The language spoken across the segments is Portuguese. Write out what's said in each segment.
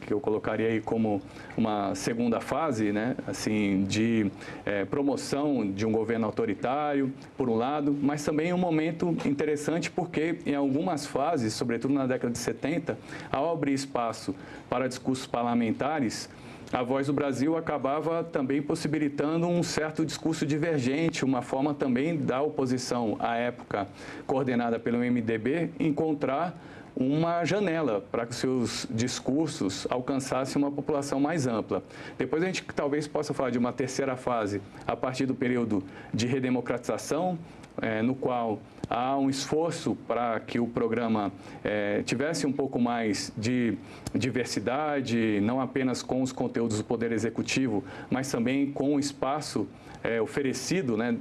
que eu colocaria aí como uma segunda fase, né, assim, de promoção de um governo autoritário, por um lado, mas também um momento interessante porque em algumas fases, sobretudo na década de 70, ao abrir espaço para discursos parlamentares, a Voz do Brasil acabava também possibilitando um certo discurso divergente, uma forma também da oposição, à época coordenada pelo MDB, encontrar uma janela para que seus discursos alcançassem uma população mais ampla. Depois a gente talvez possa falar de uma terceira fase, a partir do período de redemocratização, no qual há um esforço para que o programa tivesse um pouco mais de diversidade, não apenas com os conteúdos do Poder Executivo, mas também com o espaço oferecido, né,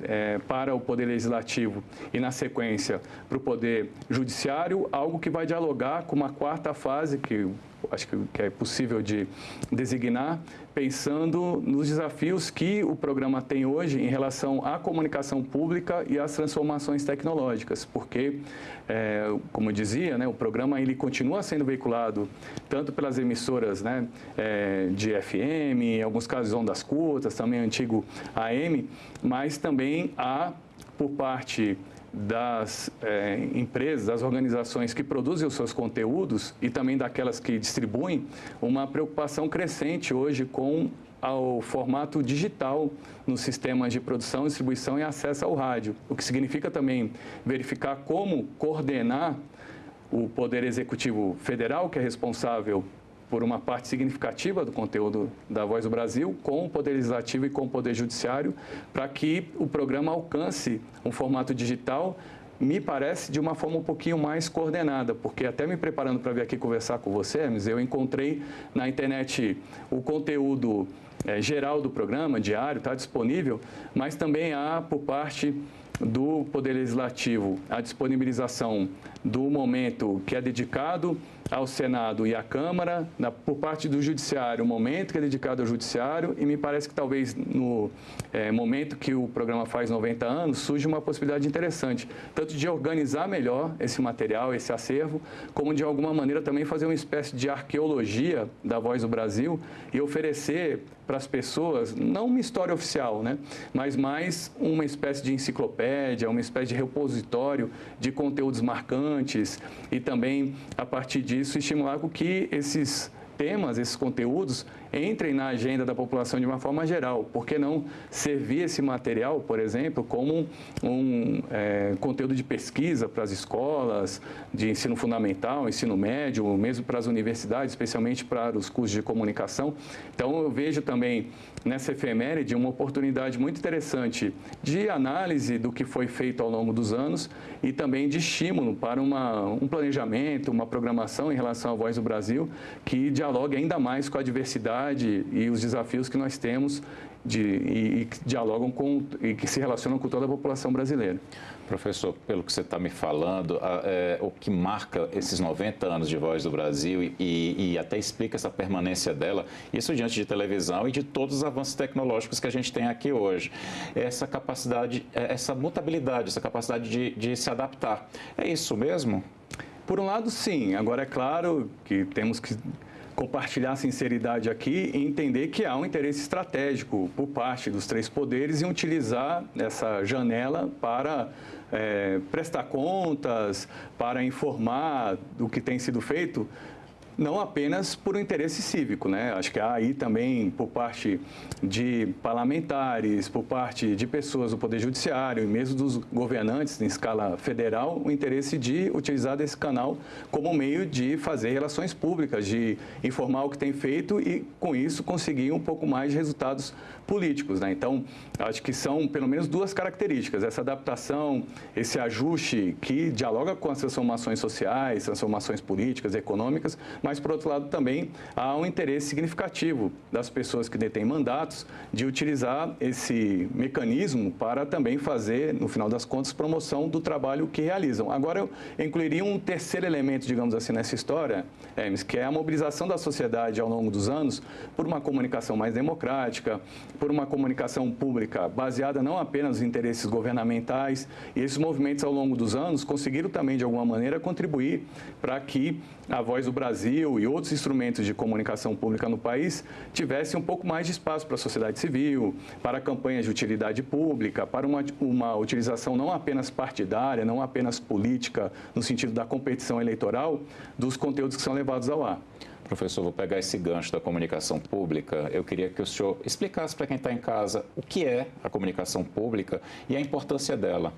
para o Poder Legislativo e, na sequência, para o Poder Judiciário, algo que vai dialogar com uma quarta fase, que acho que é possível de designar, pensando nos desafios que o programa tem hoje em relação à comunicação pública e às transformações tecnológicas, porque, como eu dizia, né, o programa ele continua sendo veiculado tanto pelas emissoras, né, de FM, em alguns casos ondas curtas, também antigo AM, mas também há, por parte das empresas, das organizações que produzem os seus conteúdos e também daquelas que distribuem, uma preocupação crescente hoje com o formato digital nos sistemas de produção, distribuição e acesso ao rádio, o que significa também verificar como coordenar o Poder Executivo Federal, que é responsável por uma parte significativa do conteúdo da Voz do Brasil, com o Poder Legislativo e com o Poder Judiciário, para que o programa alcance um formato digital, me parece, de uma forma um pouquinho mais coordenada, porque até me preparando para vir aqui conversar com você, Hermes, eu encontrei na internet o conteúdo geral do programa, diário, está disponível, mas também há, por parte do Poder Legislativo, a disponibilização do momento que é dedicado ao Senado e à Câmara, por parte do Judiciário, o momento que é dedicado ao Judiciário, e me parece que talvez no momento que o programa faz 90 anos, surge uma possibilidade interessante, tanto de organizar melhor esse material, esse acervo, como de alguma maneira também fazer uma espécie de arqueologia da Voz do Brasil e oferecer para as pessoas, não uma história oficial, né, mas mais uma espécie de enciclopédia, uma espécie de repositório de conteúdos marcantes e também, a partir disso, estimular com que esses temas, esses conteúdos, entrem na agenda da população de uma forma geral. Por que não servir esse material, por exemplo, como um conteúdo de pesquisa para as escolas de ensino fundamental, ensino médio, ou mesmo para as universidades, especialmente para os cursos de comunicação? Então, eu vejo também nessa efeméride uma oportunidade muito interessante de análise do que foi feito ao longo dos anos e também de estímulo para um planejamento, uma programação em relação à Voz do Brasil que dialogue ainda mais com a diversidade e os desafios que nós temos e que dialogam e que se relacionam com toda a população brasileira. Professor, pelo que você está me falando, o que marca esses 90 anos de Voz do Brasil e até explica essa permanência dela, isso diante de televisão e de todos os avanços tecnológicos que a gente tem aqui hoje. Essa capacidade, essa mutabilidade, essa capacidade de se adaptar. É isso mesmo? Por um lado, sim. Agora, é claro que temos que compartilhar a sinceridade aqui e entender que há um interesse estratégico por parte dos três poderes em utilizar essa janela para prestar contas, para informar do que tem sido feito, não apenas por um interesse cívico, né? Acho que há aí também, por parte de parlamentares, por parte de pessoas do Poder Judiciário e mesmo dos governantes em escala federal, o interesse de utilizar desse canal como meio de fazer relações públicas, de informar o que tem feito e, com isso, conseguir um pouco mais de resultados políticos, né? Então, acho que são pelo menos duas características, essa adaptação, esse ajuste que dialoga com as transformações sociais, transformações políticas, econômicas, mas, por outro lado, também há um interesse significativo das pessoas que detêm mandatos de utilizar esse mecanismo para também fazer, no final das contas, promoção do trabalho que realizam. Agora, eu incluiria um terceiro elemento, digamos assim, nessa história, Hermes, que é a mobilização da sociedade ao longo dos anos por uma comunicação mais democrática, por uma comunicação pública baseada não apenas nos interesses governamentais, e esses movimentos ao longo dos anos conseguiram também, de alguma maneira, contribuir para que a Voz do Brasil Civil e outros instrumentos de comunicação pública no país tivessem um pouco mais de espaço para a sociedade civil, para campanhas de utilidade pública, para uma utilização não apenas partidária, não apenas política, no sentido da competição eleitoral, dos conteúdos que são levados ao ar. Professor, vou pegar esse gancho da comunicação pública. Eu queria que o senhor explicasse para quem está em casa o que é a comunicação pública e a importância dela.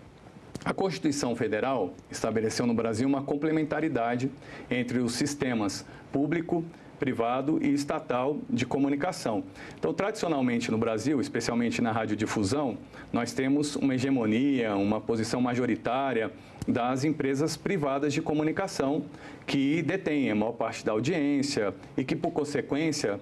A Constituição Federal estabeleceu no Brasil uma complementaridade entre os sistemas público, privado e estatal de comunicação. Então, tradicionalmente no Brasil, especialmente na radiodifusão, nós temos uma hegemonia, uma posição majoritária das empresas privadas de comunicação que detêm a maior parte da audiência e que, por consequência,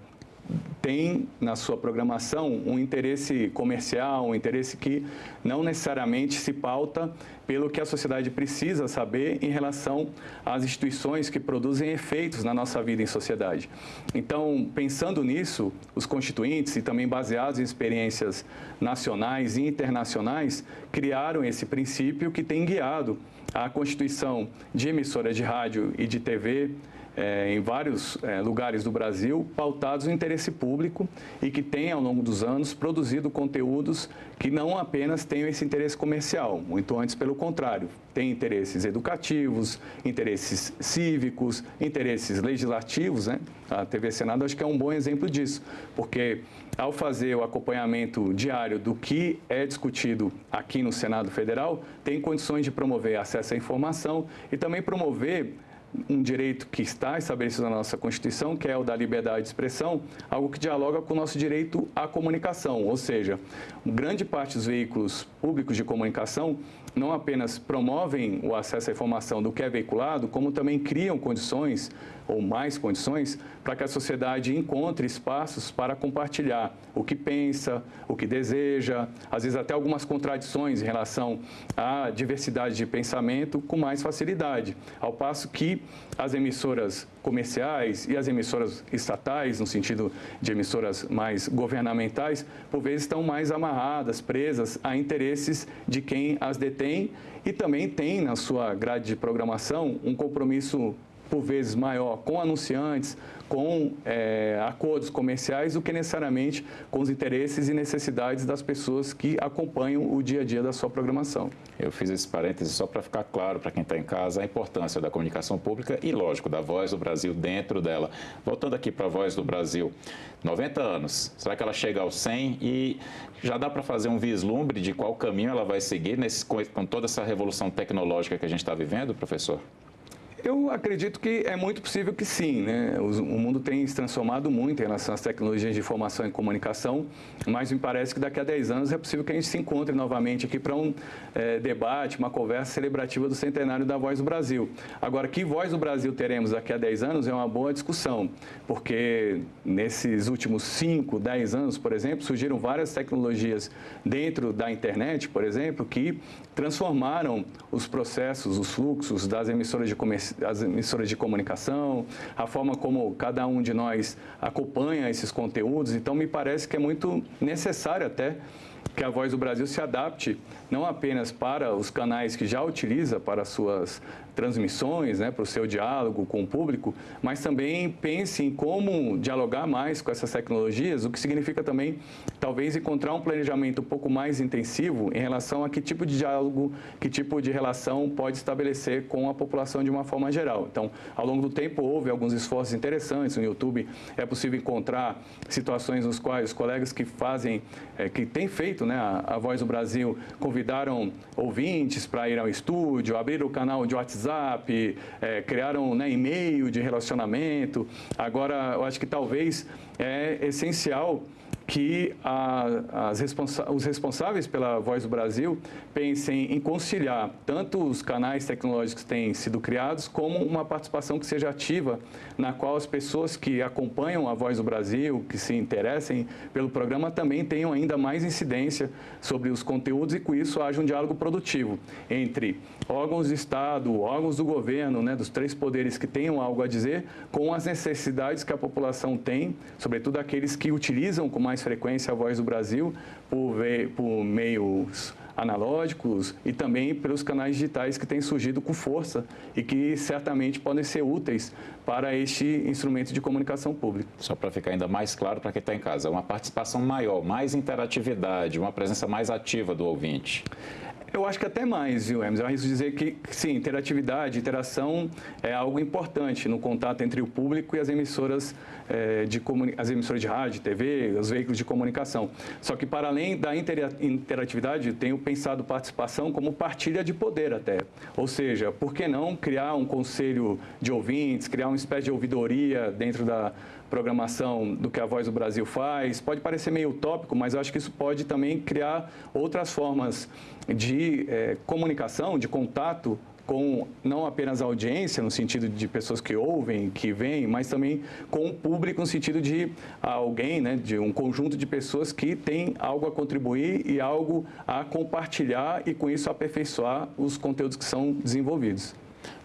tem na sua programação um interesse comercial, um interesse que não necessariamente se pauta pelo que a sociedade precisa saber em relação às instituições que produzem efeitos na nossa vida em sociedade. Então, pensando nisso, os constituintes, e também baseados em experiências nacionais e internacionais, criaram esse princípio que tem guiado a constituição de emissoras de rádio e de TV, em vários lugares do Brasil, pautados no interesse público e que têm, ao longo dos anos, produzido conteúdos que não apenas tenham esse interesse comercial, muito antes pelo contrário, tem interesses educativos, interesses cívicos, interesses legislativos, né? A TV Senado acho que é um bom exemplo disso, porque ao fazer o acompanhamento diário do que é discutido aqui no Senado Federal, tem condições de promover acesso à informação e também promover um direito que está estabelecido na nossa Constituição, que é o da liberdade de expressão, algo que dialoga com o nosso direito à comunicação, ou seja, grande parte dos veículos públicos de comunicação não apenas promovem o acesso à informação do que é veiculado, como também criam condições, ou mais condições, para que a sociedade encontre espaços para compartilhar o que pensa, o que deseja, às vezes até algumas contradições em relação à diversidade de pensamento com mais facilidade, ao passo que as emissoras comerciais e as emissoras estatais, no sentido de emissoras mais governamentais, por vezes estão mais amarradas, presas a interesses de quem as detém e também tem na sua grade de programação um compromisso por vezes maior com anunciantes, com acordos comerciais, do que necessariamente com os interesses e necessidades das pessoas que acompanham o dia a dia da sua programação. Eu fiz esse parêntese só para ficar claro para quem está em casa a importância da comunicação pública e, lógico, da Voz do Brasil dentro dela. Voltando aqui para a Voz do Brasil, 90 anos, será que ela chega aos 100 e já dá para fazer um vislumbre de qual caminho ela vai seguir com toda essa revolução tecnológica que a gente está vivendo, professor? Eu acredito que é muito possível que sim, né? O mundo tem se transformado muito em relação às tecnologias de informação e comunicação, mas me parece que daqui a 10 anos é possível que a gente se encontre novamente aqui para um debate, uma conversa celebrativa do centenário da Voz do Brasil. Agora, que Voz do Brasil teremos daqui a 10 anos é uma boa discussão, porque nesses últimos 5, 10 anos, por exemplo, surgiram várias tecnologias dentro da internet, por exemplo, que transformaram os processos, os fluxos das emissoras de comunicação, a forma como cada um de nós acompanha esses conteúdos. Então, me parece que é muito necessário até que a Voz do Brasil se adapte não apenas para os canais que já utiliza para suas transmissões, né, para o seu diálogo com o público, mas também pense em como dialogar mais com essas tecnologias, o que significa também, talvez, encontrar um planejamento um pouco mais intensivo em relação a que tipo de diálogo, que tipo de relação pode estabelecer com a população de uma forma geral. Então, ao longo do tempo, houve alguns esforços interessantes. No YouTube é possível encontrar situações nos quais os colegas que fazem, que têm feito, né, a Voz do Brasil, convidaram ouvintes para ir ao estúdio, abriram o canal de WhatsApp, criaram, né, e-mail de relacionamento. Agora, eu acho que talvez é essencial que os responsáveis pela Voz do Brasil pensem em conciliar tanto os canais tecnológicos que têm sido criados, como uma participação que seja ativa, na qual as pessoas que acompanham a Voz do Brasil, que se interessem pelo programa, também tenham ainda mais incidência sobre os conteúdos e, com isso, haja um diálogo produtivo entre órgãos do Estado, órgãos do governo, né, dos 3 poderes que tenham algo a dizer, com as necessidades que a população tem, sobretudo aqueles que utilizam com mais mais frequência a Voz do Brasil por meios analógicos e também pelos canais digitais que têm surgido com força e que certamente podem ser úteis para este instrumento de comunicação pública. Só para ficar ainda mais claro para quem está em casa, uma participação maior, mais interatividade, uma presença mais ativa do ouvinte. Eu acho que até mais, viu, Hermes? Eu arrisco dizer que, sim, interatividade, interação é algo importante no contato entre o público e as emissoras de rádio, TV, os veículos de comunicação. Só que, para além da interatividade, tenho pensado participação como partilha de poder até. Ou seja, por que não criar um conselho de ouvintes, criar uma espécie de ouvidoria dentro da programação do que a Voz do Brasil faz? Pode parecer meio utópico, mas eu acho que isso pode também criar outras formas de comunicação, de contato com não apenas a audiência, no sentido de pessoas que ouvem, que veem, mas também com o público, no sentido de alguém, né, de um conjunto de pessoas que tem algo a contribuir e algo a compartilhar e, com isso, aperfeiçoar os conteúdos que são desenvolvidos.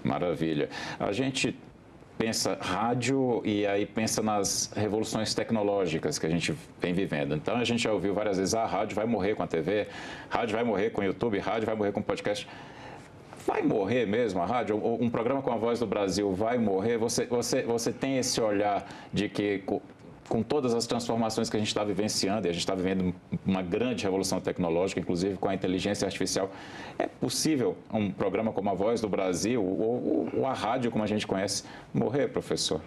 Maravilha. A gente pensa rádio e aí pensa nas revoluções tecnológicas que a gente vem vivendo. Então, a gente já ouviu várias vezes, a rádio vai morrer com a TV, rádio vai morrer com o YouTube, rádio vai morrer com o podcast. Vai morrer mesmo a rádio? Um programa com a Voz do Brasil vai morrer? Você tem esse olhar de que, com todas as transformações que a gente está vivenciando, e a gente está vivendo uma grande revolução tecnológica, inclusive com a inteligência artificial, é possível um programa como a Voz do Brasil ou a rádio, como a gente conhece, morrer, professor?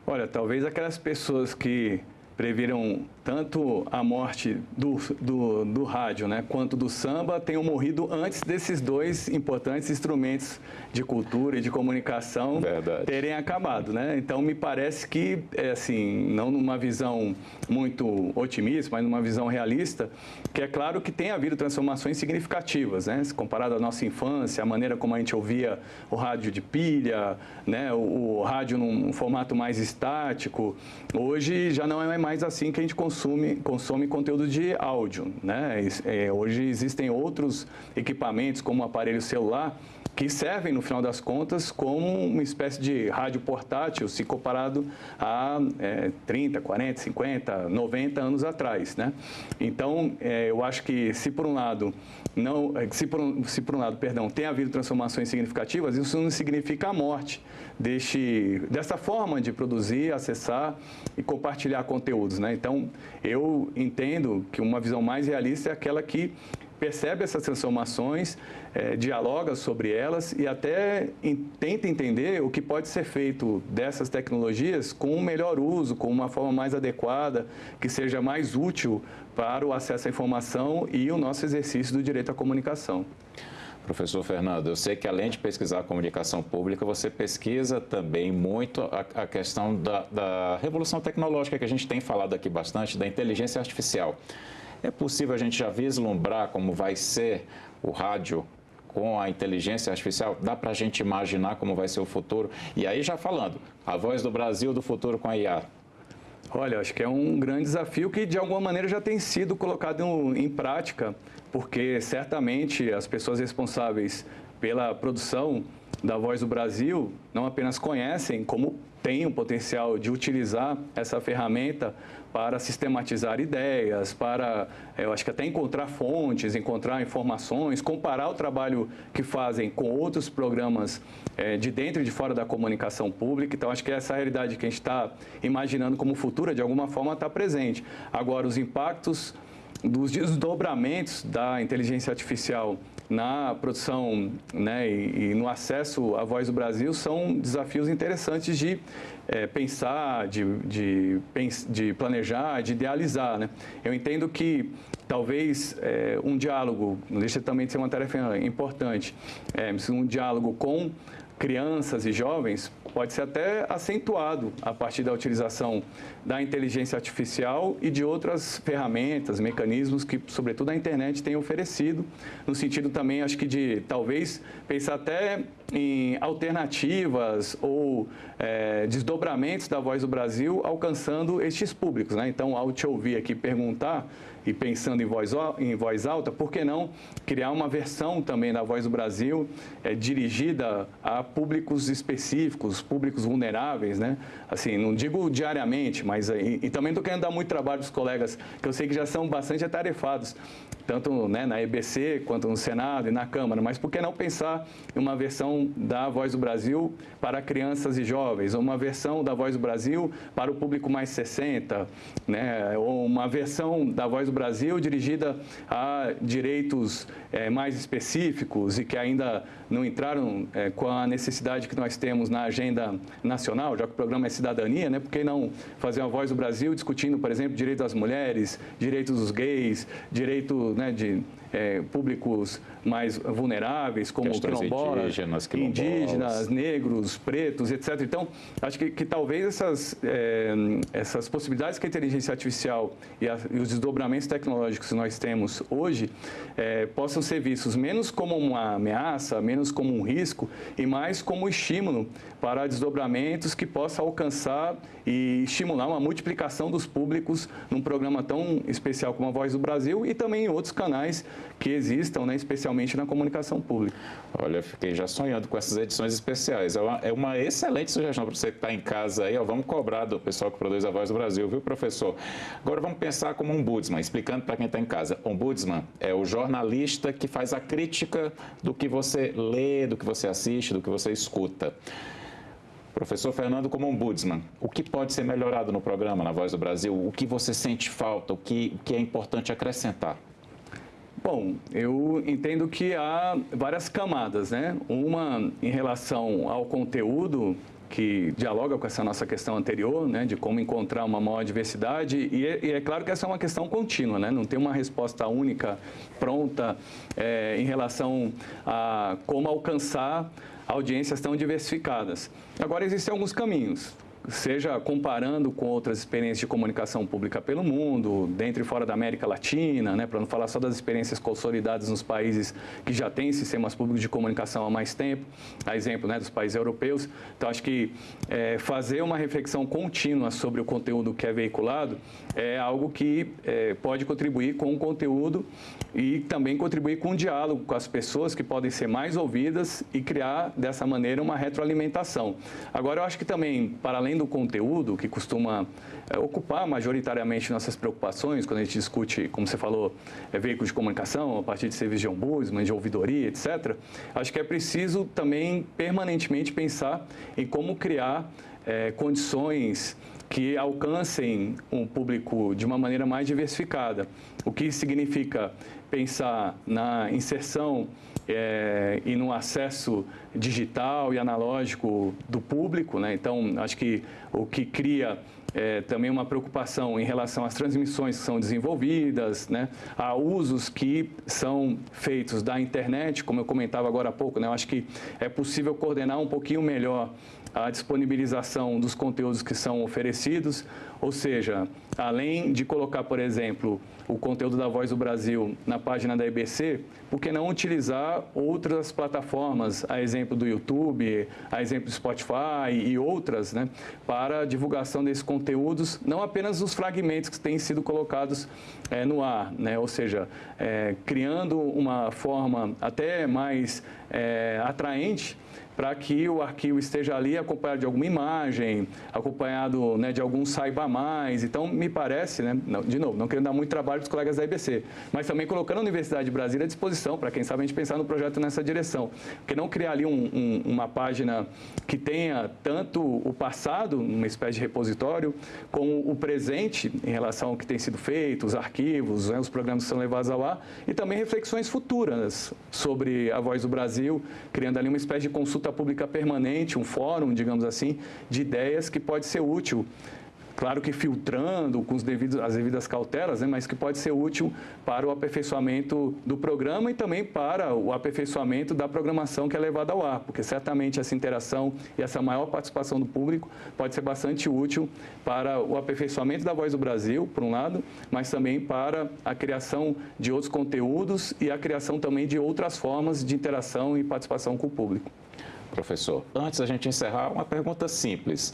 Olha, talvez aquelas pessoas que previram tanto a morte do rádio, né, quanto do samba tenham morrido antes desses dois importantes instrumentos de cultura e de comunicação terem acabado, né? Então, me parece que, assim, não numa visão muito otimista, mas numa visão realista, que é claro que tem havido transformações significativas, né? Se comparado à nossa infância, a maneira como a gente ouvia o rádio de pilha, né, o rádio num formato mais estático, hoje já não é mais assim que a gente consome conteúdo de áudio, né? Hoje existem outros equipamentos, como o aparelho celular, que servem, no final das contas, como uma espécie de rádio portátil, se comparado a 30, 40, 50, 90 anos atrás, né? Então, eu acho que se por um lado tem havido transformações significativas, isso não significa a morte dessa forma de produzir, acessar e compartilhar conteúdos, né? Então, eu entendo que uma visão mais realista é aquela que percebe essas transformações, dialoga sobre elas e até tenta entender o que pode ser feito dessas tecnologias com um melhor uso, com uma forma mais adequada, que seja mais útil para o acesso à informação e o nosso exercício do direito à comunicação. Professor Fernando, eu sei que além de pesquisar a comunicação pública, você pesquisa também muito a questão da revolução tecnológica que a gente tem falado aqui bastante, da inteligência artificial. É possível a gente já vislumbrar como vai ser o rádio com a inteligência artificial? Dá para a gente imaginar como vai ser o futuro? E aí, já falando, a Voz do Brasil do futuro com a IA. Olha, acho que é um grande desafio que, de alguma maneira, já tem sido colocado em prática, porque certamente as pessoas responsáveis pela produção da Voz do Brasil não apenas conhecem, como têm o potencial de utilizar essa ferramenta para sistematizar ideias, para, eu acho que até encontrar fontes, encontrar informações, comparar o trabalho que fazem com outros programas de dentro e de fora da comunicação pública. Então, acho que essa realidade que a gente está imaginando como futura, de alguma forma, está presente. Agora, os impactos dos desdobramentos da inteligência artificial na produção, né, e no acesso à Voz do Brasil são desafios interessantes de pensar, de planejar, de idealizar, né? Eu entendo que talvez um diálogo, não deixa também de ser uma tarefa importante, um diálogo com crianças e jovens pode ser até acentuado a partir da utilização da inteligência artificial e de outras ferramentas, mecanismos que, sobretudo, a internet tem oferecido, no sentido também, acho que de talvez pensar até em alternativas ou desdobramentos da Voz do Brasil alcançando estes públicos, né? Então, ao te ouvir aqui perguntar e pensando em voz alta, por que não criar uma versão também da Voz do Brasil dirigida a públicos específicos, públicos vulneráveis, né? Assim, não digo diariamente, mas e também estou querendo dar muito trabalho para os colegas, que eu sei que já são bastante atarefados, tanto, né, na EBC, quanto no Senado e na Câmara, mas por que não pensar em uma versão da Voz do Brasil para crianças e jovens, ou uma versão da Voz do Brasil para o público mais 60, né, ou uma versão da Voz do Brasil dirigida a direitos mais específicos e que ainda não entraram com a necessidade que nós temos na agenda nacional, já que o programa é cidadania, né, por que não fazer uma Voz do Brasil discutindo, por exemplo, direitos das mulheres, direitos dos gays, direito, né, de públicos mais vulneráveis, como quilombolas, indígenas, negros, pretos, etc. Então, acho que talvez essas possibilidades que a inteligência artificial e os desdobramentos tecnológicos que nós temos hoje possam ser vistos menos como uma ameaça, menos como um risco e mais como estímulo para desdobramentos que possam alcançar e estimular uma multiplicação dos públicos num programa tão especial como a Voz do Brasil e também em outros canais que existam, né, especialmente na comunicação pública. Olha, eu fiquei já sonhando com essas edições especiais. É uma excelente sugestão para você que está em casa aí. Ó, vamos cobrar do pessoal que produz a Voz do Brasil, viu, professor? Agora vamos pensar como ombudsman, explicando para quem está em casa. Ombudsman é o jornalista que faz a crítica do que você lê, do que você assiste, do que você escuta. Professor Fernando, como ombudsman, o que pode ser melhorado no programa, na Voz do Brasil? O que você sente falta? O que é importante acrescentar? Bom, eu entendo que há várias camadas, né? Uma em relação ao conteúdo, que dialoga com essa nossa questão anterior, né, de como encontrar uma maior diversidade, e é claro que essa é uma questão contínua, né? Não tem uma resposta única, pronta, em relação a como alcançar audiências tão diversificadas. Agora, existem alguns caminhos, seja comparando com outras experiências de comunicação pública pelo mundo, dentro e fora da América Latina, né, para não falar só das experiências consolidadas nos países que já têm sistemas públicos de comunicação há mais tempo, a exemplo, né, dos países europeus. Então, acho que fazer uma reflexão contínua sobre o conteúdo que é veiculado é algo que pode contribuir com o conteúdo e também contribuir com o diálogo com as pessoas que podem ser mais ouvidas e criar, dessa maneira, uma retroalimentação. Agora, eu acho que também, para além do conteúdo, que costuma ocupar majoritariamente nossas preocupações, quando a gente discute, como você falou, veículos de comunicação, a partir de serviços de ombudsman, de ouvidoria, etc., acho que é preciso também, permanentemente, pensar em como criar condições que alcancem um público de uma maneira mais diversificada, o que significa pensar na inserção e no acesso digital e analógico do público, né? Então, acho que o que cria também uma preocupação em relação às transmissões que são desenvolvidas, né? A usos que são feitos da internet, como eu comentava agora há pouco, né? Eu acho que é possível coordenar um pouquinho melhor a disponibilização dos conteúdos que são oferecidos, ou seja, além de colocar, por exemplo, o conteúdo da Voz do Brasil na página da EBC, por que não utilizar outras plataformas, a exemplo do YouTube, a exemplo do Spotify e outras, né, para a divulgação desses conteúdos, não apenas os fragmentos que têm sido colocados no ar, né, ou seja, criando uma forma até mais atraente para que o arquivo esteja ali acompanhado de alguma imagem, acompanhado, né, de algum saiba mais. Então, me parece, né, de novo, não querendo dar muito trabalho para os colegas da EBC, mas também colocando a Universidade de Brasília à disposição, para quem sabe a gente pensar no projeto nessa direção. Porque não criar ali uma página que tenha tanto o passado, uma espécie de repositório, como o presente em relação ao que tem sido feito, os arquivos, né, os programas que são levados ao ar, e também reflexões futuras sobre a Voz do Brasil, criando ali uma espécie de consulta pública permanente, um fórum, digamos assim, de ideias que pode ser útil, claro que filtrando com as devidas cautelas, né, mas que pode ser útil para o aperfeiçoamento do programa e também para o aperfeiçoamento da programação que é levada ao ar, porque certamente essa interação e essa maior participação do público pode ser bastante útil para o aperfeiçoamento da Voz do Brasil, por um lado, mas também para a criação de outros conteúdos e a criação também de outras formas de interação e participação com o público. professor. Antes da gente encerrar, uma pergunta simples.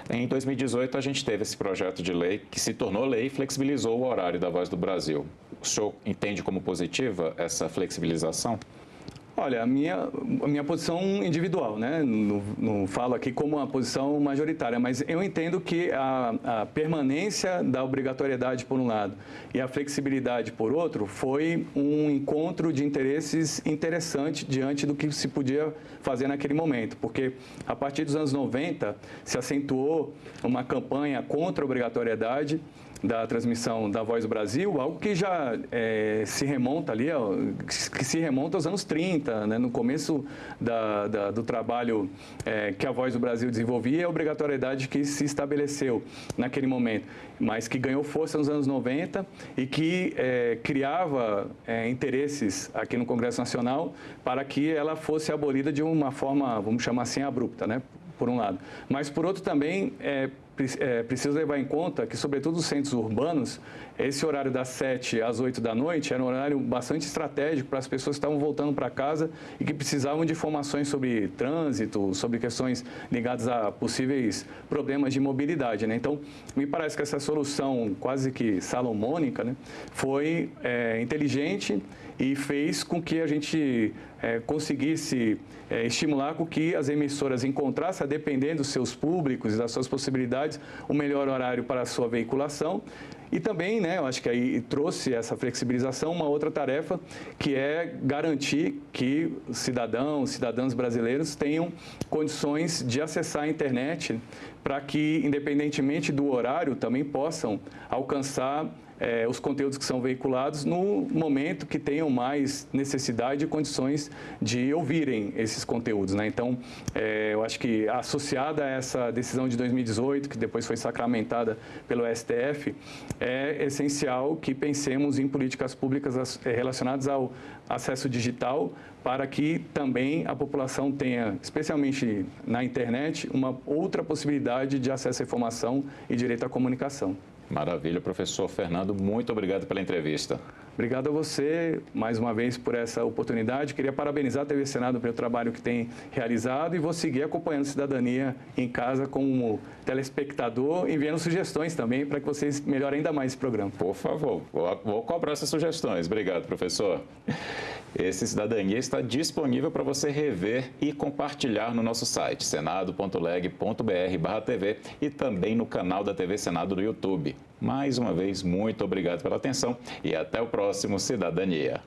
Em 2018, a gente teve esse projeto de lei que se tornou lei e flexibilizou o horário da Voz do Brasil. O senhor entende como positiva essa flexibilização? Olha, a minha posição individual, né? Não falo aqui como uma posição majoritária, mas eu entendo que a permanência da obrigatoriedade, por um lado, e a flexibilidade, por outro, foi um encontro de interesses interessante diante do que se podia fazer naquele momento, porque a partir dos anos 90 se acentuou uma campanha contra a obrigatoriedade da transmissão da Voz do Brasil, algo que já se remonta ali, que se remonta aos anos 30, né? No começo do trabalho que a Voz do Brasil desenvolvia, a obrigatoriedade que se estabeleceu naquele momento, mas que ganhou força nos anos 90 e que criava interesses aqui no Congresso Nacional para que ela fosse abolida de uma forma, vamos chamar assim, abrupta, né? Por um lado. Mas, por outro, também preciso levar em conta que, sobretudo nos centros urbanos, esse horário das 7 às 8 da noite era um horário bastante estratégico para as pessoas que estavam voltando para casa e que precisavam de informações sobre trânsito, sobre questões ligadas a possíveis problemas de mobilidade, né? Então, me parece que essa solução quase que salomônica, né, foi inteligente e fez com que a gente conseguisse estimular com que as emissoras encontrassem, a depender dos seus públicos e das suas possibilidades, o melhor horário para a sua veiculação. E também, né, eu acho que aí trouxe essa flexibilização uma outra tarefa, que é garantir que cidadãos brasileiros tenham condições de acessar a internet para que, independentemente do horário, também possam alcançar os conteúdos que são veiculados no momento que tenham mais necessidade e condições de ouvirem esses conteúdos, né? Então, eu acho que associada a essa decisão de 2018, que depois foi sacramentada pelo STF, é essencial que pensemos em políticas públicas relacionadas ao acesso digital para que também a população tenha, especialmente na internet, uma outra possibilidade de acesso à informação e direito à comunicação. Maravilha, professor Fernando, muito obrigado pela entrevista. Obrigado a você, mais uma vez, por essa oportunidade. Queria parabenizar a TV Senado pelo trabalho que tem realizado e vou seguir acompanhando Cidadania em casa como telespectador, enviando sugestões também para que vocês melhorem ainda mais esse programa. Por favor, vou cobrar essas sugestões. Obrigado, professor. Esse Cidadania está disponível para você rever e compartilhar no nosso site, senado.leg.br/TV e também no canal da TV Senado no YouTube. Mais uma vez, muito obrigado pela atenção e até o próximo Cidadania.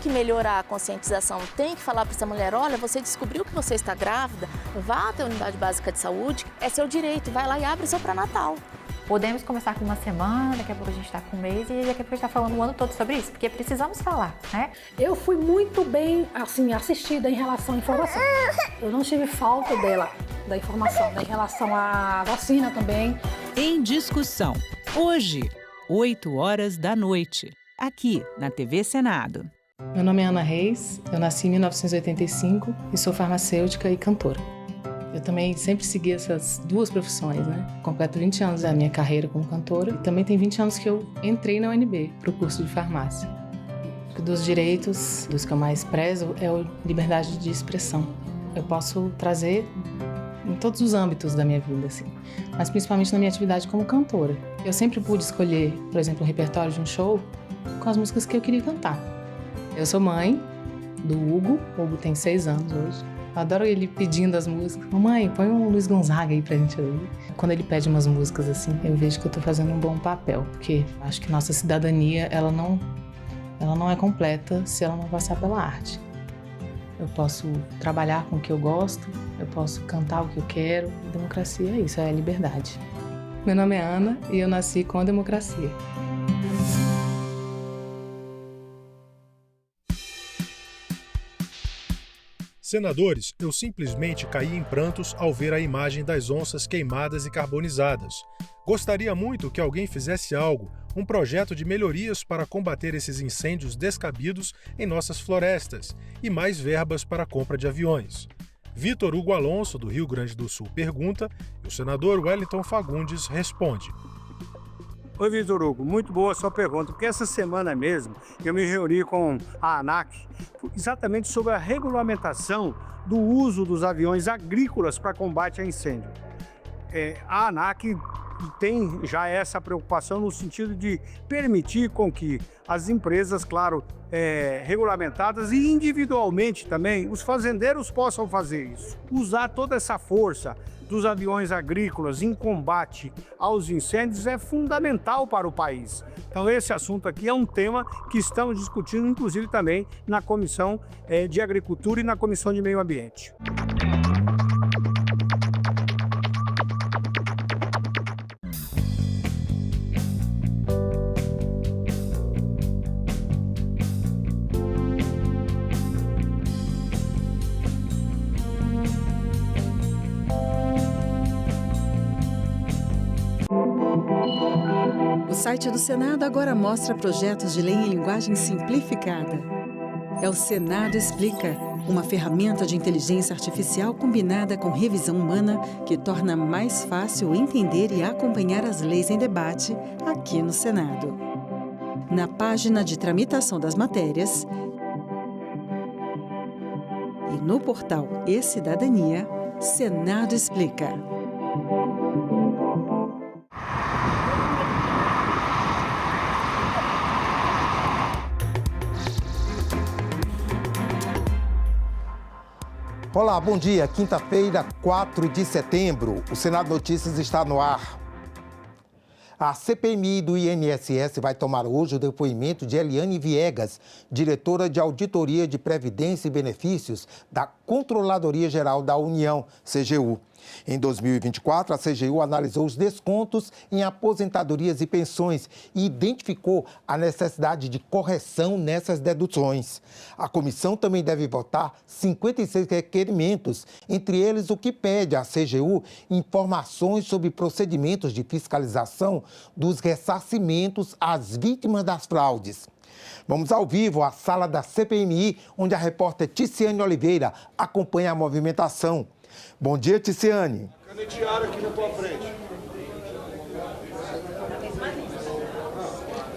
Melhorar a conscientização, tem que falar para essa mulher, olha, você descobriu que você está grávida, vá até a unidade básica de saúde, é seu direito, vai lá e abre seu pré-natal. Podemos começar com uma semana, daqui a pouco a gente está com um mês e daqui a pouco a gente está falando o ano todo sobre isso, porque precisamos falar, né? Eu fui muito bem, assim, assistida em relação à informação. Eu não tive falta da informação, né? Em relação à vacina também. Em discussão, hoje, 20h, aqui na TV Senado. Meu nome é Ana Reis, eu nasci em 1985 e sou farmacêutica e cantora. Eu também sempre segui essas duas profissões, né? Completo 20 anos da minha carreira como cantora e também tem 20 anos que eu entrei na UNB para o curso de farmácia. Dos direitos, dos que eu mais prezo, é a liberdade de expressão. Eu posso trazer em todos os âmbitos da minha vida, assim, mas principalmente na minha atividade como cantora. Eu sempre pude escolher, por exemplo, um repertório de um show com as músicas que eu queria cantar. Eu sou mãe do Hugo. O Hugo tem 6 anos hoje. Eu adoro ele pedindo as músicas. Mamãe, põe um Luiz Gonzaga aí pra gente ouvir. Quando ele pede umas músicas assim, eu vejo que eu tô fazendo um bom papel. Porque acho que nossa cidadania, ela não é completa se ela não passar pela arte. Eu posso trabalhar com o que eu gosto, eu posso cantar o que eu quero. E democracia é isso, é a liberdade. Meu nome é Ana e eu nasci com a democracia. Senadores, eu simplesmente caí em prantos ao ver a imagem das onças queimadas e carbonizadas. Gostaria muito que alguém fizesse algo, um projeto de melhorias para combater esses incêndios descabidos em nossas florestas e mais verbas para a compra de aviões. Vitor Hugo Alonso, do Rio Grande do Sul, pergunta e o senador Wellington Fagundes responde. Oi, Vitor Hugo, muito boa a sua pergunta, porque essa semana mesmo eu me reuni com a ANAC exatamente sobre a regulamentação do uso dos aviões agrícolas para combate a incêndio. A ANAC tem já essa preocupação no sentido de permitir com que as empresas, claro, regulamentadas e individualmente também, os fazendeiros possam fazer isso. Usar toda essa força dos aviões agrícolas em combate aos incêndios é fundamental para o país. Então esse assunto aqui é um tema que estamos discutindo, inclusive também na Comissão de Agricultura e na Comissão de Meio Ambiente. O site do Senado agora mostra projetos de lei em linguagem simplificada. É o Senado Explica, uma ferramenta de inteligência artificial combinada com revisão humana que torna mais fácil entender e acompanhar as leis em debate aqui no Senado. Na página de tramitação das matérias e no portal E-Cidadania, Senado Explica. Olá, bom dia. Quinta-feira, 4 de setembro. O Senado Notícias está no ar. A CPMI do INSS vai tomar hoje o depoimento de Eliane Viegas, diretora de Auditoria de Previdência e Benefícios da Controladoria Geral da União, CGU. Em 2024, a CGU analisou os descontos em aposentadorias e pensões e identificou a necessidade de correção nessas deduções. A comissão também deve votar 56 requerimentos, entre eles o que pede à CGU informações sobre procedimentos de fiscalização dos ressarcimentos às vítimas das fraudes. Vamos ao vivo à sala da CPMI, onde a repórter Ticiane Oliveira acompanha a movimentação. Bom dia, Ticiane. Canetearam aqui na tua frente.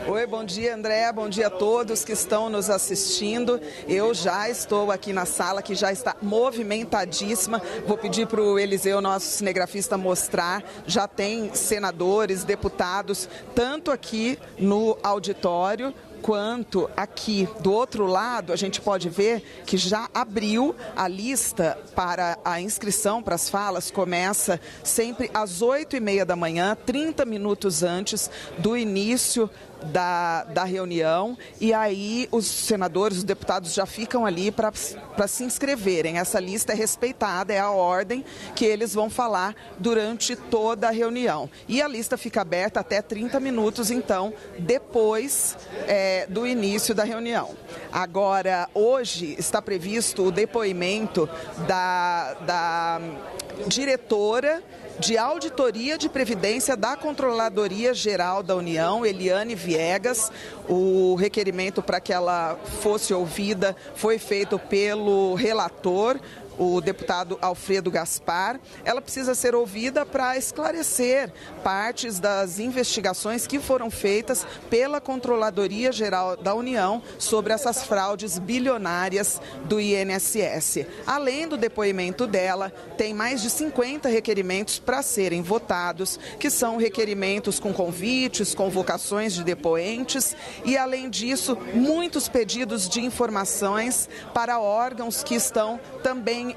Oi, bom dia, André. Bom dia a todos que estão nos assistindo. Eu já estou aqui na sala, que já está movimentadíssima. Vou pedir para o Eliseu, nosso cinegrafista, mostrar. Já tem senadores, deputados, tanto aqui no auditório, quanto aqui do outro lado, a gente pode ver que já abriu a lista para a inscrição para as falas. Começa sempre às 8h30 da manhã, 30 minutos antes do início da reunião, e aí os senadores, os deputados já ficam ali para se inscreverem. Essa lista é respeitada, é a ordem que eles vão falar durante toda a reunião. E a lista fica aberta até 30 minutos, então, depois do início da reunião. Agora, hoje está previsto o depoimento da diretora de Auditoria de Previdência da Controladoria Geral da União, Eliane Viegas. O requerimento para que ela fosse ouvida foi feito pelo relator, o deputado Alfredo Gaspar. Ela precisa ser ouvida para esclarecer partes das investigações que foram feitas pela Controladoria Geral da União sobre essas fraudes bilionárias do INSS. Além do depoimento dela, tem mais de 50 requerimentos para serem votados, que são requerimentos com convites, convocações de depoentes e, além disso, muitos pedidos de informações para órgãos que estão também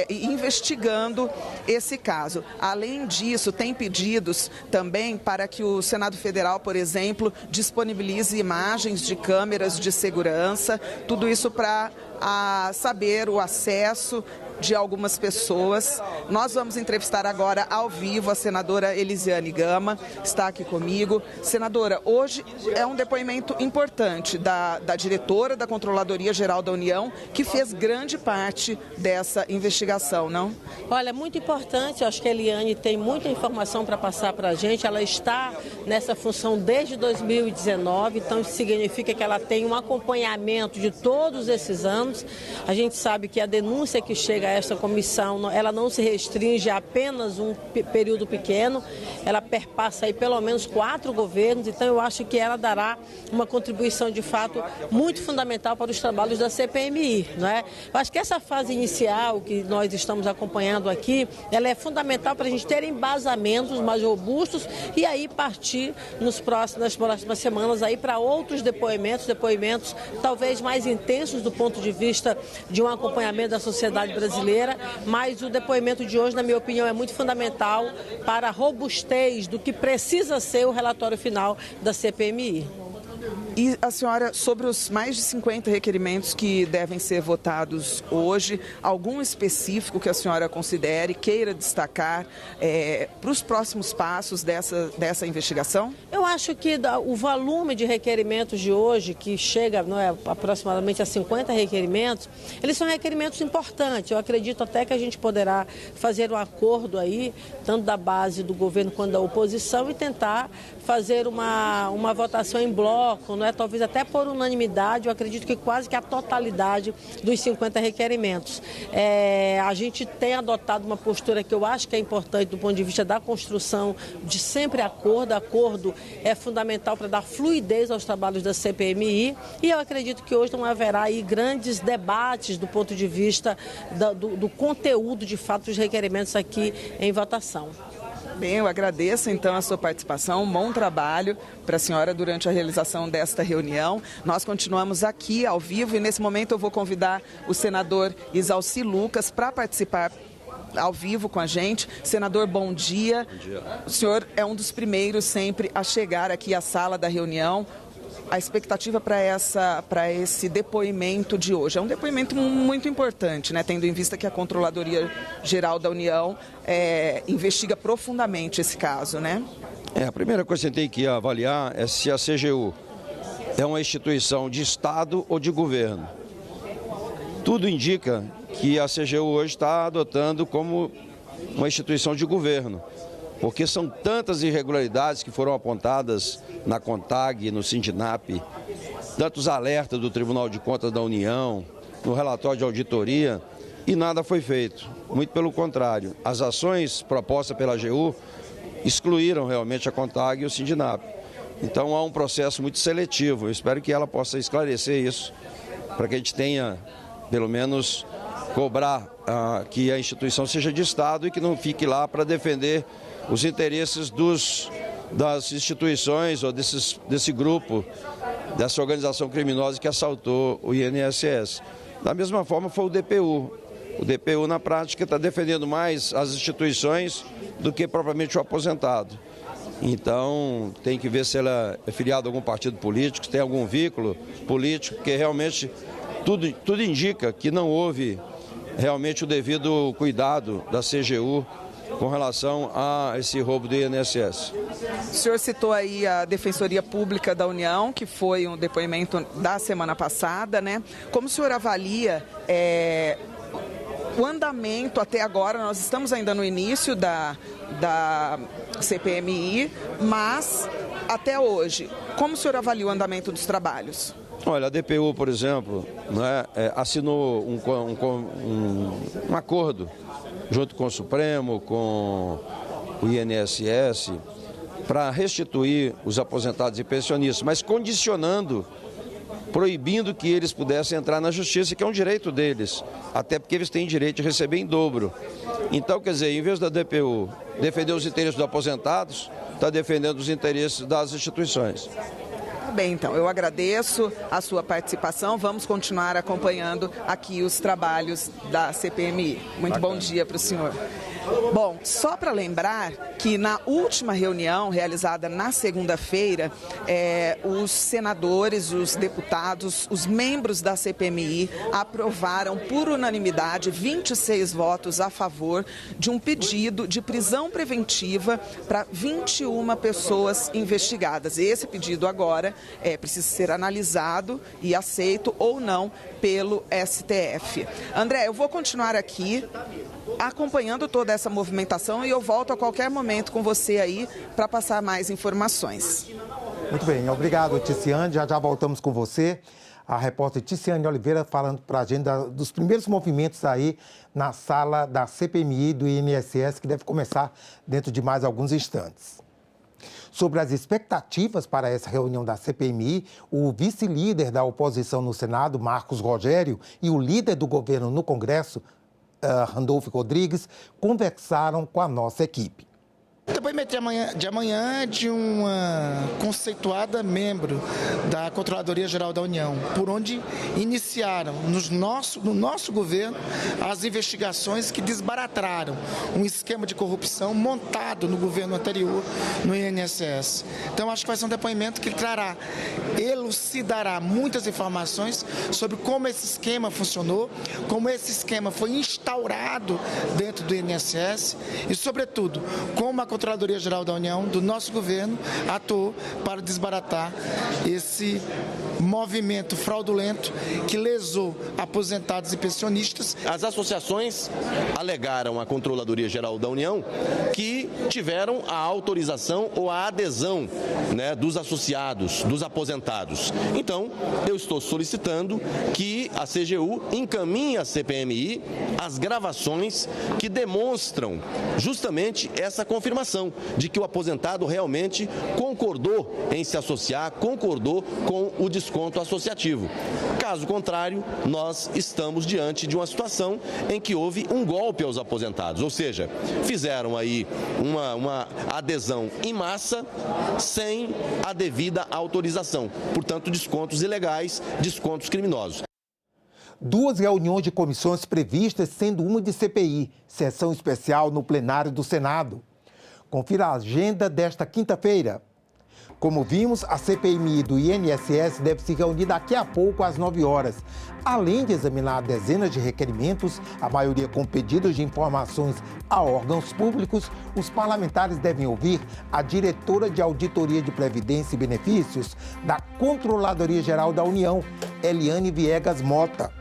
investigando esse caso. Além disso, tem pedidos também para que o Senado Federal, por exemplo, disponibilize imagens de câmeras de segurança, tudo isso para saber o acesso de algumas pessoas. Nós vamos entrevistar agora ao vivo a senadora Elisiane Gama, está aqui comigo. Senadora, hoje é um depoimento importante da diretora da Controladoria Geral da União, que fez grande parte dessa investigação, não? Olha, muito importante, eu acho que a Eliane tem muita informação para passar para a gente, ela está nessa função desde 2019, então isso significa que ela tem um acompanhamento de todos esses anos. A gente sabe que a denúncia que chega a esta comissão, ela não se restringe a apenas um período pequeno, ela perpassa aí pelo menos 4 governos, então eu acho que ela dará uma contribuição de fato muito fundamental para os trabalhos da CPMI, não é? Eu acho que essa fase inicial que nós estamos acompanhando aqui, ela é fundamental para a gente ter embasamentos mais robustos e aí partir nas próximas semanas aí para outros depoimentos talvez mais intensos do ponto de vista de um acompanhamento da sociedade brasileira, mas o depoimento de hoje, na minha opinião, é muito fundamental para a robustez do que precisa ser o relatório final da CPMI. E a senhora, sobre os mais de 50 requerimentos que devem ser votados hoje, algum específico que a senhora considere, queira destacar para os próximos passos dessa investigação? Eu acho que o volume de requerimentos de hoje, que chega aproximadamente a 50 requerimentos, eles são requerimentos importantes. Eu acredito até que a gente poderá fazer um acordo aí, tanto da base do governo quanto da oposição, e tentar fazer uma votação em bloco, talvez até por unanimidade. Eu acredito que quase que a totalidade dos 50 requerimentos. A gente tem adotado uma postura que eu acho que é importante do ponto de vista da construção de sempre acordo. Acordo é fundamental para dar fluidez aos trabalhos da CPMI e eu acredito que hoje não haverá aí grandes debates do ponto de vista do conteúdo de fato dos requerimentos aqui em votação. Bem, eu agradeço então a sua participação, um bom trabalho para a senhora durante a realização desta reunião. Nós continuamos aqui ao vivo e nesse momento eu vou convidar o senador Isalci Lucas para participar ao vivo com a gente. Senador, bom dia. Bom dia. O senhor é um dos primeiros sempre a chegar aqui à sala da reunião. A expectativa para esse depoimento de hoje é um depoimento muito importante, né? Tendo em vista que a Controladoria Geral da União investiga profundamente esse caso, né? A primeira coisa que você tem que avaliar é se a CGU é uma instituição de Estado ou de governo. Tudo indica que a CGU hoje está adotando como uma instituição de governo, porque são tantas irregularidades que foram apontadas na CONTAG, no Sindinap, tantos alertas do Tribunal de Contas da União, no relatório de auditoria, e nada foi feito. Muito pelo contrário, as ações propostas pela AGU excluíram realmente a CONTAG e o Sindinap. Então há um processo muito seletivo. Eu espero que ela possa esclarecer isso, para que a gente tenha, pelo menos, cobrar que a instituição seja de Estado e que não fique lá para defender os interesses das instituições ou desse grupo, dessa organização criminosa que assaltou o INSS. Da mesma forma foi o DPU. O DPU, na prática, está defendendo mais as instituições do que propriamente o aposentado. Então, tem que ver se ela é filiada a algum partido político, se tem algum vínculo político, porque realmente tudo indica que não houve realmente o devido cuidado da CGU com relação a esse roubo do INSS. O senhor citou aí a Defensoria Pública da União, que foi um depoimento da semana passada, né? Como o senhor avalia o andamento até agora? Nós estamos ainda no início da CPMI, mas até hoje, como o senhor avalia o andamento dos trabalhos? Olha, a DPU, por exemplo, assinou um acordo junto com o Supremo, com o INSS, para restituir os aposentados e pensionistas, mas condicionando, proibindo que eles pudessem entrar na justiça, que é um direito deles, até porque eles têm direito de receber em dobro. Então, quer dizer, em vez da DPU defender os interesses dos aposentados, está defendendo os interesses das instituições. bem, então. Eu agradeço a sua participação. Vamos continuar acompanhando aqui os trabalhos da CPMI. Muito bom dia para o senhor. Bom, só para lembrar que na última reunião realizada na segunda-feira, os senadores, os deputados, os membros da CPMI aprovaram por unanimidade 26 votos a favor de um pedido de prisão preventiva para 21 pessoas investigadas. Esse pedido agora precisa ser analisado e aceito ou não pelo STF. André, eu vou continuar aqui acompanhando toda essa movimentação e eu volto a qualquer momento com você aí para passar mais informações. Muito bem, obrigado, Ticiane. Já voltamos com você. A repórter Ticiane Oliveira falando para a gente dos primeiros movimentos aí na sala da CPMI do INSS, que deve começar dentro de mais alguns instantes. Sobre as expectativas para essa reunião da CPMI, o vice-líder da oposição no Senado, Marcos Rogério, e o líder do governo no Congresso, Randolfo Rodrigues, conversaram com a nossa equipe. O depoimento de amanhã de uma conceituada membro da Controladoria Geral da União, por onde iniciaram no nosso governo as investigações que desbarataram um esquema de corrupção montado no governo anterior no INSS. Então, acho que vai ser um depoimento que elucidará muitas informações sobre como esse esquema funcionou, como esse esquema foi instaurado dentro do INSS e, sobretudo, como a Controladoria Geral da União, do nosso governo, atuou para desbaratar esse movimento fraudulento que lesou aposentados e pensionistas. As associações alegaram à Controladoria Geral da União que tiveram a autorização ou a adesão, dos associados, dos aposentados. Então, eu estou solicitando que a CGU encaminhe à CPMI as gravações que demonstram justamente essa confirmação de que o aposentado realmente concordou em se associar, concordou com o desconto associativo. Caso contrário, nós estamos diante de uma situação em que houve um golpe aos aposentados, ou seja, fizeram aí uma adesão em massa sem a devida autorização, portanto, descontos ilegais, descontos criminosos. 2 reuniões de comissões previstas, sendo uma de CPI, sessão especial no plenário do Senado. Confira a agenda desta quinta-feira. Como vimos, a CPMI do INSS deve se reunir daqui a pouco às 9 horas. Além de examinar dezenas de requerimentos, a maioria com pedidos de informações a órgãos públicos, os parlamentares devem ouvir a diretora de Auditoria de Previdência e Benefícios da Controladoria Geral da União, Eliane Viegas Mota.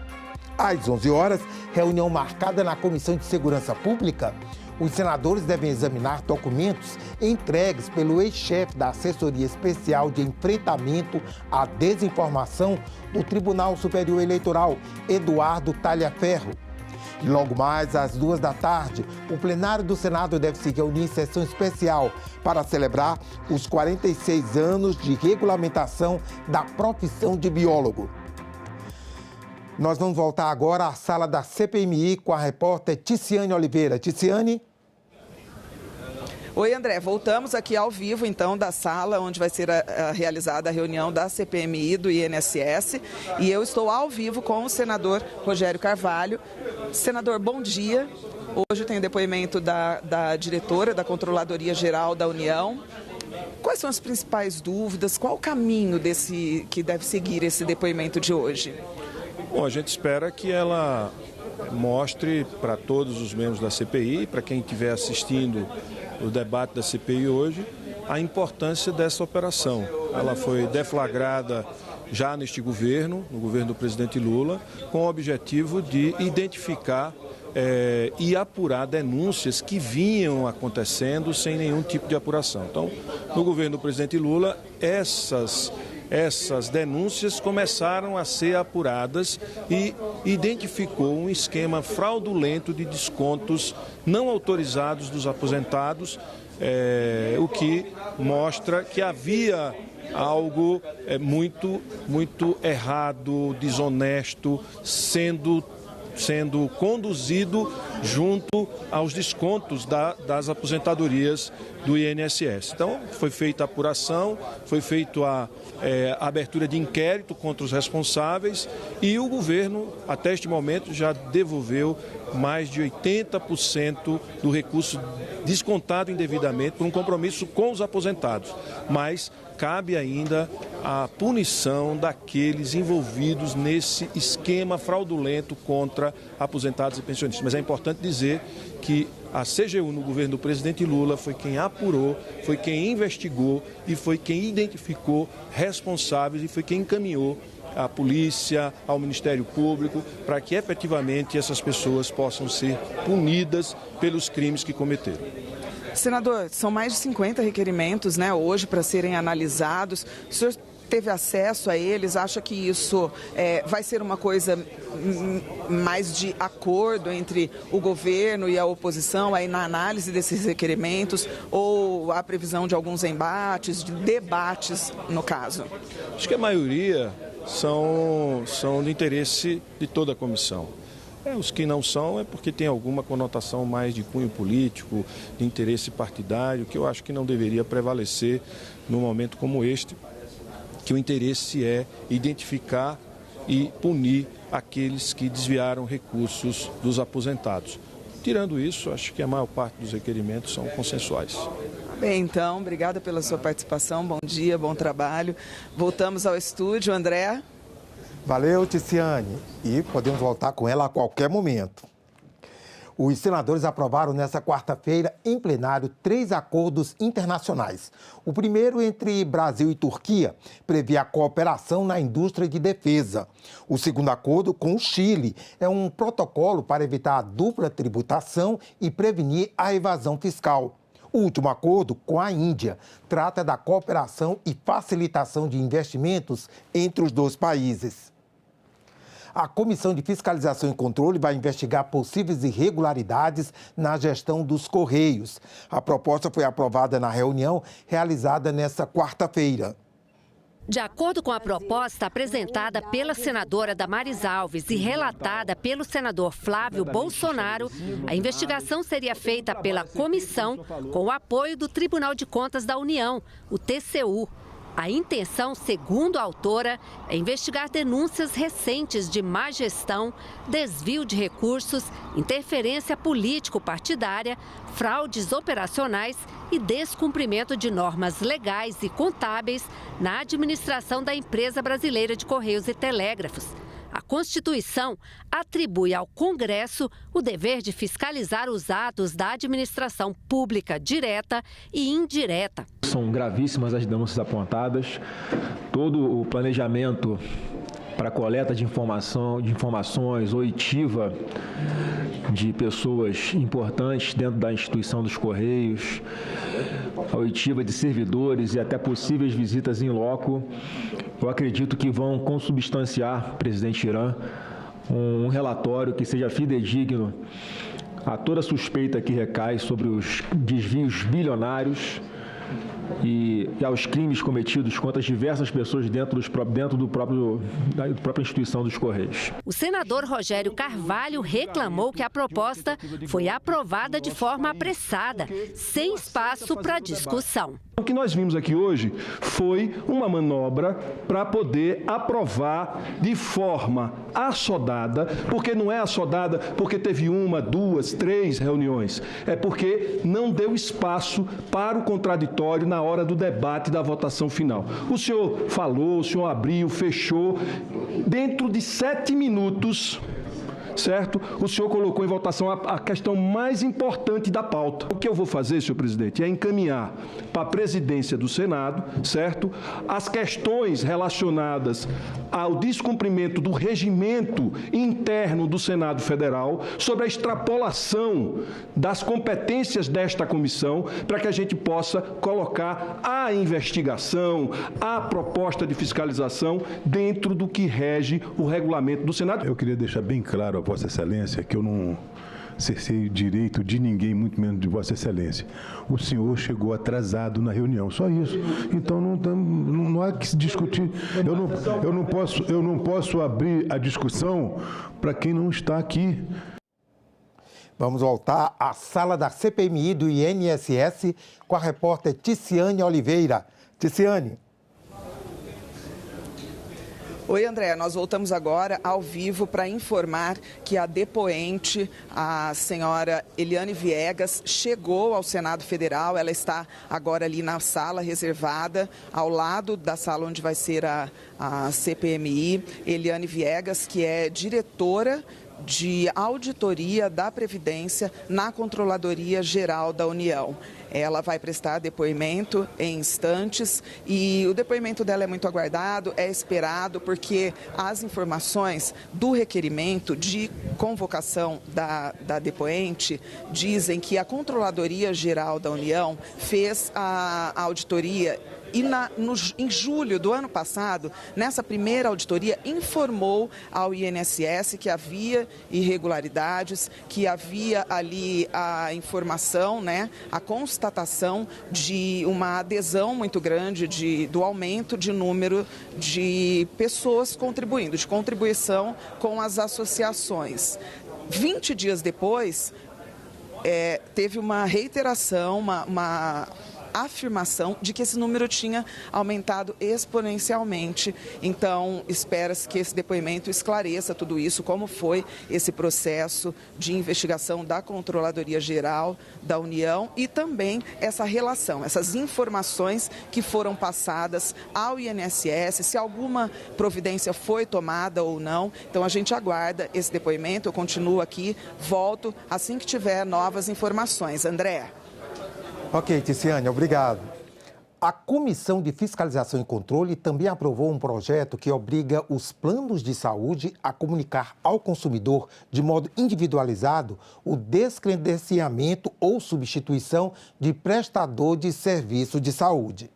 Às 11 horas, reunião marcada na Comissão de Segurança Pública. Os senadores devem examinar documentos entregues pelo ex-chefe da Assessoria Especial de Enfrentamento à Desinformação do Tribunal Superior Eleitoral, Eduardo Talhaferro. E logo mais, às 2 da tarde, o plenário do Senado deve se reunir em sessão especial para celebrar os 46 anos de regulamentação da profissão de biólogo. Nós vamos voltar agora à sala da CPMI com a repórter Ticiane Oliveira. Ticiane? Oi, André. Voltamos aqui ao vivo, então, da sala onde vai ser realizada a reunião da CPMI do INSS. E eu estou ao vivo com o senador Rogério Carvalho. Senador, bom dia. Hoje tem o depoimento da diretora da Controladoria Geral da União. Quais são as principais dúvidas? Qual o caminho que deve seguir esse depoimento de hoje? Bom, a gente espera que ela mostre para todos os membros da CPI, para quem estiver assistindo o debate da CPI hoje, a importância dessa operação. Ela foi deflagrada já neste governo, no governo do presidente Lula, com o objetivo de identificar e apurar denúncias que vinham acontecendo sem nenhum tipo de apuração. Então, no governo do presidente Lula, essas denúncias começaram a ser apuradas e identificou um esquema fraudulento de descontos não autorizados dos aposentados, o que mostra que havia algo muito errado, desonesto, sendo sendo conduzido junto aos descontos das aposentadorias do INSS. Então, foi feita a apuração, foi feita a abertura de inquérito contra os responsáveis e o governo, até este momento, já devolveu mais de 80% do recurso descontado indevidamente por um compromisso com os aposentados. Mas cabe ainda a punição daqueles envolvidos nesse esquema fraudulento contra aposentados e pensionistas. Mas é importante dizer que a CGU no governo do presidente Lula foi quem apurou, foi quem investigou e foi quem identificou responsáveis e foi quem encaminhou à polícia, ao Ministério Público, para que efetivamente essas pessoas possam ser punidas pelos crimes que cometeram. Senador, são mais de 50 requerimentos, né, hoje para serem analisados. O senhor teve acesso a eles? Acha que isso vai ser uma coisa mais de acordo entre o governo e a oposição aí na análise desses requerimentos? Ou há previsão de alguns embates, de debates no caso? Acho que a maioria são de interesse de toda a comissão. Os que não são é porque tem alguma conotação mais de cunho político, de interesse partidário, que eu acho que não deveria prevalecer num momento como este, que o interesse é identificar e punir aqueles que desviaram recursos dos aposentados. Tirando isso, acho que a maior parte dos requerimentos são consensuais. Bem, então, obrigada pela sua participação, bom dia, bom trabalho. Voltamos ao estúdio, André. Valeu, Ticiane. E podemos voltar com ela a qualquer momento. Os senadores aprovaram nesta quarta-feira, em plenário, 3 acordos internacionais. O primeiro, entre Brasil e Turquia, prevê a cooperação na indústria de defesa. O segundo acordo, com o Chile, é um protocolo para evitar a dupla tributação e prevenir a evasão fiscal. O último acordo, com a Índia, trata da cooperação e facilitação de investimentos entre os dois países. A Comissão de Fiscalização e Controle vai investigar possíveis irregularidades na gestão dos Correios. A proposta foi aprovada na reunião realizada nesta quarta-feira. De acordo com a proposta apresentada pela senadora Damares Alves e relatada pelo senador Flávio Bolsonaro, a investigação seria feita pela comissão com o apoio do Tribunal de Contas da União, o TCU. A intenção, segundo a autora, é investigar denúncias recentes de má gestão, desvio de recursos, interferência político-partidária, fraudes operacionais e descumprimento de normas legais e contábeis na administração da Empresa Brasileira de Correios e Telégrafos. A Constituição atribui ao Congresso o dever de fiscalizar os atos da administração pública direta e indireta. São gravíssimas as denúncias apontadas. Todo o planejamento para coleta de informações oitiva de pessoas importantes dentro da instituição dos Correios, a oitiva de servidores e até possíveis visitas em loco, eu acredito que vão consubstanciar, presidente Irã, um relatório que seja fidedigno a toda suspeita que recai sobre os desvios bilionários e aos crimes cometidos contra as diversas pessoas dentro da própria instituição dos Correios. O senador Rogério Carvalho reclamou que a proposta foi aprovada de forma apressada, sem espaço para discussão. O que nós vimos aqui hoje foi uma manobra para poder aprovar de forma assodada, porque não é assodada porque teve 1, 2, 3 reuniões, é porque não deu espaço para o contraditório na hora do debate da votação final. O senhor falou, o senhor abriu, fechou, dentro de 7 minutos... certo? O senhor colocou em votação a questão mais importante da pauta. O que eu vou fazer, senhor presidente, é encaminhar para a presidência do Senado, certo? As questões relacionadas ao descumprimento do regimento interno do Senado Federal sobre a extrapolação das competências desta comissão para que a gente possa colocar a investigação, a proposta de fiscalização dentro do que rege o regulamento do Senado. Eu queria deixar bem claro a Vossa Excelência que eu cerceio direito de ninguém, muito menos de Vossa Excelência. O senhor chegou atrasado na reunião, só isso. Então não há que se discutir. Eu não posso abrir a discussão para quem não está aqui. Vamos voltar à sala da CPMI do INSS com a repórter Ticiane Oliveira. Ticiane. Oi, André. Nós voltamos agora ao vivo para informar que a depoente, a senhora Eliane Viegas, chegou ao Senado Federal. Ela está agora ali na sala reservada, ao lado da sala onde vai ser a CPMI. Eliane Viegas, que é diretora de auditoria da Previdência na Controladoria Geral da União. Ela vai prestar depoimento em instantes e o depoimento dela é muito aguardado, é esperado, porque as informações do requerimento de convocação da depoente dizem que a Controladoria Geral da União fez a auditoria e em julho do ano passado, nessa primeira auditoria, informou ao INSS que havia irregularidades, que havia ali a informação, a constatação de uma adesão muito grande do aumento de número de pessoas contribuindo, de contribuição com as associações. 20 dias depois, teve uma reiteração, uma afirmação de que esse número tinha aumentado exponencialmente. Então, espera-se que esse depoimento esclareça tudo isso, como foi esse processo de investigação da Controladoria Geral da União e também essa relação, essas informações que foram passadas ao INSS, se alguma providência foi tomada ou não. Então, a gente aguarda esse depoimento. Eu continuo aqui, volto assim que tiver novas informações. André. Ok, Ticiane, obrigado. A Comissão de Fiscalização e Controle também aprovou um projeto que obriga os planos de saúde a comunicar ao consumidor, de modo individualizado, o descredenciamento ou substituição de prestador de serviço de saúde.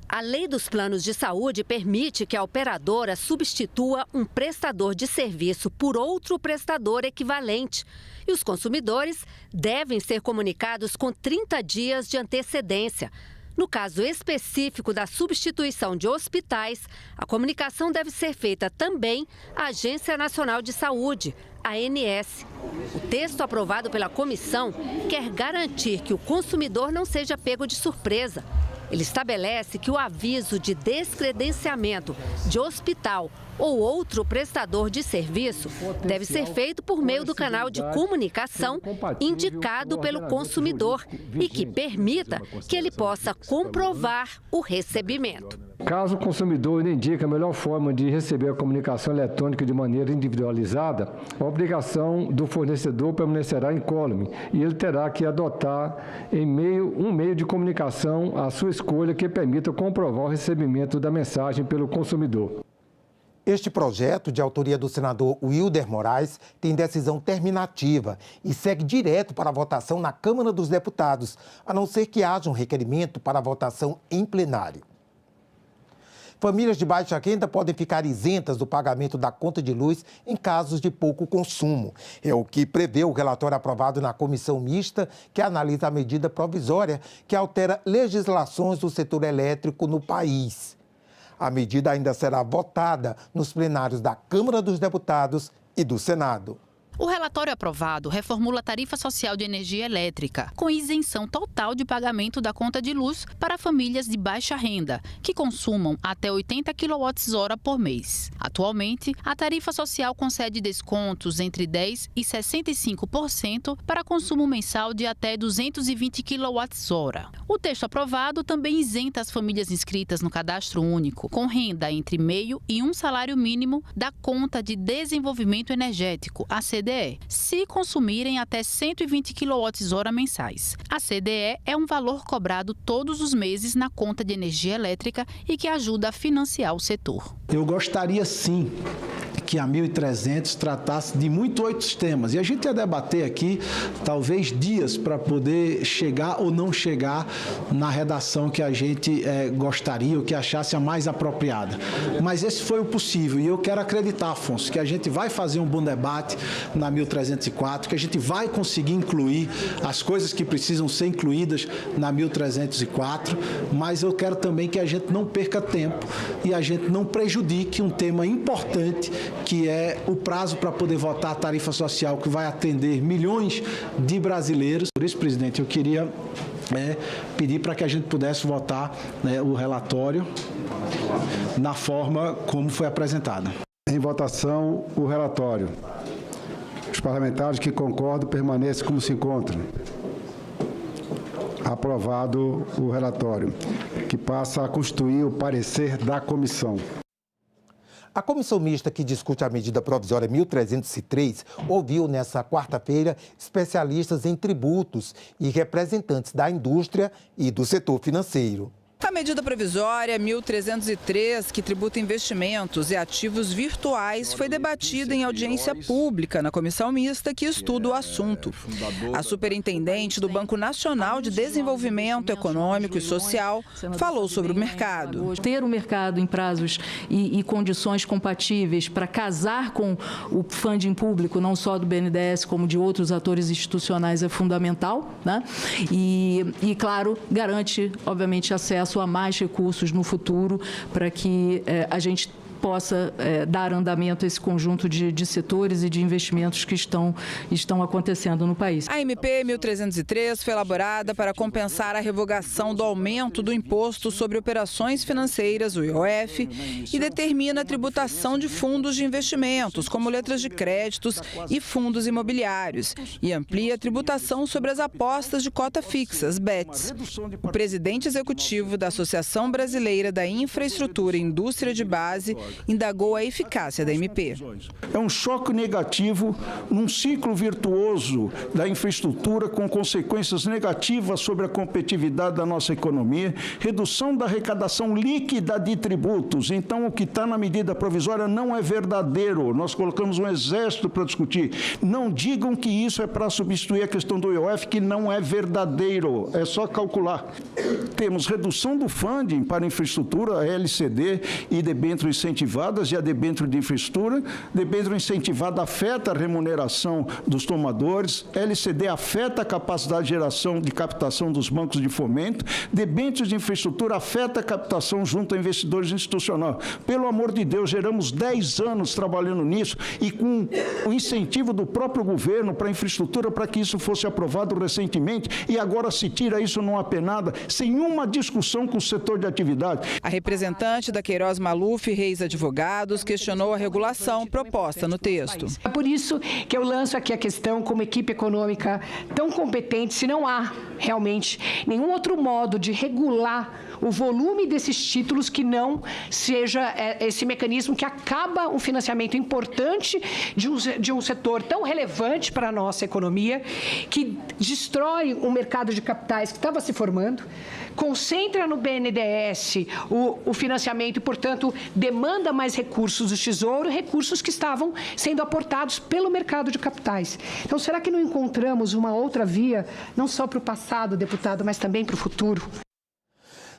A lei dos planos de saúde permite que a operadora substitua um prestador de serviço por outro prestador equivalente. E os consumidores devem ser comunicados com 30 dias de antecedência. No caso específico da substituição de hospitais, a comunicação deve ser feita também à Agência Nacional de Saúde, a ANS. O texto aprovado pela comissão quer garantir que o consumidor não seja pego de surpresa. Ele estabelece que o aviso de descredenciamento de hospital ou outro prestador de serviço deve ser feito por meio do canal de comunicação indicado pelo consumidor e que permita que ele possa comprovar o recebimento. Caso o consumidor indique a melhor forma de receber a comunicação eletrônica de maneira individualizada, a obrigação do fornecedor permanecerá incólume e ele terá que adotar um meio de comunicação à sua escolha que permita comprovar o recebimento da mensagem pelo consumidor. Este projeto, de autoria do senador Wilder Moraes, tem decisão terminativa e segue direto para a votação na Câmara dos Deputados, a não ser que haja um requerimento para a votação em plenário. Famílias de baixa renda podem ficar isentas do pagamento da conta de luz em casos de pouco consumo. É o que prevê o relatório aprovado na comissão mista que analisa a medida provisória que altera legislações do setor elétrico no país. A medida ainda será votada nos plenários da Câmara dos Deputados e do Senado. O relatório aprovado reformula a tarifa social de energia elétrica, com isenção total de pagamento da conta de luz para famílias de baixa renda, que consumam até 80 kWh por mês. Atualmente, a tarifa social concede descontos entre 10% e 65% para consumo mensal de até 220 kWh. O texto aprovado também isenta as famílias inscritas no Cadastro Único, com renda entre meio e um salário mínimo, da conta de desenvolvimento energético, a CDE, se consumirem até 120 kWh mensais. A CDE é um valor cobrado todos os meses na conta de energia elétrica e que ajuda a financiar o setor. Eu gostaria sim que a 1300 tratasse de muitos outros temas. E a gente ia debater aqui, talvez, dias para poder chegar ou não chegar na redação que a gente gostaria ou que achasse a mais apropriada. Mas esse foi o possível. E eu quero acreditar, Afonso, que a gente vai fazer um bom debate na 1304, que a gente vai conseguir incluir as coisas que precisam ser incluídas na 1304, mas eu quero também que a gente não perca tempo e a gente não prejudique um tema importante, que é o prazo para poder votar a tarifa social, que vai atender milhões de brasileiros. Por isso, presidente, eu queria pedir para que a gente pudesse votar o relatório na forma como foi apresentado. Em votação, o relatório. Os parlamentares que concordam permanecem como se encontram. Aprovado o relatório, que passa a constituir o parecer da comissão. A comissão mista que discute a medida provisória 1303 ouviu nesta quarta-feira especialistas em tributos e representantes da indústria e do setor financeiro. A medida provisória 1303, que tributa investimentos e ativos virtuais, foi debatida em audiência pública na comissão mista que estuda o assunto. A superintendente do Banco Nacional de Desenvolvimento Econômico e Social falou sobre o mercado. Ter o mercado em prazos e condições compatíveis para casar com o funding público, não só do BNDES, como de outros atores institucionais, é fundamental, né? E claro, garante, obviamente, acesso a mais recursos no futuro para que a gente possa dar andamento a esse conjunto de setores e de investimentos que estão acontecendo no país. A MP 1303 foi elaborada para compensar a revogação do aumento do Imposto sobre Operações Financeiras, o IOF, e determina a tributação de fundos de investimentos, como letras de créditos e fundos imobiliários, e amplia a tributação sobre as apostas de cota fixa, as BETs. O presidente executivo da Associação Brasileira da Infraestrutura e Indústria de Base indagou a eficácia da MP. É um choque negativo num ciclo virtuoso da infraestrutura com consequências negativas sobre a competitividade da nossa economia, redução da arrecadação líquida de tributos. Então, o que está na medida provisória não é verdadeiro. Nós colocamos um exército para discutir. Não digam que isso é para substituir a questão do IOF, que não é verdadeiro. É só calcular. Temos redução do funding para infraestrutura, a LCD e debêntures incentivadas e a debênture de infraestrutura. Debênture incentivada afeta a remuneração dos tomadores, LCD afeta a capacidade de geração de captação dos bancos de fomento, debêntures de infraestrutura afeta a captação junto a investidores institucionais. Pelo amor de Deus, geramos 10 anos trabalhando nisso e com o incentivo do próprio governo para a infraestrutura, para que isso fosse aprovado recentemente, e agora se tira isso numa penada, sem uma discussão com o setor de atividade. A representante da Queiroz Maluf Reis Advogados questionou a regulação proposta no texto. É por isso que eu lanço aqui a questão, como equipe econômica tão competente, se não há realmente nenhum outro modo de regular o volume desses títulos que não seja esse mecanismo que acaba um financiamento importante de um setor tão relevante para a nossa economia, que destrói um mercado de capitais que estava se formando, concentra no BNDES o financiamento e, portanto, demanda mais recursos do Tesouro, recursos que estavam sendo aportados pelo mercado de capitais. Então, será que não encontramos uma outra via, não só para o passado, deputado, mas também para o futuro?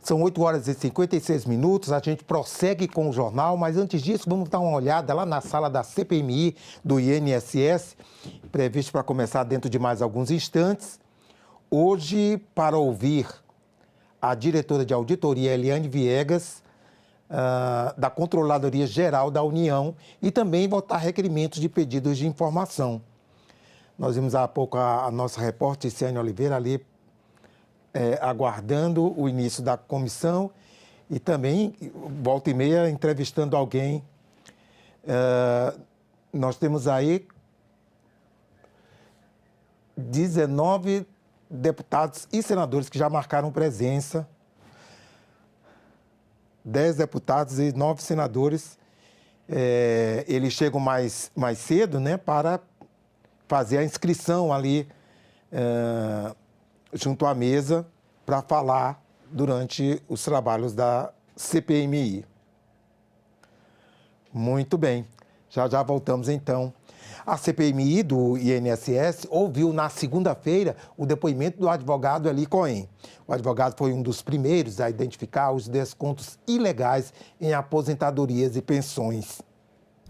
São 8 horas e 56 minutos, a gente prossegue com o jornal, mas antes disso vamos dar uma olhada lá na sala da CPMI do INSS, previsto para começar dentro de mais alguns instantes. Hoje, para ouvir a diretora de auditoria, Eliane Viegas, da Controladoria Geral da União, e também votar requerimentos de pedidos de informação. Nós vimos há pouco a nossa repórter, Ciane Oliveira, ali aguardando o início da comissão e também, volta e meia, entrevistando alguém. Nós temos aí 19 deputados e senadores que já marcaram presença, 10 deputados e 9 senadores. Eles chegam mais cedo, né, para fazer a inscrição ali junto à mesa para falar durante os trabalhos da CPMI. Muito bem. Já já voltamos então. A CPMI do INSS ouviu na segunda-feira o depoimento do advogado Eli Cohen. O advogado foi um dos primeiros a identificar os descontos ilegais em aposentadorias e pensões.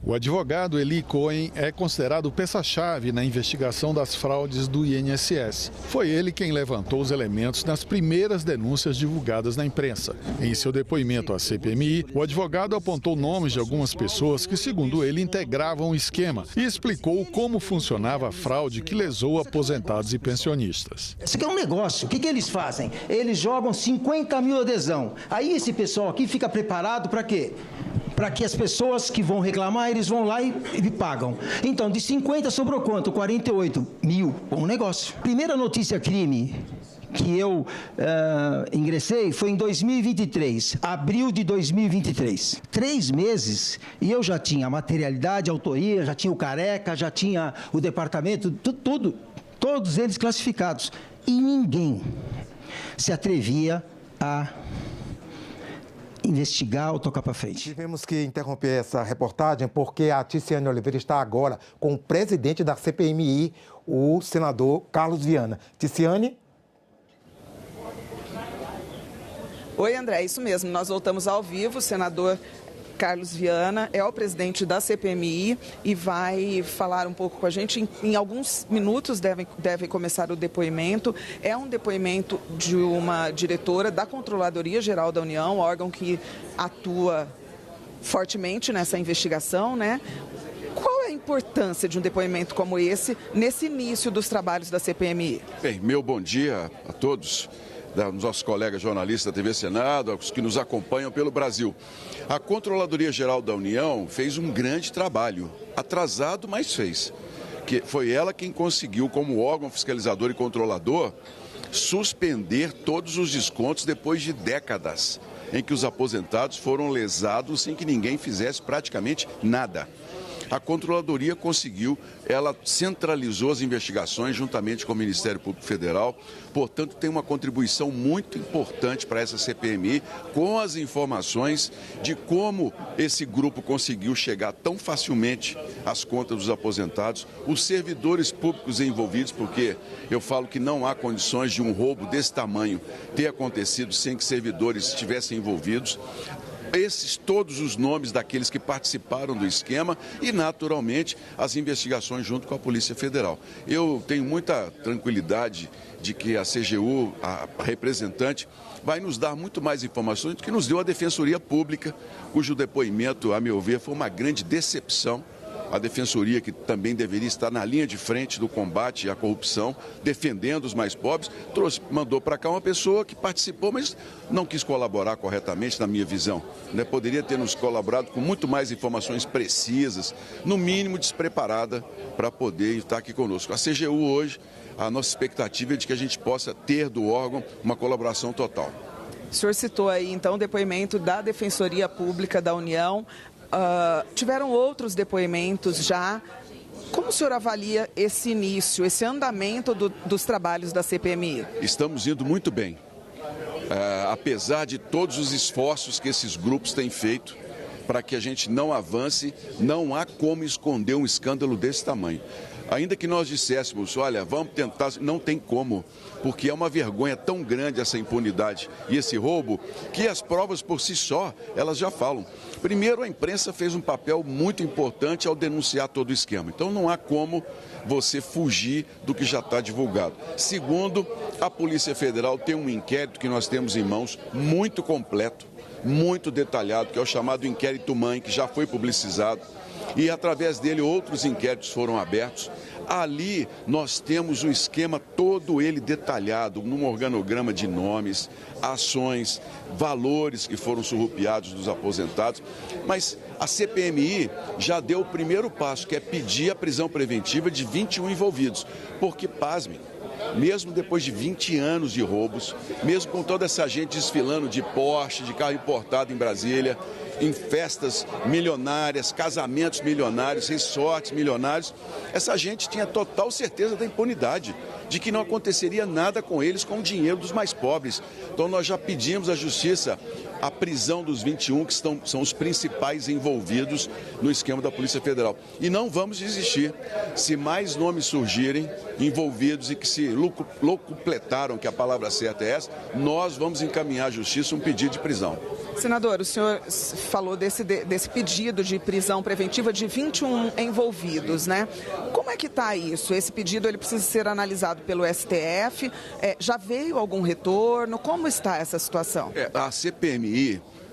O advogado Eli Cohen é considerado peça-chave na investigação das fraudes do INSS. Foi ele quem levantou os elementos nas primeiras denúncias divulgadas na imprensa. Em seu depoimento à CPMI, o advogado apontou nomes de algumas pessoas que, segundo ele, integravam o esquema e explicou como funcionava a fraude que lesou aposentados e pensionistas. Isso aqui é um negócio. O que eles fazem? Eles jogam 50 mil adesão. Aí esse pessoal aqui fica preparado para quê? Para que as pessoas que vão reclamar, eles vão lá e pagam. Então, de 50 sobrou quanto? 48 mil. Bom negócio. Primeira notícia crime que eu ingressei foi em 2023, abril de 2023. 3 meses e eu já tinha materialidade, autoria, já tinha o Careca, já tinha o departamento, tudo, todos eles classificados. E ninguém se atrevia a investigar ou tocar para frente. Tivemos que interromper essa reportagem porque a Ticiane Oliveira está agora com o presidente da CPMI, o senador Carlos Viana. Ticiane? Oi, André, é isso mesmo. Nós voltamos ao vivo. O senador Carlos Viana é o presidente da CPMI e vai falar um pouco com a gente. Em alguns minutos deve começar o depoimento. É um depoimento de uma diretora da Controladoria Geral da União, órgão que atua fortemente nessa investigação, né? Qual é a importância de um depoimento como esse nesse início dos trabalhos da CPMI? Bem, meu bom dia a todos, dos nossos colegas jornalistas da TV Senado, aos que nos acompanham pelo Brasil. A Controladoria Geral da União fez um grande trabalho, atrasado, mas fez. Que foi ela quem conseguiu, como órgão fiscalizador e controlador, suspender todos os descontos depois de décadas em que os aposentados foram lesados sem que ninguém fizesse praticamente nada. A Controladoria conseguiu, ela centralizou as investigações juntamente com o Ministério Público Federal, portanto tem uma contribuição muito importante para essa CPMI com as informações de como esse grupo conseguiu chegar tão facilmente às contas dos aposentados, os servidores públicos envolvidos, porque eu falo que não há condições de um roubo desse tamanho ter acontecido sem que servidores estivessem envolvidos. Esses todos os nomes daqueles que participaram do esquema e, naturalmente, as investigações junto com a Polícia Federal. Eu tenho muita tranquilidade de que a CGU, a representante, vai nos dar muito mais informações do que nos deu a Defensoria Pública, cujo depoimento, a meu ver, foi uma grande decepção. A Defensoria, que também deveria estar na linha de frente do combate à corrupção, defendendo os mais pobres, mandou para cá uma pessoa que participou, mas não quis colaborar corretamente, na minha visão. Poderia ter nos colaborado com muito mais informações precisas, no mínimo despreparada, para poder estar aqui conosco. A CGU hoje, a nossa expectativa é de que a gente possa ter do órgão uma colaboração total. O senhor citou aí, então, o depoimento da Defensoria Pública da União. Tiveram outros depoimentos já. Como o senhor avalia esse início, esse andamento dos trabalhos da CPMI? Estamos indo muito bem. Apesar de todos os esforços que esses grupos têm feito para que a gente não avance, não há como esconder um escândalo desse tamanho. Ainda que nós disséssemos, olha, vamos tentar, não tem como, porque é uma vergonha tão grande essa impunidade e esse roubo, que as provas por si só, elas já falam. Primeiro, a imprensa fez um papel muito importante ao denunciar todo o esquema. Então, não há como você fugir do que já está divulgado. Segundo, a Polícia Federal tem um inquérito que nós temos em mãos muito completo, muito detalhado, que é o chamado inquérito mãe, que já foi publicizado. E através dele outros inquéritos foram abertos. Ali nós temos o esquema todo ele detalhado, num organograma de nomes, ações, valores que foram surrupiados dos aposentados. Mas a CPMI já deu o primeiro passo, que é pedir a prisão preventiva de 21 envolvidos. Porque, pasmem, mesmo depois de 20 anos de roubos, mesmo com toda essa gente desfilando de Porsche, de carro importado em Brasília, em festas milionárias, casamentos milionários, resorts milionários, essa gente tinha total certeza da impunidade, de que não aconteceria nada com eles com o dinheiro dos mais pobres. Então nós já pedimos à Justiça a prisão dos 21 que são os principais envolvidos no esquema da Polícia Federal. E não vamos desistir. Se mais nomes surgirem envolvidos e que se locupletaram, que a palavra certa é essa, nós vamos encaminhar à Justiça um pedido de prisão. Senador, o senhor falou desse pedido de prisão preventiva de 21 envolvidos, né? Como é que está isso? Esse pedido ele precisa ser analisado pelo STF? Já veio algum retorno? Como está essa situação? A CPMI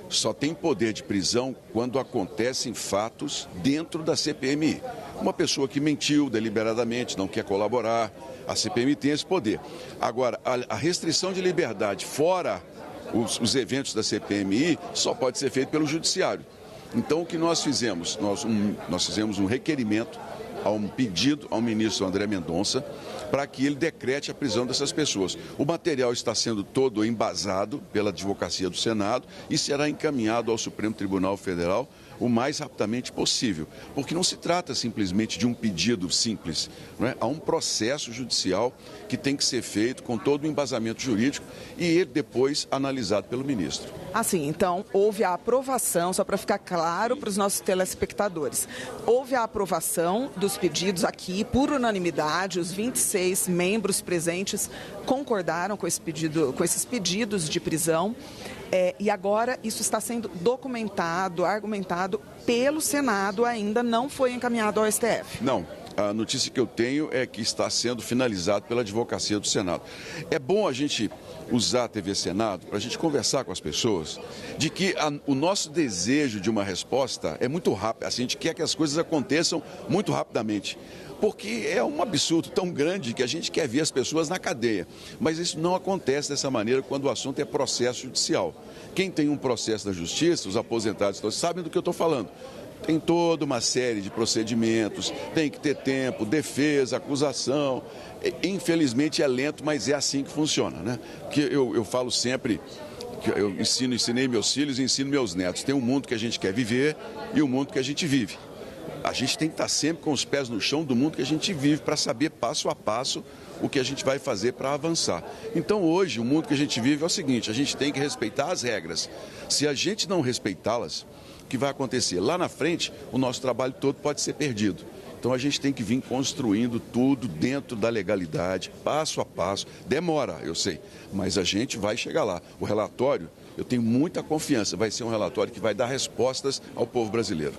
só tem poder de prisão quando acontecem fatos dentro da CPMI. Uma pessoa que mentiu deliberadamente, não quer colaborar, a CPMI tem esse poder. Agora, a restrição de liberdade fora os eventos da CPMI só pode ser feito pelo Judiciário. Então, o que nós fizemos? Nós fizemos um requerimento, um pedido ao ministro André Mendonça para que ele decrete a prisão dessas pessoas. O material está sendo todo embasado pela Advocacia do Senado e será encaminhado ao Supremo Tribunal Federal o mais rapidamente possível, porque não se trata simplesmente de um pedido simples, não é? Há um processo judicial que tem que ser feito com todo o embasamento jurídico e ele depois analisado pelo ministro. Assim, então, houve a aprovação, só para ficar claro para os nossos telespectadores, houve a aprovação dos pedidos aqui por unanimidade, os 26 membros presentes concordaram com esses pedidos de prisão. E agora isso está sendo documentado, argumentado pelo Senado, ainda não foi encaminhado ao STF. Não, a notícia que eu tenho é que está sendo finalizado pela Advocacia do Senado. É bom a gente usar a TV Senado para a gente conversar com as pessoas de que o nosso desejo de uma resposta é muito rápido, assim, a gente quer que as coisas aconteçam muito rapidamente. Porque é um absurdo tão grande que a gente quer ver as pessoas na cadeia. Mas isso não acontece dessa maneira quando o assunto é processo judicial. Quem tem um processo da justiça, os aposentados, sabem do que eu estou falando. Tem toda uma série de procedimentos, tem que ter tempo, defesa, acusação. Infelizmente é lento, mas é assim que funciona, né? Porque eu falo sempre, que eu ensinei meus filhos e ensino meus netos. Tem um mundo que a gente quer viver e o mundo que a gente vive. A gente tem que estar sempre com os pés no chão do mundo que a gente vive para saber passo a passo o que a gente vai fazer para avançar. Então hoje o mundo que a gente vive é o seguinte, a gente tem que respeitar as regras. Se a gente não respeitá-las, o que vai acontecer? Lá na frente o nosso trabalho todo pode ser perdido. Então a gente tem que vir construindo tudo dentro da legalidade, passo a passo. Demora, eu sei, mas a gente vai chegar lá. O relatório, eu tenho muita confiança, vai ser um relatório que vai dar respostas ao povo brasileiro.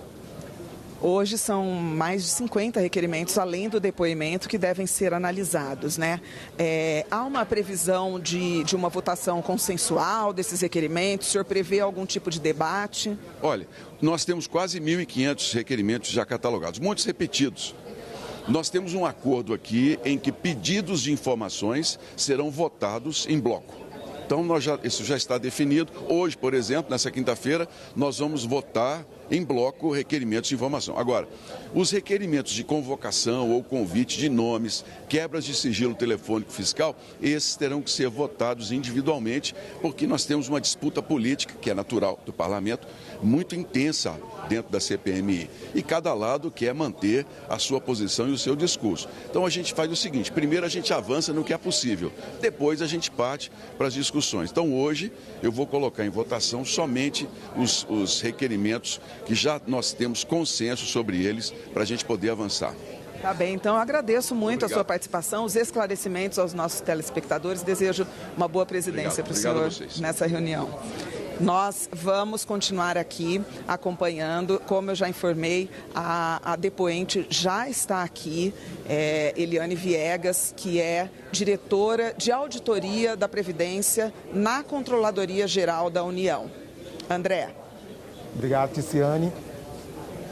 Hoje são mais de 50 requerimentos, além do depoimento, que devem ser analisados, né? Há uma previsão de uma votação consensual desses requerimentos? O senhor prevê algum tipo de debate? Olha, nós temos quase 1.500 requerimentos já catalogados, muitos repetidos. Nós temos um acordo aqui em que pedidos de informações serão votados em bloco. Então, isso já está definido. Hoje, por exemplo, nessa quinta-feira, nós vamos votar em bloco requerimentos de informação. Agora, os requerimentos de convocação ou convite de nomes, quebras de sigilo telefônico fiscal, esses terão que ser votados individualmente, porque nós temos uma disputa política, que é natural do parlamento, muito intensa dentro da CPMI. E cada lado quer manter a sua posição e o seu discurso. Então a gente faz o seguinte, primeiro a gente avança no que é possível, depois a gente parte para as discussões. Então hoje eu vou colocar em votação somente os requerimentos que já nós temos consenso sobre eles para a gente poder avançar. Tá bem, então eu agradeço muito a sua participação, os esclarecimentos aos nossos telespectadores, desejo uma boa presidência para o senhor nessa reunião. Nós vamos continuar aqui acompanhando, como eu já informei, a depoente já está aqui, Eliane Viegas, que é diretora de auditoria da Previdência na Controladoria Geral da União. André. Obrigado, Ticiane.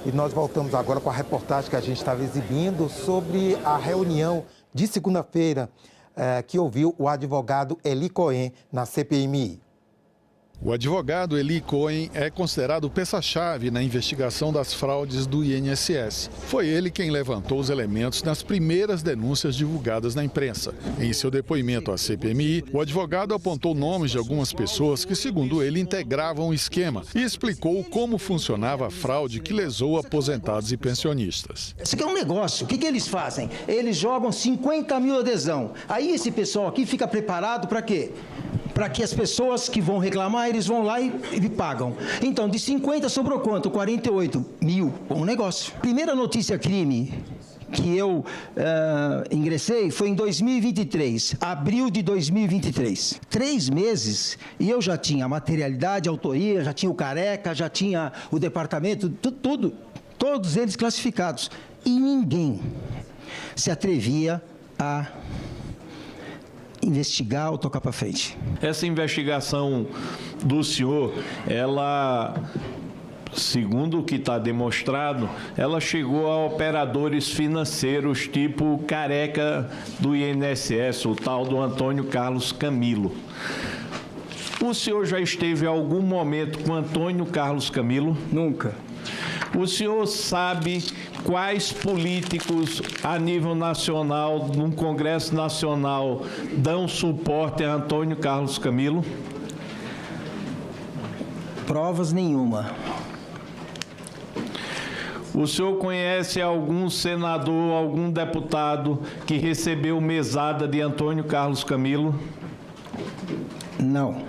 E nós voltamos agora com a reportagem que a gente estava exibindo sobre a reunião de segunda-feira que ouviu o advogado Eli Cohen na CPMI. O advogado Eli Cohen é considerado peça-chave na investigação das fraudes do INSS. Foi ele quem levantou os elementos nas primeiras denúncias divulgadas na imprensa. Em seu depoimento à CPMI, o advogado apontou nomes de algumas pessoas que, segundo ele, integravam o esquema e explicou como funcionava a fraude que lesou aposentados e pensionistas. Isso aqui é um negócio. O que eles fazem? Eles jogam 50 mil adesão. Aí esse pessoal aqui fica preparado para quê? para que as pessoas que vão reclamar, eles vão lá e pagam. Então, de 50 sobrou quanto? 48 mil. Bom negócio. Primeira notícia crime que eu ingressei foi em 2023, abril de 2023. 3 meses e eu já tinha a materialidade, a autoria, já tinha o Careca, já tinha o departamento, tudo, todos eles classificados. E ninguém se atrevia a investigar ou tocar para frente. Essa investigação do senhor, ela, segundo o que está demonstrado, ela chegou a operadores financeiros tipo Careca do INSS, o tal do Antônio Carlos Camilo. O senhor já esteve em algum momento com Antônio Carlos Camilo? Nunca. O senhor sabe quais políticos a nível nacional, no Congresso Nacional, dão suporte a Antônio Carlos Camilo? Provas nenhuma. O senhor conhece algum senador, algum deputado que recebeu mesada de Antônio Carlos Camilo? Não.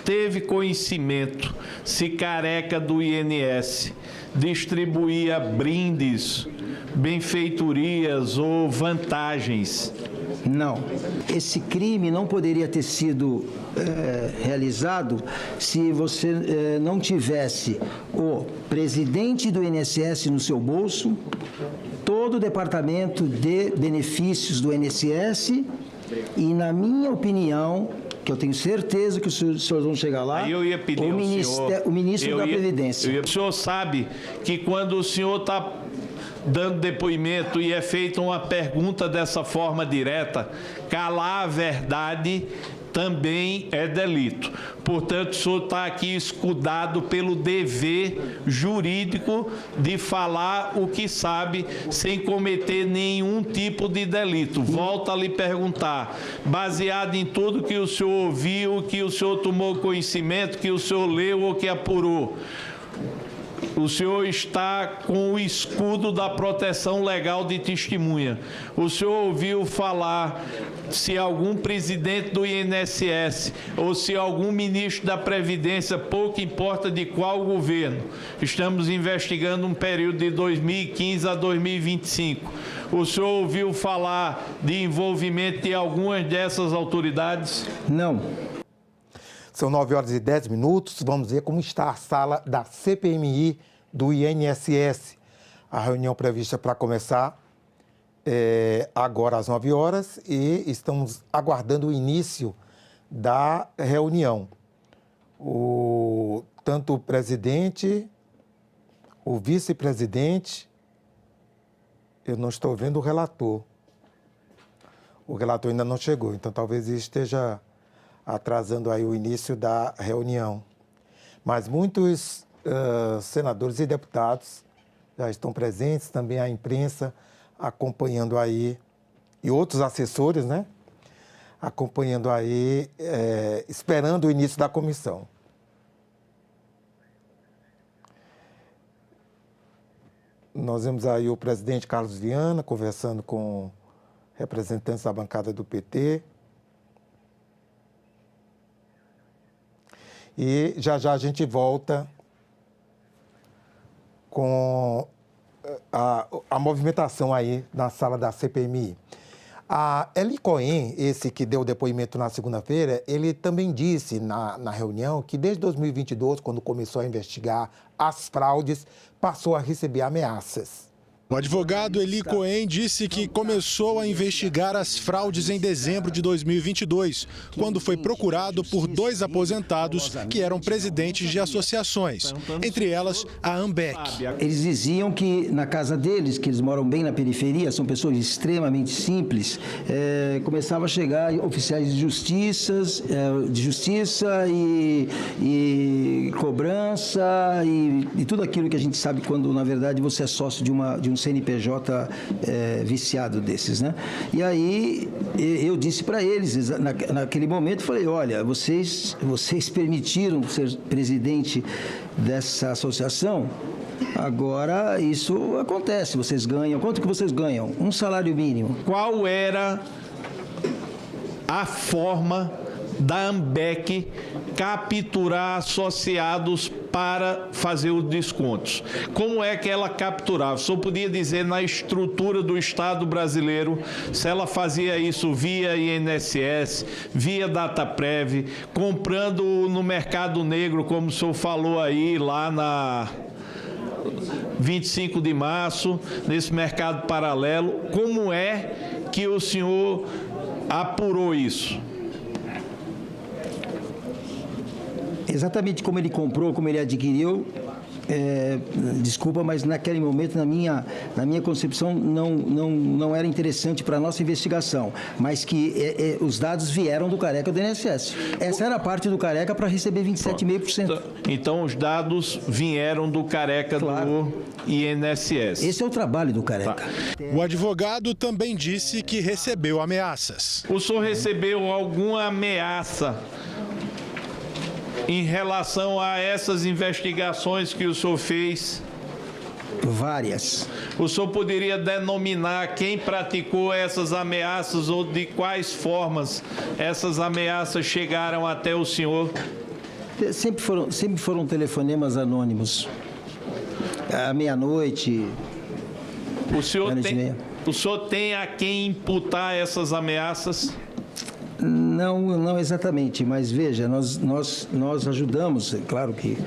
Teve conhecimento se Careca do INS distribuía brindes, benfeitorias ou vantagens? Não. Esse crime não poderia ter sido realizado se você não tivesse o presidente do INSS no seu bolso, todo o departamento de benefícios do INSS e, na minha opinião, que eu tenho certeza que os senhores vão chegar lá, eu ia pedir o ministro da Previdência. O senhor sabe que quando o senhor está dando depoimento e é feita uma pergunta dessa forma direta, calar a verdade também é delito. Portanto, o senhor está aqui escudado pelo dever jurídico de falar o que sabe sem cometer nenhum tipo de delito. Volto a lhe perguntar, baseado em tudo que o senhor ouviu, que o senhor tomou conhecimento, que o senhor leu ou que apurou, o senhor está com o escudo da proteção legal de testemunha. O senhor ouviu falar se algum presidente do INSS ou se algum ministro da Previdência, pouco importa de qual governo, estamos investigando um período de 2015 a 2025. O senhor ouviu falar de envolvimento de algumas dessas autoridades? Não. São 9h10. Vamos ver como está a sala da CPMI do INSS. A reunião prevista para começar agora às 9 horas e estamos aguardando o início da reunião. Tanto o presidente, o vice-presidente, eu não estou vendo o relator. O relator ainda não chegou, então talvez esteja atrasando aí o início da reunião. Mas muitos senadores e deputados já estão presentes, também a imprensa acompanhando aí, e outros assessores, né? Acompanhando aí, esperando o início da comissão. Nós vemos aí o presidente Carlos Viana conversando com representantes da bancada do PT. E já a gente volta com a movimentação aí na sala da CPMI. A Eli Cohen, esse que deu depoimento na segunda-feira, ele também disse na reunião que desde 2022, quando começou a investigar as fraudes, passou a receber ameaças. O advogado Eli Cohen disse que começou a investigar as fraudes em dezembro de 2022, quando foi procurado por 2 aposentados que eram presidentes de associações, entre elas a AMBEC. Eles diziam que na casa deles, que eles moram bem na periferia, são pessoas extremamente simples, começava a chegar oficiais de justiça e cobrança e tudo aquilo que a gente sabe quando, na verdade, você é sócio de um CNPJ viciado desses, né? E aí eu disse para eles, naquele momento, falei, olha, vocês permitiram ser presidente dessa associação, agora isso acontece, vocês ganham, quanto que vocês ganham? Um salário mínimo. Qual era a forma da AMBEC capturar associados para fazer os descontos. Como é que ela capturava? Só podia dizer na estrutura do Estado brasileiro, se ela fazia isso via INSS, via Dataprev, comprando no mercado negro, como o senhor falou aí, lá na 25 de março, nesse mercado paralelo. Como é que o senhor apurou isso? Exatamente como ele comprou, como ele adquiriu, desculpa, mas naquele momento, na minha concepção, não era interessante para a nossa investigação, mas que os dados vieram do Careca do INSS. Essa era a parte do Careca para receber 27,5%. Então, os dados vieram do Careca do INSS. Esse é o trabalho do Careca. Tá. O advogado também disse que recebeu ameaças. O senhor recebeu alguma ameaça em relação a essas investigações que o senhor fez? Várias. O senhor poderia denominar quem praticou essas ameaças ou de quais formas essas ameaças chegaram até o senhor? Sempre foram telefonemas anônimos. À meia-noite. O senhor tem a quem imputar essas ameaças? Não exatamente, mas veja, nós ajudamos, claro que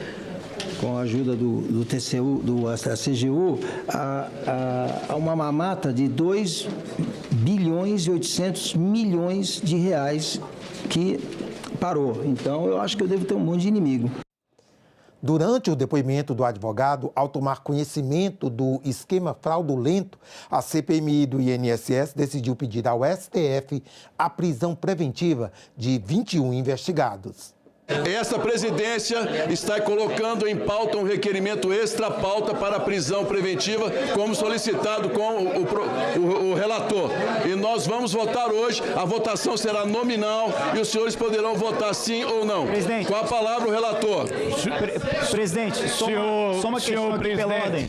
com a ajuda do TCU, da CGU, a uma mamata de 2 bilhões e 800 milhões de reais que parou. Então, eu acho que eu devo ter um monte de inimigo. Durante o depoimento do advogado, ao tomar conhecimento do esquema fraudulento, a CPMI do INSS decidiu pedir ao STF a prisão preventiva de 21 investigados. Esta presidência está colocando em pauta um requerimento extra-pauta para a prisão preventiva, como solicitado com o relator. E nós vamos votar hoje, a votação será nominal e os senhores poderão votar sim ou não. Presidente. Com a palavra, o relator. Presidente, só uma questão aqui pela ordem.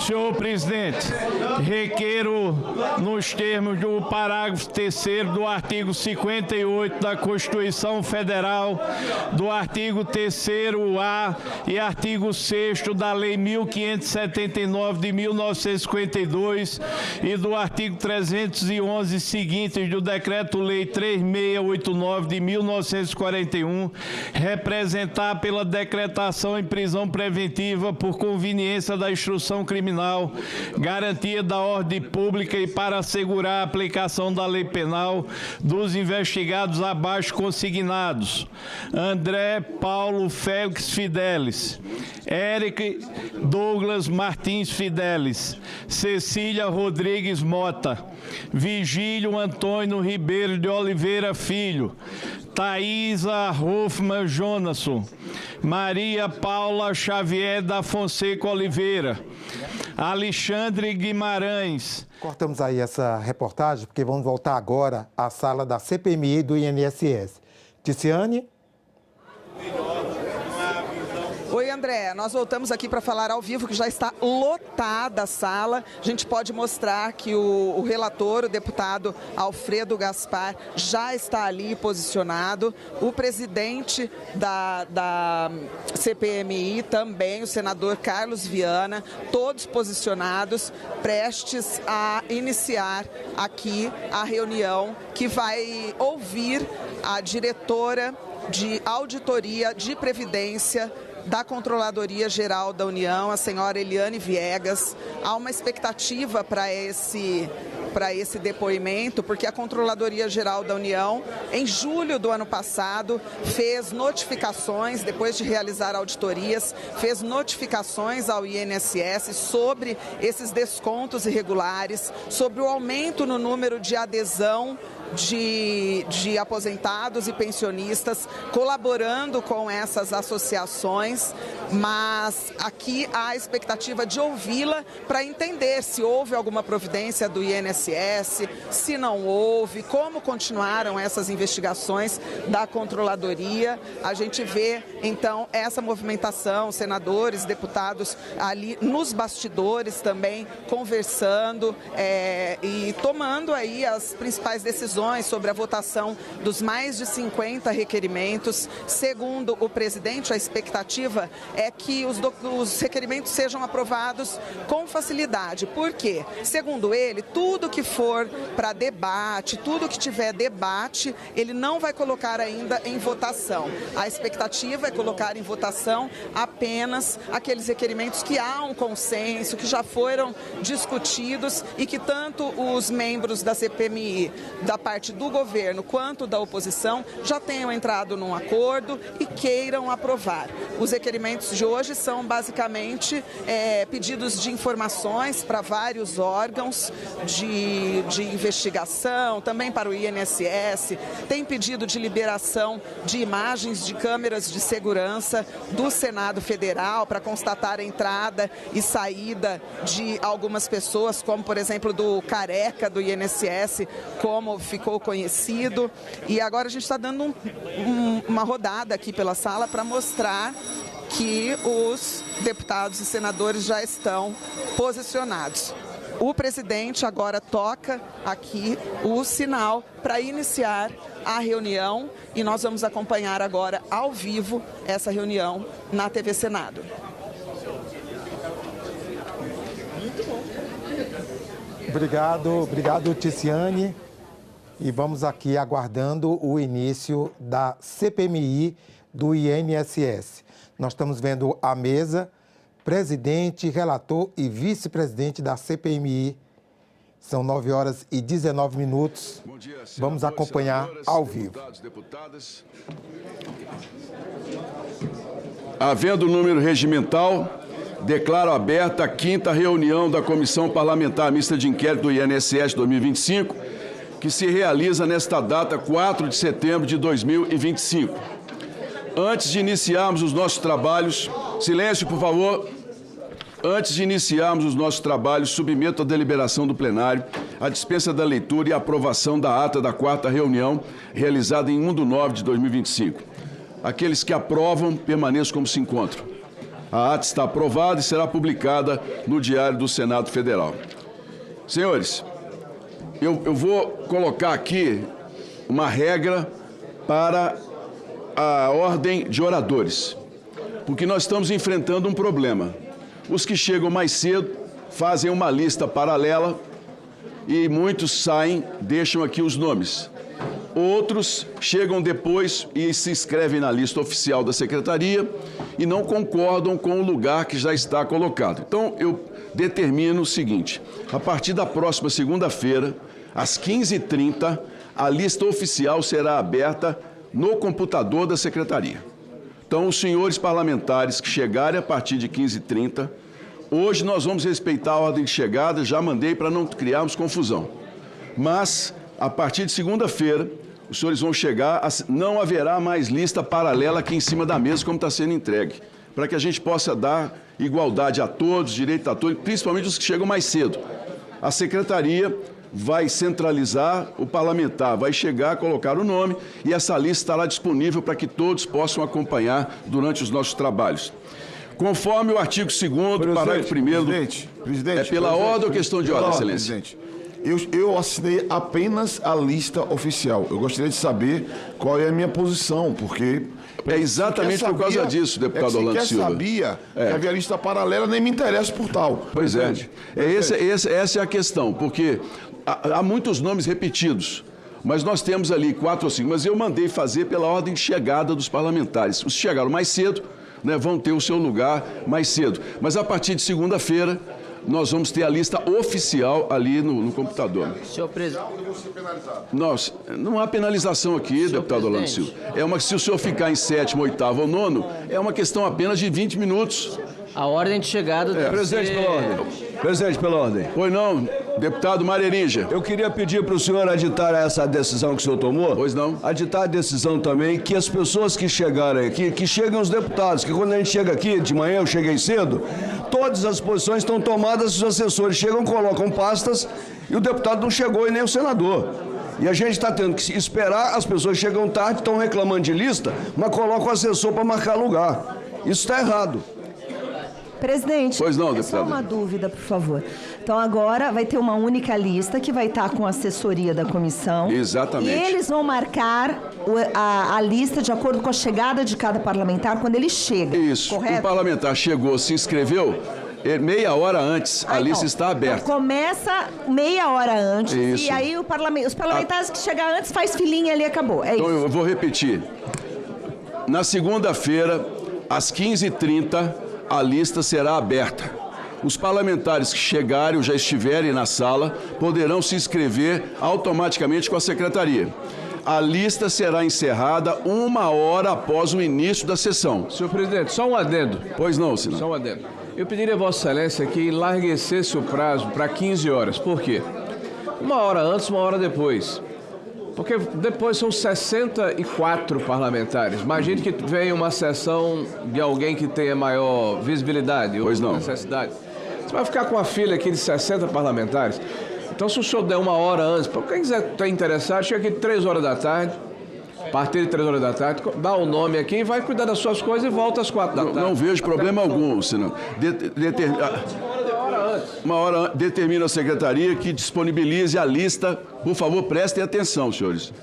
Senhor presidente, requeiro nos termos do parágrafo 3º do artigo 58 da Constituição Federal, do artigo 3º-A e artigo 6º da Lei 1579 de 1952 e do artigo 311 seguintes do Decreto-Lei 3689 de 1941, representar pela decretação em prisão preventiva por conveniência da instrução criminal, garantia da ordem pública e para assegurar a aplicação da lei penal dos investigados abaixo consignados: André Paulo Félix Fidelis, Eric Douglas Martins Fidelis, Cecília Rodrigues Mota, Vigílio Antônio Ribeiro de Oliveira Filho, Thaisa Hoffmann Jonasson, Maria Paula Xavier da Fonseca Oliveira, Alexandre Guimarães. Cortamos aí essa reportagem, porque vamos voltar agora à sala da CPMI do INSS. Ticiane? Oi, André, nós voltamos aqui para falar ao vivo, que já está lotada a sala. A gente pode mostrar que o relator, o deputado Alfredo Gaspar, já está ali posicionado. O presidente da CPMI também, o senador Carlos Viana, todos posicionados, prestes a iniciar aqui a reunião que vai ouvir a diretora de Auditoria de Previdência da Controladoria Geral da União, a senhora Eliane Viegas. Há uma expectativa para esse depoimento, porque a Controladoria Geral da União, em julho do ano passado, fez notificações, depois de realizar auditorias, fez notificações ao INSS sobre esses descontos irregulares, sobre o aumento no número de adesão de aposentados e pensionistas, colaborando com essas associações, mas aqui há a expectativa de ouvi-la para entender se houve alguma providência do INSS INSS, se não houve, como continuaram essas investigações da Controladoria. A gente vê, então, essa movimentação, senadores, deputados ali nos bastidores também conversando e tomando aí as principais decisões sobre a votação dos mais de 50 requerimentos. Segundo o presidente, a expectativa é que os requerimentos sejam aprovados com facilidade. Por quê? Segundo ele, tudo que for para debate, tudo que tiver debate, ele não vai colocar ainda em votação. A expectativa é colocar em votação apenas aqueles requerimentos que há um consenso, que já foram discutidos e que tanto os membros da CPMI, da parte do governo, quanto da oposição, já tenham entrado num acordo e queiram aprovar. Os requerimentos de hoje são basicamente pedidos de informações para vários órgãos de investigação, também para o INSS, tem pedido de liberação de imagens de câmeras de segurança do Senado Federal para constatar a entrada e saída de algumas pessoas, como por exemplo do Careca do INSS, como ficou conhecido. E agora a gente está dando uma rodada aqui pela sala para mostrar que os deputados e senadores já estão posicionados. O presidente agora toca aqui o sinal para iniciar a reunião e nós vamos acompanhar agora ao vivo essa reunião na TV Senado. Obrigado, Ticiane. E vamos aqui aguardando o início da CPMI do INSS. Nós estamos vendo a mesa, presidente, relator e vice-presidente da CPMI. São 9h19. Bom dia, vamos acompanhar ao vivo. Deputadas. Havendo número regimental, declaro aberta a 5ª reunião da Comissão Parlamentar Mista de Inquérito do INSS 2025, que se realiza nesta data, 4 de setembro de 2025. Antes de iniciarmos os nossos trabalhos, silêncio, por favor. Antes de iniciarmos os nossos trabalhos, submeto à deliberação do plenário a dispensa da leitura e a aprovação da ata da 4ª reunião, realizada em 1/9 de 2025. Aqueles que aprovam, permaneçam como se encontram. A ata está aprovada e será publicada no Diário do Senado Federal. Senhores, eu vou colocar aqui uma regra para a ordem de oradores, porque nós estamos enfrentando um problema. Os que chegam mais cedo fazem uma lista paralela e muitos saem, deixam aqui os nomes. Outros chegam depois e se inscrevem na lista oficial da Secretaria e não concordam com o lugar que já está colocado. Então, eu determino o seguinte: a partir da próxima segunda-feira, às 15h30, a lista oficial será aberta no computador da Secretaria. Então, os senhores parlamentares que chegarem a partir de 15h30, hoje nós vamos respeitar a ordem de chegada, já mandei para não criarmos confusão. Mas, a partir de segunda-feira, os senhores vão chegar, não haverá mais lista paralela aqui em cima da mesa, como está sendo entregue, para que a gente possa dar igualdade a todos, direito a todos, principalmente os que chegam mais cedo. A Secretaria vai centralizar, o parlamentar vai chegar, colocar o nome e essa lista estará disponível para que todos possam acompanhar durante os nossos trabalhos. Conforme o artigo 2º, parágrafo 1º... Presidente, é pela ordem ou questão de ordem, Excelência? Presidente. Eu assinei apenas a lista oficial. Eu gostaria de saber qual é a minha posição, porque... É exatamente por causa disso, deputado Orlando Silva. Eu sabia que havia lista paralela, nem me interessa por tal. Pois é. Essa é a questão, porque há muitos nomes repetidos, mas nós temos ali 4 ou 5, mas eu mandei fazer pela ordem de chegada dos parlamentares. Os que chegaram mais cedo, né, vão ter o seu lugar mais cedo. Mas a partir de segunda-feira, nós vamos ter a lista oficial ali no computador. Senhor presidente. Não há penalização aqui, deputado Orlando Silva. Se o senhor ficar em 7º, 8º ou 9º, é uma questão apenas de 20 minutos. A ordem de chegada... Presidente, pela ordem. Presidente, pela ordem. Pois não, deputado Marerinja. Eu queria pedir para o senhor aditar essa decisão que o senhor tomou. Pois não. Aditar a decisão também que as pessoas que chegarem aqui, que cheguem os deputados, que quando a gente chega aqui, de manhã eu cheguei cedo, todas as posições estão tomadas, os assessores chegam, colocam pastas e o deputado não chegou e nem o senador. E a gente está tendo que esperar, as pessoas chegam tarde, estão reclamando de lista, mas colocam o assessor para marcar lugar. Isso está errado. Presidente, pois não, só uma dúvida, por favor. Então, agora vai ter uma única lista que vai estar com a assessoria da comissão. Exatamente. E eles vão marcar a lista de acordo com a chegada de cada parlamentar quando ele chega. Isso. Correto? O parlamentar chegou, se inscreveu, meia hora antes, a lista está aberta. Então, começa meia hora antes. Isso. E aí os parlamentares que chegam antes faz filinha ali e acabou. É então, isso. eu vou repetir. Na segunda-feira, às 15h30, a lista será aberta. Os parlamentares que chegarem ou já estiverem na sala poderão se inscrever automaticamente com a secretaria. A lista será encerrada 1 hora após o início da sessão. Senhor presidente, só um adendo. Pois não, senhor. Só um adendo. Eu pediria a Vossa Excelência que enlarguecesse o prazo para 15 horas. Por quê? 1 hora antes, 1 hora depois. Porque depois são 64 parlamentares. Imagine que venha uma sessão de alguém que tenha maior visibilidade ou necessidade. Você vai ficar com a fila aqui de 60 parlamentares. Então, se o senhor der 1 hora antes, para quem quiser estar interessado, chega aqui 3 horas da tarde, a partir de 3 horas da tarde, dá o nome aqui, vai cuidar das suas coisas e volta às 4 da tarde. Não vejo problema algum, senão. Determina a secretaria que disponibilize a lista. Por favor, prestem atenção, senhores.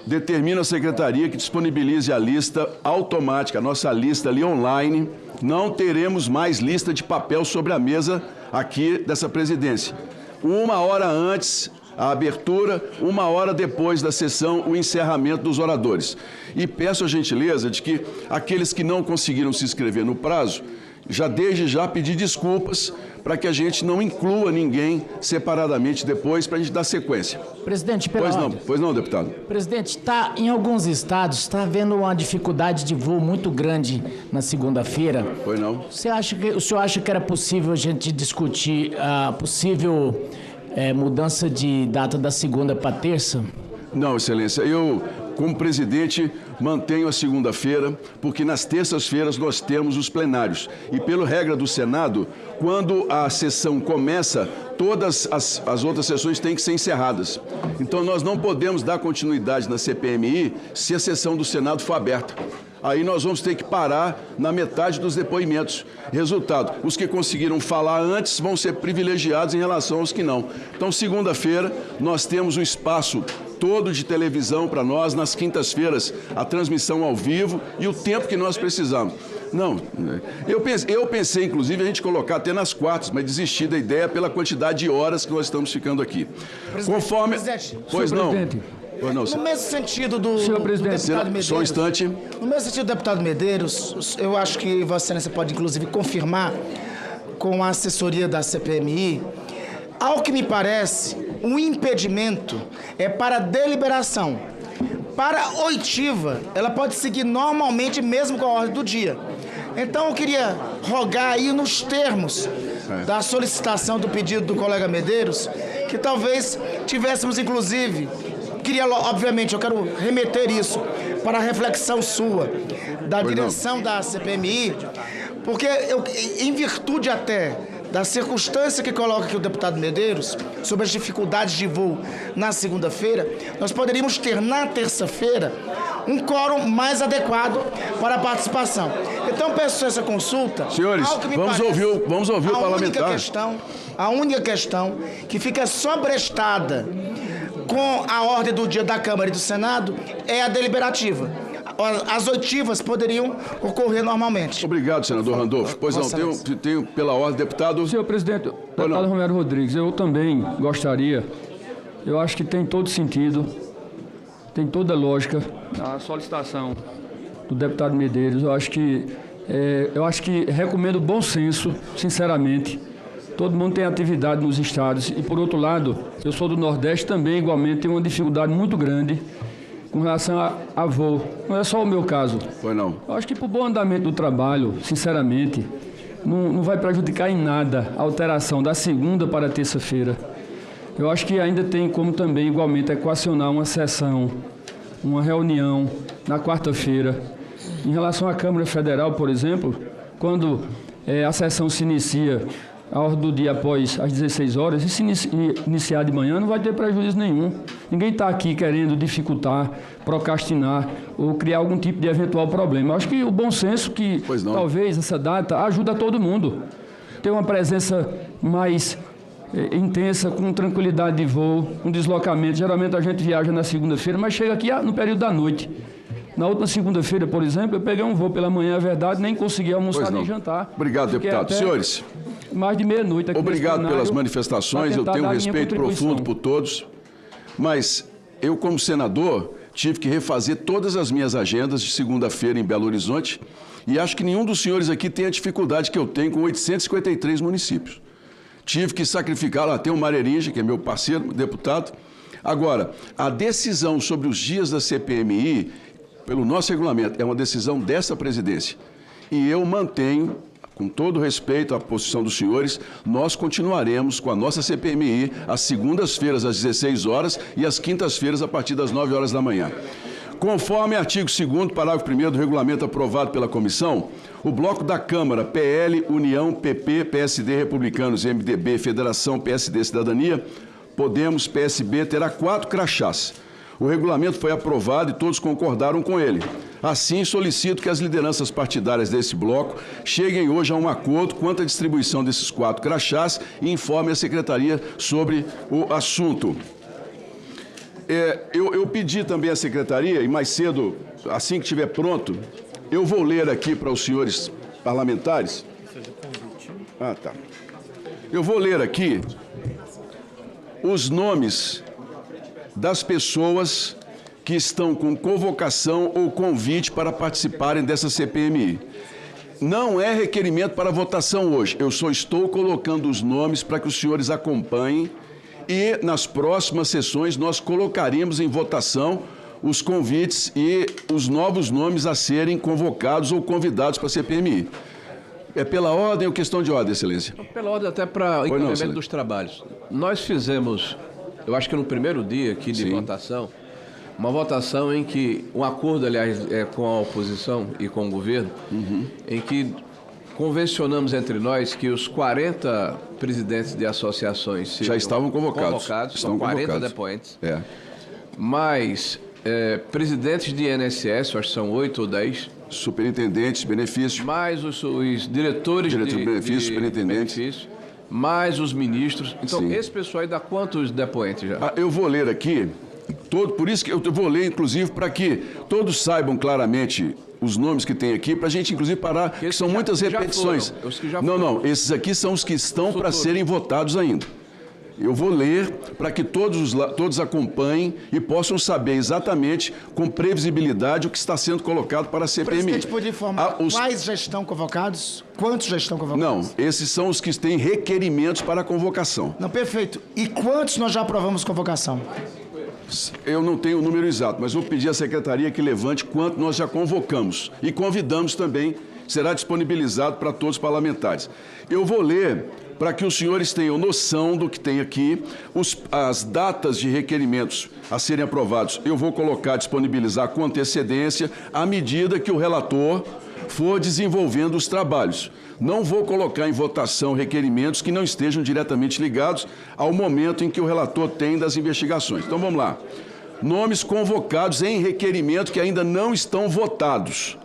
Determina a secretaria que disponibilize a lista automática, a nossa lista ali online. Não teremos mais lista de papel sobre a mesa aqui dessa presidência. 1 hora antes a abertura, 1 hora depois da sessão, o encerramento dos oradores. E peço a gentileza de que aqueles que não conseguiram se inscrever no prazo, desde já pedir desculpas para que a gente não inclua ninguém separadamente depois, para a gente dar sequência. Presidente, Pois não, deputado. Presidente, em alguns estados está havendo uma dificuldade de voo muito grande na segunda-feira. Pois não. O senhor acha que era possível a gente discutir a possível mudança de data da segunda para terça? Não, Excelência. Eu, como presidente, mantenho a segunda-feira, porque nas terças-feiras nós temos os plenários. E pela regra do Senado, quando a sessão começa, todas as outras sessões têm que ser encerradas. Então nós não podemos dar continuidade na CPMI se a sessão do Senado for aberta. Aí nós vamos ter que parar na metade dos depoimentos. Resultado, os que conseguiram falar antes vão ser privilegiados em relação aos que não. Então, segunda-feira, nós temos um espaço todo de televisão para nós, nas quintas-feiras, a transmissão ao vivo e o tempo que nós precisamos. Não, eu pensei, inclusive, a gente colocar até nas quartas, mas desisti da ideia pela quantidade de horas que nós estamos ficando aqui. Conforme... Pois não. No mesmo sentido do deputado Medeiros. Só um instante. No mesmo sentido do deputado Medeiros, eu acho que Vossa Excelência pode, inclusive, confirmar com a assessoria da CPMI, ao que me parece, um impedimento é para deliberação. Para a oitiva, ela pode seguir normalmente mesmo com a ordem do dia. Então, eu queria rogar aí nos termos da solicitação do pedido do colega Medeiros, que talvez tivéssemos, inclusive... Obviamente, eu quero remeter isso para a reflexão sua, da direção da CPMI, porque em virtude até da circunstância que coloca aqui o deputado Medeiros, sobre as dificuldades de voo na segunda-feira, nós poderíamos ter na terça-feira um quórum mais adequado para a participação. Então, peço essa consulta. Senhores, vamos ouvir o parlamentar. A única questão que fica sobrestada com a ordem do dia da Câmara e do Senado é a deliberativa. As oitivas poderiam ocorrer normalmente. Obrigado, senador Randolfo. Pois não, tenho pela ordem, deputado... Senhor presidente, deputado Romero Rodrigues, eu também gostaria, eu acho que tem todo sentido, tem toda lógica a solicitação do deputado Medeiros. Eu acho que recomendo bom senso, sinceramente. Todo mundo tem atividade nos estados e, por outro lado, eu sou do Nordeste também, igualmente, tenho uma dificuldade muito grande com relação a voo. Não é só o meu caso. Pois não. Eu acho que para o bom andamento do trabalho, sinceramente, não vai prejudicar em nada a alteração da segunda para a terça-feira. Eu acho que ainda tem como também, igualmente, equacionar uma sessão, uma reunião na quarta-feira. Em relação à Câmara Federal, por exemplo, quando a sessão se inicia a ordem do dia após as 16 horas, e se iniciar de manhã não vai ter prejuízo nenhum. Ninguém está aqui querendo dificultar, procrastinar ou criar algum tipo de eventual problema. Eu acho que o bom senso que talvez essa data ajuda todo mundo. Ter uma presença mais intensa, com tranquilidade de voo, um deslocamento. Geralmente a gente viaja na segunda-feira, mas chega aqui no período da noite. Na última segunda-feira, por exemplo, eu peguei um voo pela manhã, é verdade, nem consegui almoçar nem jantar. Obrigado, deputado. Senhores, mais de meia-noite aqui. Obrigado pelas manifestações, eu tenho um respeito profundo por todos, mas eu, como senador, tive que refazer todas as minhas agendas de segunda-feira em Belo Horizonte, e acho que nenhum dos senhores aqui tem a dificuldade que eu tenho com 853 municípios. Tive que sacrificar, lá tem o Marerinja, que é meu parceiro, deputado. Agora, a decisão sobre os dias da CPMI, pelo nosso regulamento, é uma decisão dessa presidência. E eu mantenho, com todo respeito à posição dos senhores, nós continuaremos com a nossa CPMI às segundas-feiras, às 16 horas, e às quintas-feiras, a partir das 9 horas da manhã. Conforme artigo 2º, parágrafo 1º do regulamento aprovado pela comissão, o bloco da Câmara, PL, União, PP, PSD, Republicanos, MDB, Federação, PSD, Cidadania, Podemos, PSB, terá 4 crachás. O regulamento foi aprovado e todos concordaram com ele. Assim, solicito que as lideranças partidárias desse bloco cheguem hoje a um acordo quanto à distribuição desses 4 crachás e informem a secretaria sobre o assunto. Eu pedi também à secretaria, e mais cedo, assim que estiver pronto, eu vou ler aqui para os senhores parlamentares. Eu vou ler aqui os nomes das pessoas que estão com convocação ou convite para participarem dessa CPMI. Não é requerimento para votação hoje, eu só estou colocando os nomes para que os senhores acompanhem e nas próximas sessões nós colocaremos em votação os convites e os novos nomes a serem convocados ou convidados para a CPMI. É pela ordem ou questão de ordem, Excelência? Pela ordem, até para o encaminhamento dos trabalhos. Nós fizemos, eu acho que no primeiro dia aqui de votação, uma votação em que, um acordo, aliás, com a oposição e com o governo, em que convencionamos entre nós que os 40 presidentes de associações já estavam convocados. São 40 depoentes. Mais presidentes de INSS, acho que são 8 ou 10. Superintendentes, benefícios. Mais os diretores de benefícios, superintendentes. Mais os ministros. Então, esse pessoal aí dá quantos depoentes já? Eu vou ler aqui, por isso que eu vou ler, inclusive, para que todos saibam claramente os nomes que tem aqui, para a gente, inclusive, parar, que são muitas repetições. Não, esses aqui são os que estão para serem votados ainda. Eu vou ler para que todos acompanhem e possam saber exatamente, com previsibilidade, o que está sendo colocado para a CPMI. O presidente pode informar quais já estão convocados? Quantos já estão convocados? Não, esses são os que têm requerimentos para a convocação. Não, perfeito. E quantos nós já aprovamos convocação? Eu não tenho o número exato, mas vou pedir à secretaria que levante quanto nós já convocamos. E convidamos também, será disponibilizado para todos os parlamentares. Eu vou ler para que os senhores tenham noção do que tem aqui, as datas de requerimentos a serem aprovados. Eu vou disponibilizar com antecedência, à medida que o relator for desenvolvendo os trabalhos. Não vou colocar em votação requerimentos que não estejam diretamente ligados ao momento em que o relator tem das investigações. Então, vamos lá. Nomes convocados em requerimento que ainda não estão votados.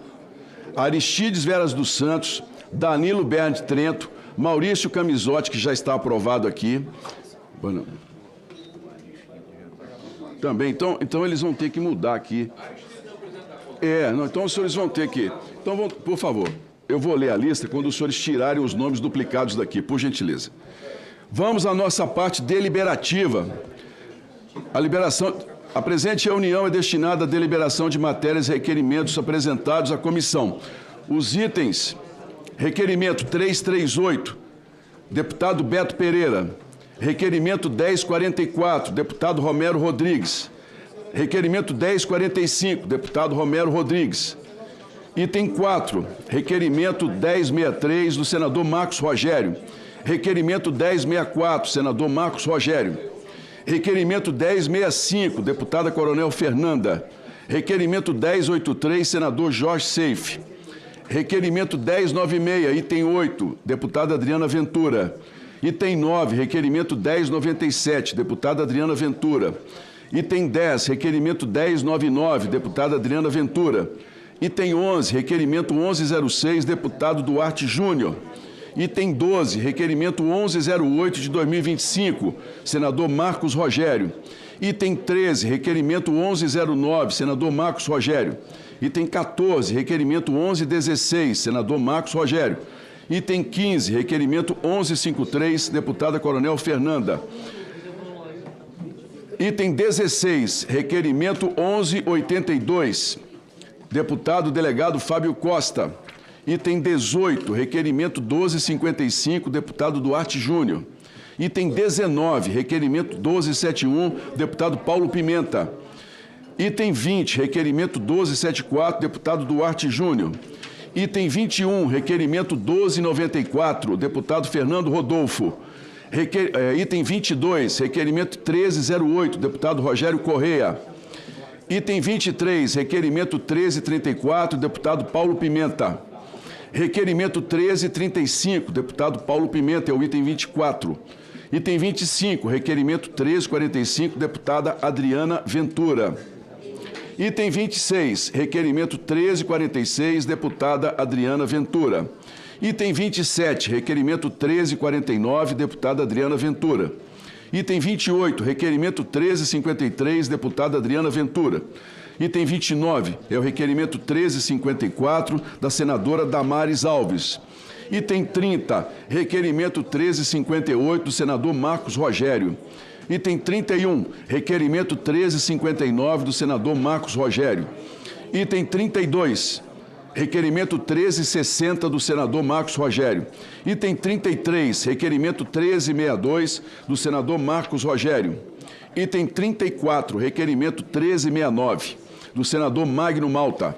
Aristides Veras dos Santos, Danilo Bernd Trento, Maurício Camisotti, que já está aprovado aqui. Também, então eles vão ter que mudar aqui. Então os senhores vão ter que... Então, por favor, eu vou ler a lista quando os senhores tirarem os nomes duplicados daqui, por gentileza. Vamos à nossa parte deliberativa. A presente reunião é destinada à deliberação de matérias e requerimentos apresentados à comissão. Os itens... Requerimento 338, deputado Beto Pereira. Requerimento 1044, deputado Romero Rodrigues. Requerimento 1045, deputado Romero Rodrigues. Item 4, requerimento 1063, do senador Marcos Rogério. Requerimento 1064, senador Marcos Rogério. Requerimento 1065, deputada Coronel Fernanda. Requerimento 1083, senador Jorge Seife. Requerimento 1096, item 8, deputada Adriana Ventura. Item 9, requerimento 1097, deputada Adriana Ventura. Item 10, requerimento 1099, deputada Adriana Ventura. Item 11, requerimento 1106, deputado Duarte Júnior. Item 12, requerimento 1108 de 2025, senador Marcos Rogério. Item 13, requerimento 1109, senador Marcos Rogério. Item 14, requerimento 1116, senador Marcos Rogério. Item 15, requerimento 1153, deputada Coronel Fernanda. Item 16, requerimento 1182, deputado delegado Fábio Costa. Item 18, requerimento 1255, deputado Duarte Júnior. Item 19, requerimento 1271, deputado Paulo Pimenta. Item 20, requerimento 1274, deputado Duarte Júnior. Item 21, requerimento 1294, deputado Fernando Rodolfo. Item 22, requerimento 1308, deputado Rogério Correia. Item 23, requerimento 1334, deputado Paulo Pimenta. Requerimento 1335, deputado Paulo Pimenta, é o item 24. Item 25, requerimento 1345, deputada Adriana Ventura. Item 26, requerimento 1346, deputada Adriana Ventura. Item 27, requerimento 1349, deputada Adriana Ventura. Item 28, requerimento 1353, deputada Adriana Ventura. Item 29, é o requerimento 1354, da senadora Damares Alves. Item 30, requerimento 1358, do senador Marcos Rogério. Item 31, requerimento 1359, do senador Marcos Rogério. Item 32, requerimento 1360, do senador Marcos Rogério. Item 33, requerimento 1362, do senador Marcos Rogério. Item 34, requerimento 1369, do senador Magno Malta.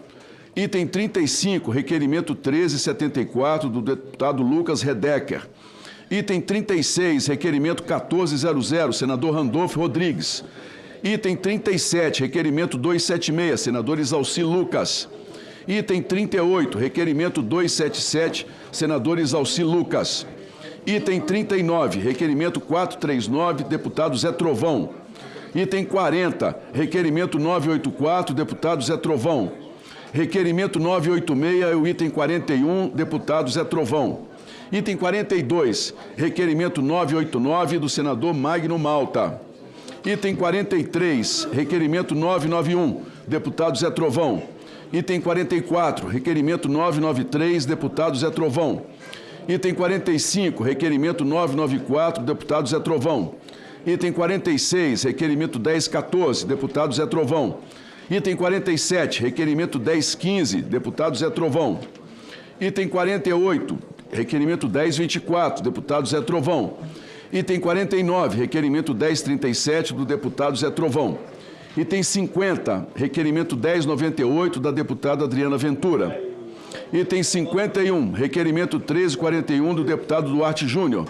Item 35, requerimento 1374, do deputado Lucas Redecker. Item 36, requerimento 1400, senador Randolfo Rodrigues. Item 37, requerimento 276, senador Isalci Lucas. Item 38, requerimento 277, senador Isalci Lucas. Item 39, requerimento 439, deputado Zé Trovão. Item 40, requerimento 984, deputado Zé Trovão. Requerimento 986 é o item 41, deputado Zé Trovão. Item 42, requerimento 989, do senador Magno Malta. Item 43, requerimento 991, deputado Zé Trovão. Item 44, requerimento 993, deputado Zé Trovão. Item 45, requerimento 994, deputado Zé Trovão. Item 46, requerimento 1014, deputado Zé Trovão. Item 47, requerimento 1015, deputado Zé Trovão. Item 48, requerimento 1024, deputado Zé Trovão. Item 49, requerimento 1037, do deputado Zé Trovão. Item 50, requerimento 1098, da deputada Adriana Ventura. Item 51, requerimento 1341, do deputado Duarte Júnior.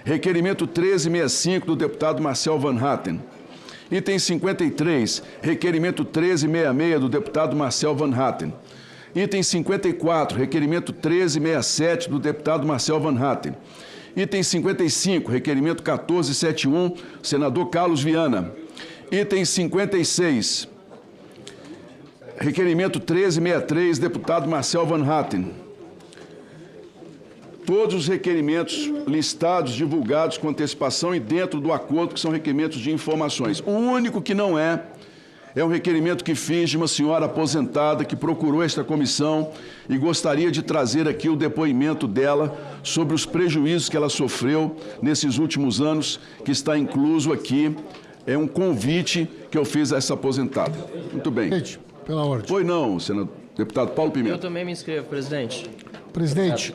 Requerimento 1365, do deputado Marcel Van Hatten. Item 53, requerimento 1366, do deputado Marcel Van Hatten. Item 54, requerimento 1367, do deputado Marcel Van Hatten. Item 55, requerimento 1471, senador Carlos Viana. Item 56, requerimento 1363, deputado Marcel Van Hatten. Todos os requerimentos listados, divulgados com antecipação e dentro do acordo, que são requerimentos de informações. O único que não é um requerimento que fiz de uma senhora aposentada que procurou esta comissão e gostaria de trazer aqui o depoimento dela sobre os prejuízos que ela sofreu nesses últimos anos, que está incluso aqui. É um convite que eu fiz a essa aposentada. Muito bem. Presidente, pela ordem. Pois não, senador, deputado Paulo Pimenta. Eu também me inscrevo, presidente. Presidente,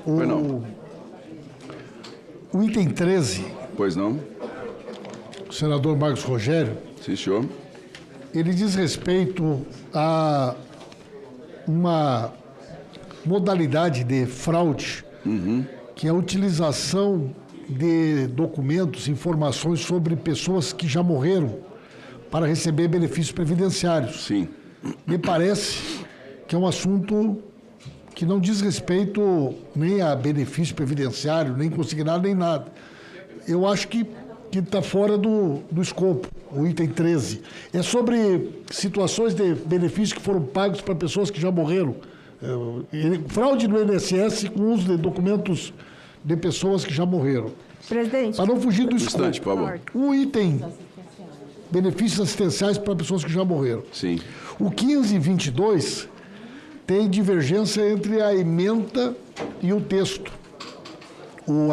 o item 13... Pois não. O senador Marcos Rogério... Sim, senhor. Ele diz respeito a uma modalidade de fraude, que é a utilização de documentos, informações sobre pessoas que já morreram para receber benefícios previdenciários. Sim. Me parece que é um assunto que não diz respeito nem a benefício previdenciário, nem consignado, nem nada. Eu acho que está fora do escopo, o item 13. É sobre situações de benefícios que foram pagos para pessoas que já morreram. Fraude no INSS com uso de documentos de pessoas que já morreram. Presidente. Para não fugir do escopo. Instante, por favor. O item benefícios assistenciais para pessoas que já morreram. Sim. O 15 e 22 tem divergência entre a ementa e o texto.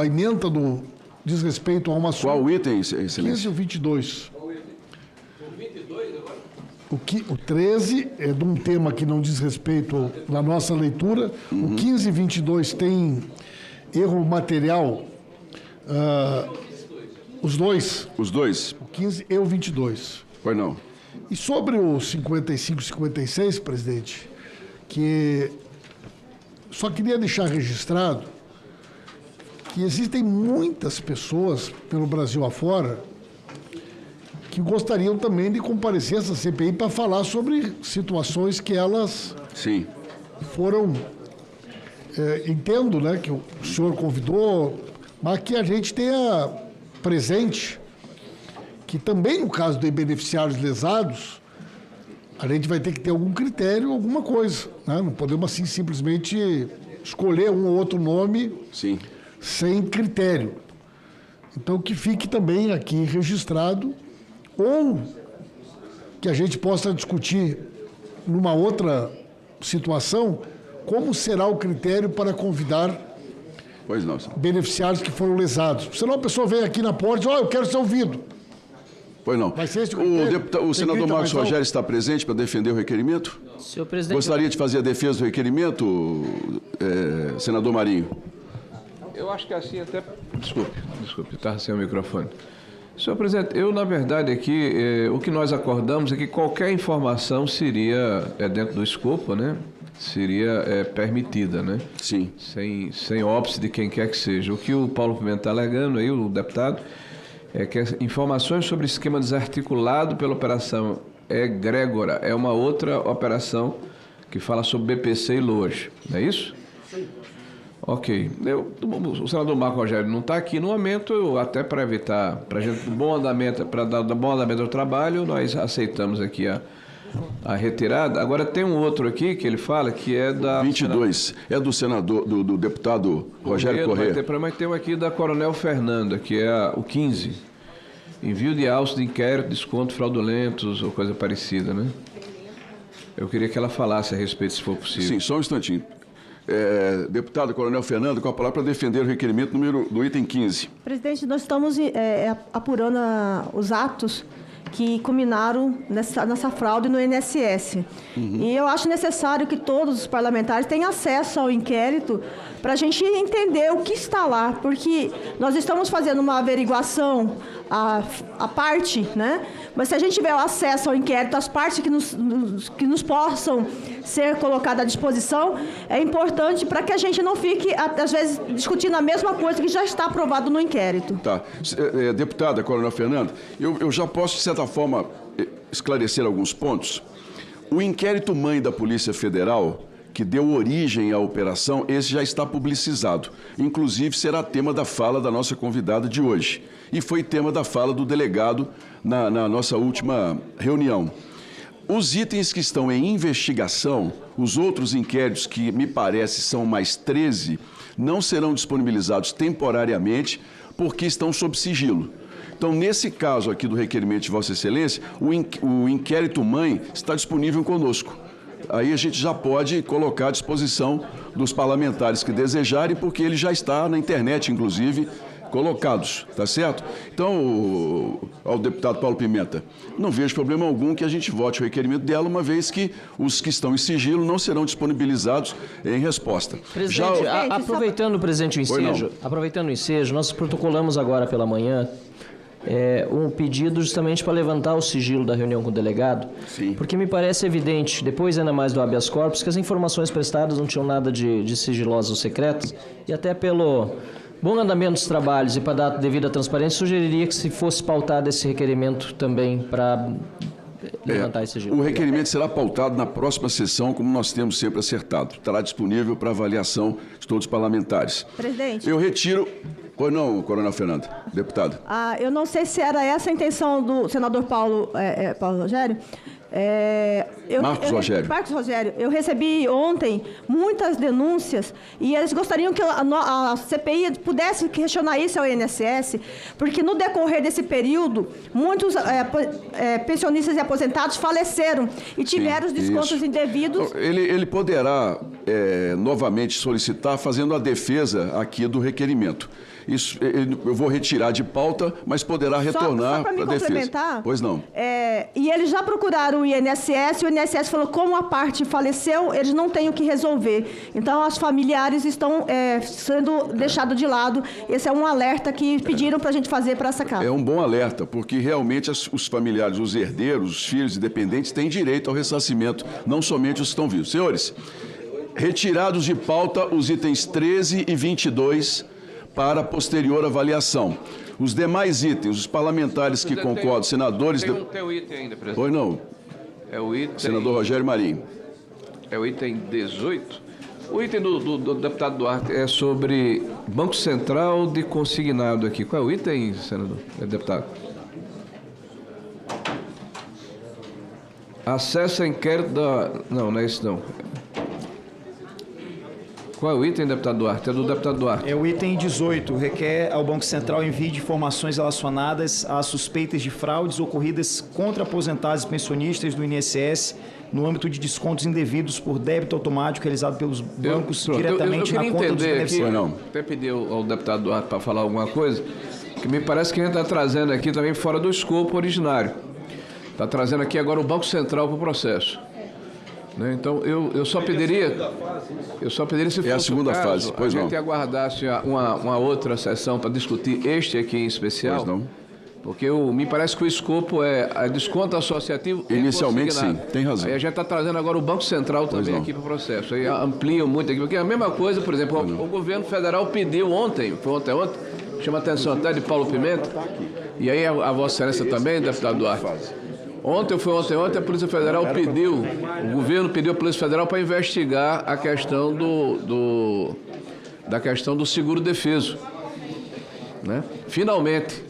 A ementa diz respeito a uma... Qual item, excelência? 15 e 22. O 13 é de um tema que não diz respeito na nossa leitura. O 15 e 22 tem erro material. Os dois. Os dois? O 15 e o 22. Pois não. E sobre o 55 e 56, presidente, que só queria deixar registrado que existem muitas pessoas pelo Brasil afora que gostariam também de comparecer a essa CPI para falar sobre situações que elas foram... entendo, né, que o senhor convidou, mas que a gente tenha presente que também no caso de beneficiários lesados, a gente vai ter que ter algum critério, alguma coisa, né? Não podemos assim simplesmente escolher um ou outro nome sem critério. Então que fique também aqui registrado, ou que a gente possa discutir numa outra situação como será o critério para convidar beneficiários que foram lesados. Senão a pessoa vem aqui na porta e diz, eu quero ser ouvido. Pois não. O senador Marcos Rogério está presente para defender o requerimento? Senhor presidente... Gostaria de fazer a defesa do requerimento, senador Marinho? Eu acho que assim até... Desculpe, estava sem o microfone. Senhor presidente, eu, na verdade, aqui, o que nós acordamos é que qualquer informação seria, dentro do escopo, né? Seria permitida, né? Sim. Sem óbice de quem quer que seja. O que o Paulo Pimenta está alegando aí, o deputado, é que informações sobre esquema desarticulado pela operação Egrégora é uma outra operação que fala sobre BPC e LOAS, não é isso? Sim. Ok. O senador Marcos Rogério não está aqui no momento, até para evitar, para dar bom andamento ao trabalho, nós aceitamos aqui a retirada. Agora tem um outro aqui que ele fala que é da... 22, é do senador, do deputado Rogério Corrêa. Mas tem um aqui da Coronel Fernanda, que é o 15. Envio de autos de inquérito, desconto fraudulentos ou coisa parecida, né? Eu queria que ela falasse a respeito, se for possível. Sim, só um instantinho. Deputado Coronel Fernando, com a palavra para defender o requerimento do item 15. Presidente, nós estamos apurando os atos que culminaram nessa fraude no INSS. E eu acho necessário que todos os parlamentares tenham acesso ao inquérito para a gente entender o que está lá, porque nós estamos fazendo uma averiguação à parte, né? Mas se a gente tiver o acesso ao inquérito, as partes que nos possam ser colocadas à disposição, é importante para que a gente não fique, às vezes, discutindo a mesma coisa que já está aprovado no inquérito. Tá. Deputada Coronel Fernando, eu já posso, de certa forma, esclarecer alguns pontos. O inquérito mãe da Polícia Federal, que deu origem à operação, esse já está publicizado. Inclusive, será tema da fala da nossa convidada de hoje. E foi tema da fala do delegado na nossa última reunião. Os itens que estão em investigação, os outros inquéritos, que me parece são mais 13, não serão disponibilizados temporariamente porque estão sob sigilo. Então, nesse caso aqui do requerimento de Vossa Excelência, o inquérito mãe está disponível conosco. Aí a gente já pode colocar à disposição dos parlamentares que desejarem, porque ele já está na internet, inclusive, colocados, tá certo? Então, ao deputado Paulo Pimenta, não vejo problema algum que a gente vote o requerimento dela, uma vez que os que estão em sigilo não serão disponibilizados em resposta. Presidente, aproveitando, presidente, o ensejo, nós protocolamos agora pela manhã um pedido justamente para levantar o sigilo da reunião com o delegado, porque me parece evidente, depois ainda mais do habeas corpus, que as informações prestadas não tinham nada de sigilosas ou secretas, e até pelo bom andamento dos trabalhos e para dar devida transparência, sugeriria que se fosse pautado esse requerimento também para levantar esse sigilo. O requerimento será pautado na próxima sessão, como nós temos sempre acertado. Estará disponível para avaliação de todos os parlamentares. Presidente. Eu retiro... Pois não, Coronel Fernando, deputado. Eu não sei se era essa a intenção do senador Paulo Rogério. Marcos Rogério, eu recebi ontem muitas denúncias e eles gostariam que a CPI pudesse questionar isso ao INSS, porque no decorrer desse período, muitos pensionistas e aposentados faleceram e tiveram os descontos indevidos. Ele poderá novamente solicitar, fazendo a defesa aqui do requerimento. Isso eu vou retirar de pauta, mas poderá retornar para a defesa. Pois não. E eles já procuraram o INSS falou como a parte faleceu, eles não têm o que resolver. Então, os familiares estão sendo deixados de lado. Esse é um alerta que pediram para a gente fazer para essa casa. É um bom alerta, porque realmente os familiares, os herdeiros, os filhos e dependentes têm direito ao ressarcimento, não somente os que estão vivos. Senhores, retirados de pauta os itens 13 e 22 para posterior avaliação. Os demais itens, os parlamentares que concordam, senadores... Tem um item ainda, presidente. Pois não. É o item... Senador Rogério Marinho. É o item 18. O item do deputado Duarte é sobre Banco Central de consignado aqui. Qual é o item, senador? Deputado? Acesso a inquérito da... Não é isso não. Qual é o item, deputado Duarte? É do deputado Duarte. É o item 18. Requer ao Banco Central envio de informações relacionadas a suspeitas de fraudes ocorridas contra aposentados e pensionistas do INSS no âmbito de descontos indevidos por débito automático realizado pelos bancos diretamente na conta dos beneficiários. Até pedi ao deputado Duarte para falar alguma coisa, que me parece que a gente está trazendo aqui também fora do escopo originário. Está trazendo aqui agora o Banco Central para o processo. Então, eu só pediria, se fosse a segunda fase, pois a gente aguardasse uma outra sessão para discutir este aqui em especial. Pois não. Porque me parece que o escopo é desconto associativo. Inicialmente, sim, tem razão. Aí a gente está trazendo agora o Banco Central também aqui para o processo. Aí amplia muito aqui, porque é a mesma coisa, por exemplo, o governo federal pediu ontem, chama a atenção até de Paulo Pimenta, e aí a Vossa Excelência também, deputado Duarte. Ontem, a Polícia Federal pediu, o governo pediu à Polícia Federal para investigar a questão da questão do seguro defeso. Finalmente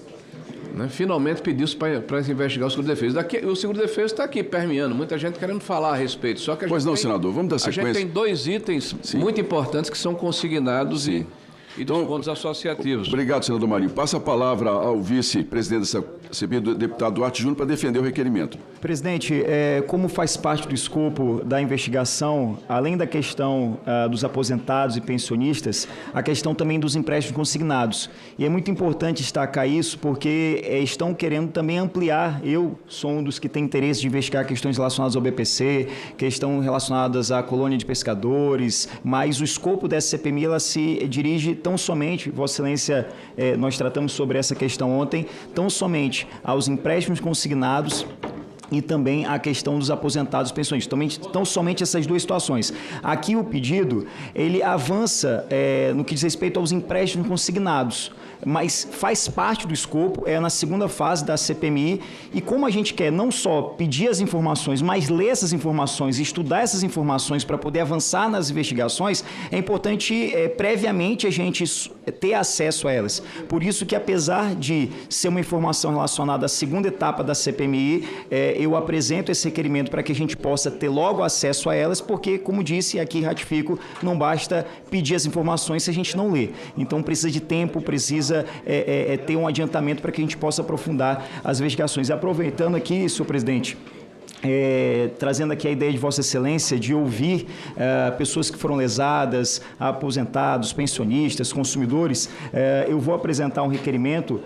pediu-se para investigar o seguro defeso. O seguro defeso está aqui permeando, muita gente querendo falar a respeito. Só que a gente senador, vamos dar sequência. A gente tem dois itens muito importantes que são consignados e descontos associativos. Obrigado, senador Marinho. Passa a palavra ao vice-presidente dessa CPI, do deputado Duarte Júnior, para defender o requerimento. Presidente, como faz parte do escopo da investigação, além da questão dos aposentados e pensionistas, a questão também dos empréstimos consignados. E é muito importante destacar isso porque estão querendo também ampliar. Eu sou um dos que tem interesse de investigar questões relacionadas ao BPC, questões relacionadas à colônia de pescadores, mas o escopo dessa CPMI ela se dirige tão somente, Vossa Excelência, nós tratamos sobre essa questão ontem, tão somente aos empréstimos consignados e também a questão dos aposentados e pensionistas. Então, somente essas duas situações. Aqui o pedido, ele avança no que diz respeito aos empréstimos consignados, mas faz parte do escopo, na segunda fase da CPMI, e como a gente quer não só pedir as informações, mas ler essas informações, estudar essas informações para poder avançar nas investigações, é importante previamente a gente ter acesso a elas. Por isso que, apesar de ser uma informação relacionada à segunda etapa da CPMI, eu apresento esse requerimento para que a gente possa ter logo acesso a elas, porque, como disse, aqui ratifico, não basta pedir as informações se a gente não lê. Então, precisa de tempo, precisa ter um adiantamento para que a gente possa aprofundar as investigações. E aproveitando aqui, senhor presidente, trazendo aqui a ideia de Vossa Excelência de ouvir pessoas que foram lesadas, aposentados, pensionistas, consumidores, eu vou apresentar um requerimento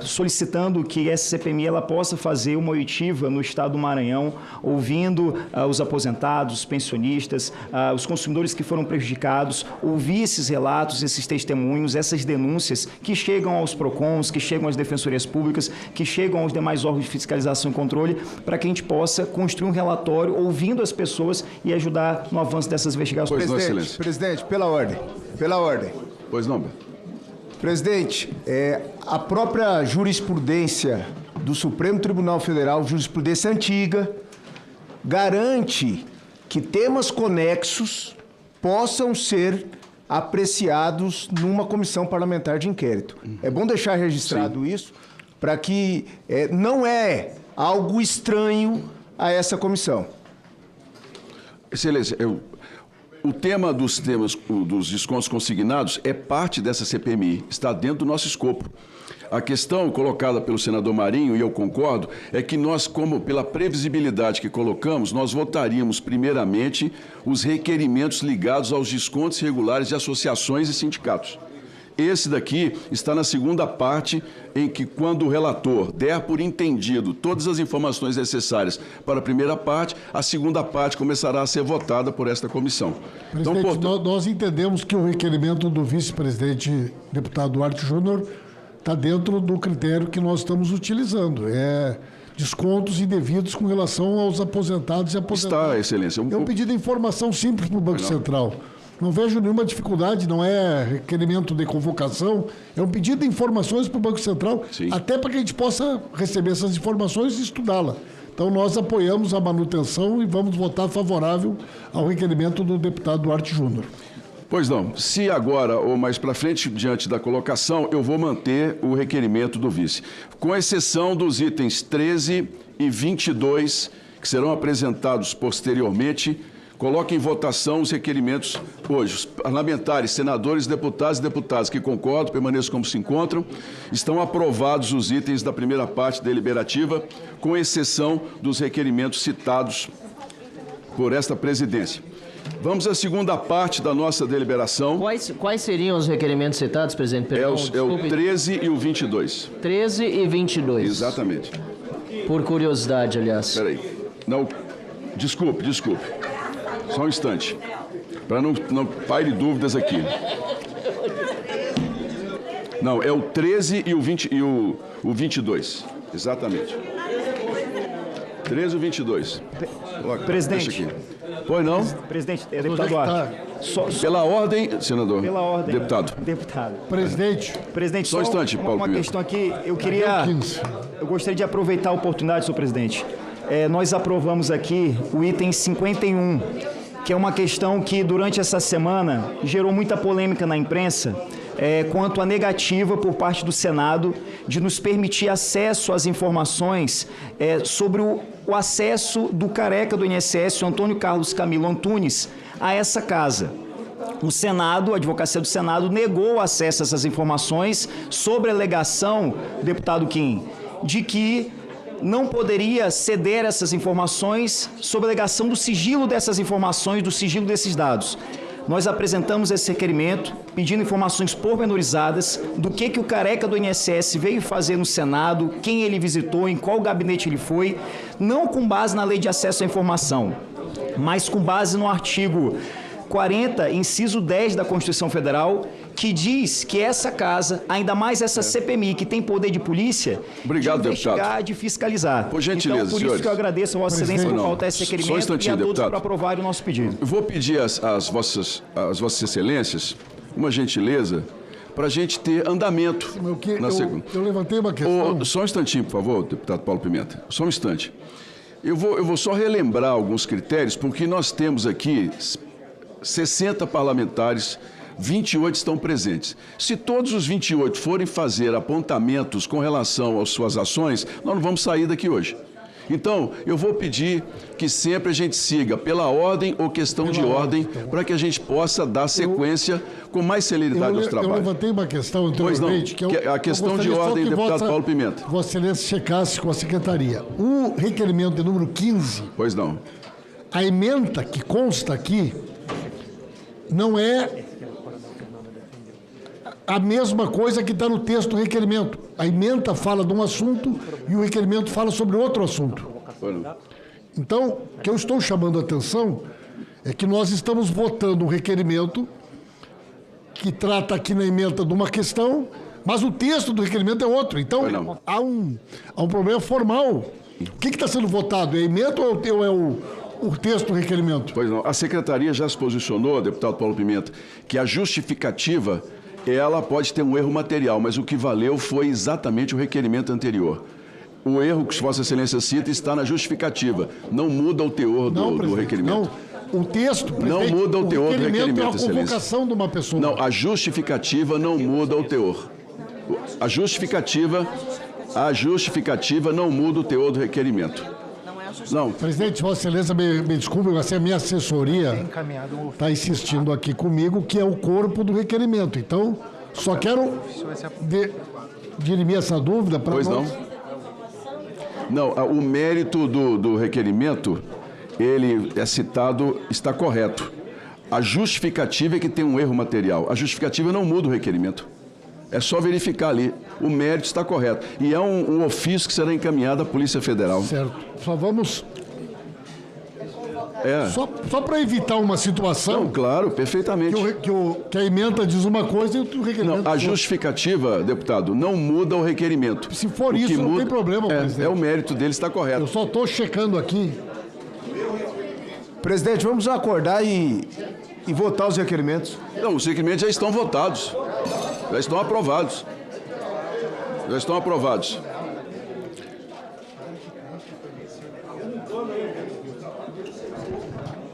solicitando que essa CPMI ela possa fazer uma oitiva no estado do Maranhão, ouvindo os aposentados, os pensionistas, os consumidores que foram prejudicados, ouvir esses relatos, esses testemunhos, essas denúncias que chegam aos PROCONs, que chegam às defensorias públicas, que chegam aos demais órgãos de fiscalização e controle, para que a gente possa construir um relatório ouvindo as pessoas e ajudar no avanço dessas investigações. Presidente, pela ordem. Pois não, Presidente, a própria jurisprudência do Supremo Tribunal Federal, jurisprudência antiga, garante que temas conexos possam ser apreciados numa comissão parlamentar de inquérito. É bom deixar registrado isso, para que não é algo estranho a essa comissão. Excelência, o tema dos descontos consignados é parte dessa CPMI, está dentro do nosso escopo. A questão colocada pelo senador Marinho, e eu concordo, é que nós, como pela previsibilidade que colocamos, nós votaríamos primeiramente os requerimentos ligados aos descontos regulares de associações e sindicatos. Esse daqui está na segunda parte, em que quando o relator der por entendido todas as informações necessárias para a primeira parte, a segunda parte começará a ser votada por esta comissão. Presidente, então, nós entendemos que o requerimento do vice-presidente deputado Duarte Júnior está dentro do critério que nós estamos utilizando. É descontos indevidos com relação aos aposentados e aposentadas. Está, Excelência. É um pedido de informação simples para o Banco Central. Não vejo nenhuma dificuldade, não é requerimento de convocação, é um pedido de informações para o Banco Central, até para que a gente possa receber essas informações e estudá-la. Então, nós apoiamos a manutenção e vamos votar favorável ao requerimento do deputado Duarte Júnior. Pois não. Se agora ou mais para frente, diante da colocação, eu vou manter o requerimento do vice, com exceção dos itens 13 e 22, que serão apresentados posteriormente. Coloque em votação os requerimentos hoje. Os parlamentares, senadores, deputados e deputadas que concordam, permaneçam como se encontram. Estão aprovados os itens da primeira parte deliberativa, com exceção dos requerimentos citados por esta presidência. Vamos à segunda parte da nossa deliberação. Quais seriam os requerimentos citados, presidente? Perdão, é o 13 e o 22. 13 e 22. Exatamente. Por curiosidade, aliás. Espera aí. Não, desculpe. Só um instante. Para não paire dúvidas aqui. Não, é o 13 e o 22. Exatamente. 13 e o 22. Presidente. Deixa aqui. Pois não? Presidente, deputado Duarte. Pela ordem, senador. Pela ordem. Deputado. Presidente, só um instante, Paulo uma Pimenta. questão aqui, eu gostaria de aproveitar a oportunidade, senhor presidente. Nós aprovamos aqui o item 51, que é uma questão que durante essa semana gerou muita polêmica na imprensa, quanto à negativa por parte do Senado de nos permitir acesso às informações sobre o acesso do careca do INSS, o Antônio Carlos Camilo Antunes, a essa casa. O Senado, a Advocacia do Senado, negou o acesso a essas informações sobre a alegação, deputado Kim, de que não poderia ceder essas informações sob a alegação do sigilo dessas informações, do sigilo desses dados. Nós apresentamos esse requerimento pedindo informações pormenorizadas do que o careca do INSS veio fazer no Senado, quem ele visitou, em qual gabinete ele foi, não com base na Lei de Acesso à Informação, mas com base no artigo 40, inciso 10 da Constituição Federal, que diz que essa casa, ainda mais essa CPMI, que tem poder de polícia, obrigado, de investigar, deputado. de fiscalizar. Por gentileza, então, por senhores. isso que eu agradeço a Vossa Excelência por pautar esse requerimento um e a todos por aprovarem o nosso pedido. Eu vou pedir às vossas Excelências uma gentileza para a gente ter andamento na segunda. Eu levantei uma questão. Só um instantinho, por favor, deputado Paulo Pimenta. Só um instante. Eu vou só relembrar alguns critérios, porque nós temos aqui 60 parlamentares, 28 estão presentes. Se todos os 28 forem fazer apontamentos com relação às suas ações, nós não vamos sair daqui hoje. Então, eu vou pedir que sempre a gente siga pela ordem ou questão de ordem, para que a gente possa dar sequência com mais celeridade aos trabalhos. Eu levantei uma questão anteriormente, a questão de ordem, deputado Paulo Pimenta. Vossa Excelência checasse com a Secretaria. O requerimento de número 15... Pois não. A ementa que consta aqui não é a mesma coisa que está no texto do requerimento. A ementa fala de um assunto e o requerimento fala sobre outro assunto. Então, o que eu estou chamando a atenção é que nós estamos votando um requerimento que trata aqui na ementa de uma questão, mas o texto do requerimento é outro. Então, há um problema formal. O que está sendo votado? É a ementa ou é o texto do requerimento? Pois não. A Secretaria já se posicionou, deputado Paulo Pimenta, que a justificativa, ela pode ter um erro material, mas o que valeu foi exatamente o requerimento anterior. O erro que Vossa Excelência cita está na justificativa. Não muda o teor do requerimento. Não, o texto, não muda o teor do requerimento, é a Excelência. convocação de uma pessoa. Não, a justificativa não muda o teor. A justificativa não muda o teor do requerimento. Não. Presidente, Vossa Excelência, me desculpe, mas a minha assessoria está insistindo aqui comigo que é o corpo do requerimento. Então, só quero dirimir essa dúvida para nós. Pois não. Não, o mérito do requerimento, ele é citado, está correto. A justificativa é que tem um erro material. A justificativa não muda o requerimento. É só verificar ali. O mérito está correto. E é um ofício que será encaminhado à Polícia Federal. Certo. Só vamos... É. Só para evitar uma situação... Não, claro, perfeitamente. Que a emenda diz uma coisa e o requerimento... Não, a justificativa, deputado, não muda o requerimento. Se for isso, não tem problema, presidente. É o mérito dele, está correto. Eu só estou checando aqui. Presidente, vamos acordar e votar os requerimentos. Não, os requerimentos já estão votados. Já estão aprovados. Já estão aprovados.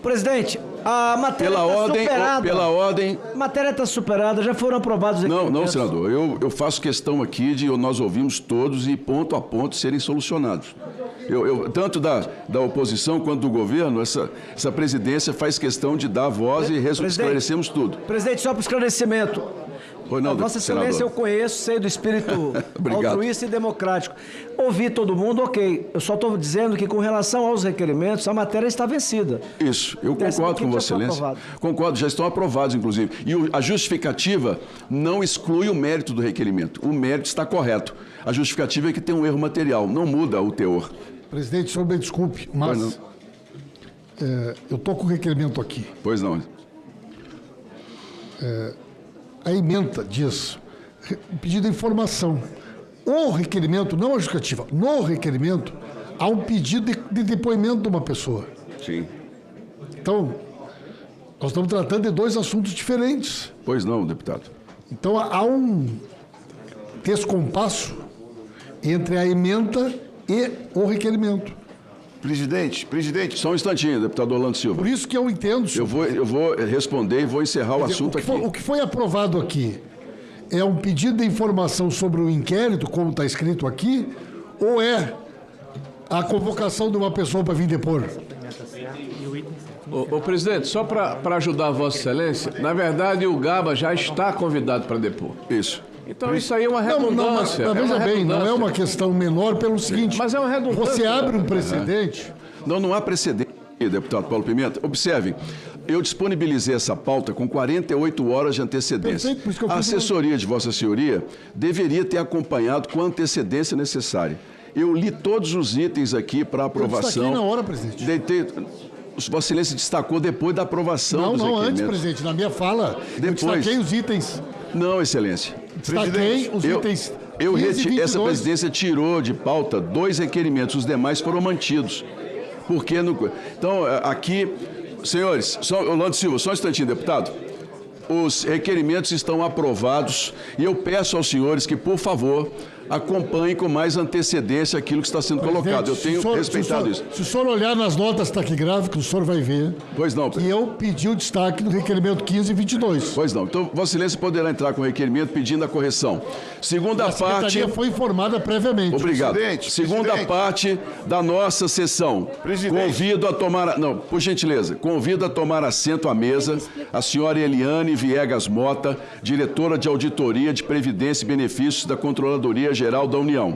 Presidente, a matéria está superada. Pela ordem... A matéria está superada, já foram aprovados os requerimentos. Não, senador. Eu faço questão aqui de nós ouvimos todos e ponto a ponto serem solucionados. Tanto da oposição quanto do governo, essa presidência faz questão de dar voz e esclarecemos tudo. Presidente, só para esclarecimento. Pois não, Vossa Excelência, senador. eu conheço, sei do espírito altruísta e democrático. Ouvi todo mundo, ok. Eu só estou dizendo que, com relação aos requerimentos, a matéria está vencida. Isso, eu concordo com Vossa Excelência. Concordo, já estão aprovados, inclusive. E a justificativa não exclui o mérito do requerimento. O mérito está correto. A justificativa é que tem um erro material, não muda o teor. Presidente, senhor me desculpe, mas eu estou com o requerimento aqui. Pois não. A ementa diz, pedido de informação. O requerimento, não a justificativa, no requerimento, há um pedido de depoimento de uma pessoa. Sim. Então, nós estamos tratando de dois assuntos diferentes. Pois não, deputado. Então, há um descompasso entre a ementa e o requerimento. Presidente. Só um instantinho, deputado Orlando Silva. Por isso que eu entendo, senhor. Eu vou responder e vou encerrar o assunto aqui. O que foi aprovado aqui é um pedido de informação sobre o inquérito, como está escrito aqui, ou é a convocação de uma pessoa para vir depor? Ô, presidente, só para ajudar a Vossa Excelência, na verdade o Gaba já está convidado para depor. Isso. Então isso aí é uma redundância. Mas veja bem, não é uma questão menor pelo seguinte... Mas é uma redundância. Você abre um precedente... Não há precedente, deputado Paulo Pimenta. Observe, eu disponibilizei essa pauta com 48 horas de antecedência. Perfeito, por isso que eu a assessoria de Vossa Senhoria deveria ter acompanhado com a antecedência necessária. Eu li todos os itens aqui para aprovação. Eu destaquei na hora, presidente. Vossa Excelência destacou depois da aprovação dos requerimentos. Não, antes, presidente. Na minha fala, eu destaquei os itens. Não, Excelência. Destaquei os itens. Essa presidência tirou de pauta 2 requerimentos, os demais foram mantidos. Porque então, aqui, senhores, Orlando Silva, só um instantinho, deputado. Os requerimentos estão aprovados e eu peço aos senhores que, por favor, acompanhem com mais antecedência aquilo que está sendo colocado. Eu tenho respeitado isso. Se o senhor olhar nas notas taquigráficas, o senhor vai ver. Pois não. E eu pedi o destaque do requerimento 15 e 22. Pois não. Então, Vossa Excelência poderá entrar com o requerimento pedindo a correção. Segunda parte... A secretaria foi informada previamente. Obrigado. Segunda parte da nossa sessão. Convido a tomar... Não, por gentileza. Convido a tomar assento à mesa a senhora Eliane Viegas Mota, diretora de Auditoria de Previdência e Benefícios da Controladoria Geral da União.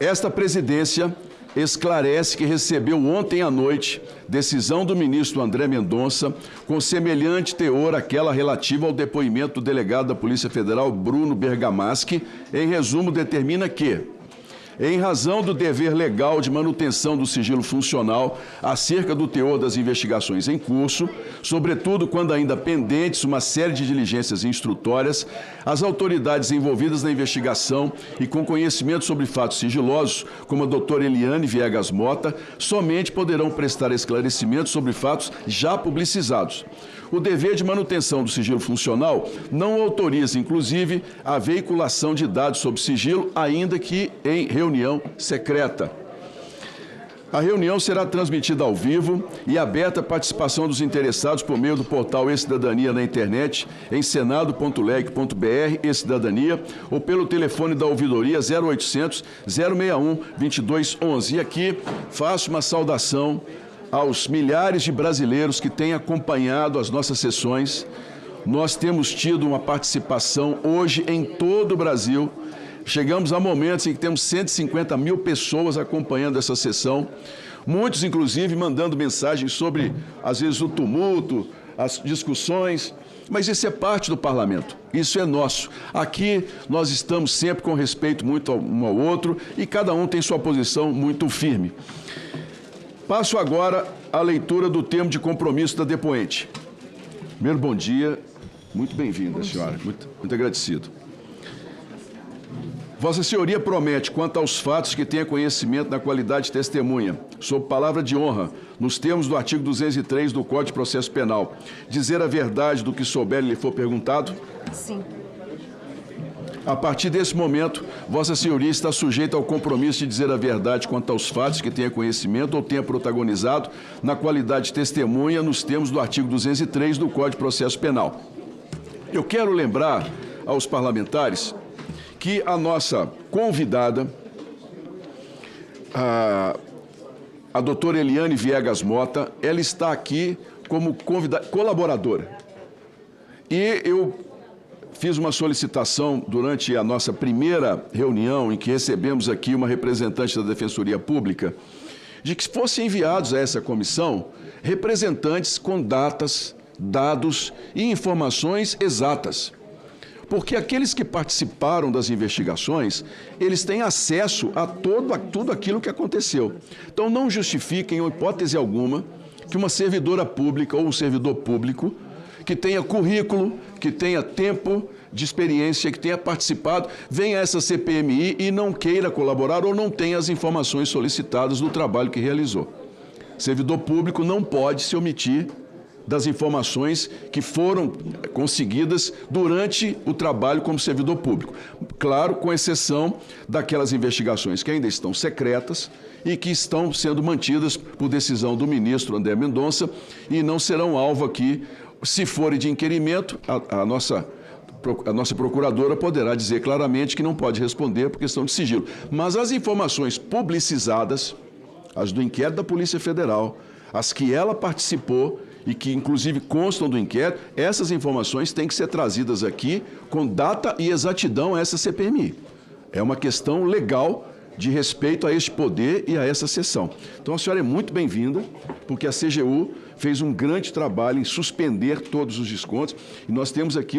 Esta presidência esclarece que recebeu ontem à noite decisão do ministro André Mendonça com semelhante teor àquela relativa ao depoimento do delegado da Polícia Federal, Bruno Bergamaschi. Em resumo, determina que, em razão do dever legal de manutenção do sigilo funcional acerca do teor das investigações em curso, sobretudo quando ainda pendentes uma série de diligências instrutórias, as autoridades envolvidas na investigação e com conhecimento sobre fatos sigilosos, como a doutora Eliane Viegas Mota, somente poderão prestar esclarecimentos sobre fatos já publicizados. O dever de manutenção do sigilo funcional não autoriza, inclusive, a veiculação de dados sob sigilo, ainda que em reunião secreta. A reunião será transmitida ao vivo e aberta à participação dos interessados por meio do portal E-Cidadania na internet, em senado.leg.br e-cidadania, ou pelo telefone da ouvidoria 0800 061 2211. E aqui faço uma saudação aos milhares de brasileiros que têm acompanhado as nossas sessões. Nós temos tido uma participação hoje em todo o Brasil. Chegamos a momentos em que temos 150 mil pessoas acompanhando essa sessão, muitos, inclusive, mandando mensagens sobre, às vezes, o tumulto, as discussões, mas isso é parte do parlamento, isso é nosso. Aqui nós estamos sempre com respeito muito um ao outro e cada um tem sua posição muito firme. Passo agora à leitura do termo de compromisso da depoente. Primeiro, bom dia, muito bem-vinda, senhora, muito agradecido. Vossa Senhoria promete, quanto aos fatos que tenha conhecimento na qualidade de testemunha, sob palavra de honra, nos termos do artigo 203 do Código de Processo Penal, dizer a verdade do que souber e lhe for perguntado? Sim. A partir desse momento, Vossa Senhoria está sujeita ao compromisso de dizer a verdade quanto aos fatos que tenha conhecimento ou tenha protagonizado na qualidade de testemunha nos termos do artigo 203 do Código de Processo Penal. Eu quero lembrar aos parlamentares que a nossa convidada, a doutora Eliane Viegas Mota, ela está aqui como colaboradora. E eu fiz uma solicitação durante a nossa primeira reunião, em que recebemos aqui uma representante da Defensoria Pública, de que fossem enviados a essa comissão representantes com datas, dados e informações exatas. Porque aqueles que participaram das investigações, eles têm acesso a tudo aquilo que aconteceu. Então, não justifiquem, em hipótese alguma, que uma servidora pública ou um servidor público que tenha currículo, que tenha tempo de experiência, que tenha participado, venha a essa CPMI e não queira colaborar ou não tenha as informações solicitadas do trabalho que realizou. Servidor público não pode se omitir das informações que foram conseguidas durante o trabalho como servidor público. Claro, com exceção daquelas investigações que ainda estão secretas e que estão sendo mantidas por decisão do ministro André Mendonça e não serão alvo aqui. Se forem de inquirimento, a nossa procuradora poderá dizer claramente que não pode responder por questão de sigilo. Mas as informações publicizadas, as do inquérito da Polícia Federal, as que ela participou e que inclusive constam do inquérito, essas informações têm que ser trazidas aqui com data e exatidão a essa CPMI. É uma questão legal de respeito a este poder e a essa sessão. Então a senhora é muito bem-vinda, porque a CGU fez um grande trabalho em suspender todos os descontos e nós temos aqui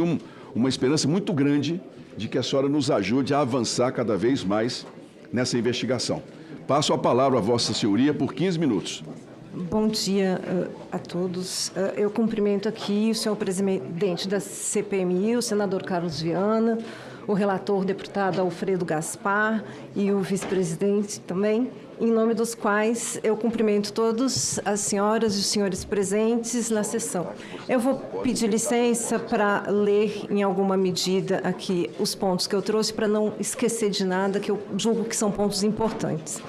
uma esperança muito grande de que a senhora nos ajude a avançar cada vez mais nessa investigação. Passo a palavra a Vossa Senhoria por 15 minutos. Bom dia a todos. Eu cumprimento aqui o senhor presidente da CPMI, o senador Carlos Viana, o relator deputado Alfredo Gaspar e o vice-presidente também, em nome dos quais eu cumprimento todas as senhoras e os senhores presentes na sessão. Eu vou pedir licença para ler em alguma medida aqui os pontos que eu trouxe para não esquecer de nada, que eu julgo que são pontos importantes.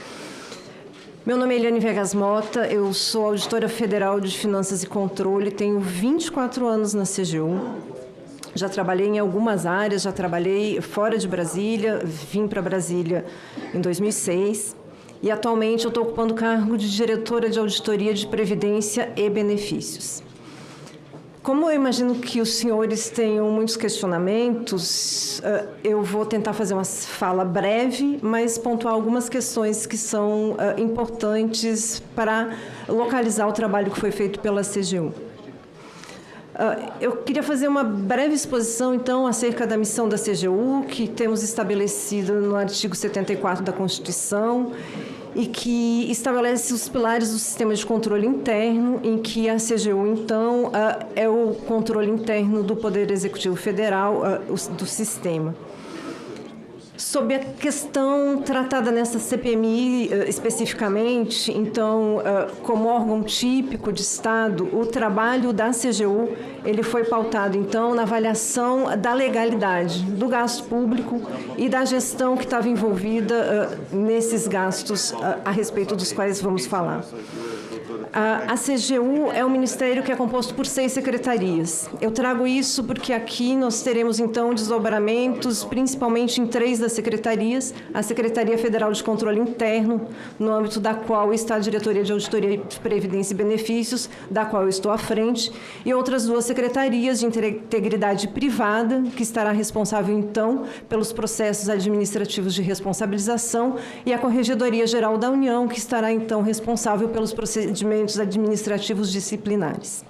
Meu nome é Eliane Viegas Mota, eu sou auditora federal de Finanças e Controle, tenho 24 anos na CGU, já trabalhei em algumas áreas, já trabalhei fora de Brasília, vim para Brasília em 2006 e atualmente eu estou ocupando o cargo de diretora de auditoria de Previdência e Benefícios. Como eu imagino que os senhores tenham muitos questionamentos, eu vou tentar fazer uma fala breve, mas pontuar algumas questões que são importantes para localizar o trabalho que foi feito pela CGU. Eu queria fazer uma breve exposição, então, acerca da missão da CGU, que temos estabelecida no artigo 74 da Constituição, e que estabelece os pilares do sistema de controle interno, em que a CGU, então, é o controle interno do Poder Executivo Federal, do sistema. Sobre a questão tratada nessa CPMI especificamente, então, como órgão típico de Estado, o trabalho da CGU ele foi pautado, então, na avaliação da legalidade do gasto público e da gestão que estava envolvida nesses gastos a respeito dos quais vamos falar. A CGU é um ministério que é composto por 6 secretarias. Eu trago isso porque aqui nós teremos, então, desdobramentos, principalmente em 3 das secretarias. A Secretaria Federal de Controle Interno, no âmbito da qual está a Diretoria de Auditoria de Previdência e Benefícios, da qual eu estou à frente, e outras 2 secretarias de integridade privada, que estará responsável, então, pelos processos administrativos de responsabilização, e a Corregedoria Geral da União, que estará, então, responsável pelos procedimentos administrativos disciplinares.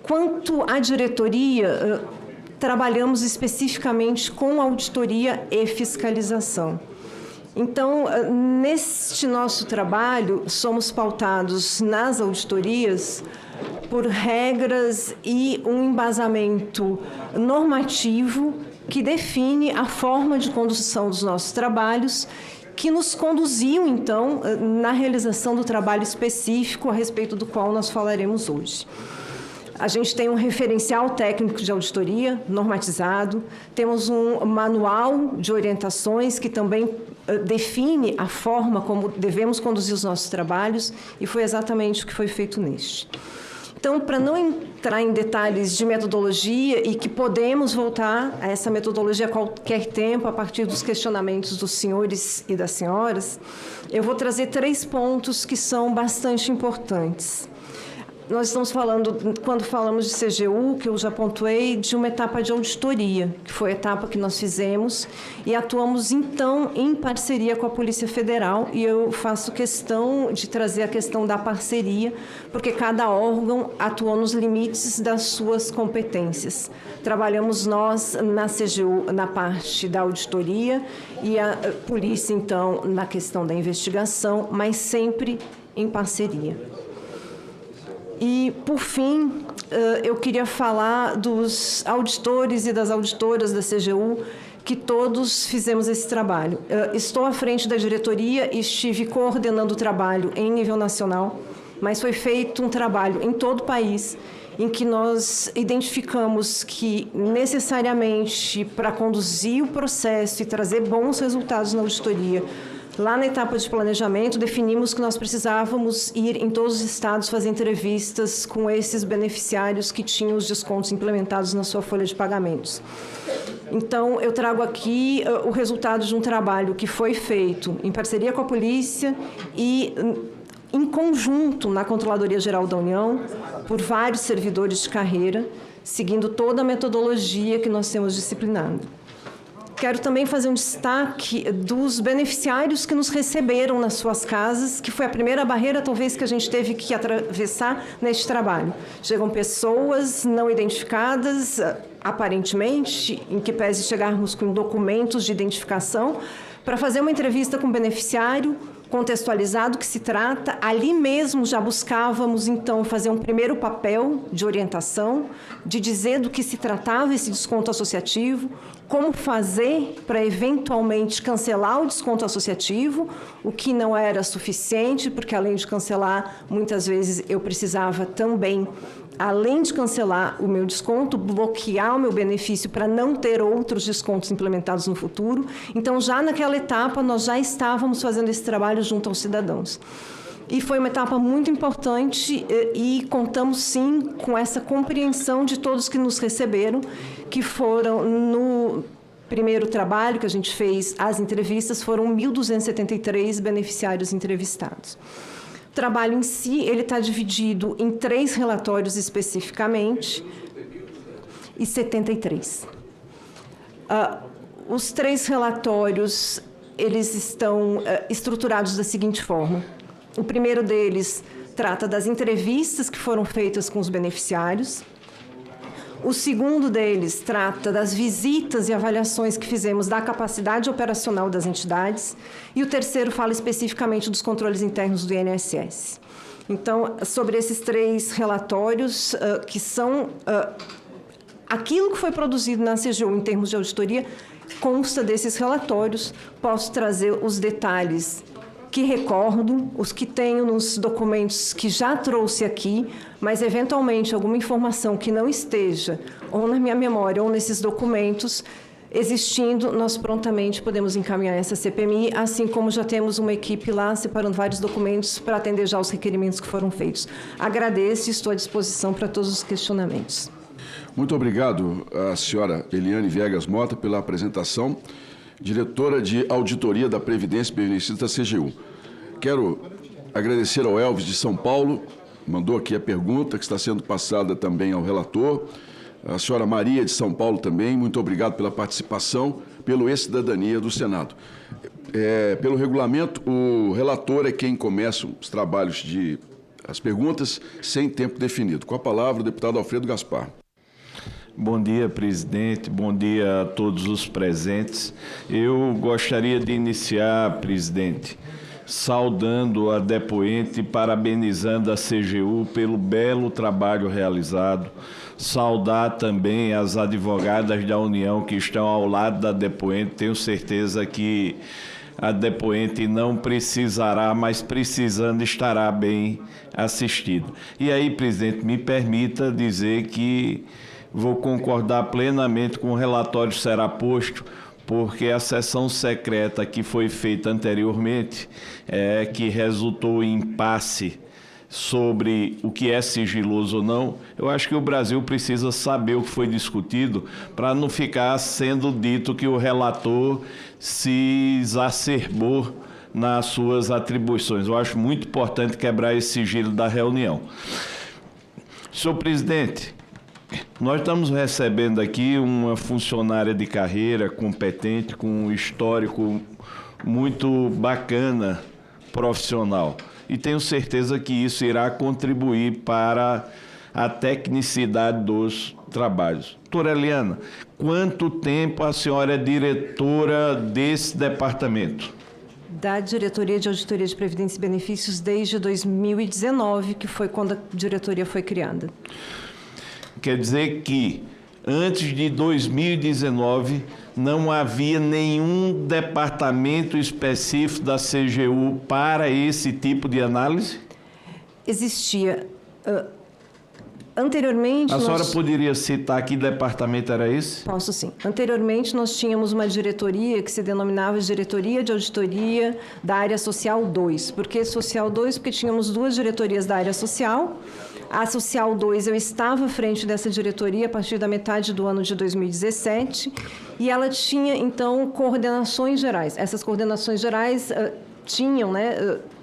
Quanto à diretoria, trabalhamos especificamente com auditoria e fiscalização. Então, neste nosso trabalho, somos pautados nas auditorias por regras e um embasamento normativo que define a forma de condução dos nossos trabalhos, que nos conduziu, então, na realização do trabalho específico a respeito do qual nós falaremos hoje. A gente tem um referencial técnico de auditoria normatizado, temos um manual de orientações que também define a forma como devemos conduzir os nossos trabalhos, e foi exatamente o que foi feito neste. Então, para não entrar em detalhes de metodologia, e que podemos voltar a essa metodologia a qualquer tempo, a partir dos questionamentos dos senhores e das senhoras, eu vou trazer 3 pontos que são bastante importantes. Nós estamos falando, quando falamos de CGU, que eu já pontuei, de uma etapa de auditoria, que foi a etapa que nós fizemos, e atuamos, então, em parceria com a Polícia Federal, e eu faço questão de trazer a questão da parceria, porque cada órgão atuou nos limites das suas competências. Trabalhamos nós, na CGU, na parte da auditoria, e a Polícia, então, na questão da investigação, mas sempre em parceria. E, por fim, eu queria falar dos auditores e das auditoras da CGU, que todos fizemos esse trabalho. Estou à frente da diretoria e estive coordenando o trabalho em nível nacional, mas foi feito um trabalho em todo o país, em que nós identificamos que, necessariamente, para conduzir o processo e trazer bons resultados na auditoria, lá na etapa de planejamento, definimos que nós precisávamos ir em todos os estados fazer entrevistas com esses beneficiários que tinham os descontos implementados na sua folha de pagamentos. Então, eu trago aqui o resultado de um trabalho que foi feito em parceria com a polícia e em conjunto na Controladoria Geral da União, por vários servidores de carreira, seguindo toda a metodologia que nós temos disciplinado. Quero também fazer um destaque dos beneficiários que nos receberam nas suas casas, que foi a primeira barreira, talvez, que a gente teve que atravessar neste trabalho. Chegam pessoas não identificadas, aparentemente, em que pese chegarmos com documentos de identificação, para fazer uma entrevista com o beneficiário, contextualizado do que se trata. Ali mesmo já buscávamos, então, fazer um primeiro papel de orientação, de dizer do que se tratava esse desconto associativo, como fazer para, eventualmente, cancelar o desconto associativo, o que não era suficiente, porque, além de cancelar, muitas vezes eu precisava também, além de cancelar o meu desconto, bloquear o meu benefício para não ter outros descontos implementados no futuro. Então, já naquela etapa, nós já estávamos fazendo esse trabalho junto aos cidadãos. E foi uma etapa muito importante e contamos, sim, com essa compreensão de todos que nos receberam, que foram, no primeiro trabalho que a gente fez, as entrevistas, foram 1.273 beneficiários entrevistados. O trabalho em si, ele está dividido em 3 relatórios especificamente e 73. Os 3 relatórios, eles estão estruturados da seguinte forma. O primeiro deles trata das entrevistas que foram feitas com os beneficiários. O segundo deles trata das visitas e avaliações que fizemos da capacidade operacional das entidades. E o terceiro fala especificamente dos controles internos do INSS. Então, sobre esses 3 relatórios, que são aquilo que foi produzido na CGU em termos de auditoria consta desses relatórios. Posso trazer os detalhes que recordo, os que tenho nos documentos que já trouxe aqui, mas eventualmente alguma informação que não esteja ou na minha memória ou nesses documentos existindo, nós prontamente podemos encaminhar essa CPMI, assim como já temos uma equipe lá separando vários documentos para atender já os requerimentos que foram feitos. Agradeço e estou à disposição para todos os questionamentos. Muito obrigado à senhora Eliane Viegas Mota pela apresentação, diretora de Auditoria da Previdência e Benefícios da CGU. Quero agradecer ao Elvis de São Paulo, mandou aqui a pergunta que está sendo passada também ao relator. A senhora Maria de São Paulo também, muito obrigado pela participação, pelo E-Cidadania do Senado. Pelo regulamento, o relator é quem começa os trabalhos as perguntas sem tempo definido. Com a palavra, o deputado Alfredo Gaspar. Bom dia, presidente. Bom dia a todos os presentes. Eu gostaria de iniciar, presidente, saudando a depoente e parabenizando a CGU pelo belo trabalho realizado. Saudar também as advogadas da União que estão ao lado da depoente. Tenho certeza que a depoente não precisará, mas precisando estará bem assistida. E aí, presidente, me permita dizer que vou concordar plenamente com o relatório que será posto, porque a sessão secreta que foi feita anteriormente, que resultou em impasse sobre o que é sigiloso ou não, eu acho que o Brasil precisa saber o que foi discutido para não ficar sendo dito que o relator se exacerbou nas suas atribuições. Eu acho muito importante quebrar esse sigilo da reunião. Senhor presidente, nós estamos recebendo aqui uma funcionária de carreira competente, com um histórico muito bacana, profissional. E tenho certeza que isso irá contribuir para a tecnicidade dos trabalhos. Doutora Eliana, quanto tempo a senhora é diretora desse departamento? Da Diretoria de Auditoria de Previdência e Benefícios desde 2019, que foi quando a diretoria foi criada. Quer dizer que, antes de 2019, não havia nenhum departamento específico da CGU para esse tipo de análise? Existia. Anteriormente... A senhora poderia citar que departamento era esse? Posso sim. Anteriormente, nós tínhamos uma diretoria que se denominava Diretoria de Auditoria da Área Social 2. Por que Social 2? Porque tínhamos duas diretorias da área social. A Social 2, eu estava à frente dessa diretoria a partir da metade do ano de 2017 e ela tinha, então, coordenações gerais. Essas coordenações gerais tinham,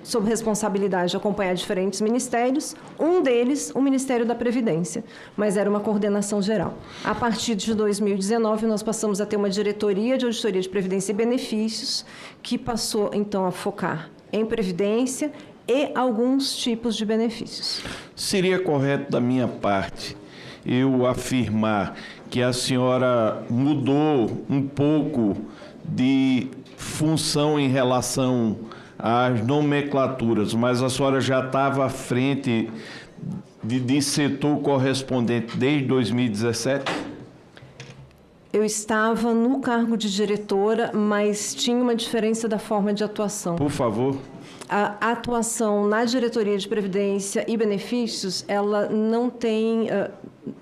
sob responsabilidade de acompanhar diferentes ministérios, um deles, o Ministério da Previdência, mas era uma coordenação geral. A partir de 2019, nós passamos a ter uma diretoria de auditoria de previdência e benefícios, que passou, então, a focar em previdência e alguns tipos de benefícios. Seria correto da minha parte eu afirmar que a senhora mudou um pouco de função em relação às nomenclaturas, mas a senhora já estava à frente de setor correspondente desde 2017? Eu estava no cargo de diretora, mas tinha uma diferença da forma de atuação. Por favor. A atuação na Diretoria de Previdência e Benefícios, ela não tem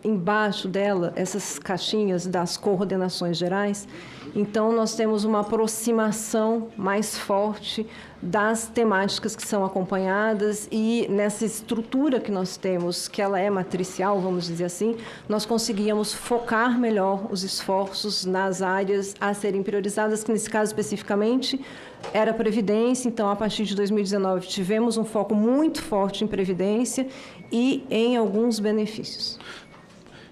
embaixo dela essas caixinhas das coordenações gerais. Então, nós temos uma aproximação mais forte das temáticas que são acompanhadas e nessa estrutura que nós temos, que ela é matricial, vamos dizer assim, nós conseguíamos focar melhor os esforços nas áreas a serem priorizadas, que nesse caso especificamente era a Previdência. Então, a partir de 2019, tivemos um foco muito forte em Previdência e em alguns benefícios.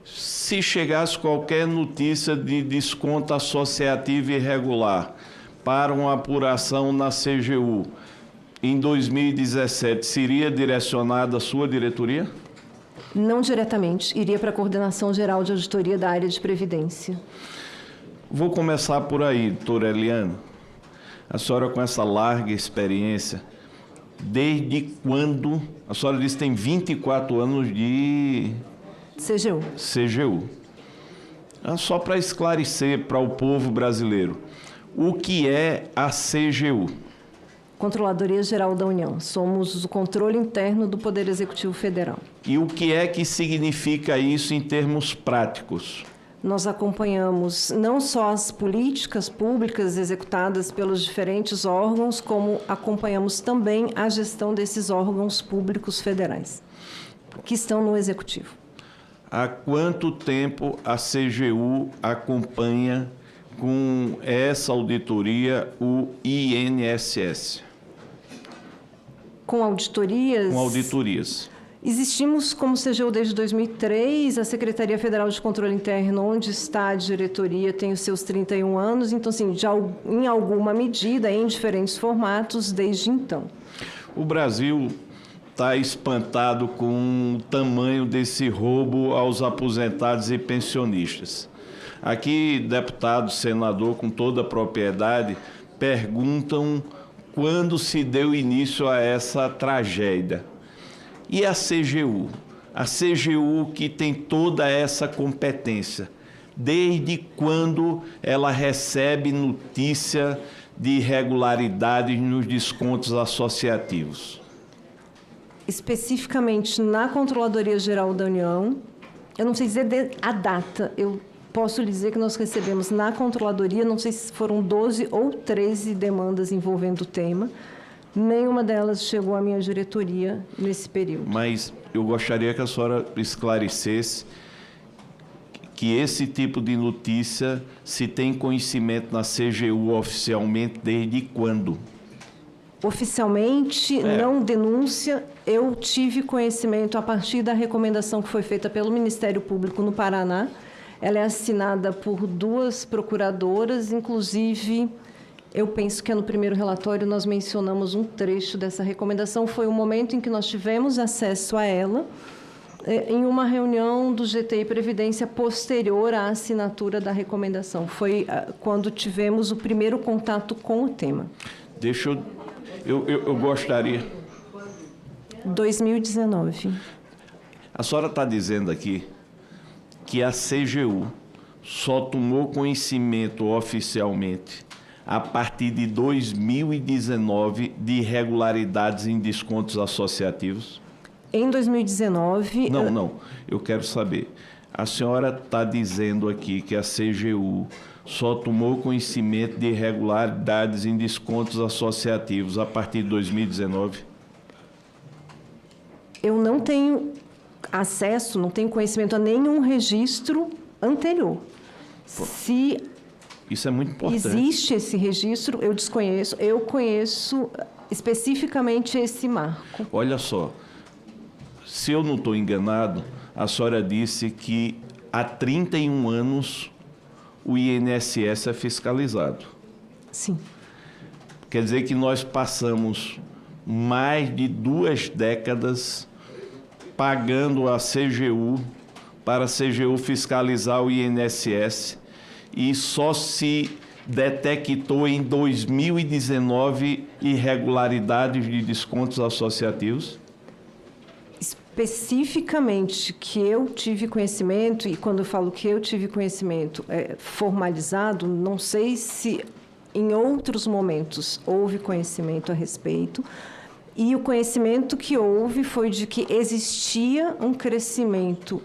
Se chegasse qualquer notícia de desconto associativo irregular para uma apuração na CGU em 2017, seria direcionada à sua diretoria? Não diretamente, iria para a Coordenação Geral de Auditoria da Área de Previdência. Vou começar por aí, doutora Eliana. A senhora, com essa larga experiência, desde quando... A senhora disse que tem 24 anos de... CGU. CGU. Só para esclarecer para o povo brasileiro, o que é a CGU? Controladoria Geral da União. Somos o controle interno do Poder Executivo Federal. E o que é que significa isso em termos práticos? Nós acompanhamos não só as políticas públicas executadas pelos diferentes órgãos, como acompanhamos também a gestão desses órgãos públicos federais, que estão no Executivo. Há quanto tempo a CGU acompanha com essa auditoria o INSS? Com auditorias? Com auditorias. Existimos como CGU desde 2003, a Secretaria Federal de Controle Interno, onde está a diretoria, tem os seus 31 anos, então, assim, em alguma medida, em diferentes formatos, desde então. O Brasil está espantado com o tamanho desse roubo aos aposentados e pensionistas. Aqui, deputado, senador, com toda a propriedade, perguntam quando se deu início a essa tragédia. E a CGU? A CGU que tem toda essa competência, desde quando ela recebe notícia de irregularidades nos descontos associativos? Especificamente na Controladoria Geral da União, eu não sei dizer a data, eu posso lhe dizer que nós recebemos na Controladoria, não sei se foram 12 ou 13 demandas envolvendo o tema. Nenhuma delas chegou à minha diretoria nesse período. Mas eu gostaria que a senhora esclarecesse que esse tipo de notícia se tem conhecimento na CGU oficialmente desde quando? Oficialmente, não denúncia. Eu tive conhecimento a partir da recomendação que foi feita pelo Ministério Público no Paraná. Ela é assinada por 2 procuradoras, inclusive... Eu penso que no primeiro relatório nós mencionamos um trecho dessa recomendação. Foi o momento em que nós tivemos acesso a ela, em uma reunião do GTI Previdência posterior à assinatura da recomendação. Foi quando tivemos o primeiro contato com o tema. Eu gostaria... 2019. A senhora está dizendo aqui que a CGU só tomou conhecimento oficialmente a partir de 2019 de irregularidades em descontos associativos? Em 2019... Não. Eu quero saber. A senhora está dizendo aqui que a CGU só tomou conhecimento de irregularidades em descontos associativos a partir de 2019? Eu não tenho acesso, não tenho conhecimento a nenhum registro anterior. Isso é muito importante. Existe esse registro, eu desconheço. Eu conheço especificamente esse marco. Olha só, se eu não estou enganado, a senhora disse que há 31 anos o INSS é fiscalizado. Sim. Quer dizer que nós passamos mais de 2 décadas pagando a CGU para a CGU fiscalizar o INSS, e só se detectou em 2019 irregularidades de descontos associativos? Especificamente que eu tive conhecimento, e quando eu falo que eu tive conhecimento formalizado, não sei se em outros momentos houve conhecimento a respeito, e o conhecimento que houve foi de que existia um crescimento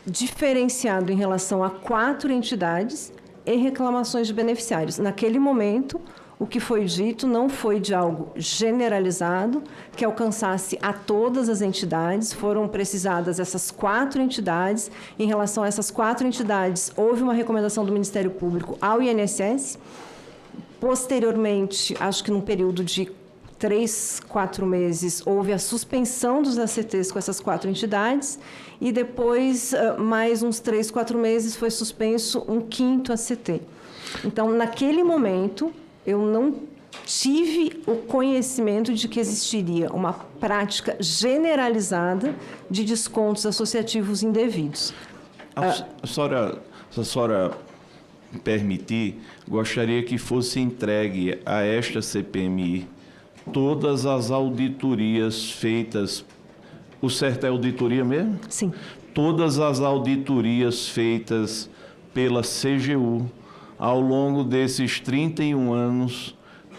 diferenciado em relação a 4 entidades e reclamações de beneficiários. Naquele momento, o que foi dito não foi de algo generalizado, que alcançasse a todas as entidades. Foram precisadas essas 4 entidades. Em relação a essas 4 entidades, houve uma recomendação do Ministério Público ao INSS. Posteriormente, acho que num período de 3, 4 meses, houve a suspensão dos ACTs com essas 4 entidades, e depois, mais uns 3, 4 meses, foi suspenso um 5º ACT. Então, naquele momento, eu não tive o conhecimento de que existiria uma prática generalizada de descontos associativos indevidos. Se a senhora me permitir, gostaria que fosse entregue a esta CPMI todas as auditorias feitas. O certo é auditoria mesmo? Sim. todas as auditorias feitas pela CGU ao longo desses 31 anos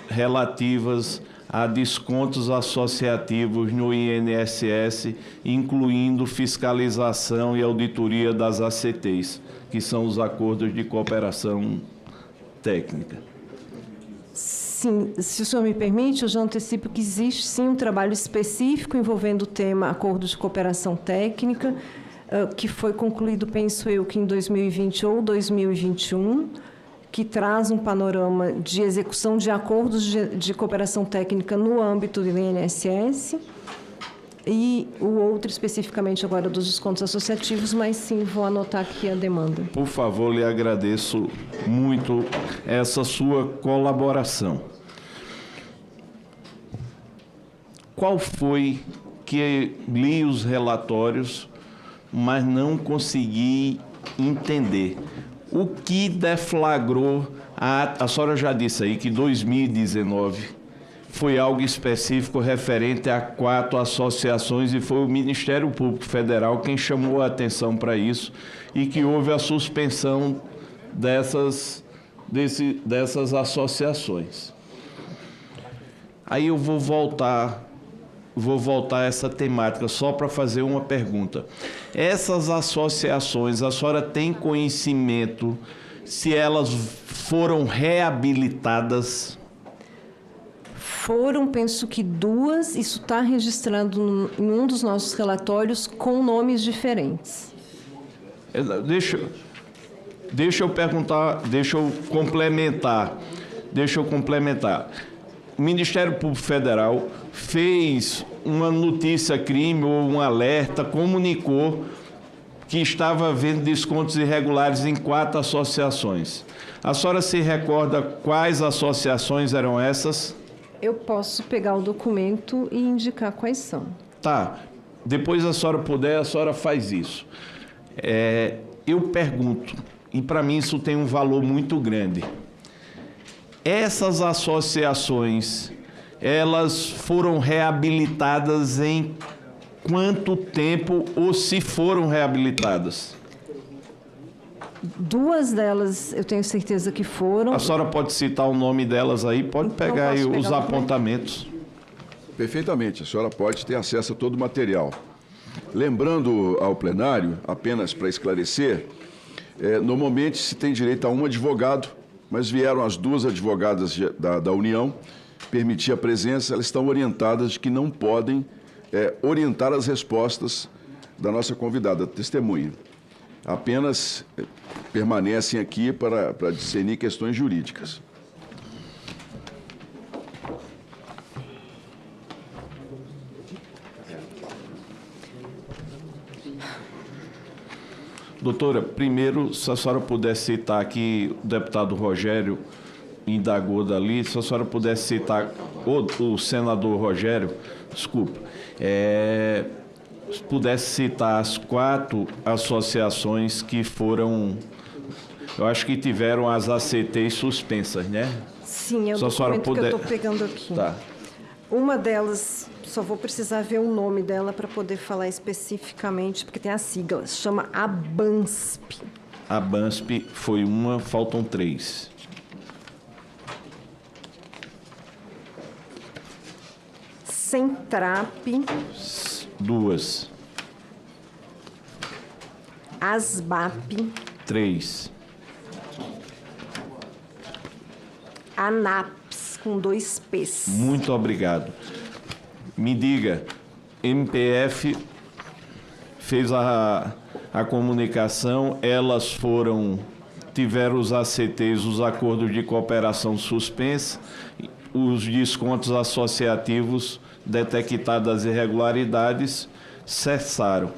relativas a descontos associativos no INSS, incluindo fiscalização e auditoria das ACTs, que são os acordos de cooperação técnica. Sim, se o senhor me permite, eu já antecipo que existe sim um trabalho específico envolvendo o tema acordos de cooperação técnica, que foi concluído, penso eu, que em 2020 ou 2021, que traz um panorama de execução de acordos de cooperação técnica no âmbito do INSS, e o outro especificamente agora dos descontos associativos, mas sim, vou anotar aqui a demanda. Por favor, lhe agradeço muito essa sua colaboração. Qual foi que li os relatórios, mas não consegui entender? O que deflagrou, a senhora já disse aí que 2019 foi algo específico referente a 4 associações e foi o Ministério Público Federal quem chamou a atenção para isso e que houve a suspensão dessas associações. Aí eu vou voltar a essa temática só para fazer uma pergunta. Essas associações, a senhora tem conhecimento se elas foram reabilitadas? Foram, penso que 2, isso está registrado em um dos nossos relatórios com nomes diferentes. Deixa eu perguntar, deixa eu complementar. O Ministério Público Federal fez uma notícia crime ou um alerta, comunicou que estava havendo descontos irregulares em 4 associações. A senhora se recorda quais associações eram essas? Eu posso pegar o documento e indicar quais são. Tá. Depois a senhora puder, a senhora faz isso. Eu pergunto, e para mim isso tem um valor muito grande. Essas associações, elas foram reabilitadas em quanto tempo ou se foram reabilitadas? 2 delas eu tenho certeza que foram. A senhora pode citar o nome delas aí? Pode pegar aí os apontamentos. Perfeitamente, a senhora pode ter acesso a todo o material. Lembrando ao plenário, apenas para esclarecer, normalmente se tem direito a um advogado, mas vieram as 2 advogadas da União, permitir a presença, elas estão orientadas de que não podem orientar as respostas da nossa convidada, testemunha. Apenas permanecem aqui para discernir questões jurídicas. Doutora, primeiro, se a senhora pudesse citar aqui, o deputado Rogério indagou dali, se a senhora pudesse citar o senador Rogério, desculpa, se pudesse citar as 4 associações que foram, eu acho que tiveram as ACTs suspensas, né? Sim, é o documento que eu estou pegando aqui. Tá. Uma delas, só vou precisar ver o nome dela para poder falar especificamente, porque tem as siglas, chama ABANSP. ABANSP foi uma, faltam 3. Centrap. 2. ASBAP. 3. ANAPS, com 2 P's. Muito obrigado. Me diga, MPF fez a comunicação, elas tiveram os ACTs, os acordos de cooperação suspensos, os descontos associativos detectadas irregularidades cessaram.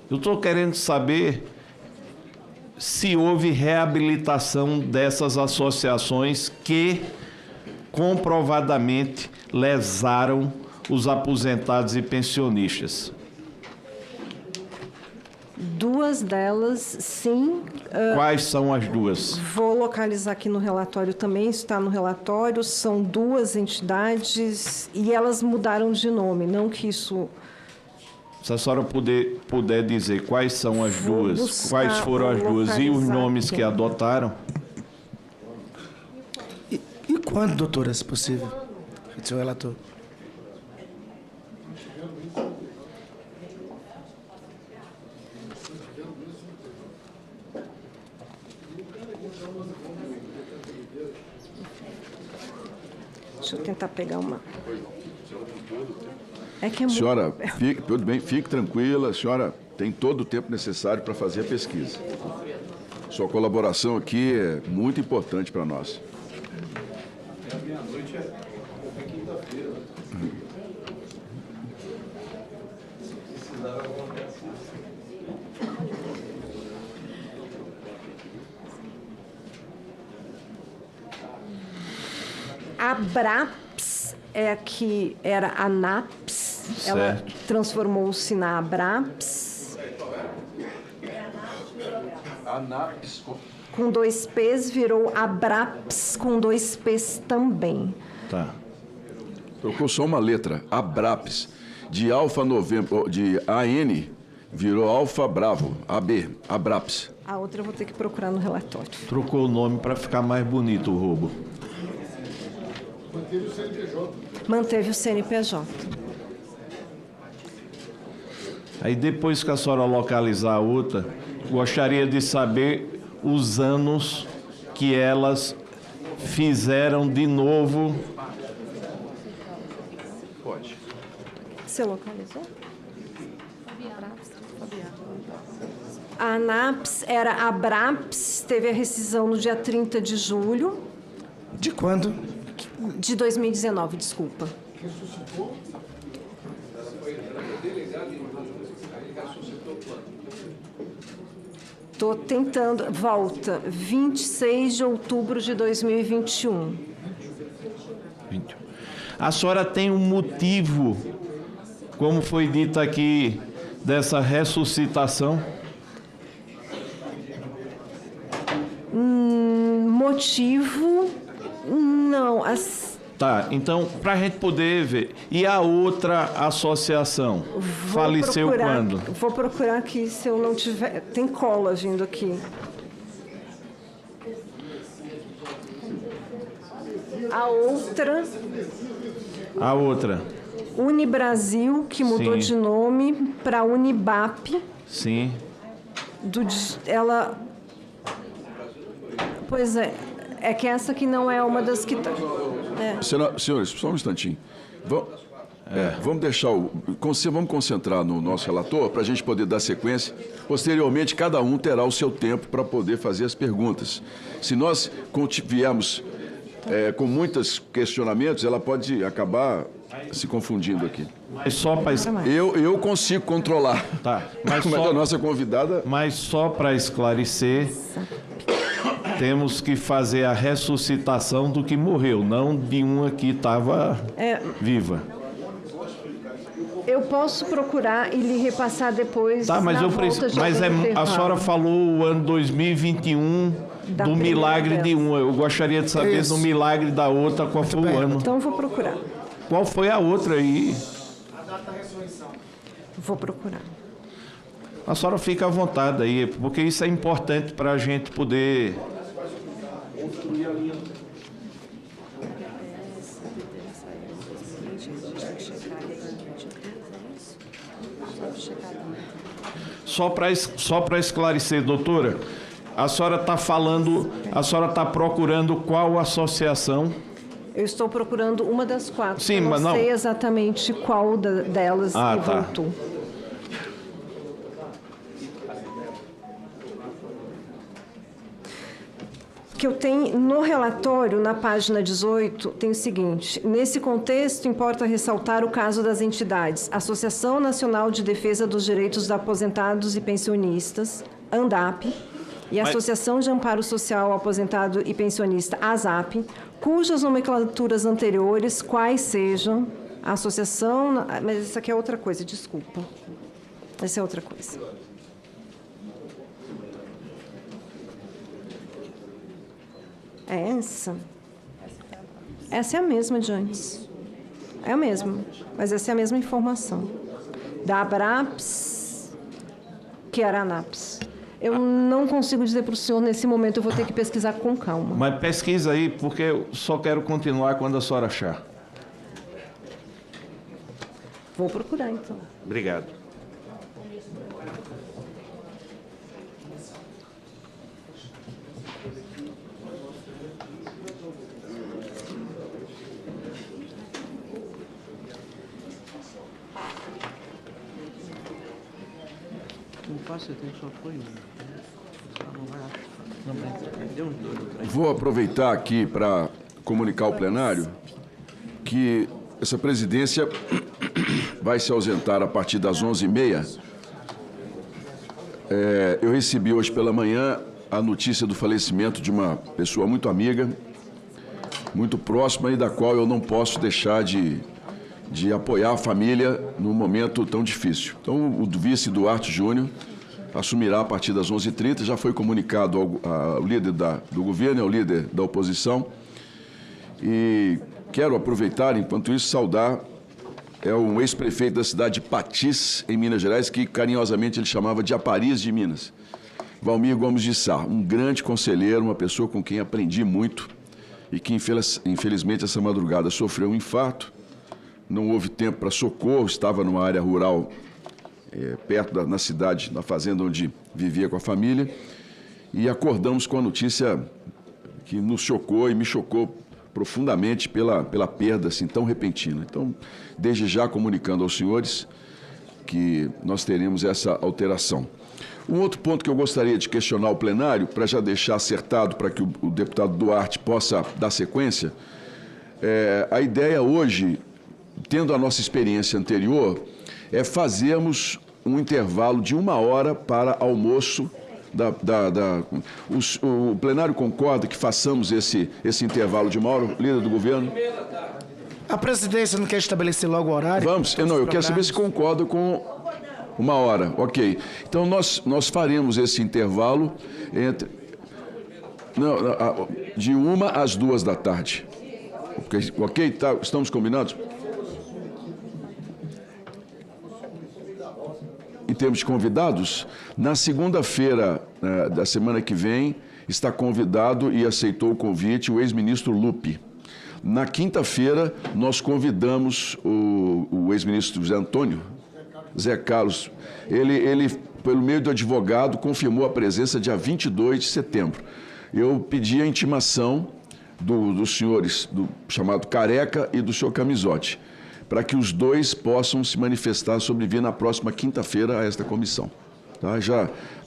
Eu estou querendo saber se houve reabilitação dessas associações que comprovadamente lesaram os aposentados e pensionistas. 2 delas, sim. Quais são as 2? Vou localizar aqui no relatório também, isso está no relatório. São 2 entidades e elas mudaram de nome, não que isso Se a senhora puder dizer quais são as duas, quais foram as duas e os nomes que adotaram. E quando, doutora, se possível? Senhor relator. Deixa eu tentar pegar uma. É que é muito... Senhora, tudo bem, fique tranquila, a senhora tem todo o tempo necessário para fazer a pesquisa. Sua colaboração aqui é muito importante para nós. Meia-noite é quinta-feira. A Abraps é que era a ANAPS, ela transformou-se na Abraps. ANAPS. Com 2 P's virou Abraps com 2 P's também. Tá. Trocou só uma letra, Abraps. De Alfa Novembro, de AN, virou Alfa Bravo, AB, Abraps. A outra eu vou ter que procurar no relatório. Trocou o nome para ficar mais bonito o roubo. Manteve o CNPJ. Manteve o CNPJ. Aí depois que a senhora localizar a outra, gostaria de saber os anos que elas fizeram de novo. Pode. Você localizou? A ANAPS era a Abraps, teve a rescisão no dia 30 de julho. De quando? De 2019, desculpa. Estou tentando. Volta. 26 de outubro de 2021. A senhora tem um motivo, como foi dito aqui, dessa ressuscitação? Motivo? Não. Tá, então, para a gente poder ver. E a outra associação? Faleceu quando? Vou procurar aqui, se eu não tiver... Tem cola vindo aqui. A outra... A outra? Unibrasil, que mudou de nome para Unibap. Sim. Ela... Pois é. É que essa aqui não é uma das que... Senhores, só um instantinho. Vamos deixar vamos concentrar no nosso relator para a gente poder dar sequência. Posteriormente, cada um terá o seu tempo para poder fazer as perguntas. Se nós viermos com muitos questionamentos, ela pode acabar se confundindo aqui. Mas só para... Eu consigo controlar. Tá. Mas a nossa convidada... Mas só para esclarecer... Temos que fazer a ressuscitação do que morreu, não de uma que estava viva. Eu posso procurar e lhe repassar depois. Tá, mas a senhora falou o ano 2021 do milagre de uma. Eu gostaria de saber no milagre da outra qual foi o ano. Então eu vou procurar. Qual foi a outra aí? A data da ressurreição. Vou procurar. A senhora fica à vontade aí, porque isso é importante para a gente poder... Só para esclarecer, doutora, a senhora está procurando qual associação? Eu estou procurando uma das 4. Sim, eu mas não sei exatamente qual delas voltou. Que eu tenho no relatório, na página 18, tem o seguinte: nesse contexto, importa ressaltar o caso das entidades Associação Nacional de Defesa dos Direitos dos Aposentados e Pensionistas, ANDAP, e Associação de Amparo Social ao Aposentado e Pensionista, ASAP, cujas nomenclaturas anteriores, quais sejam, a associação... Mas isso aqui é outra coisa, desculpa. Essa é outra coisa. É essa? Essa é a mesma de antes. É a mesma, mas essa é a mesma informação. da Abraps, que era a ANAPS. Eu não consigo dizer para o senhor nesse momento, eu vou ter que pesquisar com calma. Mas pesquisa aí, porque eu só quero continuar quando a senhora achar. Vou procurar, então. Obrigado. Vou aproveitar aqui para comunicar ao plenário que essa presidência vai se ausentar a partir das 11h30. Eu recebi hoje pela manhã a notícia do falecimento de uma pessoa muito amiga, muito próxima e da qual eu não posso deixar de apoiar a família num momento tão difícil. Então, o vice Duarte Júnior assumirá a partir das 11h30, já foi comunicado ao líder do governo e ao líder da oposição. E quero aproveitar, enquanto isso, saudar um ex-prefeito da cidade de Patis, em Minas Gerais, que carinhosamente ele chamava de Apariz de Minas, Valmir Gomes de Sá, um grande conselheiro, uma pessoa com quem aprendi muito e que, infelizmente, essa madrugada sofreu um infarto. Não houve tempo para socorro, estava numa área rural perto na cidade, na fazenda onde vivia com a família, e acordamos com a notícia que nos chocou e me chocou profundamente pela perda assim tão repentina. Então, desde já comunicando aos senhores que nós teremos essa alteração. Um outro ponto que eu gostaria de questionar o plenário, para já deixar acertado para que o deputado Duarte possa dar sequência, a ideia hoje, tendo a nossa experiência anterior, é fazermos um intervalo de 1 hora para almoço. O plenário concorda que façamos esse intervalo de 1 hora, líder do governo? A presidência não quer estabelecer logo o horário? Vamos, eu quero saber se concorda com 1 hora, ok. Então nós faremos esse intervalo de 1 às 2 da tarde. Ok? Tá, estamos combinados? Em termos de convidados, na segunda-feira da semana que vem, está convidado e aceitou o convite o ex-ministro Lupe. Na quinta-feira, nós convidamos o ex-ministro Zé Carlos. Ele, pelo meio do advogado, confirmou a presença dia 22 de setembro. Eu pedi a intimação dos senhores, do chamado Careca e do senhor Camisotti, para que os dois possam se manifestar sobre vir na próxima quinta-feira a esta comissão. Tá?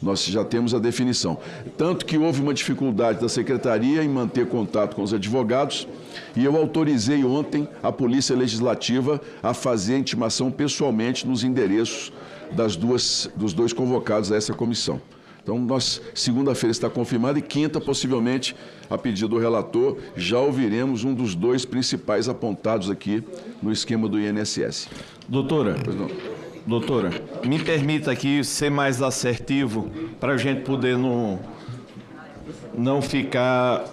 Nós já temos a definição. Tanto que houve uma dificuldade da Secretaria em manter contato com os advogados e eu autorizei ontem a Polícia Legislativa a fazer a intimação pessoalmente nos endereços dos dois convocados a essa comissão. Então, segunda-feira está confirmado e quinta, possivelmente, a pedido do relator, já ouviremos um dos dois principais apontados aqui no esquema do INSS. Doutora, me permita aqui ser mais assertivo para a gente poder não ficar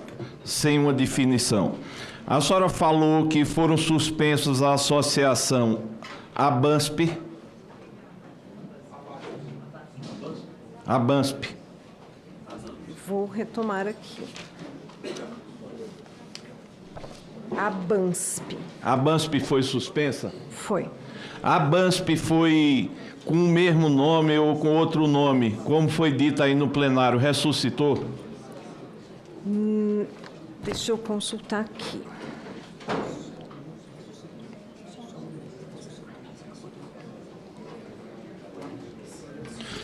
sem uma definição. A senhora falou que foram suspensos a associação ABANSP. Vou retomar aqui. ABANSP. A ABANSP foi suspensa? Foi. A ABANSP foi com o mesmo nome ou com outro nome, como foi dito aí no plenário, ressuscitou? Deixa eu consultar aqui.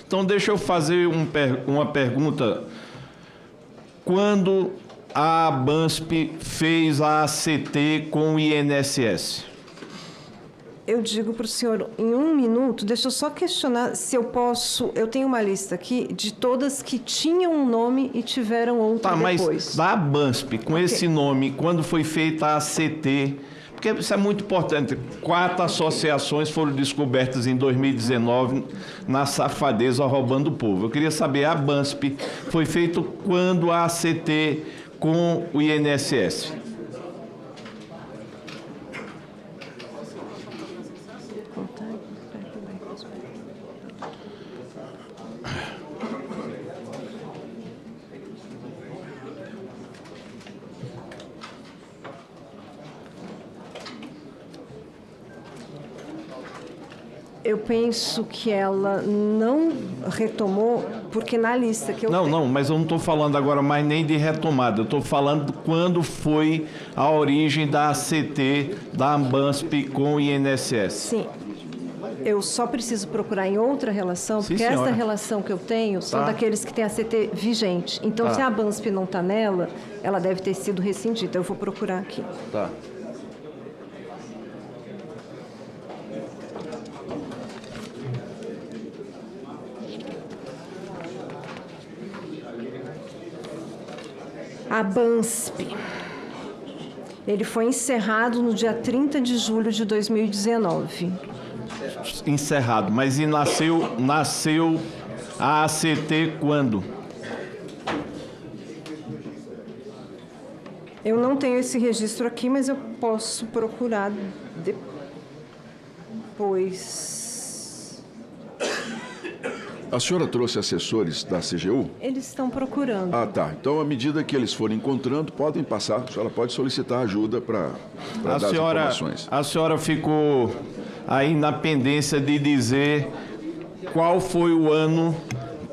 Então, deixa eu fazer uma pergunta. Quando a ABANSP fez a ACT com o INSS? Eu digo para o senhor, em 1 minuto, deixa eu só questionar se eu posso... Eu tenho uma lista aqui de todas que tinham um nome e tiveram outro depois. Mas da ABANSP, com esse nome, quando foi feita a ACT... Porque isso é muito importante. 4 associações foram descobertas em 2019 na safadeza roubando o povo. Eu queria saber, a ABANSP foi feito quando a ACT com o INSS? Eu penso que ela não retomou, porque na lista que eu tenho... Não, mas eu não estou falando agora mais nem de retomada. Eu estou falando quando foi a origem da ACT, da ABANSP com o INSS. Sim. Eu só preciso procurar em outra relação, porque essa relação que eu tenho são daqueles que têm a CT vigente. Então, se a ABANSP não está nela, ela deve ter sido rescindida. Eu vou procurar aqui. Tá. A ABANSP. Ele foi encerrado no dia 30 de julho de 2019. Encerrado, mas e nasceu a ACT quando? Eu não tenho esse registro aqui, mas eu posso procurar depois. A senhora trouxe assessores da CGU? Eles estão procurando. Ah, tá. Então, à medida que eles forem encontrando, podem passar. A senhora pode solicitar ajuda para dar as informações. A senhora ficou aí na pendência de dizer qual foi o ano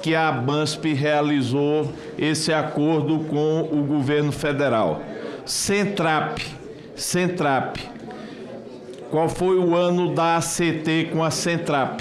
que a ABANSP realizou esse acordo com o governo federal. Centrap. Qual foi o ano da ACT com a Centrap?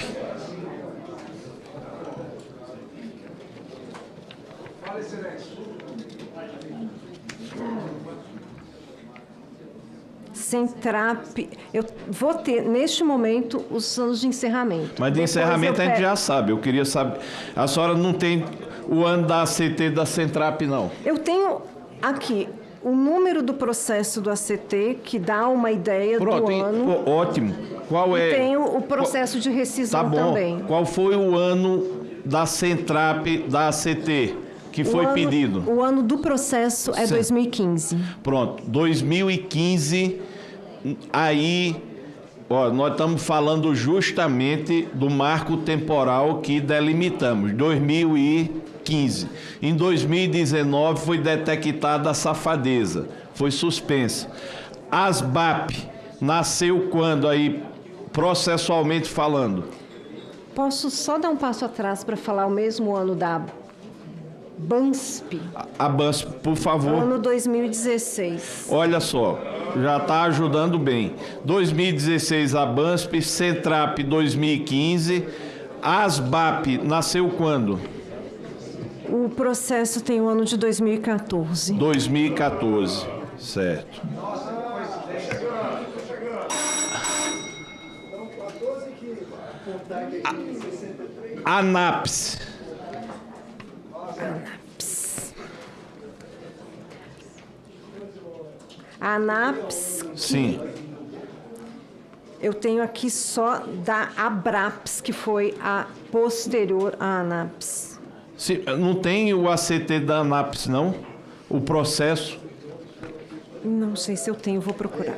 Centrap, eu vou ter, neste momento, os anos de encerramento. Mas de encerramento a gente já sabe. Eu queria saber. A senhora não tem o ano da ACT da Centrap, não? Eu tenho aqui o número do processo do ACT, que dá uma ideia do ano. Ótimo. Qual é? E tenho o processo de rescisão também. Qual foi o ano da Centrap da ACT que foi pedido? O ano do processo é 2015. Pronto, 2015, aí, nós estamos falando justamente do marco temporal que delimitamos, 2015. Em 2019 foi detectada a safadeza, foi suspensa. ASBAP nasceu quando aí, processualmente falando? Posso só dar um passo atrás para falar o mesmo ano da ABANSP? A ABANSP, por favor. Ano 2016. Olha só, já está ajudando bem. 2016 a ABANSP, Centrap 2015, ASBAP nasceu quando? O processo tem o ano de 2014. 2014, certo. ANAPS. A ANAPS. Sim. Eu tenho aqui só da ABRAPS, que foi a posterior à ANAPS. Sim, não tem o ACT da ANAPS, não? O processo? Não sei se eu tenho, vou procurar.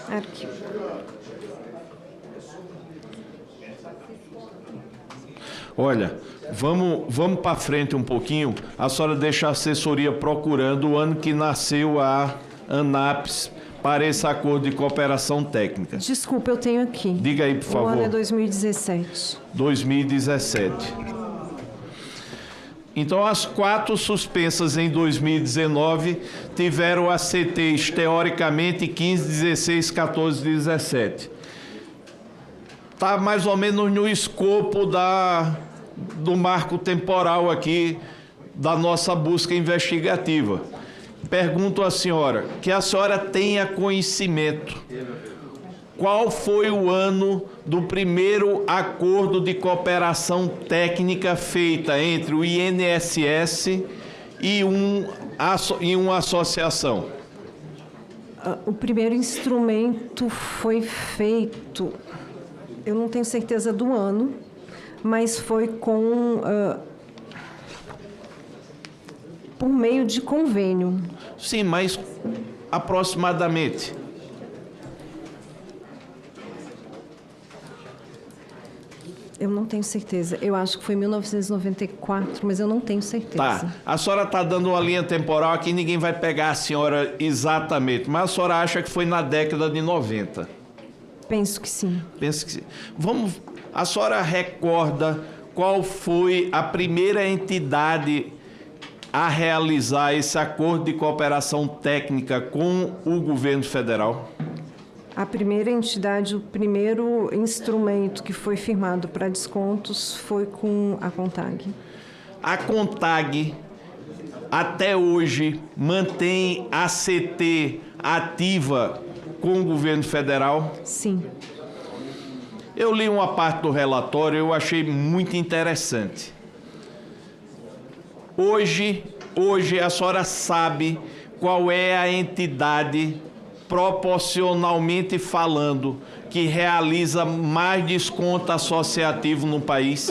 Arquivo. Olha, vamos para frente um pouquinho. A senhora deixa a assessoria procurando o ano que nasceu a ANAPS para esse acordo de cooperação técnica. Desculpa, eu tenho aqui. Diga aí, por favor. O ano é 2017. 2017. Então, as 4 suspensas em 2019 tiveram ACTs, teoricamente, 15, 16, 14, 17. Está mais ou menos no escopo do marco temporal aqui da nossa busca investigativa. Pergunto à senhora, que a senhora tenha conhecimento, qual foi o ano do primeiro acordo de cooperação técnica feita entre o INSS e uma associação? O primeiro instrumento foi feito, eu não tenho certeza do ano, mas foi por meio de convênio. Sim, mas aproximadamente. Eu não tenho certeza. Eu acho que foi 1994, mas eu não tenho certeza. Tá. A senhora está dando uma linha temporal aqui, ninguém vai pegar a senhora exatamente, mas a senhora acha que foi na década de 90? Penso que sim. Penso que sim. A senhora recorda qual foi a primeira entidade a realizar esse acordo de cooperação técnica com o governo federal? A primeira entidade, o primeiro instrumento que foi firmado para descontos foi com a CONTAG. A CONTAG, até hoje, mantém a CT ativa com o governo federal? Sim. Eu li uma parte do relatório, eu achei muito interessante. Hoje a senhora sabe qual é a entidade, proporcionalmente falando, que realiza mais desconto associativo no país?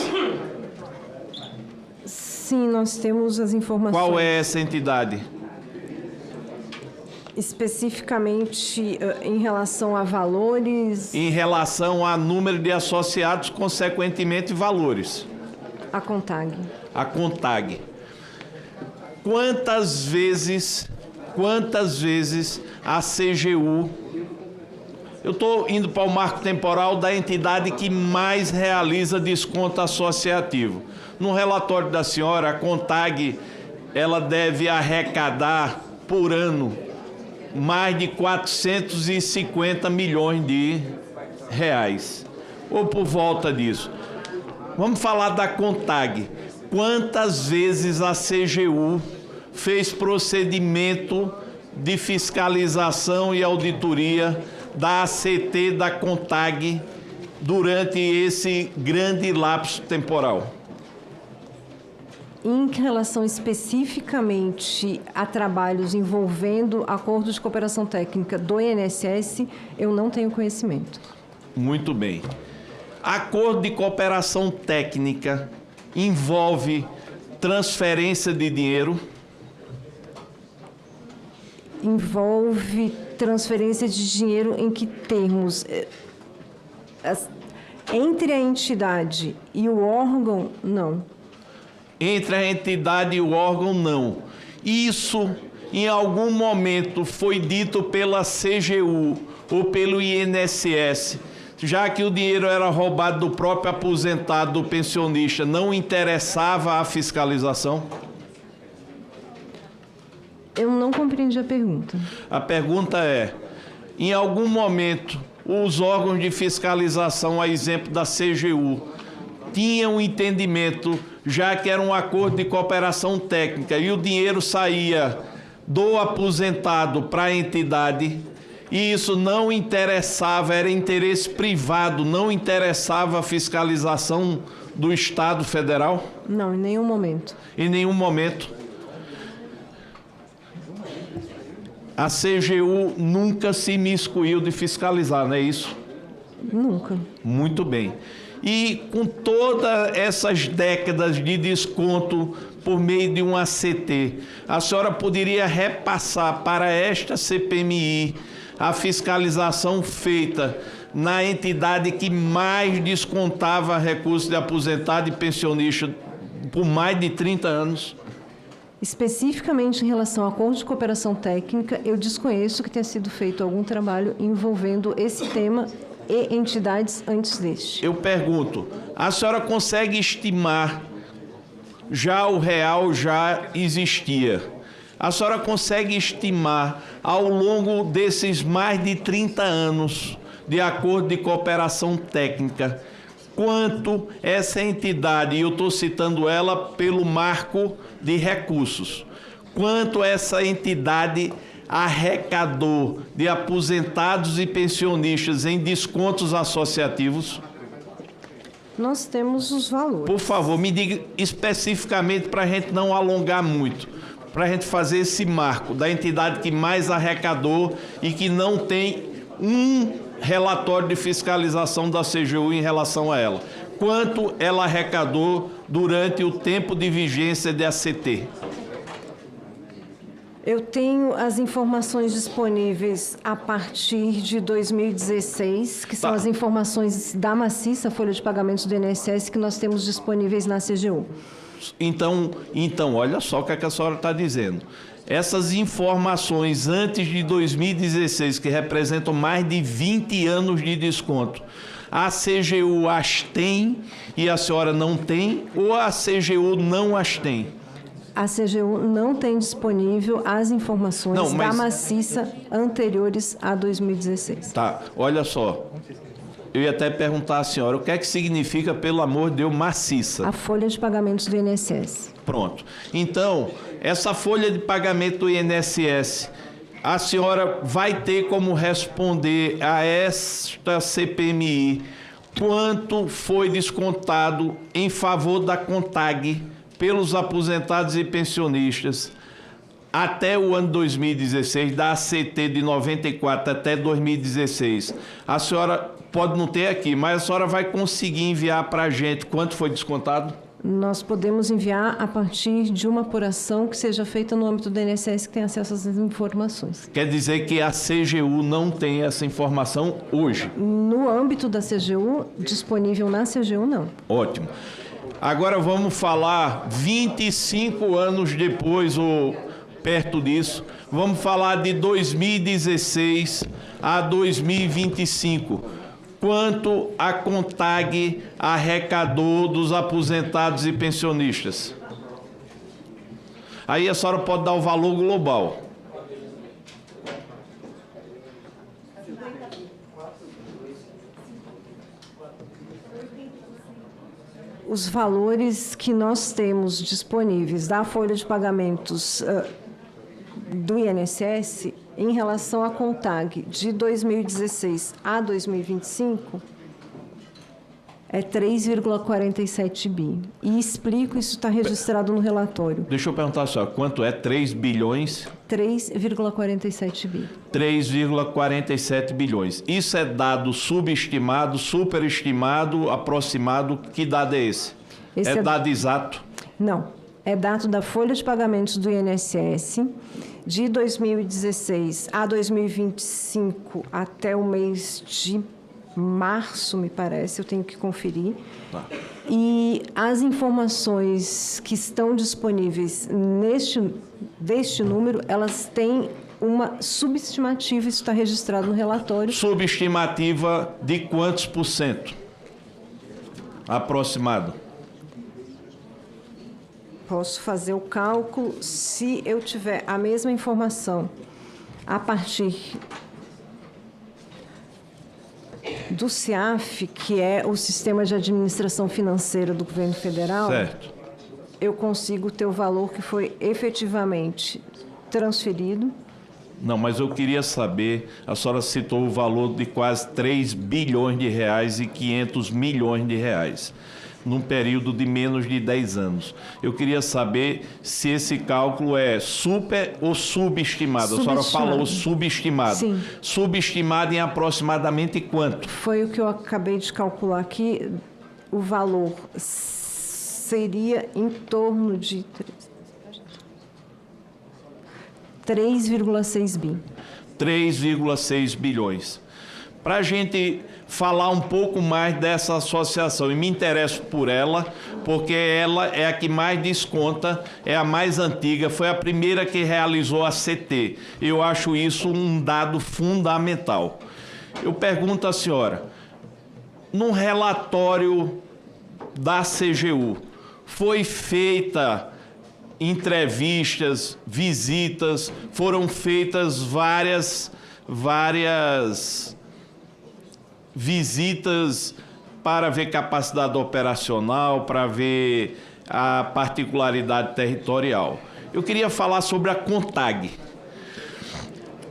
Sim, nós temos as informações. Qual é essa entidade? Especificamente em relação a valores? Em relação a número de associados, consequentemente valores. A CONTAG. A CONTAG. Quantas vezes a CGU... Eu estou indo para o marco temporal da entidade que mais realiza desconto associativo. No relatório da senhora, a CONTAG, ela deve arrecadar por ano mais de 450 milhões de reais, ou por volta disso. Vamos falar da CONTAG. Quantas vezes a CGU fez procedimento de fiscalização e auditoria da ACT da CONTAG durante esse grande lapso temporal? Em relação especificamente a trabalhos envolvendo acordos de cooperação técnica do INSS, eu não tenho conhecimento. Muito bem. Acordo de cooperação técnica envolve transferência de dinheiro? Envolve transferência de dinheiro em que termos? Entre a entidade e o órgão, não. Entre a entidade e o órgão, não. Isso, em algum momento, foi dito pela CGU ou pelo INSS, já que o dinheiro era roubado do próprio aposentado, do pensionista, não interessava a fiscalização? Eu não compreendi a pergunta. A pergunta é, em algum momento, os órgãos de fiscalização, a exemplo da CGU, tinham um entendimento, já que era um acordo de cooperação técnica, e o dinheiro saía do aposentado para a entidade, e isso não interessava, era interesse privado, não interessava a fiscalização do Estado Federal? Não, em nenhum momento. Em nenhum momento. A CGU nunca se imiscuiu de fiscalizar, não é isso? Nunca. Muito bem. E com todas essas décadas de desconto por meio de um ACT, a senhora poderia repassar para esta CPMI a fiscalização feita na entidade que mais descontava recursos de aposentado e pensionista por mais de 30 anos? Especificamente em relação ao acordo de cooperação técnica, eu desconheço que tenha sido feito algum trabalho envolvendo esse tema e entidades antes deste. Eu pergunto, a senhora consegue estimar, já o real já existia, a senhora consegue estimar ao longo desses mais de 30 anos de acordo de cooperação técnica, quanto essa entidade, e eu estou citando ela pelo marco de recursos, quanto essa entidade arrecadou de aposentados e pensionistas em descontos associativos? Nós temos os valores. Por favor, me diga especificamente para a gente não alongar muito, para a gente fazer esse marco da entidade que mais arrecadou e que não tem um relatório de fiscalização da CGU em relação a ela. Quanto ela arrecadou durante o tempo de vigência de ACT? Eu tenho as informações disponíveis a partir de 2016, que são as informações da maciça folha de pagamentos do INSS que nós temos disponíveis na CGU. Então olha só o que a senhora está dizendo. Essas informações antes de 2016, que representam mais de 20 anos de desconto, a CGU as tem e a senhora não tem, ou a CGU não as tem? A CGU não tem disponível as informações da maciça anteriores a 2016. Tá, olha só. Eu ia até perguntar à senhora, o que é que significa, pelo amor de Deus, maciça? A folha de pagamentos do INSS. Pronto. Então, essa folha de pagamento do INSS, a senhora vai ter como responder a esta CPMI quanto foi descontado em favor da CONTAG pelos aposentados e pensionistas até o ano 2016, da ACT de 94 até 2016. A senhora pode não ter aqui, mas a senhora vai conseguir enviar para a gente quanto foi descontado? Nós podemos enviar a partir de uma apuração que seja feita no âmbito do INSS, que tem acesso a essas informações. Quer dizer que a CGU não tem essa informação hoje? No âmbito da CGU, disponível na CGU, não. Ótimo. Agora vamos falar 25 anos depois, ou perto disso, vamos falar de 2016 a 2025. Quanto a CONTAG arrecadou dos aposentados e pensionistas? Aí a senhora pode dar o valor global. Os valores que nós temos disponíveis da folha de pagamentos do INSS em relação à CONTAG de 2016 a 2025 é 3,47 bi. E explico, isso está registrado no relatório. Deixa eu perguntar só, quanto é 3 bilhões? 3,47 bi. 3,47 bilhões. Isso é dado subestimado, superestimado, aproximado? Que dado é esse? É dado exato? Não. É dado da folha de pagamentos do INSS de 2016 a 2025 até o mês de março, me parece, eu tenho que conferir. Tá. E as informações que estão disponíveis deste número, elas têm uma subestimativa, isso está registrado no relatório. Subestimativa de quantos por cento? Aproximado. Posso fazer o cálculo se eu tiver a mesma informação a partir do CIAF, que é o Sistema de Administração Financeira do Governo Federal. Certo. Eu consigo ter o valor que foi efetivamente transferido. Não, mas eu queria saber, a senhora citou o valor de quase 3 bilhões de reais e 500 milhões de reais, num período de menos de 10 anos. Eu queria saber se esse cálculo é super ou subestimado. A senhora falou subestimado. Sim. Subestimado em aproximadamente quanto? Foi o que eu acabei de calcular aqui. O valor seria em torno de 3,6 bi. 3,6 bilhões. Para a gente falar um pouco mais dessa associação, e me interesso por ela, porque ela é a que mais desconta, é a mais antiga, foi a primeira que realizou a CT. Eu acho isso um dado fundamental. Eu pergunto à senhora, num relatório da CGU, foi feita entrevistas, visitas, foram feitas várias visitas para ver capacidade operacional, para ver a particularidade territorial. Eu queria falar sobre a CONTAG.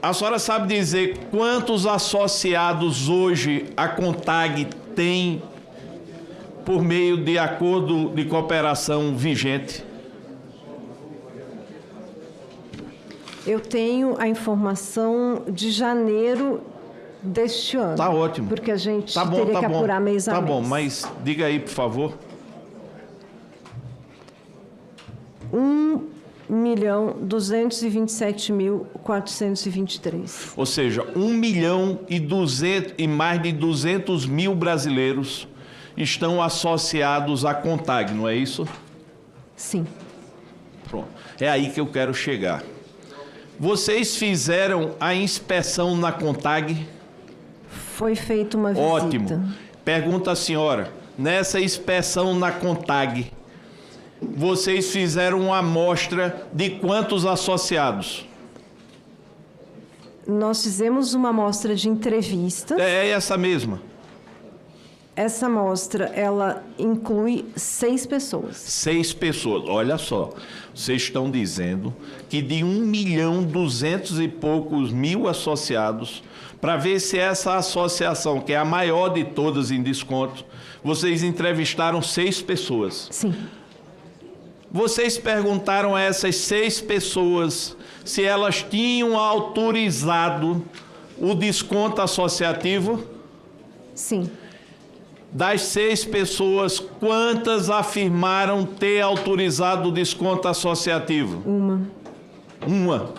A senhora sabe dizer quantos associados hoje a CONTAG tem por meio de acordo de cooperação vigente? Eu tenho a informação de janeiro deste ano. Tá ótimo. Porque a gente teria que apurar mês a mês. Tá bom, mas diga aí, por favor. 1 1.227.423. Ou seja, 1.200.000 e mais de 200 mil brasileiros estão associados à CONTAG, não é isso? Sim. Pronto. É aí que eu quero chegar. Vocês fizeram a inspeção na CONTAG? Foi feita uma visita. Ótimo. Pergunta à senhora, nessa inspeção na CONTAG, vocês fizeram uma amostra de quantos associados? Nós fizemos uma amostra de entrevistas. É essa mesma. Essa amostra, ela inclui 6 pessoas. 6 pessoas. Olha só, vocês estão dizendo que de 1.200.000 e poucos mil associados, para ver se essa associação, que é a maior de todas em desconto, vocês entrevistaram 6 pessoas. Sim. Vocês perguntaram a essas 6 pessoas se elas tinham autorizado o desconto associativo? Sim. Das 6 pessoas, quantas afirmaram ter autorizado o desconto associativo? Uma.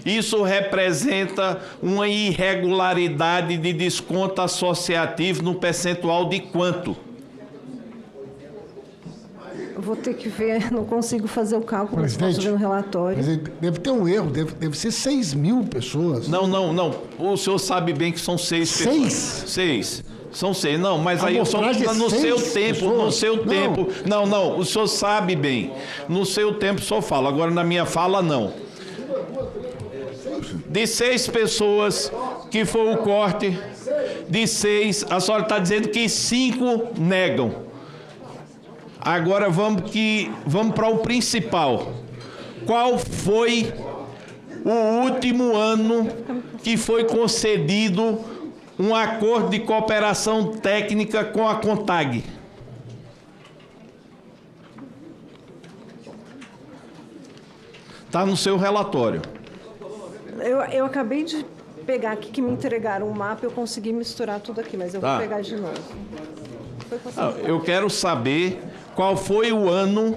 Isso representa uma irregularidade de desconto associativo no percentual de quanto? Eu vou ter que ver, não consigo fazer o cálculo, mas posso ver no relatório. Deve ter um erro, deve ser 6 mil pessoas. Não. O senhor sabe bem que são 6 pessoas. 6? São 6. Não, mas aí no seu tempo. Não, o senhor sabe bem. No seu tempo o senhor fala, agora na minha fala não. De 6 pessoas que foi o corte, de 6, a senhora está dizendo que 5 negam. Agora vamos para o principal. Qual foi o último ano que foi concedido um acordo de cooperação técnica com a CONTAG? Está no seu relatório. Eu acabei de pegar aqui que me entregaram um mapa, eu consegui misturar tudo aqui, mas eu vou pegar de novo. Eu quero saber qual foi o ano.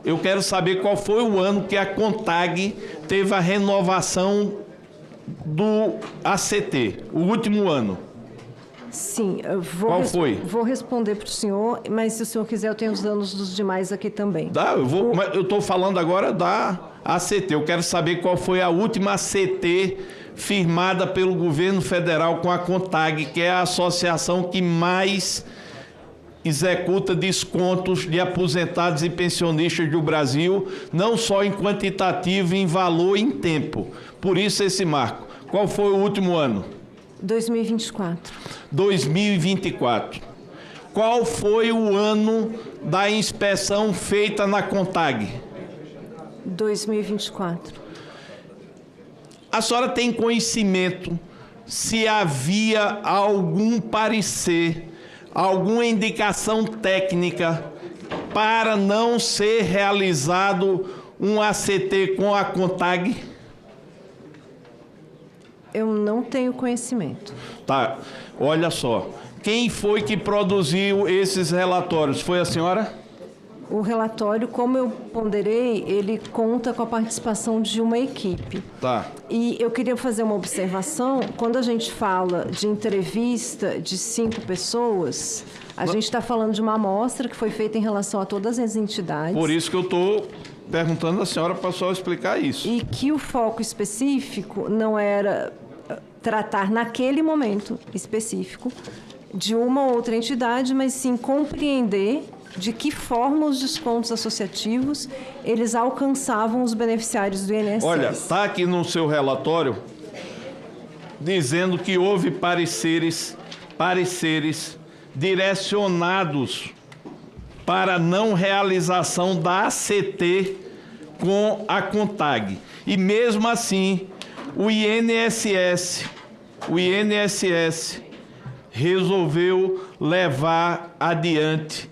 Eu quero saber qual foi o ano que a CONTAG teve a renovação do ACT, o último ano. Sim, eu vou Qual foi? Vou responder para o senhor, mas se o senhor quiser, eu tenho os danos dos demais aqui também. Eu estou falando agora da ACT. Eu quero saber qual foi a última ACT firmada pelo governo federal com a CONTAG, que é a associação que mais executa descontos de aposentados e pensionistas do Brasil, não só em quantitativo, em valor e em tempo. Por isso esse marco. Qual foi o último ano? 2024. 2024. Qual foi o ano da inspeção feita na CONTAG? 2024. A senhora tem conhecimento se havia algum parecer, alguma indicação técnica para não ser realizado um ACT com a CONTAG? Eu não tenho conhecimento. Tá, olha só. Quem foi que produziu esses relatórios? Foi a senhora? O relatório, como eu ponderei, ele conta com a participação de uma equipe. Tá. E eu queria fazer uma observação. Quando a gente fala de entrevista de 5 pessoas, a gente está falando de uma amostra que foi feita em relação a todas as entidades. Por isso que eu estou perguntando à senhora para só explicar isso. E que o foco específico não era tratar naquele momento específico de uma ou outra entidade, mas sim compreender de que forma os descontos associativos eles alcançavam os beneficiários do INSS. Olha, está aqui no seu relatório dizendo que houve pareceres direcionados para não realização da ACT com a CONTAG. E mesmo assim, o INSS resolveu levar adiante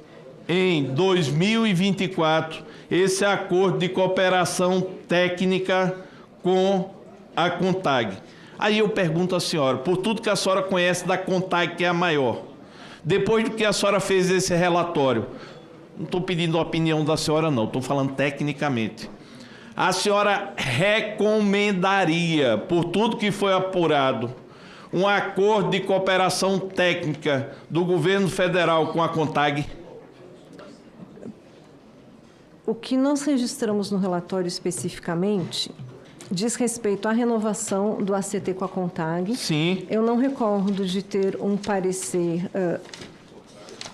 em 2024 esse acordo de cooperação técnica com a CONTAG. Aí eu pergunto à senhora, por tudo que a senhora conhece da CONTAG, que é a maior, depois do que a senhora fez esse relatório, não estou pedindo a opinião da senhora não, estou falando tecnicamente. a senhora recomendaria, por tudo que foi apurado, um acordo de cooperação técnica do governo federal com a CONTAG? O que nós registramos no relatório especificamente diz respeito à renovação do ACT com a CONTAG. Sim. Eu não recordo de ter um parecer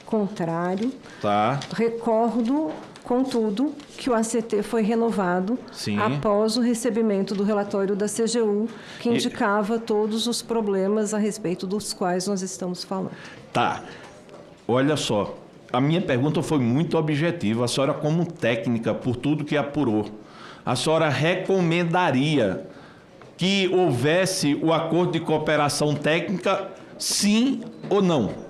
contrário. Tá. Recordo, contudo, que o ACT foi renovado após o recebimento do relatório da CGU, que indicava todos os problemas a respeito dos quais nós estamos falando. Tá. Olha só, a minha pergunta foi muito objetiva. A senhora, como técnica, por tudo que apurou, a senhora recomendaria que houvesse o acordo de cooperação técnica, sim ou não?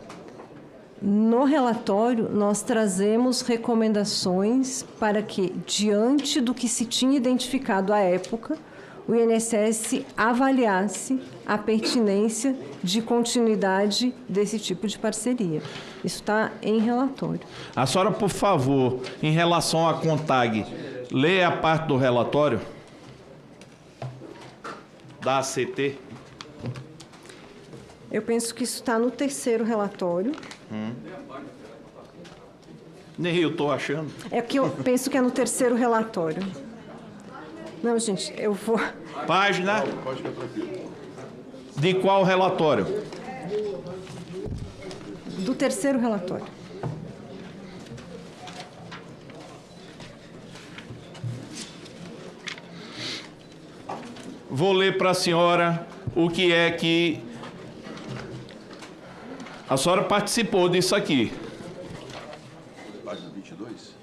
No relatório, nós trazemos recomendações para que, diante do que se tinha identificado à época, o INSS avaliasse a pertinência de continuidade desse tipo de parceria. Isso está em relatório. A senhora, por favor, em relação à CONTAG, leia a parte do relatório da ACT. Eu penso que isso está no terceiro relatório. Nem eu estou achando. É que eu penso que é no terceiro relatório. Não, gente, eu vou... Página? De qual relatório? Do terceiro relatório. Vou ler para a senhora o que é que a senhora participou disso aqui. Página 22?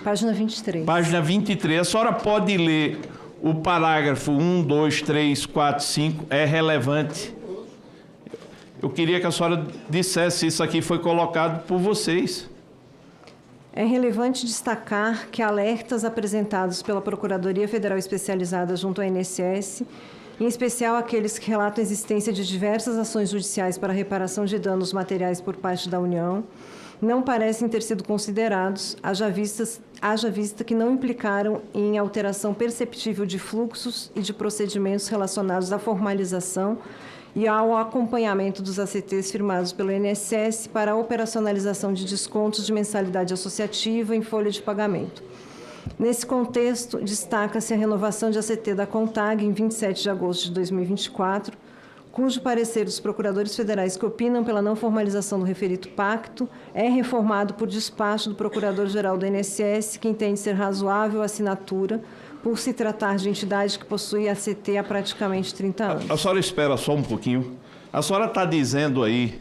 Página 23. Página 23. A senhora pode ler o parágrafo 1, 2, 3, 4, 5. É relevante. Eu queria que a senhora dissesse se isso aqui foi colocado por vocês. É relevante destacar que alertas apresentados pela Procuradoria Federal Especializada junto ao INSS, em especial aqueles que relatam a existência de diversas ações judiciais para reparação de danos materiais por parte da União, não parecem ter sido considerados, haja vista que não implicaram em alteração perceptível de fluxos e de procedimentos relacionados à formalização e ao acompanhamento dos ACTs firmados pelo INSS para a operacionalização de descontos de mensalidade associativa em folha de pagamento. Nesse contexto, destaca-se a renovação de ACT da CONTAG em 27 de agosto de 2024, cujo parecer dos procuradores federais que opinam pela não formalização do referido pacto é reformado por despacho do Procurador-Geral do INSS, que entende ser razoável a assinatura, por se tratar de entidade que possui ACT há praticamente 30 anos. A senhora espera só um pouquinho. A senhora está dizendo aí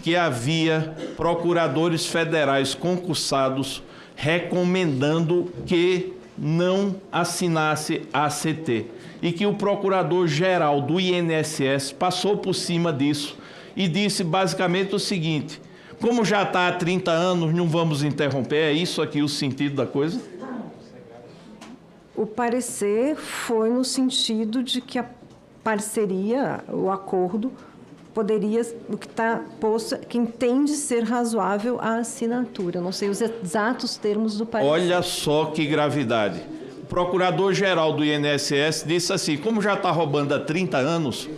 que havia procuradores federais concursados recomendando que não assinasse a ACT e que o procurador-geral do INSS passou por cima disso e disse basicamente o seguinte: como já está há 30 anos, não vamos interromper, é isso aqui o sentido da coisa? O parecer foi no sentido de que a parceria, o acordo, poderia, o que está posto, que entende ser razoável a assinatura. Eu não sei os exatos termos do parecer. Olha só que gravidade. O procurador-geral do INSS disse assim: como já está roubando há 30 anos,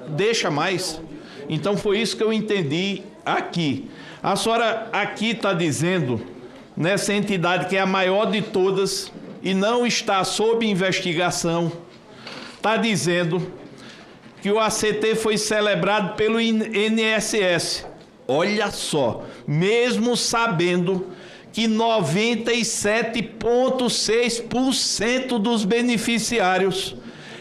deixa mais. Então foi isso que eu entendi aqui. A senhora aqui está dizendo, nessa entidade que é a maior de todas e não está sob investigação, está dizendo que o ACT foi celebrado pelo INSS. Olha só, mesmo sabendo que 97,6% dos beneficiários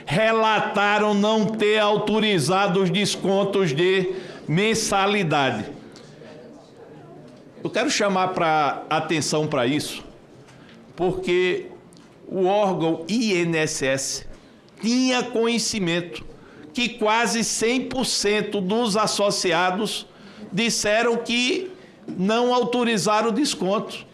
relataram não ter autorizado os descontos de mensalidade. Eu quero chamar atenção para isso, porque o órgão INSS tinha conhecimento que quase 100% dos associados disseram que não autorizaram o desconto.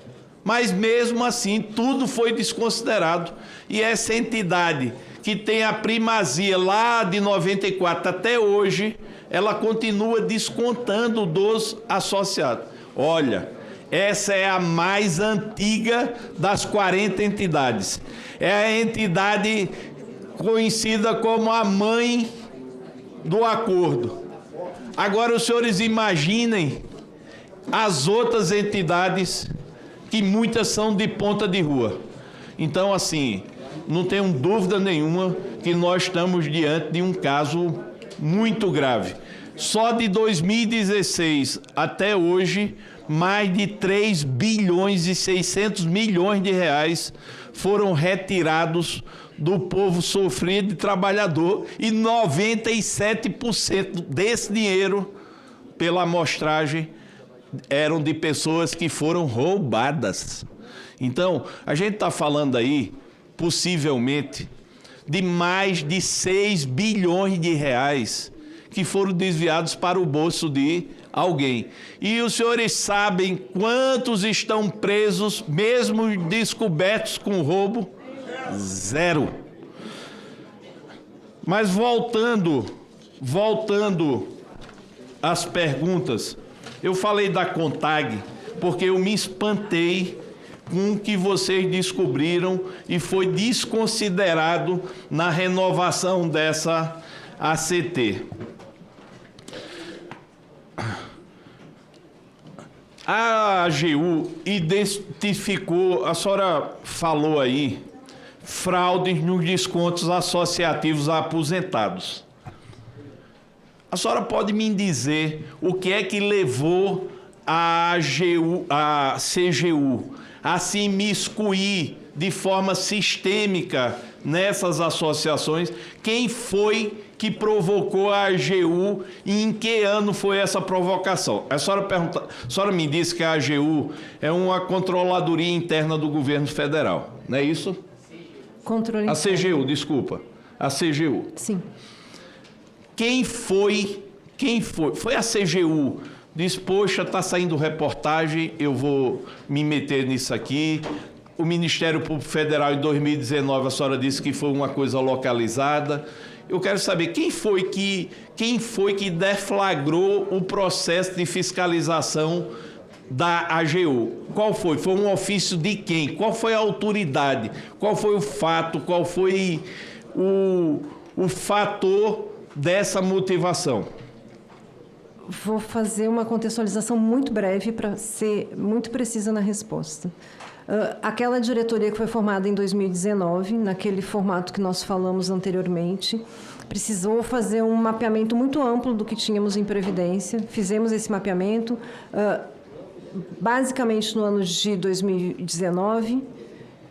Mas mesmo assim, tudo foi desconsiderado. E essa entidade que tem a primazia lá de 94 até hoje, ela continua descontando dos associados. Olha, Essa é a mais antiga das 40 entidades. É a entidade conhecida como a mãe do acordo. Agora, os senhores imaginem as outras entidades, que muitas são de ponta de rua. Então, assim, não tenho dúvida nenhuma que nós estamos diante de um caso muito grave. Só de 2016 até hoje, mais de 3 bilhões e 600 milhões de reais foram retirados do povo sofrido e trabalhador, e 97% desse dinheiro, pela amostragem, eram de pessoas que foram roubadas. Então, a gente está falando aí, possivelmente, de mais de 6 bilhões de reais que foram desviados para o bolso de alguém. E os senhores sabem quantos estão presos, mesmo descobertos com roubo? 0. Mas voltando às perguntas, eu falei da CONTAG porque eu me espantei com o que vocês descobriram e foi desconsiderado na renovação dessa ACT. A AGU identificou, a senhora falou aí, fraudes nos descontos associativos a aposentados. A senhora pode me dizer o que é que levou a CGU a se imiscuir de forma sistêmica nessas associações? Quem foi que provocou a AGU e em que ano foi essa provocação? A senhora me disse que a AGU é uma controladoria interna do governo federal, não é isso? Controle a CGU, desculpa. A CGU. Sim. Quem foi? Foi a CGU. Diz, poxa, está saindo reportagem, eu vou me meter nisso aqui. O Ministério Público Federal, em 2019, a senhora disse que foi uma coisa localizada. Eu quero saber quem foi que deflagrou o processo de fiscalização da AGU. Qual foi? Foi um ofício de quem? Qual foi a autoridade? Qual foi o fato? Qual foi o fator dessa motivação? Vou fazer uma contextualização muito breve para ser muito precisa na resposta. Aquela diretoria que foi formada em 2019, naquele formato que nós falamos anteriormente, precisou fazer um mapeamento muito amplo do que tínhamos em Previdência. Fizemos esse mapeamento, basicamente no ano de 2019,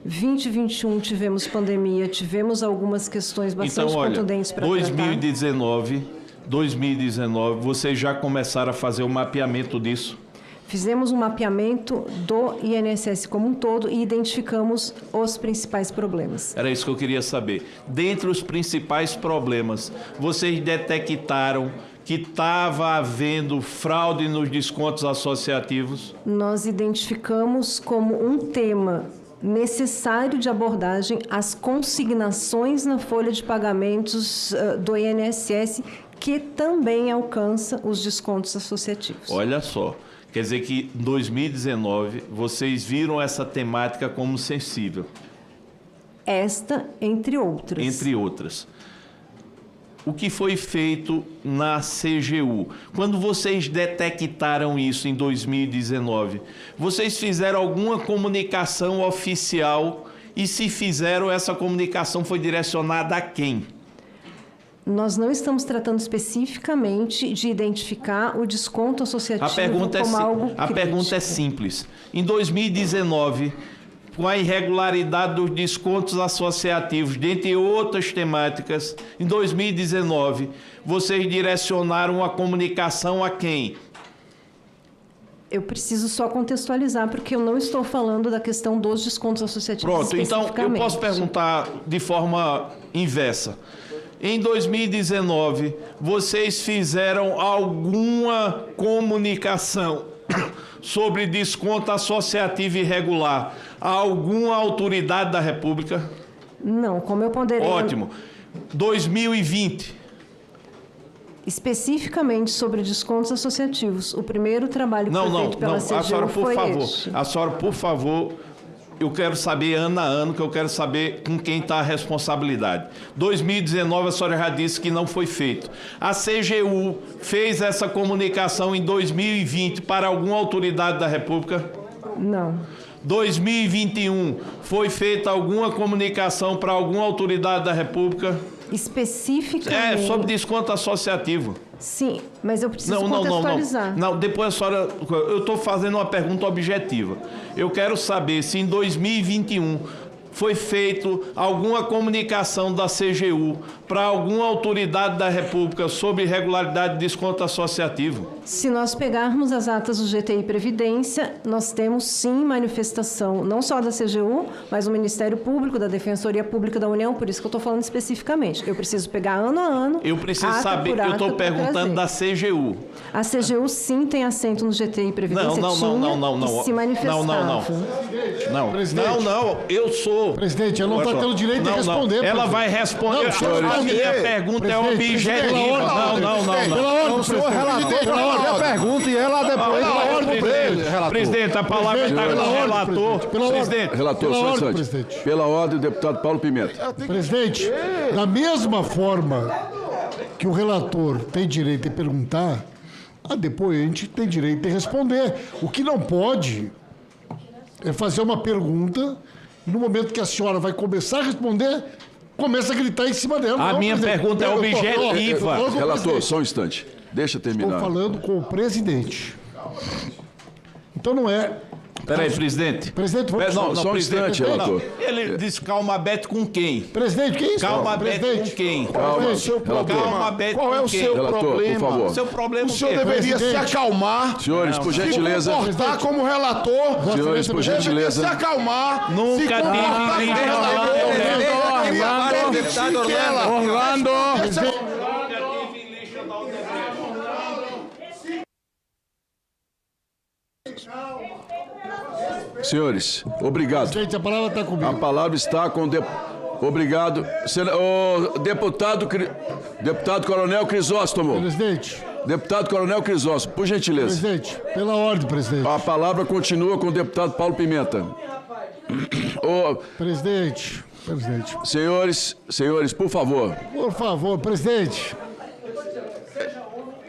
2021 tivemos pandemia, tivemos algumas questões bastante contundentes para tratar. 2019, vocês já começaram a fazer o mapeamento disso? Fizemos um mapeamento do INSS como um todo e identificamos os principais problemas. Era isso que eu queria saber. Dentre os principais problemas, vocês detectaram que estava havendo fraude nos descontos associativos? Nós identificamos como um tema necessário de abordagem as consignações na folha de pagamentos do INSS, que também alcança os descontos associativos. Olha só, quer dizer que em 2019 vocês viram essa temática como sensível? Esta, entre outras. Entre outras. O que foi feito na CGU? Quando vocês detectaram isso em 2019, vocês fizeram alguma comunicação oficial? E se fizeram, essa comunicação foi direcionada a quem? Nós não estamos tratando especificamente de identificar o desconto associativo como algo crítico. A pergunta é simples. Em 2019, com a irregularidade dos descontos associativos, dentre outras temáticas, em 2019, vocês direcionaram a comunicação a quem? Eu preciso só contextualizar, porque eu não estou falando da questão dos descontos associativos. Pronto, então eu posso perguntar de forma inversa. Em 2019, vocês fizeram alguma comunicação sobre desconto associativo irregular a alguma autoridade da República? Não, como eu ponderei... Ótimo. 2020. especificamente sobre descontos associativos. O primeiro trabalho que foi feito pela CGU a senhora, por foi favor, este. a senhora, por favor, eu quero saber ano a ano, que eu quero saber com quem está a responsabilidade. 2019, a senhora já disse que não foi feito. A CGU fez essa comunicação em 2020 para alguma autoridade da República? Não. 2021, foi feita alguma comunicação para alguma autoridade da República? Especificamente... sobre desconto associativo. Sim, mas eu preciso contextualizar. Não, depois a senhora... Eu estou fazendo uma pergunta objetiva. Eu quero saber se em 2021 foi feito alguma comunicação da CGU para alguma autoridade da República sobre irregularidade de desconto associativo. Se nós pegarmos as atas do GTI Previdência, nós temos sim manifestação, não só da CGU, mas do Ministério Público, da Defensoria Pública da União, por isso que eu estou falando especificamente. Eu preciso pegar ano a ano. Eu preciso saber, eu estou perguntando da CGU. A CGU sim tem assento no GTI Previdência. Não. Se manifestava. Não, eu sou... Presidente, ela não está tendo direito de responder. Ela vai responder. A minha pergunta é objetiva. Não. O senhor relator, pela ordem, a pergunta e ela depois vai responder. Presidente, a palavra está com o relator. Presidente. Relator, só um instante. Pela ordem, o deputado Paulo Pimenta. Presidente, da mesma forma que o relator tem direito de perguntar, a depoente tem direito de responder. O que não pode é fazer uma pergunta e no momento que a senhora vai começar a responder, começa a gritar em cima dela. A minha pergunta é objetiva. Relator, só um instante. Deixa eu terminar. Estou falando com o presidente. Então não é... Peraí, presidente. Presidente, vamos... Não, só um instante, relator. Ele disse calma-bete com quem? Presidente, que é isso? Calma-bete com quem? Calma-bete qual é o seu problema? Por favor. Seu problema o senhor deveria se acalmar. Senhores, por gentileza. Se comportar como relator. Senhores, por gentileza. Se acalmar. Nunca tive Orlando. Senhores, obrigado. Presidente, a palavra está comigo. A palavra está com... Obrigado. O deputado Coronel Crisóstomo. Presidente. Deputado Coronel Crisóstomo, por gentileza. Presidente, pela ordem, presidente. A palavra continua com o deputado Paulo Pimenta. Presidente. Senhores, por favor. Por favor, presidente.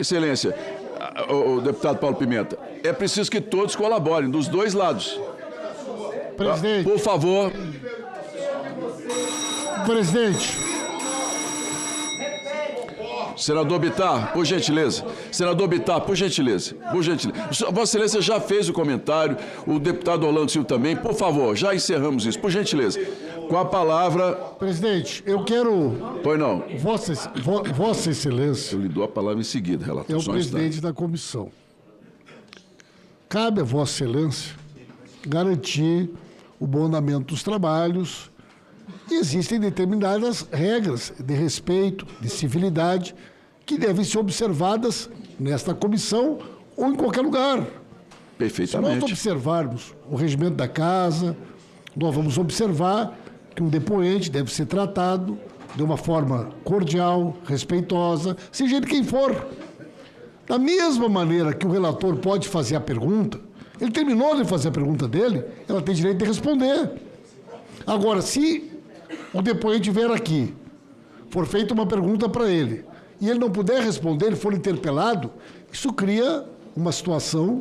Excelência, o deputado Paulo Pimenta, é preciso que todos colaborem, dos dois lados. Presidente. Por favor. Presidente. Senador Bittar, por gentileza. Senador Bittar, por gentileza. Vossa Excelência já fez o comentário, o deputado Orlando Silva também. Por favor, já encerramos isso, por gentileza. Com a palavra... Presidente, eu quero... Pois não. Vossa Excelência... Eu lhe dou a palavra em seguida, relator. É o presidente da comissão. Cabe a Vossa Excelência garantir o bom andamento dos trabalhos. Existem determinadas regras de respeito, de civilidade, que devem ser observadas nesta comissão ou em qualquer lugar. Perfeitamente. Se nós observarmos o regimento da casa, nós vamos observar que um depoente deve ser tratado de uma forma cordial, respeitosa, seja ele quem for. Da mesma maneira que o relator pode fazer a pergunta, ele terminou de fazer a pergunta dele, ela tem direito de responder. Agora, se o depoente vier aqui, for feita uma pergunta para ele, e ele não puder responder, ele for interpelado, isso cria uma situação,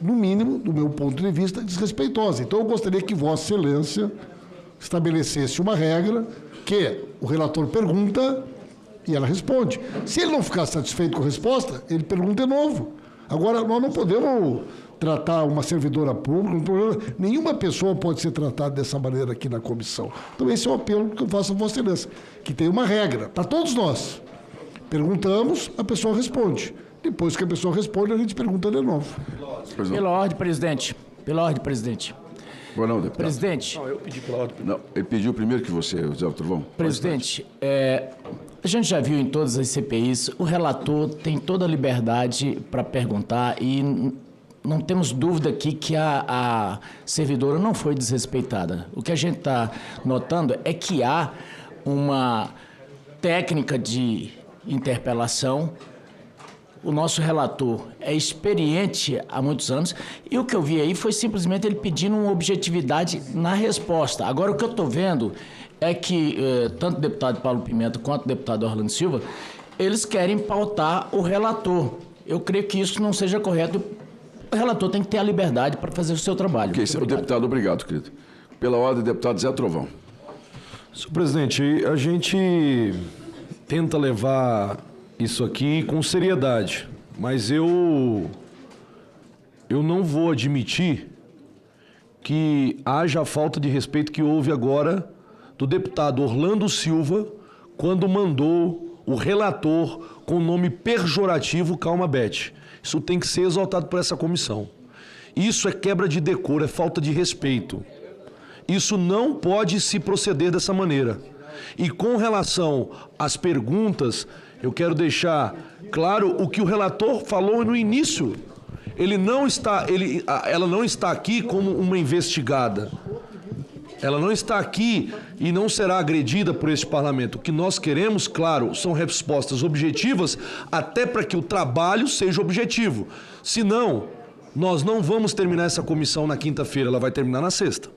no mínimo, do meu ponto de vista, desrespeitosa. Então, eu gostaria que Vossa Excelência estabelecesse uma regra que o relator pergunta e ela responde. Se ele não ficar satisfeito com a resposta, ele pergunta de novo. Agora, nós não podemos tratar uma servidora pública, nenhuma pessoa pode ser tratada dessa maneira aqui na comissão. Então, esse é o apelo que eu faço a Vossa Excelência, que tem uma regra para todos nós. Perguntamos, a pessoa responde. Depois que a pessoa responde, a gente pergunta de novo. Pela ordem, presidente. Pela ordem, presidente. Boa não, deputado. Presidente. Não, eu pedi pela ordem. Não, ele pediu primeiro que você, José Trovão. Presidente, a gente já viu em todas as CPIs, o relator tem toda a liberdade para perguntar e não temos dúvida aqui que a servidora não foi desrespeitada. O que a gente está notando é que há uma técnica de interpelação. O nosso relator é experiente há muitos anos e o que eu vi aí foi simplesmente ele pedindo uma objetividade na resposta. Agora, o que eu estou vendo é que tanto o deputado Paulo Pimenta quanto o deputado Orlando Silva, eles querem pautar o relator. Eu creio que isso não seja correto. O relator tem que ter a liberdade para fazer o seu trabalho. Ok, o deputado, obrigado, querido. Pela ordem, deputado Zé Trovão. Senhor presidente, a gente tenta levar isso aqui com seriedade, mas eu não vou admitir que haja a falta de respeito que houve agora do deputado Orlando Silva quando mandou o relator com o nome pejorativo Calma Bete. Isso tem que ser exaltado por essa comissão. Isso é quebra de decoro, é falta de respeito. Isso não pode se proceder dessa maneira. E com relação às perguntas, eu quero deixar claro o que o relator falou no início. Ela não está aqui como uma investigada. Ela não está aqui e não será agredida por este parlamento. O que nós queremos, claro, são respostas objetivas, até para que o trabalho seja objetivo. Senão, nós não vamos terminar essa comissão na quinta-feira, ela vai terminar na sexta.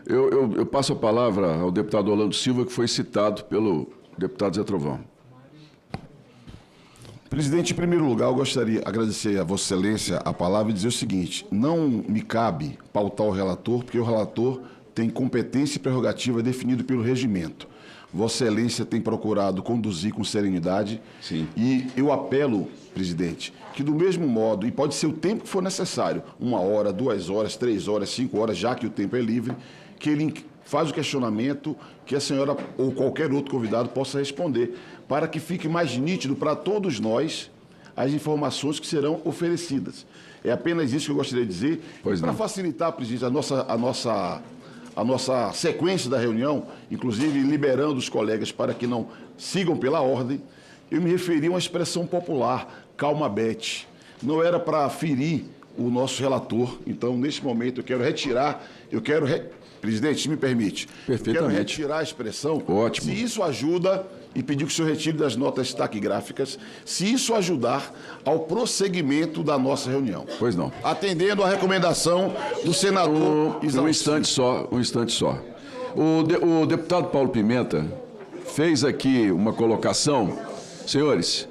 Eu passo a palavra ao deputado Orlando Silva, que foi citado pelo deputado Zé Trovão. Presidente, em primeiro lugar, eu gostaria de agradecer a Vossa Excelência a palavra e dizer o seguinte: não me cabe pautar o relator, porque o relator tem competência e prerrogativa definida pelo regimento. Vossa Excelência tem procurado conduzir com serenidade. Sim. E eu apelo, presidente, que do mesmo modo, e pode ser o tempo que for necessário, 1 hora, 2 horas, 3 horas, 5 horas, já que o tempo é livre, que ele faz o questionamento que a senhora ou qualquer outro convidado possa responder, para que fique mais nítido para todos nós as informações que serão oferecidas. É apenas isso que eu gostaria de dizer. Para facilitar, presidente, a nossa sequência da reunião, inclusive liberando os colegas para que não sigam pela ordem, eu me referi a uma expressão popular, calma Bete. Não era para ferir o nosso relator, então, neste momento, eu quero retirar, presidente, se me permite, quero retirar a expressão. Ótimo. Se isso ajuda, e pedir que o senhor retire das notas taquigráficas, se isso ajudar ao prosseguimento da nossa reunião. Pois não. Atendendo à recomendação do senador Um instante só. O deputado Paulo Pimenta fez aqui uma colocação, senhores,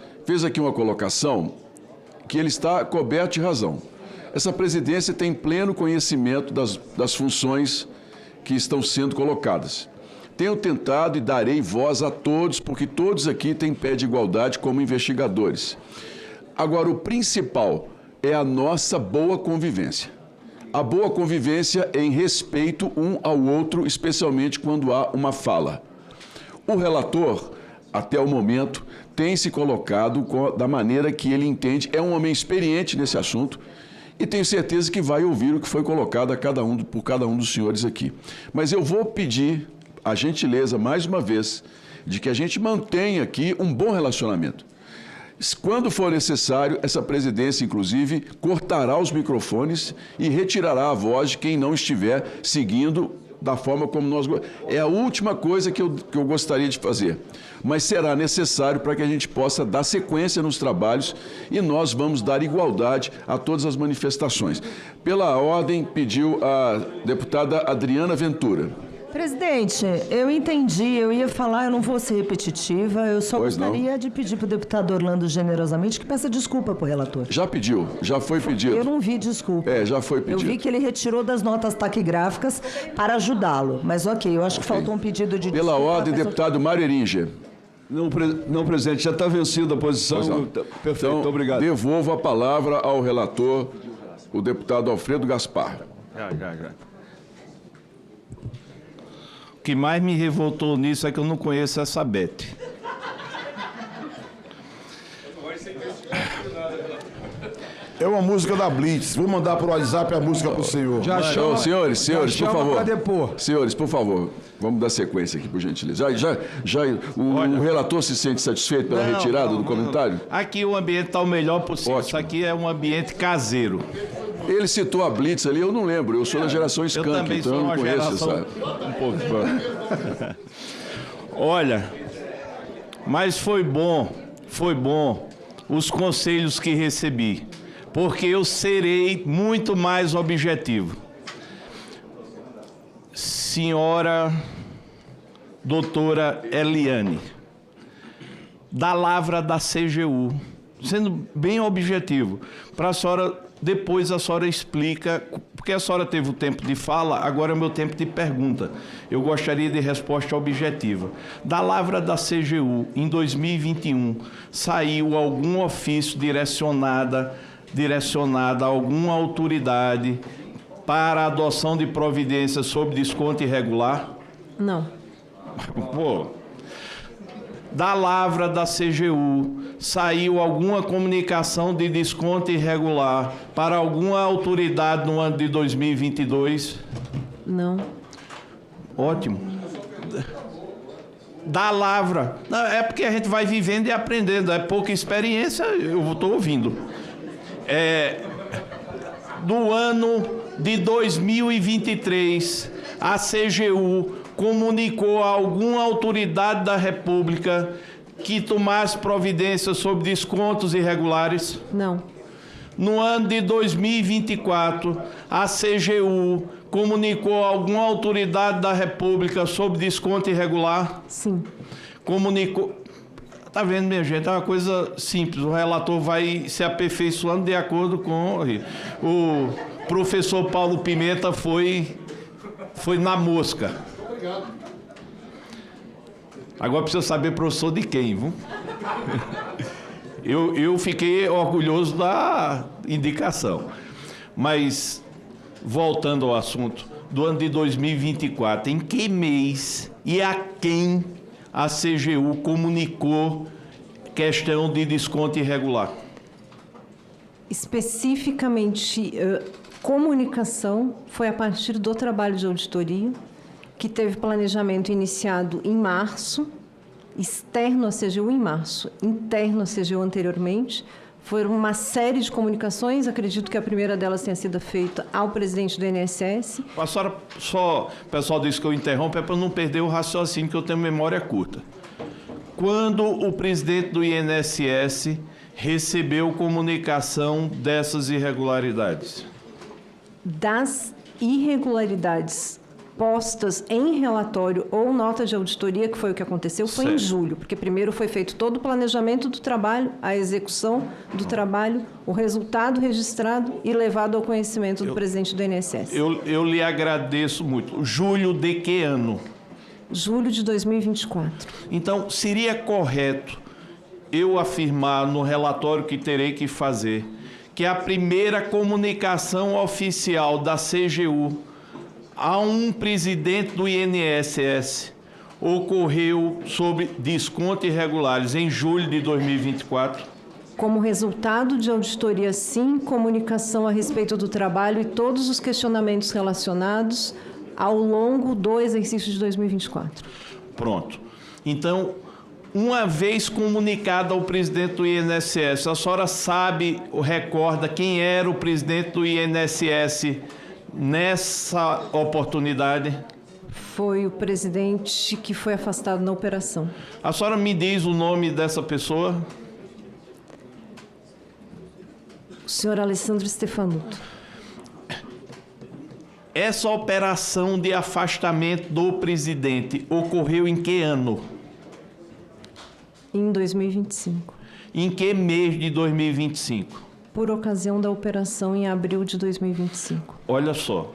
que ele está coberto de razão. Essa presidência tem pleno conhecimento das funções que estão sendo colocadas. Tenho tentado e darei voz a todos, porque todos aqui têm pé de igualdade como investigadores. Agora, o principal é a nossa boa convivência. A boa convivência em respeito um ao outro, especialmente quando há uma fala. O relator, até o momento, tem se colocado da maneira que ele entende, é um homem experiente nesse assunto, e tenho certeza que vai ouvir o que foi colocado por cada um dos senhores aqui. Mas eu vou pedir a gentileza, mais uma vez, de que a gente mantenha aqui um bom relacionamento. Quando for necessário, essa presidência, inclusive, cortará os microfones e retirará a voz de quem não estiver seguindo da forma como nós... É a última coisa que eu gostaria de fazer, mas será necessário para que a gente possa dar sequência nos trabalhos e nós vamos dar igualdade a todas as manifestações. Pela ordem, pediu a deputada Adriana Ventura. Presidente, eu entendi, eu ia falar, eu não vou ser repetitiva, eu só gostaria de pedir para o deputado Orlando generosamente que peça desculpa para o relator. Já pediu, já foi pedido. Eu não vi desculpa. Já foi pedido. Eu vi que ele retirou das notas taquigráficas para ajudá-lo, mas ok, eu acho que faltou um pedido de desculpa. Pela ordem, deputado Mário Eringer. Não, presidente, já está vencida a posição. Perfeito, então, obrigado. Devolvo a palavra ao relator, o deputado Alfredo Gaspar. Já. O que mais me revoltou nisso é que eu não conheço essa Bete. É uma música da Blitz. Vou mandar para o WhatsApp a música para o senhor. Senhores, por favor. Senhores, por favor, vamos dar sequência aqui, por gentileza. O relator se sente satisfeito pela retirada do comentário? Aqui o ambiente está o melhor possível. Ótimo. Isso aqui é um ambiente caseiro. Ele citou a Blitz ali, eu não lembro. Eu sou da geração Skank, então eu não conheço essa. Olha, Mas foi bom os conselhos que recebi, porque eu serei muito mais objetivo. Senhora doutora Eliane, da lavra da CGU, sendo bem objetivo, para a senhora, depois a senhora explica, porque a senhora teve o tempo de fala, agora é o meu tempo de pergunta. Eu gostaria de resposta objetiva. Da lavra da CGU, em 2021, saiu algum ofício direcionada a alguma autoridade para a adoção de providências sobre desconto irregular? Não. Pô, da lavra da CGU, saiu alguma comunicação de desconto irregular para alguma autoridade no ano de 2022? Não. Ótimo. Da lavra. Não, é porque a gente vai vivendo e aprendendo. É pouca experiência, eu estou ouvindo. Do ano de 2023, a CGU comunicou a alguma autoridade da República que tomasse providências sobre descontos irregulares? Não. No ano de 2024, a CGU comunicou a alguma autoridade da República sobre desconto irregular? Sim. Comunicou. Tá vendo, minha gente? É uma coisa simples. O relator vai se aperfeiçoando de acordo com o professor Paulo Pimenta foi na mosca. Obrigado. Agora precisa saber professor de quem, viu? Eu fiquei orgulhoso da indicação. Mas, voltando ao assunto, do ano de 2024, em que mês e a quem a CGU comunicou questão de desconto irregular? Especificamente, comunicação foi a partir do trabalho de auditoria, que teve planejamento iniciado em março, externo à CGU em março, interno à CGU anteriormente. Foram uma série de comunicações, acredito que a primeira delas tenha sido feita ao presidente do INSS. A senhora, só, o pessoal disse que eu interrompo, é para não perder o raciocínio, que eu tenho memória curta. Quando o presidente do INSS recebeu comunicação dessas irregularidades? Das irregularidades postas em relatório ou nota de auditoria, que foi o que aconteceu, foi em julho, porque primeiro foi feito todo o planejamento do trabalho, a execução do trabalho, o resultado registrado e levado ao conhecimento do presidente do INSS. Eu lhe agradeço muito. Julho de que ano? Julho de 2024. Então, seria correto eu afirmar no relatório que terei que fazer que a primeira comunicação oficial da CGU a um presidente do INSS ocorreu sobre descontos irregulares em julho de 2024? Como resultado de auditoria, sim, comunicação a respeito do trabalho e todos os questionamentos relacionados ao longo do exercício de 2024. Pronto. Então, uma vez comunicado ao presidente do INSS, a senhora sabe ou recorda quem era o presidente do INSS nessa oportunidade? Foi o presidente que foi afastado na operação. A senhora me diz o nome dessa pessoa? O senhor Alessandro Stefanuto. Essa operação de afastamento do presidente ocorreu em que ano? Em 2025. Em que mês de 2025? Por ocasião da operação em abril de 2025. Olha só,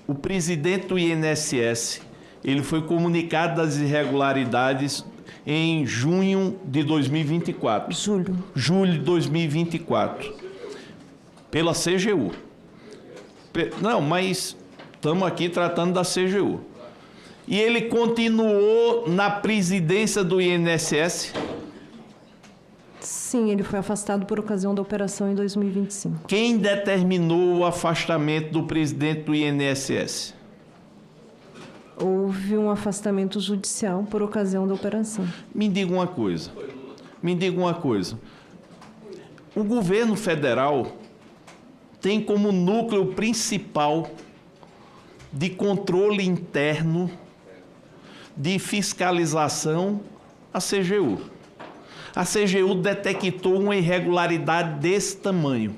o presidente do INSS, ele foi comunicado das irregularidades em junho de 2024. Julho de 2024. Pela CGU. Não, mas estamos aqui tratando da CGU. E ele continuou na presidência do INSS? Sim, ele foi afastado por ocasião da operação em 2025. Quem determinou o afastamento do presidente do INSS? Houve um afastamento judicial por ocasião da operação. Me diga uma coisa. O governo federal tem como núcleo principal de controle interno, de fiscalização, a CGU. A CGU detectou uma irregularidade desse tamanho.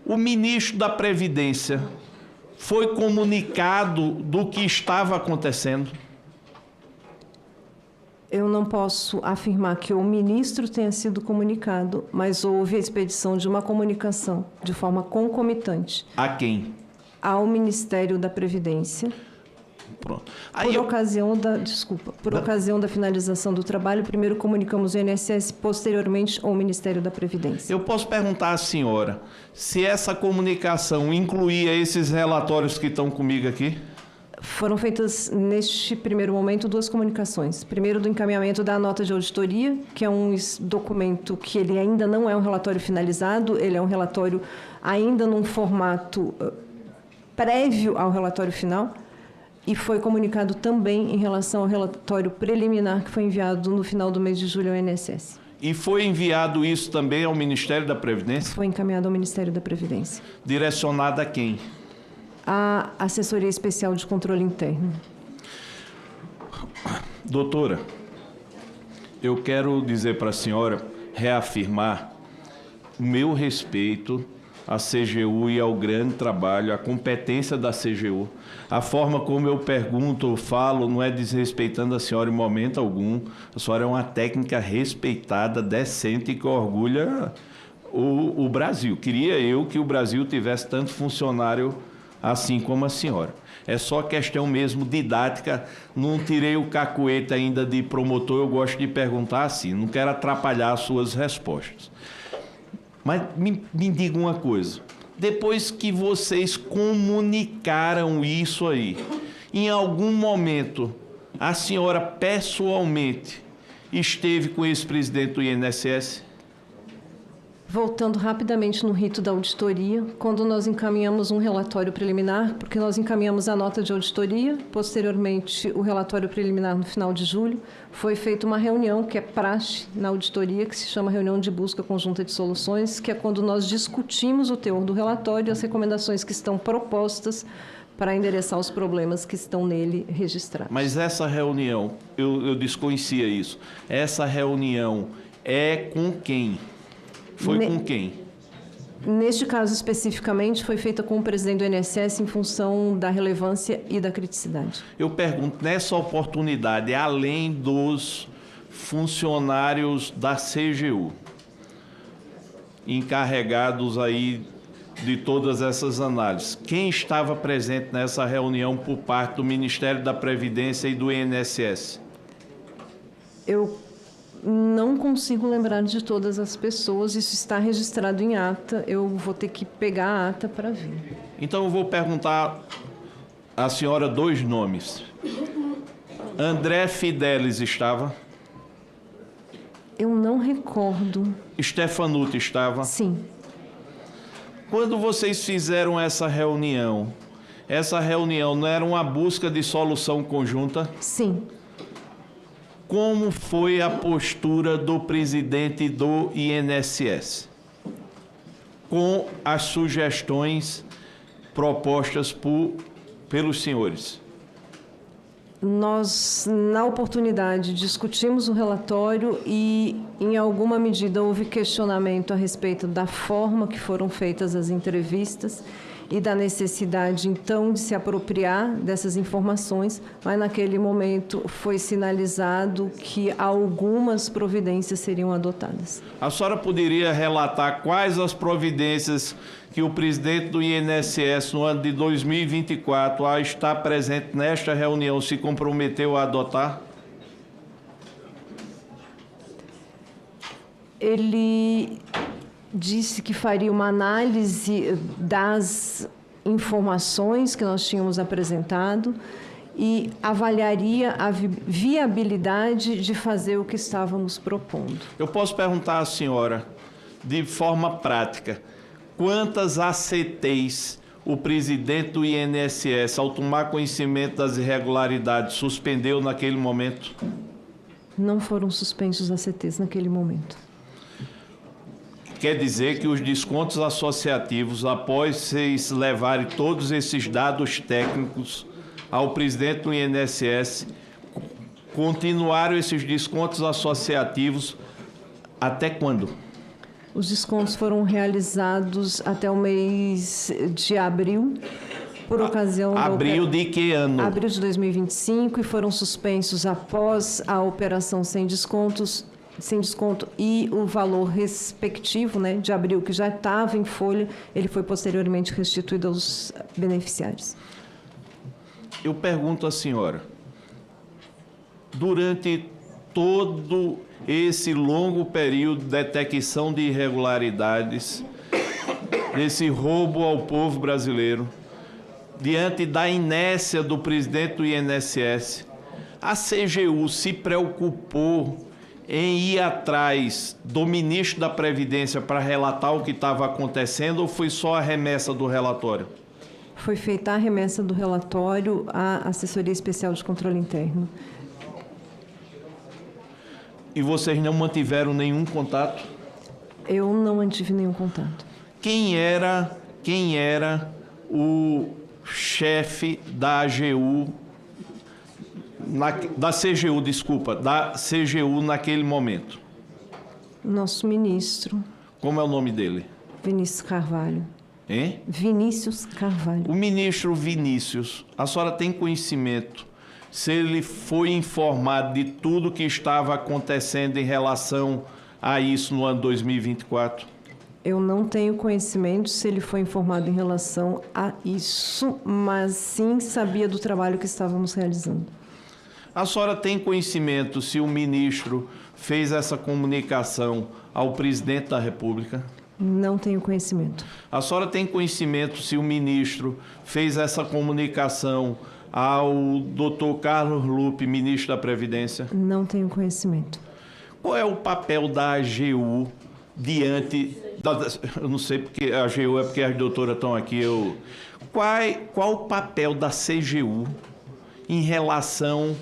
O ministro da Previdência foi comunicado do que estava acontecendo? Eu não posso afirmar que o ministro tenha sido comunicado, mas houve a expedição de uma comunicação de forma concomitante. A quem? Ao Ministério da Previdência. Pronto. Por ocasião da finalização do trabalho, primeiro comunicamos o INSS, posteriormente ao Ministério da Previdência. Eu posso perguntar à senhora se essa comunicação incluía esses relatórios que estão comigo aqui? Foram feitas, neste primeiro momento, 2 comunicações. Primeiro, do encaminhamento da nota de auditoria, que é um documento que ele ainda não é um relatório finalizado, ele é um relatório ainda num formato prévio ao relatório final, e foi comunicado também em relação ao relatório preliminar que foi enviado no final do mês de julho ao INSS. E foi enviado isso também ao Ministério da Previdência? Foi encaminhado ao Ministério da Previdência. Direcionado a quem? A Assessoria Especial de Controle Interno. Doutora, eu quero dizer para a senhora, reafirmar o meu respeito à CGU e ao grande trabalho, à competência da CGU. A forma como eu pergunto, falo, não é desrespeitando a senhora em momento algum. A senhora é uma técnica respeitada, decente e que orgulha o Brasil. Queria eu que o Brasil tivesse tanto funcionário assim como a senhora. É só questão mesmo didática, não tirei o cacuete ainda de promotor, eu gosto de perguntar assim, não quero atrapalhar as suas respostas. Mas me diga uma coisa, depois que vocês comunicaram isso aí, em algum momento a senhora pessoalmente esteve com esse presidente do INSS? Voltando rapidamente no rito da auditoria, quando nós encaminhamos um relatório preliminar, porque nós encaminhamos a nota de auditoria, posteriormente o relatório preliminar no final de julho, foi feita uma reunião que é praxe na auditoria, que se chama reunião de busca conjunta de soluções, que é quando nós discutimos o teor do relatório e as recomendações que estão propostas para endereçar os problemas que estão nele registrados. Mas essa reunião, eu desconhecia isso, essa reunião é com quem? Foi com quem? Neste caso especificamente, foi feita com o presidente do INSS em função da relevância e da criticidade. Eu pergunto, nessa oportunidade, além dos funcionários da CGU, encarregados aí de todas essas análises, quem estava presente nessa reunião por parte do Ministério da Previdência e do INSS? Eu não consigo lembrar de todas as pessoas, isso está registrado em ata, eu vou ter que pegar a ata para ver. Então eu vou perguntar à senhora 2 nomes. André Fidelis estava? Eu não recordo. Stefanuto estava? Sim. Quando vocês fizeram essa reunião não era uma busca de solução conjunta? Sim. Como foi a postura do presidente do INSS com as sugestões propostas pelos senhores? Nós, na oportunidade, discutimos o relatório e, em alguma medida, houve questionamento a respeito da forma que foram feitas as entrevistas e da necessidade, então, de se apropriar dessas informações, mas naquele momento foi sinalizado que algumas providências seriam adotadas. A senhora poderia relatar quais as providências que o presidente do INSS, no ano de 2024, a estar presente nesta reunião, se comprometeu a adotar? Ele disse que faria uma análise das informações que nós tínhamos apresentado e avaliaria a viabilidade de fazer o que estávamos propondo. Eu posso perguntar à senhora, de forma prática, quantas ACTs o presidente do INSS, ao tomar conhecimento das irregularidades, suspendeu naquele momento? Não foram suspensos os ACTs naquele momento. Quer dizer que os descontos associativos, após vocês levarem todos esses dados técnicos ao presidente do INSS, continuaram esses descontos associativos Até quando? Os descontos foram realizados até o mês de abril, por ocasião... Abril de que ano? Abril de 2025, e foram suspensos após a operação sem desconto e o valor respectivo, né, de abril, que já estava em folha, ele foi posteriormente restituído aos beneficiários. Eu pergunto à senhora, durante todo esse longo período de detecção de irregularidades, desse roubo ao povo brasileiro, diante da inércia do presidente do INSS, a CGU se preocupou em ir atrás do ministro da Previdência para relatar o que estava acontecendo, ou foi só a remessa do relatório? Foi feita a remessa do relatório à Assessoria Especial de Controle Interno. E vocês não mantiveram nenhum contato? Eu não mantive nenhum contato. Quem era o chefe da AGU, da CGU naquele momento? Nosso ministro. Como é o nome dele? Vinícius Carvalho. Hein? Vinícius Carvalho. O ministro Vinícius, a senhora tem conhecimento se ele foi informado de tudo que estava acontecendo em relação a isso no ano 2024? Eu não tenho conhecimento se ele foi informado em relação a isso, mas sim sabia do trabalho que estávamos realizando. A senhora tem conhecimento se o ministro fez essa comunicação ao presidente da República? Não tenho conhecimento. A senhora tem conhecimento se o ministro fez essa comunicação ao doutor Carlos Lupe, ministro da Previdência? Não tenho conhecimento. Qual é o papel da AGU diante... Eu não sei porque a AGU é porque as doutoras estão aqui. Qual o papel da CGU em relação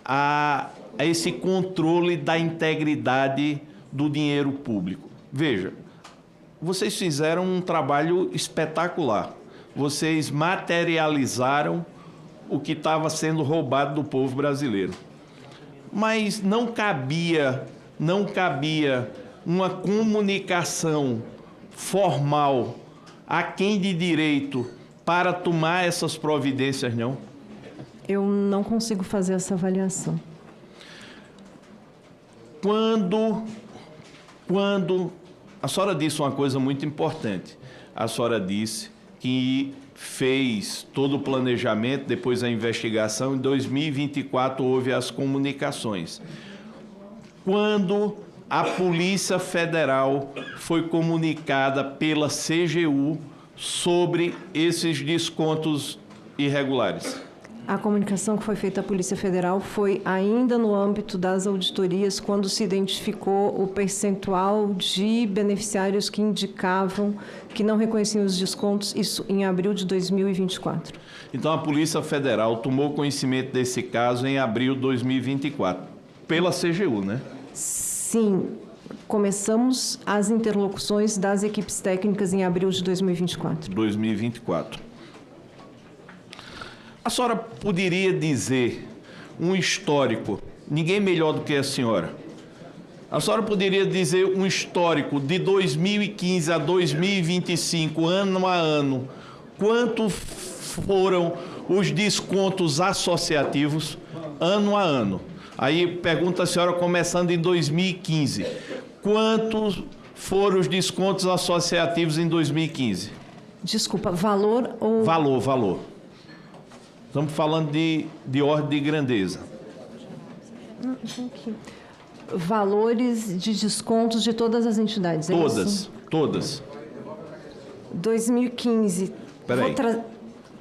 a esse controle da integridade do dinheiro público? Veja, vocês fizeram um trabalho espetacular. Vocês materializaram o que estava sendo roubado do povo brasileiro. Mas não cabia uma comunicação formal a quem de direito para tomar essas providências, não? Eu não consigo fazer essa avaliação. Quando a senhora disse uma coisa muito importante. A senhora disse que fez todo o planejamento, depois a investigação, em 2024 houve as comunicações. Quando a Polícia Federal foi comunicada pela CGU sobre esses descontos irregulares? A comunicação que foi feita à Polícia Federal foi ainda no âmbito das auditorias, quando se identificou o percentual de beneficiários que indicavam que não reconheciam os descontos, isso em abril de 2024. Então, a Polícia Federal tomou conhecimento desse caso em abril de 2024, pela CGU, né? Sim. Começamos as interlocuções das equipes técnicas em abril de 2024. 2024. A senhora poderia dizer um histórico, ninguém melhor do que a senhora. A senhora poderia dizer um histórico de 2015 a 2025, ano a ano, quanto foram os descontos associativos, ano a ano? Aí pergunta a senhora, começando em 2015, quantos foram os descontos associativos em 2015? Desculpa, valor ou... Valor. Estamos falando de ordem de grandeza. Valores de descontos de todas as entidades. Todas. 2015. Peraí.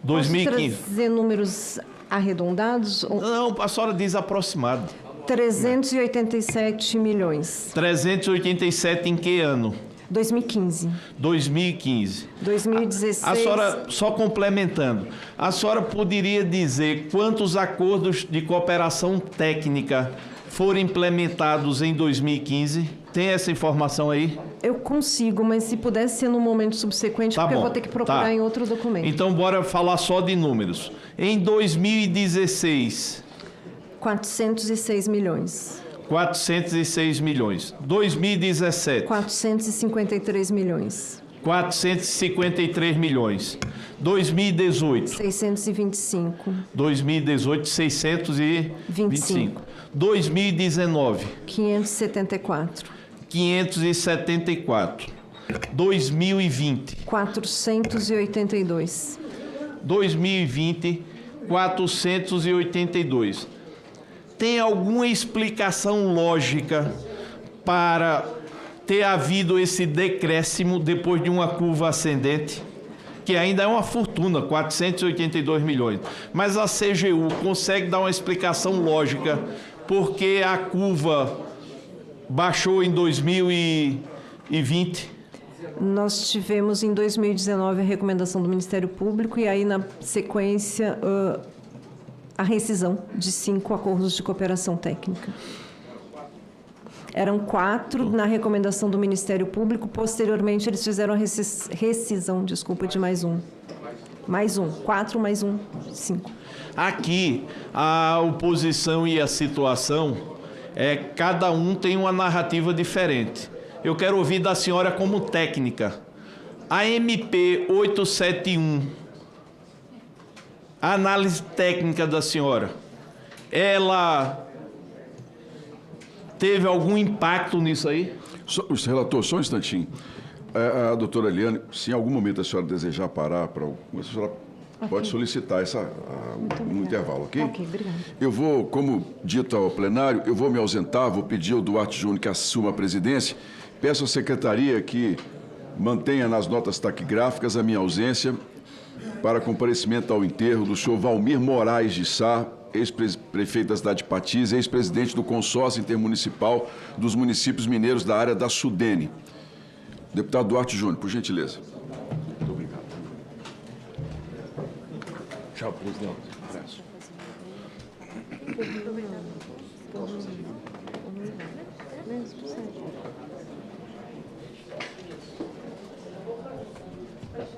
2015. Posso trazer números arredondados? Não, a senhora diz aproximado. 387 milhões. 387 em que ano? 2015. 2016. A senhora, só complementando, a senhora poderia dizer quantos acordos de cooperação técnica foram implementados em 2015? Tem essa informação aí? Eu consigo, mas se pudesse ser no momento subsequente, porque eu vou ter que procurar em outro documento. Então, bora falar só de números. Em 2016... 406 milhões. 406 milhões. 2017. 453 milhões. 453 milhões. 2018. 625. 2018, 625. 2019. 574. 574. 2020. 482. 2020, 482. Tem alguma explicação lógica para ter havido esse decréscimo depois de uma curva ascendente? Que ainda é uma fortuna, 482 milhões. Mas a CGU consegue dar uma explicação lógica porque a curva baixou em 2020? Nós tivemos em 2019 a recomendação do Ministério Público e aí, na sequência, a rescisão de 5 acordos de cooperação técnica. Eram 4 na recomendação do Ministério Público, posteriormente eles fizeram a rescisão, de mais um. Mais um, 4 mais 1, 5. Aqui, a oposição e a situação, cada um tem uma narrativa diferente. Eu quero ouvir da senhora como técnica. A MP 871, a análise técnica da senhora, ela teve algum impacto nisso aí? Relator, só um instantinho. A doutora Eliane, se em algum momento a senhora desejar parar, a senhora pode solicitar um intervalo, ok? Ok, obrigada. Eu vou, como dito ao plenário, eu vou me ausentar, vou pedir ao Duarte Júnior que assuma a presidência. Peço à secretaria que mantenha nas notas taquigráficas a minha ausência para comparecimento ao enterro do senhor Valmir Moraes de Sá, ex-prefeito da cidade de Patis, ex-presidente do consórcio intermunicipal dos municípios mineiros da área da Sudene. Deputado Duarte Júnior, por gentileza. Muito obrigado. Tchau, presidente. Abraço.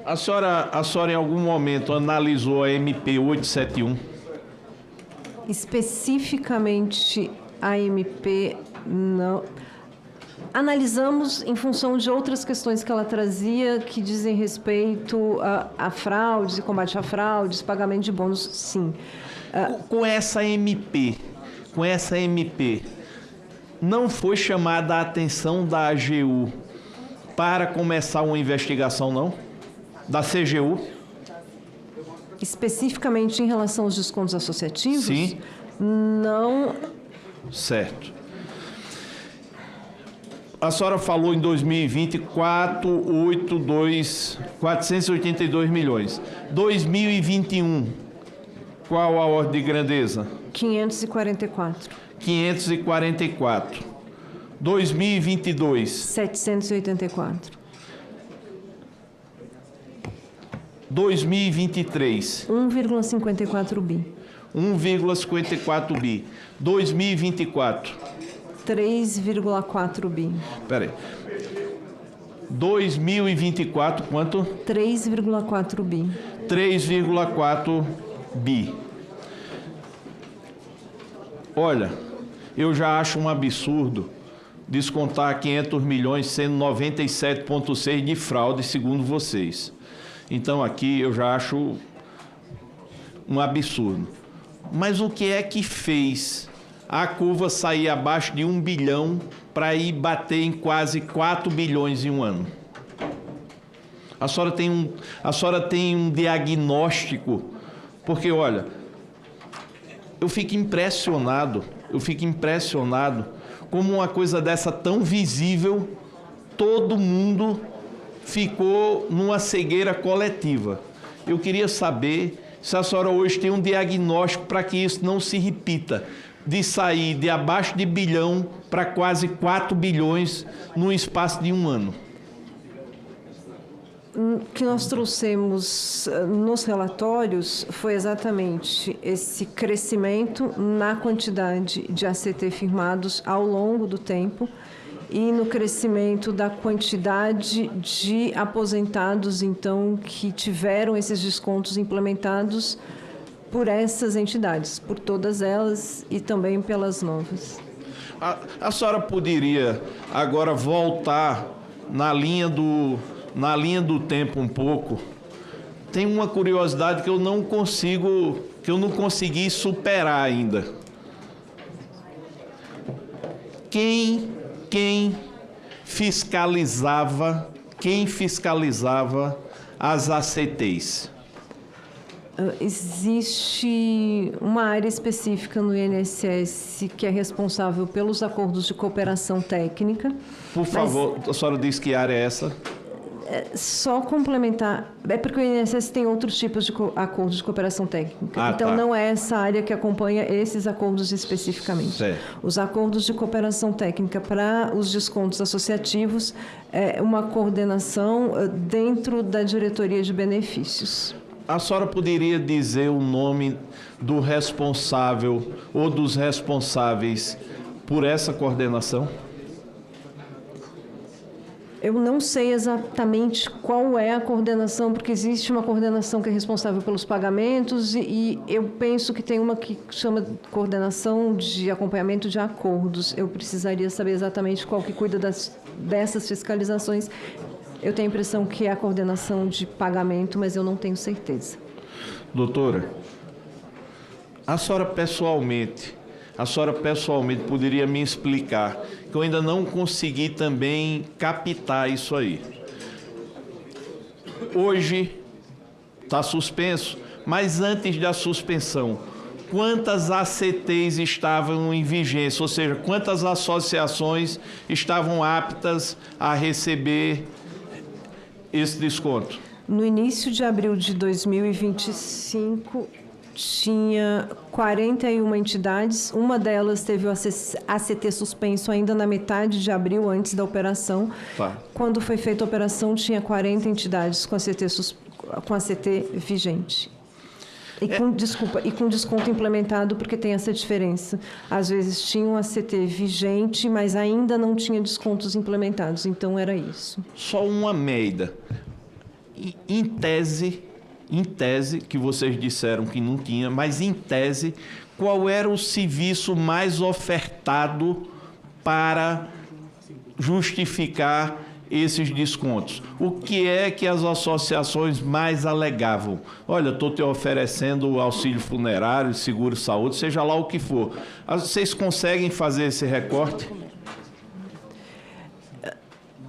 A senhora em algum momento analisou a MP 871? Especificamente a MP, não. Analisamos em função de outras questões que ela trazia, que dizem respeito a fraudes e combate a fraudes, pagamento de bônus, sim. Com essa MP, não foi chamada a atenção da AGU para começar uma investigação, não? Da CGU? Especificamente em relação aos descontos associativos? Sim. Não. Certo. A senhora falou em 2020, 482 milhões. 2021, qual a ordem de grandeza? 544. 544. 2022. 784. 2023. 1,54 bi. 1,54 bi. 2024. 3,4 bi. Espera aí. 2024, quanto? 3,4 bi. 3,4 bi. Olha, eu já acho um absurdo descontar 500 milhões sendo 97,6 de fraude, segundo vocês. Então, aqui eu já acho um absurdo. Mas o que é que fez a curva sair abaixo de 1 bilhão para ir bater em quase 4 bilhões em um ano? A senhora tem um diagnóstico, porque, olha, eu fico impressionado como uma coisa dessa tão visível, todo mundo ficou numa cegueira coletiva. Eu queria saber se a senhora hoje tem um diagnóstico para que isso não se repita, de sair de abaixo de bilhão para quase 4 bilhões num espaço de um ano. O que nós trouxemos nos relatórios foi exatamente esse crescimento na quantidade de ACT firmados ao longo do tempo e no crescimento da quantidade de aposentados, então, que tiveram esses descontos implementados por essas entidades, por todas elas e também pelas novas. A senhora poderia agora voltar na linha do tempo um pouco? Tem uma curiosidade que eu não consegui superar ainda. Quem fiscalizava as ACTs? Existe uma área específica no INSS que é responsável pelos acordos de cooperação técnica. Por favor, a senhora diz que área é essa? Só complementar, é porque o INSS tem outros tipos de acordos de cooperação técnica. Então, não é essa área que acompanha esses acordos especificamente. Certo. Os acordos de cooperação técnica para os descontos associativos é uma coordenação dentro da diretoria de benefícios. A senhora poderia dizer o nome do responsável ou dos responsáveis por essa coordenação? Eu não sei exatamente qual é a coordenação, porque existe uma coordenação que é responsável pelos pagamentos e eu penso que tem uma que chama coordenação de acompanhamento de acordos. Eu precisaria saber exatamente qual que cuida dessas fiscalizações. Eu tenho a impressão que é a coordenação de pagamento, mas eu não tenho certeza. Doutora, a senhora pessoalmente poderia me explicar, que eu ainda não consegui também captar isso aí. Hoje está suspenso, mas antes da suspensão, quantas ACTs estavam em vigência? Ou seja, quantas associações estavam aptas a receber esse desconto? No início de abril de 2025, tinha 41 entidades. Uma delas teve o ACT suspenso ainda na metade de abril, antes da operação. Quando foi feita a operação, tinha 40 entidades com ACT vigente. E com desconto implementado, porque tem essa diferença. Às vezes tinha um ACT vigente, mas ainda não tinha descontos implementados. Então, era isso. Só uma média. Em tese, que vocês disseram que não tinha, mas em tese, qual era o serviço mais ofertado para justificar esses descontos? O que é que as associações mais alegavam? Olha, estou te oferecendo auxílio funerário, seguro-saúde, seja lá o que for. Vocês conseguem fazer esse recorte?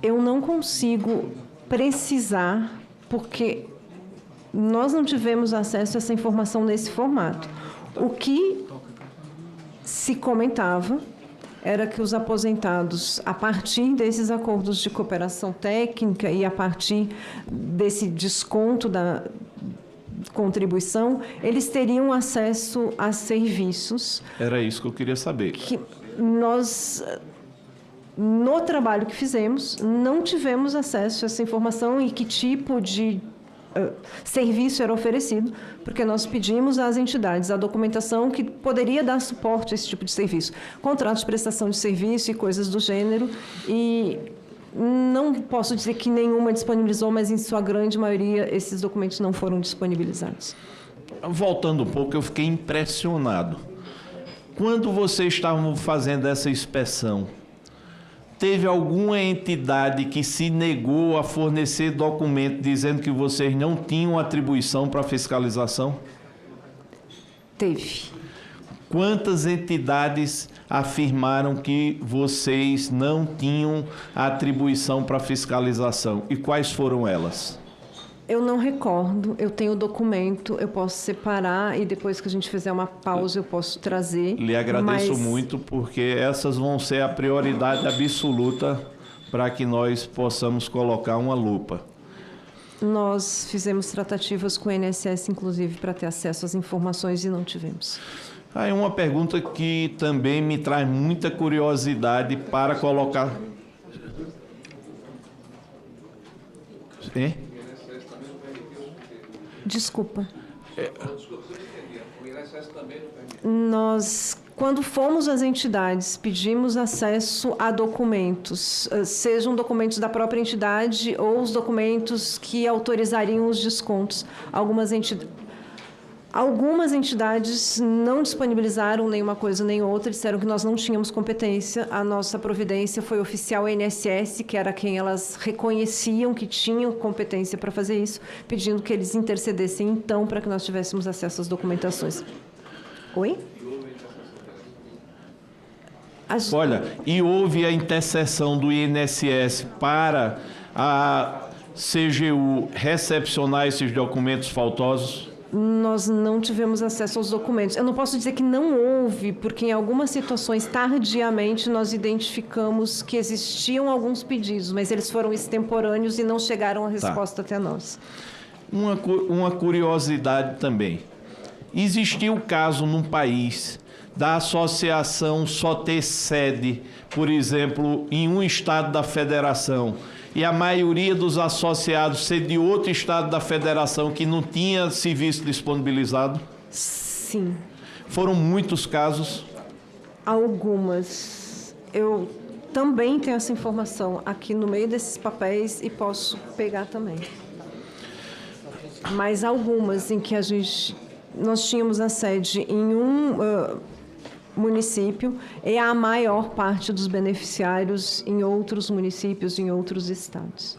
Eu não consigo precisar, porque nós não tivemos acesso a essa informação nesse formato. O que se comentava era que os aposentados, a partir desses acordos de cooperação técnica e a partir desse desconto da contribuição, eles teriam acesso a serviços. Era isso que eu queria saber. Que nós, no trabalho que fizemos, não tivemos acesso a essa informação e que tipo de serviço era oferecido, porque nós pedimos às entidades a documentação que poderia dar suporte a esse tipo de serviço, contratos de prestação de serviço e coisas do gênero, e não posso dizer que nenhuma disponibilizou, mas em sua grande maioria esses documentos não foram disponibilizados. Voltando um pouco, eu fiquei impressionado. Quando vocês estavam fazendo essa inspeção, teve alguma entidade que se negou a fornecer documento dizendo que vocês não tinham atribuição para fiscalização? Teve. Quantas entidades afirmaram que vocês não tinham atribuição para fiscalização? E quais foram elas? Eu não recordo, eu tenho o documento, eu posso separar e depois que a gente fizer uma pausa eu posso trazer. Lhe agradeço muito, porque essas vão ser a prioridade absoluta para que nós possamos colocar uma lupa. Nós fizemos tratativas com o INSS, inclusive, para ter acesso às informações e não tivemos. Aí uma pergunta que também me traz muita curiosidade para colocar... Hein? Desculpa. Nós, quando fomos às entidades, pedimos acesso a documentos, sejam documentos da própria entidade ou os documentos que autorizariam os descontos. Algumas entidades... Algumas entidades não disponibilizaram nenhuma coisa nem outra, disseram que nós não tínhamos competência. A nossa providência foi oficial à INSS, que era quem elas reconheciam que tinham competência para fazer isso, pedindo que eles intercedessem, então, para que nós tivéssemos acesso às documentações. Oi? Olha, e houve a intercessão do INSS para a CGU recepcionar esses documentos faltosos? Nós não tivemos acesso aos documentos. Eu não posso dizer que não houve, porque em algumas situações, tardiamente, nós identificamos que existiam alguns pedidos, mas eles foram extemporâneos e não chegaram a resposta até nós. Uma curiosidade também. Existiu o caso num país da associação só ter sede, por exemplo, em um estado da federação, e a maioria dos associados ser de outro estado da federação que não tinha serviço disponibilizado? Sim. Foram muitos casos? Algumas. Eu também tenho essa informação aqui no meio desses papéis e posso pegar também. Mas algumas em que nós tínhamos a sede em um município e a maior parte dos beneficiários em outros municípios, em outros estados.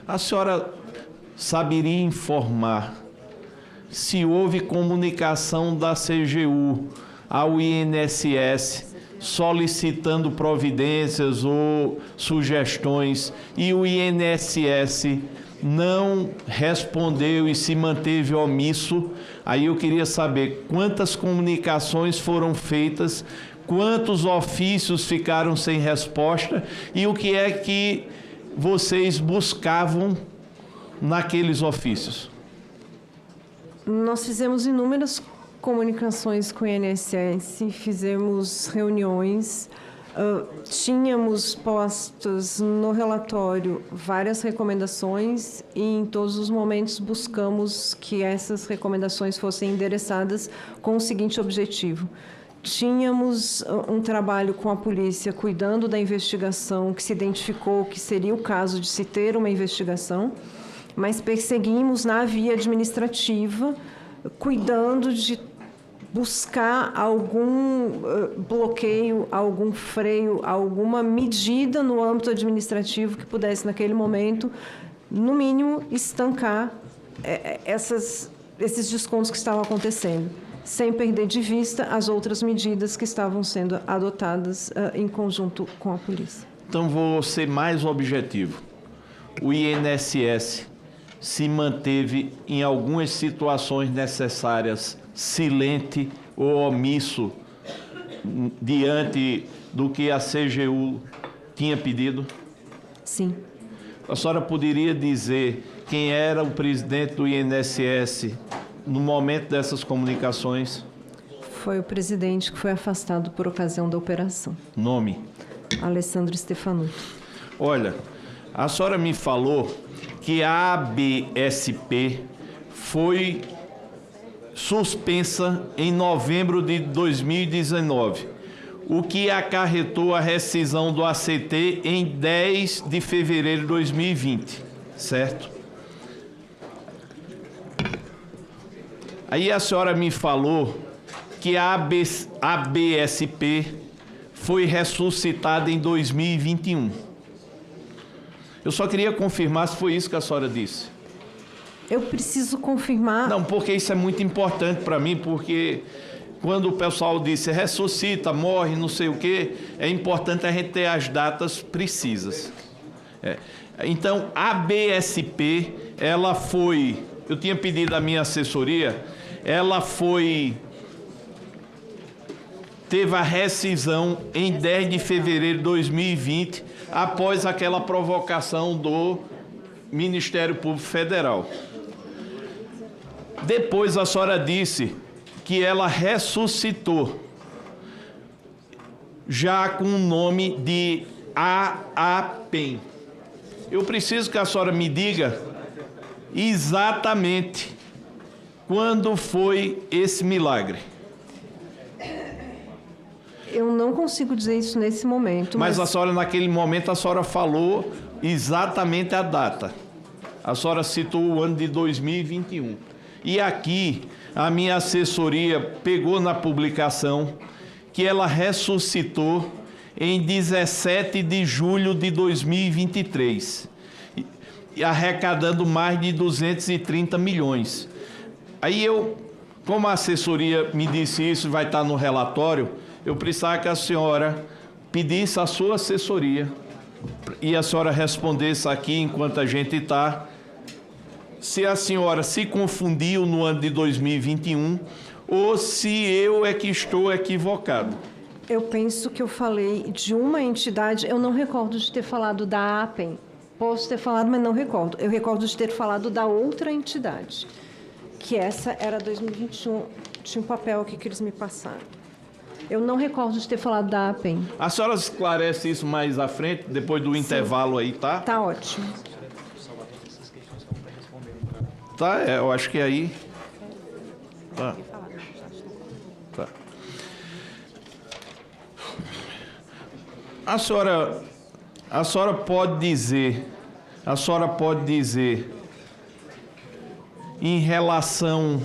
A senhora saberia informar se houve comunicação da CGU ao INSS solicitando providências ou sugestões e o INSS não respondeu e se manteve omisso? Aí eu queria saber quantas comunicações foram feitas, quantos ofícios ficaram sem resposta e o que é que vocês buscavam naqueles ofícios. Nós fizemos inúmeras comunicações com o INSS, fizemos reuniões, tínhamos postas no relatório várias recomendações e em todos os momentos buscamos que essas recomendações fossem endereçadas com o seguinte objetivo. Tínhamos um trabalho com a polícia cuidando da investigação, que se identificou que seria o caso de se ter uma investigação, mas perseguimos na via administrativa, cuidando de buscar algum bloqueio, algum freio, alguma medida no âmbito administrativo que pudesse, naquele momento, no mínimo, estancar esses descontos que estavam acontecendo, sem perder de vista as outras medidas que estavam sendo adotadas em conjunto com a polícia. Então, vou ser mais objetivo. O INSS se manteve, em algumas situações necessárias, silente ou omisso diante do que a CGU tinha pedido? Sim. A senhora poderia dizer quem era o presidente do INSS no momento dessas comunicações? Foi o presidente que foi afastado por ocasião da operação. Nome? Alessandro Stefanuto. Olha, a senhora me falou que a ABSP foi suspensa em novembro de 2019, o que acarretou a rescisão do ACT em 10 de fevereiro de 2020, certo? Aí a senhora me falou que a ABSP foi ressuscitada em 2021. Eu só queria confirmar se foi isso que a senhora disse. Eu preciso confirmar... Não, porque isso é muito importante para mim, porque quando o pessoal disse ressuscita, morre, não sei o quê, é importante a gente ter as datas precisas. Então, a BSP, ela foi... Eu tinha pedido à minha assessoria, ela teve a rescisão em 10 de fevereiro de 2020, após aquela provocação do Ministério Público Federal. Depois a senhora disse que ela ressuscitou, já com o nome de AAPEM. Eu preciso que a senhora me diga exatamente quando foi esse milagre. Eu não consigo dizer isso nesse momento. Mas a senhora, naquele momento, a senhora falou exatamente a data. A senhora citou o ano de 2021. E aqui, a minha assessoria pegou na publicação que ela ressuscitou em 17 de julho de 2023, arrecadando mais de 230 milhões. Aí eu, como a assessoria me disse isso, vai estar no relatório, eu precisava que a senhora pedisse à sua assessoria e a senhora respondesse aqui enquanto a gente está, se a senhora se confundiu no ano de 2021 ou se eu é que estou equivocado. Eu penso que eu falei de uma entidade, eu não recordo de ter falado da APEM. Posso ter falado, mas não recordo. Eu recordo de ter falado da outra entidade, que essa era 2021. Tinha um papel aqui que eles me passaram. Eu não recordo de ter falado da APEM. A senhora esclarece isso mais à frente, depois do intervalo aí, tá? Tá ótimo. Tá, eu acho que aí... Tá. Tá. A senhora pode dizer em relação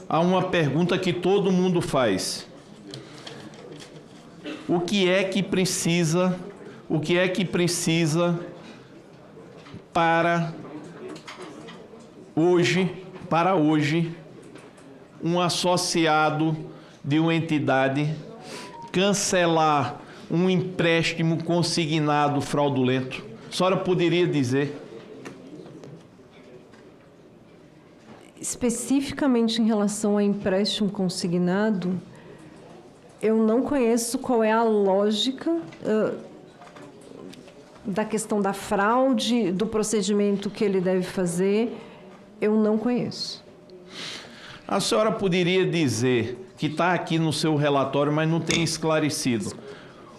a uma pergunta que todo mundo faz. O que é que precisa para hoje um associado de uma entidade cancelar um empréstimo consignado fraudulento? A senhora poderia dizer? Especificamente em relação a empréstimo consignado, eu não conheço qual é a lógica da questão da fraude, do procedimento que ele deve fazer. Eu não conheço. A senhora poderia dizer, que está aqui no seu relatório, mas não tem esclarecido,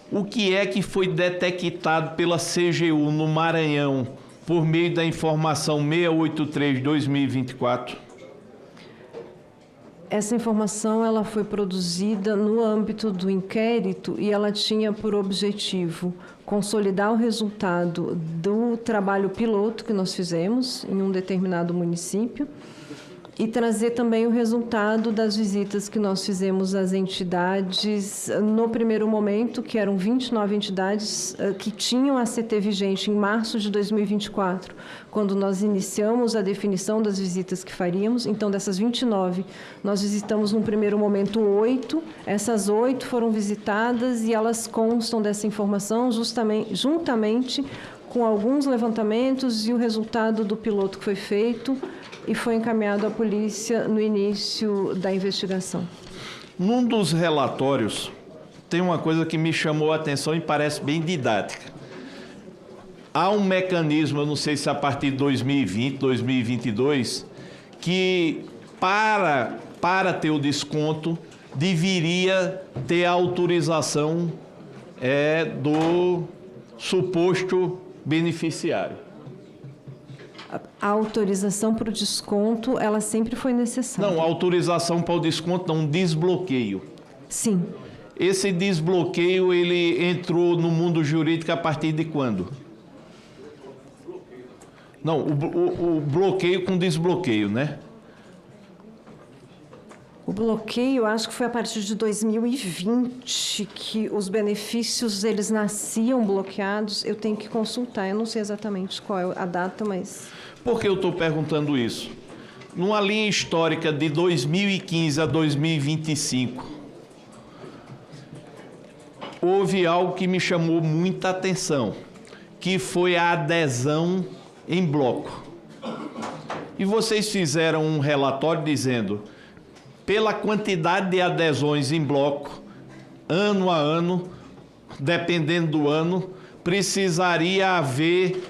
o que é que foi detectado pela CGU no Maranhão por meio da informação 683/2024? Essa informação ela foi produzida no âmbito do inquérito e ela tinha por objetivo consolidar o resultado do trabalho piloto que nós fizemos em um determinado município e trazer também o resultado das visitas que nós fizemos às entidades no primeiro momento, que eram 29 entidades que tinham a CT vigente em março de 2024, quando nós iniciamos a definição das visitas que faríamos. Então, dessas 29, nós visitamos no primeiro momento 8, essas 8 foram visitadas e elas constam dessa informação juntamente com alguns levantamentos e o resultado do piloto que foi feito e foi encaminhado à polícia no início da investigação. Num dos relatórios, tem uma coisa que me chamou a atenção e parece bem didática. Há um mecanismo, eu não sei se a partir de 2020, 2022, que para ter o desconto, deveria ter a autorização do suposto beneficiário. A autorização para o desconto, ela sempre foi necessária. Não, a autorização para o desconto não, um desbloqueio. Sim. Esse desbloqueio, ele entrou no mundo jurídico a partir de quando? Não, o bloqueio com desbloqueio, né? O bloqueio, acho que foi a partir de 2020 que os benefícios, eles nasciam bloqueados. Eu tenho que consultar, eu não sei exatamente qual é a data, mas... Por que eu estou perguntando isso? Numa linha histórica de 2015 a 2025, houve algo que me chamou muita atenção, que foi a adesão em bloco. E vocês fizeram um relatório dizendo, pela quantidade de adesões em bloco, ano a ano, dependendo do ano, precisaria haver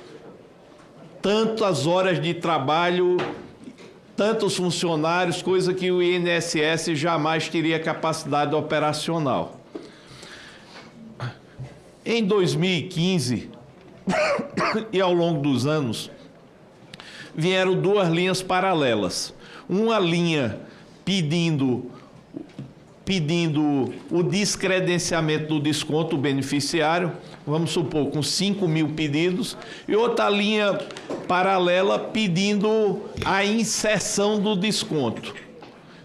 tantas horas de trabalho, tantos funcionários, coisa que o INSS jamais teria capacidade operacional. Em 2015, e ao longo dos anos, vieram duas linhas paralelas. Uma linha pedindo o descredenciamento do desconto do beneficiário, vamos supor, com 5 mil pedidos, e outra linha paralela pedindo a inserção do desconto.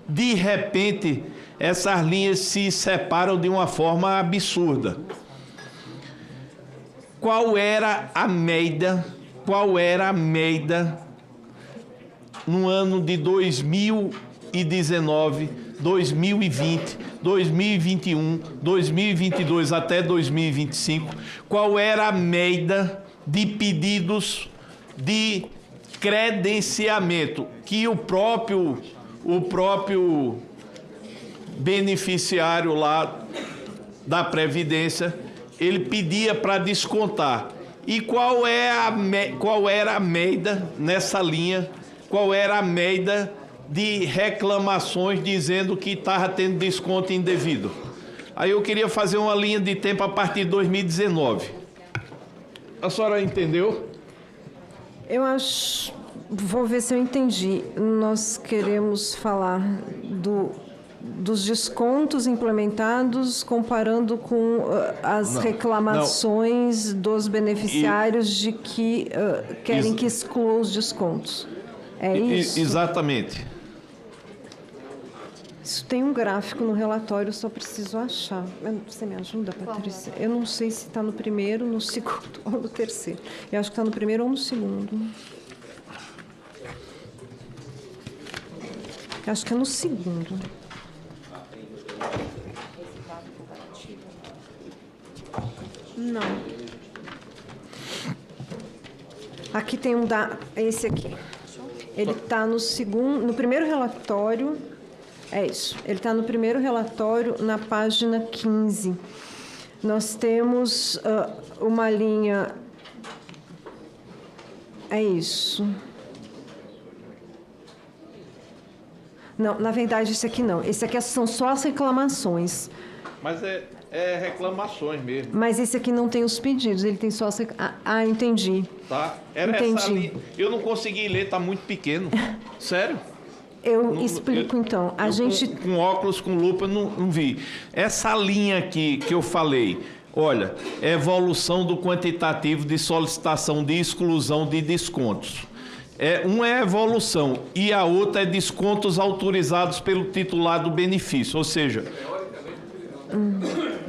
de repente, essas linhas se separam de uma forma absurda. Qual era a média no ano de 2019, 2020, 2021, 2022 até 2025? Qual era a média de pedidos de credenciamento que o próprio beneficiário lá da Previdência, ele pedia para descontar? E qual era a média nessa linha? Qual era a média de reclamações dizendo que estava tendo desconto indevido? Aí eu queria fazer uma linha de tempo a partir de 2019. A senhora entendeu? Eu acho... Vou ver se eu entendi. Nós queremos falar dos descontos implementados comparando com as reclamações dos beneficiários de que querem que exclua os descontos. É isso? Exatamente. Isso tem um gráfico no relatório, só preciso achar. Você me ajuda, Patrícia? Eu não sei se está no primeiro, no segundo ou no terceiro. Eu acho que está no primeiro ou no segundo. Eu acho que é no segundo. Não. Aqui tem esse aqui. Ele está no primeiro relatório. É isso. Ele está no primeiro relatório, na página 15. Nós temos uma linha. É isso. Não, na verdade, esse aqui não. Esse aqui são só as reclamações. Mas é reclamações mesmo. Mas esse aqui não tem os pedidos, ele tem só as entendi. Tá? Era entendi. Essa linha. Eu não consegui ler, está muito pequeno. Sério? Eu explico, então. Com óculos, com lupa, não vi. Essa linha aqui que eu falei, olha, é evolução do quantitativo de solicitação de exclusão de descontos. Uma é evolução e a outra é descontos autorizados pelo titular do benefício, ou seja...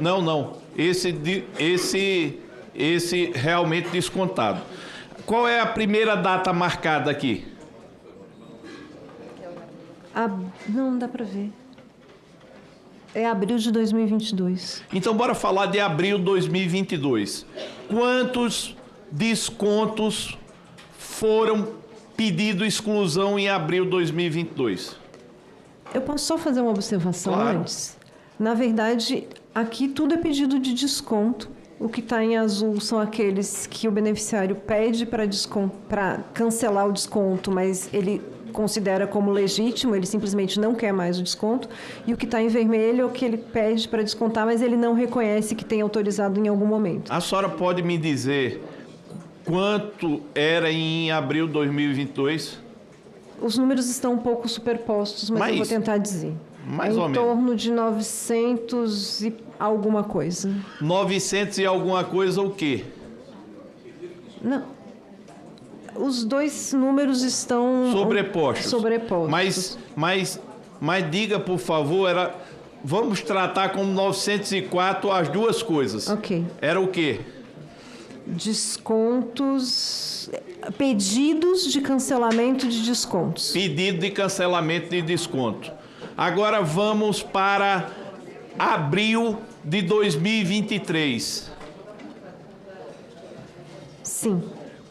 Não. Esse realmente descontado. Qual é a primeira data marcada aqui? Não dá para ver. É abril de 2022. Então, bora falar de abril de 2022. Quantos descontos foram pedido exclusão em abril de 2022? Eu posso só fazer uma observação antes? Na verdade, aqui tudo é pedido de desconto. O que está em azul são aqueles que o beneficiário pede para cancelar o desconto, mas ele considera como legítimo, ele simplesmente não quer mais o desconto. E o que está em vermelho é o que ele pede para descontar, mas ele não reconhece que tem autorizado em algum momento. A senhora pode me dizer quanto era em abril de 2022? Os números estão um pouco superpostos, mas eu vou tentar dizer. Mais ou menos. Em torno de 900 e alguma coisa. 900 e alguma coisa o quê? Não. Os dois números estão... Sobrepostos. Mas diga, por favor, vamos tratar como 904 as duas coisas. Ok. Era o quê? Descontos... Pedidos de cancelamento de descontos. Pedido de cancelamento de desconto. Agora vamos para abril de 2023. Sim.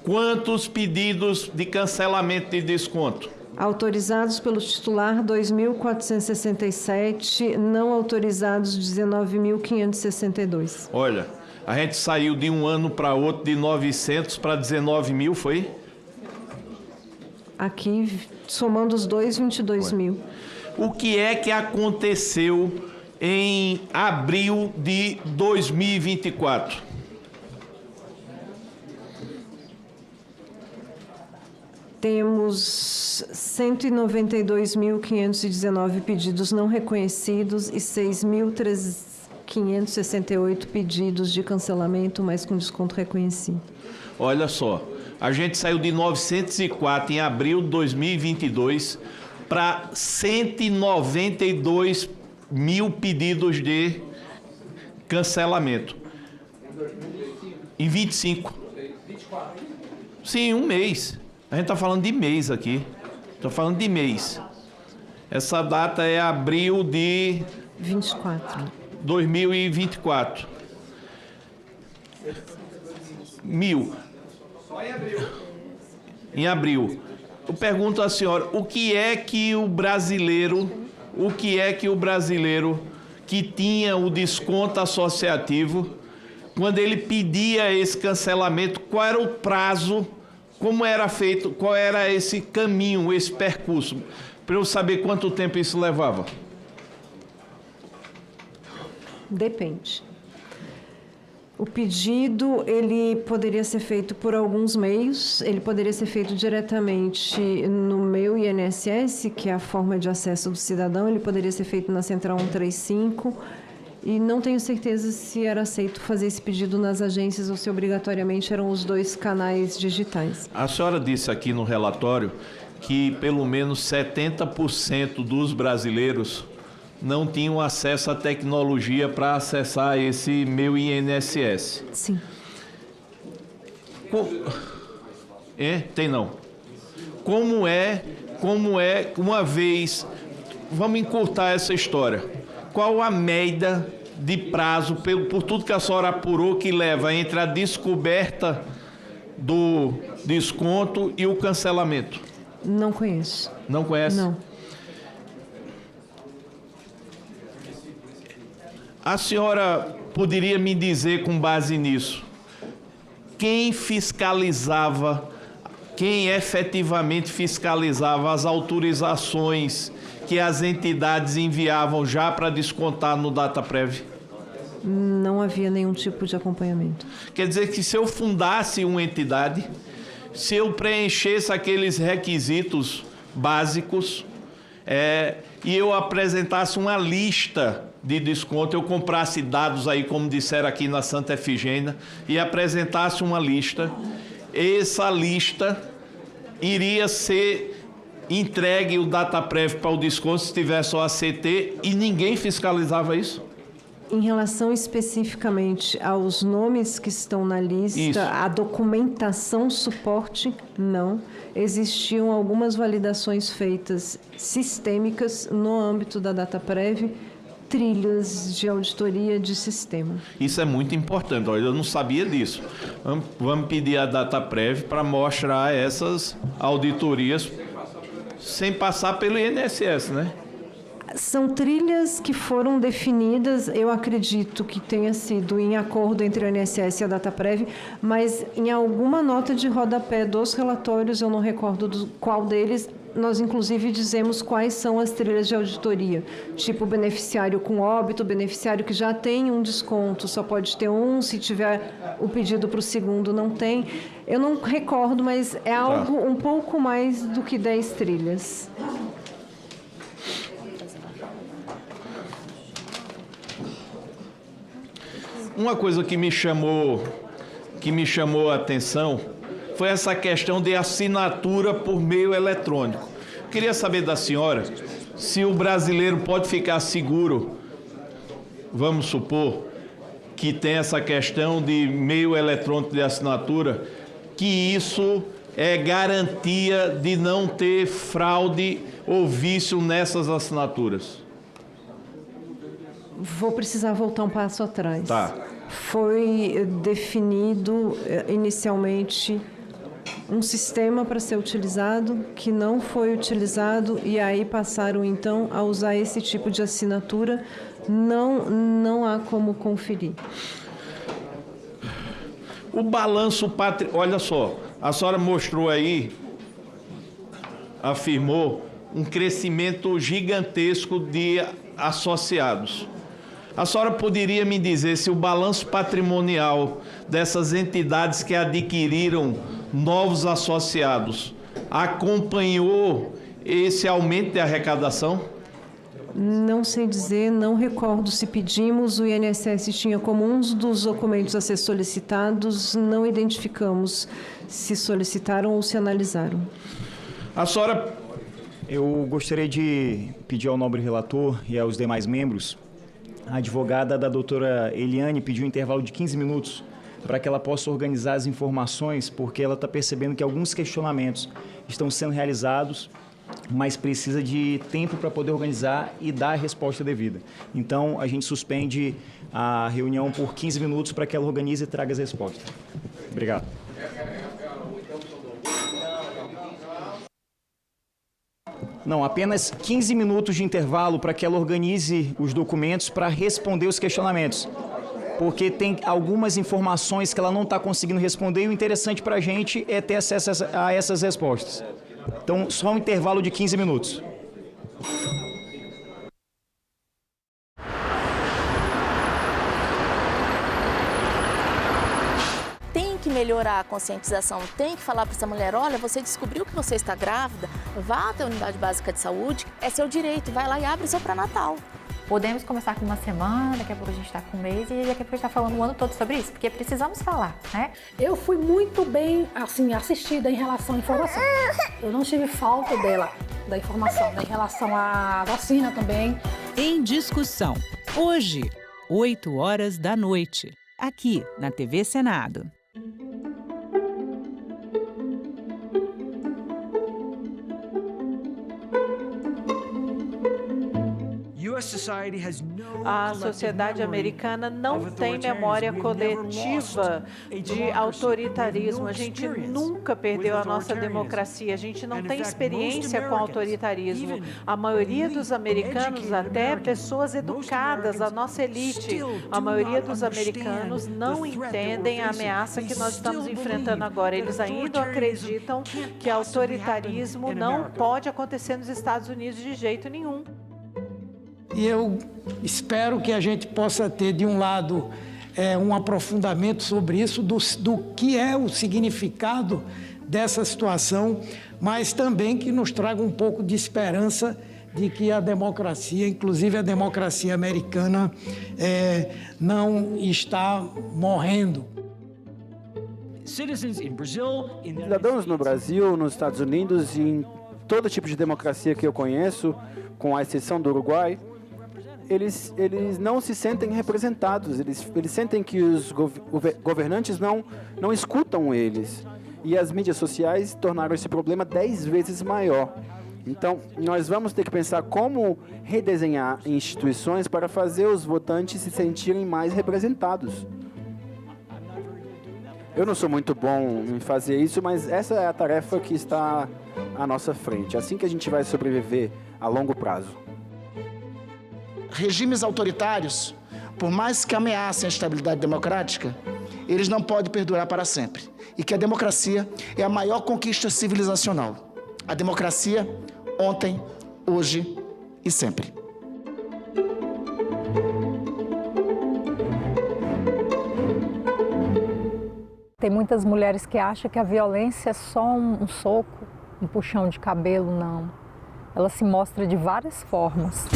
Quantos pedidos de cancelamento de desconto? Autorizados pelo titular, 2.467. Não autorizados, 19.562. Olha, a gente saiu de um ano para outro de 900 para 19 mil, foi? Aqui, somando os dois, 22 mil. O que é que aconteceu em abril de 2024? Temos 192.519 pedidos não reconhecidos e 6.568 pedidos de cancelamento, mas com desconto reconhecido. Olha só, a gente saiu de 904 em abril de 2022 para 192 mil pedidos de cancelamento. Em 25. Sim, um mês. A gente está falando de mês aqui. Estou falando de mês. Essa data é abril de 2024. 1.000. Só em abril. Em abril. Eu pergunto à senhora, o que é que o brasileiro que tinha o desconto associativo, quando ele pedia esse cancelamento, qual era o prazo, como era feito, qual era esse caminho, esse percurso, para eu saber quanto tempo isso levava? Depende. O pedido, ele poderia ser feito por alguns meios, ele poderia ser feito diretamente no meu INSS, que é a forma de acesso do cidadão, ele poderia ser feito na Central 135, e não tenho certeza se era aceito fazer esse pedido nas agências ou se obrigatoriamente eram os 2 canais digitais. A senhora disse aqui no relatório que pelo menos 70% dos brasileiros não tinham acesso à tecnologia para acessar esse meu INSS. Sim. Tem não. Como é, uma vez, vamos encurtar essa história, qual a média de prazo, por tudo que a senhora apurou, que leva entre a descoberta do desconto e o cancelamento? Não conheço. Não conhece? Não. A senhora poderia me dizer, com base nisso, quem efetivamente fiscalizava as autorizações que as entidades enviavam já para descontar no DataPrev? Não havia nenhum tipo de acompanhamento. Quer dizer que se eu fundasse uma entidade, se eu preenchesse aqueles requisitos básicos e eu apresentasse uma lista de desconto, eu comprasse dados aí, como disseram aqui na Santa Efigênia, e apresentasse uma lista, essa lista iria ser entregue o DataPrev para o desconto se tivesse só a CT e ninguém fiscalizava isso? Em relação especificamente aos nomes que estão na lista, isso. A documentação suporte, não. Existiam algumas validações feitas sistêmicas no âmbito da DataPrev, trilhas de auditoria de sistema. Isso é muito importante, eu não sabia disso. Vamos pedir a DataPrev para mostrar essas auditorias sem passar pelo INSS, né? São trilhas que foram definidas, eu acredito que tenha sido em acordo entre o INSS e a DataPrev, mas em alguma nota de rodapé dos relatórios, eu não recordo qual deles, nós inclusive dizemos quais são as trilhas de auditoria, tipo beneficiário com óbito, beneficiário que já tem um desconto, só pode ter um, se tiver o pedido para o segundo não tem. Eu não recordo, mas é algo um pouco mais do que 10 trilhas. Uma coisa que me chamou a atenção foi essa questão de assinatura por meio eletrônico. Queria saber da senhora se o brasileiro pode ficar seguro, vamos supor, que tem essa questão de meio eletrônico de assinatura, que isso é garantia de não ter fraude ou vício nessas assinaturas. Vou precisar voltar um passo atrás. Tá. Foi definido inicialmente um sistema para ser utilizado, que não foi utilizado, e aí passaram então a usar esse tipo de assinatura. Não há como conferir. O balanço patrimonial, olha só, a senhora mostrou aí, afirmou, um crescimento gigantesco de associados. A senhora poderia me dizer se o balanço patrimonial dessas entidades que adquiriram novos associados acompanhou esse aumento de arrecadação? Não sei dizer, não recordo se pedimos, o INSS tinha como um dos documentos a ser solicitados, não identificamos se solicitaram ou se analisaram. A senhora Eu gostaria de pedir ao nobre relator e aos demais membros, a advogada da doutora Eliane pediu um intervalo de 15 minutos para que ela possa organizar as informações, porque ela está percebendo que alguns questionamentos estão sendo realizados, mas precisa de tempo para poder organizar e dar a resposta devida. Então, a gente suspende a reunião por 15 minutos para que ela organize e traga as respostas. Obrigado. Não, apenas 15 minutos de intervalo para que ela organize os documentos para responder os questionamentos. Porque tem algumas informações que ela não está conseguindo responder e o interessante para a gente é ter acesso a essas respostas. Então, só um intervalo de 15 minutos. Tem que melhorar a conscientização, tem que falar para essa mulher, olha, você descobriu que você está grávida, vá até a unidade básica de saúde, é seu direito, vai lá e abre seu pré-natal. Podemos começar com uma semana, daqui a pouco a gente está com um mês e daqui a pouco a gente está falando o ano todo sobre isso, porque precisamos falar, né? Eu fui muito bem, assim, assistida em relação à informação. Eu não tive falta da informação, né? Em relação à vacina também. Em discussão, hoje, 20h, aqui na TV Senado. A sociedade americana não tem memória coletiva de autoritarismo. A gente nunca perdeu a nossa democracia. A gente não tem experiência com autoritarismo. A maioria dos americanos, até pessoas educadas, a nossa elite, a maioria dos americanos não entendem a ameaça que nós estamos enfrentando agora. Eles ainda acreditam que autoritarismo não pode acontecer nos Estados Unidos de jeito nenhum. E eu espero que a gente possa ter, de um lado, um aprofundamento sobre isso, do que é o significado dessa situação, mas também que nos traga um pouco de esperança de que a democracia, inclusive a democracia americana, não está morrendo. Cidadãos no Brasil, nos Estados Unidos e em todo tipo de democracia que eu conheço, com a exceção do Uruguai, eles não se sentem representados, eles sentem que os governantes não escutam eles. E as mídias sociais tornaram esse problema 10 vezes maior. Então, nós vamos ter que pensar como redesenhar instituições para fazer os votantes se sentirem mais representados. Eu não sou muito bom em fazer isso, mas essa é a tarefa que está à nossa frente. Assim que a gente vai sobreviver a longo prazo. Regimes autoritários, por mais que ameacem a estabilidade democrática, eles não podem perdurar para sempre. E que a democracia é a maior conquista civilizacional. A democracia, ontem, hoje e sempre. Tem muitas mulheres que acham que a violência é só um soco, um puxão de cabelo, não. Ela se mostra de várias formas.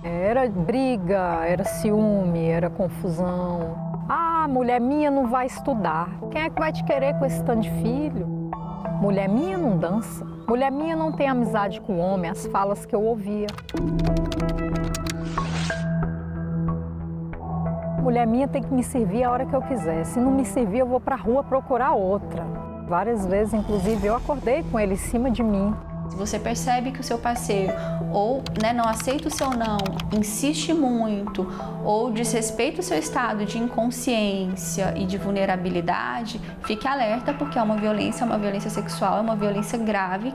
Era briga, era ciúme, era confusão. Ah, mulher minha não vai estudar. Quem é que vai te querer com esse tanto de filho? Mulher minha não dança. Mulher minha não tem amizade com homem, as falas que eu ouvia. Mulher minha tem que me servir a hora que eu quiser. Se não me servir, eu vou pra rua procurar outra. Várias vezes, inclusive, eu acordei com ele em cima de mim. Se você percebe que o seu parceiro ou não aceita o seu não, insiste muito ou desrespeita o seu estado de inconsciência e de vulnerabilidade, fique alerta porque é uma violência sexual, é uma violência grave.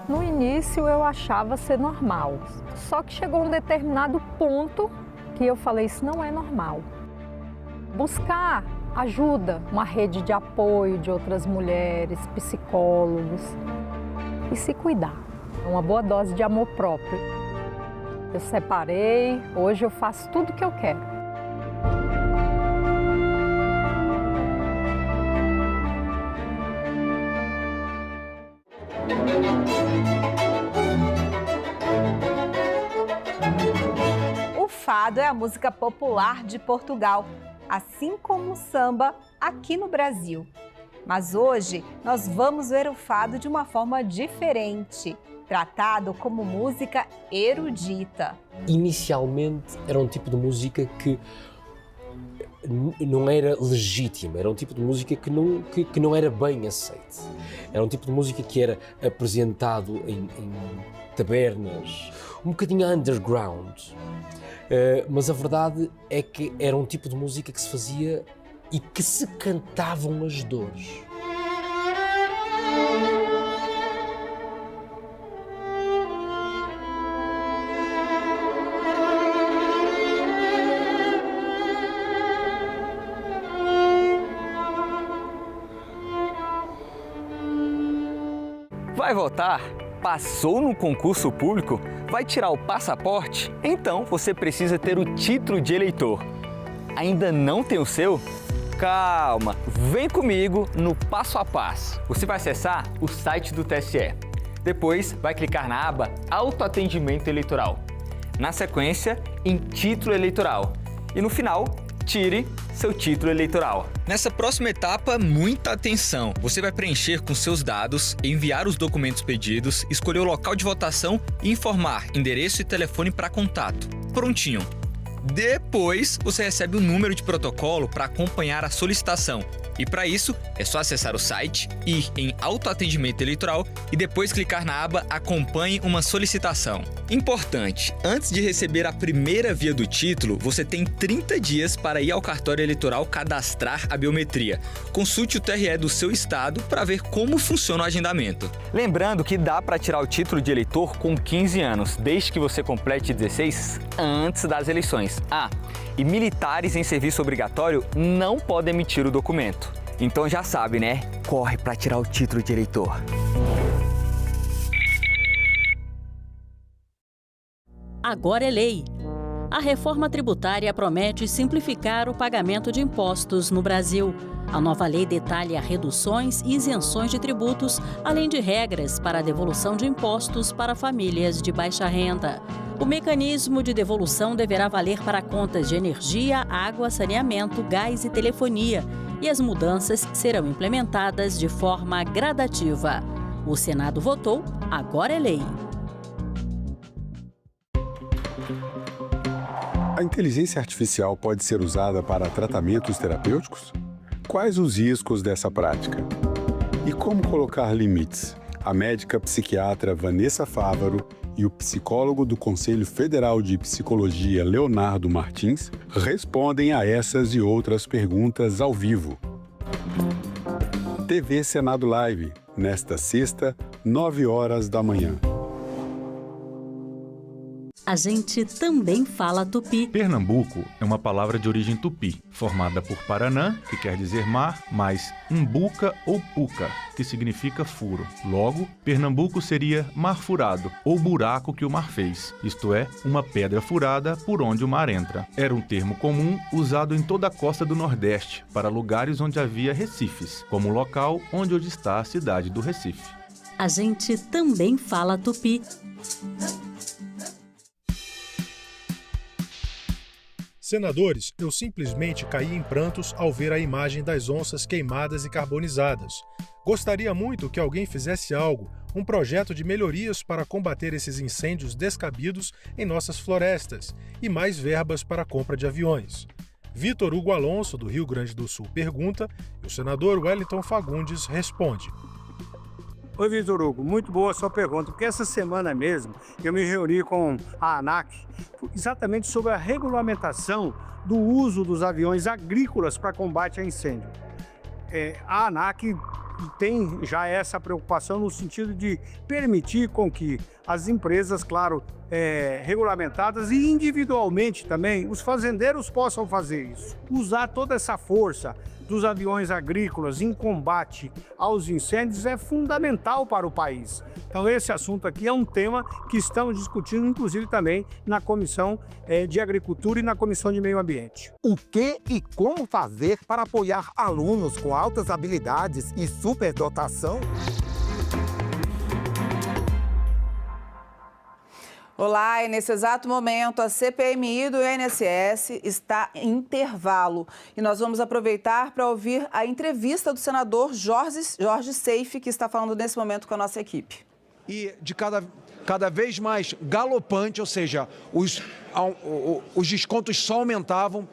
No início eu achava ser normal, só que chegou um determinado ponto que eu falei, isso não é normal. Buscar ajuda, uma rede de apoio de outras mulheres, psicólogos e se cuidar. Uma boa dose de amor próprio. Eu separei, hoje eu faço tudo o que eu quero. fado é a música popular de Portugal, assim como o samba aqui no Brasil. Mas hoje nós vamos ver o fado de uma forma diferente, tratado como música erudita. Inicialmente era um tipo de música que não era legítima, era um tipo de música que não era bem aceite. Era um tipo de música que era apresentado em tabernas, um bocadinho underground. Mas a verdade é que era um tipo de música que se fazia e que se cantavam as dores. Vai votar? Passou no concurso público? Vai tirar o passaporte? Então você precisa ter o título de eleitor. Ainda não tem o seu? Calma, vem comigo no passo a passo. Você vai acessar o site do TSE. Depois vai clicar na aba Autoatendimento Eleitoral. Na sequência, em Título Eleitoral. E no final, tire seu título eleitoral. Nessa próxima etapa, muita atenção! Você vai preencher com seus dados, enviar os documentos pedidos, escolher o local de votação e informar endereço e telefone para contato. Prontinho! Depois, você recebe o número de protocolo para acompanhar a solicitação. E para isso, é só acessar o site, ir em Autoatendimento Eleitoral e depois clicar na aba Acompanhe uma solicitação. Importante, antes de receber a primeira via do título, você tem 30 dias para ir ao cartório eleitoral cadastrar a biometria. Consulte o TRE do seu estado para ver como funciona o agendamento. Lembrando que dá para tirar o título de eleitor com 15 anos, desde que você complete 16 antes das eleições. E militares em serviço obrigatório não podem emitir o documento. Então já sabe, né? Corre para tirar o título de eleitor. Agora é lei. A reforma tributária promete simplificar o pagamento de impostos no Brasil. A nova lei detalha reduções e isenções de tributos, além de regras para a devolução de impostos para famílias de baixa renda. O mecanismo de devolução deverá valer para contas de energia, água, saneamento, gás e telefonia, e as mudanças serão implementadas de forma gradativa. O Senado votou, agora é lei. A inteligência artificial pode ser usada para tratamentos terapêuticos? Quais os riscos dessa prática? E como colocar limites? A médica psiquiatra Vanessa Fávaro e o psicólogo do Conselho Federal de Psicologia, Leonardo Martins, respondem a essas e outras perguntas ao vivo. TV Senado Live, nesta sexta, 9h da manhã. A gente também fala tupi. Pernambuco é uma palavra de origem tupi, formada por Paranã, que quer dizer mar, mais umbuca ou puca, que significa furo. Logo, Pernambuco seria mar furado, ou buraco que o mar fez, isto é, uma pedra furada por onde o mar entra. Era um termo comum usado em toda a costa do Nordeste, para lugares onde havia recifes, como o local onde hoje está a cidade do Recife. A gente também fala tupi. Senadores, eu simplesmente caí em prantos ao ver a imagem das onças queimadas e carbonizadas. Gostaria muito que alguém fizesse algo, um projeto de melhorias para combater esses incêndios descabidos em nossas florestas e mais verbas para a compra de aviões. Vitor Hugo Alonso, do Rio Grande do Sul, pergunta e o senador Wellington Fagundes responde. Oi, Vitor Hugo, muito boa a sua pergunta, porque essa semana mesmo eu me reuni com a ANAC exatamente sobre a regulamentação do uso dos aviões agrícolas para combate a incêndio. A ANAC tem já essa preocupação no sentido de permitir com que as empresas, claro, regulamentadas e individualmente também, os fazendeiros possam fazer isso. Usar toda essa força dos aviões agrícolas em combate aos incêndios é fundamental para o país. Então esse assunto aqui é um tema que estamos discutindo, inclusive também na Comissão de Agricultura e na Comissão de Meio Ambiente. O que e como fazer para apoiar alunos com altas habilidades e superdotação? Olá, e nesse exato momento a CPMI do INSS está em intervalo e nós vamos aproveitar para ouvir a entrevista do senador Jorge Seife, que está falando nesse momento com a nossa equipe. E de cada vez mais galopante, ou seja, os descontos só aumentavam,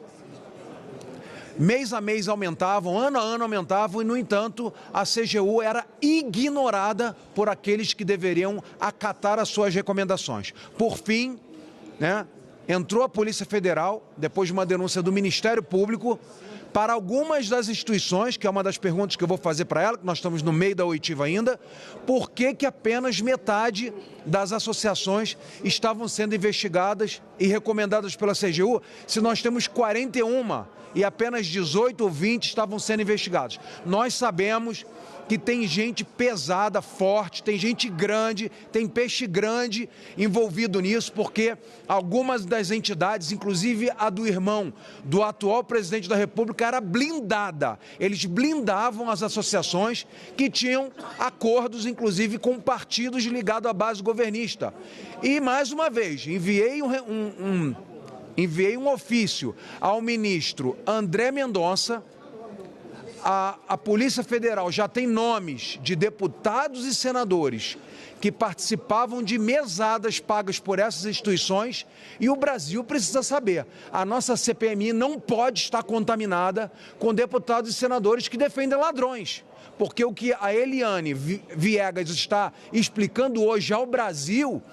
mês a mês aumentavam, ano a ano aumentavam e, no entanto, a CGU era ignorada por aqueles que deveriam acatar as suas recomendações. Por fim, entrou a Polícia Federal, depois de uma denúncia do Ministério Público, para algumas das instituições, que é uma das perguntas que eu vou fazer para ela, que nós estamos no meio da oitiva ainda, por que apenas metade das associações estavam sendo investigadas e recomendadas pela CGU, se nós temos 41 e apenas 18 ou 20 estavam sendo investigados. Nós sabemos que tem gente pesada, forte, tem gente grande, tem peixe grande envolvido nisso, porque algumas das entidades, inclusive a do irmão do atual presidente da República, era blindada. Eles blindavam as associações que tinham acordos, inclusive, com partidos ligados à base governista. E, mais uma vez, enviei um ofício ao ministro André Mendonça. A Polícia Federal já tem nomes de deputados e senadores que participavam de mesadas pagas por essas instituições e o Brasil precisa saber. A nossa CPMI não pode estar contaminada com deputados e senadores que defendem ladrões. Porque o que a Eliane Viegas está explicando hoje ao Brasil,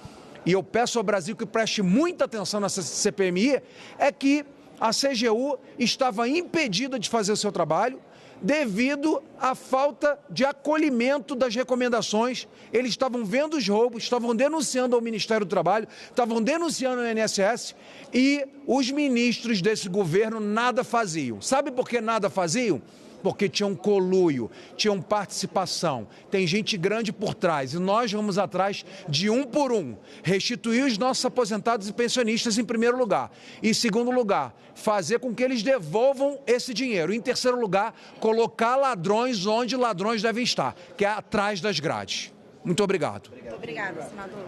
e eu peço ao Brasil que preste muita atenção nessa CPMI, é que a CGU estava impedida de fazer o seu trabalho devido à falta de acolhimento das recomendações. Eles estavam vendo os roubos, estavam denunciando ao Ministério do Trabalho, estavam denunciando ao INSS e os ministros desse governo nada faziam. Sabe por que nada faziam? Porque tinham conluio, tinham participação, tem gente grande por trás e nós vamos atrás de um por um, restituir os nossos aposentados e pensionistas em primeiro lugar. Em segundo lugar, fazer com que eles devolvam esse dinheiro. Em terceiro lugar, colocar ladrões onde ladrões devem estar, que é atrás das grades. Muito obrigado. Muito obrigada, senador.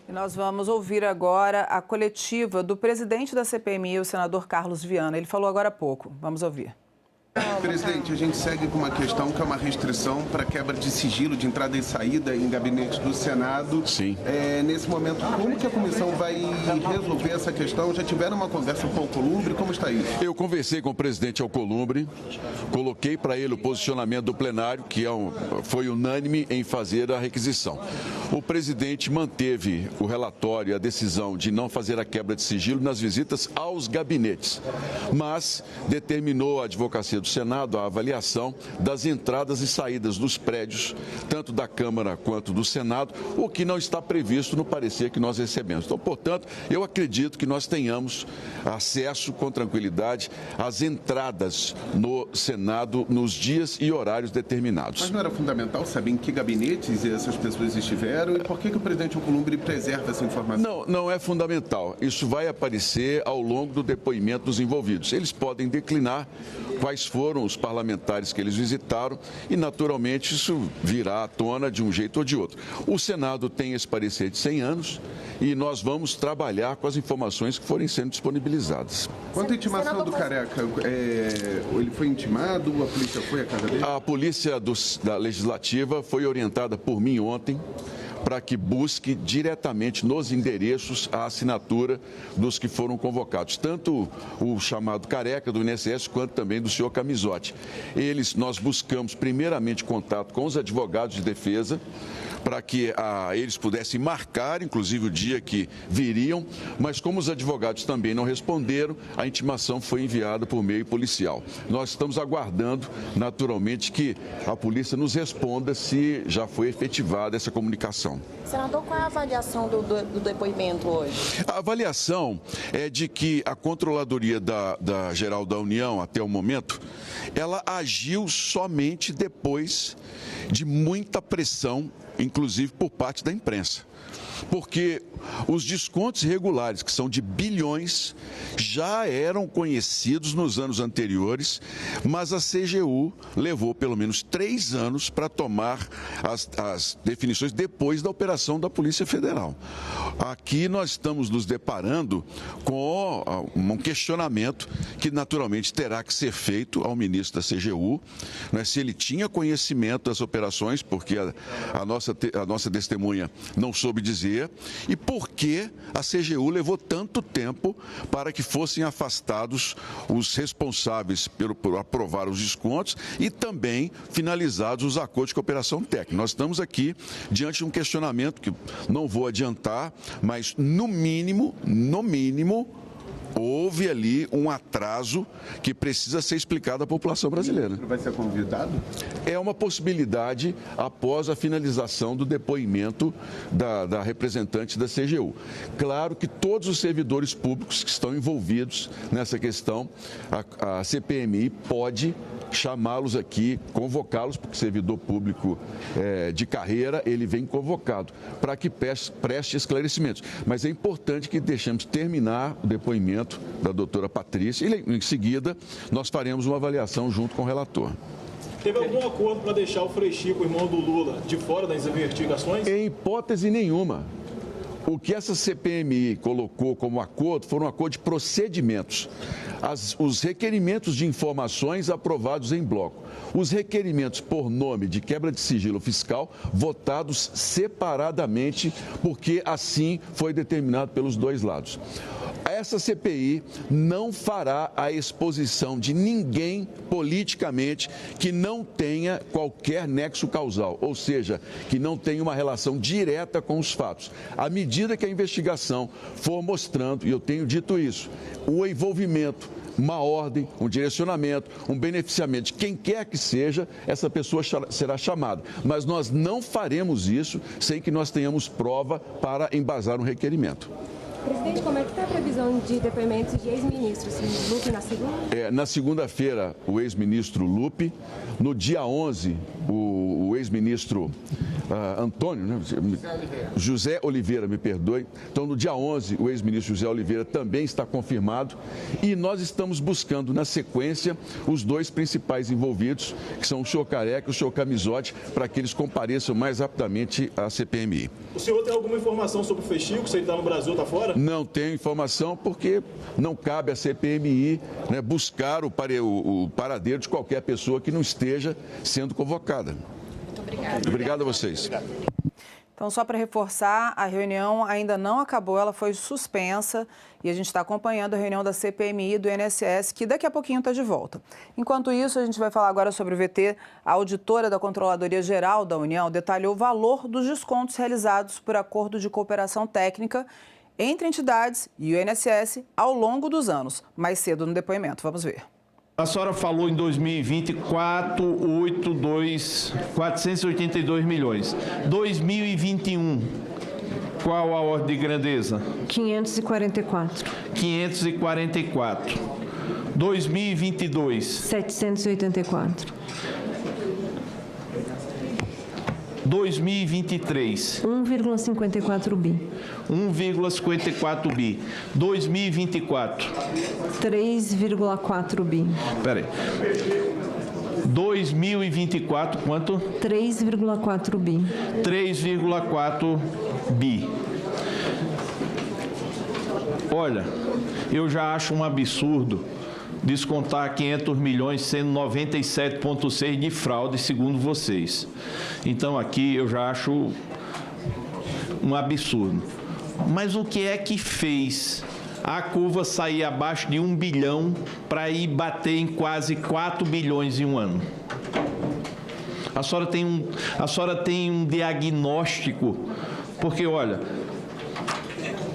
E nós vamos ouvir agora a coletiva do presidente da CPMI, o senador Carlos Viana. Ele falou agora há pouco. Vamos ouvir. Presidente, a gente segue com uma questão que é uma restrição para quebra de sigilo de entrada e saída em gabinete do Senado. Sim. Nesse momento, como que a comissão vai resolver essa questão? Já tiveram uma conversa com o Alcolumbre? Como está isso? Eu conversei com o presidente Alcolumbre, coloquei para ele o posicionamento do plenário, que foi unânime em fazer a requisição. O presidente manteve o relatório e a decisão de não fazer a quebra de sigilo nas visitas aos gabinetes, mas determinou a advocacia do Senado a avaliação das entradas e saídas dos prédios, tanto da Câmara quanto do Senado, o que não está previsto no parecer que nós recebemos. Então, portanto, eu acredito que nós tenhamos acesso com tranquilidade às entradas no Senado nos dias e horários determinados. Mas não era fundamental saber em que gabinetes essas pessoas estiveram e por que o presidente Alcolumbre preserva essa informação? Não é fundamental. Isso vai aparecer ao longo do depoimento dos envolvidos. Eles podem declinar quais foram os parlamentares que eles visitaram e, naturalmente, isso virá à tona de um jeito ou de outro. O Senado tem esse parecer de 100 anos e nós vamos trabalhar com as informações que forem sendo disponibilizadas. Quanto à intimação do Careca, ele foi intimado, a polícia foi à casa dele? A polícia da Legislativa foi orientada por mim ontem para que busque diretamente nos endereços a assinatura dos que foram convocados, tanto o chamado Careca do INSS quanto também do senhor Camisotti. Nós buscamos primeiramente contato com os advogados de defesa para que eles pudessem marcar, inclusive, o dia que viriam, mas como os advogados também não responderam, a intimação foi enviada por meio policial. Nós estamos aguardando, naturalmente, que a polícia nos responda se já foi efetivada essa comunicação. Senador, qual é a avaliação do depoimento hoje? A avaliação é de que a Controladoria Geral da União, até o momento, ela agiu somente depois de muita pressão inclusive por parte da imprensa. Porque os descontos regulares, que são de bilhões, já eram conhecidos nos anos anteriores, mas a CGU levou pelo menos 3 anos para tomar as definições depois da operação da Polícia Federal. Aqui nós estamos nos deparando com um questionamento que naturalmente terá que ser feito ao ministro da CGU, né, se ele tinha conhecimento das operações, porque a nossa testemunha não soube dizer, e por que a CGU levou tanto tempo para que fossem afastados os responsáveis por aprovar os descontos e também finalizados os acordos de cooperação técnica. Nós estamos aqui diante de um questionamento que não vou adiantar, mas no mínimo, houve ali um atraso que precisa ser explicado à população brasileira. Vai ser convidado? É uma possibilidade após a finalização do depoimento da representante da CGU. Claro que todos os servidores públicos que estão envolvidos nessa questão, a CPMI pode chamá-los aqui, convocá-los, porque servidor público de carreira, ele vem convocado, para que preste esclarecimentos. Mas é importante que deixemos terminar o depoimento da doutora Patrícia e, em seguida, nós faremos uma avaliação junto com o relator. Teve algum acordo para deixar o Frei Chico, irmão do Lula, de fora das investigações? Em hipótese nenhuma. O que essa CPMI colocou como acordo foram um acordo de procedimentos. Os requerimentos de informações aprovados em bloco. Os requerimentos por nome de quebra de sigilo fiscal votados separadamente, porque assim foi determinado pelos dois lados. Essa CPI não fará a exposição de ninguém politicamente que não tenha qualquer nexo causal, ou seja, que não tenha uma relação direta com os fatos. À medida que a investigação for mostrando, e eu tenho dito isso, o envolvimento, uma ordem, um direcionamento, um beneficiamento de quem quer que seja, essa pessoa será chamada. Mas nós não faremos isso sem que nós tenhamos prova para embasar um requerimento. Presidente, como é que está a previsão de depoimentos de ex-ministros? Lupe na segunda? Na segunda-feira, o ex-ministro Lupe. No dia 11, o ex-ministro Antônio, né? José Oliveira, me perdoe. Então, no dia 11, o ex-ministro José Oliveira também está confirmado. E nós estamos buscando, na sequência, os dois principais envolvidos, que são o senhor Careca e o senhor Camizotti, para que eles compareçam mais rapidamente à CPMI. O senhor tem alguma informação sobre o Frei Chico, se ele está no Brasil ou está fora? Não tenho informação porque não cabe à CPMI, né, buscar o paradeiro de qualquer pessoa que não esteja sendo convocada. Muito obrigada. Obrigado a vocês. Então, só para reforçar, a reunião ainda não acabou, ela foi suspensa e a gente está acompanhando a reunião da CPMI e do INSS, que daqui a pouquinho está de volta. Enquanto isso, a gente vai falar agora sobre o VT. A auditora da Controladoria Geral da União detalhou o valor dos descontos realizados por acordo de cooperação técnica entre entidades e o INSS ao longo dos anos. Mais cedo no depoimento, vamos ver. A senhora falou em 2020 482 milhões. 2021, qual a ordem de grandeza? 544. 544. 2022. 784. 2023. 1,54 bi. 1,54 bi. 2024. 3,4 bi. Espera aí. 2024, quanto? 3,4 bi. 3,4 bi. Olha, eu já acho um absurdo descontar 500 milhões sendo 97,6 de fraude, segundo vocês. Então, aqui eu já acho um absurdo. Mas o que é que fez a curva sair abaixo de 1 bilhão para ir bater em quase 4 bilhões em um ano? A senhora tem um diagnóstico, porque, olha,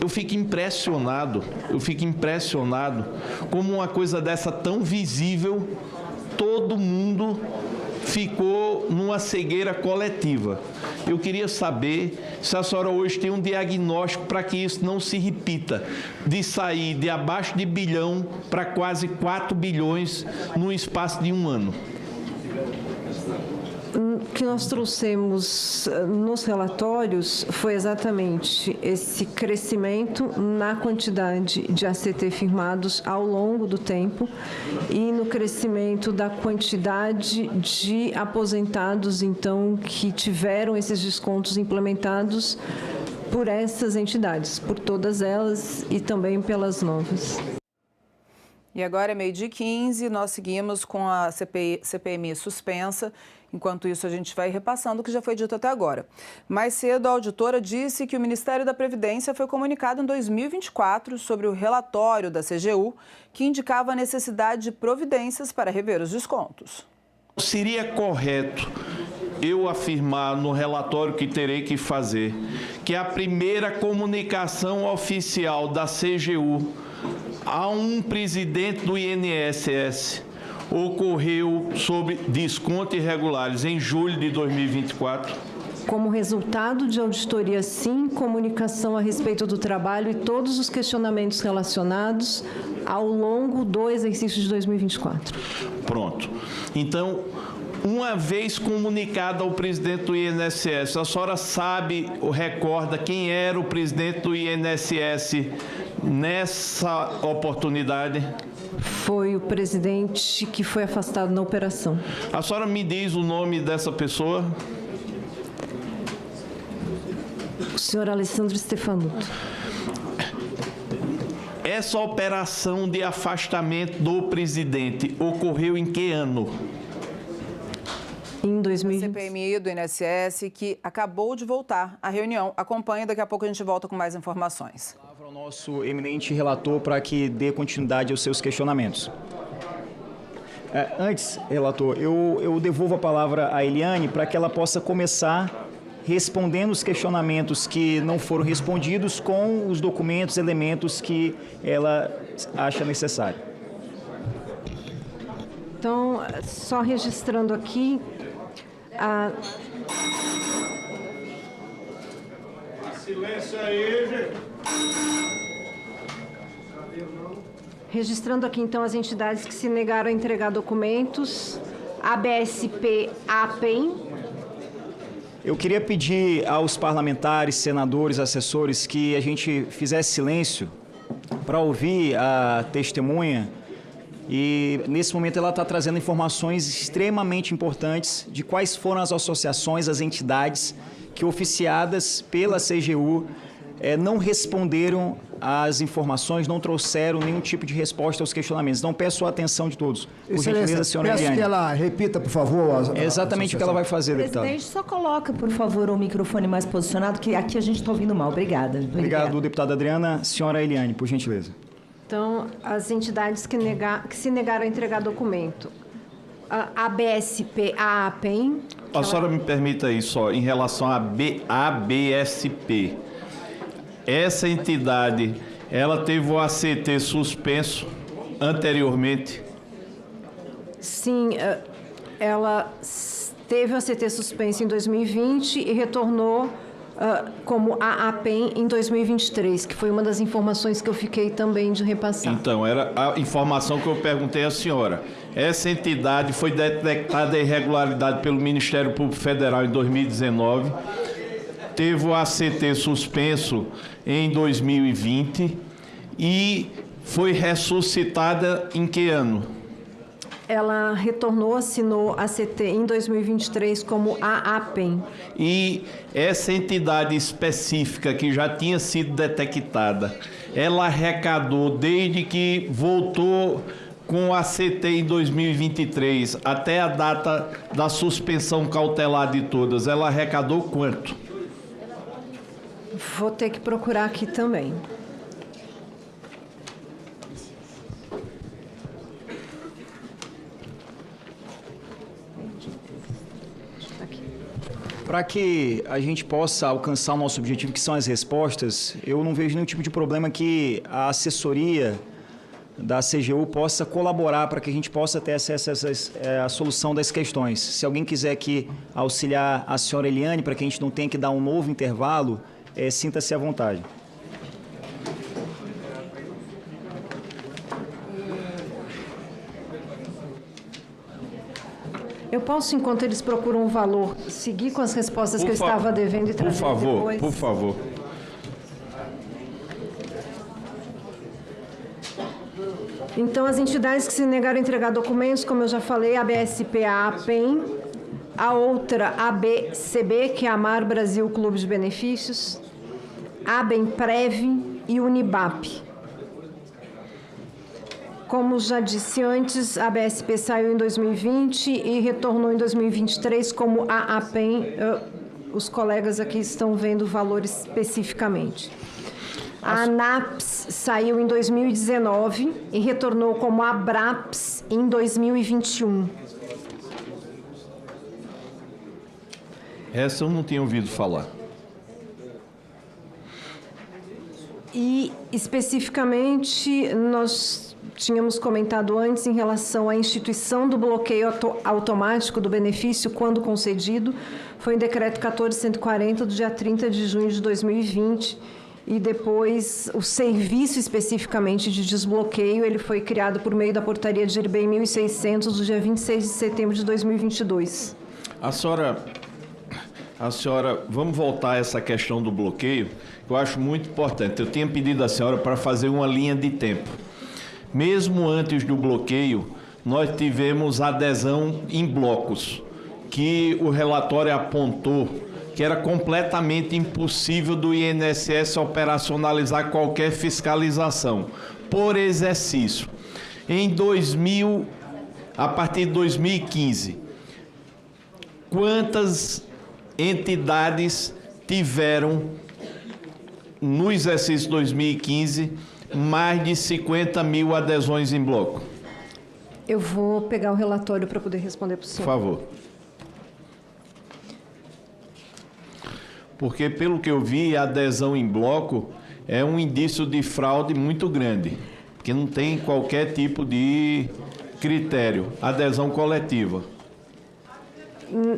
eu fico impressionado como uma coisa dessa tão visível, todo mundo ficou numa cegueira coletiva. Eu queria saber se a senhora hoje tem um diagnóstico para que isso não se repita, de sair de abaixo de bilhão para quase 4 bilhões num espaço de um ano. que nós trouxemos nos relatórios foi exatamente esse crescimento na quantidade de ACT firmados ao longo do tempo e no crescimento da quantidade de aposentados, então, que tiveram esses descontos implementados por essas entidades, por todas elas e também pelas novas. E agora é 12h15, nós seguimos com a CPMI suspensa. Enquanto isso, a gente vai repassando o que já foi dito até agora. Mais cedo, a auditora disse que o Ministério da Previdência foi comunicado em 2024 sobre o relatório da CGU, que indicava a necessidade de providências para rever os descontos. Seria correto eu afirmar no relatório que terei que fazer que a primeira comunicação oficial da CGU a um presidente do INSS ocorreu sobre descontos irregulares em julho de 2024? Como resultado de auditoria, sim, comunicação a respeito do trabalho e todos os questionamentos relacionados ao longo do exercício de 2024. Pronto. Então, uma vez comunicado ao presidente do INSS, a senhora sabe ou recorda quem era o presidente do INSS nessa oportunidade? Foi o presidente que foi afastado na operação. A senhora me diz o nome dessa pessoa? O senhor Alessandro Stefanuto. Essa operação de afastamento do presidente ocorreu em que ano? Em 2020. A CPMI do INSS, que acabou de voltar à reunião. Acompanhe, daqui a pouco a gente volta com mais informações. O nosso eminente relator para que dê continuidade aos seus questionamentos. Antes, relator, eu devolvo a palavra à Eliane para que ela possa começar respondendo os questionamentos que não foram respondidos com os documentos, elementos que ela acha necessário. Então, só registrando aqui, Silêncio aí, gente. Registrando aqui, então, as entidades que se negaram a entregar documentos, ABSP, APEM. Eu queria pedir aos parlamentares, senadores, assessores, que a gente fizesse silêncio para ouvir a testemunha. E, nesse momento, ela está trazendo informações extremamente importantes de quais foram as associações, as entidades que, oficiadas pela CGU, não responderam às informações, não trouxeram nenhum tipo de resposta aos questionamentos. Então, peço a atenção de todos. Por gentileza, senhora Eliane. Peço que ela repita, por favor. É exatamente o que ela vai fazer, deputado. Presidente, só coloca, por favor, o microfone mais posicionado, que aqui a gente está ouvindo mal. Obrigada. Obrigado, deputada Adriana. Senhora Eliane, por gentileza. Então, as entidades que se negaram a entregar documento. A ABSP, a APEM... A senhora me permita aí só, em relação à ABSP. Essa entidade, ela teve o ACT suspenso anteriormente? Sim, ela teve o ACT suspenso em 2020 e retornou como a APEM em 2023, que foi uma das informações que eu fiquei também de repassar. Então, era a informação que eu perguntei à senhora. Essa entidade foi detectada a irregularidade pelo Ministério Público Federal em 2019, teve o ACT suspenso em 2020 e foi ressuscitada em que ano? Ela retornou, assinou a ACT em 2023 como a APEM. E essa entidade específica que já tinha sido detectada, ela arrecadou desde que voltou com a ACT em 2023 até a data da suspensão cautelar de todas, ela arrecadou quanto? Vou ter que procurar aqui também. Para que a gente possa alcançar o nosso objetivo, que são as respostas, eu não vejo nenhum tipo de problema que a assessoria da CGU possa colaborar para que a gente possa ter acesso à solução das questões. Se alguém quiser aqui auxiliar a senhora Eliane, para que a gente não tenha que dar um novo intervalo, sinta-se à vontade. Eu posso, enquanto eles procuram o valor, seguir com as respostas que eu estava devendo e trazer depois? Por favor. Então, as entidades que se negaram a entregar documentos, como eu já falei, a ABSP, a APEM, a outra, a ABCB, que é a Amar Brasil Clube de Benefícios, a ABEMPREV e o Unibap. Como já disse antes, a ABSP saiu em 2020 e retornou em 2023, como a APEM, os colegas aqui estão vendo o valor especificamente. A ANAPS saiu em 2019 e retornou como a ABRAPS em 2021. Essa eu não tinha ouvido falar. E, especificamente, nós tínhamos comentado antes em relação à instituição do bloqueio automático do benefício quando concedido. Foi em Decreto 14.140, do dia 30 de junho de 2020. E depois, o serviço especificamente de desbloqueio, ele foi criado por meio da portaria de IRBEM 1600, do dia 26 de setembro de 2022. A senhora, vamos voltar a essa questão do bloqueio, que eu acho muito importante. Eu tinha pedido à senhora para fazer uma linha de tempo. Mesmo antes do bloqueio, nós tivemos adesão em blocos, que o relatório apontou que era completamente impossível do INSS operacionalizar qualquer fiscalização por exercício. A partir de 2015, quantas entidades tiveram, no exercício 2015, mais de 50 mil adesões em bloco? Eu vou pegar o relatório para poder responder para o senhor. Por favor. Porque, pelo que eu vi, a adesão em bloco é um indício de fraude muito grande, porque não tem qualquer tipo de critério. Adesão coletiva.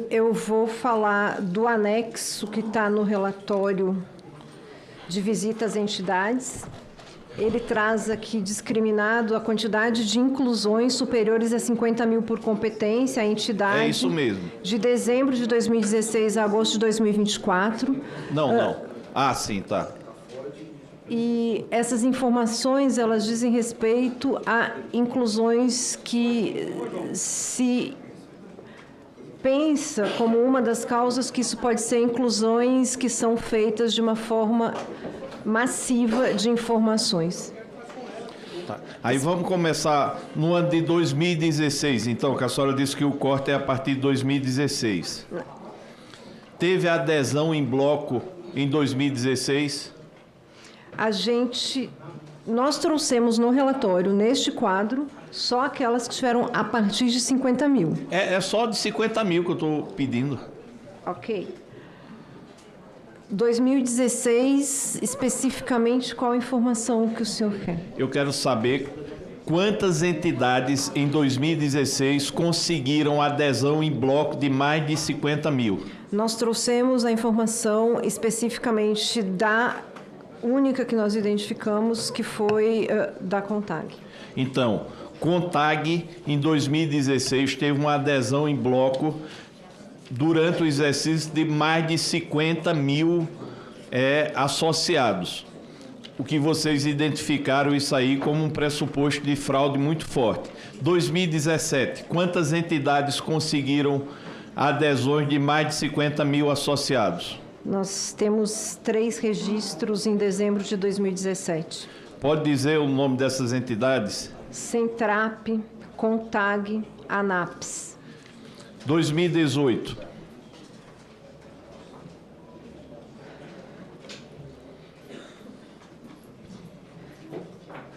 Eu vou falar do anexo que está no relatório de visitas a entidades. Ele traz aqui discriminado a quantidade de inclusões superiores a 50 mil por competência, a entidade... É isso mesmo. De dezembro de 2016 a agosto de 2024. Não. Ah, sim, tá. E essas informações, elas dizem respeito a inclusões que se pensa como uma das causas que isso pode ser inclusões que são feitas de uma forma massiva de informações. Tá. Aí vamos começar no ano de 2016, então, que a senhora disse que o corte é a partir de 2016. Teve adesão em bloco em 2016? Nós trouxemos no relatório, neste quadro, só aquelas que tiveram a partir de 50 mil. É só de 50 mil que eu estou pedindo. Ok. 2016, especificamente, qual a informação que o senhor quer? Eu quero saber quantas entidades em 2016 conseguiram adesão em bloco de mais de 50 mil. Nós trouxemos a informação especificamente da única que nós identificamos, que foi da CONTAG. Então, CONTAG, em 2016, teve uma adesão em bloco durante o exercício de mais de 50 mil associados. O que vocês identificaram isso aí como um pressuposto de fraude muito forte. 2017, quantas entidades conseguiram adesões de mais de 50 mil associados? Nós temos 3 registros em dezembro de 2017. Pode dizer o nome dessas entidades? Centrap, CONTAG, ANAPS. 2018.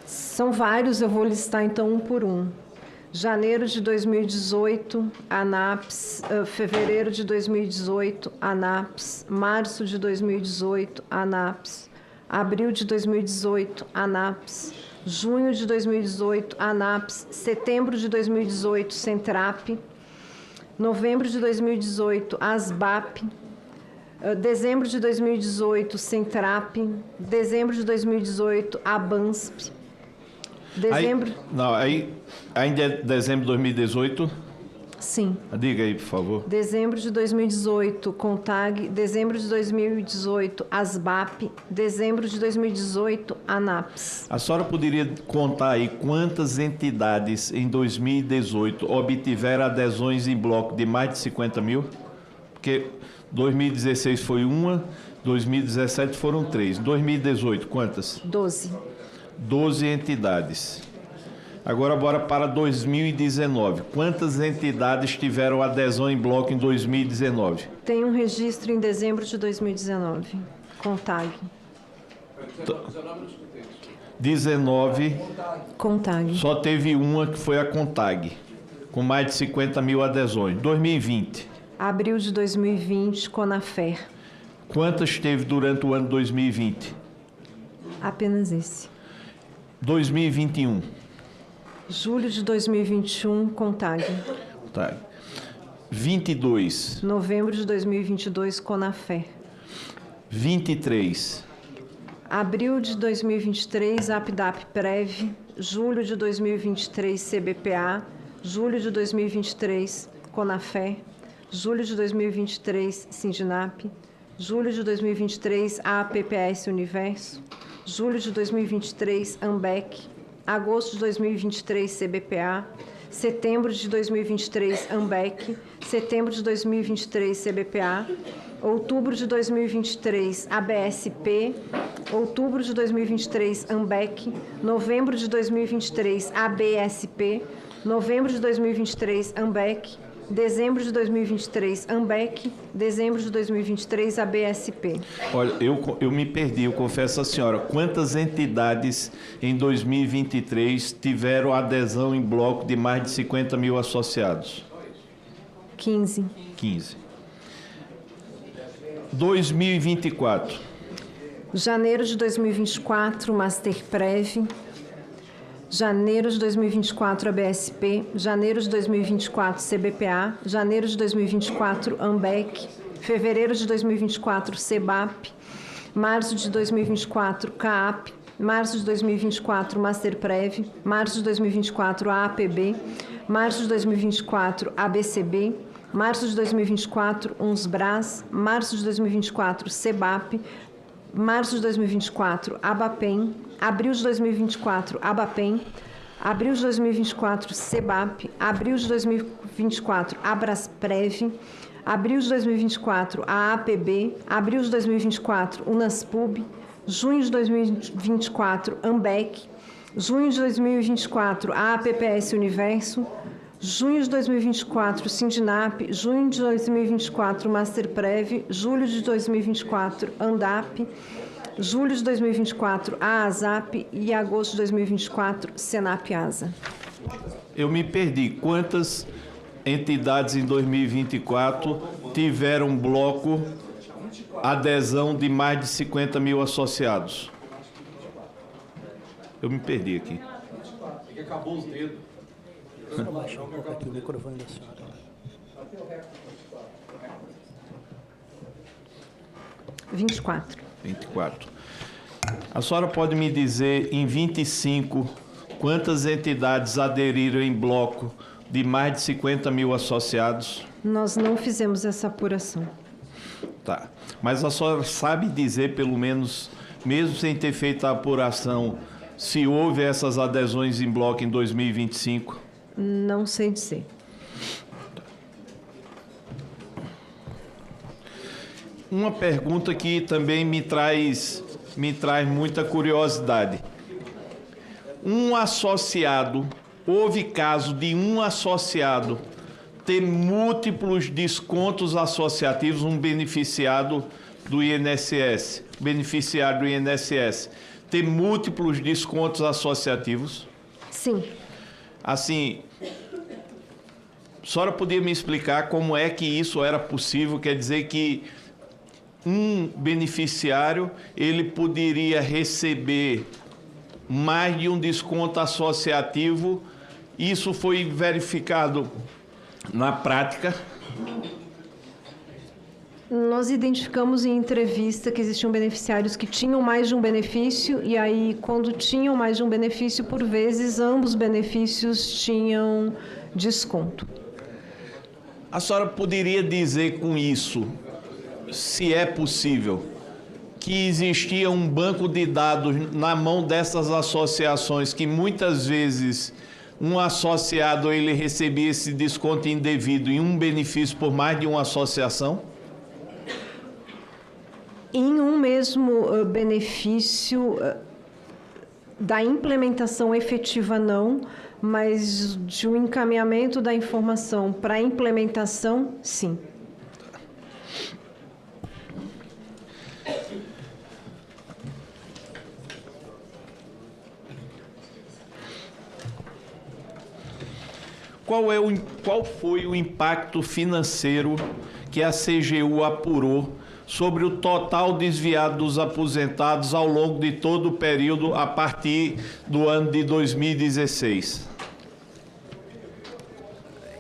São vários, eu vou listar então um por um. Janeiro de 2018, ANAPS. Fevereiro de 2018, ANAPS. Março de 2018, ANAPS. Abril de 2018, ANAPS. Junho de 2018, ANAPS. Setembro de 2018, Centrap. Novembro de 2018, ASBAP. Dezembro de 2018, Centrap. Dezembro de 2018, ABANSP. Ainda é dezembro de 2018? Sim. Diga aí, por favor. Dezembro de 2018, CONTAG. Dezembro de 2018, ASBAP. Dezembro de 2018, ANAPS. A senhora poderia contar aí quantas entidades em 2018 obtiveram adesões em bloco de mais de 50 mil? Porque 2016 foi uma, 2017 foram 3. 2018, quantas? 12. 12 entidades. Agora, bora para 2019. Quantas entidades tiveram adesão em bloco em 2019? Tem um registro em dezembro de 2019, CONTAG. 19. CONTAG. Só teve uma que foi a CONTAG, com mais de 50 mil adesões. 2020. Abril de 2020, CONAFER. Quantas teve durante o ano 2020? Apenas esse. 2021. Julho de 2021, CONTAG. Tá. 22. Novembro de 2022, CONAFER. 23. Abril de 2023, APDAP-PREV. Julho de 2023, CBPA. Julho de 2023, CONAFER. Julho de 2023, Sindinap. Julho de 2023, APPS Universo. Julho de 2023, AMBEC. Agosto de 2023, CBPA. Setembro de 2023, AMBEC. Setembro de 2023, CBPA. Outubro de 2023, ABSP. Outubro de 2023, AMBEC. Novembro de 2023, ABSP. Novembro de 2023, AMBEC. Dezembro de 2023, AMBEC. Dezembro de 2023, ABSP. Olha, eu me perdi, eu confesso à senhora. Quantas entidades em 2023 tiveram adesão em bloco de mais de 50 mil associados? 15. 15. 2024. Janeiro de 2024, Masterprev. Janeiro de 2024, ABSP. Janeiro de 2024, CBPA. Janeiro de 2024, AMBEC. Fevereiro de 2024, CEBAP. Março de 2024, CAAP. Março de 2024, Masterprev. Março de 2024, AAPB. Março de 2024, ABCB. Março de 2024, UNSBRAS. Março de 2024, CEBAP. Março de 2024, ABAPEM. Abril de 2024, ABAPEM. Abril de 2024, CEBAP. Abril de 2024, ABRASPREV. Abril de 2024, AAPB. Abril de 2024, UNASPUB. Junho de 2024, AMBEC. Junho de 2024, APPS Universo. Junho de 2024, Sindinap. Junho de 2024, Masterprev. Julho de 2024, ANDAP. Julho de 2024, AASAP. E agosto de 2024, SENAP-ASA. Eu me perdi. Quantas entidades em 2024 tiveram bloco adesão de mais de 50 mil associados? Eu me perdi aqui. É que acabou os dedos. Vou baixar um pouco aqui o microfone da senhora. 24. 24. A senhora pode me dizer, em 25, quantas entidades aderiram em bloco de mais de 50 mil associados? Nós não fizemos essa apuração. Tá. Mas a senhora sabe dizer, pelo menos, mesmo sem ter feito a apuração, se houve essas adesões em bloco em 2025? Não sei dizer. Uma pergunta que também me traz muita curiosidade. Um associado, houve caso de um associado ter múltiplos descontos associativos, um beneficiário do INSS, ter múltiplos descontos associativos? Sim. Assim, a senhora podia me explicar como é que isso era possível? Quer dizer que um beneficiário, ele poderia receber mais de um desconto associativo. Isso foi verificado na prática? Nós identificamos em entrevista que existiam beneficiários que tinham mais de um benefício, e aí, quando tinham mais de um benefício, por vezes, ambos benefícios tinham desconto. A senhora poderia dizer com isso, se é possível, que existia um banco de dados na mão dessas associações que muitas vezes um associado ele recebia esse desconto indevido em um benefício por mais de uma associação? Em um mesmo benefício da implementação efetiva não, mas de um encaminhamento da informação para a implementação, sim. Qual foi o impacto financeiro que a CGU apurou sobre o total desviado dos aposentados ao longo de todo o período a partir do ano de 2016?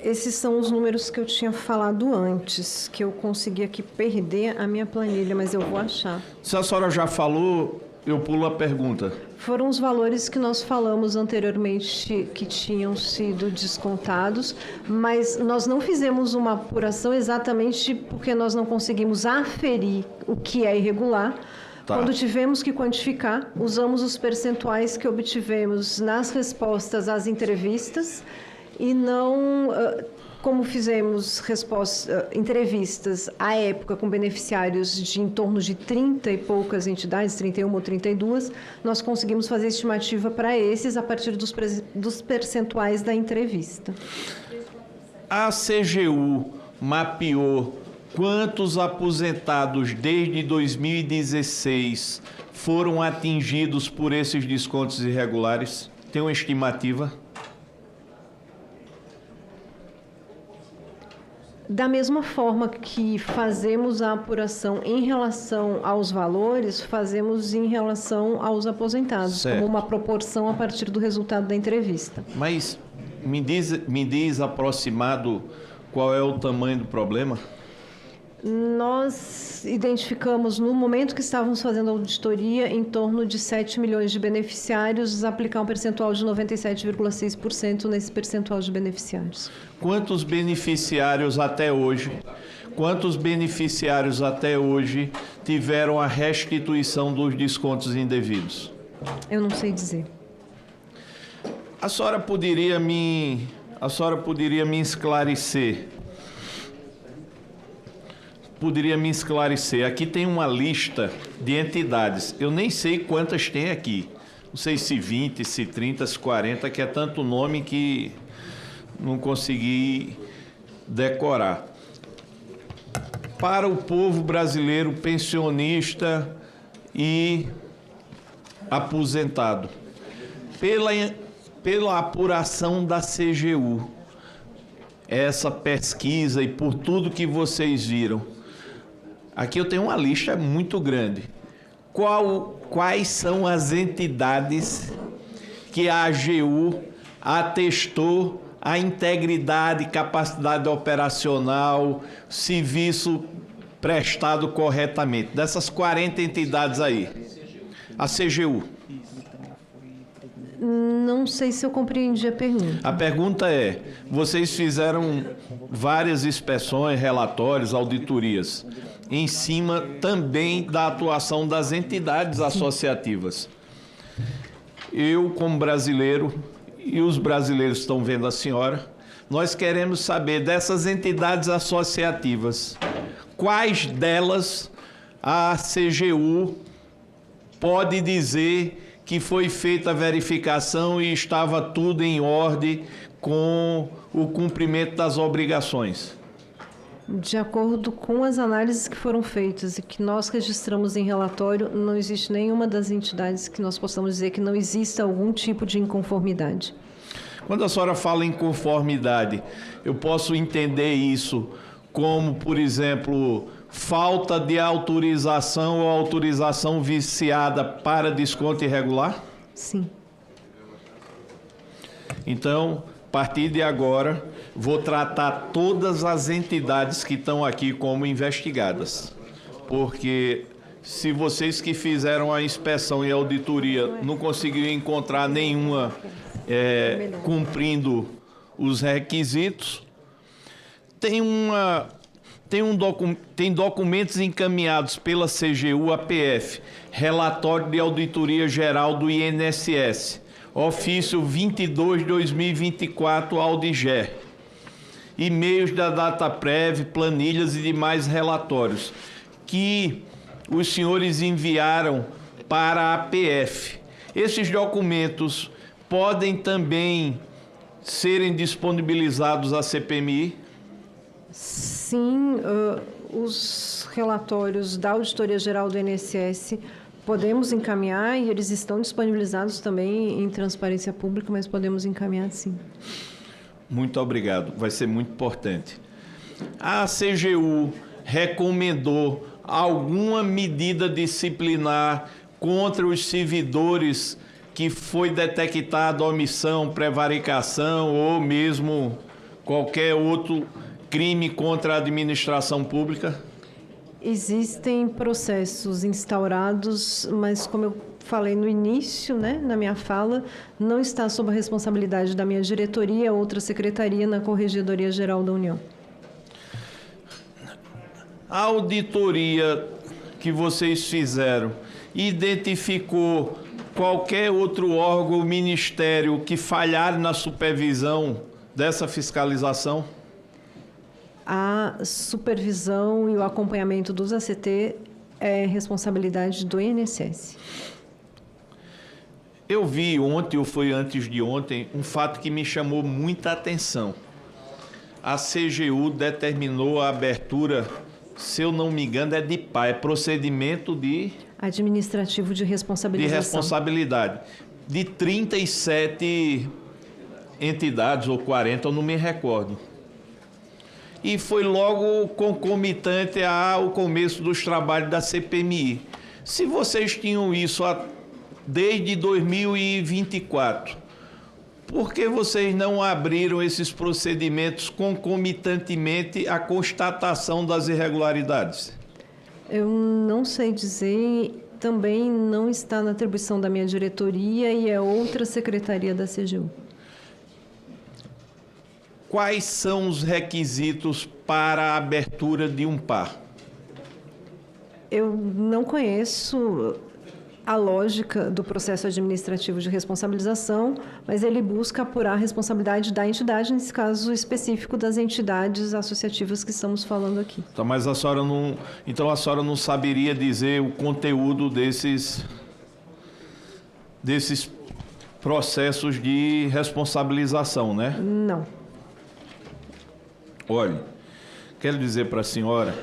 Esses são os números que eu tinha falado antes, que eu consegui aqui perder a minha planilha, mas eu vou achar. Se a senhora já falou, eu pulo a pergunta. Foram os valores que nós falamos anteriormente que tinham sido descontados, mas nós não fizemos uma apuração exatamente porque nós não conseguimos aferir o que é irregular. Tá. Quando tivemos que quantificar, usamos os percentuais que obtivemos nas respostas às entrevistas e não, como fizemos entrevistas à época com beneficiários de em torno de 30 e poucas entidades, 31 ou 32, nós conseguimos fazer estimativa para esses a partir dos percentuais da entrevista. A CGU mapeou quantos aposentados desde 2016 foram atingidos por esses descontos irregulares? Tem uma estimativa? Da mesma forma que fazemos a apuração em relação aos valores, fazemos em relação aos aposentados, certo, como uma proporção a partir do resultado da entrevista. Mas me diz aproximado qual é o tamanho do problema? Nós identificamos, no momento que estávamos fazendo a auditoria, em torno de 7 milhões de beneficiários, aplicar um percentual de 97,6% nesse percentual de beneficiários. Quantos beneficiários até hoje tiveram a restituição dos descontos indevidos? Eu não sei dizer. A senhora poderia me esclarecer? Aqui tem uma lista de entidades. Eu nem sei quantas tem aqui. Não sei se 20, se 30, se 40, que é tanto nome que não consegui decorar. Para o povo brasileiro pensionista e aposentado, pela apuração da CGU, essa pesquisa e por tudo que vocês viram, aqui eu tenho uma lista muito grande. Quais são as entidades que a AGU atestou a integridade, capacidade operacional, serviço prestado corretamente? Dessas 40 entidades aí, a CGU. Não sei se eu compreendi a pergunta. A pergunta é, vocês fizeram várias inspeções, relatórios, auditorias, em cima também da atuação das entidades associativas. Eu, como brasileiro, e os brasileiros estão vendo a senhora, nós queremos saber dessas entidades associativas, quais delas a CGU pode dizer que foi feita a verificação e estava tudo em ordem com o cumprimento das obrigações? De acordo com as análises que foram feitas e que nós registramos em relatório, não existe nenhuma das entidades que nós possamos dizer que não exista algum tipo de inconformidade. Quando a senhora fala em conformidade, eu posso entender isso como, por exemplo, falta de autorização ou autorização viciada para desconto irregular? Sim. Então, a partir de agora, vou tratar todas as entidades que estão aqui como investigadas. Porque se vocês que fizeram a inspeção e a auditoria não conseguiram encontrar nenhuma cumprindo os requisitos, tem documentos encaminhados pela CGU à PF, relatório de auditoria geral do INSS, ofício 22/2024 ao DIGER, e-mails da DataPrev, planilhas e demais relatórios que os senhores enviaram para a PF. Esses documentos podem também serem disponibilizados à CPMI? Sim, os relatórios da Auditoria Geral do INSS podemos encaminhar e eles estão disponibilizados também em transparência pública, mas podemos encaminhar sim. Muito obrigado, vai ser muito importante. A CGU recomendou alguma medida disciplinar contra os servidores que foi detectada omissão, prevaricação ou mesmo qualquer outro crime contra a administração pública? Existem processos instaurados, mas como eu falei no início, na minha fala, não está sob a responsabilidade da minha diretoria, outra secretaria na Corregedoria Geral da União. A auditoria que vocês fizeram identificou qualquer outro órgão ou ministério que falhar na supervisão dessa fiscalização? A supervisão e o acompanhamento dos ACT é responsabilidade do INSS. Eu vi ontem, ou foi antes de ontem, um fato que me chamou muita atenção. A CGU determinou a abertura, se eu não me engano, é de PA, é procedimento de... Administrativo de responsabilização. De responsabilidade. De 37 entidades, ou 40, eu não me recordo. E foi logo concomitante ao começo dos trabalhos da CPMI. Se vocês tinham isso desde 2024, por que vocês não abriram esses procedimentos concomitantemente à constatação das irregularidades? Eu não sei dizer, também não está na atribuição da minha diretoria e é outra secretaria da CGU. Quais são os requisitos para a abertura de um PA? Eu não conheço a lógica do processo administrativo de responsabilização, mas ele busca apurar a responsabilidade da entidade, nesse caso específico das entidades associativas que estamos falando aqui. Então, mas a senhora não saberia dizer o conteúdo desses processos de responsabilização, né? Não. Olha, quero dizer para a senhora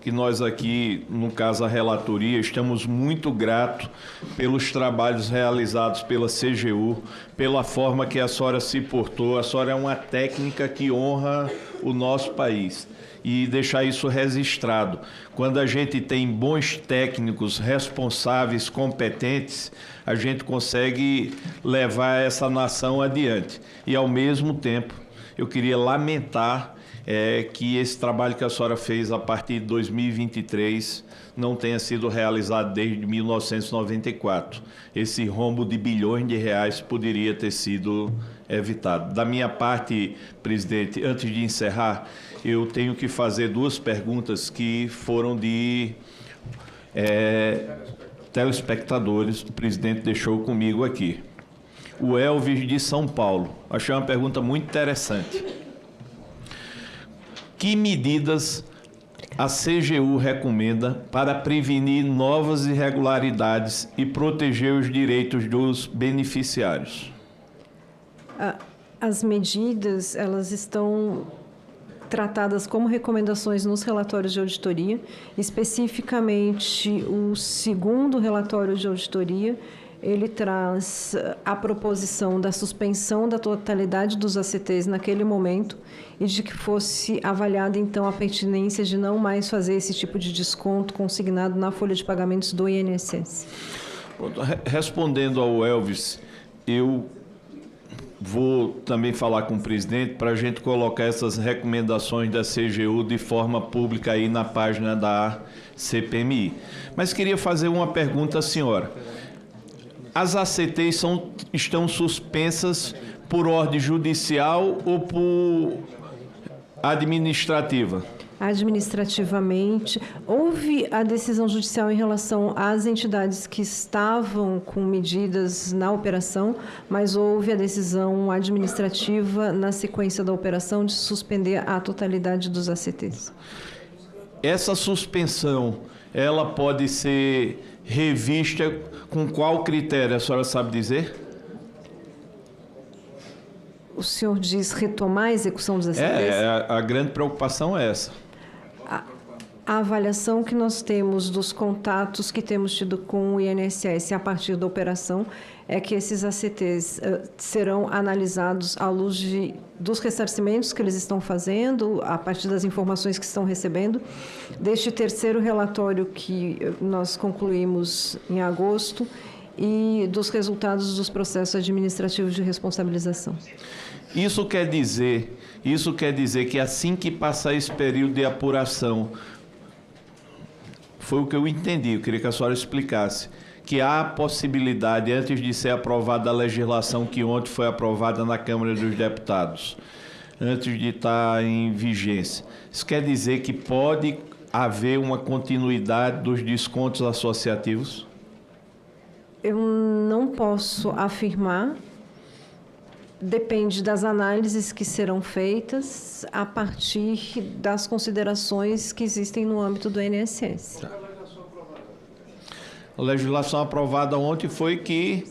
que nós aqui, no caso a relatoria, estamos muito gratos pelos trabalhos realizados pela CGU, pela forma que a senhora se portou. A senhora é uma técnica que honra o nosso país. E deixar isso registrado. Quando a gente tem bons técnicos, responsáveis, competentes, a gente consegue levar essa nação adiante. E, ao mesmo tempo, eu queria lamentar que esse trabalho que a senhora fez a partir de 2023 não tenha sido realizado desde 1994. Esse rombo de bilhões de reais poderia ter sido evitado. Da minha parte, presidente, antes de encerrar, eu tenho que fazer duas perguntas que foram de telespectadores. O presidente deixou comigo aqui. O Elvis de São Paulo. Achei uma pergunta muito interessante. Que medidas a CGU recomenda para prevenir novas irregularidades e proteger os direitos dos beneficiários? As medidas, elas estão tratadas como recomendações nos relatórios de auditoria, especificamente o segundo relatório de auditoria. Ele traz a proposição da suspensão da totalidade dos ACTs naquele momento e de que fosse avaliada, então, a pertinência de não mais fazer esse tipo de desconto consignado na folha de pagamentos do INSS. Respondendo ao Elvis, eu vou também falar com o presidente para a gente colocar essas recomendações da CGU de forma pública aí na página da CPMI. Mas queria fazer uma pergunta à senhora. As ACTs estão suspensas por ordem judicial ou por Administrativa. Administrativamente, houve a decisão judicial em relação às entidades que estavam com medidas na operação, mas houve a decisão administrativa na sequência da operação de suspender a totalidade dos ACTs. Essa suspensão, ela pode ser revista com qual critério, a senhora sabe dizer? O senhor diz retomar a execução dos ACTs? A grande preocupação é essa. A avaliação que nós temos dos contatos que temos tido com o INSS a partir da operação é que esses ACTs serão analisados à luz dos ressarcimentos que eles estão fazendo, a partir das informações que estão recebendo, deste terceiro relatório que nós concluímos em agosto e dos resultados dos processos administrativos de responsabilização. Isso quer dizer que assim que passar esse período de apuração, foi o que eu entendi, eu queria que a senhora explicasse, que há a possibilidade, antes de ser aprovada a legislação que ontem foi aprovada na Câmara dos Deputados, antes de estar em vigência, isso quer dizer que pode haver uma continuidade dos descontos associativos? Eu não posso afirmar. Depende das análises que serão feitas a partir das considerações que existem no âmbito do INSS. A legislação aprovada ontem foi que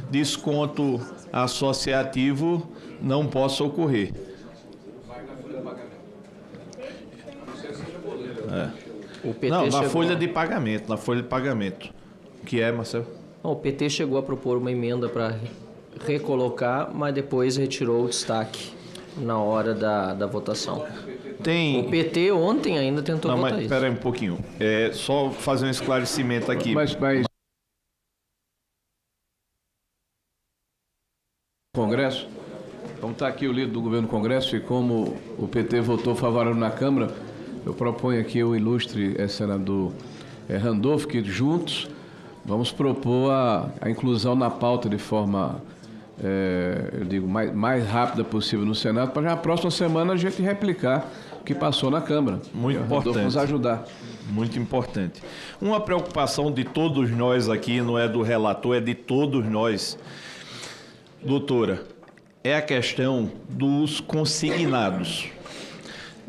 desconto associativo não possa ocorrer. O PT não, na chegou... folha de pagamento. O que é, Marcelo? O PT chegou a propor uma emenda para recolocar, mas depois retirou o destaque na hora da votação. O PT ontem ainda tentou votar isso. Espera aí um pouquinho. Só fazer um esclarecimento aqui. Congresso, como está aqui o líder do governo do Congresso e como o PT votou favorável na Câmara, eu proponho aqui o ilustre senador Randolfo, que juntos vamos propor a inclusão na pauta de forma eu digo, mais rápida possível no Senado, para já na próxima semana a gente replicar o que passou na Câmara. Muito importante. Nos ajudar. Muito importante. Uma preocupação de todos nós aqui, não é do relator, é de todos nós, doutora, é a questão dos consignados.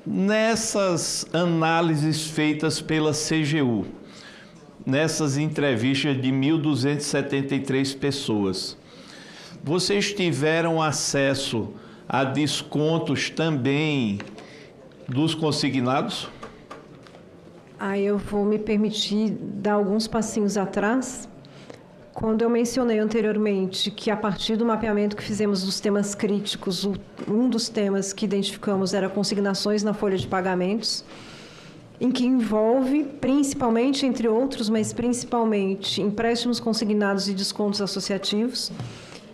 Nessas análises feitas pela CGU, nessas entrevistas de 1.273 pessoas, vocês tiveram acesso a descontos também dos consignados? Eu vou me permitir dar alguns passinhos atrás. Quando eu mencionei anteriormente que a partir do mapeamento que fizemos dos temas críticos, um dos temas que identificamos era consignações na folha de pagamentos, em que envolve principalmente, entre outros, mas principalmente empréstimos consignados e descontos associativos.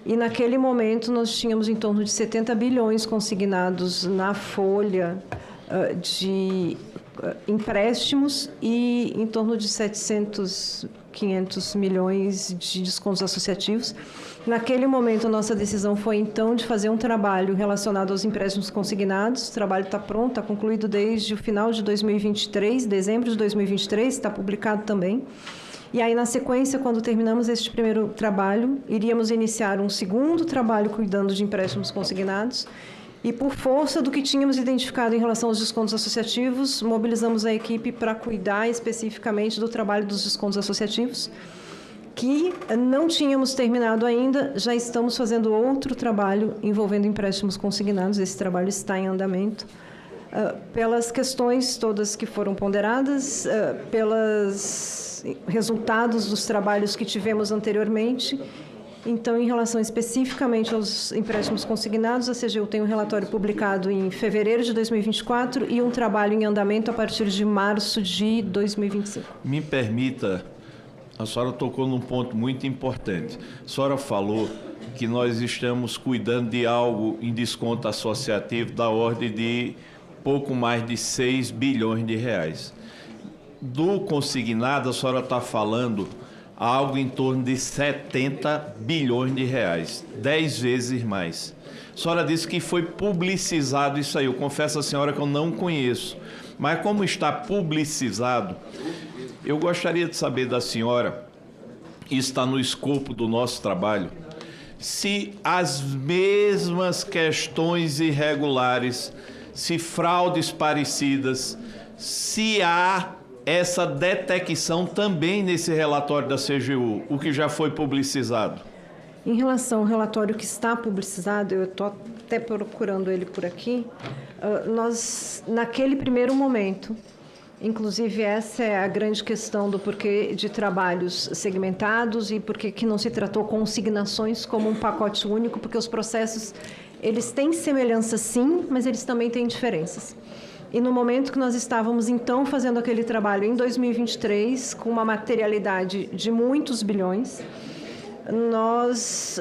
E naquele momento nós tínhamos em torno de 70 bilhões consignados na folha de empréstimos e em torno de 500 milhões de descontos associativos. Naquele momento, a nossa decisão foi, então, de fazer um trabalho relacionado aos empréstimos consignados. O trabalho está pronto, está concluído desde o final de 2023, dezembro de 2023, está publicado também. E aí, na sequência, quando terminamos este primeiro trabalho, iríamos iniciar um segundo trabalho cuidando de empréstimos consignados. E, por força do que tínhamos identificado em relação aos descontos associativos, mobilizamos a equipe para cuidar especificamente do trabalho dos descontos associativos, que não tínhamos terminado ainda, já estamos fazendo outro trabalho envolvendo empréstimos consignados. Esse trabalho está em andamento. Pelas questões todas que foram ponderadas, pelos resultados dos trabalhos que tivemos anteriormente. Então, em relação especificamente aos empréstimos consignados, a CGU tem um relatório publicado em fevereiro de 2024 e um trabalho em andamento a partir de março de 2025. Me permita, a senhora tocou num ponto muito importante. A senhora falou que nós estamos cuidando de algo em desconto associativo da ordem de pouco mais de 6 bilhões de reais. Do consignado, a senhora está falando algo em torno de 70 bilhões de reais, 10 vezes mais. A senhora disse que foi publicizado isso aí. Eu confesso à senhora que eu não conheço. Mas como está publicizado, eu gostaria de saber da senhora, e está no escopo do nosso trabalho, se as mesmas questões irregulares, se fraudes parecidas, se há essa detecção também nesse relatório da CGU, o que já foi publicizado. Em relação ao relatório que está publicizado, eu estou até procurando ele por aqui, nós, naquele primeiro momento, inclusive essa é a grande questão do porquê de trabalhos segmentados e porquê que não se tratou consignações como um pacote único, porque os processos, eles têm semelhança sim, mas eles também têm diferenças. E no momento que nós estávamos, então, fazendo aquele trabalho em 2023, com uma materialidade de muitos bilhões, nós,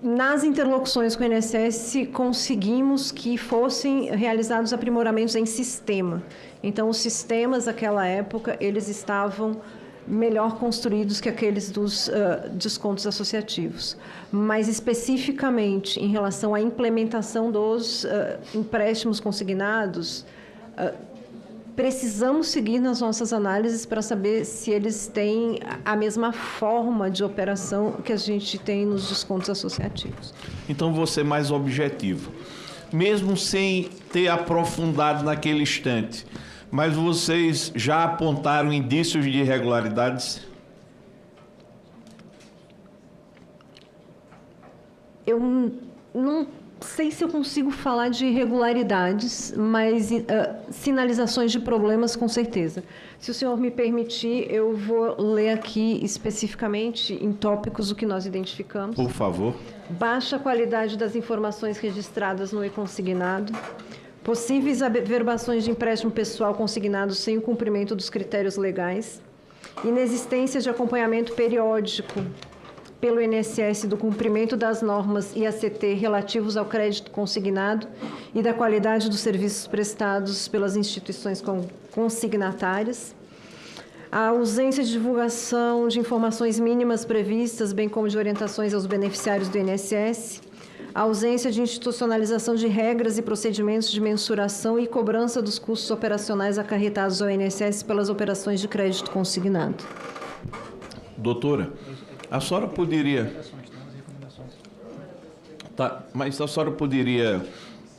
nas interlocuções com o INSS, conseguimos que fossem realizados aprimoramentos em sistema. Então, os sistemas daquela época, eles estavam melhor construídos que aqueles dos descontos associativos. Mas, especificamente, em relação à implementação dos empréstimos consignados, precisamos seguir nas nossas análises para saber se eles têm a mesma forma de operação que a gente tem nos descontos associativos. Então, vou ser mais objetivo. Mesmo sem ter aprofundado naquele instante, mas vocês já apontaram indícios de irregularidades? Eu não sei se eu consigo falar de irregularidades, mas sinalizações de problemas, com certeza. Se o senhor me permitir, eu vou ler aqui especificamente em tópicos o que nós identificamos. Por favor. Baixa qualidade das informações registradas no e-consignado. Possíveis averbações de empréstimo pessoal consignados sem o cumprimento dos critérios legais. Inexistência de acompanhamento periódico pelo INSS do cumprimento das normas IACT relativos ao crédito consignado e da qualidade dos serviços prestados pelas instituições consignatárias. A ausência de divulgação de informações mínimas previstas, bem como de orientações aos beneficiários do INSS. A ausência de institucionalização de regras e procedimentos de mensuração e cobrança dos custos operacionais acarretados ao INSS pelas operações de crédito consignado. Doutora, a senhora poderia... Tá, mas a senhora poderia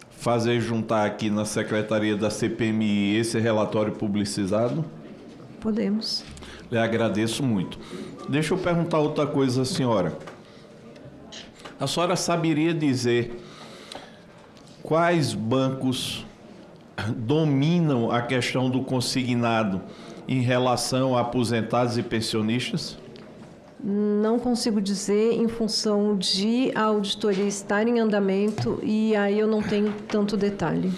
fazer juntar aqui na Secretaria da CPMI esse relatório publicizado? Podemos. Lhe agradeço muito. Deixa eu perguntar outra coisa à senhora. A senhora saberia dizer quais bancos dominam a questão do consignado em relação a aposentados e pensionistas? Não consigo dizer, em função de a auditoria estar em andamento, e aí eu não tenho tanto detalhe.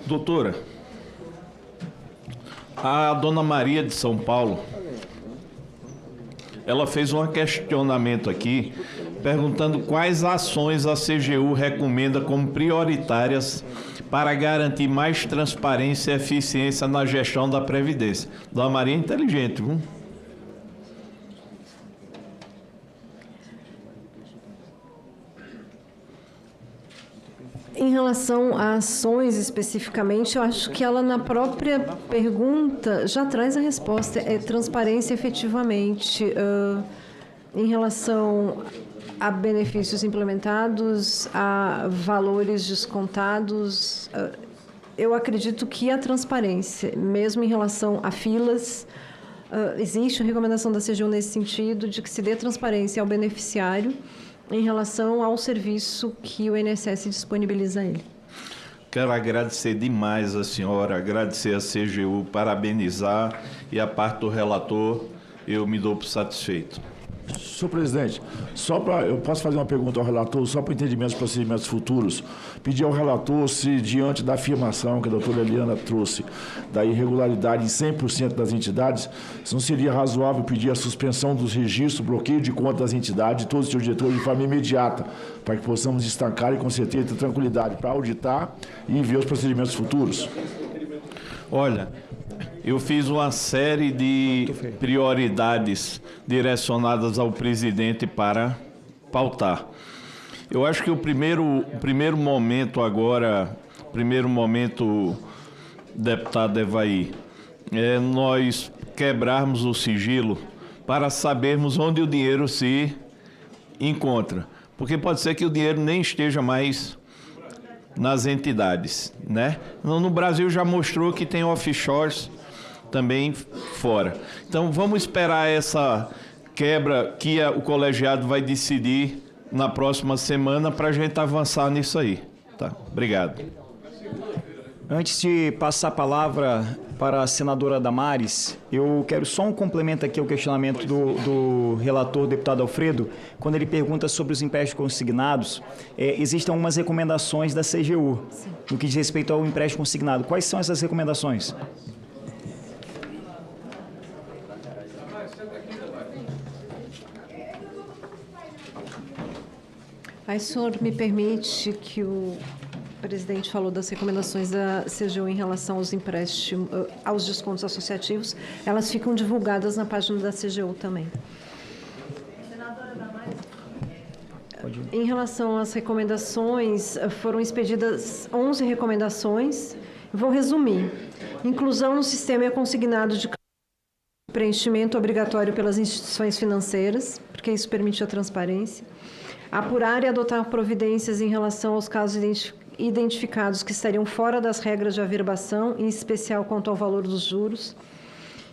Doutora, a dona Maria de São Paulo, ela fez um questionamento aqui, perguntando quais ações a CGU recomenda como prioritárias para garantir mais transparência e eficiência na gestão da Previdência. Dona Maria é inteligente, viu? Em relação a ações especificamente, eu acho que ela na própria pergunta já traz a resposta, é transparência efetivamente. Em relação a benefícios implementados, a valores descontados, eu acredito que a transparência, mesmo em relação a filas, existe a recomendação da CGU nesse sentido, de que se dê transparência ao beneficiário em relação ao serviço que o INSS disponibiliza a ele. Quero agradecer demais a senhora, agradecer a CGU, parabenizar, e a parte do relator eu me dou por satisfeito. Senhor presidente, eu posso fazer uma pergunta ao relator, só para o entendimento dos procedimentos futuros. Pedir ao relator se, diante da afirmação que a doutora Eliana trouxe, da irregularidade em 100% das entidades, se não seria razoável pedir a suspensão dos registros, bloqueio de conta das entidades, de todos os seus diretores, de forma imediata, para que possamos estancar e, com certeza, ter tranquilidade para auditar e ver os procedimentos futuros. Olha, eu fiz uma série de prioridades direcionadas ao presidente para pautar. Eu acho que o primeiro momento agora, deputado Evaí, é nós quebrarmos o sigilo para sabermos onde o dinheiro se encontra. Porque pode ser que o dinheiro nem esteja mais nas entidades, né? No Brasil já mostrou que tem offshores também fora. Então vamos esperar essa quebra que o colegiado vai decidir na próxima semana para a gente avançar nisso aí. Tá? Obrigado. Antes de passar a palavra para a senadora Damares, eu quero só um complemento aqui ao questionamento do relator, deputado Alfredo, quando ele pergunta sobre os empréstimos consignados. Existem algumas recomendações da CGU no que diz respeito ao empréstimo consignado. Quais são essas recomendações? Aí o senhor me permite que o presidente falou das recomendações da CGU em relação aos empréstimos, aos descontos associativos, elas ficam divulgadas na página da CGU também. Em relação às recomendações, foram expedidas 11 recomendações. Vou resumir. Inclusão no sistema consignado de preenchimento obrigatório pelas instituições financeiras, porque isso permite a transparência. Apurar e adotar providências em relação aos casos identificados que estariam fora das regras de averbação, em especial quanto ao valor dos juros.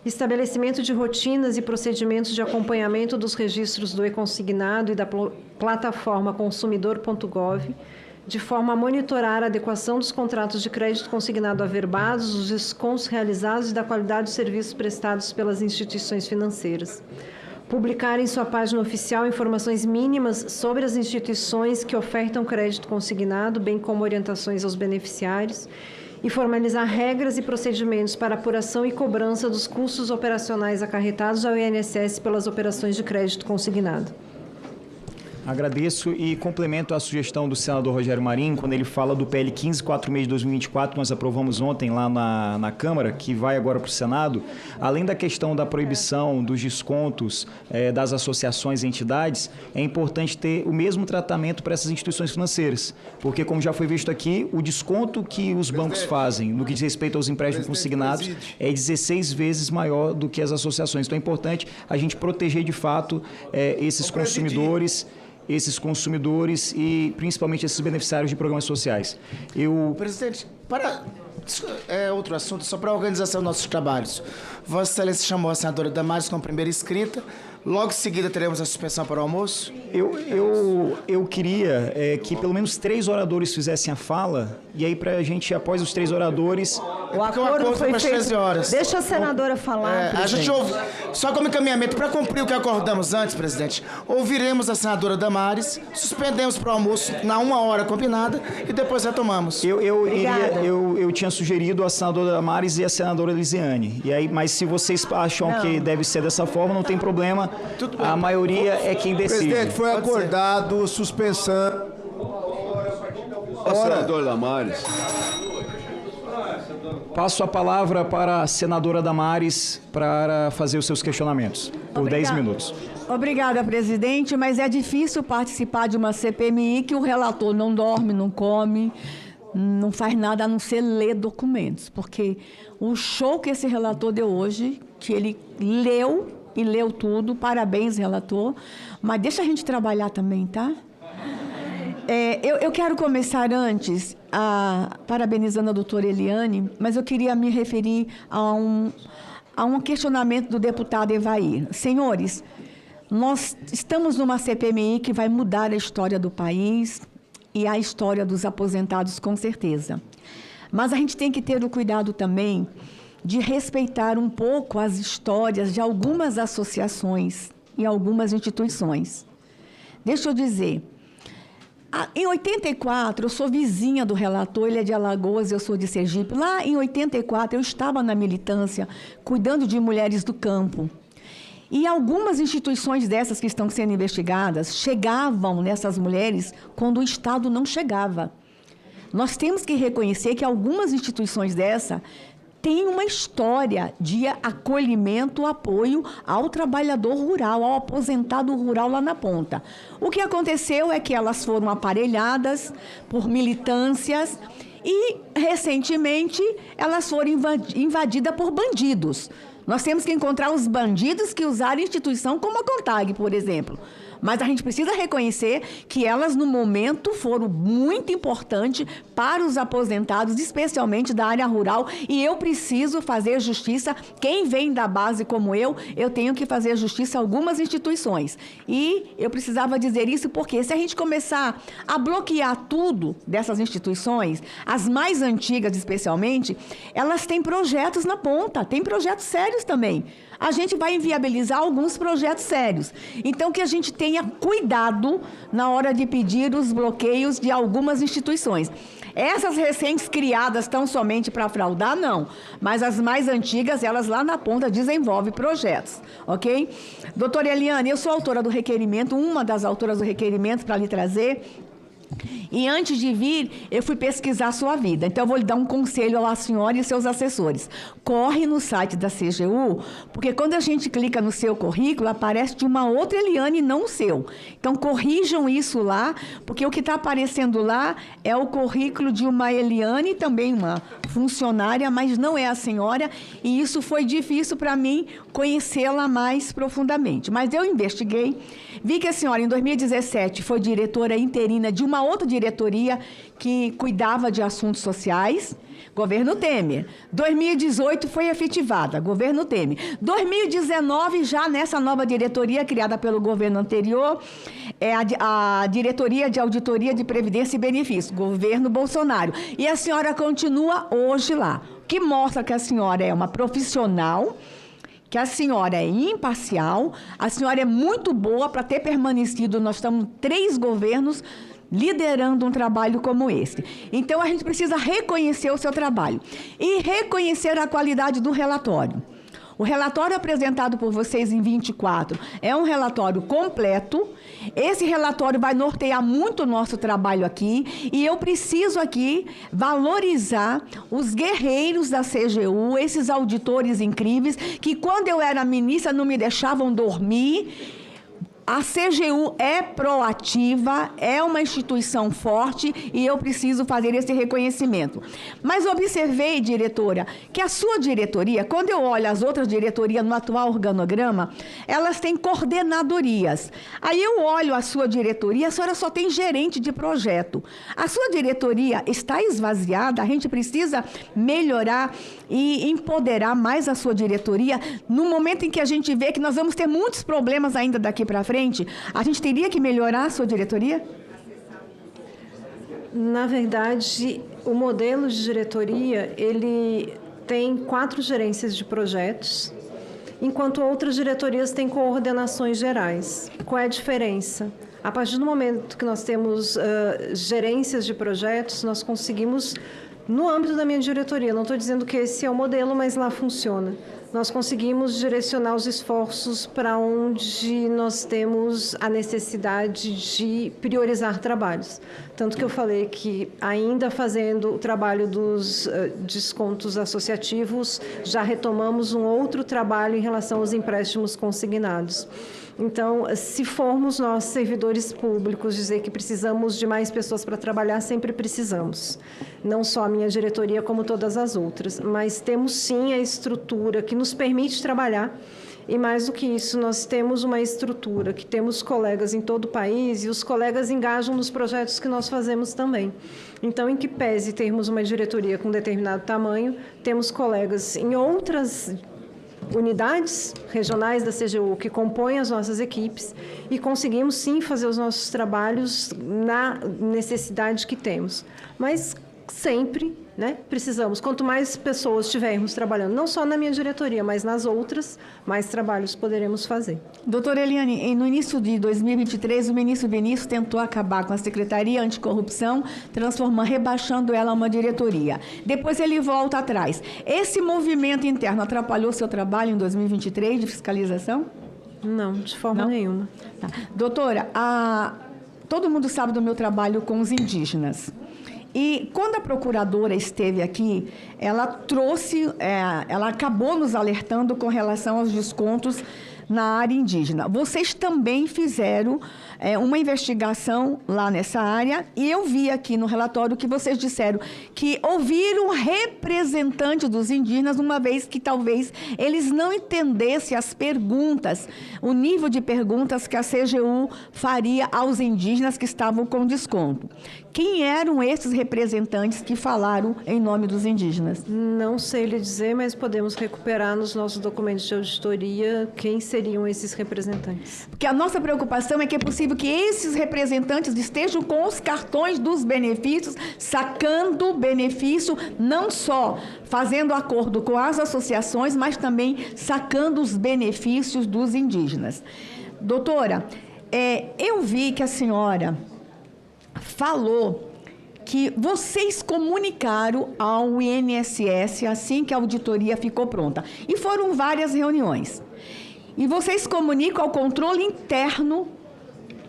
Estabelecimento de rotinas e procedimentos de acompanhamento dos registros do e-consignado e da plataforma consumidor.gov, de forma a monitorar a adequação dos contratos de crédito consignado averbados, os descontos realizados e da qualidade dos serviços prestados pelas instituições financeiras. Publicar em sua página oficial informações mínimas sobre as instituições que ofertam crédito consignado, bem como orientações aos beneficiários, e formalizar regras e procedimentos para apuração e cobrança dos custos operacionais acarretados ao INSS pelas operações de crédito consignado. Agradeço e complemento a sugestão do senador Rogério Marinho, quando ele fala do PL 1546 de 2024, que nós aprovamos ontem lá na Câmara, que vai agora para o Senado. Além da questão da proibição dos descontos das associações e entidades, é importante ter o mesmo tratamento para essas instituições financeiras, porque, como já foi visto aqui, o desconto que os bancos fazem no que diz respeito aos empréstimos consignados é 16 vezes maior do que as associações. Então é importante a gente proteger de fato esses consumidores e principalmente esses beneficiários de programas sociais. Presidente, para outro assunto, só para a organização dos nossos trabalhos. Vossa Excelência chamou a senadora Damares como primeira inscrita. Logo em seguida teremos a suspensão para o almoço? Eu queria que pelo menos 3 oradores fizessem a fala, e aí para a gente, após os 3 oradores... O acordo foi feito... 13 horas. Deixa a senadora falar, a gente ouve, só como encaminhamento, para cumprir o que acordamos antes, presidente, ouviremos a senadora Damares, suspendemos para o almoço na 1 hora combinada e depois retomamos. Eu tinha sugerido a senadora Damares e a senadora Lisiane, e aí, mas se vocês acham que deve ser dessa forma, não tem problema. A maioria é quem decide. Presidente, foi acordado suspensão. Senador Damares. Passo a palavra para a senadora Damares para fazer os seus questionamentos, por 10 minutos. Obrigada, presidente, mas é difícil participar de uma CPMI que o relator não dorme, não come, não faz nada a não ser ler documentos, porque o show que esse relator deu hoje, que ele leu e leu tudo, parabéns, relator, mas deixa a gente trabalhar também, tá? Eu quero começar antes, parabenizando a doutora Eliane, mas eu queria me referir a um questionamento do deputado Evaí. Senhores, nós estamos numa CPMI que vai mudar a história do país e a história dos aposentados, com certeza. Mas a gente tem que ter o cuidado também de respeitar um pouco as histórias de algumas associações e algumas instituições. Deixa eu dizer, em 84, eu sou vizinha do relator, ele é de Alagoas, eu sou de Sergipe. Lá em 84, eu estava na militância, cuidando de mulheres do campo. E algumas instituições dessas que estão sendo investigadas chegavam nessas mulheres quando o Estado não chegava. Nós temos que reconhecer que algumas instituições dessas tem uma história de acolhimento, apoio ao trabalhador rural, ao aposentado rural lá na ponta. O que aconteceu é que elas foram aparelhadas por militâncias e, recentemente, elas foram invadidas por bandidos. Nós temos que encontrar os bandidos que usaram a instituição como a CONTAG, por exemplo. Mas a gente precisa reconhecer que elas, no momento, foram muito importantes para os aposentados, especialmente da área rural, e eu preciso fazer justiça. Quem vem da base como eu tenho que fazer justiça a algumas instituições. E eu precisava dizer isso porque se a gente começar a bloquear tudo dessas instituições, as mais antigas especialmente, elas têm projetos na ponta, têm projetos sérios também. A gente vai inviabilizar alguns projetos sérios. Então, que a gente tenha cuidado na hora de pedir os bloqueios de algumas instituições. Essas recentes criadas tão somente para fraudar, não. Mas as mais antigas, elas lá na ponta desenvolvem projetos, ok? Doutora Eliane, eu sou autora do requerimento, uma das autoras do requerimento para lhe trazer. E antes de vir, eu fui pesquisar a sua vida. Então, eu vou lhe dar um conselho à senhora e seus assessores. Corre no site da CGU, porque quando a gente clica no seu currículo, aparece de uma outra Eliane, não o seu. Então, corrijam isso lá, porque o que está aparecendo lá é o currículo de uma Eliane, também uma funcionária, mas não é a senhora, e isso foi difícil para mim conhecê-la mais profundamente. Mas eu investiguei, vi que a senhora, em 2017, foi diretora interina de uma outra diretoria que cuidava de assuntos sociais, governo Temer. 2018 foi efetivada, governo Temer. 2019, já nessa nova diretoria criada pelo governo anterior, é a diretoria de auditoria de previdência e benefícios, governo Bolsonaro. E a senhora continua hoje lá, o que mostra que a senhora é uma profissional, que a senhora é imparcial, a senhora é muito boa para ter permanecido, nós estamos 3 governos liderando um trabalho como esse. Então, a gente precisa reconhecer o seu trabalho e reconhecer a qualidade do relatório. O relatório apresentado por vocês em 24 é um relatório completo. Esse relatório vai nortear muito o nosso trabalho aqui e eu preciso aqui valorizar os guerreiros da CGU, esses auditores incríveis que, quando eu era ministra, não me deixavam dormir. A CGU é proativa, é uma instituição forte e eu preciso fazer esse reconhecimento. Mas observei, diretora, que a sua diretoria, quando eu olho as outras diretorias no atual organograma, elas têm coordenadorias. Aí eu olho a sua diretoria, a senhora só tem gerente de projeto. A sua diretoria está esvaziada, a gente precisa melhorar e empoderar mais a sua diretoria no momento em que a gente vê que nós vamos ter muitos problemas ainda daqui para frente. A gente teria que melhorar a sua diretoria? Na verdade, o modelo de diretoria, ele tem 4 gerências de projetos, enquanto outras diretorias têm coordenações gerais. Qual é a diferença? A partir do momento que nós temos gerências de projetos, nós conseguimos, no âmbito da minha diretoria, não estou dizendo que esse é o modelo, mas lá funciona. Nós conseguimos direcionar os esforços para onde nós temos a necessidade de priorizar trabalhos. Tanto que eu falei que, ainda fazendo o trabalho dos descontos associativos, já retomamos um outro trabalho em relação aos empréstimos consignados. Então, se formos nós, servidores públicos, dizer que precisamos de mais pessoas para trabalhar, sempre precisamos. Não só a minha diretoria, como todas as outras. Mas temos, sim, a estrutura que nos permite trabalhar. E, mais do que isso, nós temos uma estrutura que temos colegas em todo o país e os colegas engajam nos projetos que nós fazemos também. Então, em que pese termos uma diretoria com determinado tamanho, temos colegas em outras unidades regionais da CGU que compõem as nossas equipes e conseguimos, sim, fazer os nossos trabalhos na necessidade que temos. Mas sempre, né, precisamos, quanto mais pessoas tivermos trabalhando, não só na minha diretoria, mas nas outras, mais trabalhos poderemos fazer. Doutora Eliane, no início de 2023, o ministro Vinícius tentou acabar com a Secretaria Anticorrupção, rebaixando ela a uma diretoria. Depois ele volta atrás. Esse movimento interno atrapalhou seu trabalho em 2023 de fiscalização? Não, de forma nenhuma. Tá. Doutora, todo mundo sabe do meu trabalho com os indígenas. E quando a procuradora esteve aqui, ela ela acabou nos alertando com relação aos descontos na área indígena. Vocês também fizeram uma investigação lá nessa área e eu vi aqui no relatório que vocês disseram que ouviram representantes dos indígenas, uma vez que talvez eles não entendessem as perguntas, o nível de perguntas que a CGU faria aos indígenas que estavam com desconto. Quem eram esses representantes que falaram em nome dos indígenas? Não sei lhe dizer, mas podemos recuperar nos nossos documentos de auditoria quem seriam esses representantes. Porque a nossa preocupação é que é possível que esses representantes estejam com os cartões dos benefícios, sacando benefício, não só fazendo acordo com as associações, mas também sacando os benefícios dos indígenas. Doutora, eu vi que a senhora falou que vocês comunicaram ao INSS assim que a auditoria ficou pronta. E foram várias reuniões. E vocês comunicam ao controle interno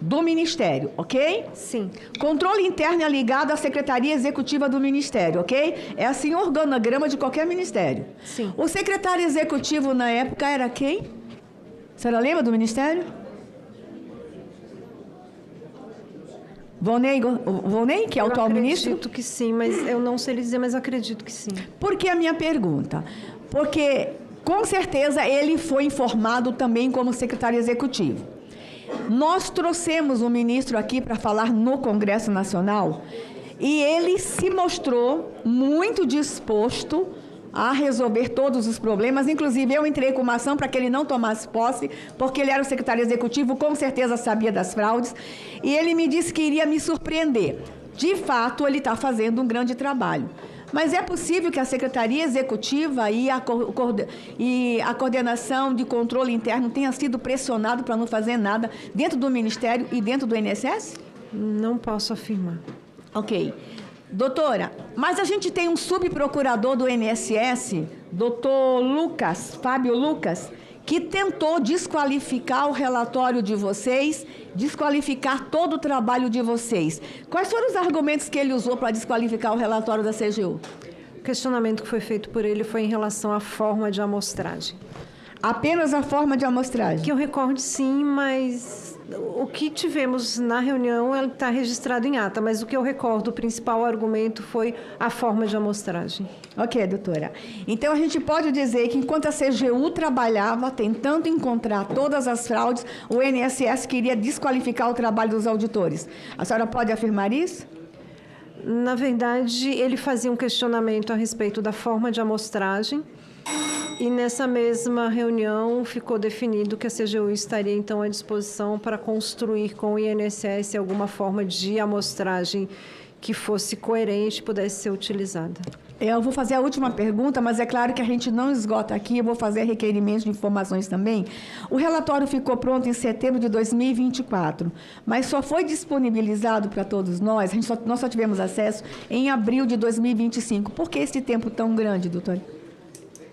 do Ministério, ok? Sim. Controle interno é ligado à Secretaria Executiva do Ministério, ok? É assim o organograma de qualquer ministério. Sim. O secretário executivo na época era quem? A senhora lembra do Ministério? Volney, que é o atual ministro? Acredito que sim, mas eu não sei lhe dizer, mas acredito que sim. Por que a minha pergunta? Porque, com certeza, ele foi informado também como secretário executivo. Nós trouxemos o ministro aqui para falar no Congresso Nacional e ele se mostrou muito disposto a resolver todos os problemas. Inclusive, eu entrei com uma ação para que ele não tomasse posse, porque ele era o secretário executivo, com certeza sabia das fraudes, e ele me disse que iria me surpreender. De fato, ele está fazendo um grande trabalho. Mas é possível que a Secretaria Executiva e a coordenação de controle interno tenha sido pressionado para não fazer nada dentro do Ministério e dentro do INSS? Não posso afirmar. Ok. Doutora, mas a gente tem um subprocurador do INSS, doutor Lucas, Fábio Lucas, que tentou desqualificar o relatório de vocês, desqualificar todo o trabalho de vocês. Quais foram os argumentos que ele usou para desqualificar o relatório da CGU? O questionamento que foi feito por ele foi em relação à forma de amostragem. Apenas a forma de amostragem? Que eu recorde, sim, mas o que tivemos na reunião está registrado em ata, mas o que eu recordo, o principal argumento foi a forma de amostragem. Ok, doutora. Então, a gente pode dizer que enquanto a CGU trabalhava tentando encontrar todas as fraudes, o INSS queria desqualificar o trabalho dos auditores. A senhora pode afirmar isso? Na verdade, ele fazia um questionamento a respeito da forma de amostragem, e nessa mesma reunião ficou definido que a CGU estaria então à disposição para construir com o INSS alguma forma de amostragem que fosse coerente e pudesse ser utilizada. Eu vou fazer a última pergunta, mas é claro que a gente não esgota aqui, eu vou fazer requerimentos de informações também. O relatório ficou pronto em setembro de 2024, mas só foi disponibilizado para todos nós, nós só tivemos acesso em abril de 2025. Por que esse tempo tão grande, doutora?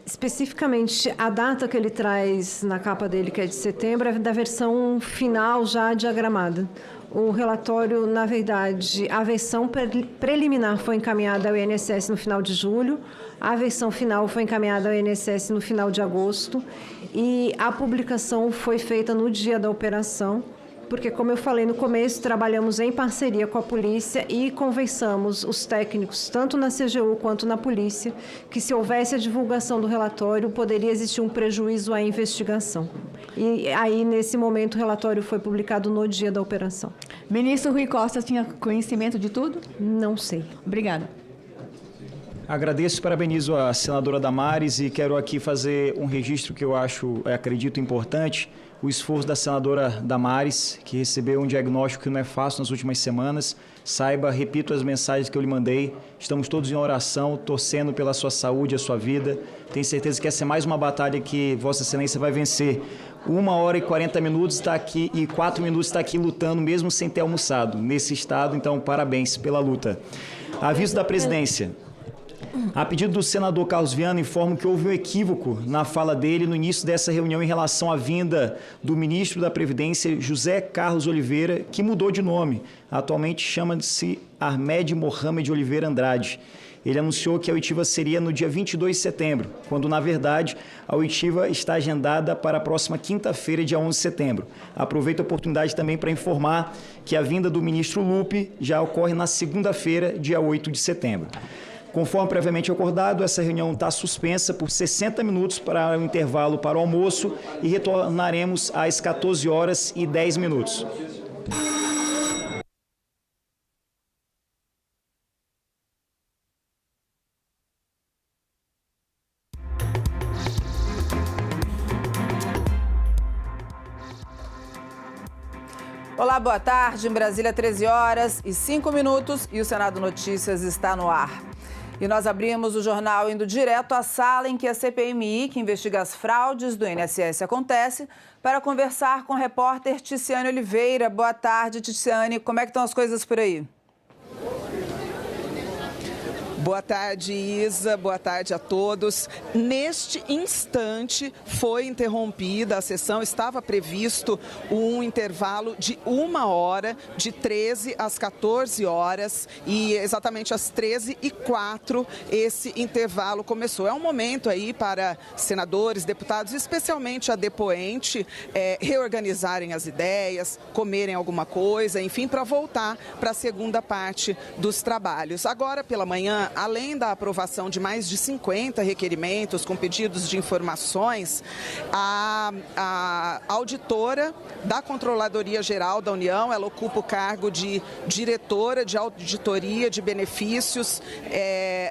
Especificamente, a data que ele traz na capa dele, que é de setembro, é da versão final já diagramada. O relatório, na verdade, a versão preliminar foi encaminhada ao INSS no final de julho, a versão final foi encaminhada ao INSS no final de agosto e a publicação foi feita no dia da operação, porque, como eu falei no começo, trabalhamos em parceria com a polícia e conversamos os técnicos, tanto na CGU quanto na polícia, que se houvesse a divulgação do relatório, poderia existir um prejuízo à investigação. E aí, nesse momento, o relatório foi publicado no dia da operação. Ministro Rui Costa tinha conhecimento de tudo? Não sei. Obrigada. Agradeço e parabenizo a senadora Damares e quero aqui fazer um registro que eu acredito importante, o esforço da senadora Damares, que recebeu um diagnóstico que não é fácil nas últimas semanas. Saiba, repito as mensagens que eu lhe mandei, estamos todos em oração, torcendo pela sua saúde, a sua vida. Tenho certeza que essa é mais uma batalha que Vossa Excelência vai vencer. 1h40 está aqui e 4 minutos está aqui lutando, mesmo sem ter almoçado, nesse estado, então parabéns pela luta. Aviso da presidência. A pedido do senador Carlos Viana, informo que houve um equívoco na fala dele no início dessa reunião em relação à vinda do ministro da Previdência, José Carlos Oliveira, que mudou de nome. Atualmente chama-se Ahmed Mohamed Oliveira Andrade. Ele anunciou que a oitiva seria no dia 22 de setembro, quando, na verdade, a oitiva está agendada para a próxima quinta-feira, dia 11 de setembro. Aproveito a oportunidade também para informar que a vinda do ministro Lupe já ocorre na segunda-feira, dia 8 de setembro. Conforme previamente acordado, essa reunião está suspensa por 60 minutos para o intervalo para o almoço e retornaremos às 14h10. Olá, boa tarde. Em Brasília, 13h05 e o Senado Notícias está no ar. E nós abrimos o jornal indo direto à sala em que a CPMI, que investiga as fraudes do INSS, acontece, para conversar com o repórter Ticiane Oliveira. Boa tarde, Ticiane. Como é que estão as coisas por aí? Boa tarde, Isa. Boa tarde a todos. Neste instante foi interrompida a sessão. Estava previsto um intervalo de 1 hora, de 13 às 14 horas. E exatamente às 13h04 esse intervalo começou. É um momento aí para senadores, deputados, especialmente a depoente, reorganizarem as ideias, comerem alguma coisa, enfim, para voltar para a segunda parte dos trabalhos. Agora, pela manhã, além da aprovação de mais de 50 requerimentos com pedidos de informações, a auditora da Controladoria Geral da União, ela ocupa o cargo de diretora de auditoria de benefícios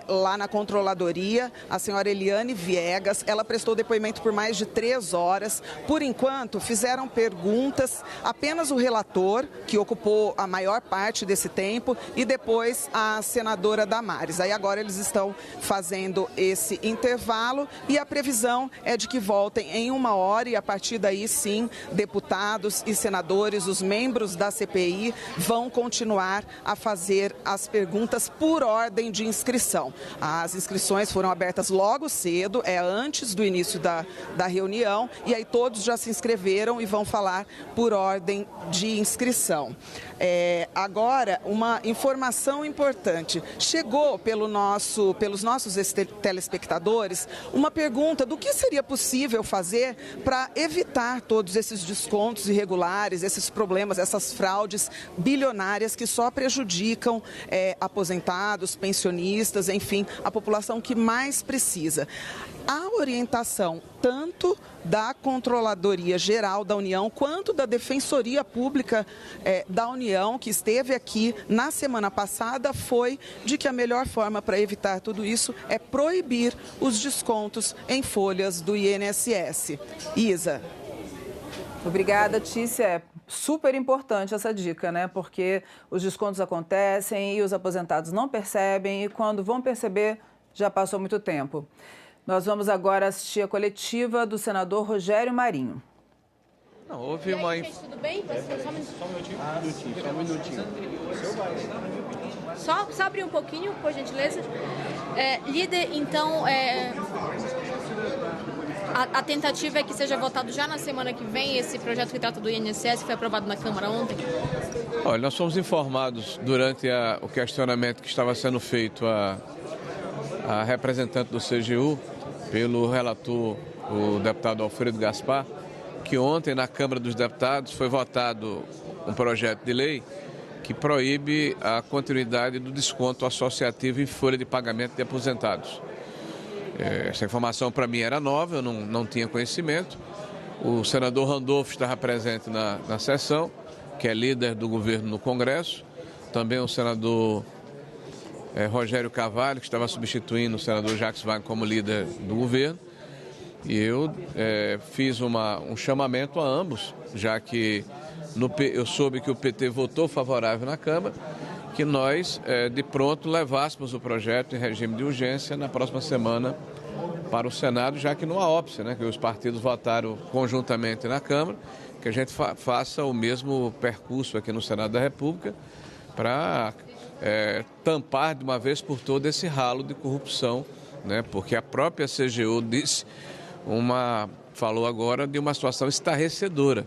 lá na Controladoria, a senhora Eliane Viegas. Ela prestou depoimento por mais de 3 horas. Por enquanto, fizeram perguntas apenas o relator, que ocupou a maior parte desse tempo, e depois a senadora Damares. Aí agora eles estão fazendo esse intervalo e a previsão é de que voltem em 1 hora e a partir daí sim, deputados e senadores, os membros da CPI vão continuar a fazer as perguntas por ordem de inscrição. As inscrições foram abertas logo cedo, antes do início da reunião, e aí todos já se inscreveram e vão falar por ordem de inscrição. Agora, uma informação importante. Chegou pelos nossos telespectadores uma pergunta do que seria possível fazer para evitar todos esses descontos irregulares, esses problemas, essas fraudes bilionárias que só prejudicam aposentados, pensionistas, enfim, a população que mais precisa. A orientação tanto da Controladoria Geral da União quanto da Defensoria Pública da União, que esteve aqui na semana passada, foi de que a melhor forma para evitar tudo isso é proibir os descontos em folhas do INSS. Isa. Obrigada, Tícia. É super importante essa dica, né? Porque os descontos acontecem e os aposentados não percebem e quando vão perceber, já passou muito tempo. Nós vamos agora assistir a coletiva do senador Rogério Marinho. Não, houve uma... Gente, tudo bem? Só um minutinho. Só abrir um pouquinho, por gentileza. Líder, então, a tentativa é que seja votado já na semana que vem esse projeto que trata do INSS, que foi aprovado na Câmara ontem? Olha, nós fomos informados durante o questionamento que estava sendo feito a representante do CGU, pelo relator, o deputado Alfredo Gaspar, que ontem na Câmara dos Deputados foi votado um projeto de lei que proíbe a continuidade do desconto associativo em folha de pagamento de aposentados. Essa informação para mim era nova, eu não tinha conhecimento. O senador Randolfo estava presente na sessão, que é líder do governo no Congresso. Também o senador Rogério Carvalho, que estava substituindo o senador Jacques Wagner como líder do governo. E eu fiz um chamamento a ambos, já que eu soube que o PT votou favorável na Câmara, que nós, de pronto, levássemos o projeto em regime de urgência na próxima semana para o Senado, já que não há óbice, né, que os partidos votaram conjuntamente na Câmara, que a gente faça o mesmo percurso aqui no Senado da República para tampar de uma vez por todas esse ralo de corrupção, né? Porque a própria CGU falou agora de uma situação estarrecedora.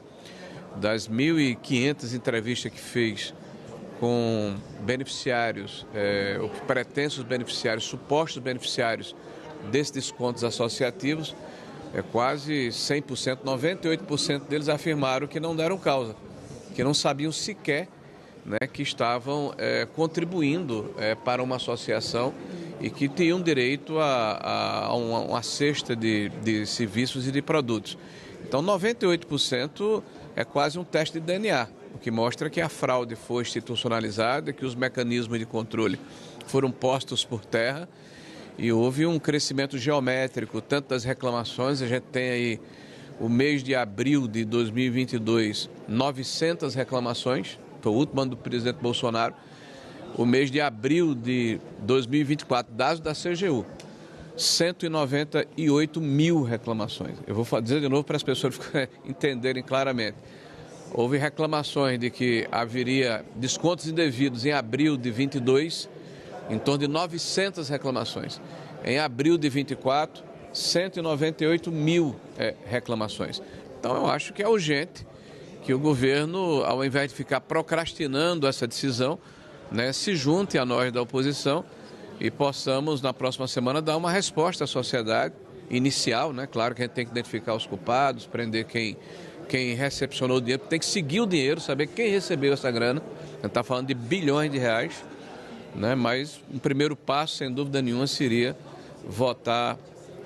Das 1.500 entrevistas que fez com beneficiários, pretensos beneficiários, supostos beneficiários desses descontos associativos, quase 100%, 98% deles afirmaram que não deram causa, que não sabiam sequer, né, que estavam contribuindo para uma associação e que tinham direito a uma cesta de serviços e de produtos. Então, 98% é quase um teste de DNA, o que mostra que a fraude foi institucionalizada, que os mecanismos de controle foram postos por terra e houve um crescimento geométrico, tanto das reclamações, a gente tem aí o mês de abril de 2022, 900 reclamações, foi o último ano do presidente Bolsonaro. O mês de abril de 2024, dados da CGU, 198 mil reclamações. Eu vou dizer de novo para as pessoas entenderem claramente. Houve reclamações de que haveria descontos indevidos em abril de 22, em torno de 900 reclamações. Em abril de 24, 198 mil reclamações. Então, eu acho que é urgente que o governo, ao invés de ficar procrastinando essa decisão, né, se junte a nós da oposição e possamos, na próxima semana, dar uma resposta à sociedade inicial, né? Claro que a gente tem que identificar os culpados, prender quem recepcionou o dinheiro, tem que seguir o dinheiro, saber quem recebeu essa grana. A gente está falando de bilhões de reais, né? Mas um primeiro passo, sem dúvida nenhuma, seria votar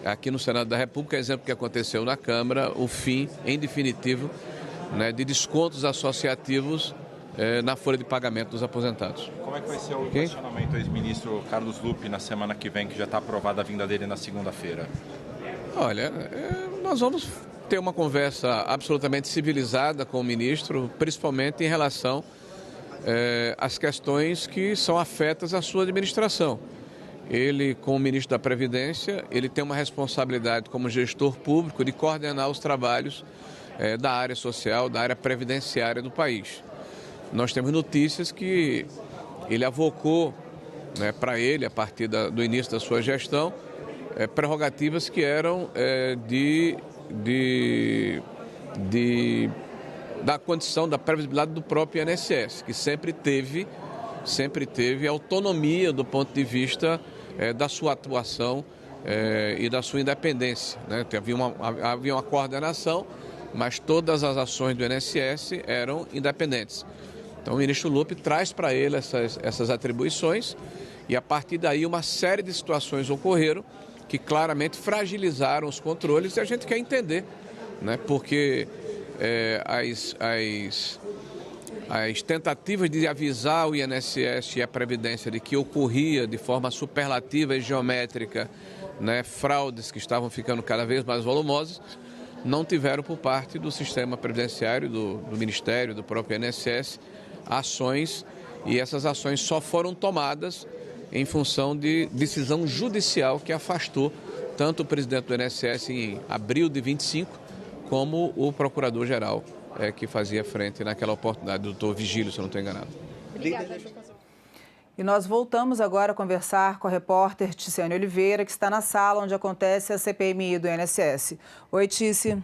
aqui no Senado da República, exemplo que aconteceu na Câmara, o fim, em definitivo, né, de descontos associativos na folha de pagamento dos aposentados. Como é que vai ser o questionamento do ex-ministro Carlos Lupe na semana que vem, que já está aprovada a vinda dele na segunda-feira? Olha, nós vamos ter uma conversa absolutamente civilizada com o ministro, principalmente em relação às questões que são afetas à sua administração. Ele, como ministro da Previdência, ele tem uma responsabilidade como gestor público de coordenar os trabalhos da área social, da área previdenciária do país. Nós temos notícias que ele avocou, né, para ele, a partir do início da sua gestão, prerrogativas que eram da condição da previsibilidade do próprio INSS, que sempre teve autonomia do ponto de vista da sua atuação e da sua independência, né? Havia uma coordenação, mas todas as ações do INSS eram independentes. Então, o ministro Lupe traz para ele essas atribuições e, a partir daí, uma série de situações ocorreram que claramente fragilizaram os controles e a gente quer entender, né? Porque as tentativas de avisar o INSS e a Previdência de que ocorria de forma superlativa e geométrica, né, fraudes que estavam ficando cada vez mais volumosas, não tiveram por parte do sistema previdenciário, do Ministério, do próprio INSS, ações, e essas ações só foram tomadas em função de decisão judicial que afastou tanto o presidente do INSS em abril de 25, como o procurador-geral que fazia frente naquela oportunidade, o doutor Vigílio, se eu não estou enganado. Obrigada. E nós voltamos agora a conversar com a repórter Ticiane Oliveira, que está na sala onde acontece a CPMI do INSS. Oi, Tici.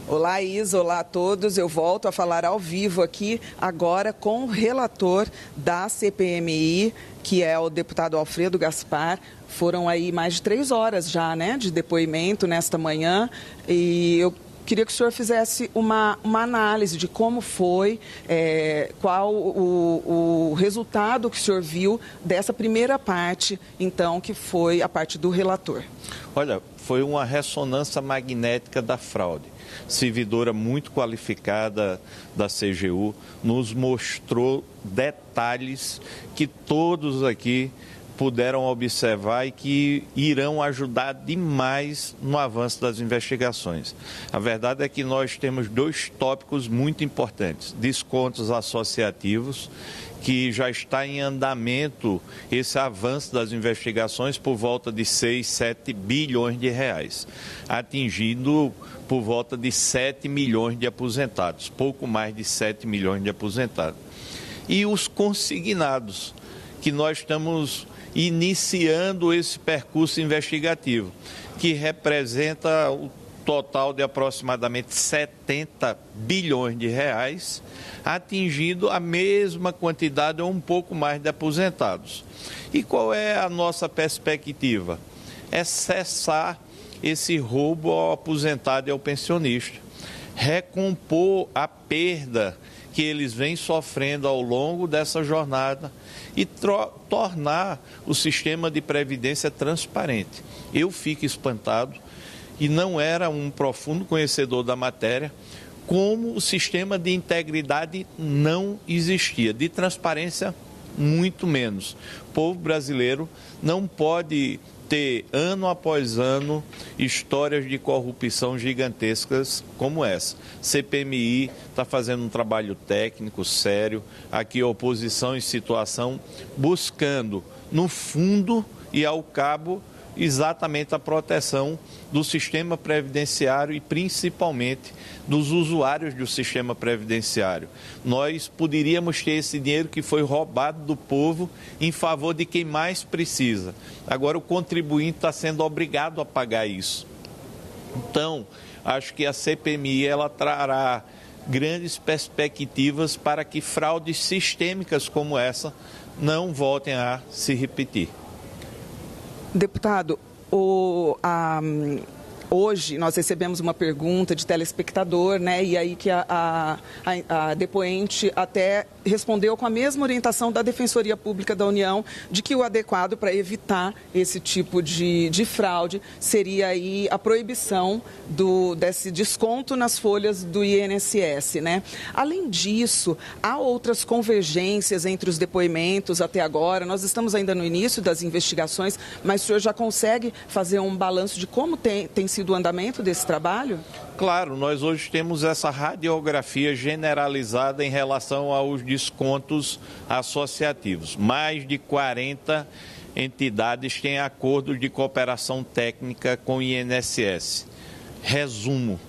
Olá, Isa, olá a todos. Eu volto a falar ao vivo aqui agora com o relator da CPMI, que é o deputado Alfredo Gaspar. Foram aí mais de 3 horas já, né, de depoimento nesta manhã, e eu queria que o senhor fizesse uma análise de como foi, qual o resultado que o senhor viu dessa primeira parte, então, que foi a parte do relator. Olha, foi uma ressonância magnética da fraude. Servidora muito qualificada da CGU nos mostrou detalhes que todos aqui puderam observar e que irão ajudar demais no avanço das investigações. A verdade é que nós temos 2 tópicos muito importantes: descontos associativos, que já está em andamento esse avanço das investigações por volta de 6, 7 bilhões de reais, atingindo por volta de 7 milhões de aposentados, pouco mais de 7 milhões de aposentados. E os consignados, que nós estamos iniciando esse percurso investigativo, que representa o total de aproximadamente 70 bilhões de reais, atingindo a mesma quantidade ou um pouco mais de aposentados. E qual é a nossa perspectiva? É cessar esse roubo ao aposentado e ao pensionista, recompor a perda que eles vêm sofrendo ao longo dessa jornada e tornar o sistema de previdência transparente. Eu fico espantado, e não era um profundo conhecedor da matéria, como o sistema de integridade não existia, de transparência muito menos. O povo brasileiro não pode ter, ano após ano, histórias de corrupção gigantescas como essa. CPMI está fazendo um trabalho técnico sério, aqui a oposição em situação, buscando, no fundo e ao cabo, exatamente a proteção do sistema previdenciário e principalmente dos usuários do sistema previdenciário. Nós poderíamos ter esse dinheiro que foi roubado do povo em favor de quem mais precisa. Agora o contribuinte está sendo obrigado a pagar isso. Então, acho que a CPMI ela trará grandes perspectivas para que fraudes sistêmicas como essa não voltem a se repetir. Deputado, hoje nós recebemos uma pergunta de telespectador, né? E aí que a depoente até respondeu com a mesma orientação da Defensoria Pública da União, de que o adequado para evitar esse tipo de fraude seria aí a proibição desse desconto nas folhas do INSS, né? Além disso, há outras convergências entre os depoimentos até agora. Nós estamos ainda no início das investigações, mas o senhor já consegue fazer um balanço de como tem sido o andamento desse trabalho? Claro, nós hoje temos essa radiografia generalizada em relação aos descontos associativos. Mais de 40 entidades têm acordo de cooperação técnica com o INSS. Resumo,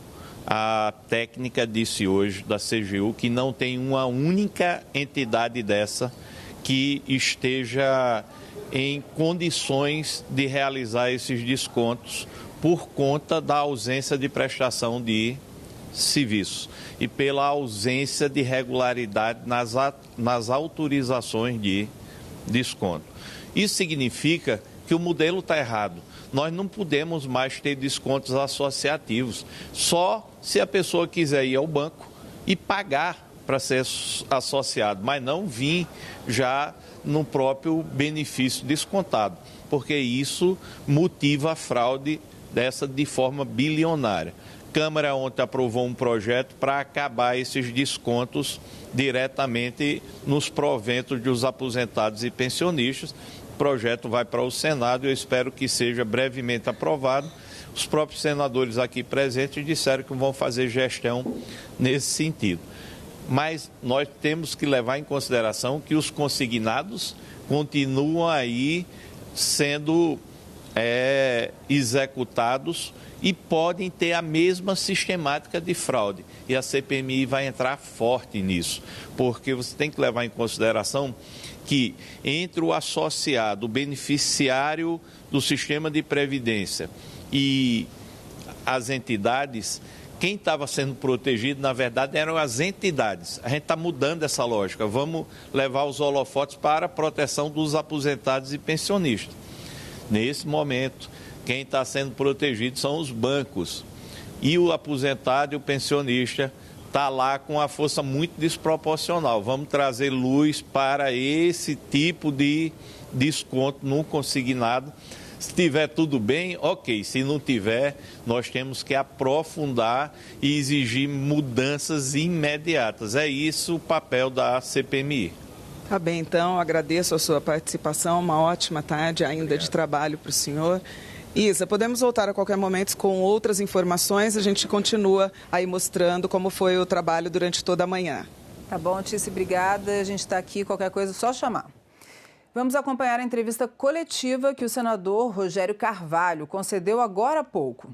a técnica disse hoje da CGU que não tem uma única entidade dessa que esteja em condições de realizar esses descontos por conta da ausência de prestação de serviços e pela ausência de regularidade nas autorizações de desconto. Isso significa que o modelo está errado. Nós não podemos mais ter descontos associativos, só se a pessoa quiser ir ao banco e pagar para ser associado, mas não vir já no próprio benefício descontado, porque isso motiva a fraude dessa de forma bilionária. A Câmara ontem aprovou um projeto para acabar esses descontos diretamente nos proventos dos aposentados e pensionistas. O projeto vai para o Senado e eu espero que seja brevemente aprovado. Os próprios senadores aqui presentes disseram que vão fazer gestão nesse sentido. Mas nós temos que levar em consideração que os consignados continuam aí sendo executados e podem ter a mesma sistemática de fraude. E a CPMI vai entrar forte nisso, porque você tem que levar em consideração que entre o associado, o beneficiário do sistema de previdência e as entidades, quem estava sendo protegido, na verdade, eram as entidades. A gente está mudando essa lógica. Vamos levar os holofotes para a proteção dos aposentados e pensionistas. Nesse momento, quem está sendo protegido são os bancos. E o aposentado e o pensionista está lá com uma força muito desproporcional. Vamos trazer luz para esse tipo de desconto no consignado. Se tiver tudo bem, ok. Se não tiver, nós temos que aprofundar e exigir mudanças imediatas. É isso o papel da CPMI. Tá bem, então, agradeço a sua participação. Uma ótima tarde ainda de trabalho para o senhor. Isa, podemos voltar a qualquer momento com outras informações. A gente continua aí mostrando como foi o trabalho durante toda a manhã. Tá bom, Tícia, obrigada. A gente está aqui, qualquer coisa, só chamar. Vamos acompanhar a entrevista coletiva que o senador Rogério Carvalho concedeu agora há pouco.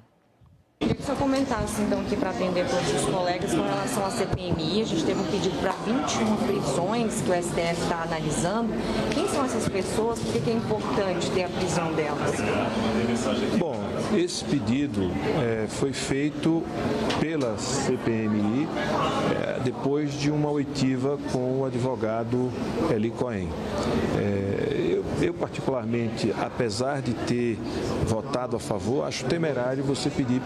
Queria que o senhor comentasse, então, aqui para atender todos os colegas com relação à CPMI. A gente teve um pedido para 21 prisões que o STF está analisando. Quem são essas pessoas? Por que é importante ter a prisão delas? Bom, esse pedido foi feito pela CPMI depois de uma oitiva com o advogado Eli Cohen. Eu, particularmente, apesar de ter votado a favor, acho temerário você pedir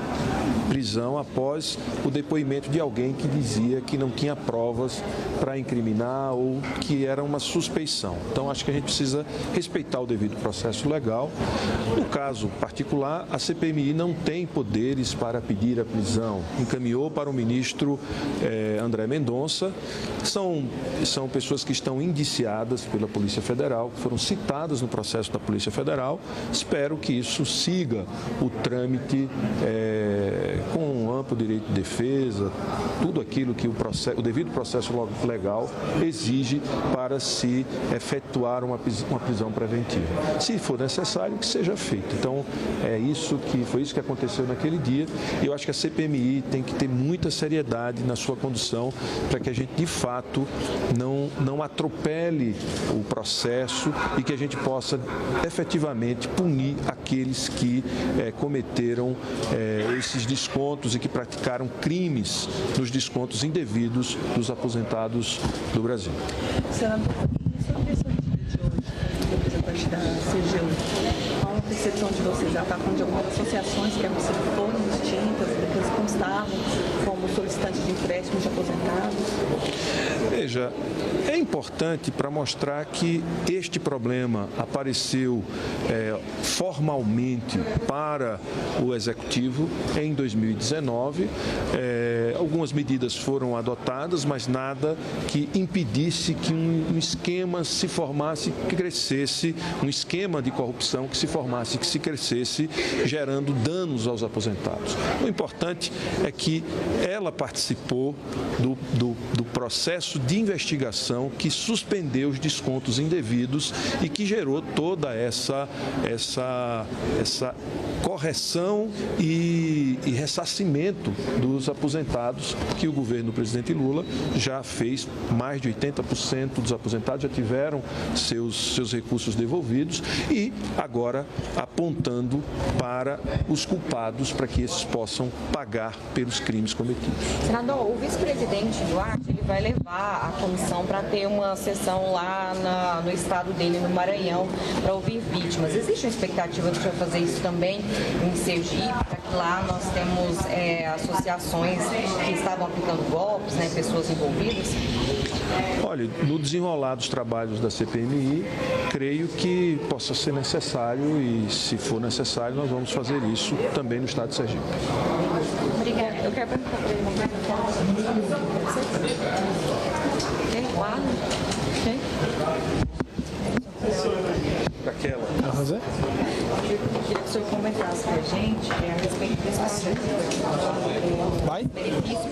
prisão após o depoimento de alguém que dizia que não tinha provas para incriminar ou que era uma suspeição. Então, acho que a gente precisa respeitar o devido processo legal. No caso particular, a CPMI não tem poderes para pedir a prisão. Encaminhou para o ministro André Mendonça. São pessoas que estão indiciadas pela Polícia Federal, que foram citadas no processo da Polícia Federal. Espero que isso siga o trâmite com um amplo direito de defesa, tudo aquilo que o devido processo legal exige para se efetuar uma prisão preventiva. Se for necessário, que seja feito. Então, foi isso que aconteceu naquele dia. E eu acho que a CPMI tem que ter muita seriedade na sua condução para que a gente, de fato, não atropele o processo e que a gente possa efetivamente punir aqueles que cometeram esses descontos e que praticaram crimes nos descontos indevidos dos aposentados do Brasil. Senador, sobre essa medida de hoje, representante da CGU, qual a percepção de vocês? Ela está falando de algumas associações que foram extintas, depois constavam como solicitantes de empréstimo de aposentados? Veja, é importante para mostrar que este problema apareceu formalmente para o Executivo em 2019. Algumas medidas foram adotadas, mas nada que impedisse que um esquema se formasse, que crescesse, um esquema de corrupção que se formasse, que se crescesse, gerando danos aos aposentados. O importante é que ela participou do processo de investigação que suspendeu os descontos indevidos e que gerou toda essa correção e ressarcimento dos aposentados, que o governo do presidente Lula já fez. Mais de 80% dos aposentados já tiveram seus recursos devolvidos e agora apontando para os culpados para que esses possam pagar pelos crimes cometidos. Senador, o vice-presidente Duarte, ele vai levar a comissão para ter uma sessão lá no estado dele, no Maranhão, para ouvir vítimas. Existe uma expectativa de fazer isso também em Sergipe, para que lá nós temos associações que estavam aplicando golpes, né, pessoas envolvidas? Olha, no desenrolar dos trabalhos da CPMI, creio que possa ser necessário e, se for necessário, nós vamos fazer isso também no estado de Sergipe. Obrigada. Eu quero perguntar para ele. Aquela. Eu queria que o senhor comentasse para a gente a respeito desse benefício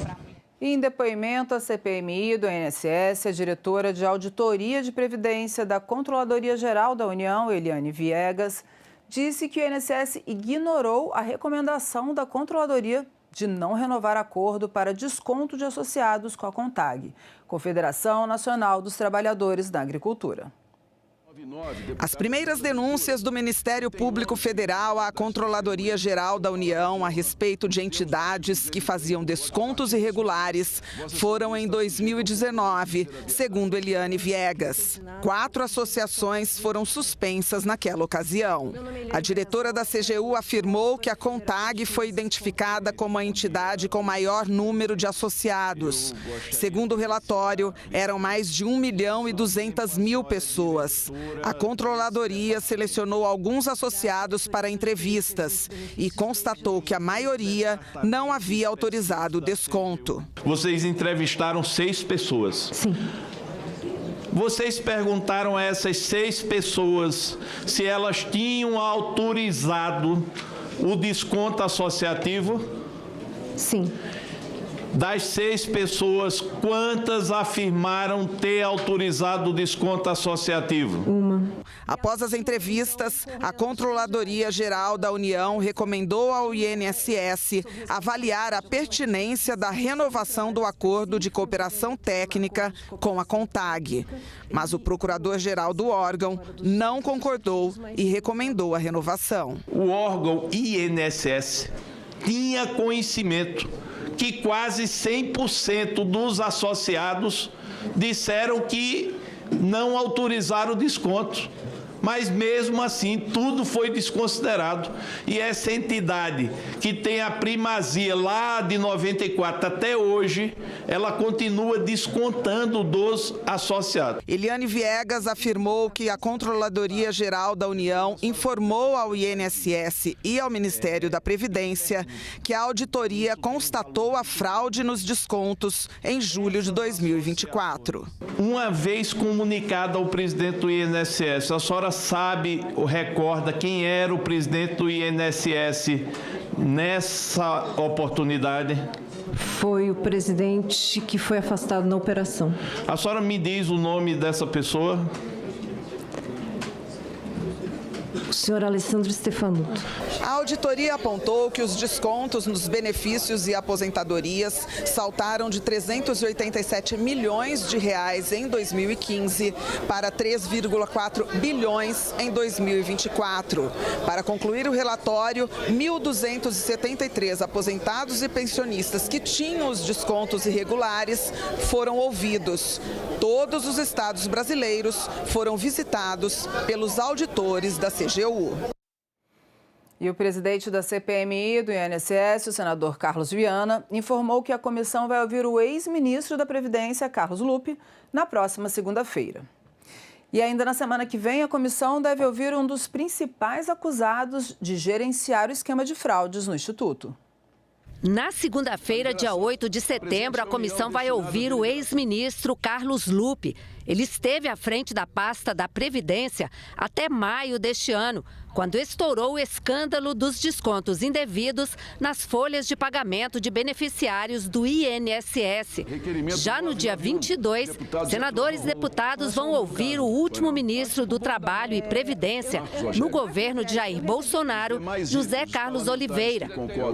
para... Em depoimento à CPMI do INSS, a diretora de Auditoria de Previdência da Controladoria Geral da União, Eliane Viegas, disse que o INSS ignorou a recomendação da Controladoria de não renovar acordo para desconto de associados com a CONTAG, Confederação Nacional dos Trabalhadores da Agricultura. As primeiras denúncias do Ministério Público Federal à Controladoria Geral da União a respeito de entidades que faziam descontos irregulares foram em 2019, segundo Eliane Viegas. 4 associações foram suspensas naquela ocasião. A diretora da CGU afirmou que a CONTAG foi identificada como a entidade com maior número de associados. Segundo o relatório, eram mais de 1.200.000 pessoas. A Controladoria selecionou alguns associados para entrevistas e constatou que a maioria não havia autorizado o desconto. Vocês entrevistaram 6 pessoas. Sim. Vocês perguntaram a essas 6 pessoas se elas tinham autorizado o desconto associativo? Sim. Das 6 pessoas, quantas afirmaram ter autorizado o desconto associativo? Uma. Após as entrevistas, a Controladoria Geral da União recomendou ao INSS avaliar a pertinência da renovação do acordo de cooperação técnica com a CONTAG. Mas o procurador-geral do órgão não concordou e recomendou a renovação. O órgão INSS tinha conhecimento que quase 100% dos associados disseram que não autorizaram o desconto. Mas mesmo assim, tudo foi desconsiderado. E essa entidade que tem a primazia lá de 94 até hoje, ela continua descontando dos associados. Eliane Viegas afirmou que a Controladoria Geral da União informou ao INSS e ao Ministério da Previdência que a auditoria constatou a fraude nos descontos em julho de 2024. Uma vez comunicado ao presidente do INSS, a senhora sabe ou recorda quem era o presidente do INSS nessa oportunidade? Foi o presidente que foi afastado na operação. A senhora me diz o nome dessa pessoa? O senhor Alessandro Stefanuto. A auditoria apontou que os descontos nos benefícios e aposentadorias saltaram de 387 milhões de reais em 2015 para 3,4 bilhões em 2024. Para concluir o relatório, 1.273 aposentados e pensionistas que tinham os descontos irregulares foram ouvidos. Todos os estados brasileiros foram visitados pelos auditores da CGU. E o presidente da CPMI do INSS, o senador Carlos Viana, informou que a comissão vai ouvir o ex-ministro da Previdência, Carlos Lupe, na próxima segunda-feira. E ainda na semana que vem, a comissão deve ouvir um dos principais acusados de gerenciar o esquema de fraudes no Instituto. Na segunda-feira, dia 8 de setembro, a comissão vai ouvir o ex-ministro Carlos Lupe. Ele esteve à frente da pasta da Previdência até maio deste ano, quando estourou o escândalo dos descontos indevidos nas folhas de pagamento de beneficiários do INSS. Já no dia 22, senadores e deputados vão ouvir o último ministro do Trabalho e Previdência no governo de Jair Bolsonaro, José Carlos Oliveira.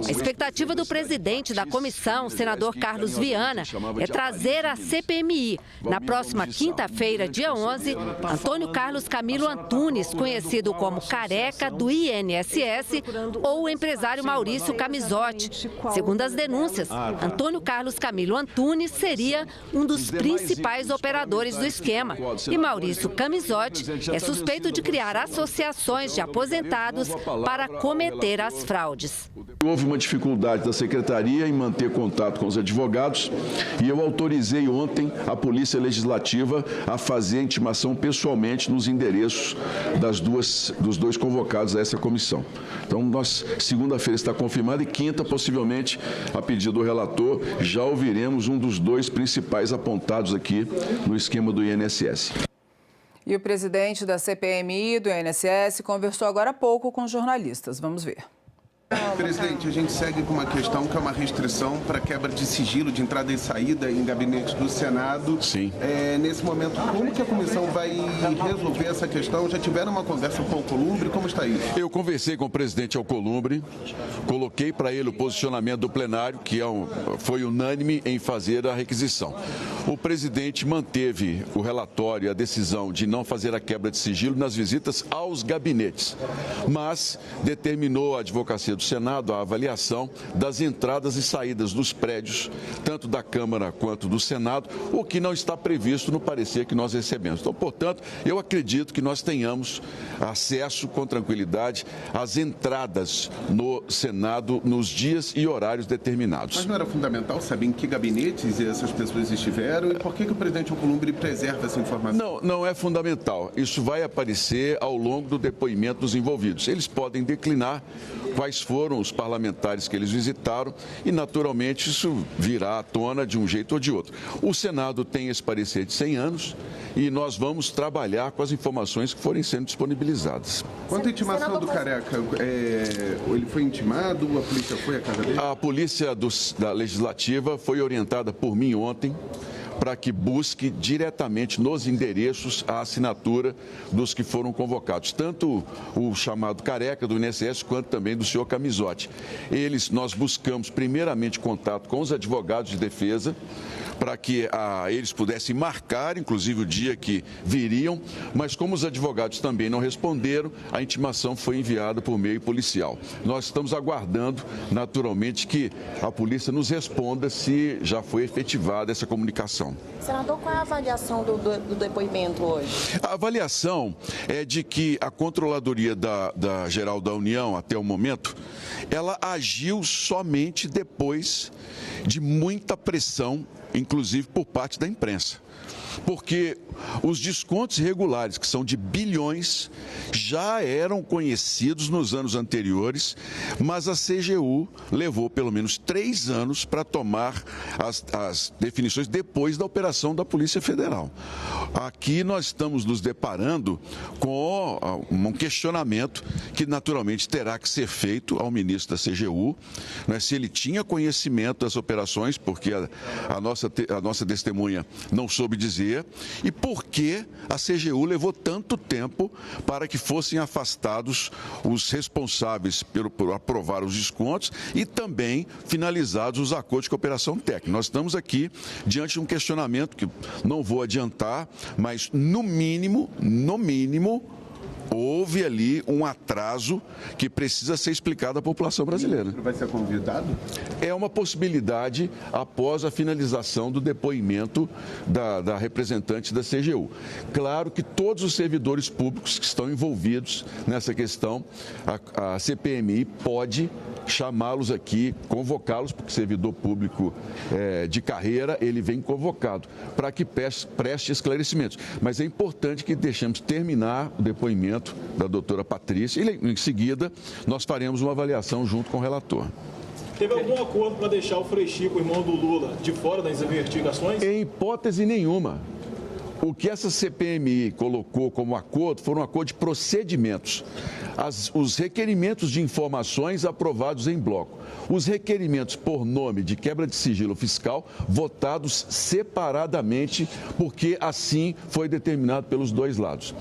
A expectativa do presidente da comissão, senador Carlos Viana, é trazer a CPMI na próxima quinta-feira, dia 11, Antônio Carlos Camilo Antunes, conhecido como Careca do INSS, ou o empresário Maurício Camizotti. Segundo as denúncias, Antônio Carlos Camilo Antunes seria um dos principais operadores do esquema. E Maurício Camizotti é suspeito de criar associações de aposentados para cometer as fraudes. Houve uma dificuldade da Secretaria em manter contato com os advogados e eu autorizei ontem a Polícia Legislativa a fazer a intimação pessoalmente nos endereços dos dois convocados a essa comissão. Então, segunda-feira está confirmado e quinta, possivelmente, a pedido do relator, já ouviremos um dos dois principais apontados aqui no esquema do INSS. E o presidente da CPMI do INSS conversou agora há pouco com jornalistas. Vamos ver. Presidente, a gente segue com uma questão que é uma restrição para quebra de sigilo de entrada e saída em gabinetes do Senado. Sim. Nesse momento, como que a comissão vai resolver essa questão? Já tiveram uma conversa com o Alcolumbre? Como está isso? Eu conversei com o presidente Alcolumbre, coloquei para ele o posicionamento do plenário, que foi unânime em fazer a requisição. O presidente manteve o relatório e a decisão de não fazer a quebra de sigilo nas visitas aos gabinetes, mas determinou a Advocacia do Senado a avaliação das entradas e saídas dos prédios, tanto da Câmara quanto do Senado, o que não está previsto no parecer que nós recebemos. Então, portanto, eu acredito que nós tenhamos acesso com tranquilidade às entradas no Senado nos dias e horários determinados. Mas não era fundamental saber em que gabinetes essas pessoas estiveram e por que o presidente Alcolumbre preserva essa informação? Não é fundamental. Isso vai aparecer ao longo do depoimento dos envolvidos. Eles podem declinar quais foram foram os parlamentares que eles visitaram e, naturalmente, isso virá à tona de um jeito ou de outro. O Senado tem esse parecer de 100 anos e nós vamos trabalhar com as informações que forem sendo disponibilizadas. Quanto à intimação do Careca, ele foi intimado, a polícia foi à casa dele? A polícia da Legislativa foi orientada por mim ontem para que busque diretamente nos endereços a assinatura dos que foram convocados, tanto o chamado Careca do INSS quanto também do senhor Camizotti. Nós buscamos primeiramente contato com os advogados de defesa para que eles pudessem marcar, inclusive, o dia que viriam, mas como os advogados também não responderam, a intimação foi enviada por meio policial. Nós estamos aguardando, naturalmente, que a polícia nos responda se já foi efetivada essa comunicação. Senador, qual é a avaliação do depoimento hoje? A avaliação é de que a Controladoria Geral da União, até o momento, ela agiu somente depois de muita pressão, inclusive por parte da imprensa. Porque os descontos regulares, que são de bilhões, já eram conhecidos nos anos anteriores, mas a CGU levou pelo menos 3 anos para tomar as definições depois da operação da Polícia Federal. Aqui nós estamos nos deparando com um questionamento que naturalmente terá que ser feito ao ministro da CGU, né, se ele tinha conhecimento das operações, porque a nossa testemunha não soube dizer, e por que a CGU levou tanto tempo para que fossem afastados os responsáveis por aprovar os descontos e também finalizados os acordos de cooperação técnica. Nós estamos aqui diante de um questionamento que não vou adiantar, mas no mínimo, houve ali um atraso que precisa ser explicado à população brasileira. Vai ser convidado? É uma possibilidade após a finalização do depoimento da representante da CGU. Claro que todos os servidores públicos que estão envolvidos nessa questão, a CPMI pode chamá-los aqui, convocá-los, porque servidor público de carreira, ele vem convocado, para que preste esclarecimentos. Mas é importante que deixemos terminar o depoimento da doutora Patrícia e, em seguida, nós faremos uma avaliação junto com o relator. Teve algum acordo para deixar o Frei Chico, irmão do Lula, de fora das investigações? Em hipótese nenhuma. O que essa CPMI colocou como acordo foram um acordo de procedimentos. Os requerimentos de informações aprovados em bloco. Os requerimentos por nome de quebra de sigilo fiscal votados separadamente, porque assim foi determinado pelos dois lados.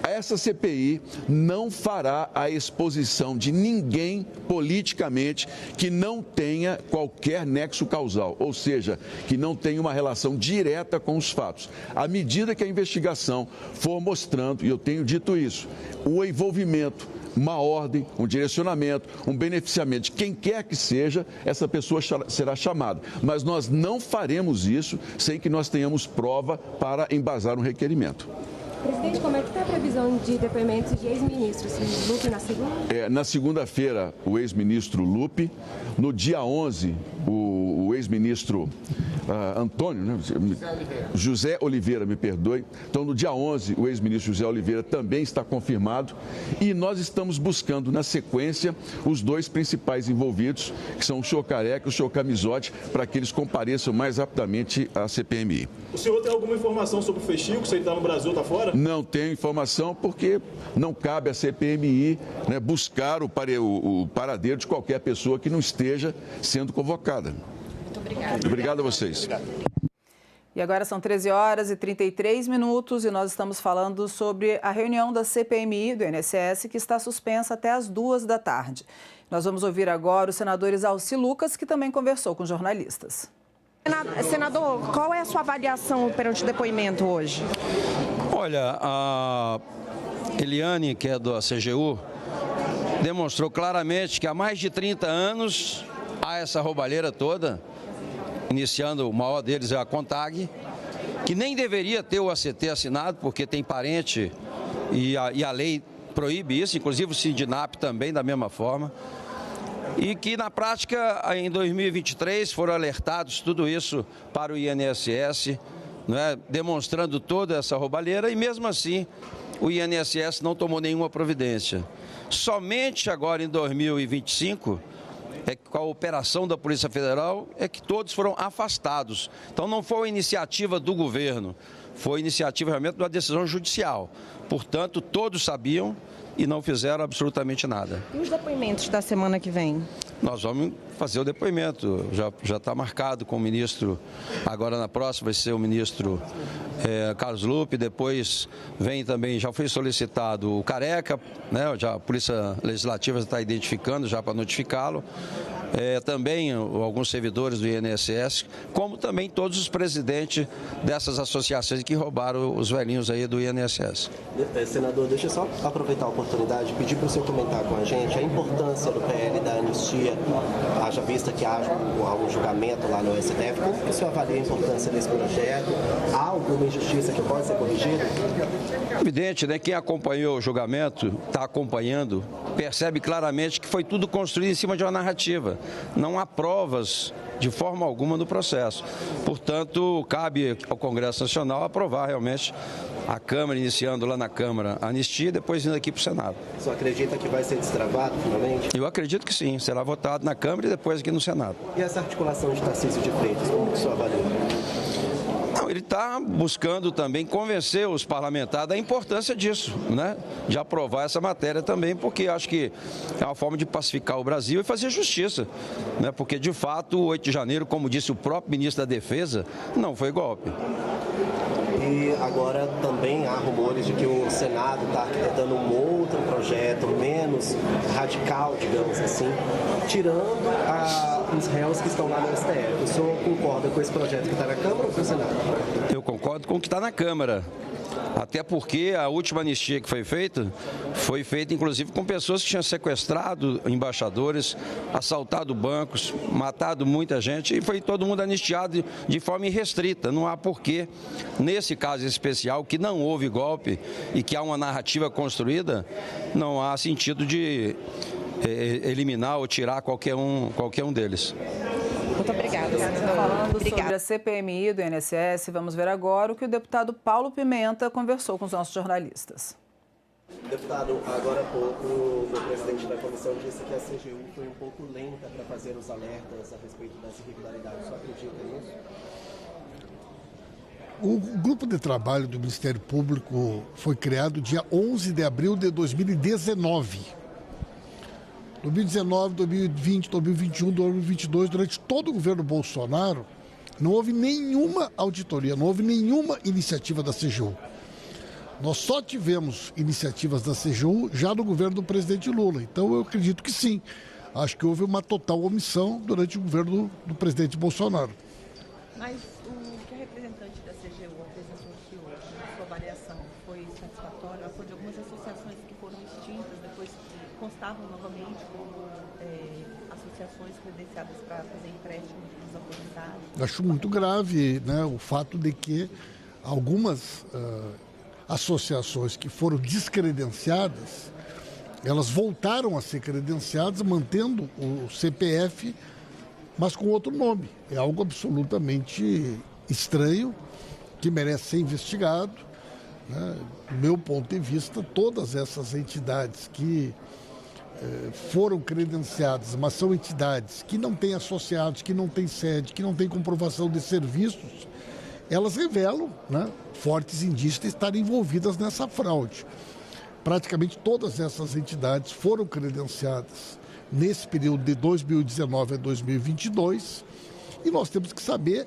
Essa CPI não fará a exposição de ninguém politicamente que não tenha qualquer nexo causal, ou seja, que não tenha uma relação direta com os fatos. À medida que a investigação for mostrando, e eu tenho dito isso, o envolvimento, uma ordem, um direcionamento, um beneficiamento de quem quer que seja, essa pessoa será chamada. Mas nós não faremos isso sem que nós tenhamos prova para embasar um requerimento. Presidente, como é que está a previsão de depoimentos de ex-ministros? Lupe na segunda? Na segunda-feira, o ex-ministro Lupe. No dia 11, o ex-ministro José Oliveira, me perdoe. Então, no dia 11, o ex-ministro José Oliveira também está confirmado. E nós estamos buscando, na sequência, os dois principais envolvidos, que são o senhor Careca e o senhor Camizotti, para que eles compareçam mais rapidamente à CPMI. O senhor tem alguma informação sobre o Frei Chico, se ele está no Brasil ou está fora? Não tenho informação porque não cabe à CPMI, né, buscar o paradeiro de qualquer pessoa que não esteja sendo convocada. Muito obrigada. Obrigado a vocês. E agora são 13h33 e nós estamos falando sobre a reunião da CPMI do INSS que está suspensa até as 14h. Nós vamos ouvir agora o senador Exalci Lucas, que também conversou com jornalistas. Senador, qual é a sua avaliação perante o depoimento hoje? Olha, a Eliane, que é da CGU, demonstrou claramente que há mais de 30 anos há essa roubalheira toda, iniciando o maior deles é a CONTAG, que nem deveria ter o ACT assinado, porque tem parente e a lei proíbe isso, inclusive o Sindinap também da mesma forma. E que na prática, em 2023, foram alertados tudo isso para o INSS, né, demonstrando toda essa roubalheira, e mesmo assim o INSS não tomou nenhuma providência. Somente agora em 2025, com a operação da Polícia Federal, é que todos foram afastados. Então não foi uma iniciativa do governo, foi iniciativa realmente de uma decisão judicial. Portanto, todos sabiam e não fizeram absolutamente nada. E os depoimentos da semana que vem? Nós vamos fazer o depoimento, já está marcado com o ministro, agora na próxima vai ser o ministro Carlos Lupe, depois vem também, já foi solicitado o Careca, né, já a Polícia Legislativa está identificando já para notificá-lo, também alguns servidores do INSS, como também todos os presidentes dessas associações que roubaram os velhinhos aí do INSS. Senador, deixa eu só aproveitar a oportunidade e pedir para o senhor comentar com a gente a importância do PL da anistia, haja vista que há um julgamento lá no STF. Como que o senhor avalia a importância desse projeto? Há alguma injustiça que pode ser corrigida? Evidente, né? Quem acompanhou o julgamento, está acompanhando, percebe claramente que foi tudo construído em cima de uma narrativa. Não há provas de forma alguma no processo. Portanto, cabe ao Congresso Nacional aprovar realmente a Câmara, iniciando lá na Câmara a anistia e depois indo aqui para o Senado. O senhor acredita que vai ser destravado finalmente? Eu acredito que sim, será votado na Câmara e depois aqui no Senado. E essa articulação de Tarcísio de Freitas, como que o senhor avalia? Não, ele está buscando também convencer os parlamentares da importância disso, né? De aprovar essa matéria também, porque acho que é uma forma de pacificar o Brasil e fazer justiça, né? Porque, de fato, o 8 de janeiro, como disse o próprio ministro da Defesa, não foi golpe. E agora também há rumores de que o Senado está arquitetando um outro projeto menos radical, digamos assim, tirando os réus que estão lá no STF. O senhor concorda com esse projeto que está na Câmara ou com o Senado? Eu concordo com o que está na Câmara. Até porque a última anistia que foi feita inclusive com pessoas que tinham sequestrado embaixadores, assaltado bancos, matado muita gente e foi todo mundo anistiado de forma irrestrita. Não há porquê, nesse caso especial, que não houve golpe e que há uma narrativa construída, não há sentido de eliminar ou tirar qualquer um deles. Muito obrigada, senador. Falando sobre a CPMI do INSS, vamos ver agora o que o deputado Paulo Pimenta conversou com os nossos jornalistas. Deputado, agora há pouco o presidente da comissão disse que a CGU foi um pouco lenta para fazer os alertas a respeito das irregularidades. O senhor acredita nisso? O grupo de trabalho do Ministério Público foi criado dia 11 de abril de 2019. 2019, 2020, 2021, 2022, durante todo o governo Bolsonaro, não houve nenhuma auditoria, não houve nenhuma iniciativa da CGU. Nós só tivemos iniciativas da CGU já no governo do presidente Lula. Então, eu acredito que sim. Acho que houve uma total omissão durante o governo do presidente Bolsonaro. Mas o que a representante da CGU apresentou aqui hoje, na sua avaliação, foi satisfatório? Foi de algumas associações que foram extintas, depois constavam novamente como associações credenciadas para fazer empréstimo de desaposentados? Acho muito grave, né, o fato de que algumas associações que foram descredenciadas, elas voltaram a ser credenciadas mantendo o CPF, mas com outro nome. É algo absolutamente estranho, que merece ser investigado, né? Do meu ponto de vista, todas essas entidades que foram credenciadas, mas são entidades que não têm associados, que não têm sede, que não têm comprovação de serviços, elas revelam, né, fortes indícios de estarem envolvidas nessa fraude. Praticamente todas essas entidades foram credenciadas nesse período de 2019 a 2022 e nós temos que saber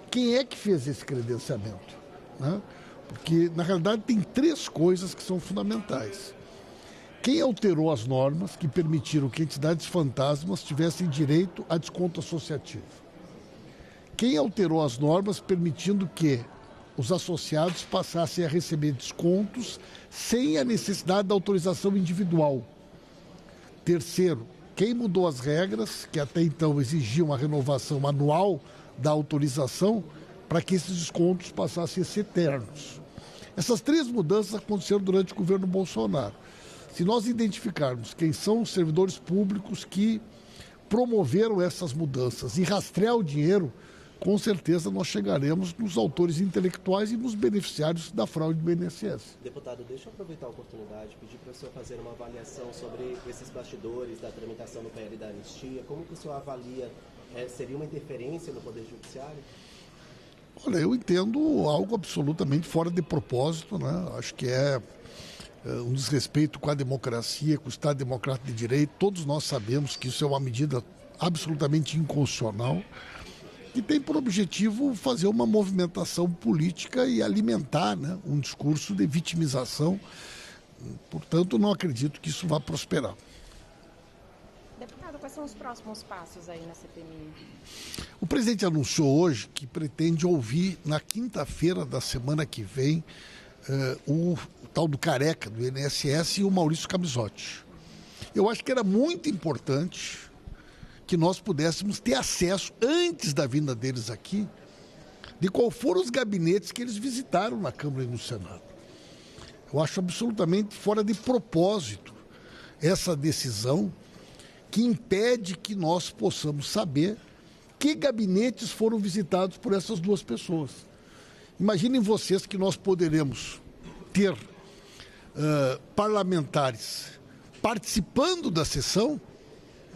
quem é que fez esse credenciamento, né? Porque, na realidade, tem três coisas que são fundamentais. Quem alterou as normas que permitiram que entidades fantasmas tivessem direito a desconto associativo? Quem alterou as normas permitindo que os associados passassem a receber descontos sem a necessidade da autorização individual? Terceiro, quem mudou as regras, que até então exigiam a renovação anual da autorização, para que esses descontos passassem a ser eternos? Essas três mudanças aconteceram durante o governo Bolsonaro. Se nós identificarmos quem são os servidores públicos que promoveram essas mudanças e rastrear o dinheiro, com certeza nós chegaremos nos autores intelectuais e nos beneficiários da fraude do INSS. Deputado, deixa eu aproveitar a oportunidade e pedir para o senhor fazer uma avaliação sobre esses bastidores da tramitação do PL da anistia. Como que o senhor avalia? Seria uma interferência no Poder Judiciário? Olha, eu entendo algo absolutamente fora de propósito, né? Acho que é um desrespeito com a democracia, com o Estado Democrático de Direito. Todos nós sabemos que isso é uma medida absolutamente inconstitucional e tem por objetivo fazer uma movimentação política e alimentar, né, um discurso de vitimização. Portanto, não acredito que isso vá prosperar. Deputado, quais são os próximos passos aí na CPMI? O presidente anunciou hoje que pretende ouvir na quinta-feira da semana que vem o tal do Careca, do INSS, e o Maurício Camisotti. Eu acho que era muito importante que nós pudéssemos ter acesso, antes da vinda deles aqui, de qual foram os gabinetes que eles visitaram na Câmara e no Senado. Eu acho absolutamente fora de propósito essa decisão que impede que nós possamos saber que gabinetes foram visitados por essas duas pessoas. Imaginem vocês que nós poderemos ter parlamentares participando da sessão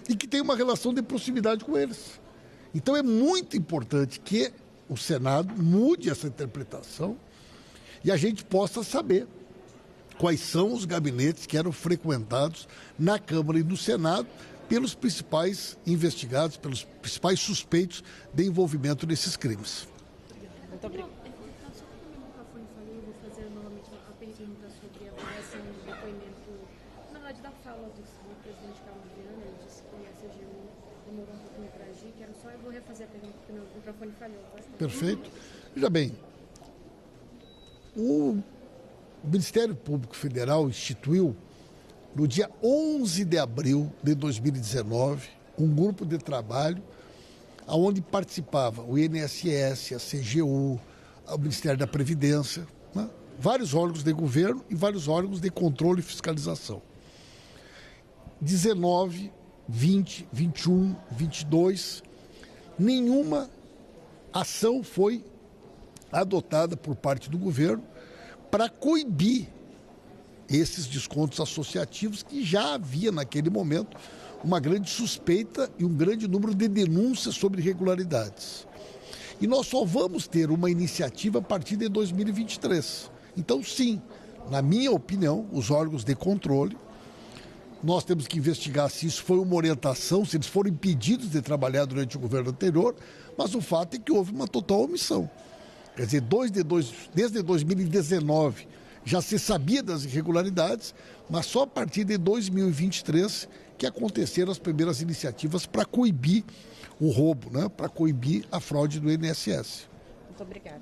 e que tem uma relação de proximidade com eles. Então é muito importante que o Senado mude essa interpretação e a gente possa saber quais são os gabinetes que eram frequentados na Câmara e no Senado pelos principais investigados, pelos principais suspeitos de envolvimento nesses crimes. Muito obrigado. Perfeito. Veja bem, o Ministério Público Federal instituiu, no dia 11 de abril de 2019, um grupo de trabalho onde participava o INSS, a CGU, o Ministério da Previdência, né? Vários órgãos de governo e vários órgãos de controle e fiscalização. 19, 20, 21, 22, nenhuma ação foi adotada por parte do governo para coibir esses descontos associativos que já havia naquele momento uma grande suspeita e um grande número de denúncias sobre irregularidades. E nós só vamos ter uma iniciativa a partir de 2023. Então, sim, na minha opinião, os órgãos de controle, nós temos que investigar se isso foi uma orientação, se eles foram impedidos de trabalhar durante o governo anterior, mas o fato é que houve uma total omissão. Quer dizer, desde 2019 já se sabia das irregularidades, mas só a partir de 2023 que aconteceram as primeiras iniciativas para coibir o roubo, né? Para coibir a fraude do INSS. Muito obrigada.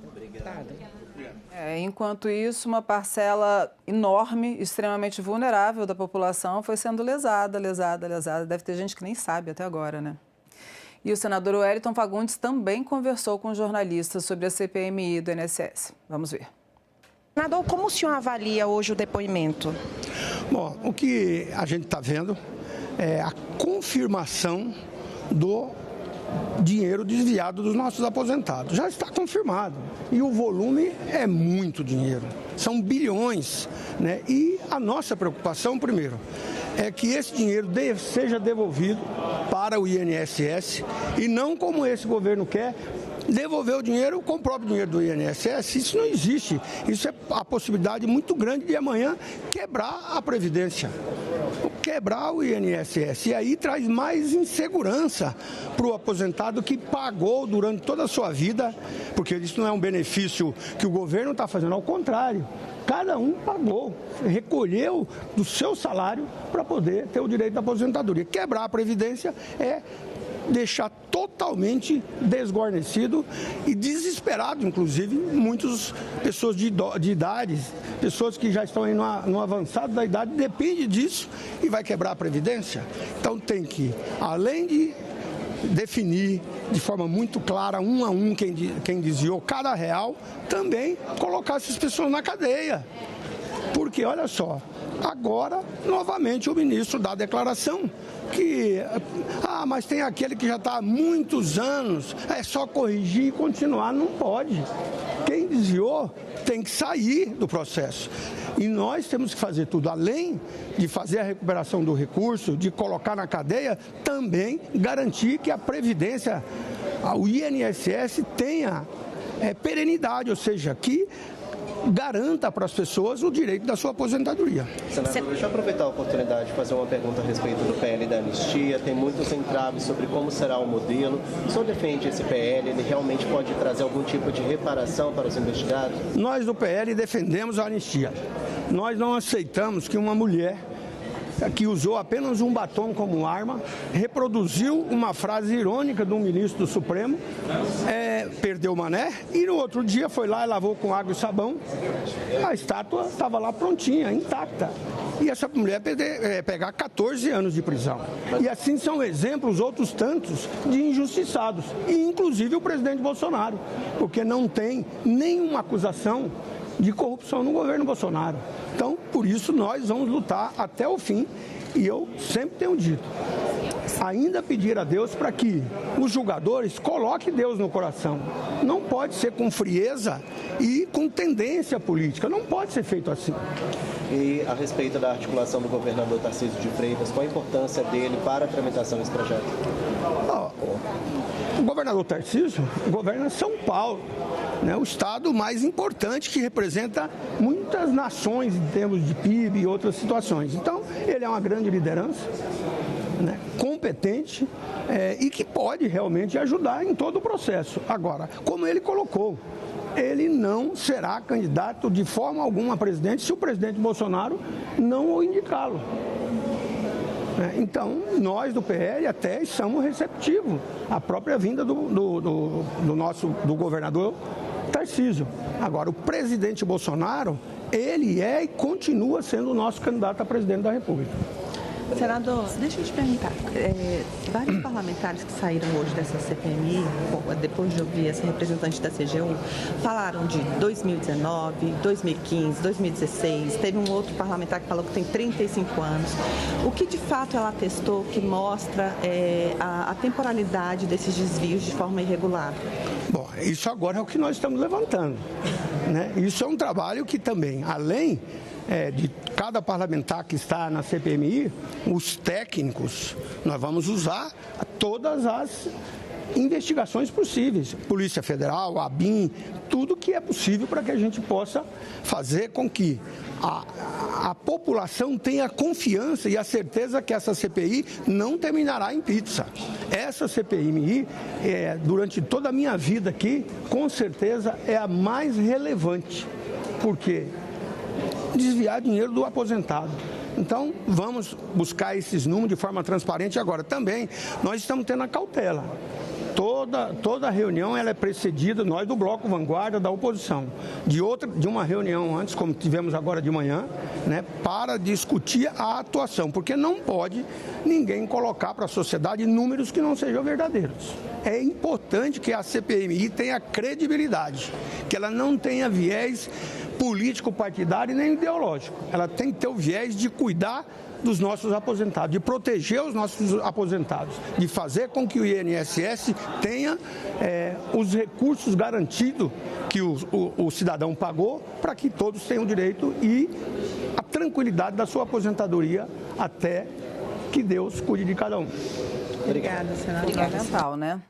Enquanto isso, uma parcela enorme, extremamente vulnerável da população foi sendo lesada. Deve ter gente que nem sabe até agora, né? E o senador Wellington Fagundes também conversou com jornalistas sobre a CPMI do INSS. Vamos ver. Senador, como o senhor avalia hoje o depoimento? Bom, o que a gente está vendo é a confirmação do dinheiro desviado dos nossos aposentados. Já está confirmado. E o volume é muito dinheiro. São bilhões, né? E a nossa preocupação, primeiro, é que esse dinheiro seja devolvido para o INSS e não como esse governo quer, devolver o dinheiro com o próprio dinheiro do INSS. Isso não existe. Isso é a possibilidade muito grande de amanhã quebrar a Previdência, quebrar o INSS. E aí traz mais insegurança para o aposentado que pagou durante toda a sua vida, porque isso não é um benefício que o governo está fazendo, ao contrário. Cada um pagou, recolheu do seu salário para poder ter o direito da aposentadoria. Quebrar a Previdência é deixar totalmente desguarnecido e desesperado, inclusive, muitas pessoas de idade, pessoas que já estão aí no avançado da idade, depende disso e vai quebrar a Previdência. Então tem que, além de definir de forma muito clara, um a um, quem desviou cada real, também colocar essas pessoas na cadeia. Porque, olha só, Agora, novamente, o ministro dá a declaração que, mas tem aquele que já está há muitos anos, é só corrigir e continuar. Não pode. Quem desviou tem que sair do processo. E nós temos que fazer tudo, além de fazer a recuperação do recurso, de colocar na cadeia, também garantir que a Previdência, o INSS, tenha perenidade, ou seja, que garanta para as pessoas o direito da sua aposentadoria. Senador, deixa eu aproveitar a oportunidade de fazer uma pergunta a respeito do PL da anistia. Tem muitos entraves sobre como será o modelo. O senhor defende esse PL? Ele realmente pode trazer algum tipo de reparação para os investigados? Nós do PL defendemos a anistia. Nós não aceitamos que uma mulher que usou apenas um batom como arma, reproduziu uma frase irônica de um ministro do Supremo, perdeu o mané, e no outro dia foi lá e lavou com água e sabão. A estátua estava lá prontinha, intacta. E essa mulher pegar 14 anos de prisão. E assim são exemplos, outros tantos, de injustiçados, e inclusive o presidente Bolsonaro, porque não tem nenhuma acusação de corrupção no governo Bolsonaro. Então, por isso, nós vamos lutar até o fim. E eu sempre tenho dito, ainda pedir a Deus para que os julgadores coloquem Deus no coração. Não pode ser com frieza e com tendência política. Não pode ser feito assim. E a respeito da articulação do governador Tarcísio de Freitas, qual a importância dele para a tramitação desse projeto? O governador Tarcísio governa São Paulo, né, o estado mais importante que representa muitas nações em termos de PIB e outras situações. Então, ele é uma grande liderança, né, competente e que pode realmente ajudar em todo o processo. Agora, como ele colocou, ele não será candidato de forma alguma a presidente se o presidente Bolsonaro não o indicá-lo. Então, nós do PL até estamos receptivos à própria vinda do governador Tarcísio. Agora, o presidente Bolsonaro, ele é e continua sendo o nosso candidato a presidente da República. Senador, deixa eu te perguntar, vários parlamentares que saíram hoje dessa CPMI, depois de ouvir esse representante da CGU, falaram de 2019, 2015, 2016, teve um outro parlamentar que falou que tem 35 anos. O que de fato ela atestou que mostra a temporalidade desses desvios de forma irregular? Bom, isso agora é o que nós estamos levantando, né? Isso é um trabalho que também, além de cada parlamentar que está na CPMI, os técnicos, nós vamos usar todas as investigações possíveis. Polícia Federal, ABIN, tudo que é possível para que a gente possa fazer com que a população tenha confiança e a certeza que essa CPI não terminará em pizza. Essa CPMI, durante toda a minha vida aqui, com certeza é a mais relevante, porque desviar dinheiro do aposentado. Então, vamos buscar esses números de forma transparente. Agora, também, nós estamos tendo a cautela. Toda reunião ela é precedida, nós do Bloco Vanguarda, da oposição, de uma reunião antes, como tivemos agora de manhã, né, para discutir a atuação, porque não pode ninguém colocar para a sociedade números que não sejam verdadeiros. É importante que a CPMI tenha credibilidade, que ela não tenha viés político, partidário nem ideológico. Ela tem que ter o viés de cuidar dos nossos aposentados, de proteger os nossos aposentados, de fazer com que o INSS tenha os recursos garantidos que o cidadão pagou, para que todos tenham direito e a tranquilidade da sua aposentadoria até que Deus cuide de cada um. Obrigada, senadora. Fundamental, né?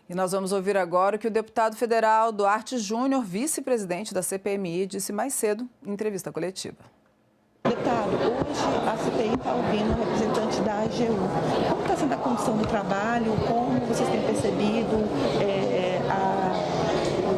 E nós vamos ouvir agora o que o deputado federal Duarte Júnior, vice-presidente da CPMI, disse mais cedo em entrevista coletiva. Deputado, hoje a CPI está ouvindo o representante da AGU. Como está sendo a condição do trabalho? Como vocês têm percebido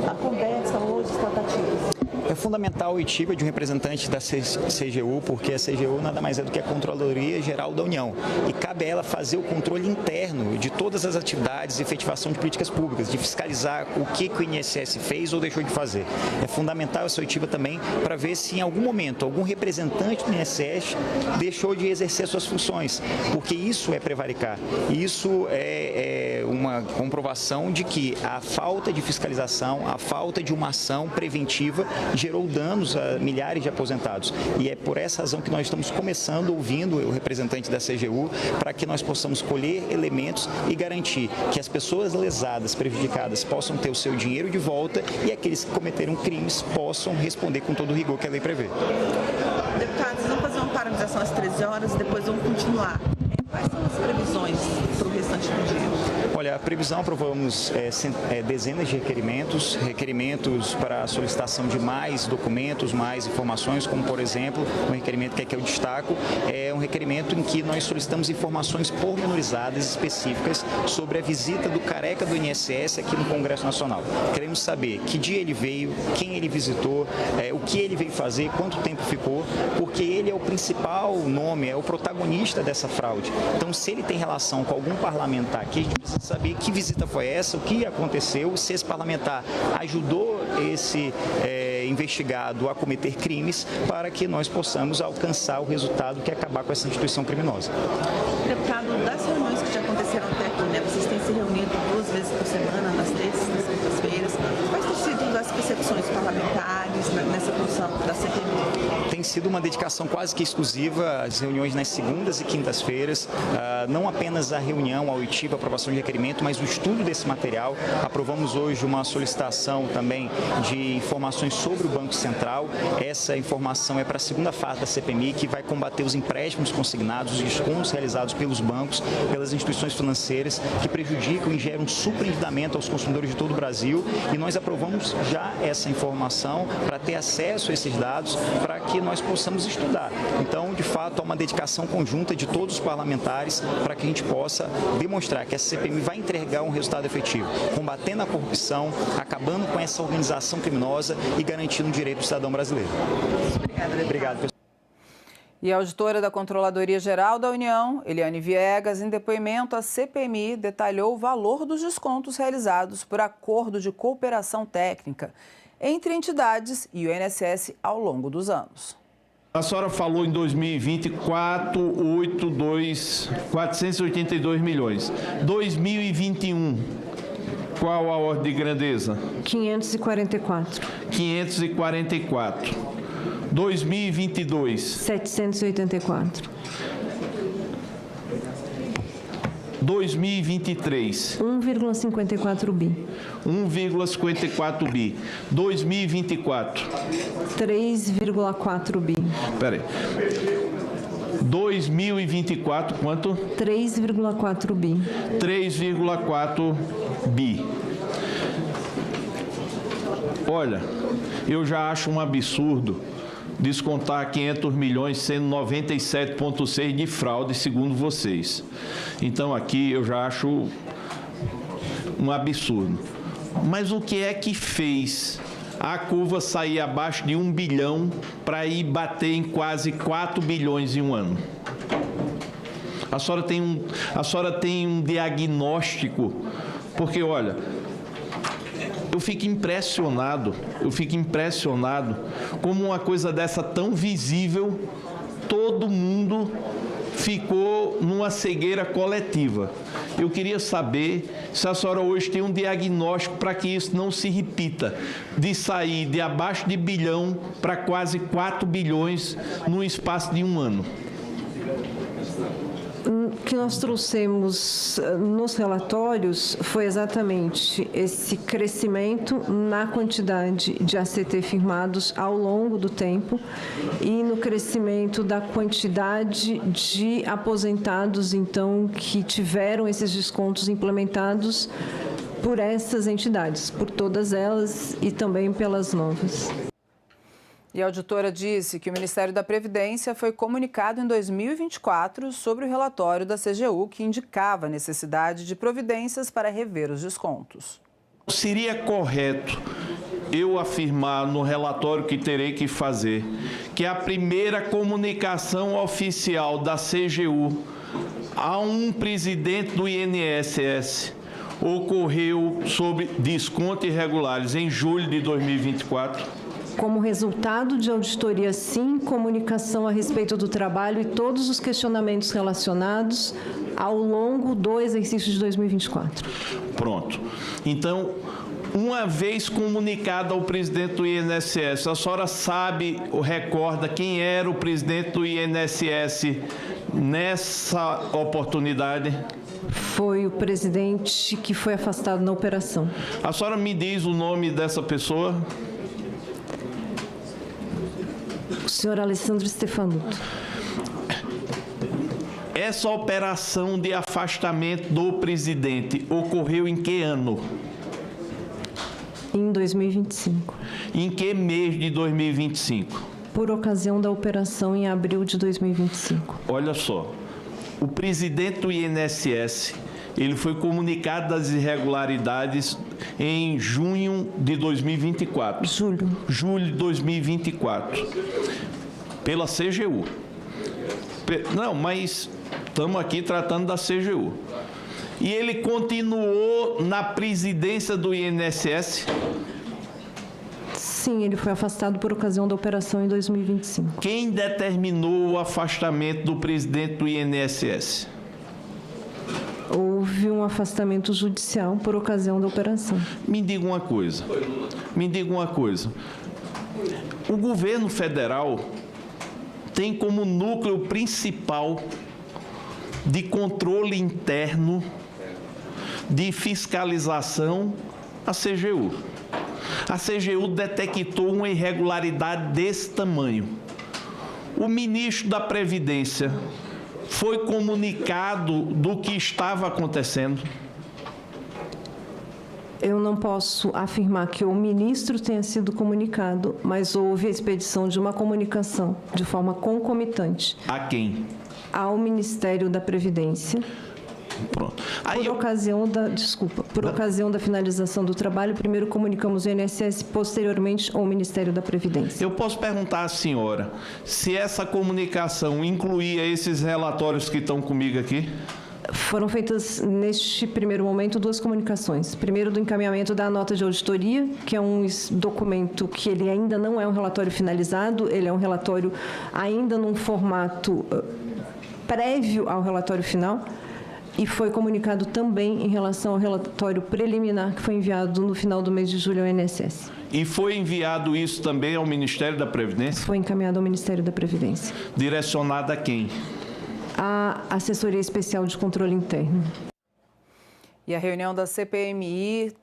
a conversa hoje, as tratativas? É fundamental o oitiva de um representante da CGU, porque a CGU nada mais é do que a Controladoria Geral da União. E cabe a ela fazer o controle interno de todas as atividades e efetivação de políticas públicas, de fiscalizar o que o INSS fez ou deixou de fazer. É fundamental essa oitiva também para ver se em algum momento algum representante do INSS deixou de exercer suas funções, porque isso é prevaricar. Isso é uma comprovação de que a falta de fiscalização, a falta de uma ação preventiva gerou danos a milhares de aposentados. E é por essa razão que nós estamos começando ouvindo o representante da CGU para que nós possamos colher elementos e garantir que as pessoas lesadas, prejudicadas, possam ter o seu dinheiro de volta e aqueles que cometeram crimes possam responder com todo o rigor que a lei prevê. Deputados, vamos fazer uma paralisação às 13 horas e depois vamos continuar. Quais são as previsões para o restante do dia? Olha, a previsão, aprovamos dezenas de requerimentos para a solicitação de mais documentos, mais informações, como, por exemplo, um requerimento que eu destaco, é um requerimento em que nós solicitamos informações pormenorizadas, específicas, sobre a visita do careca do INSS aqui no Congresso Nacional. Queremos saber que dia ele veio, quem ele visitou, o que ele veio fazer, quanto tempo ficou, porque ele é o principal nome, é o protagonista dessa fraude. Então, se ele tem relação com algum parlamentar aqui, a gente precisa saber que visita foi essa, o que aconteceu, se esse parlamentar ajudou esse investigado a cometer crimes, para que nós possamos alcançar o resultado que é acabar com essa instituição criminosa. Deputado, das reuniões que já aconteceram até aqui, né? Vocês têm se reunido 2 vezes por semana, nas terças, nas quintas-feiras. Quais têm sido as percepções parlamentares nessa função da CPMI? Tem sido uma dedicação quase que exclusiva às reuniões nas segundas e quintas-feiras, não apenas a reunião, a oitiva, a aprovação de requerimento, mas o estudo desse material. Aprovamos hoje uma solicitação também de informações sobre o Banco Central. Essa informação é para a segunda fase da CPMI, que vai combater os empréstimos consignados, os descontos realizados pelos bancos, pelas instituições financeiras, que prejudicam e geram superendividamento aos consumidores de todo o Brasil. E nós aprovamos já essa informação para ter acesso a esses dados, para que nós possamos estudar. Então, de fato, há uma dedicação conjunta de todos os parlamentares para que a gente possa demonstrar que essa CPMI vai entregar um resultado efetivo, combatendo a corrupção, acabando com essa organização criminosa e garantindo o direito do cidadão brasileiro. Obrigado, pessoal. E a auditora da Controladoria Geral da União, Eliane Viegas, em depoimento à CPMI, detalhou o valor dos descontos realizados por acordo de cooperação técnica entre entidades e o INSS ao longo dos anos. A senhora falou em 2020, 482 milhões. 2021, qual a ordem de grandeza? 544. 544. 2022. 784. 2023. 1,54 bi. 1,54 bi. 2024. 3,4 bi. Espera aí. 2024, quanto? 3,4 bi. 3,4 bi. Olha, eu já acho um absurdo descontar 500 milhões, sendo 97,6 de fraude, segundo vocês. Então, aqui eu já acho um absurdo. Mas o que é que fez a curva sair abaixo de 1 bilhão para ir bater em quase 4 bilhões em um ano? A senhora tem um diagnóstico, porque, olha, eu fico impressionado como uma coisa dessa tão visível, todo mundo ficou numa cegueira coletiva. Eu queria saber se a senhora hoje tem um diagnóstico para que isso não se repita, de sair de abaixo de bilhão para quase 4 bilhões no espaço de um ano. O que nós trouxemos nos relatórios foi exatamente esse crescimento na quantidade de ACT firmados ao longo do tempo e no crescimento da quantidade de aposentados, então, que tiveram esses descontos implementados por essas entidades, por todas elas e também pelas novas. E a auditora disse que o Ministério da Previdência foi comunicado em 2024 sobre o relatório da CGU que indicava a necessidade de providências para rever os descontos. Seria correto eu afirmar no relatório que terei que fazer que a primeira comunicação oficial da CGU a um presidente do INSS ocorreu sobre descontos irregulares em julho de 2024? Como resultado de auditoria, sim, comunicação a respeito do trabalho e todos os questionamentos relacionados ao longo do exercício de 2024. Pronto. Então, Uma vez comunicado ao presidente do INSS, a senhora sabe ou recorda quem era o presidente do INSS nessa oportunidade? Foi o presidente que foi afastado na operação. A senhora me diz o nome dessa pessoa? O senhor Alessandro Stefanuto. Essa operação de afastamento do presidente ocorreu em que ano? Em 2025. Em que mês de 2025? Por ocasião da operação em abril de 2025. Olha só, o presidente do INSS, ele foi comunicado das irregularidades em junho de 2024. Julho de 2024. Pela CGU. Não, mas estamos aqui tratando da CGU. E ele continuou na presidência do INSS? Sim, ele foi afastado por ocasião da operação em 2025. Quem determinou o afastamento do presidente do INSS? Houve um afastamento judicial por ocasião da operação. Me diga uma coisa. O governo federal tem como núcleo principal de controle interno, de fiscalização, a CGU. A CGU detectou uma irregularidade desse tamanho. O ministro da Previdência foi comunicado do que estava acontecendo? Eu não posso afirmar que o ministro tenha sido comunicado, mas houve a expedição de uma comunicação de forma concomitante. A quem? Ao Ministério da Previdência. Pronto. Por ocasião da finalização do trabalho, primeiro comunicamos o INSS, posteriormente ao Ministério da Previdência. Eu posso perguntar à senhora se essa comunicação incluía esses relatórios que estão comigo aqui? Foram feitas, neste primeiro momento, duas comunicações. Primeiro, do encaminhamento da nota de auditoria, que é um documento que ele ainda não é um relatório finalizado, ele é um relatório ainda num formato prévio ao relatório final, e foi comunicado também em relação ao relatório preliminar que foi enviado no final do mês de julho ao INSS. E foi enviado isso também ao Ministério da Previdência? Foi encaminhado ao Ministério da Previdência. Direcionado a quem? A Assessoria Especial de Controle Interno. E a reunião da CPMI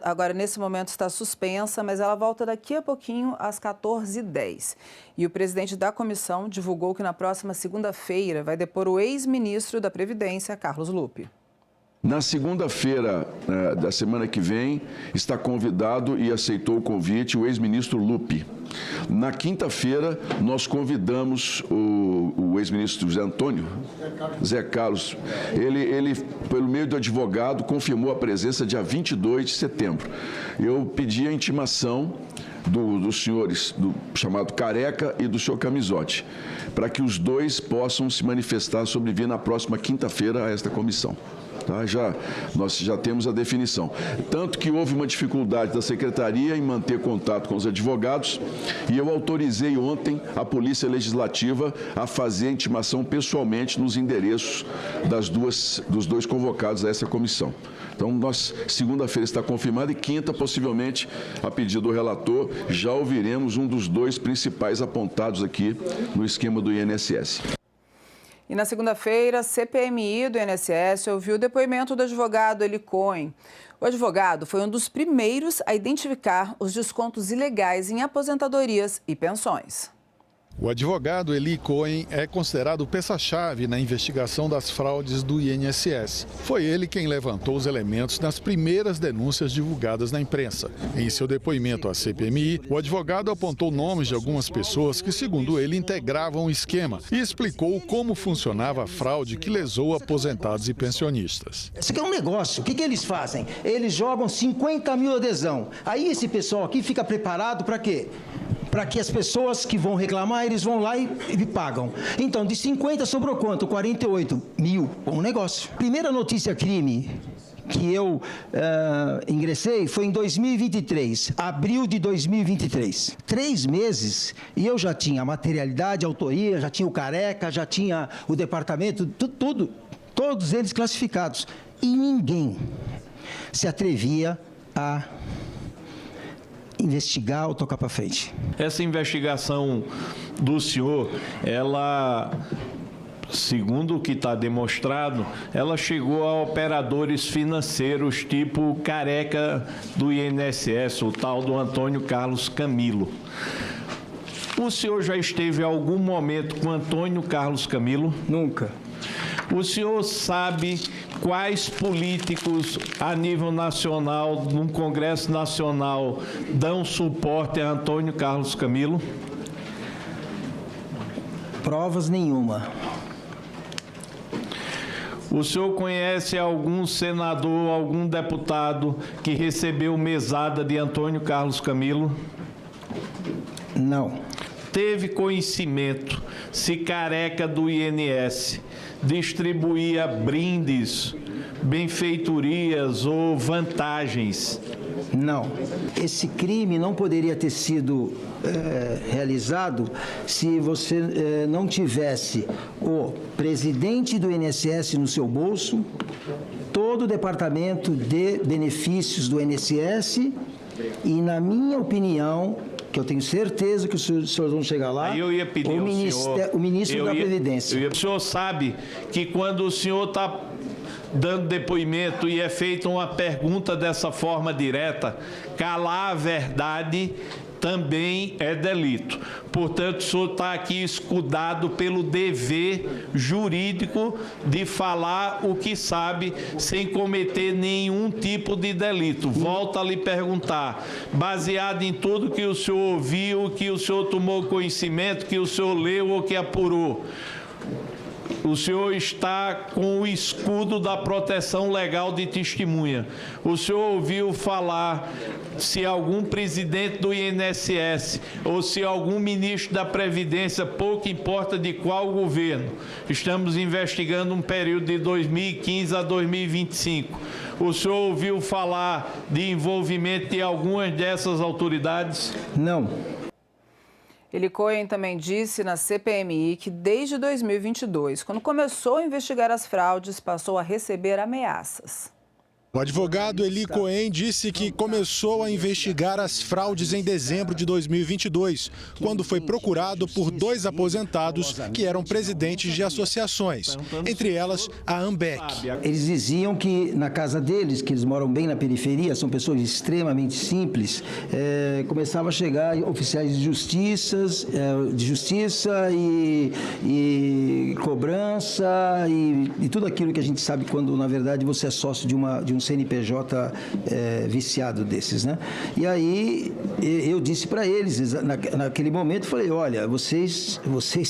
agora, nesse momento, está suspensa, mas ela volta daqui a pouquinho, às 14h10. E o presidente da comissão divulgou que na próxima segunda-feira vai depor o ex-ministro da Previdência, Carlos Lupe. Na segunda-feira da semana que vem, está convidado e aceitou o convite o ex-ministro Lupe. Na quinta-feira, nós convidamos o ex-ministro Zé Carlos. Ele, pelo meio do advogado, confirmou a presença dia 22 de setembro. Eu pedi a intimação dos senhores, do chamado Careca e do senhor Camisotti, para que os dois possam se manifestar sobre vir na próxima quinta-feira a esta comissão. Tá? Nós já temos a definição. Tanto que houve uma dificuldade da Secretaria em manter contato com os advogados e eu autorizei ontem a Polícia Legislativa a fazer a intimação pessoalmente nos endereços dos dois convocados a essa comissão. Então, segunda-feira está confirmado e quinta, possivelmente, a pedido do relator, já ouviremos um dos dois principais apontados aqui no esquema do INSS. E na segunda-feira, a CPMI do INSS ouviu o depoimento do advogado Eli Cohen. O advogado foi um dos primeiros a identificar os descontos ilegais em aposentadorias e pensões. O advogado Eli Cohen é considerado peça-chave na investigação das fraudes do INSS. Foi ele quem levantou os elementos nas primeiras denúncias divulgadas na imprensa. Em seu depoimento à CPMI, o advogado apontou nomes de algumas pessoas que, segundo ele, integravam o esquema e explicou como funcionava a fraude que lesou aposentados e pensionistas. Isso aqui é um negócio. O que eles fazem? Eles jogam 50 mil adesão. Aí esse pessoal aqui fica preparado para quê? Para que as pessoas que vão reclamar, eles vão lá e pagam. Então, de 50 sobrou quanto? 48 mil. Bom negócio. Primeira notícia crime que eu ingressei foi em 2023, abril de 2023. 3 meses e eu já tinha a materialidade, a autoria, já tinha o Careca, já tinha o departamento, tudo, todos eles classificados. E ninguém se atrevia a investigar ou tocar para frente. Essa investigação do senhor, ela, segundo o que está demonstrado, ela chegou a operadores financeiros tipo careca do INSS, o tal do Antônio Carlos Camilo. O senhor já esteve em algum momento com Antônio Carlos Camilo? Nunca. O senhor sabe quais políticos a nível nacional, no Congresso Nacional, dão suporte a Antônio Carlos Camilo? Provas nenhuma. O senhor conhece algum senador, algum deputado que recebeu mesada de Antônio Carlos Camilo? Não. Teve conhecimento se careca do INS distribuía brindes, benfeitorias ou vantagens? Não. Esse crime não poderia ter sido realizado se você não tivesse o presidente do INSS no seu bolso, todo o departamento de benefícios do INSS e, na minha opinião, que eu tenho certeza que os senhores vão chegar lá, aí eu ia pedir o ministro da Previdência. O senhor sabe que quando o senhor está dando depoimento e é feita uma pergunta dessa forma direta, calar a verdade também é delito. Portanto, o senhor está aqui escudado pelo dever jurídico de falar o que sabe sem cometer nenhum tipo de delito. Volto a lhe perguntar, baseado em tudo que o senhor ouviu, que o senhor tomou conhecimento, que o senhor leu ou que apurou, o senhor está com o escudo da proteção legal de testemunha. O senhor ouviu falar se algum presidente do INSS ou se algum ministro da Previdência, pouco importa de qual governo, estamos investigando um período de 2015 a 2025. O senhor ouviu falar de envolvimento de algumas dessas autoridades? Não. Eli Cohen também disse na CPMI que desde 2022, quando começou a investigar as fraudes, passou a receber ameaças. O advogado Eli Cohen disse que começou a investigar as fraudes em dezembro de 2022, quando foi procurado por 2 aposentados que eram presidentes de associações, entre elas a AMBEC. Eles diziam que na casa deles, que eles moram bem na periferia, são pessoas extremamente simples, começava a chegar oficiais de justiça e cobrança e tudo aquilo que a gente sabe quando, na verdade, você é sócio de um CNPJ viciado desses, né? E aí eu disse para eles, naquele momento, falei, olha, vocês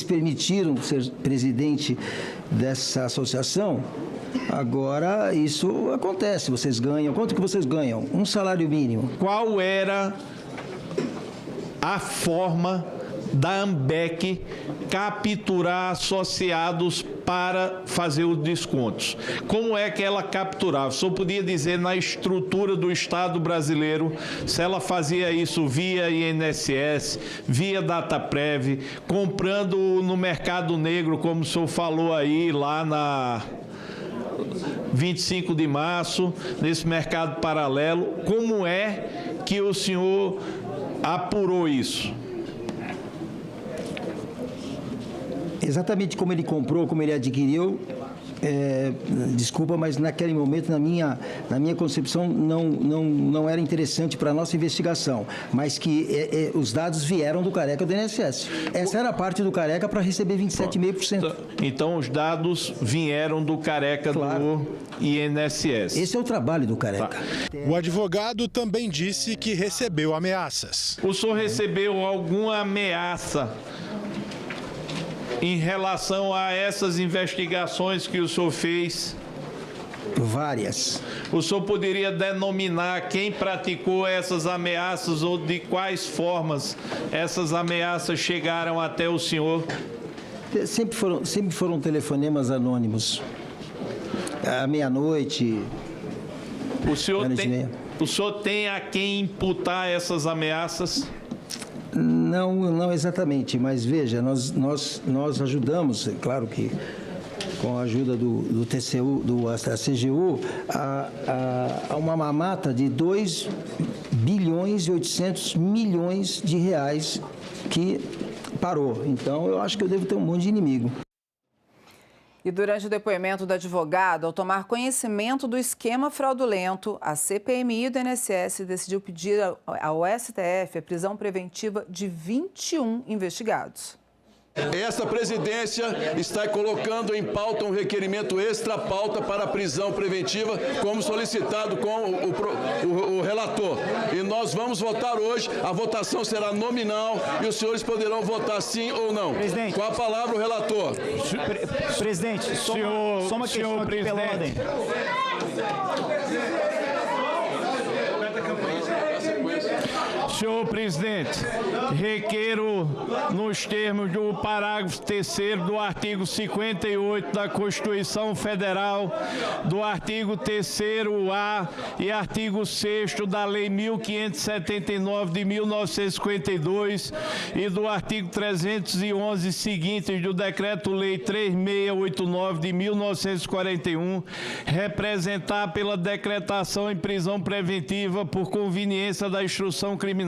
permitiram ser presidente dessa associação, agora isso acontece, vocês ganham, quanto que vocês ganham? Um salário mínimo. Qual era a forma da AMBEC capturar associados para fazer os descontos? Como é que ela capturava? Só podia dizer na estrutura do Estado brasileiro se ela fazia isso via INSS, via Dataprev, comprando no mercado negro, como o senhor falou aí, lá na 25 de março, nesse mercado paralelo. Como é que o senhor apurou isso? Exatamente como ele comprou, como ele adquiriu, desculpa, mas naquele momento, na minha concepção, não era interessante para a nossa investigação, mas que os dados vieram do careca do INSS. Essa era a parte do careca para receber 27,5%. Então, os dados vieram do careca do INSS. Esse é o trabalho do careca. Tá. O advogado também disse que recebeu ameaças. O senhor recebeu alguma ameaça em relação a essas investigações que o senhor fez? Várias. O senhor poderia denominar quem praticou essas ameaças ou de quais formas essas ameaças chegaram até o senhor? Sempre foram telefonemas anônimos. À meia-noite. O senhor tem a quem imputar essas ameaças? Não exatamente, mas veja, nós ajudamos, claro que com a ajuda do TCU, da CGU, a uma mamata de 2 bilhões e 800 milhões de reais que parou. Então, eu acho que eu devo ter um monte de inimigo. E durante o depoimento do advogado, ao tomar conhecimento do esquema fraudulento, a CPMI do INSS decidiu pedir ao STF a prisão preventiva de 21 investigados. Esta presidência está colocando em pauta um requerimento extra-pauta para a prisão preventiva, como solicitado com o relator. E nós vamos votar hoje, a votação será nominal e os senhores poderão votar sim ou não. Presidente. Com a palavra o relator. Presidente, só uma questão aqui pela ordem. Senhor presidente, requeiro, nos termos do parágrafo 3º do artigo 58 da Constituição Federal, do artigo 3º-A e artigo 6º da Lei 1579 de 1952 e do artigo 311 seguintes do Decreto-Lei 3689 de 1941, representar pela decretação em prisão preventiva por conveniência da instrução criminal,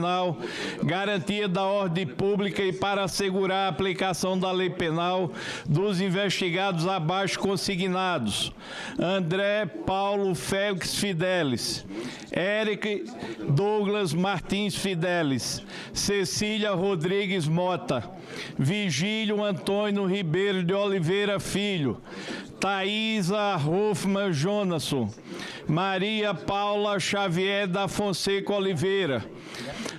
garantia da ordem pública e para assegurar a aplicação da lei penal dos investigados abaixo consignados: André Paulo Félix Fidelis, Eric Douglas Martins Fidelis, Cecília Rodrigues Mota, Vigílio Antônio Ribeiro de Oliveira Filho, Thaisa Hoffmann Jonasson, Maria Paula Xavier da Fonseca Oliveira,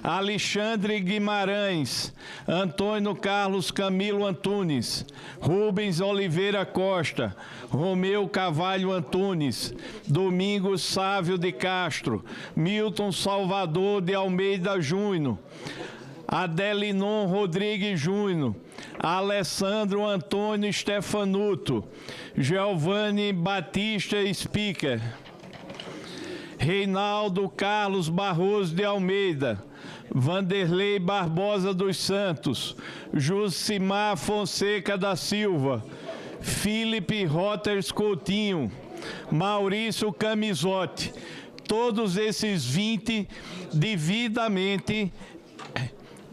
Alexandre Guimarães, Antônio Carlos Camilo Antunes, Rubens Oliveira Costa, Romeu Carvalho Antunes, Domingos Sávio de Castro, Milton Salvador de Almeida Júnior, Adelinon Rodrigues Júnior, Alessandro Antônio Stefanuto, Giovanni Batista Speaker, Reinaldo Carlos Barroso de Almeida, Vanderlei Barbosa dos Santos, Jucimar Fonseca da Silva, Felipe Roters Coutinho, Maurício Camisotti, todos esses 20 devidamente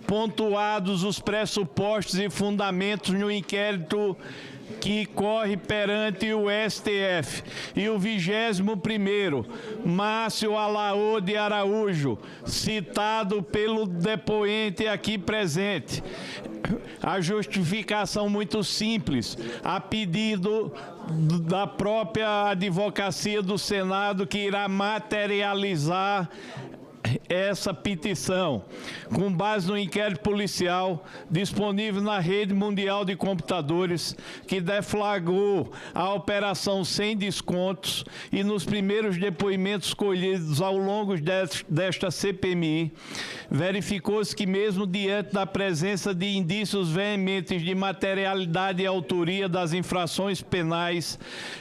pontuados os pressupostos e fundamentos no inquérito que corre perante o STF. E o 21º, Márcio Alaô de Araújo, citado pelo depoente aqui presente. A justificação muito simples, a pedido da própria advocacia do Senado, que irá materializar essa petição, com base no inquérito policial disponível na rede mundial de computadores, que deflagrou a operação sem descontos, e nos primeiros depoimentos colhidos ao longo desta CPMI, verificou-se que mesmo diante da presença de indícios veementes de materialidade e autoria das infrações penais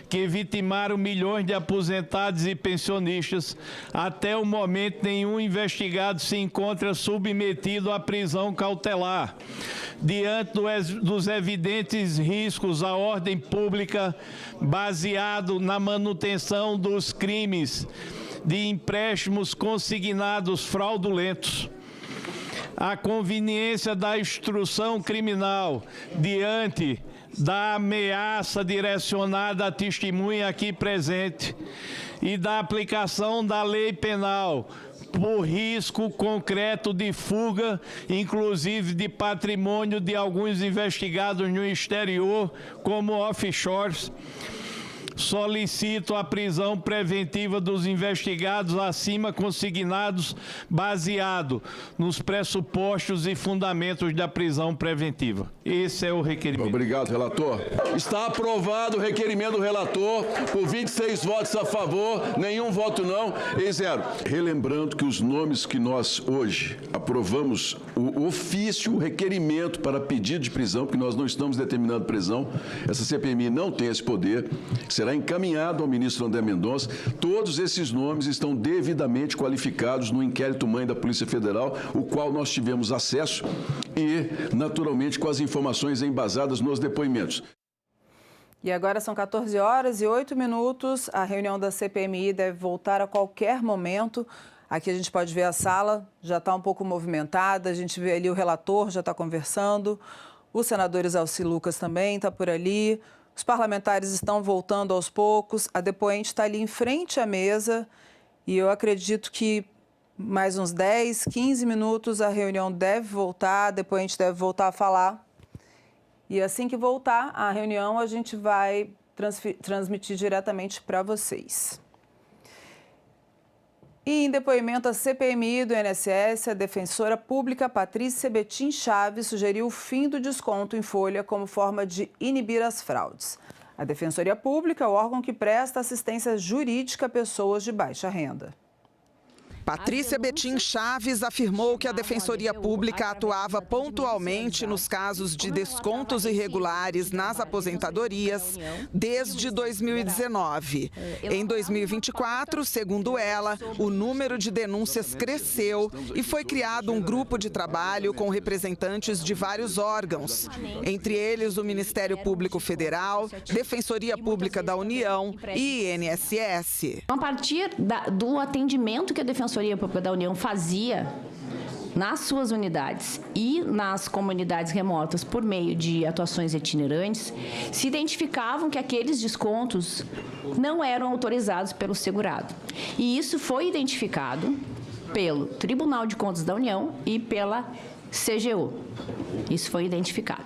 que vitimaram milhões de aposentados e pensionistas, até o momento nenhum investigado se encontra submetido à prisão cautelar, diante dos evidentes riscos à ordem pública, baseado na manutenção dos crimes de empréstimos consignados fraudulentos. A conveniência da instrução criminal diante da ameaça direcionada à testemunha aqui presente e da aplicação da lei penal por risco concreto de fuga, inclusive de patrimônio de alguns investigados no exterior, como offshores. Solicito a prisão preventiva dos investigados acima consignados, baseado nos pressupostos e fundamentos da prisão preventiva. Esse é o requerimento. Obrigado, relator. Está aprovado o requerimento do relator por 26 votos a favor, nenhum voto não e 0. Relembrando que os nomes que nós hoje aprovamos, o ofício, o requerimento para pedido de prisão, porque nós não estamos determinando prisão, essa CPMI não tem esse poder, será encaminhado ao ministro André Mendonça. Todos esses nomes estão devidamente qualificados no inquérito-mãe da Polícia Federal, o qual nós tivemos acesso e, naturalmente, com as informações embasadas nos depoimentos. E agora são 14h08. A reunião da CPMI deve voltar a qualquer momento. Aqui a gente pode ver a sala, já está um pouco movimentada, a gente vê ali o relator, já está conversando, o senador Exalci Lucas também está por ali, os parlamentares estão voltando aos poucos, a depoente está ali em frente à mesa e eu acredito que mais uns 10, 15 minutos a reunião deve voltar, a depoente deve voltar a falar. E assim que voltar a reunião, a gente vai transmitir diretamente para vocês. E em depoimento à CPMI do INSS, a defensora pública Patrícia Betim Chaves sugeriu o fim do desconto em folha como forma de inibir as fraudes. A Defensoria Pública é o órgão que presta assistência jurídica a pessoas de baixa renda. Patrícia Betim Chaves afirmou que a Defensoria Pública atuava pontualmente nos casos de descontos irregulares nas aposentadorias desde 2019. Em 2024, segundo ela, o número de denúncias cresceu e foi criado um grupo de trabalho com representantes de vários órgãos, entre eles o Ministério Público Federal, Defensoria Pública da União e INSS. A partir do atendimento que a Defensoria Pública da União fazia nas suas unidades e nas comunidades remotas por meio de atuações itinerantes, se identificavam que aqueles descontos não eram autorizados pelo segurado. E isso foi identificado pelo Tribunal de Contas da União e pela CGU. Isso foi identificado.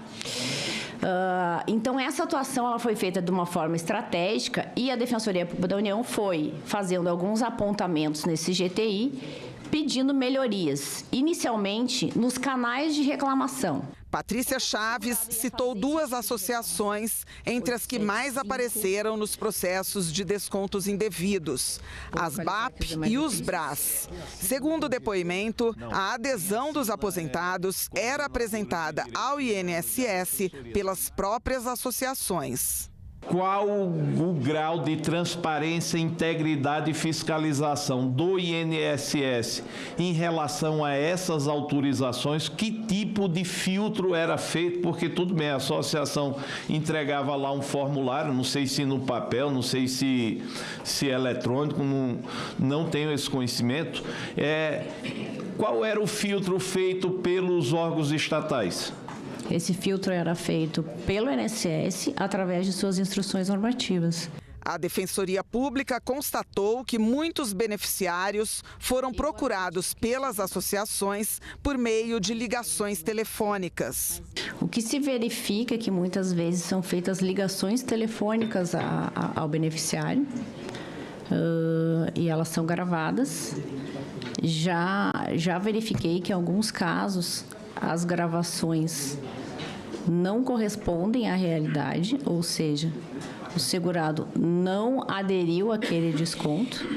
Então, essa atuação ela foi feita de uma forma estratégica e a Defensoria Pública da União foi fazendo alguns apontamentos nesse GTI, pedindo melhorias, inicialmente nos canais de reclamação. Patrícia Chaves citou duas associações entre as que mais apareceram nos processos de descontos indevidos, as BAP e os BRAS. Segundo o depoimento, a adesão dos aposentados era apresentada ao INSS pelas próprias associações. Qual o grau de transparência, integridade e fiscalização do INSS em relação a essas autorizações? Que tipo de filtro era feito? Porque tudo bem, a associação entregava lá um formulário, não sei se no papel, não sei se eletrônico, não tenho esse conhecimento. Qual era o filtro feito pelos órgãos estatais? Esse filtro era feito pelo INSS através de suas instruções normativas. A Defensoria Pública constatou que muitos beneficiários foram procurados pelas associações por meio de ligações telefônicas. O que se verifica é que muitas vezes são feitas ligações telefônicas ao beneficiário e elas são gravadas. Já verifiquei que em alguns casos as gravações não correspondem à realidade, ou seja, o segurado não aderiu àquele desconto,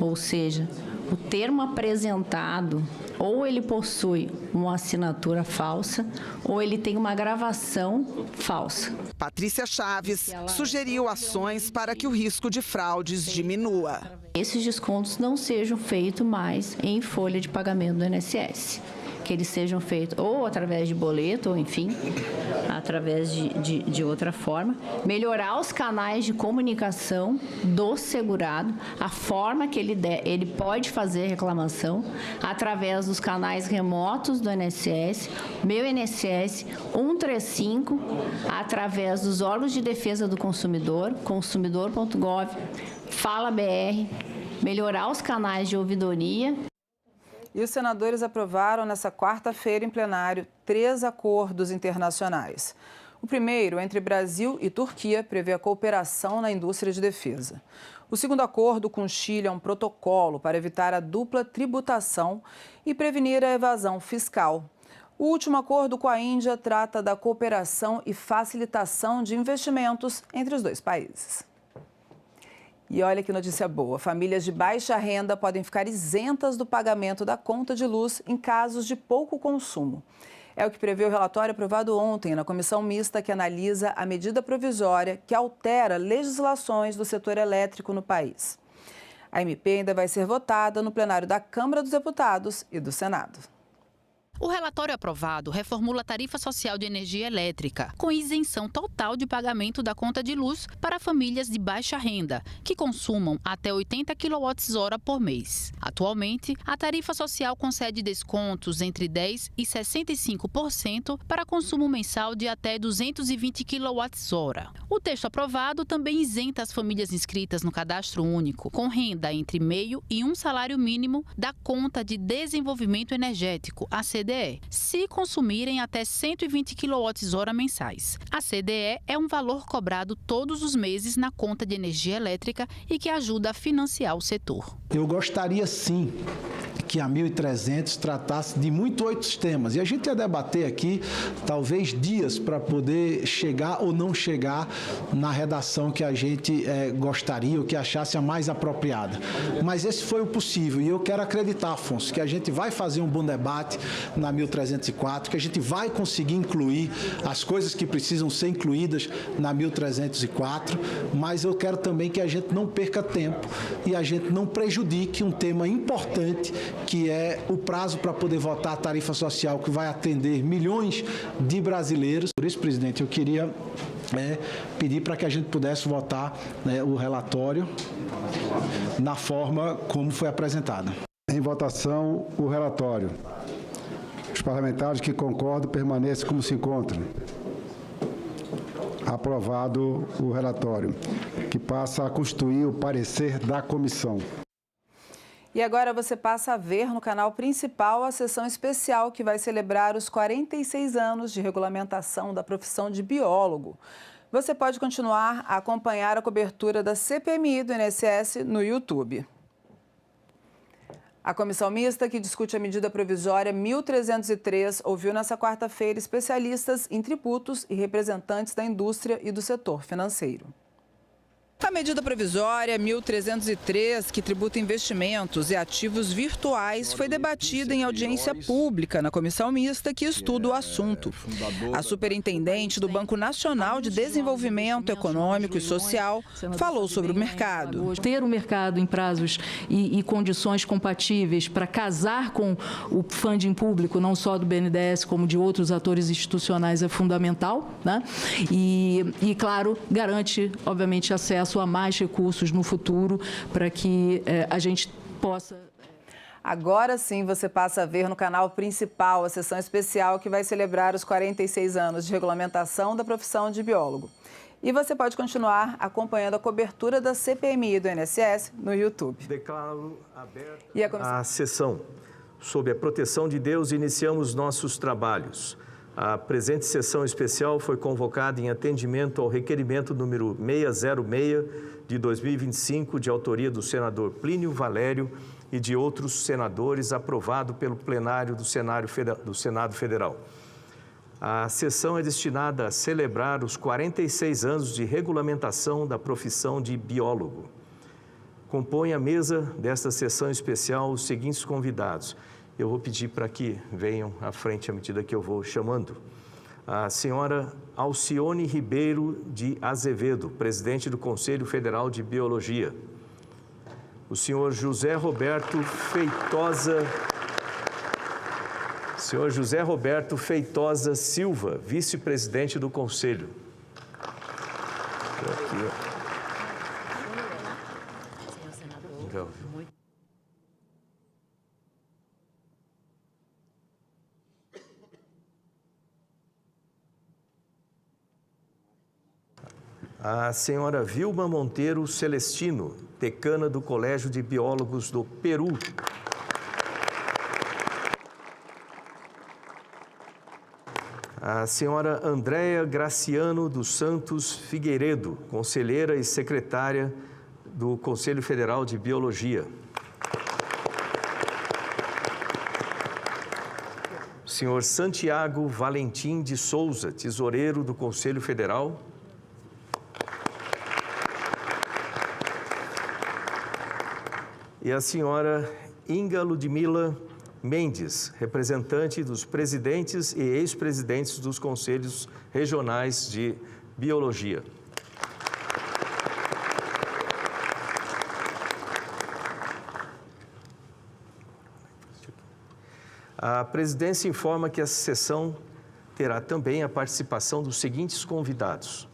ou seja, o termo apresentado ou ele possui uma assinatura falsa ou ele tem uma gravação falsa. Patrícia Chaves sugeriu ações para que o risco de fraudes diminua. Esses descontos não sejam feitos mais em folha de pagamento do INSS. Que eles sejam feitos ou através de boleto, ou enfim, através de outra forma. Melhorar os canais de comunicação do segurado, a forma que ele pode fazer reclamação, através dos canais remotos do INSS, Meu INSS, 135, através dos órgãos de defesa do consumidor, consumidor.gov, Fala BR, melhorar os canais de ouvidoria. E os senadores aprovaram nesta quarta-feira em plenário 3 acordos internacionais. O primeiro, entre Brasil e Turquia, prevê a cooperação na indústria de defesa. O segundo acordo com o Chile é um protocolo para evitar a dupla tributação e prevenir a evasão fiscal. O último acordo com a Índia trata da cooperação e facilitação de investimentos entre os dois países. E olha que notícia boa, famílias de baixa renda podem ficar isentas do pagamento da conta de luz em casos de pouco consumo. É o que prevê o relatório aprovado ontem na comissão mista que analisa a medida provisória que altera legislações do setor elétrico no país. A MP ainda vai ser votada no plenário da Câmara dos Deputados e do Senado. O relatório aprovado reformula a tarifa social de energia elétrica, com isenção total de pagamento da conta de luz para famílias de baixa renda, que consumam até 80 kWh por mês. Atualmente, a tarifa social concede descontos entre 10% e 65% para consumo mensal de até 220 kWh. O texto aprovado também isenta as famílias inscritas no Cadastro Único, com renda entre meio e um salário mínimo, da conta de desenvolvimento energético, a CDE, se consumirem até 120 kWh mensais. A CDE é um valor cobrado todos os meses na conta de energia elétrica e que ajuda a financiar o setor. Eu gostaria sim que a 1300 tratasse de muitos outros temas. E a gente ia debater aqui, talvez, dias para poder chegar ou não chegar na redação que a gente gostaria ou que achasse a mais apropriada. Mas esse foi o possível. E eu quero acreditar, Afonso, que a gente vai fazer um bom debate na 1304, que a gente vai conseguir incluir as coisas que precisam ser incluídas na 1304, mas eu quero também que a gente não perca tempo e a gente não prejudique um tema importante, que é o prazo para poder votar a tarifa social, que vai atender milhões de brasileiros. Por isso, presidente, eu queria pedir para que a gente pudesse votar o relatório na forma como foi apresentado. Em votação, o relatório. Os parlamentares que concordam permanecem como se encontram. Aprovado o relatório, que passa a constituir o parecer da comissão. E agora você passa a ver no canal principal a sessão especial que vai celebrar os 46 anos de regulamentação da profissão de biólogo. Você pode continuar a acompanhar a cobertura da CPMI do INSS no YouTube. A comissão mista que discute a medida provisória 1303 ouviu nesta quarta-feira especialistas em tributos e representantes da indústria e do setor financeiro. A medida provisória 1303, que tributa investimentos e ativos virtuais, foi debatida em audiência pública na comissão mista que estuda o assunto. A superintendente do Banco Nacional de Desenvolvimento Econômico e Social falou sobre o mercado. Ter o mercado em prazos e condições compatíveis para casar com o funding público, não só do BNDES, como de outros atores institucionais, é fundamental, né? E claro, garante, obviamente, acesso a mais recursos no futuro para que a gente possa... Agora sim você passa a ver no canal principal a sessão especial que vai celebrar os 46 anos de regulamentação da profissão de biólogo. E você pode continuar acompanhando a cobertura da CPMI do INSS no YouTube. Declaro aberta a sessão. Sob a proteção de Deus, iniciamos nossos trabalhos. A presente sessão especial foi convocada em atendimento ao requerimento número 606 de 2025, de autoria do senador Plínio Valério e de outros senadores, aprovado pelo plenário do Senado Federal. A sessão é destinada a celebrar os 46 anos de regulamentação da profissão de biólogo. Compõe a mesa desta sessão especial os seguintes convidados. Eu vou pedir para que venham à frente à medida que eu vou chamando. A senhora Alcione Ribeiro de Azevedo, presidente do Conselho Federal de Biologia. O senhor José Roberto Feitosa Silva, vice-presidente do Conselho. A senhora Vilma Monteiro Celestino, decana do Colégio de Biólogos do Peru. A senhora Andréa Graciano dos Santos Figueiredo, conselheira e secretária do Conselho Federal de Biologia. O senhor Santiago Valentim de Souza, tesoureiro do Conselho Federal. E a senhora Inga Ludmila Mendes, representante dos presidentes e ex-presidentes dos Conselhos Regionais de Biologia. A presidência informa que essa sessão terá também a participação dos seguintes convidados.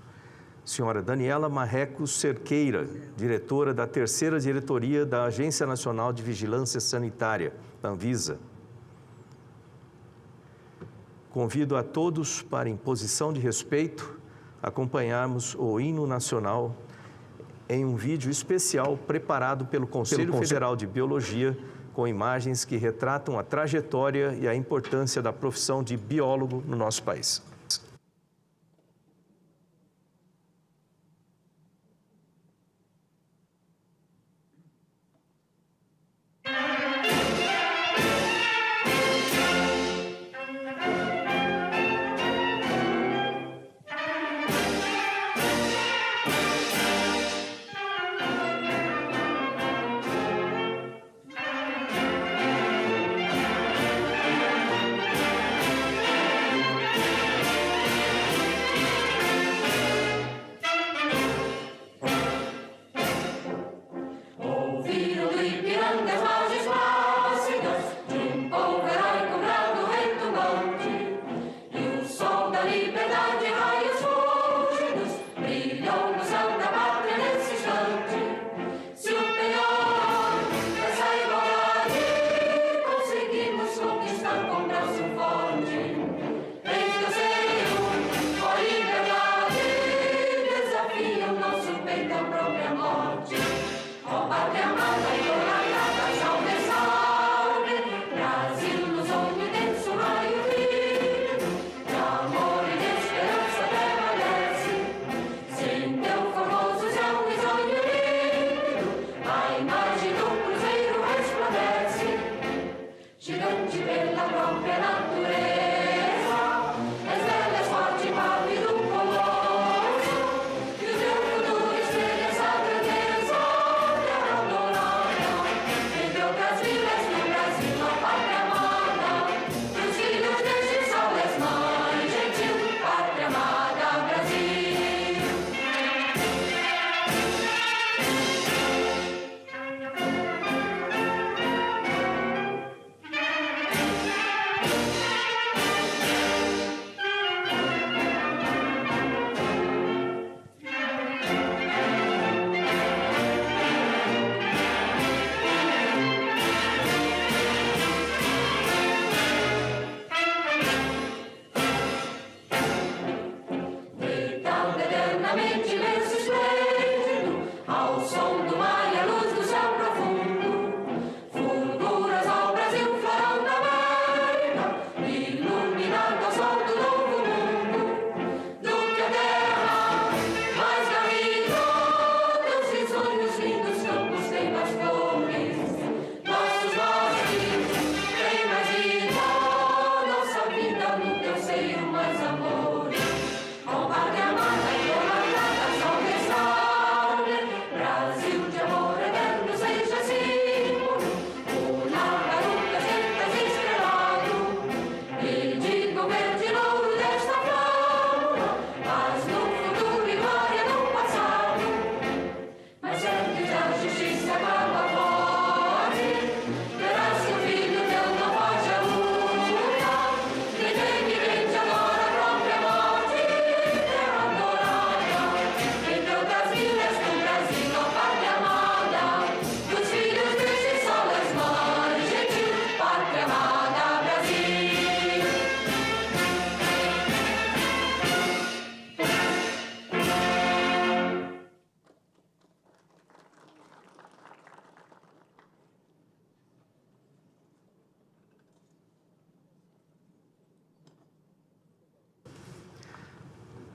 Senhora Daniela Marreco Cerqueira, diretora da 3ª Diretoria da Agência Nacional de Vigilância Sanitária, da Anvisa. Convido a todos para, em posição de respeito, acompanharmos o hino nacional em um vídeo especial preparado pelo Conselho Federal de Biologia, com imagens que retratam a trajetória e a importância da profissão de biólogo no nosso país.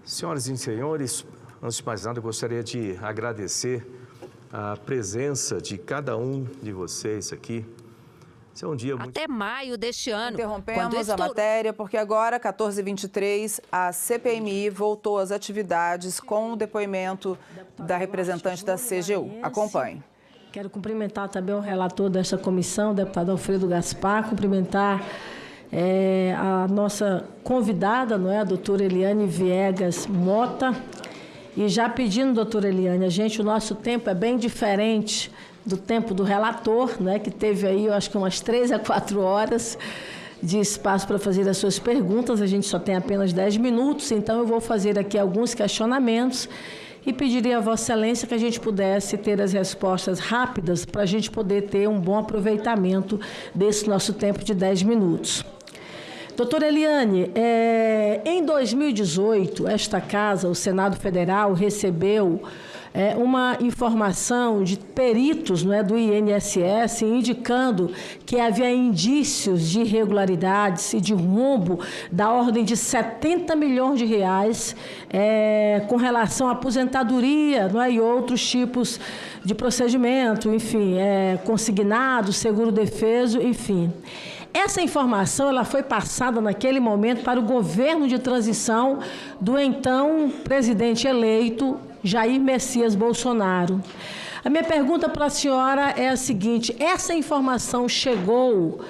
Senhoras e senhores, antes de mais nada, eu gostaria de agradecer a presença de cada um de vocês aqui. Esse é um dia muito... Até maio deste ano. Interrompemos a matéria porque agora, 14h23, a CPMI voltou às atividades com o depoimento da representante da CGU. Acompanhe. Quero cumprimentar também o relator desta comissão, o deputado Alfredo Gaspar, cumprimentar a nossa convidada, não é, a doutora Eliane Viegas Mota, e já pedindo, doutora Eliane, o nosso tempo é bem diferente do tempo do relator, né, que teve aí, eu acho que umas 3 a 4 horas, de espaço para fazer as suas perguntas. A gente só tem apenas 10 minutos, então eu vou fazer aqui alguns questionamentos e pediria a Vossa Excelência que a gente pudesse ter as respostas rápidas para a gente poder ter um bom aproveitamento desse nosso tempo de 10 minutos. Doutora Eliane, em 2018, esta Casa, o Senado Federal, recebeu uma informação de peritos, não é, do INSS, indicando que havia indícios de irregularidades e de rombo da ordem de 70 milhões de reais com relação à aposentadoria, não é, e outros tipos de procedimento, enfim, consignado, seguro-defeso, enfim. Essa informação ela foi passada naquele momento para o governo de transição do então presidente eleito, Jair Messias Bolsonaro. A minha pergunta para a senhora é a seguinte: essa informação chegou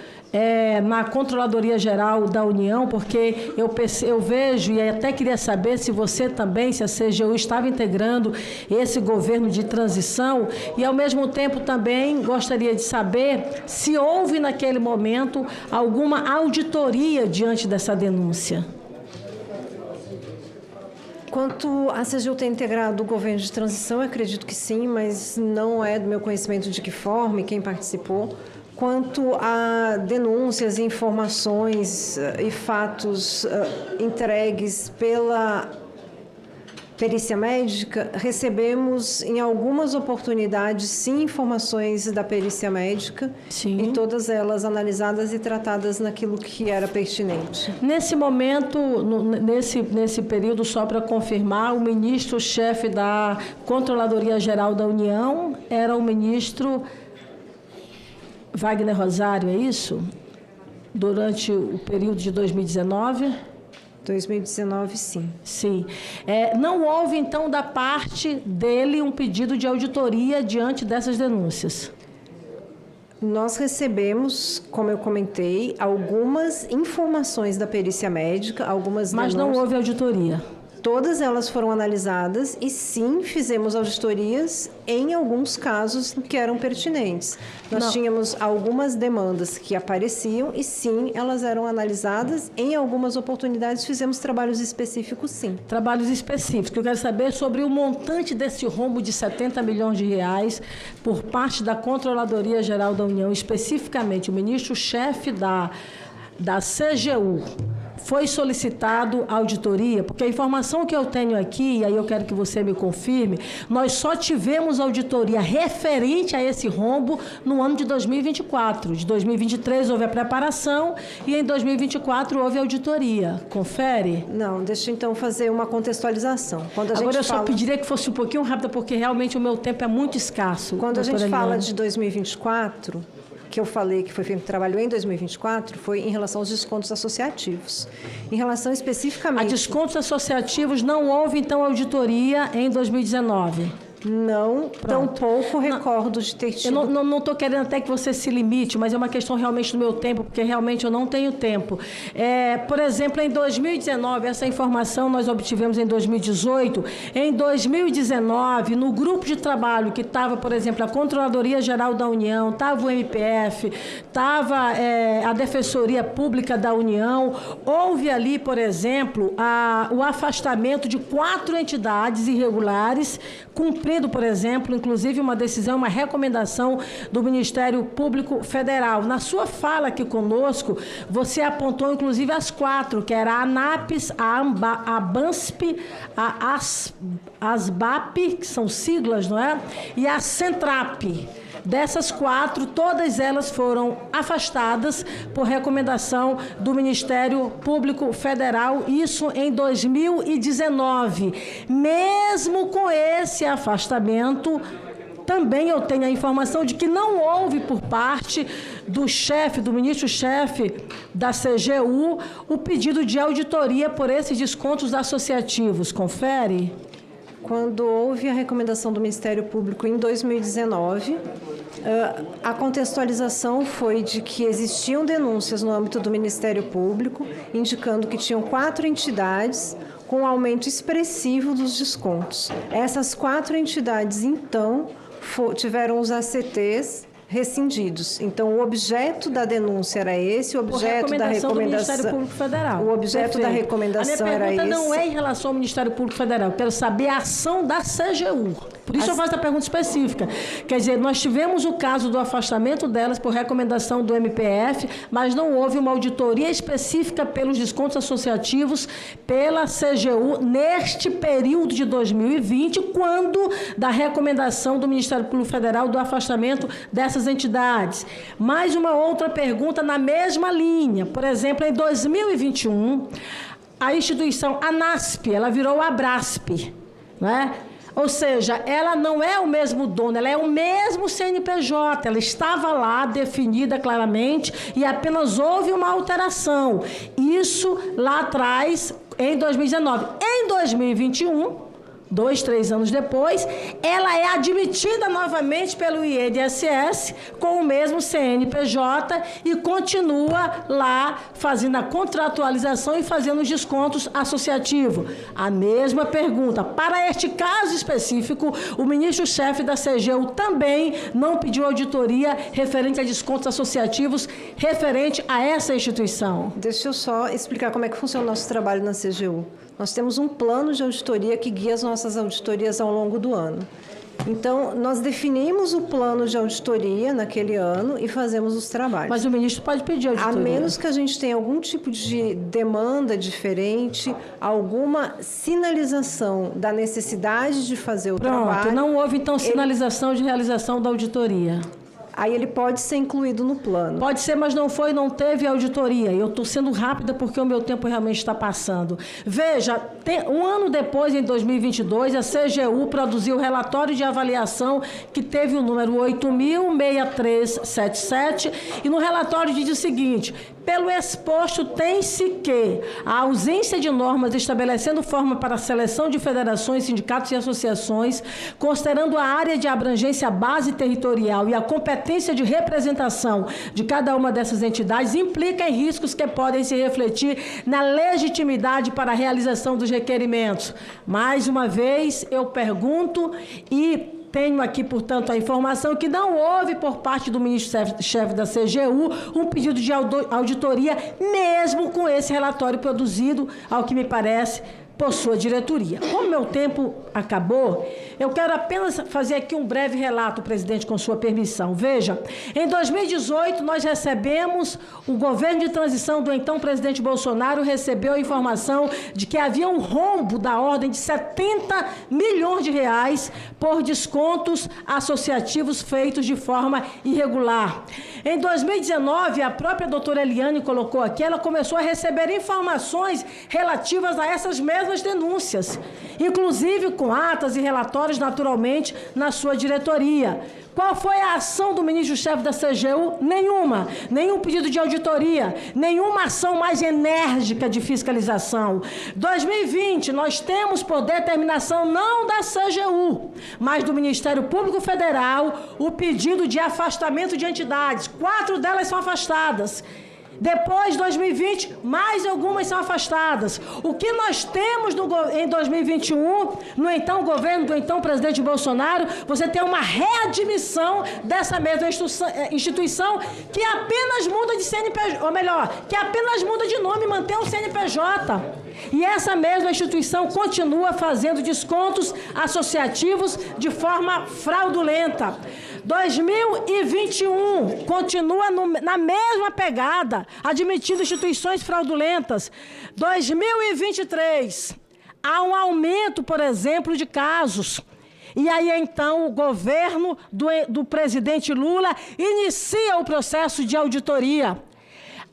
na Controladoria Geral da União? Porque eu vejo, e até queria saber se você também, se a CGU estava integrando esse governo de transição, e ao mesmo tempo também gostaria de saber se houve naquele momento alguma auditoria diante dessa denúncia. Quanto a CGU ter integrado o governo de transição, eu acredito que sim, mas não é do meu conhecimento de que forma e quem participou. Quanto a denúncias, informações e fatos entregues pela perícia médica, recebemos em algumas oportunidades, sim, informações da perícia médica, sim, e todas elas analisadas e tratadas naquilo que era pertinente. Nesse momento, nesse período, só para confirmar, o ministro-chefe da Controladoria Geral da União era o ministro Wagner Rosário, é isso? Durante o período de 2019? 2019, sim. Sim. Não houve, então, da parte dele um pedido de auditoria diante dessas denúncias? Nós recebemos, como eu comentei, algumas informações da perícia médica, algumas denúncias. Mas não houve auditoria? Todas elas foram analisadas e, sim, fizemos auditorias em alguns casos que eram pertinentes. Nós tínhamos algumas demandas que apareciam e, sim, elas eram analisadas. Em algumas oportunidades, fizemos trabalhos específicos, sim. Trabalhos específicos. Eu quero saber sobre o montante desse rombo de 70 milhões de reais por parte da Controladoria Geral da União, especificamente o ministro-chefe da CGU. Foi solicitado auditoria? Porque a informação que eu tenho aqui, e aí eu quero que você me confirme, nós só tivemos auditoria referente a esse rombo no ano de 2024. De 2023 houve a preparação e em 2024 houve auditoria. Confere? Não, deixa eu então fazer uma contextualização. Agora eu só pediria que fosse um pouquinho rápida, porque realmente o meu tempo é muito escasso. Quando a gente fala de 2024... que eu falei que foi feito trabalho em 2024, foi em relação aos descontos associativos. Em relação especificamente... A descontos associativos não houve, então, auditoria em 2019? Não, tampouco recordo de ter tido. Eu não estou querendo até que você se limite, mas é uma questão realmente do meu tempo, porque realmente eu não tenho tempo. Por exemplo, em 2019, essa informação nós obtivemos em 2018. Em 2019, no grupo de trabalho que estava, por exemplo, a Controladoria Geral da União, estava o MPF, estava a Defensoria Pública da União, houve ali, por exemplo, o afastamento de 4 entidades irregulares, cumprindo, por exemplo, inclusive uma decisão, uma recomendação do Ministério Público Federal. Na sua fala aqui conosco, você apontou inclusive as 4, que era a ANAPES, a ABANSP, a ASBAP, que são siglas, não é? E a CENTRAP. Dessas 4, todas elas foram afastadas por recomendação do Ministério Público Federal, isso em 2019. Mesmo com esse afastamento, também eu tenho a informação de que não houve por parte do ministro-chefe da CGU, o pedido de auditoria por esses descontos associativos. Confere? Quando houve a recomendação do Ministério Público em 2019, a contextualização foi de que existiam denúncias no âmbito do Ministério Público, indicando que tinham 4 entidades com um aumento expressivo dos descontos. Essas 4 entidades, então, tiveram os ACTs rescindidos. Então, o objeto da denúncia era esse, o objeto da recomendação do Ministério Público Federal. O objeto da recomendação era esse. A minha pergunta não é em relação ao Ministério Público Federal, eu quero saber a ação da CGU. Por isso eu faço a pergunta específica. Quer dizer, nós tivemos o caso do afastamento delas por recomendação do MPF, mas não houve uma auditoria específica pelos descontos associativos pela CGU neste período de 2020, quando da recomendação do Ministério Público Federal do afastamento dessas entidades. Mais uma outra pergunta na mesma linha. Por exemplo, em 2021, a instituição ANASP, ela virou a ABRASP, não é? Ou seja, ela não é o mesmo dono, ela é o mesmo CNPJ, ela estava lá definida claramente e apenas houve uma alteração. Isso lá atrás, em 2019. Em 2021, 2, 3 anos depois, ela é admitida novamente pelo INSS com o mesmo CNPJ e continua lá fazendo a contratualização e fazendo os descontos associativos. A mesma pergunta. Para este caso específico, o ministro-chefe da CGU também não pediu auditoria referente a descontos associativos referente a essa instituição. Deixa eu só explicar como é que funciona o nosso trabalho na CGU. Nós temos um plano de auditoria que guia as nossas auditorias ao longo do ano. Então, nós definimos o plano de auditoria naquele ano e fazemos os trabalhos. Mas o ministro pode pedir auditoria. A menos que a gente tenha algum tipo de demanda diferente, alguma sinalização da necessidade de fazer o trabalho. Não houve, então, sinalização de realização da auditoria. Aí ele pode ser incluído no plano. Pode ser, mas não foi, não teve auditoria. Eu estou sendo rápida porque o meu tempo realmente está passando. Veja, um ano depois, em 2022, a CGU produziu o relatório de avaliação que teve o número 8.06377 e no relatório diz o seguinte: pelo exposto, tem-se que a ausência de normas estabelecendo forma para a seleção de federações, sindicatos e associações, considerando a área de abrangência base territorial e a competência de representação de cada uma dessas entidades, implica em riscos que podem se refletir na legitimidade para a realização dos requerimentos. Mais uma vez, eu pergunto e tenho aqui, portanto, a informação que não houve, por parte do ministro-chefe da CGU, um pedido de auditoria, mesmo com esse relatório produzido, ao que me parece, por sua diretoria. Como meu tempo acabou, eu quero apenas fazer aqui um breve relato, presidente, com sua permissão. Veja, em 2018, nós recebemos, o governo de transição do então presidente Bolsonaro recebeu a informação de que havia um rombo da ordem de 70 milhões de reais por descontos associativos feitos de forma irregular. Em 2019, a própria doutora Eliane colocou aqui, ela começou a receber informações relativas a essas mesmas denúncias, inclusive com atas e relatórios, naturalmente, na sua diretoria. Qual foi a ação do ministro-chefe da CGU? Nenhuma. Nenhum pedido de auditoria, nenhuma ação mais enérgica de fiscalização. 2020, nós temos, por determinação não da CGU, mas do Ministério Público Federal, o pedido de afastamento de entidades. 4 delas são afastadas. Depois, 2020, mais algumas são afastadas. O que nós temos em 2021, no então governo do então presidente Bolsonaro, você tem uma readmissão dessa mesma instituição que apenas muda de CNPJ, ou melhor, que apenas muda de nome, mantém o CNPJ. E essa mesma instituição continua fazendo descontos associativos de forma fraudulenta. 2021 continua na mesma pegada, admitindo instituições fraudulentas. 2023, há um aumento, por exemplo, de casos. E aí, então, o governo do presidente Lula inicia o processo de auditoria.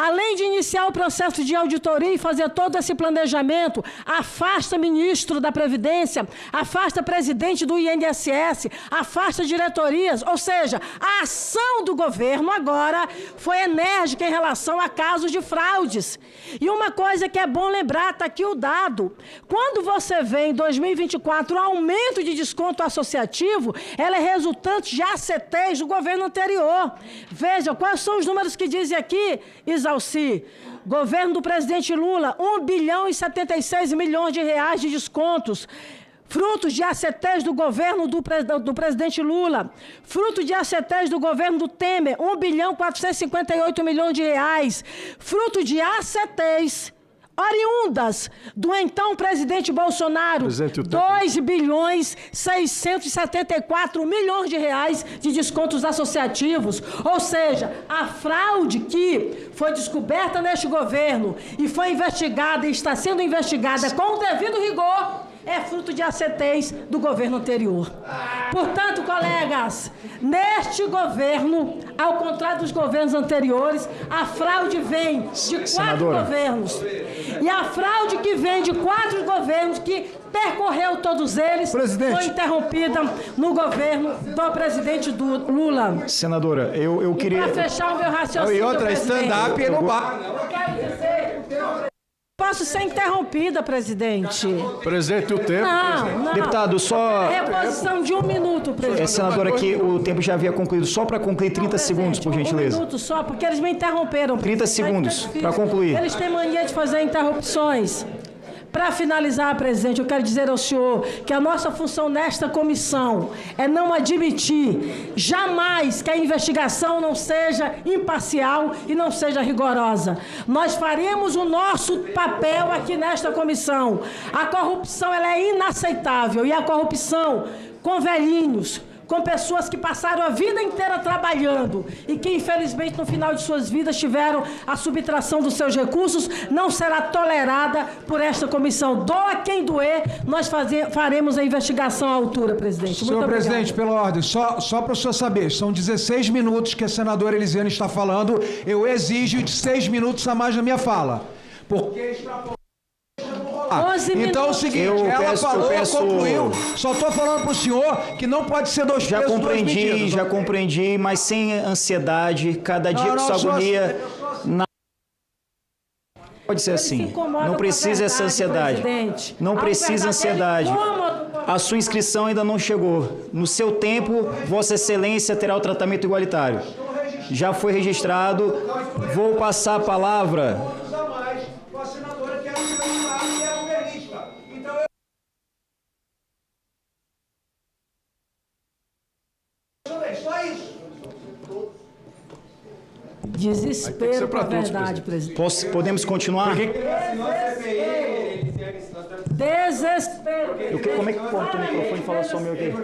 Além de iniciar o processo de auditoria e fazer todo esse planejamento, afasta ministro da Previdência, afasta presidente do INSS, afasta diretorias, ou seja, a ação do governo agora foi enérgica em relação a casos de fraudes. E uma coisa que é bom lembrar, está aqui o dado, quando você vê em 2024 o aumento de desconto associativo, ela é resultante de ACTs do governo anterior. Veja, quais são os números que dizem aqui, Isalci? Governo do presidente Lula, 1 bilhão e 76 milhões de reais de descontos. frutos de ACTs do governo do presidente Lula, fruto de ACTs do governo do Temer, 1.458 bilhões de reais, fruto de ACTs oriundas do então presidente Bolsonaro, 2.674 bilhões de reais de descontos associativos. Ou seja, a fraude que foi descoberta neste governo e foi investigada e está sendo investigada com o devido rigor é fruto de ACTs do governo anterior. Portanto, colegas, neste governo, ao contrário dos governos anteriores, a fraude vem de 4 governos. E a fraude que vem de 4 governos, que percorreu todos eles, foi interrompida no governo do presidente Lula. Senadora, eu queria... Para fechar o meu raciocínio, e outra, stand-up no bar. Eu quero dizer... Posso ser interrompida, presidente. Presidente, o tempo. Não. Deputado, só... Reposição de 1 minuto, presidente. Senadora, que o tempo já havia concluído. Só para concluir, 30 segundos, por gentileza. 1 minuto só, porque eles me interromperam. 30 segundos, para concluir. Eles têm mania de fazer interrupções. Para finalizar, presidente, eu quero dizer ao senhor que a nossa função nesta comissão é não admitir jamais que a investigação não seja imparcial e não seja rigorosa. Nós faremos o nosso papel aqui nesta comissão. A corrupção ela é inaceitável, e a corrupção com velhinhos, com pessoas que passaram a vida inteira trabalhando e que, infelizmente, no final de suas vidas tiveram a subtração dos seus recursos, não será tolerada por esta comissão. Doa quem doer, nós faremos a investigação à altura, presidente. Senhor presidente, pela ordem, só para o senhor saber, são 16 minutos que a senadora Elisiane está falando, eu exijo de 6 minutos a mais na minha fala. Porque então é o seguinte, ela falou, concluiu. Só estou falando para o senhor que não pode ser dois pesos, duas medidas. Já compreendi, mas sem ansiedade, cada dia com sua agonia. Pode ser assim. Não precisa essa ansiedade. Não precisa ansiedade. A sua inscrição ainda não chegou. No seu tempo, Vossa Excelência terá o tratamento igualitário. Já foi registrado. Vou passar a palavra. Desespero para a verdade, presidente. Podemos continuar? Desespero. Como é que corta o microfone e fala só o meu aqui?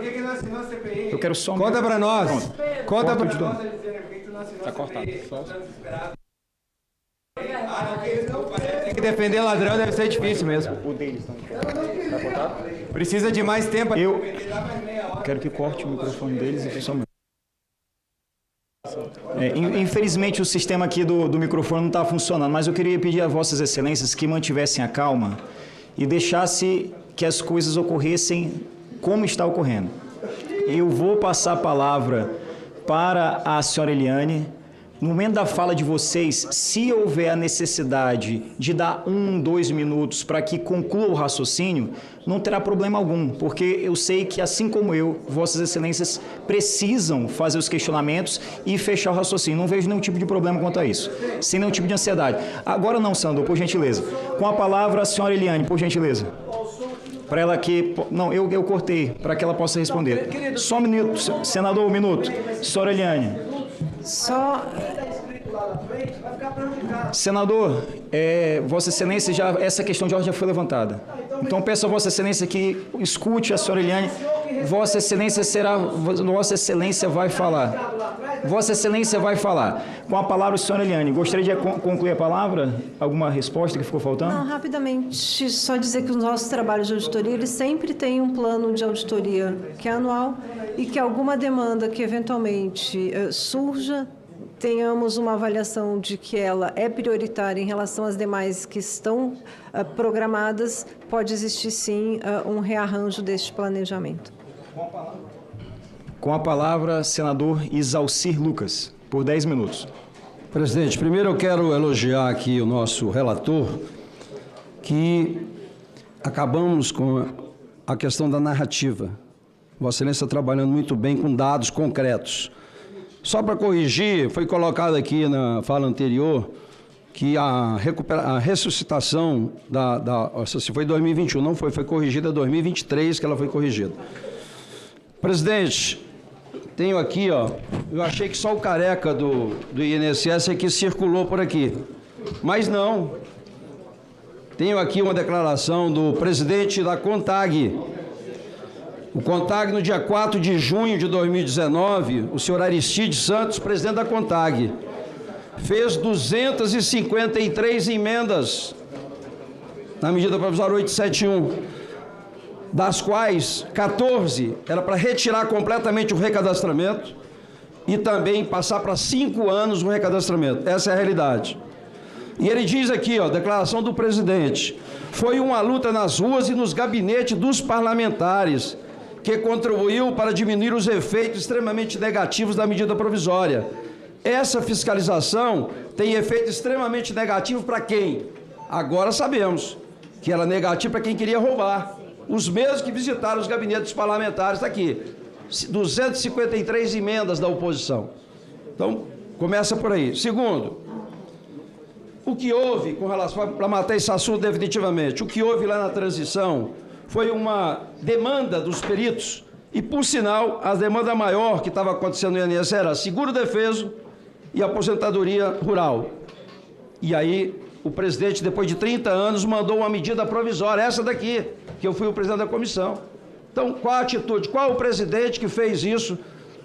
Eu quero só o meu. Conta para nós. Conta para nós. Está cortado. Tem que defender ladrão, deve ser difícil mesmo. O deles está cortado? Precisa de mais tempo. Eu quero que corte o microfone deles e só o meu. Infelizmente o sistema aqui do microfone não está funcionando, mas eu queria pedir a Vossas Excelências que mantivessem a calma e deixasse que as coisas ocorressem como está ocorrendo. Eu vou passar a palavra para a senhora Eliane. No momento da fala de vocês, se houver a necessidade de dar 1, 2 minutos para que conclua o raciocínio, não terá problema algum, porque eu sei que, assim como eu, Vossas Excelências precisam fazer os questionamentos e fechar o raciocínio. Não vejo nenhum tipo de problema quanto a isso, sem nenhum tipo de ansiedade. Agora não, senador, por gentileza. Com a palavra, a senhora Eliane, por gentileza. Para ela que... Não, eu cortei, para que ela possa responder. Só um minuto, senador, 1 minuto. Senhora Eliane. Senador, Vossa Excelência, essa questão de ordem já foi levantada. Então peço a Vossa Excelência que escute a senhora Eliane. Vossa Excelência vai falar. Vossa Excelência vai falar. Com a palavra, a senhora Eliane. Gostaria de concluir a palavra? Alguma resposta que ficou faltando? Não, rapidamente. Só dizer que os nossos trabalhos de auditoria, eles sempre têm um plano de auditoria que é anual e que alguma demanda que eventualmente surja, tenhamos uma avaliação de que ela é prioritária em relação às demais que estão programadas, pode existir sim um rearranjo deste planejamento. Com a palavra, senador Isalcir Lucas, por 10 minutos. Presidente, primeiro eu quero elogiar aqui o nosso relator, que acabamos com a questão da narrativa. Vossa Excelência está trabalhando muito bem com dados concretos. Só para corrigir, foi colocado aqui na fala anterior que a ressuscitação se foi em 2021, não foi corrigida em 2023 que ela foi corrigida. Presidente, tenho aqui, ó, eu achei que só o careca do INSS é que circulou por aqui, mas não. Tenho aqui uma declaração do presidente da CONTAG. O CONTAG, no dia 4 de junho de 2019, o senhor Aristides Santos, presidente da CONTAG, fez 253 emendas na medida provisória 871, das quais 14 era para retirar completamente o recadastramento e também passar para 5 anos o recadastramento. Essa é a realidade. E ele diz aqui, ó, declaração do presidente, foi uma luta nas ruas e nos gabinetes dos parlamentares que contribuiu para diminuir os efeitos extremamente negativos da medida provisória. Essa fiscalização tem efeito extremamente negativo para quem? Agora sabemos que era negativo para quem queria roubar. Os mesmos que visitaram os gabinetes parlamentares, está aqui, 253 emendas da oposição. Então, começa por aí. Segundo, o que houve com relação, para matar esse assunto definitivamente, o que houve lá na transição foi uma demanda dos peritos, e por sinal, a demanda maior que estava acontecendo no INSS era seguro-defeso e aposentadoria rural. E aí, o presidente, depois de 30 anos, mandou uma medida provisória, essa daqui, que eu fui o presidente da comissão. Então, qual a atitude? Qual o presidente que fez isso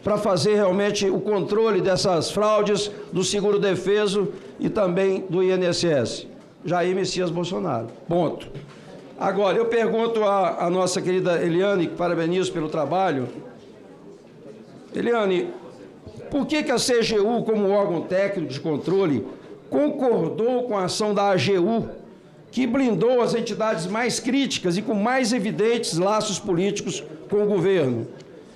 para fazer realmente o controle dessas fraudes do seguro-defeso e também do INSS? Jair Messias Bolsonaro. Ponto. Agora, eu pergunto à nossa querida Eliane, que parabenizo pelo trabalho. Eliane, por que a CGU, como órgão técnico de controle, concordou com a ação da AGU, que blindou as entidades mais críticas e com mais evidentes laços políticos com o governo?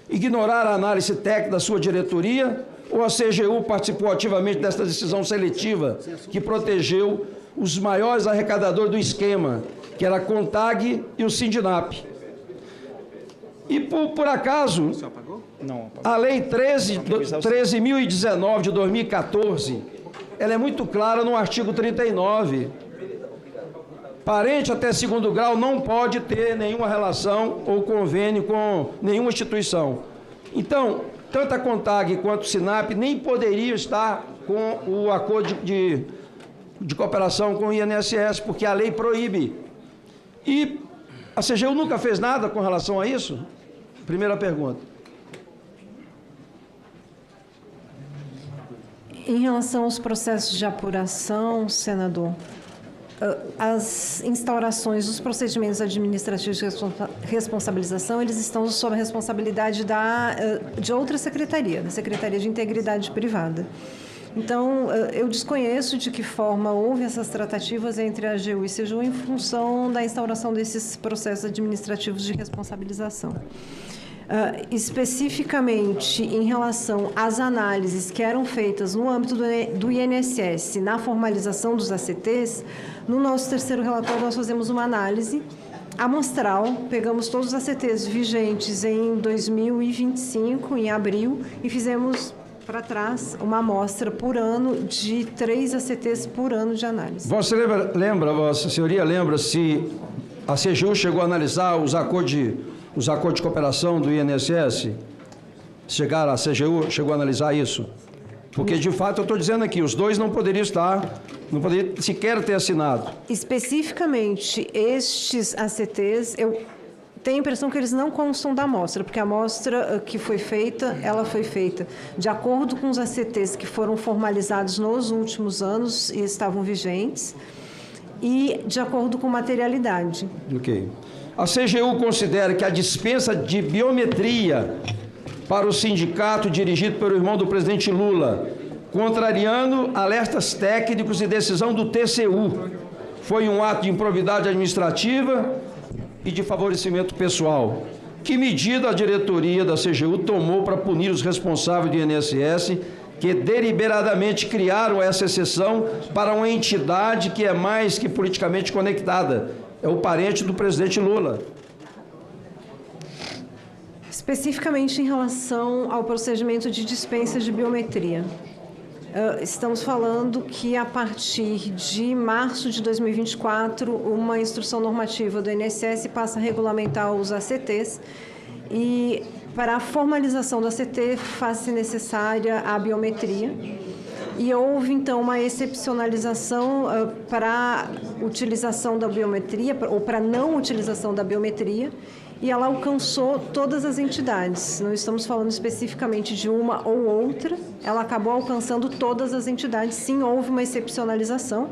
Ignorar a análise técnica da sua diretoria ou a CGU participou ativamente desta decisão seletiva que protegeu os maiores arrecadadores do esquema, que era a CONTAG e o Sindinap? E por acaso, a Lei 13.019 de 2014, ela é muito clara no artigo 39. Parente até segundo grau não pode ter nenhuma relação ou convênio com nenhuma instituição. Então, tanto a CONTAG quanto o SINAP nem poderiam estar com o acordo de cooperação com o INSS, porque a lei proíbe. E a CGU nunca fez nada com relação a isso? Primeira pergunta. Em relação aos processos de apuração, senador, as instaurações dos procedimentos administrativos de responsabilização, eles estão sob a responsabilidade de outra secretaria, da Secretaria de Integridade Privada. Então, eu desconheço de que forma houve essas tratativas entre a AGU e CGU em função da instauração desses processos administrativos de responsabilização. Especificamente em relação às análises que eram feitas no âmbito do INSS na formalização dos ACTs, no nosso terceiro relatório nós fazemos uma análise amostral, pegamos todos os ACTs vigentes em 2025, em abril, e fizemos para trás uma amostra por ano de 3 ACTs por ano de análise. Vossa senhoria lembra se a CGU chegou a analisar os acordos de cooperação do INSS? A CGU chegou a analisar isso? Porque, de fato, eu estou dizendo aqui, os dois não poderiam sequer ter assinado. Especificamente, estes ACTs, eu tenho a impressão que eles não constam da amostra, porque a amostra que foi feita, ela foi feita de acordo com os ACTs que foram formalizados nos últimos anos e estavam vigentes, e de acordo com materialidade. Ok. A CGU considera que a dispensa de biometria para o sindicato dirigido pelo irmão do presidente Lula, contrariando alertas técnicos e decisão do TCU, foi um ato de improbidade administrativa e de favorecimento pessoal. Que medida a diretoria da CGU tomou para punir os responsáveis do INSS que deliberadamente criaram essa exceção para uma entidade que é mais que politicamente conectada? É o parente do presidente Lula. Especificamente em relação ao procedimento de dispensa de biometria. Estamos falando que, a partir de março de 2024, uma instrução normativa do INSS passa a regulamentar os ACTs e, para a formalização do ACT, faz-se necessária a biometria. E houve, então, uma excepcionalização para a utilização da biometria, ou para a não utilização da biometria, e ela alcançou todas as entidades. Não estamos falando especificamente de uma ou outra, ela acabou alcançando todas as entidades. Sim, houve uma excepcionalização.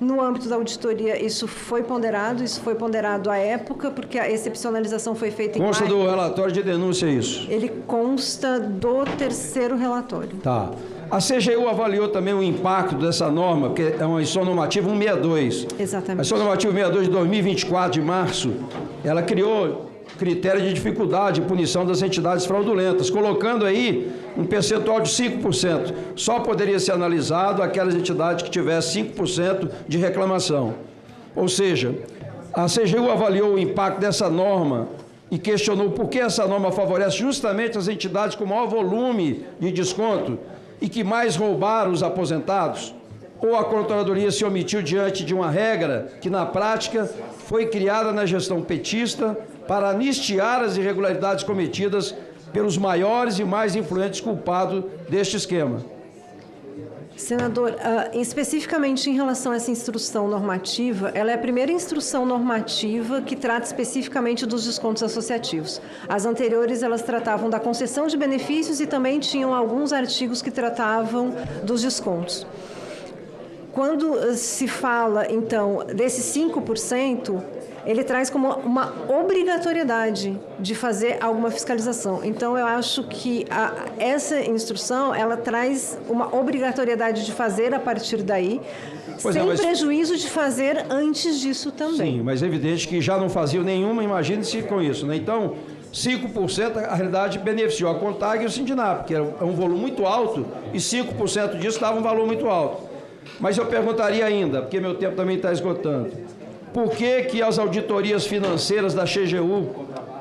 No âmbito da auditoria, isso foi ponderado à época, porque a excepcionalização foi feita em maio. Consta do relatório de denúncia isso? Ele consta do terceiro relatório. Tá. A CGU avaliou também o impacto dessa norma, porque é uma instrução normativa 162. Exatamente. A instrução normativa 162 de 2024, de março, ela criou critério de dificuldade e punição das entidades fraudulentas, colocando aí um percentual de 5%. Só poderia ser analisado aquelas entidades que tivessem 5% de reclamação. Ou seja, a CGU avaliou o impacto dessa norma e questionou por que essa norma favorece justamente as entidades com maior volume de desconto e que mais roubaram os aposentados. Ou a Controladoria se omitiu diante de uma regra que, na prática, foi criada na gestão petista para anistiar as irregularidades cometidas pelos maiores e mais influentes culpados deste esquema. Senador, especificamente em relação a essa instrução normativa, ela é a primeira instrução normativa que trata especificamente dos descontos associativos. As anteriores, elas tratavam da concessão de benefícios e também tinham alguns artigos que tratavam dos descontos. Quando se fala, então, desses 5%, ele traz como uma obrigatoriedade de fazer alguma fiscalização. Então, eu acho que essa instrução, ela traz uma obrigatoriedade de fazer a partir daí, sem prejuízo de fazer antes disso também. Sim, mas é evidente que já não faziam nenhuma, imagine-se com isso, né? Então, 5%, a realidade, beneficiou a Contag e o Sindinap, que é um volume muito alto, e 5% disso dava um valor muito alto. Mas eu perguntaria ainda, porque meu tempo também está esgotando, por que as auditorias financeiras da CGU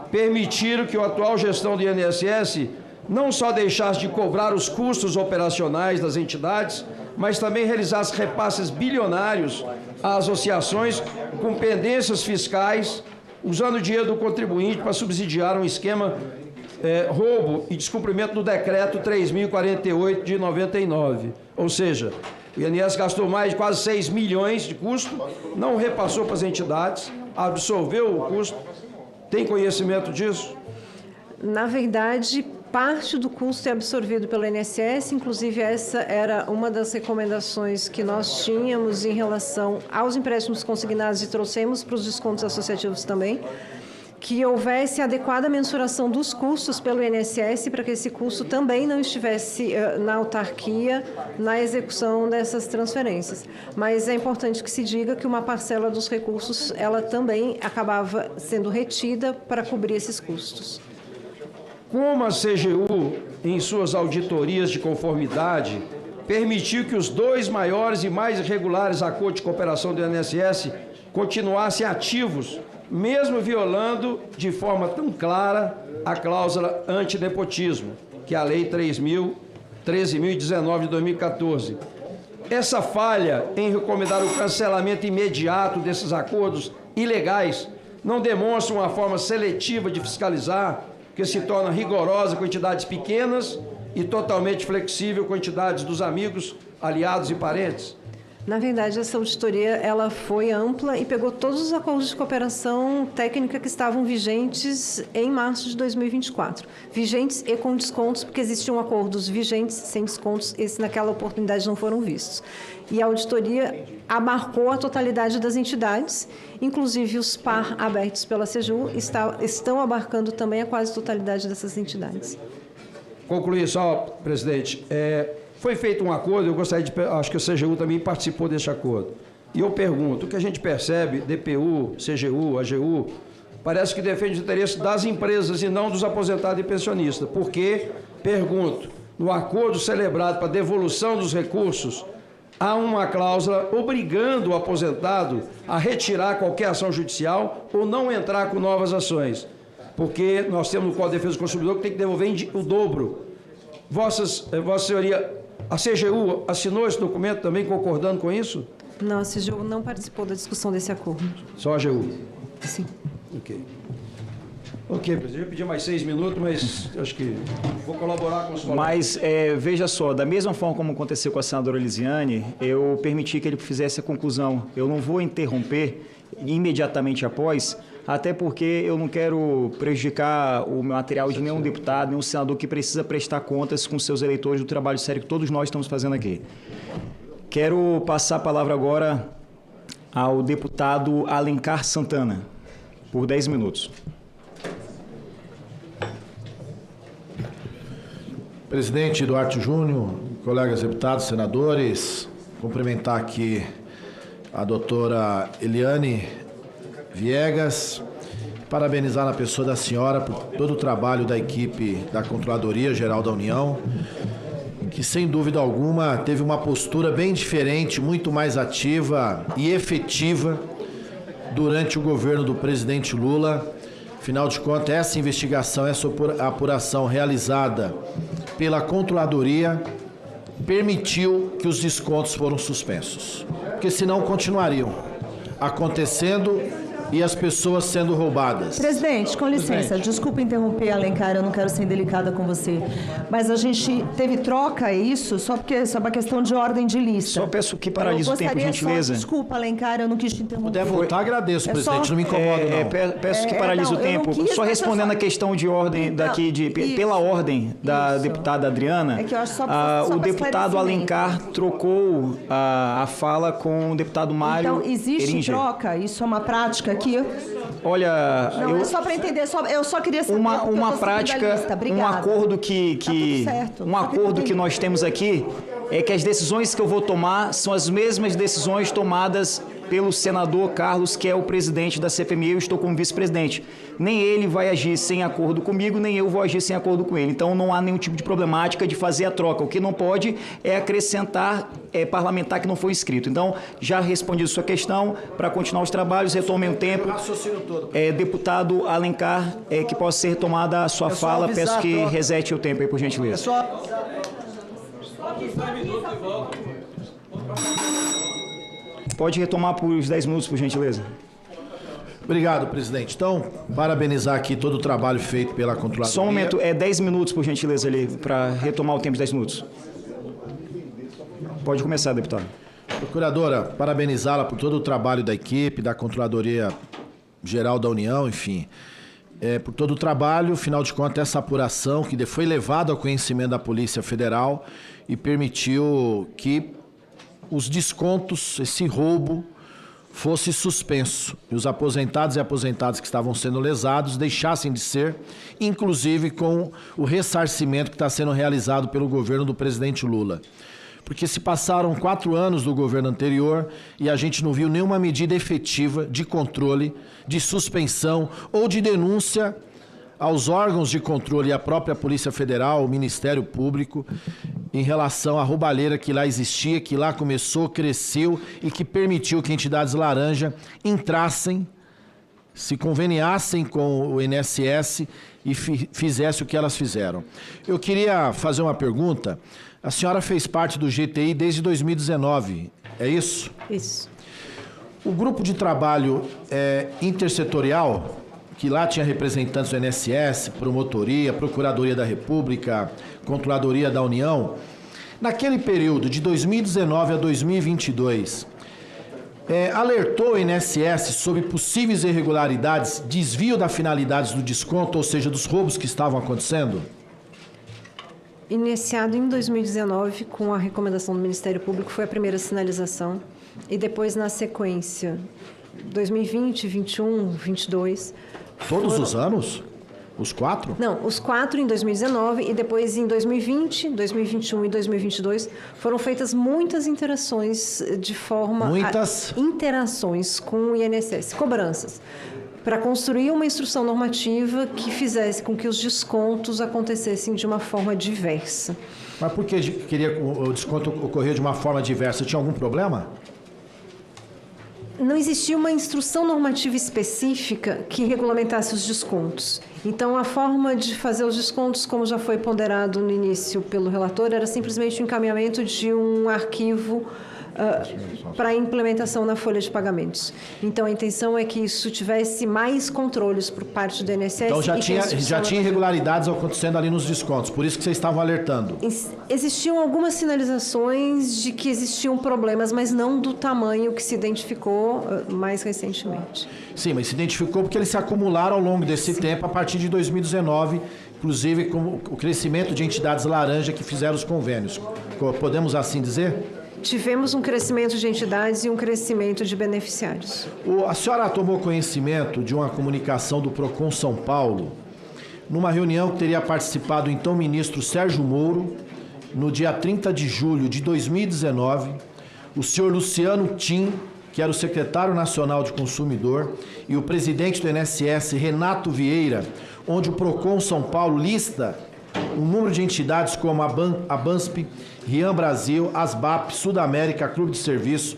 permitiram que a atual gestão do INSS não só deixasse de cobrar os custos operacionais das entidades, mas também realizasse repasses bilionários a associações com pendências fiscais, usando o dinheiro do contribuinte para subsidiar um esquema roubo e descumprimento do decreto 3.048 de 99. Ou seja, o INSS gastou mais de quase 6 milhões de custo, não repassou para as entidades, absorveu o custo. Tem conhecimento disso? Na verdade, parte do custo é absorvido pelo INSS, inclusive essa era uma das recomendações que nós tínhamos em relação aos empréstimos consignados e trouxemos para os descontos associativos também, que houvesse adequada mensuração dos custos pelo INSS para que esse custo também não estivesse na autarquia na execução dessas transferências. Mas é importante que se diga que uma parcela dos recursos, ela também acabava sendo retida para cobrir esses custos. Como a CGU, em suas auditorias de conformidade, permitiu que os dois maiores e mais irregulares acordos de cooperação do INSS continuassem ativos, mesmo violando de forma tão clara a cláusula antinepotismo, que é a Lei 13.019 de 2014. Essa falha em recomendar o cancelamento imediato desses acordos ilegais não demonstra uma forma seletiva de fiscalizar, que se torna rigorosa com entidades pequenas e totalmente flexível com entidades dos amigos, aliados e parentes? Na verdade, essa auditoria ela foi ampla e pegou todos os acordos de cooperação técnica que estavam vigentes em março de 2024. Vigentes e com descontos, porque existiam acordos vigentes sem descontos, esses naquela oportunidade não foram vistos. E a auditoria abarcou a totalidade das entidades, inclusive os PAR abertos pela CGU estão abarcando também a quase totalidade dessas entidades. Concluir só, presidente. Foi feito um acordo, eu gostaria de... Acho que o CGU também participou desse acordo. E eu pergunto, o que a gente percebe, DPU, CGU, AGU, parece que defende os interesses das empresas e não dos aposentados e pensionistas. Porque, pergunto, no acordo celebrado para devolução dos recursos, há uma cláusula obrigando o aposentado a retirar qualquer ação judicial ou não entrar com novas ações. Porque nós temos no Código de Defesa do Consumidor que tem que devolver o dobro. Vossa Senhoria A CGU assinou esse documento também concordando com isso? Não, a CGU não participou da discussão desse acordo. Só a AGU? Sim. Ok, presidente, eu pedi mais 6 minutos, mas acho que vou colaborar com os colegas. Mas, veja só, da mesma forma como aconteceu com a senadora Elisiane, eu permiti que ele fizesse a conclusão. Eu não vou interromper imediatamente após, até porque eu não quero prejudicar o material de nenhum deputado, nenhum senador que precisa prestar contas com seus eleitores do trabalho sério que todos nós estamos fazendo aqui. Quero passar a palavra agora ao deputado Alencar Santana, por 10 minutos. Presidente Duarte Júnior, colegas deputados, senadores, cumprimentar aqui a doutora Eliane Viegas, parabenizar na pessoa da senhora por todo o trabalho da equipe da Controladoria Geral da União, que sem dúvida alguma teve uma postura bem diferente, muito mais ativa e efetiva durante o governo do presidente Lula. Afinal de contas, essa investigação, essa apuração realizada pela Controladoria permitiu que os descontos foram suspensos, porque senão continuariam acontecendo e as pessoas sendo roubadas. Presidente, com licença, desculpa interromper, Alencar, eu não quero ser indelicada com você, mas a gente teve troca, é isso? Só porque é uma questão de ordem de lista. Só peço que paralise o tempo, por gentileza. Desculpa, Alencar, eu não quis te interromper. Puder voltar, agradeço, presidente, não me incomodo, não. Peço que paralise o tempo. Só respondendo a questão de ordem daqui, pela ordem da deputada Adriana, o deputado Alencar trocou a fala com o deputado Mário Então, existe Eringer. troca? Isso é uma prática aqui? Olha, não, é só para entender, eu só queria saber uma prática, um acordo um acordo que nós temos aqui é que as decisões que eu vou tomar são as mesmas decisões tomadas pelo senador Carlos, que é o presidente da CPMI, eu estou como vice-presidente. Nem ele vai agir sem acordo comigo, nem eu vou agir sem acordo com ele. Então não há nenhum tipo de problemática de fazer a troca. O que não pode é acrescentar parlamentar que não foi inscrito. Então, já respondi a sua questão. Para continuar os trabalhos, retomem o tempo. Deputado Alencar, que possa ser retomada a sua fala, peço que resete o tempo aí, por gentileza. Pode retomar por os 10 minutos, por gentileza. Obrigado, presidente. Então, parabenizar aqui todo o trabalho feito pela Controladoria. Só um momento, 10 minutos, por gentileza, ali, para retomar o tempo de 10 minutos. Pode começar, deputado. Procuradora, parabenizá-la por todo o trabalho da equipe, da Controladoria Geral da União, enfim. Por todo o trabalho, afinal de contas, essa apuração que foi levada ao conhecimento da Polícia Federal e permitiu que os descontos, esse roubo, fosse suspenso e os aposentados e aposentadas que estavam sendo lesados deixassem de ser, inclusive com o ressarcimento que está sendo realizado pelo governo do presidente Lula. Porque se passaram 4 anos do governo anterior e a gente não viu nenhuma medida efetiva de controle, de suspensão ou de denúncia aos órgãos de controle e à própria Polícia Federal, o Ministério Público, em relação à roubalheira que lá existia, que lá começou, cresceu e que permitiu que entidades laranja entrassem, se conveniassem com o INSS e fizessem o que elas fizeram. Eu queria fazer uma pergunta. A senhora fez parte do GTI desde 2019, é isso? Isso. O grupo de trabalho intersetorial, que lá tinha representantes do INSS, Promotoria, Procuradoria da República, Controladoria da União, naquele período de 2019 a 2022, alertou o INSS sobre possíveis irregularidades, desvio da finalidade do desconto, ou seja, dos roubos que estavam acontecendo? Iniciado em 2019, com a recomendação do Ministério Público, foi a primeira sinalização. E depois, na sequência, 2020, 21, 22... Todos os anos? Os 4? Não, os 4 em 2019 e depois em 2020, 2021 e 2022 foram feitas muitas interações de forma... Interações com o INSS, cobranças, para construir uma instrução normativa que fizesse com que os descontos acontecessem de uma forma diversa. Mas por que o desconto ocorrer de uma forma diversa? Tinha algum problema? não existia uma instrução normativa específica que regulamentasse os descontos. Então, a forma de fazer os descontos, como já foi ponderado no início pelo relator, era simplesmente o encaminhamento de um arquivo para implementação na folha de pagamentos. Então, a intenção é que isso tivesse mais controles por parte do INSS. Então, já tinha irregularidades acontecendo ali nos descontos, por isso que vocês estavam alertando. Existiam algumas sinalizações de que existiam problemas, mas não do tamanho que se identificou mais recentemente. Sim, mas se identificou porque eles se acumularam ao longo desse tempo, a partir de 2019, inclusive com o crescimento de entidades laranja que fizeram os convênios. Podemos assim dizer? Tivemos um crescimento de entidades e um crescimento de beneficiários. A senhora tomou conhecimento de uma comunicação do PROCON São Paulo, numa reunião que teria participado o então ministro Sérgio Moro, no dia 30 de julho de 2019, o senhor Luciano Tim, que era o secretário nacional de consumidor, e o presidente do INSS, Renato Vieira, onde o PROCON São Paulo lista um número de entidades como a BANSP, Rian Brasil, ASBAP, Sudamérica, Clube de Serviço,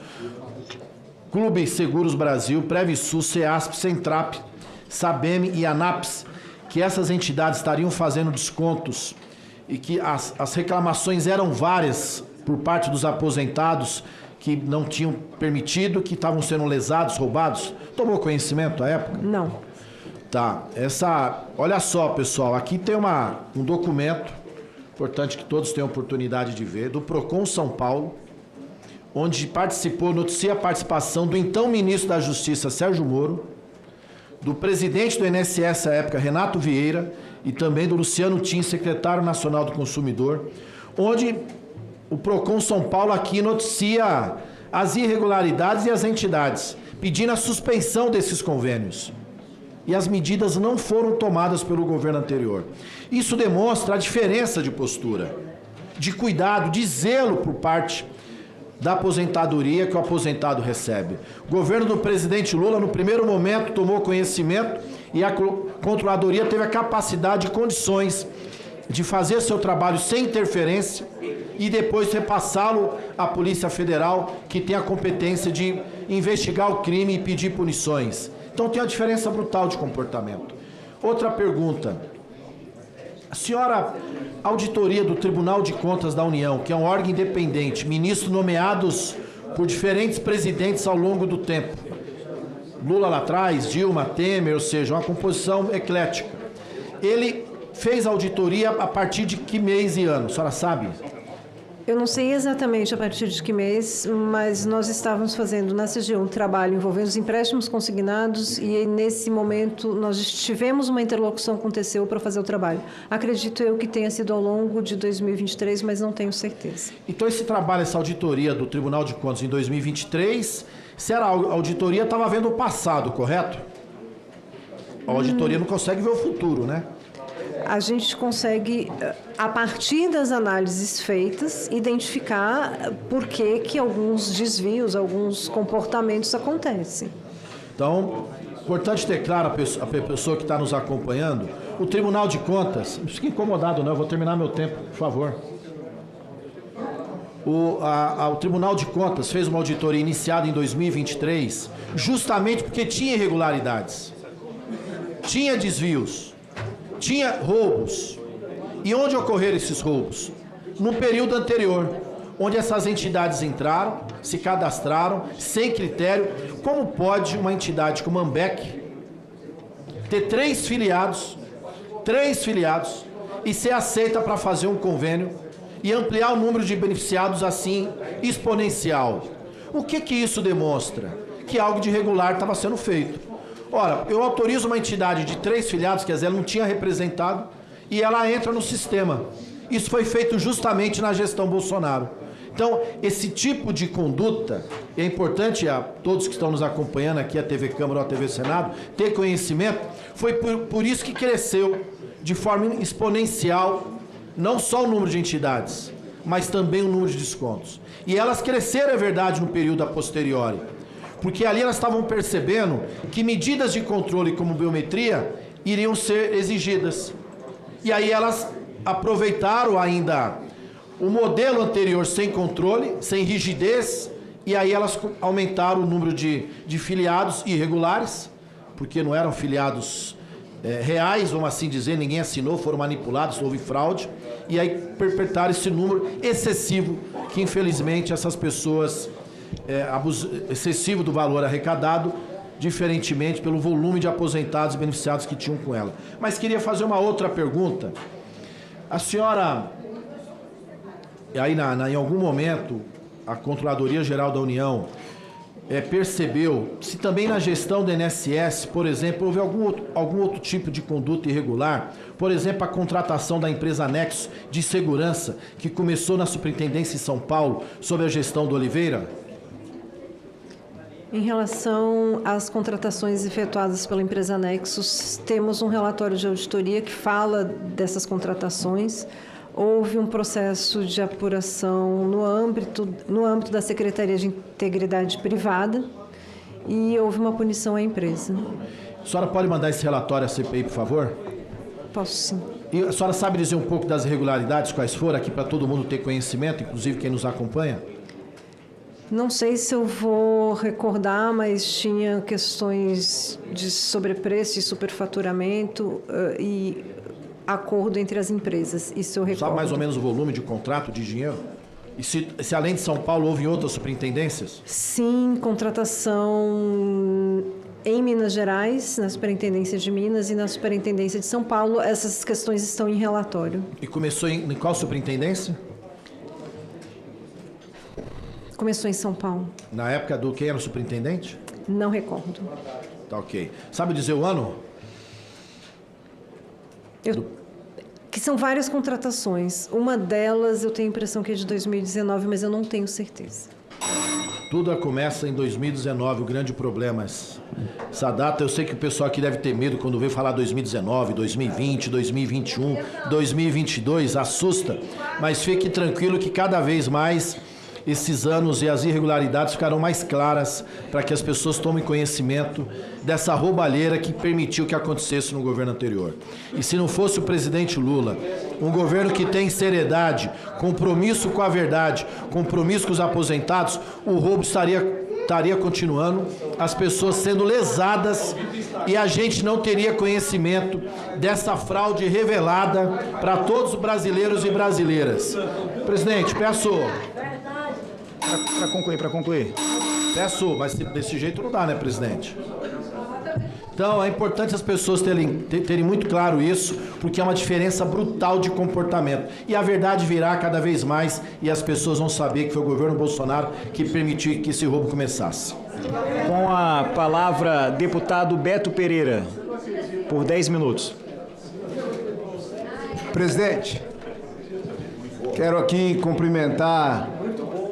Clube Seguros Brasil, Previsul, CEASP, Centrap, Sabem e ANAPS, que essas entidades estariam fazendo descontos e que as reclamações eram várias por parte dos aposentados que não tinham permitido, que estavam sendo lesados, roubados. Tomou conhecimento à época? Não. Tá, olha só, pessoal, aqui tem um documento, importante que todos tenham oportunidade de ver, do PROCON São Paulo, onde noticia a participação do então ministro da Justiça, Sérgio Moro, do presidente do INSS à época, Renato Vieira, e também do Luciano Tim, secretário nacional do consumidor, onde o PROCON São Paulo aqui noticia as irregularidades e as entidades, pedindo a suspensão desses convênios. E as medidas não foram tomadas pelo governo anterior. Isso demonstra a diferença de postura, de cuidado, de zelo por parte da aposentadoria que o aposentado recebe. O governo do presidente Lula, no primeiro momento, tomou conhecimento e a controladoria teve a capacidade e condições de fazer seu trabalho sem interferência e depois repassá-lo à Polícia Federal, que tem a competência de investigar o crime e pedir punições. Então tem uma diferença brutal de comportamento. Outra pergunta. A senhora, auditoria do Tribunal de Contas da União, que é um órgão independente, ministros nomeados por diferentes presidentes ao longo do tempo. Lula lá atrás, Dilma, Temer, ou seja, uma composição eclética. Ele fez auditoria a partir de que mês e ano? A senhora sabe? Eu não sei exatamente a partir de que mês, mas nós estávamos fazendo na CGU um trabalho envolvendo os empréstimos consignados e nesse momento nós tivemos uma interlocução com o TCU para fazer o trabalho. Acredito eu que tenha sido ao longo de 2023, mas não tenho certeza. Então esse trabalho, essa auditoria do Tribunal de Contas em 2023, se era a auditoria, estava vendo o passado, correto? A auditoria não consegue ver o futuro, né? A gente consegue, a partir das análises feitas, identificar por que alguns desvios, alguns comportamentos acontecem. Então, importante ter claro a pessoa que está nos acompanhando, o Tribunal de Contas, não fique incomodado não, eu vou terminar meu tempo, por favor. O Tribunal de Contas fez uma auditoria iniciada em 2023, justamente porque tinha irregularidades, tinha desvios, tinha roubos. E onde ocorreram esses roubos? No período anterior, onde essas entidades entraram, se cadastraram, sem critério. Como pode uma entidade como a Ambec ter três filiados, e ser aceita para fazer um convênio e ampliar o número de beneficiados assim, exponencial? O que isso demonstra? Que algo de irregular estava sendo feito. Ora, eu autorizo uma entidade de 3 filiados, quer dizer, ela não tinha representado, e ela entra no sistema. Isso foi feito justamente na gestão Bolsonaro. Então, esse tipo de conduta, é importante a todos que estão nos acompanhando aqui, a TV Câmara ou a TV Senado, ter conhecimento, foi por isso que cresceu de forma exponencial, não só o número de entidades, mas também o número de descontos. E elas cresceram, é verdade, no período a posteriori. Porque ali elas estavam percebendo que medidas de controle como biometria iriam ser exigidas. E aí elas aproveitaram ainda o modelo anterior sem controle, sem rigidez, e aí elas aumentaram o número de filiados irregulares, porque não eram filiados reais, vamos assim dizer, ninguém assinou, foram manipulados, houve fraude, e aí perpetraram esse número excessivo, que infelizmente essas pessoas, excessivo do valor arrecadado, diferentemente pelo volume de aposentados e beneficiados que tinham com ela. Mas queria fazer uma outra pergunta. A senhora, aí em algum momento, a Controladoria Geral da União percebeu se também na gestão do INSS, por exemplo, houve algum outro tipo de conduta irregular, por exemplo, a contratação da empresa Nexo de segurança, que começou na Superintendência em São Paulo, sob a gestão do Oliveira? Em relação às contratações efetuadas pela empresa Nexus, temos um relatório de auditoria que fala dessas contratações. Houve um processo de apuração no âmbito da Secretaria de Integridade Privada e houve uma punição à empresa. A senhora pode mandar esse relatório à CPI, por favor? Posso sim. E a senhora sabe dizer um pouco das irregularidades, quais foram, aqui para todo mundo ter conhecimento, inclusive quem nos acompanha? Não sei se eu vou recordar, mas tinha questões de sobrepreço e superfaturamento e acordo entre as empresas. Isso eu recordo. Sabe mais ou menos o volume de contrato de dinheiro? E se além de São Paulo houve em outras superintendências? Sim, contratação em Minas Gerais, na Superintendência de Minas e na Superintendência de São Paulo. Essas questões estão em relatório. E começou em qual superintendência? Começou em São Paulo. Na época do quem era o superintendente? Não recordo. Tá ok. Sabe dizer o ano? Que são várias contratações. Uma delas eu tenho a impressão que é de 2019, mas eu não tenho certeza. Tudo começa em 2019, o grande problema. Essa data, eu sei que o pessoal aqui deve ter medo quando vê falar 2019, 2020, 2021, 2022, assusta. Mas fique tranquilo que cada vez mais esses anos e as irregularidades ficarão mais claras para que as pessoas tomem conhecimento dessa roubalheira que permitiu que acontecesse no governo anterior. E se não fosse o presidente Lula, um governo que tem seriedade, compromisso com a verdade, compromisso com os aposentados, o roubo estaria continuando, as pessoas sendo lesadas e a gente não teria conhecimento dessa fraude revelada para todos os brasileiros e brasileiras. Presidente, peço... Para concluir. Peço, mas desse jeito não dá, né, presidente? Então, é importante as pessoas terem muito claro isso, porque é uma diferença brutal de comportamento. E a verdade virá cada vez mais e as pessoas vão saber que foi o governo Bolsonaro que permitiu que esse roubo começasse. Com a palavra, deputado Beto Pereira, por 10 minutos. Presidente, quero aqui cumprimentar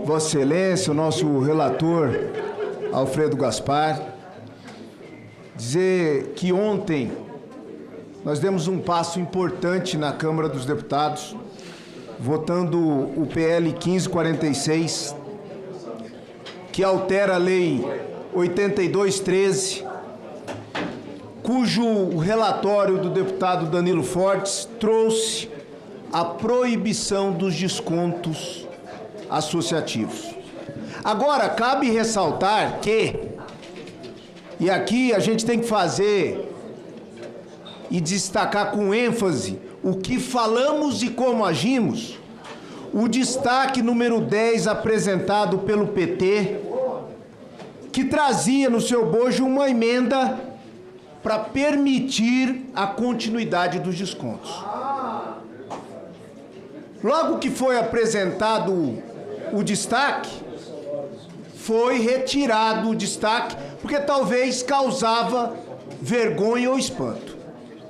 Vossa Excelência, o nosso relator, Alfredo Gaspar, dizer que ontem nós demos um passo importante na Câmara dos Deputados, votando o PL 1546, que altera a Lei 8213, cujo relatório do deputado Danilo Fortes trouxe a proibição dos descontos associativos. Agora, cabe ressaltar que, e aqui a gente tem que fazer e destacar com ênfase o que falamos e como agimos, o destaque número 10 apresentado pelo PT, que trazia no seu bojo uma emenda para permitir a continuidade dos descontos. Logo que foi apresentado o destaque, foi retirado o destaque, porque talvez causava vergonha ou espanto.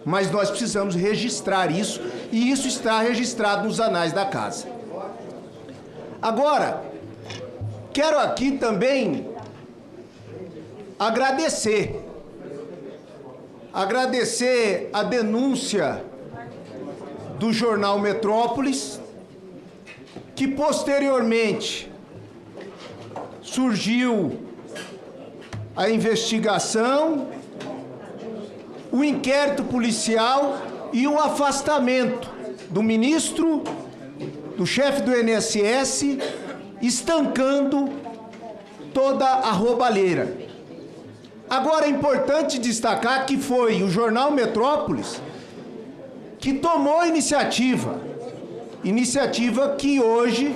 Mas nós precisamos registrar isso, e isso está registrado nos anais da casa. Agora, quero aqui também agradecer a denúncia do jornal Metrópolis, que posteriormente surgiu a investigação, o inquérito policial e o afastamento do ministro, do chefe do INSS, estancando toda a roubalheira. Agora é importante destacar que foi o jornal Metrópolis que tomou a iniciativa que hoje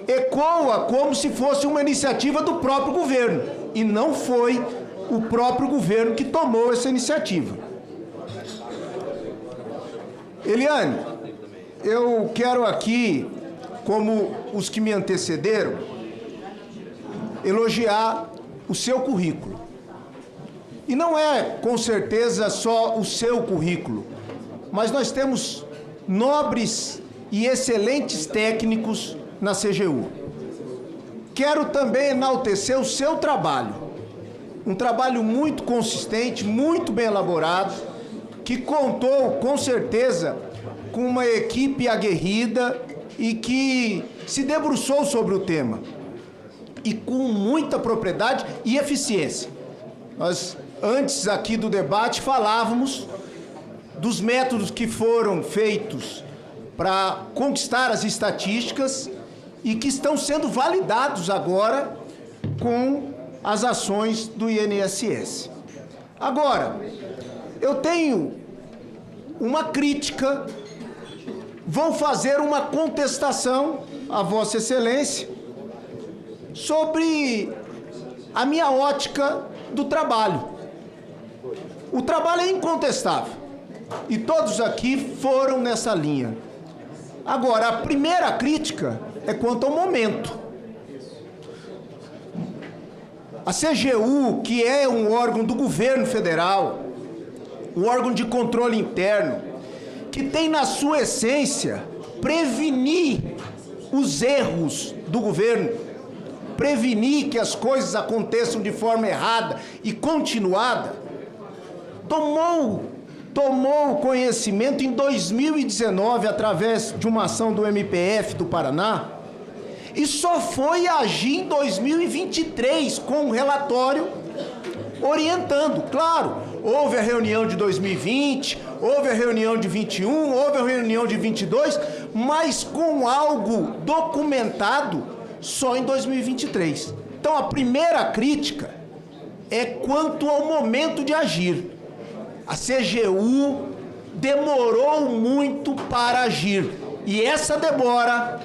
ecoa como se fosse uma iniciativa do próprio governo, e não foi o próprio governo que tomou essa iniciativa. Eliane, eu quero aqui, como os que me antecederam, elogiar o seu currículo. E não é, com certeza, só o seu currículo, mas nós temos nobres e excelentes técnicos na CGU. Quero também enaltecer o seu trabalho, um trabalho muito consistente, muito bem elaborado, que contou, com certeza, com uma equipe aguerrida e que se debruçou sobre o tema, e com muita propriedade e eficiência. Nós, antes aqui do debate, falávamos dos métodos que foram feitos para conquistar as estatísticas e que estão sendo validados agora com as ações do INSS. Agora, eu tenho uma crítica, vou fazer uma contestação a Vossa Excelência sobre a minha ótica do trabalho. O trabalho é incontestável e todos aqui foram nessa linha. Agora, a primeira crítica é quanto ao momento. A CGU, que é um órgão do governo federal, um órgão de controle interno, que tem na sua essência prevenir os erros do governo, prevenir que as coisas aconteçam de forma errada e continuada, tomou conhecimento em 2019 através de uma ação do MPF do Paraná e só foi agir em 2023 com um relatório orientando. Claro, houve a reunião de 2020, houve a reunião de 21, houve a reunião de 22, mas com algo documentado só em 2023. Então, a primeira crítica é quanto ao momento de agir. A CGU demorou muito para agir. E essa demora,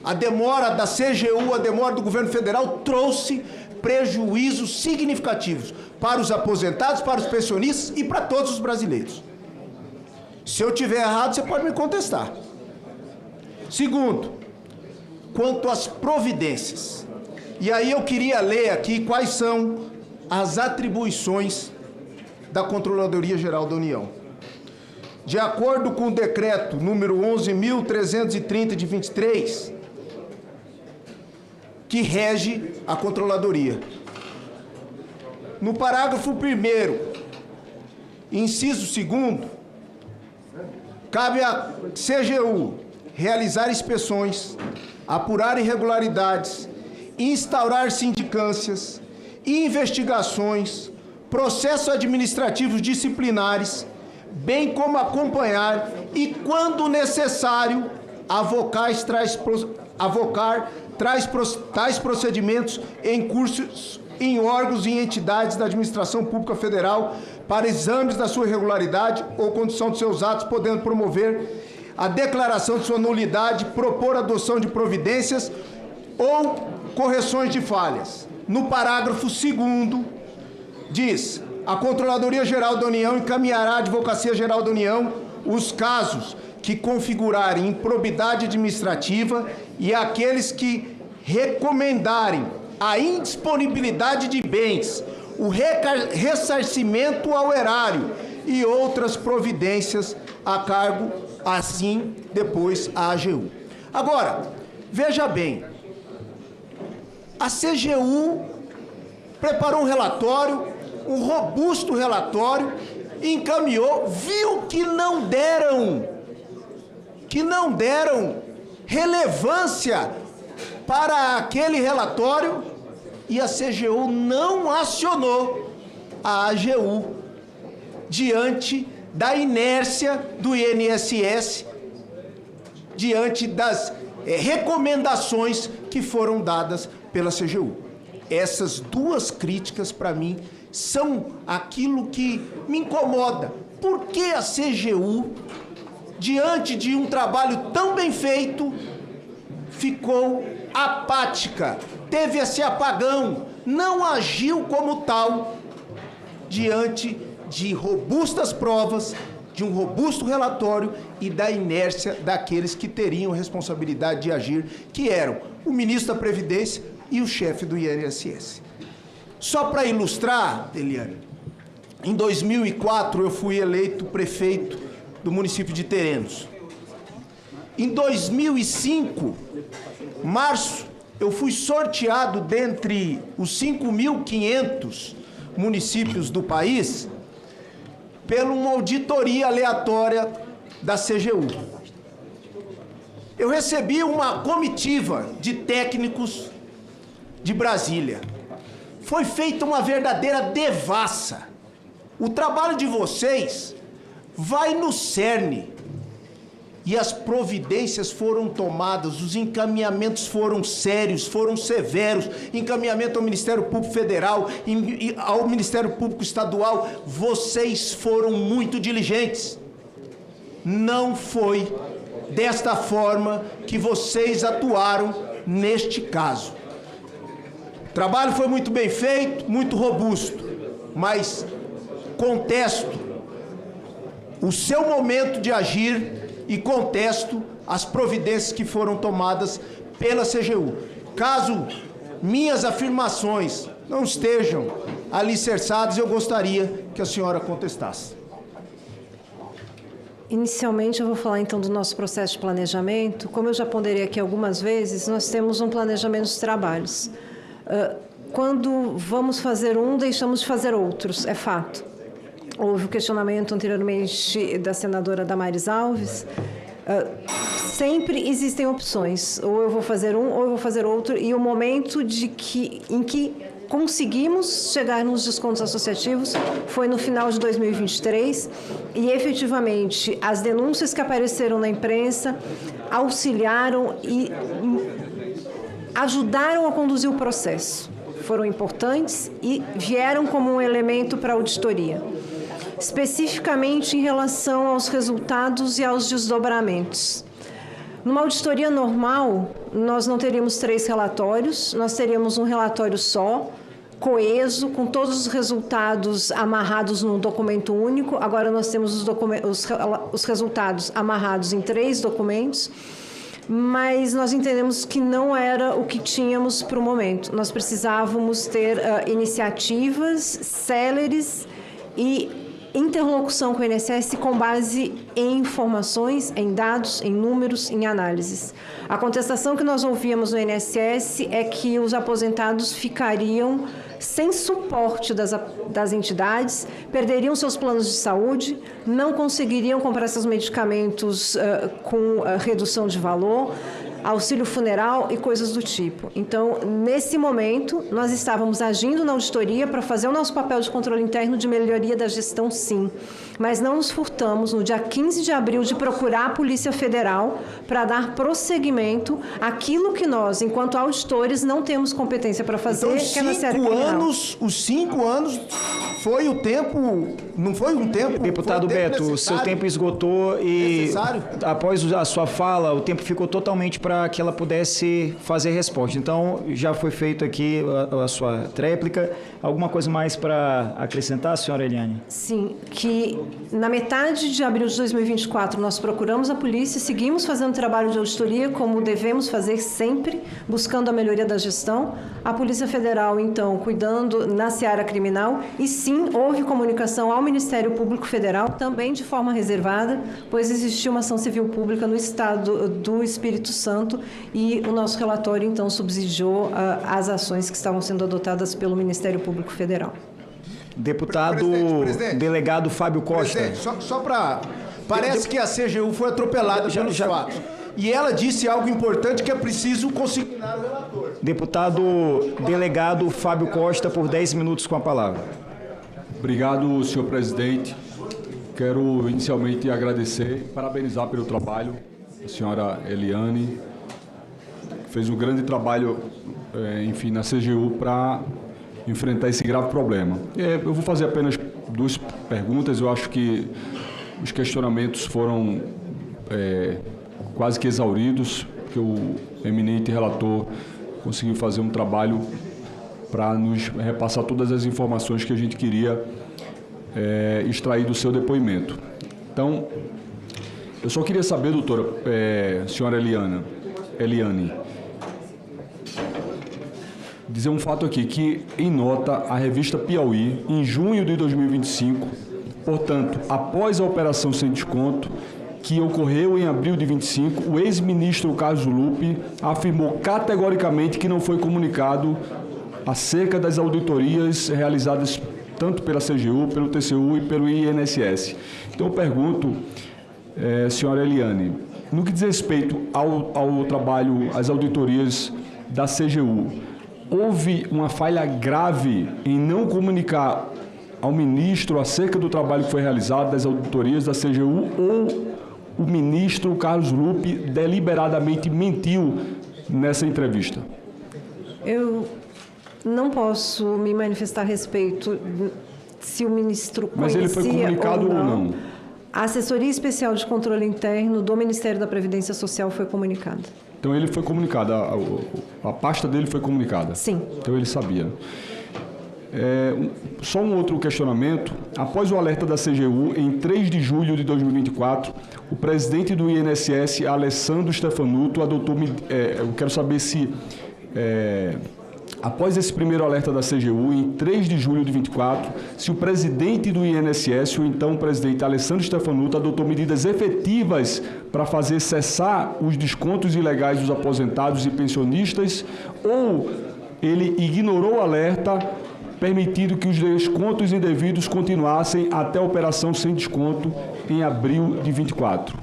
a demora da CGU, a demora do governo federal, trouxe prejuízos significativos para os aposentados, para os pensionistas e para todos os brasileiros. Se eu tiver errado, você pode me contestar. Segundo, quanto às providências. E aí eu queria ler aqui quais são as atribuições da Controladoria Geral da União. De acordo com o decreto número 11.330 de 23, que rege a Controladoria. No parágrafo 1º, inciso 2º, cabe à CGU realizar inspeções, apurar irregularidades, instaurar sindicâncias, investigações, processos administrativos disciplinares, bem como acompanhar e, quando necessário, avocar tais procedimentos em cursos em órgãos e entidades da administração pública federal para exames da sua irregularidade ou condição de seus atos, podendo promover a declaração de sua nulidade, propor a adoção de providências ou correções de falhas. No parágrafo 2º, diz: a Controladoria Geral da União encaminhará à Advocacia Geral da União os casos que configurarem improbidade administrativa e aqueles que recomendarem a indisponibilidade de bens, o ressarcimento ao erário e outras providências a cargo, assim, depois, a AGU. Agora, veja bem, a CGU preparou um relatório, um robusto relatório, encaminhou, viu que não deram relevância para aquele relatório e a CGU não acionou a AGU diante da inércia do INSS, diante das recomendações que foram dadas pela CGU. Essas duas críticas, para mim, são aquilo que me incomoda. Por que a CGU, diante de um trabalho tão bem feito, ficou apática, teve esse apagão, não agiu como tal diante de robustas provas, de um robusto relatório e da inércia daqueles que teriam responsabilidade de agir, que eram o ministro da Previdência e o chefe do INSS. Só para ilustrar, Eliane, em 2004 eu fui eleito prefeito do município de Terenos. Em 2005, março, eu fui sorteado dentre os 5.500 municípios do país pela uma auditoria aleatória da CGU. Eu recebi uma comitiva de técnicos de Brasília. Foi feita uma verdadeira devassa. O trabalho de vocês vai no cerne. E as providências foram tomadas, os encaminhamentos foram sérios, foram severos, encaminhamento ao Ministério Público Federal, ao Ministério Público Estadual, vocês foram muito diligentes. Não foi desta forma que vocês atuaram neste caso. O trabalho foi muito bem feito, muito robusto, mas contesto o seu momento de agir e contesto as providências que foram tomadas pela CGU. Caso minhas afirmações não estejam alicerçadas, eu gostaria que a senhora contestasse. Inicialmente, eu vou falar então do nosso processo de planejamento. Como eu já ponderei aqui algumas vezes, nós temos um planejamento dos trabalhos. Quando vamos fazer um, deixamos de fazer outros, é fato. Houve o questionamento anteriormente da senadora Damares Alves. Sempre existem opções. Ou eu vou fazer um, ou eu vou fazer outro. E o momento em que conseguimos chegar nos descontos associativos foi no final de 2023. E, efetivamente, as denúncias que apareceram na imprensa auxiliaram e ajudaram a conduzir o processo. Foram importantes e vieram como um elemento para a auditoria. Especificamente em relação aos resultados e aos desdobramentos. Numa auditoria normal, nós não teríamos 3 relatórios, nós teríamos um relatório só, coeso, com todos os resultados amarrados num documento único. Agora nós temos os resultados amarrados em 3 documentos, mas nós entendemos que não era o que tínhamos para o momento. Nós precisávamos ter iniciativas céleres e interlocução com o INSS com base em informações, em dados, em números, em análises. A contestação que nós ouvíamos no INSS é que os aposentados ficariam sem suporte das entidades, perderiam seus planos de saúde, não conseguiriam comprar seus medicamentos com redução de valor, auxílio funeral e coisas do tipo. Então, nesse momento, nós estávamos agindo na auditoria para fazer o nosso papel de controle interno de melhoria da gestão, sim. Mas não nos furtamos, no dia 15 de abril, de procurar a Polícia Federal para dar prosseguimento àquilo que nós, enquanto auditores, não temos competência para fazer, então, que é na série criminal. Os 5 anos foi o tempo, não foi um tempo... Deputado Beto, o seu tempo esgotou e, após a sua fala, o tempo ficou totalmente para que ela pudesse fazer resposta. Então, já foi feito aqui a sua tréplica. Alguma coisa mais para acrescentar, senhora Eliane? Sim, que na metade de abril de 2024 nós procuramos a polícia, seguimos fazendo trabalho de auditoria como devemos fazer sempre, buscando a melhoria da gestão. A Polícia Federal, então, cuidando na seara criminal e sim, houve comunicação ao Ministério Público Federal, também de forma reservada, pois existiu uma ação civil pública no estado do Espírito Santo e o nosso relatório, então, subsidiou as ações que estavam sendo adotadas pelo Ministério Público Federal. Deputado delegado Fábio Costa. Presidente, só para... Parece que a CGU foi atropelada pelos fatos. E ela disse algo importante que é preciso consignar o relator. Deputado delegado Fábio Costa, por 10 minutos com a palavra. Obrigado, senhor presidente. Quero inicialmente agradecer, parabenizar pelo trabalho a senhora Eliane, que fez um grande trabalho enfim, na CGU para enfrentar esse grave problema. Eu vou fazer apenas 2 perguntas. Eu acho que os questionamentos foram quase que exauridos, porque o eminente relator conseguiu fazer um trabalho para nos repassar todas as informações que a gente queria extrair do seu depoimento. Então, eu só queria saber, doutora, senhora Eliane, dizer um fato aqui, que em nota a revista Piauí, em junho de 2025, portanto, após a operação sem desconto, que ocorreu em abril de 25, o ex-ministro Carlos Lupe afirmou categoricamente que não foi comunicado acerca das auditorias realizadas tanto pela CGU, pelo TCU e pelo INSS. Então eu pergunto, senhora Eliane, no que diz respeito ao trabalho, às auditorias da CGU, houve uma falha grave em não comunicar ao ministro acerca do trabalho que foi realizado das auditorias da CGU, ou o ministro Carlos Lupe deliberadamente mentiu nessa entrevista? Eu não posso me manifestar a respeito se o ministro conhecia. Mas ele foi comunicado ou não? A Assessoria Especial de Controle Interno do Ministério da Previdência Social foi comunicada. Então ele foi comunicado, a pasta dele foi comunicada? Sim. Então ele sabia. Só um outro questionamento. Após o alerta da CGU, em 3 de julho de 2024, o presidente do INSS, Alessandro Stefanuto, adotou... eu quero saber se... após esse primeiro alerta da CGU, em 3 de julho de 24, se o presidente do INSS, ou então o presidente Alessandro Stefanuto, adotou medidas efetivas para fazer cessar os descontos ilegais dos aposentados e pensionistas, ou ele ignorou o alerta, permitindo que os descontos indevidos continuassem até a operação sem desconto em abril de 24.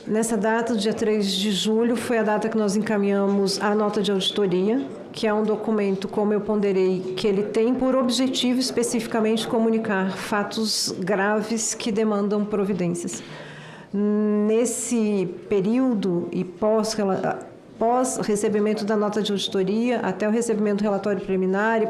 Nessa data, dia 3 de julho, foi a data que nós encaminhamos a nota de auditoria, que é um documento, como eu ponderei, que ele tem por objetivo especificamente comunicar fatos graves que demandam providências. Nesse período e pós recebimento da nota de auditoria, até o recebimento do relatório preliminar e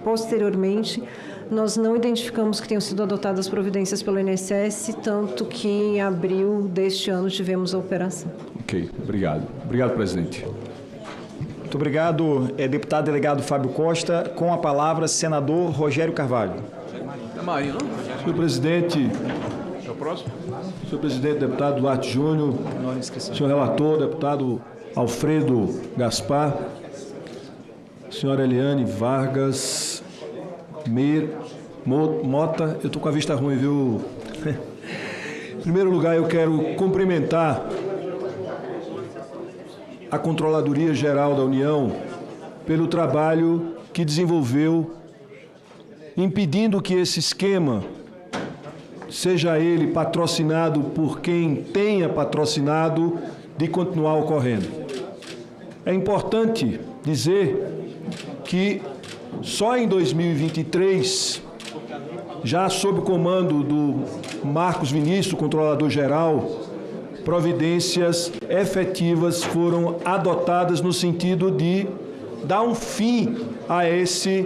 posteriormente, nós não identificamos que tenham sido adotadas providências pelo INSS, tanto que em abril deste ano tivemos a operação. Ok, obrigado. Obrigado, presidente. Muito obrigado, deputado delegado Fábio Costa. Com a palavra, senador Rogério Carvalho. Senhor presidente, senhor presidente, deputado Duarte Júnior, senhor relator, deputado Alfredo Gaspar, senhora Eliane Vargas, Mota, eu estou com a vista ruim, viu? Em primeiro lugar, eu quero cumprimentar a Controladoria Geral da União pelo trabalho que desenvolveu, impedindo que esse esquema, seja ele patrocinado por quem tenha patrocinado, de continuar ocorrendo. É importante dizer que só em 2023, já sob o comando do Marcos Vinícius, controlador-geral, providências efetivas foram adotadas no sentido de dar um fim a esse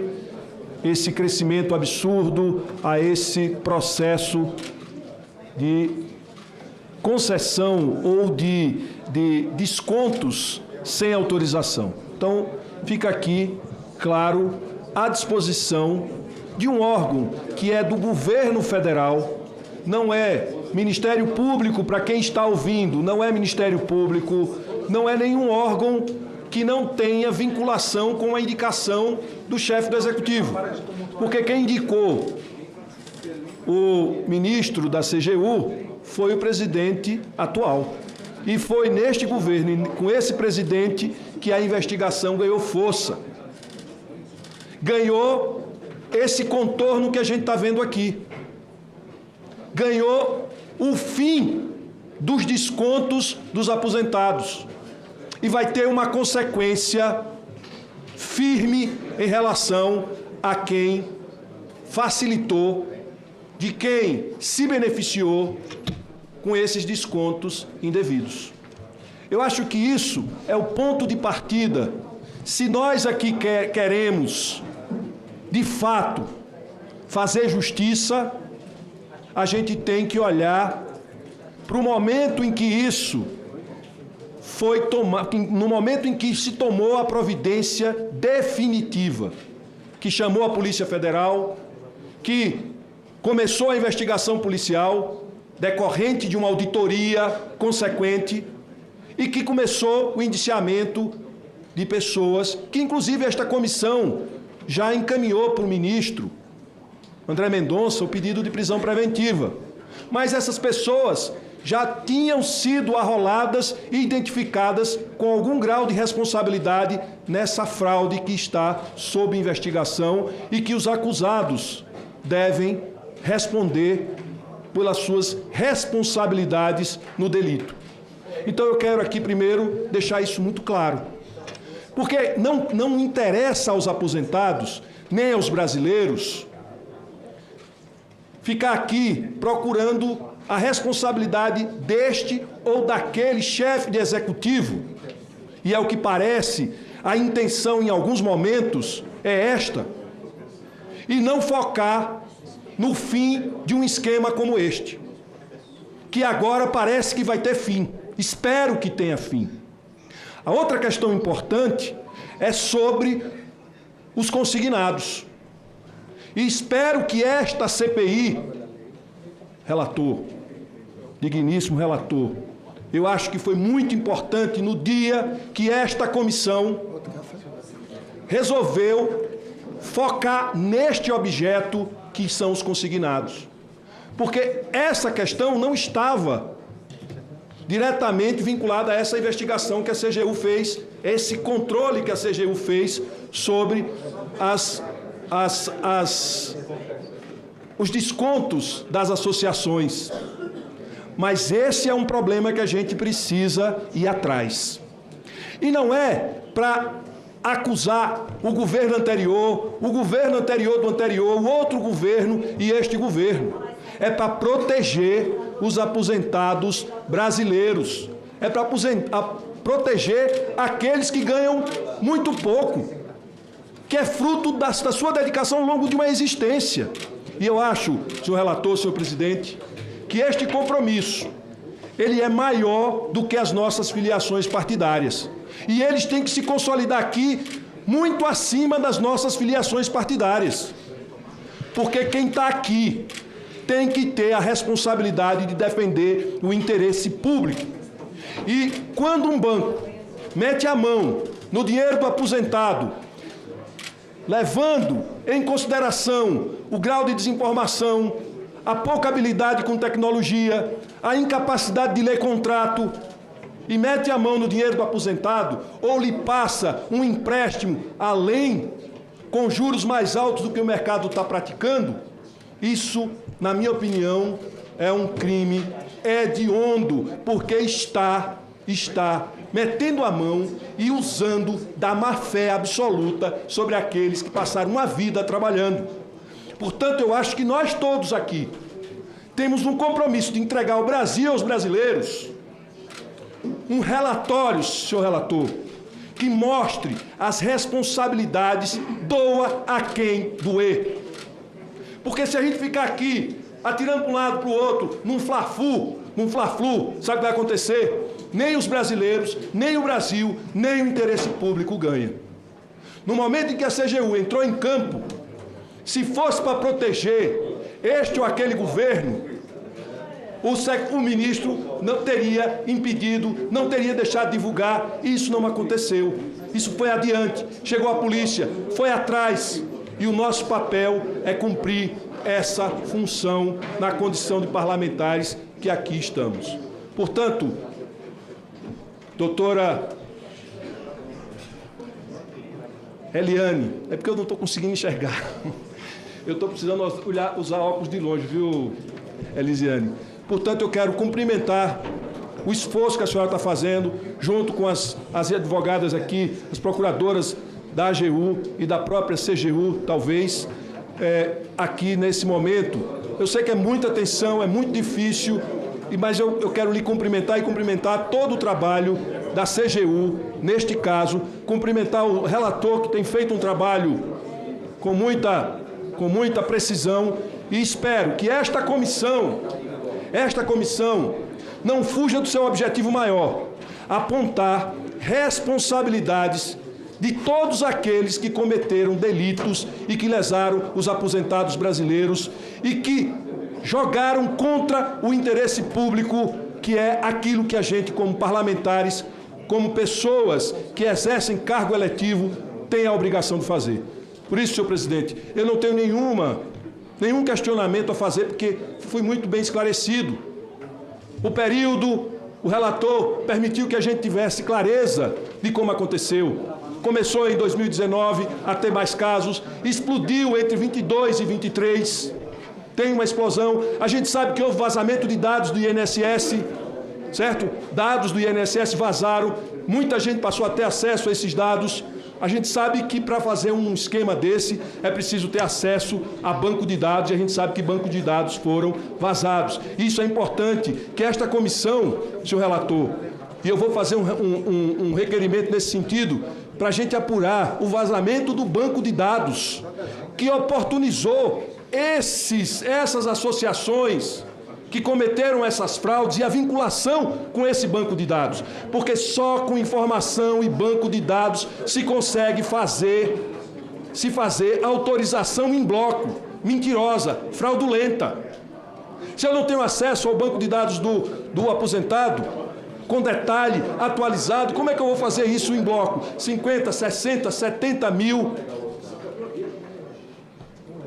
crescimento absurdo, a esse processo de concessão ou de descontos sem autorização. Então, fica aqui, claro, à disposição de um órgão que é do governo federal, não é Ministério Público, para quem está ouvindo, não é Ministério Público, não é nenhum órgão que não tenha vinculação com a indicação do chefe do Executivo. Porque quem indicou o ministro da CGU foi o presidente atual. E foi neste governo, com esse presidente, que a investigação ganhou força. Ganhou esse contorno que a gente está vendo aqui. Ganhou o fim dos descontos dos aposentados. E vai ter uma consequência firme em relação a quem facilitou, de quem se beneficiou com esses descontos indevidos. Eu acho que isso é o ponto de partida. Se nós aqui queremos, de fato, fazer justiça, a gente tem que olhar para o momento em que isso foi tomado, no momento em que se tomou a providência definitiva, que chamou a Polícia Federal, que começou a investigação policial, decorrente de uma auditoria consequente, e que começou o indiciamento de pessoas que, inclusive, esta comissão já encaminhou para o ministro André Mendonça o pedido de prisão preventiva. Mas essas pessoas já tinham sido arroladas e identificadas com algum grau de responsabilidade nessa fraude que está sob investigação e que os acusados devem responder pelas suas responsabilidades no delito. Então eu quero aqui primeiro deixar isso muito claro, porque não interessa aos aposentados, nem aos brasileiros, ficar aqui procurando a responsabilidade deste ou daquele chefe de executivo. E é o que parece, a intenção em alguns momentos é esta, e não focar no fim de um esquema como este, que agora parece que vai ter fim. Espero que tenha fim. A outra questão importante é sobre os consignados. E espero que esta CPI, relator, digníssimo relator, eu acho que foi muito importante no dia que esta comissão resolveu focar neste objeto que são os consignados. Porque essa questão não estava diretamente vinculada a essa investigação que a CGU fez, esse controle que a CGU fez sobre os descontos das associações. Mas esse é um problema que a gente precisa ir atrás. E não é para acusar o governo anterior do anterior, o outro governo e este governo. É para proteger os aposentados brasileiros. É para proteger aqueles que ganham muito pouco, que é fruto da sua dedicação ao longo de uma existência. E eu acho, senhor relator, senhor presidente, que este compromisso, ele é maior do que as nossas filiações partidárias. E eles têm que se consolidar aqui muito acima das nossas filiações partidárias. Porque quem está aqui tem que ter a responsabilidade de defender o interesse público. E quando um banco mete a mão no dinheiro do aposentado, levando em consideração o grau de desinformação, a pouca habilidade com tecnologia, a incapacidade de ler contrato, e mete a mão no dinheiro do aposentado, ou lhe passa um empréstimo além, com juros mais altos do que o mercado está praticando, isso, na minha opinião, é um crime hediondo, porque está metendo a mão e usando da má-fé absoluta sobre aqueles que passaram uma vida trabalhando. Portanto, eu acho que nós todos aqui temos um compromisso de entregar ao Brasil e aos brasileiros um relatório, senhor relator, que mostre as responsabilidades, doa a quem doer. Porque se a gente ficar aqui atirando para um lado para o outro, num fla-flu, sabe o que vai acontecer? Nem os brasileiros, nem o Brasil, nem o interesse público ganha. No momento em que a CGU entrou em campo, se fosse para proteger este ou aquele governo, o ministro não teria impedido, não teria deixado de divulgar, e isso não aconteceu. Isso foi adiante, chegou a polícia, foi atrás, e o nosso papel é cumprir essa função na condição de parlamentares que aqui estamos. Portanto, doutora Eliane, é porque eu não estou conseguindo enxergar. Eu estou precisando usar óculos de longe, viu, Elisiane? Portanto, eu quero cumprimentar o esforço que a senhora está fazendo, junto com as advogadas aqui, as procuradoras da AGU e da própria CGU, talvez, aqui nesse momento. Eu sei que é muita tensão, é muito difícil, mas eu quero lhe cumprimentar e cumprimentar todo o trabalho da CGU, neste caso, cumprimentar o relator que tem feito um trabalho com muita precisão e espero que esta comissão não fuja do seu objetivo maior, apontar responsabilidades de todos aqueles que cometeram delitos e que lesaram os aposentados brasileiros e que jogaram contra o interesse público, que é aquilo que a gente, como parlamentares, como pessoas que exercem cargo eletivo, tem a obrigação de fazer. Por isso, senhor presidente, eu não tenho nenhum questionamento a fazer, porque fui muito bem esclarecido. O período, o relator permitiu que a gente tivesse clareza de como aconteceu. Começou em 2019 a ter mais casos, explodiu entre 22 e 23, tem uma explosão. A gente sabe que houve vazamento de dados do INSS, certo? Dados do INSS vazaram, muita gente passou a ter acesso a esses dados. A gente sabe que para fazer um esquema desse é preciso ter acesso a banco de dados, e a gente sabe que banco de dados foram vazados. Isso é importante, que esta comissão, senhor relator, e eu vou fazer um requerimento nesse sentido, para a gente apurar o vazamento do banco de dados, que oportunizou essas associações que cometeram essas fraudes e a vinculação com esse banco de dados. Porque só com informação e banco de dados se consegue fazer autorização em bloco, mentirosa, fraudulenta. Se eu não tenho acesso ao banco de dados do aposentado, com detalhe, atualizado, como é que eu vou fazer isso em bloco? 50, 60, 70 mil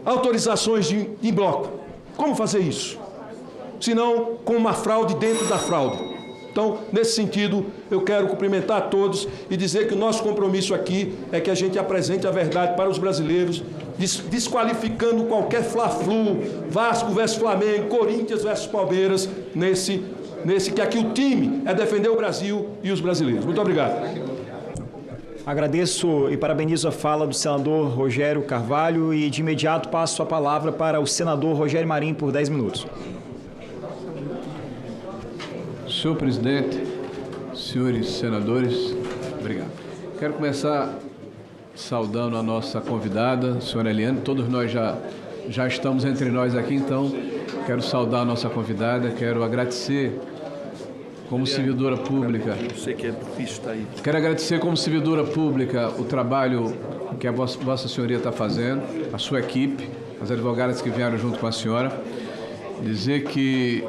autorizações em bloco. Como fazer isso? Senão com uma fraude dentro da fraude. Então, nesse sentido, eu quero cumprimentar a todos e dizer que o nosso compromisso aqui é que a gente apresente a verdade para os brasileiros, desqualificando qualquer fla-flu, Vasco versus Flamengo, Corinthians versus Palmeiras, nesse que aqui o time é defender o Brasil e os brasileiros. Muito obrigado. Agradeço e parabenizo a fala do senador Rogério Carvalho e de imediato passo a palavra para o senador Rogério Marinho por 10 minutos. Senhor presidente, senhores senadores, obrigado. Quero começar saudando a nossa convidada, a senhora Eliane. Todos nós já estamos entre nós aqui, então quero saudar a nossa convidada, quero agradecer como servidora pública. Eu sei que é difícil estar aí. Quero agradecer como servidora pública o trabalho que a Vossa Senhoria está fazendo, a sua equipe, as advogadas que vieram junto com a senhora. Dizer que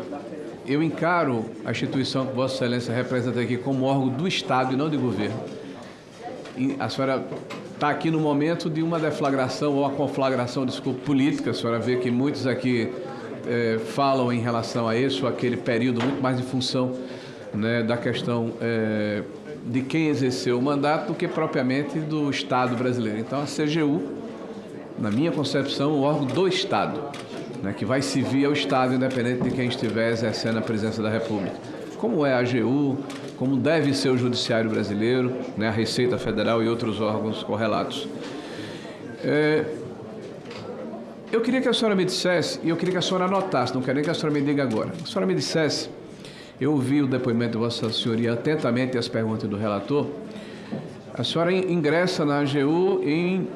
eu encaro a instituição que Vossa Excelência representa aqui como órgão do Estado e não de governo. E a senhora está aqui no momento de uma deflagração ou a conflagração, desculpa, política. A senhora vê que muitos aqui falam em relação a isso, aquele período muito mais em função, né, da questão de quem exerceu o mandato do que propriamente do Estado brasileiro. Então, a CGU, na minha concepção, o órgão do Estado, né, que vai servir ao Estado, independente de quem estiver exercendo a presidência da República. Como é a AGU, como deve ser o Judiciário brasileiro, né, a Receita Federal e outros órgãos correlatos. Eu queria que a senhora me dissesse, e eu queria que a senhora anotasse, não quero nem que a senhora me diga agora. A senhora me dissesse, eu ouvi o depoimento de Vossa Senhoria atentamente e as perguntas do relator. A senhora ingressa na AGU em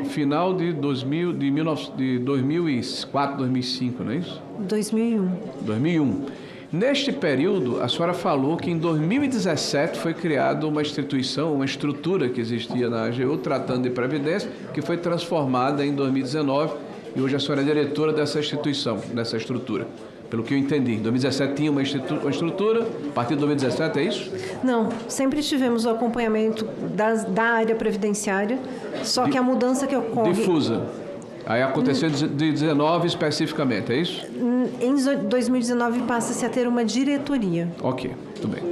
final de 2004, 2005, não é isso? 2001. 2001. Neste período, a senhora falou que em 2017 foi criada uma instituição, uma estrutura que existia na AGU, tratando de previdência, que foi transformada em 2019 e hoje a senhora é diretora dessa instituição, dessa estrutura. Pelo que eu entendi, em 2017 tinha uma estrutura, a partir de 2017 é isso? Não, sempre tivemos o acompanhamento da área previdenciária, só que a mudança que ocorre... Difusa. Aí aconteceu de 2019 especificamente, é isso? Em 2019 passa-se a ter uma diretoria. Ok, tudo bem.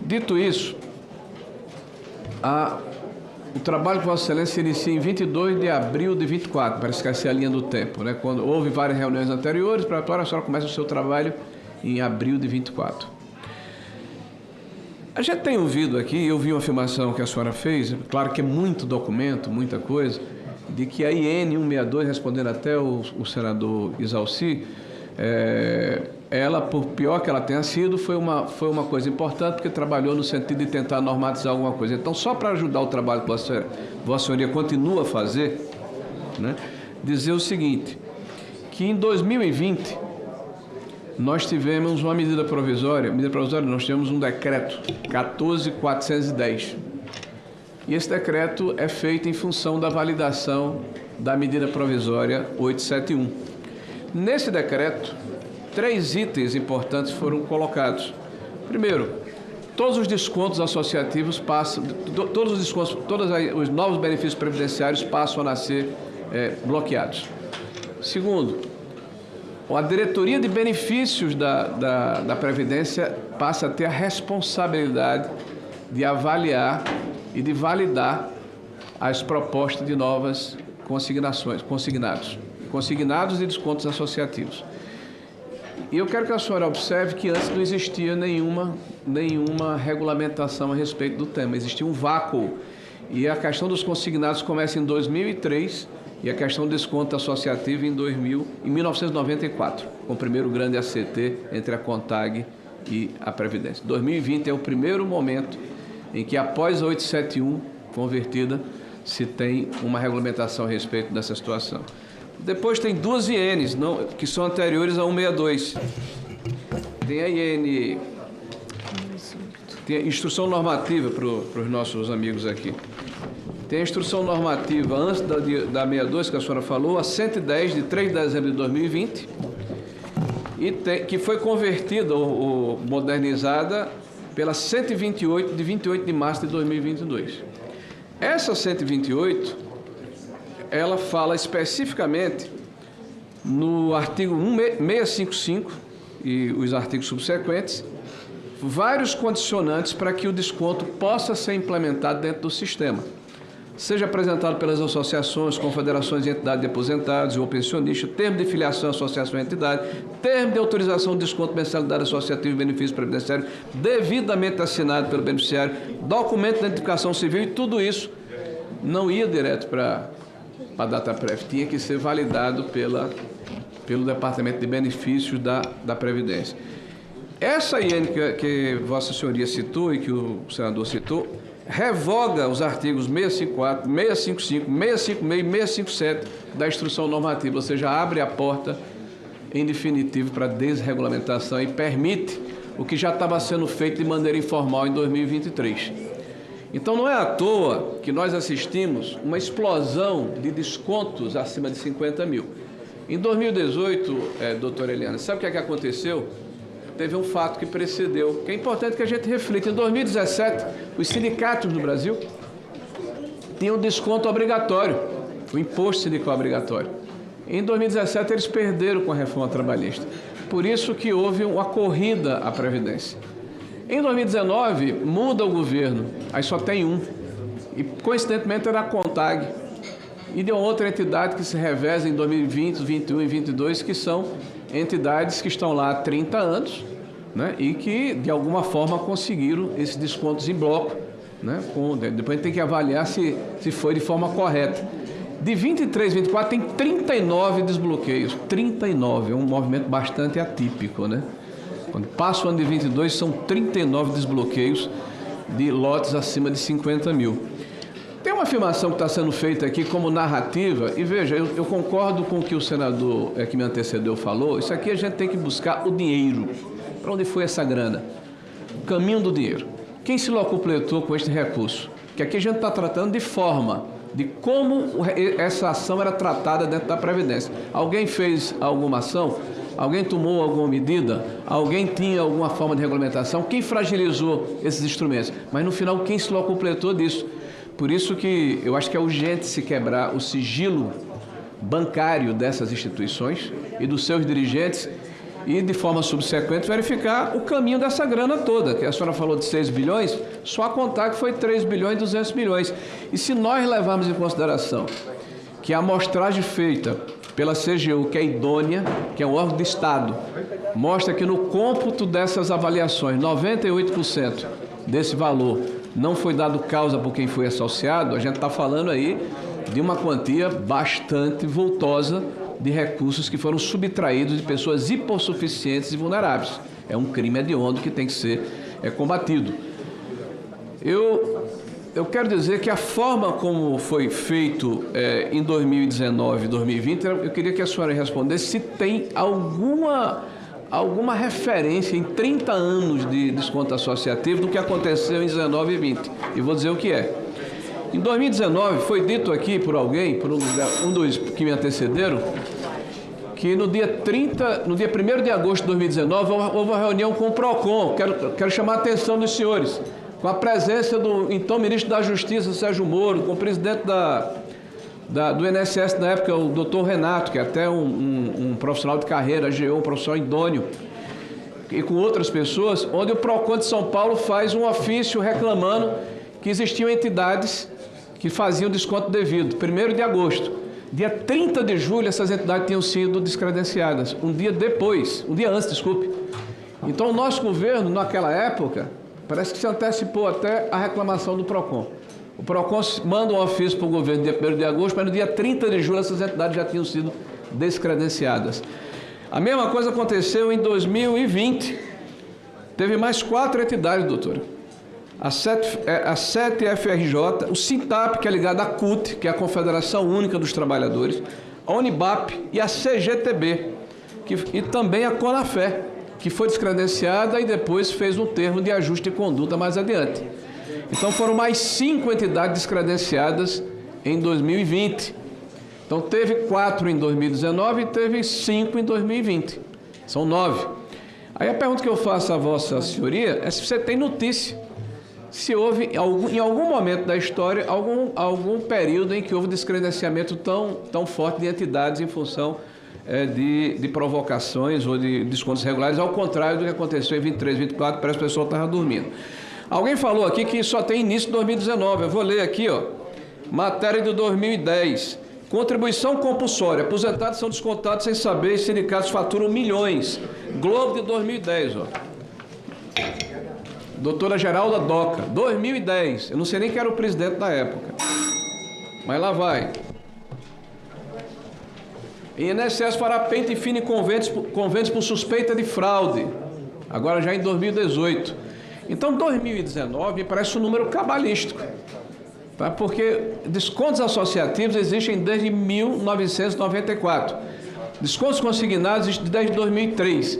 Dito isso, o trabalho que Vossa Excelência se inicia em 22 de abril de 24, parece que essa é a linha do tempo, né? Quando houve várias reuniões anteriores, para a senhora começa o seu trabalho em abril de 24. A gente tem ouvido aqui, eu vi uma afirmação que a senhora fez, claro que é muito documento, muita coisa, de que a IN 162, respondendo até o senador Isalci, ela, por pior que ela tenha sido, foi uma coisa importante, porque trabalhou no sentido de tentar normatizar alguma coisa. Então, só para ajudar o trabalho que Vossa Senhoria continua a fazer, né, dizer o seguinte, que em 2020 nós tivemos uma medida provisória, nós tivemos um decreto 14.410. E esse decreto é feito em função da validação da medida provisória 871. Nesse decreto, 3 itens importantes foram colocados. Primeiro, todos os descontos associativos passam, todos os novos benefícios previdenciários passam a ser bloqueados. Segundo, a diretoria de benefícios da Previdência passa a ter a responsabilidade de avaliar e de validar as propostas de novas consignados e descontos associativos. E eu quero que a senhora observe que antes não existia nenhuma regulamentação a respeito do tema, existia um vácuo. E a questão dos consignados começa em 2003 e a questão do desconto associativo em 1994, com o primeiro grande ACT entre a CONTAG e a Previdência. 2020 é o primeiro momento em que, após a 871 convertida, se tem uma regulamentação a respeito dessa situação. Depois tem 2 INs, que são anteriores a 162. Tem a IN, tem a instrução normativa para os nossos amigos aqui. Tem a instrução normativa antes da 62, que a senhora falou, a 110, de 3 de dezembro de 2020, que foi convertida ou modernizada pela 128, de 28 de março de 2022. Essa 128... ela fala especificamente no artigo 655 e os artigos subsequentes, vários condicionantes para que o desconto possa ser implementado dentro do sistema. Seja apresentado pelas associações, confederações e entidades de aposentados ou pensionistas, termo de filiação, associação e entidade, termo de autorização de desconto, mensalidade associativa e benefício previdenciário, devidamente assinado pelo beneficiário, documento de identificação civil, e tudo isso não ia direto para a DataPrev, tinha que ser validado pelo Departamento de Benefícios da Previdência. Essa IN que Vossa Senhoria citou e que o senador citou, revoga os artigos 654, 655, 656 e 657 da Instrução Normativa, ou seja, abre a porta, em definitivo, para a desregulamentação e permite o que já estava sendo feito de maneira informal em 2023. Então, não é à toa que nós assistimos uma explosão de descontos acima de 50 mil. Em 2018, doutora Eliana, sabe o que aconteceu? Teve um fato que precedeu, que é importante que a gente reflita. Em 2017, os sindicatos no Brasil tinham desconto obrigatório, o imposto sindical obrigatório. Em 2017, eles perderam com a reforma trabalhista. Por isso que houve uma corrida à Previdência. Em 2019, muda o governo, aí só tem um. E, coincidentemente, era a CONTAG. E de uma outra entidade que se reveza em 2020, 2021 e 2022, que são entidades que estão lá há 30 anos, né, e que, de alguma forma, conseguiram esses descontos em bloco. Né, depois a gente tem que avaliar se foi de forma correta. De 23, 24, tem 39 desbloqueios. 39, é um movimento bastante atípico, né? Quando passa o ano de 22, são 39 desbloqueios de lotes acima de 50 mil. Tem uma afirmação que está sendo feita aqui como narrativa, e veja, eu concordo com o que o senador que me antecedeu falou. Isso aqui a gente tem que buscar o dinheiro. Para onde foi essa grana? O caminho do dinheiro. Quem se locupletou com este recurso? Que aqui a gente está tratando de forma, de como essa ação era tratada dentro da Previdência. Alguém fez alguma ação? Alguém tomou alguma medida? Alguém tinha alguma forma de regulamentação? Quem fragilizou esses instrumentos? Mas, no final, quem se locupletou disso? Por isso que eu acho que é urgente se quebrar o sigilo bancário dessas instituições e dos seus dirigentes e, de forma subsequente, verificar o caminho dessa grana toda. Que a senhora falou de 6 bilhões, só a contar que foi 3 bilhões e 200 milhões. E se nós levarmos em consideração que a amostragem feita pela CGU, que é idônea, que é um órgão de Estado, mostra que no cômputo dessas avaliações, 98% desse valor não foi dado causa por quem foi associado, a gente está falando aí de uma quantia bastante vultosa de recursos que foram subtraídos de pessoas hipossuficientes e vulneráveis. É um crime hediondo que tem que ser combatido. Eu quero dizer que a forma como foi feito em 2019 e 2020, eu queria que a senhora respondesse se tem alguma referência em 30 anos de desconto associativo do que aconteceu em 19 e 20. E vou dizer o que é. Em 2019, foi dito aqui por alguém, por um dos que me antecederam, que no dia 1º de agosto de 2019, houve uma reunião com o PROCON. Quero chamar a atenção dos senhores, com a presença do então ministro da Justiça, Sérgio Moro, com o presidente do INSS na época, o doutor Renato, que é até um profissional de carreira, um profissional idôneo, e com outras pessoas, onde o PROCON de São Paulo faz um ofício reclamando que existiam entidades que faziam desconto devido, 1º de agosto. Dia 30 de julho, essas entidades tinham sido descredenciadas, um dia antes, desculpe. Então, o nosso governo, naquela época, parece que se antecipou até a reclamação do PROCON. O PROCON manda um ofício para o governo dia 1º de agosto, mas no dia 30 de julho essas entidades já tinham sido descredenciadas. A mesma coisa aconteceu em 2020. Teve mais 4 entidades, doutora. A 7FRJ, o SINTAP, que é ligado à CUT, que é a Confederação Única dos Trabalhadores, a Unibap e a CGTB, e também a CONAFÉ, que foi descredenciada e depois fez um termo de ajuste de conduta mais adiante. Então foram mais 5 entidades descredenciadas em 2020. Então teve 4 em 2019 e teve 5 em 2020. São 9. Aí a pergunta que eu faço à Vossa Senhoria é se você tem notícia, se houve em algum momento da história, algum período em que houve descredenciamento tão forte de entidades em função de provocações ou de descontos irregulares, ao contrário do que aconteceu em 23, 24, parece que o pessoal estava dormindo. Alguém falou aqui que só tem início de 2019. Eu vou ler aqui, matéria de 2010. Contribuição compulsória. Aposentados são descontados sem saber e sindicatos faturam milhões. Globo de 2010, Doutora Geralda Doca, 2010. Eu não sei nem quem era o presidente da época. Mas lá vai. INSS fará pente e fine convênios por suspeita de fraude. Agora já em 2018. Então, 2019 me parece um número cabalístico. Tá? Porque descontos associativos existem desde 1994. Descontos consignados existem desde 2003.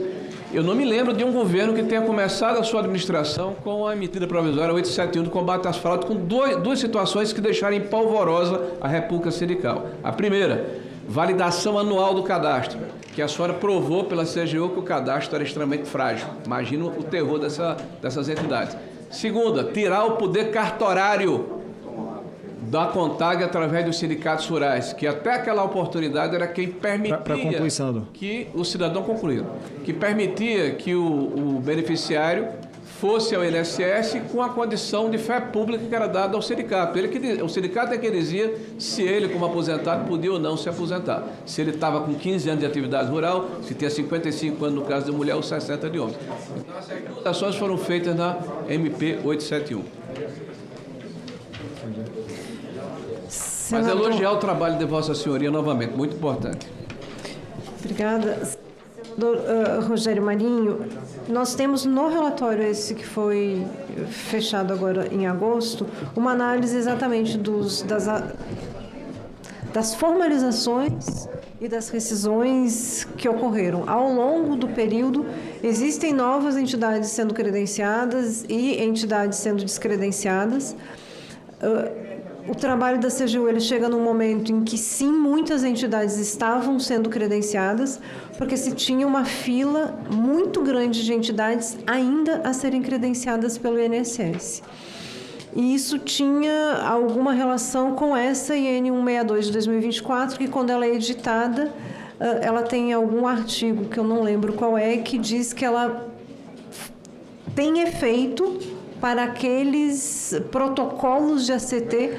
Eu não me lembro de um governo que tenha começado a sua administração com a medida provisória 871 de combate às fraudes, com duas situações que deixaram polvorosa a República Sindical. A primeira, validação anual do cadastro, que a senhora provou pela CGU que o cadastro era extremamente frágil. Imagina o terror dessas entidades. Segunda, tirar o poder cartorário da CONTAG através dos sindicatos rurais, que até aquela oportunidade era quem permitia que o cidadão que permitia que o beneficiário fosse ao INSS com a condição de fé pública que era dada ao sindicato. O sindicato é que dizia se ele, como aposentado, podia ou não se aposentar. Se ele estava com 15 anos de atividade rural, se tinha 55 anos no caso de mulher ou 60 de homem. Então, essas ações foram feitas na MP 871. Mas elogiar o trabalho de Vossa Senhoria novamente, muito importante. Obrigada. Senador Rogério Marinho, nós temos no relatório esse que foi fechado agora em agosto, uma análise exatamente das formalizações e das rescisões que ocorreram. Ao longo do período, existem novas entidades sendo credenciadas e entidades sendo descredenciadas. O trabalho da CGU ele chega num momento em que, sim, muitas entidades estavam sendo credenciadas, porque se tinha uma fila muito grande de entidades ainda a serem credenciadas pelo INSS. E isso tinha alguma relação com essa IN 162 de 2024, que quando ela é editada, ela tem algum artigo, que eu não lembro qual é, que diz que ela tem efeito para aqueles protocolos de ACT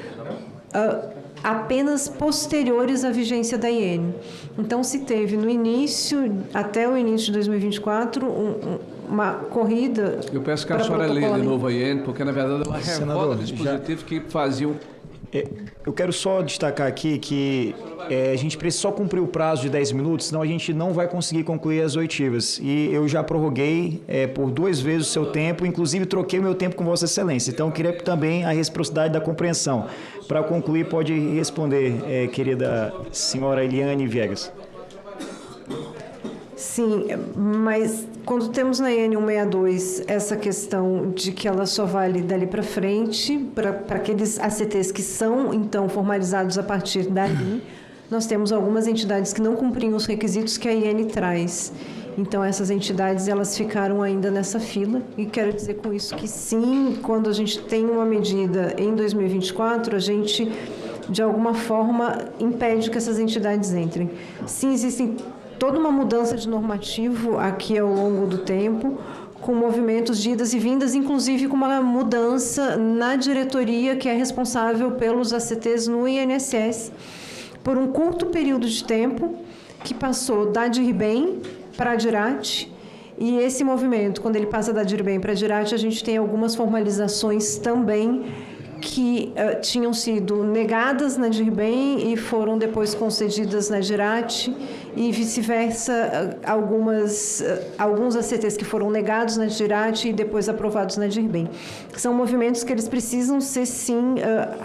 apenas posteriores à vigência da IN. Então, se teve no início, até o início de 2024, uma corrida... Eu peço que a senhora leia de novo a IN, porque, na verdade, ela revoga dispositivos que faziam Eu quero só destacar aqui que a gente precisa só cumprir o prazo de 10 minutos, senão a gente não vai conseguir concluir as oitivas. E eu já prorroguei por 2 vezes o seu tempo, inclusive troquei o meu tempo com Vossa Excelência. Então, eu queria também a reciprocidade da compreensão. Para concluir, pode responder, querida senhora Eliane Viegas. Sim, mas quando temos na IN 162 essa questão de que ela só vale dali para frente, para aqueles ACTs que são, então, formalizados a partir dali, nós temos algumas entidades que não cumpriam os requisitos que a IN traz. Então, essas entidades, elas ficaram ainda nessa fila. E quero dizer com isso que, sim, quando a gente tem uma medida em 2024, a gente, de alguma forma, impede que essas entidades entrem. Sim, existem toda uma mudança de normativo aqui ao longo do tempo, com movimentos de idas e vindas, inclusive com uma mudança na diretoria que é responsável pelos ACTs no INSS, por um curto período de tempo, que passou da DIRBEM para a DIRAT, e esse movimento, quando ele passa da DIRBEM para a DIRAT, a gente tem algumas formalizações também que tinham sido negadas na DIRBEM e foram depois concedidas na DIRAT, e vice-versa, alguns ACTs que foram negados na DIRAT e depois aprovados na DIRBEM. São movimentos que eles precisam ser, sim,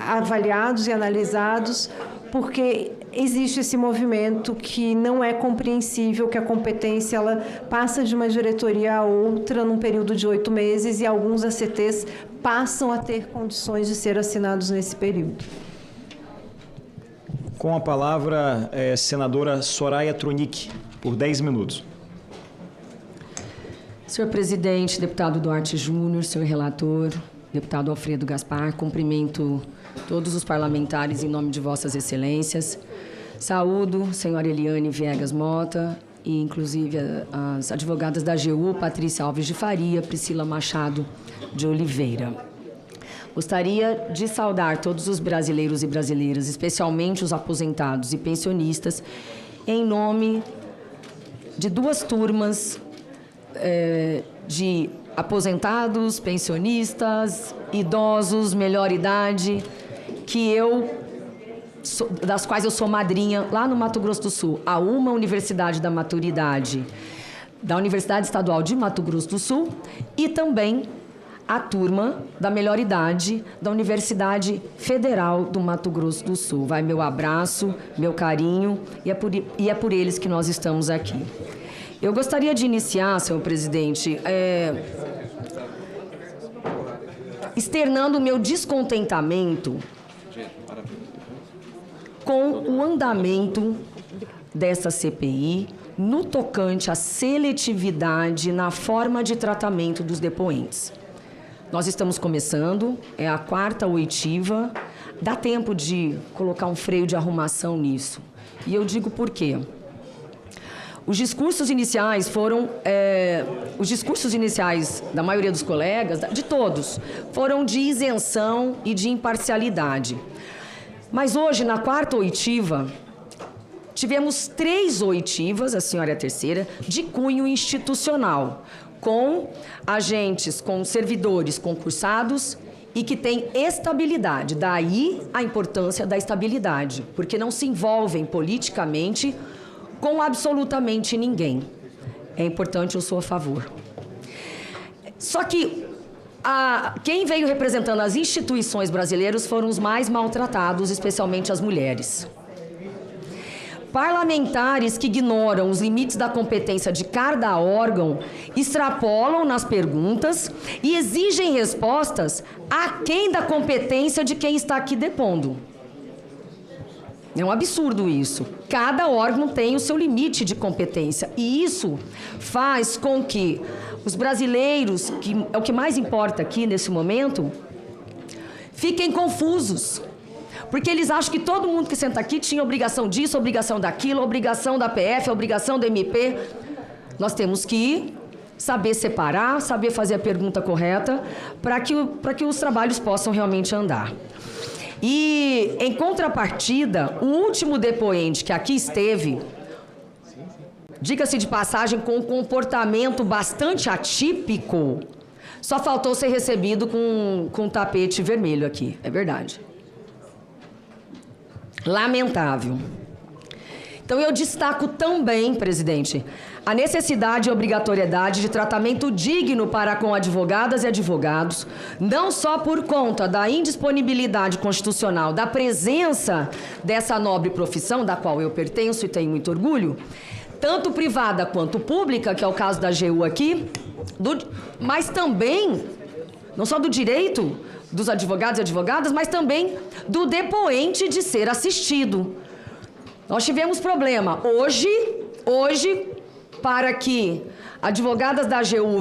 avaliados e analisados, porque existe esse movimento que não é compreensível, que a competência ela passa de uma diretoria a outra num período de 8 meses e alguns ACTs passam a ter condições de ser assinados nesse período. Com a palavra, senadora Soraya Tronic, por 10 minutos. Senhor presidente, deputado Duarte Júnior, senhor relator, deputado Alfredo Gaspar, cumprimento todos os parlamentares em nome de vossas excelências. Saúdo, senhora Eliane Viegas Mota e, inclusive, as advogadas da AGU, Patrícia Alves de Faria, Priscila Machado de Oliveira. Gostaria de saudar todos os brasileiros e brasileiras, especialmente os aposentados e pensionistas, em nome de 2 turmas de aposentados, pensionistas, idosos, melhor idade, das quais eu sou madrinha lá no Mato Grosso do Sul. A uma Universidade da Maturidade da Universidade Estadual de Mato Grosso do Sul e também a turma da melhor idade da Universidade Federal do Mato Grosso do Sul. Vai meu abraço, meu carinho, e é por eles que nós estamos aqui. Eu gostaria de iniciar, senhor presidente, externando o meu descontentamento com o andamento dessa CPI no tocante à seletividade na forma de tratamento dos depoentes. Nós estamos começando, é a 4ª oitiva, dá tempo de colocar um freio de arrumação nisso. E eu digo por quê. Os discursos iniciais da maioria dos colegas, de todos, foram de isenção e de imparcialidade. Mas hoje, na 4ª oitiva, tivemos 3 oitivas, a senhora é a 3ª, de cunho institucional, com agentes, com servidores concursados e que têm estabilidade. Daí a importância da estabilidade, porque não se envolvem politicamente com absolutamente ninguém. É importante, eu sou a favor. Só que quem veio representando as instituições brasileiras foram os mais maltratados, especialmente as mulheres. Parlamentares que ignoram os limites da competência de cada órgão, extrapolam nas perguntas e exigem respostas aquém da competência de quem está aqui depondo. É um absurdo isso. Cada órgão tem o seu limite de competência. E isso faz com que os brasileiros, que é o que mais importa aqui nesse momento, fiquem confusos. Porque eles acham que todo mundo que senta aqui tinha obrigação disso, obrigação daquilo, obrigação da PF, obrigação do MP. Nós temos que saber separar, saber fazer a pergunta correta para que os trabalhos possam realmente andar. E, em contrapartida, o último depoente que aqui esteve, diga-se de passagem, com um comportamento bastante atípico, só faltou ser recebido com um tapete vermelho aqui, é verdade. Lamentável. Então, eu destaco também, presidente, a necessidade e obrigatoriedade de tratamento digno para com advogadas e advogados, não só por conta da indisponibilidade constitucional da presença dessa nobre profissão, da qual eu pertenço e tenho muito orgulho, tanto privada quanto pública, que é o caso da AGU aqui, mas também, não só do direito dos advogados e advogadas, mas também do depoente de ser assistido. Nós tivemos problema hoje, para que advogadas da AGU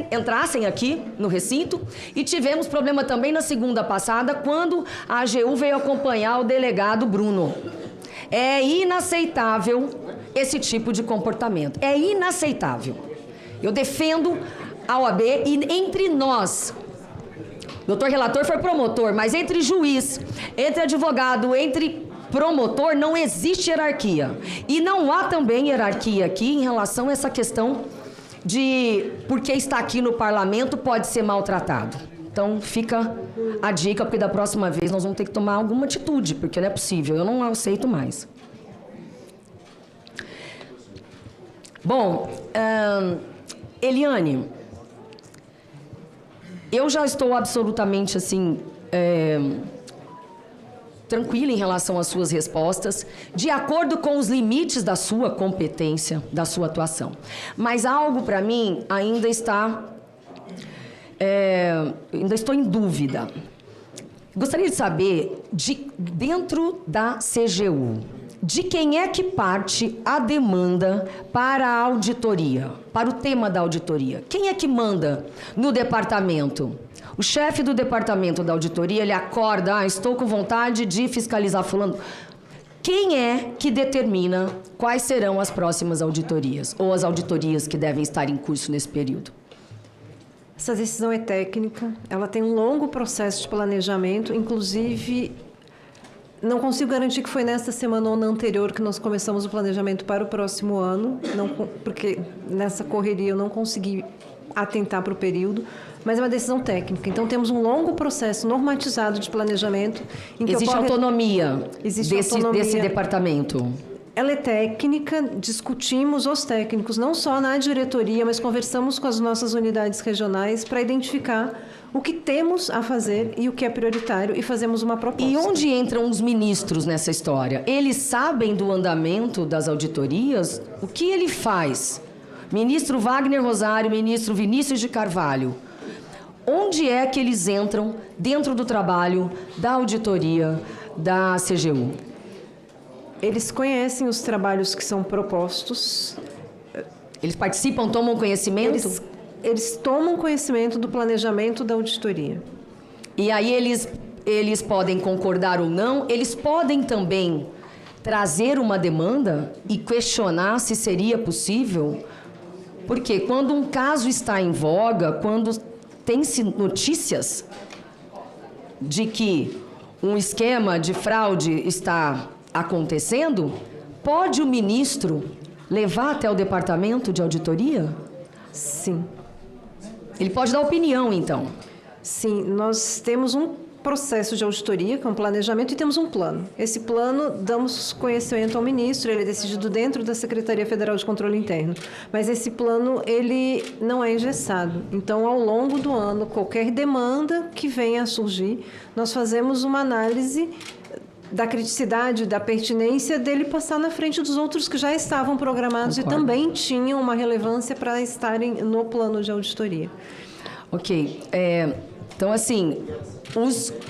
entrassem aqui no recinto, e tivemos problema também na segunda passada, quando a AGU veio acompanhar o delegado Bruno. É inaceitável esse tipo de comportamento. É inaceitável. Eu defendo a OAB e entre nós, o doutor relator foi promotor, mas entre juiz, entre advogado, entre promotor, não existe hierarquia. E não há também hierarquia aqui em relação a essa questão de porque está aqui no parlamento pode ser maltratado. Então fica a dica, porque da próxima vez nós vamos ter que tomar alguma atitude, porque não é possível, eu não aceito mais. Bom, Eliane, eu já estou absolutamente assim... tranquila em relação às suas respostas, de acordo com os limites da sua competência, da sua atuação. Mas algo, para mim, ainda estou em dúvida. Gostaria de saber, dentro da CGU, de quem é que parte a demanda para a auditoria, para o tema da auditoria? Quem é que manda no departamento? O chefe do departamento da auditoria, ele acorda, estou com vontade de fiscalizar fulano. Quem é que determina quais serão as próximas auditorias, ou as auditorias que devem estar em curso nesse período? Essa decisão é técnica, ela tem um longo processo de planejamento, inclusive, não consigo garantir que foi nesta semana ou na anterior que nós começamos o planejamento para o próximo ano, porque nessa correria eu não consegui atentar para o período, mas é uma decisão técnica. Então, temos um longo processo normatizado de planejamento. Existe autonomia desse departamento? Ela é técnica, discutimos os técnicos, não só na diretoria, mas conversamos com as nossas unidades regionais para identificar o que temos a fazer e o que é prioritário e fazemos uma proposta. E onde entram os ministros nessa história? Eles sabem do andamento das auditorias? O que ele faz? Ministro Wagner Rosário, ministro Vinícius de Carvalho, onde é que eles entram dentro do trabalho da auditoria da CGU? Eles conhecem os trabalhos que são propostos. Eles participam, tomam conhecimento? Eles tomam conhecimento do planejamento da auditoria. E aí eles podem concordar ou não, eles podem também trazer uma demanda e questionar se seria possível, porque quando um caso está em voga, quando tem-se notícias de que um esquema de fraude está acontecendo, pode o ministro levar até o departamento de auditoria? Sim. Ele pode dar opinião, então? Sim, nós temos um processo de auditoria, que é um planejamento, e temos um plano. Esse plano, damos conhecimento ao ministro, ele é decidido dentro da Secretaria Federal de Controle Interno. Mas esse plano, ele não é engessado. Então, ao longo do ano, qualquer demanda que venha a surgir, nós fazemos uma análise da criticidade, da pertinência dele passar na frente dos outros que já estavam programados. Concordo. E também tinham uma relevância para estarem no plano de auditoria. Ok. Então, assim,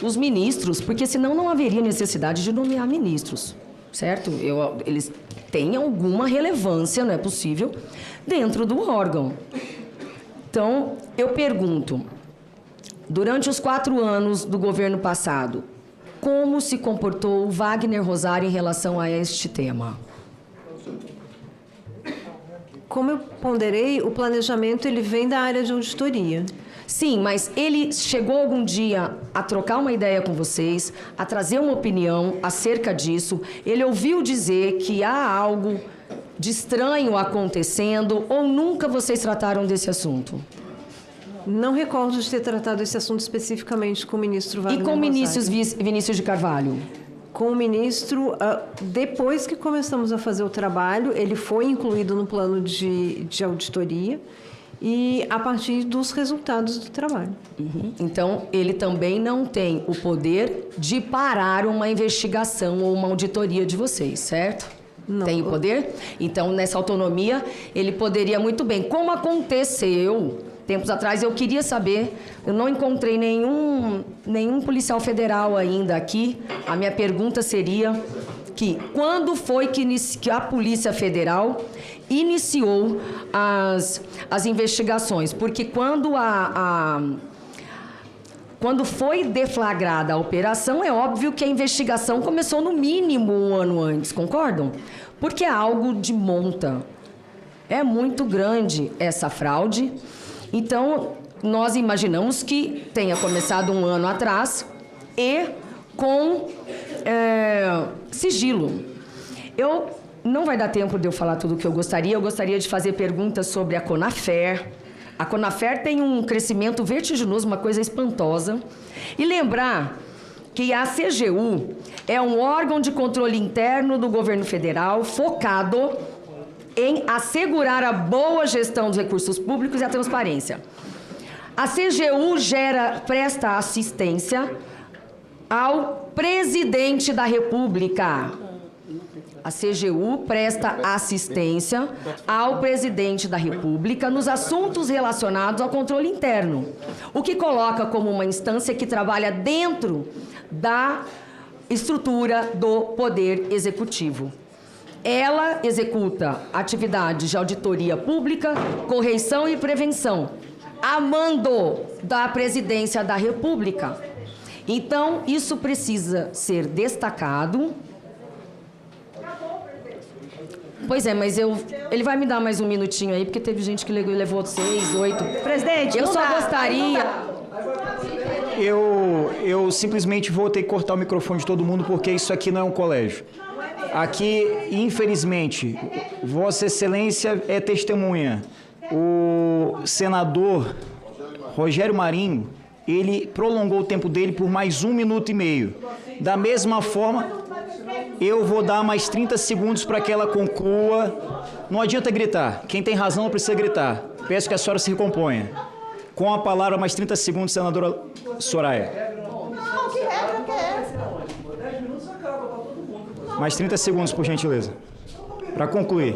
os ministros, porque senão não haveria necessidade de nomear ministros, certo? Eles têm alguma relevância, não é possível, dentro do órgão. Então, eu pergunto, durante os 4 anos do governo passado, como se comportou o Wagner Rosário em relação a este tema? Como eu ponderei, o planejamento ele vem da área de auditoria. Sim, mas ele chegou algum dia a trocar uma ideia com vocês, a trazer uma opinião acerca disso? Ele ouviu dizer que há algo de estranho acontecendo ou nunca vocês trataram desse assunto? Não recordo de ter tratado esse assunto especificamente com o ministro Wagner Rosário. E com o Vinícius de Carvalho? com o ministro, depois que começamos a fazer o trabalho, ele foi incluído no plano de auditoria e a partir dos resultados do trabalho. Então, ele também não tem o poder de parar uma investigação ou uma auditoria de vocês, certo? Não. Tem o poder? Então, nessa autonomia, ele poderia muito bem. Como aconteceu tempos atrás, eu queria saber, eu não encontrei nenhum policial federal ainda aqui. A minha pergunta seria que quando foi que a Polícia Federal iniciou as investigações? Porque quando foi deflagrada a operação, é óbvio que a investigação começou no mínimo um ano antes, concordam? Porque é algo de monta. É muito grande essa fraude. Então, nós imaginamos que tenha começado um ano atrás e com sigilo. Não vai dar tempo de eu falar tudo o que eu gostaria de fazer perguntas sobre a Conafer. A Conafer tem um crescimento vertiginoso, uma coisa espantosa. E lembrar que a CGU é um órgão de controle interno do governo federal focado em assegurar a boa gestão dos recursos públicos e a transparência. A CGU presta assistência ao presidente da República. A CGU presta assistência ao presidente da República nos assuntos relacionados ao controle interno, o que coloca como uma instância que trabalha dentro da estrutura do Poder Executivo. Ela executa atividades de auditoria pública, correição e prevenção, a mando da Presidência da República. Então, isso precisa ser destacado. Pois é, mas ele vai me dar mais um minutinho aí, porque teve gente que levou 6, 8. Presidente, eu só gostaria... Eu simplesmente vou ter que cortar o microfone de todo mundo, porque isso aqui não é um colégio. Aqui, infelizmente, Vossa Excelência é testemunha. O senador Rogério Marinho, ele prolongou o tempo dele por mais 1 minuto e meio. Da mesma forma, eu vou dar mais 30 segundos para que ela conclua. Não adianta gritar. Quem tem razão não precisa gritar. Peço que a senhora se recomponha. Com a palavra, mais 30 segundos, senadora Soraya. Não, que regra que é essa? Mais 30 segundos, por gentileza. Para concluir.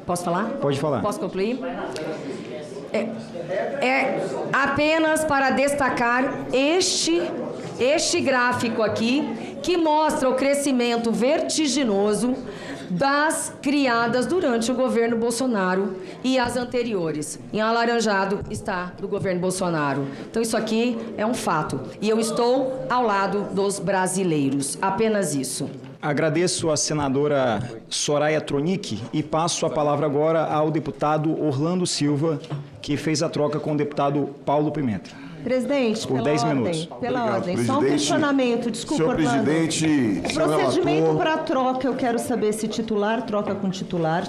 Posso falar? Pode falar. Posso concluir? É apenas para destacar este gráfico aqui, que mostra o crescimento vertiginoso das criadas durante o governo Bolsonaro e as anteriores. Em alaranjado está do governo Bolsonaro. Então isso aqui é um fato. E eu estou ao lado dos brasileiros. Apenas isso. Agradeço a senadora Soraya Tronic e passo a palavra agora ao deputado Orlando Silva, que fez a troca com o deputado Paulo Pimenta. Presidente, por 10 minutos. Pela Obrigado, ordem. presidente. Só um questionamento, desculpa, Senhor Orlando. presidente, O senhor procedimento relator. para troca, eu quero saber se titular troca com titular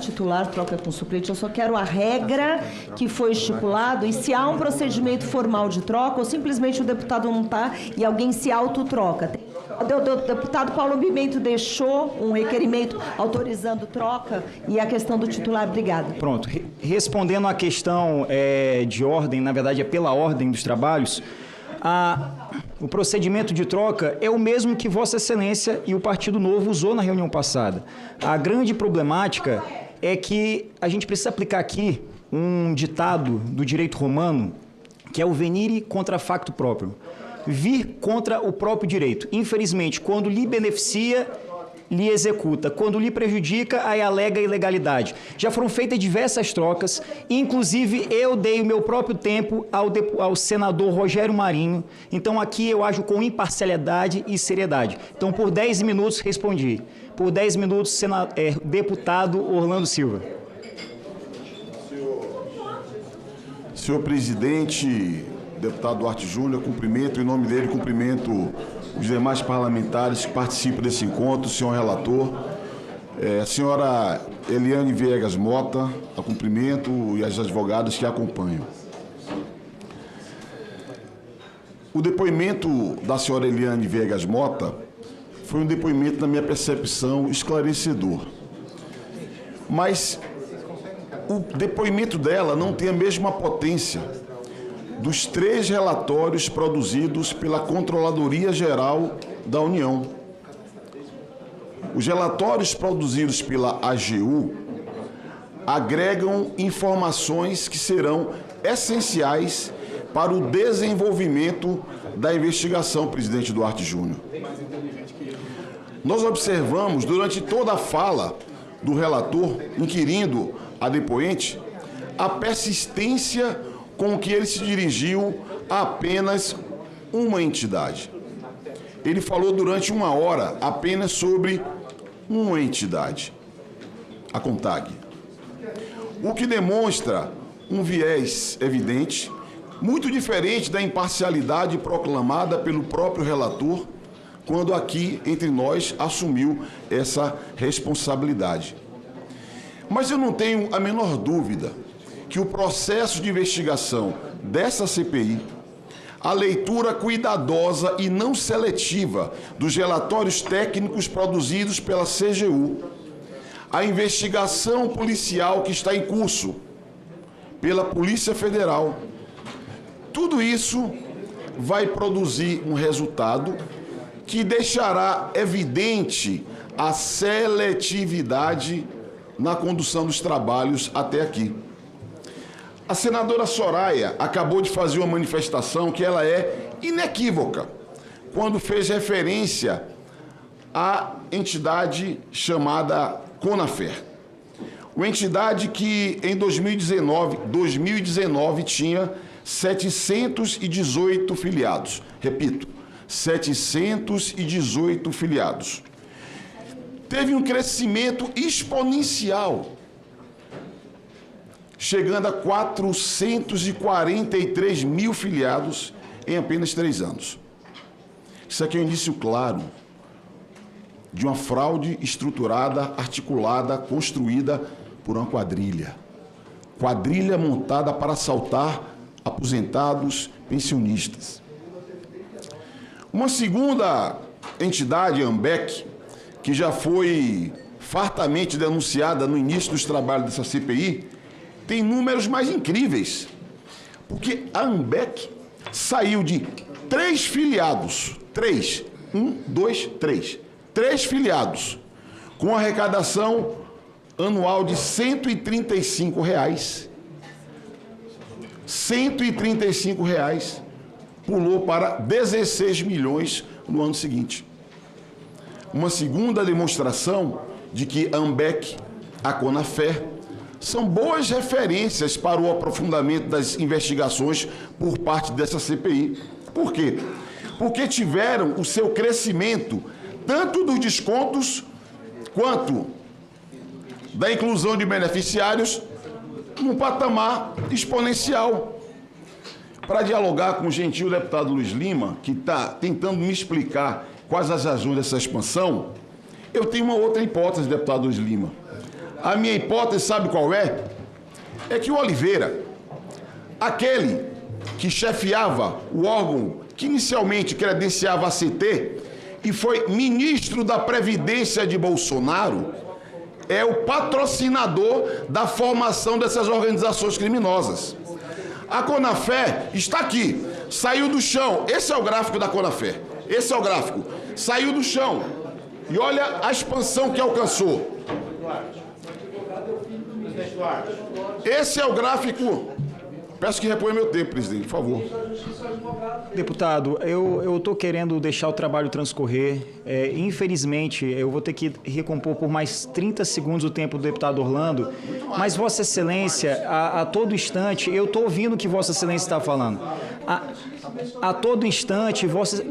troca com suplente. Eu só quero a regra que foi estipulado e se há um procedimento formal de troca ou simplesmente o deputado não está e alguém se autotroca. O deputado Paulo Pimenta deixou um requerimento autorizando troca e a questão do titular. Obrigada. Pronto. Respondendo à questão de ordem, na verdade é pela ordem dos trabalhos, o procedimento de troca é o mesmo que Vossa Excelência e o Partido Novo usou na reunião passada. A grande problemática é que a gente precisa aplicar aqui um ditado do direito romano, que é o venire contra facto próprio. Vir contra o próprio direito. Infelizmente, quando lhe beneficia, lhe executa. Quando lhe prejudica, aí alega ilegalidade. Já foram feitas diversas trocas, inclusive eu dei o meu próprio tempo ao senador Rogério Marinho. Então aqui eu ajo com imparcialidade e seriedade. Então por 10 minutos respondi. Por 10 minutos, deputado Orlando Silva. Senhor presidente, deputado Duarte Júnior, cumprimento, em nome dele, cumprimento os demais parlamentares que participam desse encontro, o senhor relator, a senhora Eliane Viegas Mota, a cumprimento, e as advogadas que a acompanham. O depoimento da senhora Eliane Viegas Mota foi um depoimento, na minha percepção, esclarecedor. Mas o depoimento dela não tem a mesma potência dos 3 relatórios produzidos pela Controladoria Geral da União. Os relatórios produzidos pela AGU agregam informações que serão essenciais para o desenvolvimento da investigação, presidente Duarte Júnior. Nós observamos, durante toda a fala do relator, inquirindo a depoente, a persistência com que ele se dirigiu a apenas uma entidade. Ele falou durante 1 hora apenas sobre uma entidade, a CONTAG. O que demonstra um viés evidente, muito diferente da imparcialidade proclamada pelo próprio relator, quando aqui, entre nós, assumiu essa responsabilidade. Mas eu não tenho a menor dúvida que o processo de investigação dessa CPI, a leitura cuidadosa e não seletiva dos relatórios técnicos produzidos pela CGU, a investigação policial que está em curso pela Polícia Federal, tudo isso vai produzir um resultado que deixará evidente a seletividade na condução dos trabalhos até aqui. A senadora Soraya acabou de fazer uma manifestação que ela é inequívoca, quando fez referência à entidade chamada CONAFER. Uma entidade que em 2019 tinha 718 filiados. Repito, 718 filiados. Teve um crescimento exponencial, chegando a 443 mil filiados em apenas 3 anos. Isso aqui é um indício claro de uma fraude estruturada, articulada, construída por uma quadrilha. Quadrilha montada para assaltar aposentados, pensionistas. Uma segunda entidade, a AMBEC, que já foi fartamente denunciada no início dos trabalhos dessa CPI, tem números mais incríveis. Porque a AMBEC saiu de 3 filiados, 3 filiados, com arrecadação anual de R$ 135, pulou para 16 milhões no ano seguinte. Uma segunda demonstração de que a AMBEC, a CONAFER, são boas referências para o aprofundamento das investigações por parte dessa CPI. Por quê? Porque tiveram o seu crescimento, tanto dos descontos, quanto da inclusão de beneficiários, num patamar exponencial. Para dialogar com o gentil deputado Luiz Lima, que está tentando me explicar quais as razões dessa expansão, eu tenho uma outra hipótese, deputado Luiz Lima. A minha hipótese, sabe qual é? É que o Oliveira, aquele que chefiava o órgão que inicialmente credenciava a CT e foi ministro da Previdência de Bolsonaro, é o patrocinador da formação dessas organizações criminosas. A CONAFER está aqui, saiu do chão. Esse é o gráfico da CONAFER. Esse é o gráfico. Saiu do chão. E olha a expansão que alcançou. Esse é o gráfico. Peço que reponha meu tempo, presidente, por favor. Deputado, eu estou querendo deixar o trabalho transcorrer. Infelizmente, eu vou ter que recompor por mais 30 segundos o tempo do deputado Orlando, mas Vossa Excelência, a todo instante, eu estou ouvindo o que Vossa Excelência está falando. A todo instante, Vossa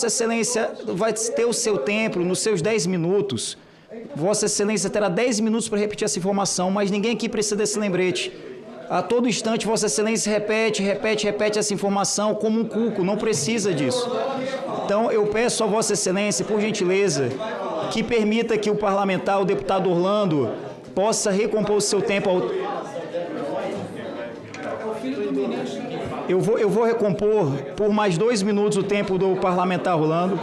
Excelência vai ter o seu tempo nos seus 10 minutos. Vossa Excelência terá 10 minutos para repetir essa informação, mas ninguém aqui precisa desse lembrete. A todo instante, Vossa Excelência repete essa informação como um cuco, não precisa disso. Então, eu peço a Vossa Excelência, por gentileza, que permita que o parlamentar, o deputado Orlando, possa recompor o seu tempo. Eu vou recompor por mais 2 minutos o tempo do parlamentar Orlando.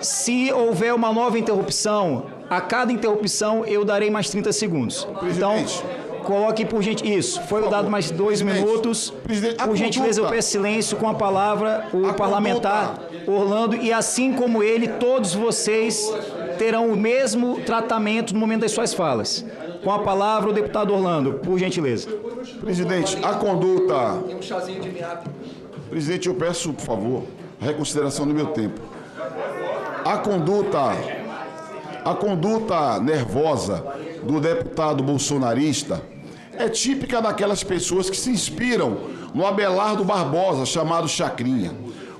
Se houver uma nova interrupção, a cada interrupção eu darei mais 30 segundos. Então, coloque por gentileza. Isso, foi dado mais 2 minutos. Por gentileza, eu peço silêncio com a palavra o parlamentar Orlando, e assim como ele, todos vocês terão o mesmo tratamento no momento das suas falas. Com a palavra, o deputado Orlando, por gentileza. Presidente, a conduta... Presidente, eu peço, por favor, a reconsideração do meu tempo. A conduta nervosa do deputado bolsonarista é típica daquelas pessoas que se inspiram no Abelardo Barbosa, chamado Chacrinha.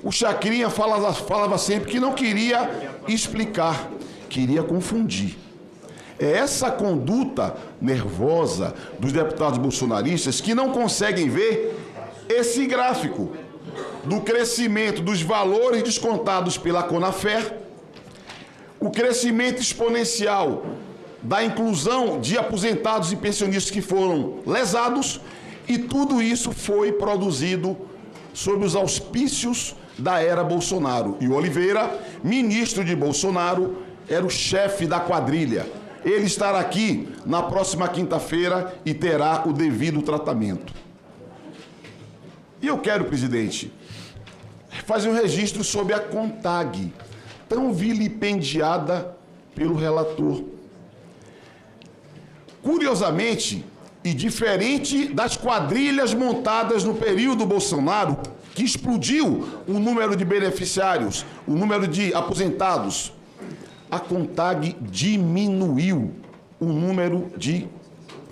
O Chacrinha falava sempre que não queria explicar, queria confundir. É essa conduta nervosa dos deputados bolsonaristas que não conseguem ver esse gráfico do crescimento dos valores descontados pela Conafer, o crescimento exponencial da inclusão de aposentados e pensionistas que foram lesados, e tudo isso foi produzido sob os auspícios da era Bolsonaro. E o Oliveira, ministro de Bolsonaro, era o chefe da quadrilha. Ele estará aqui na próxima quinta-feira e terá o devido tratamento. E eu quero, presidente, fazer um registro sobre a CONTAG, tão vilipendiada pelo relator. Curiosamente, e diferente das quadrilhas montadas no período Bolsonaro, que explodiu o número de beneficiários, o número de aposentados, a CONTAG diminuiu o número de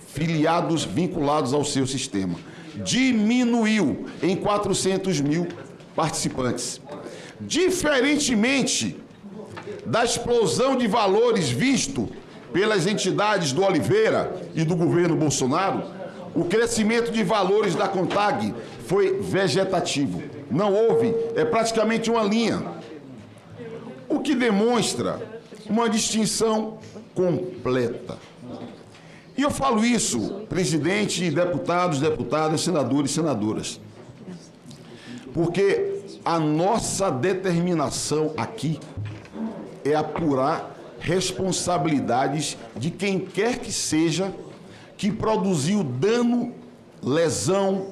filiados vinculados ao seu sistema. Diminuiu em 400 mil participantes. Diferentemente da explosão de valores visto pelas entidades do Oliveira e do governo Bolsonaro, o crescimento de valores da CONTAG foi vegetativo. Não houve, é praticamente uma linha. O que demonstra uma distinção completa. E eu falo isso, presidente, deputados, deputadas, senadores e senadoras, porque a nossa determinação aqui é apurar responsabilidades de quem quer que seja que produziu dano, lesão,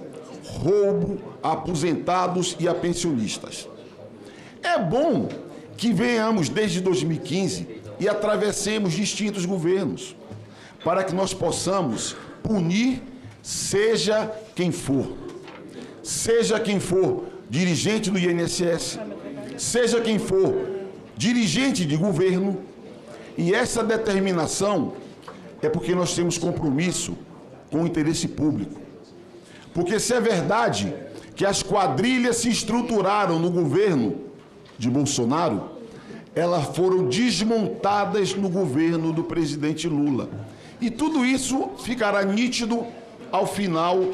roubo a aposentados e a pensionistas. É bom que venhamos desde 2015 e atravessemos distintos governos para que nós possamos punir seja quem for dirigente do INSS, seja quem for dirigente de governo, e essa determinação é porque nós temos compromisso com o interesse público. Porque se é verdade que as quadrilhas se estruturaram no governo de Bolsonaro, elas foram desmontadas no governo do presidente Lula. E tudo isso ficará nítido ao final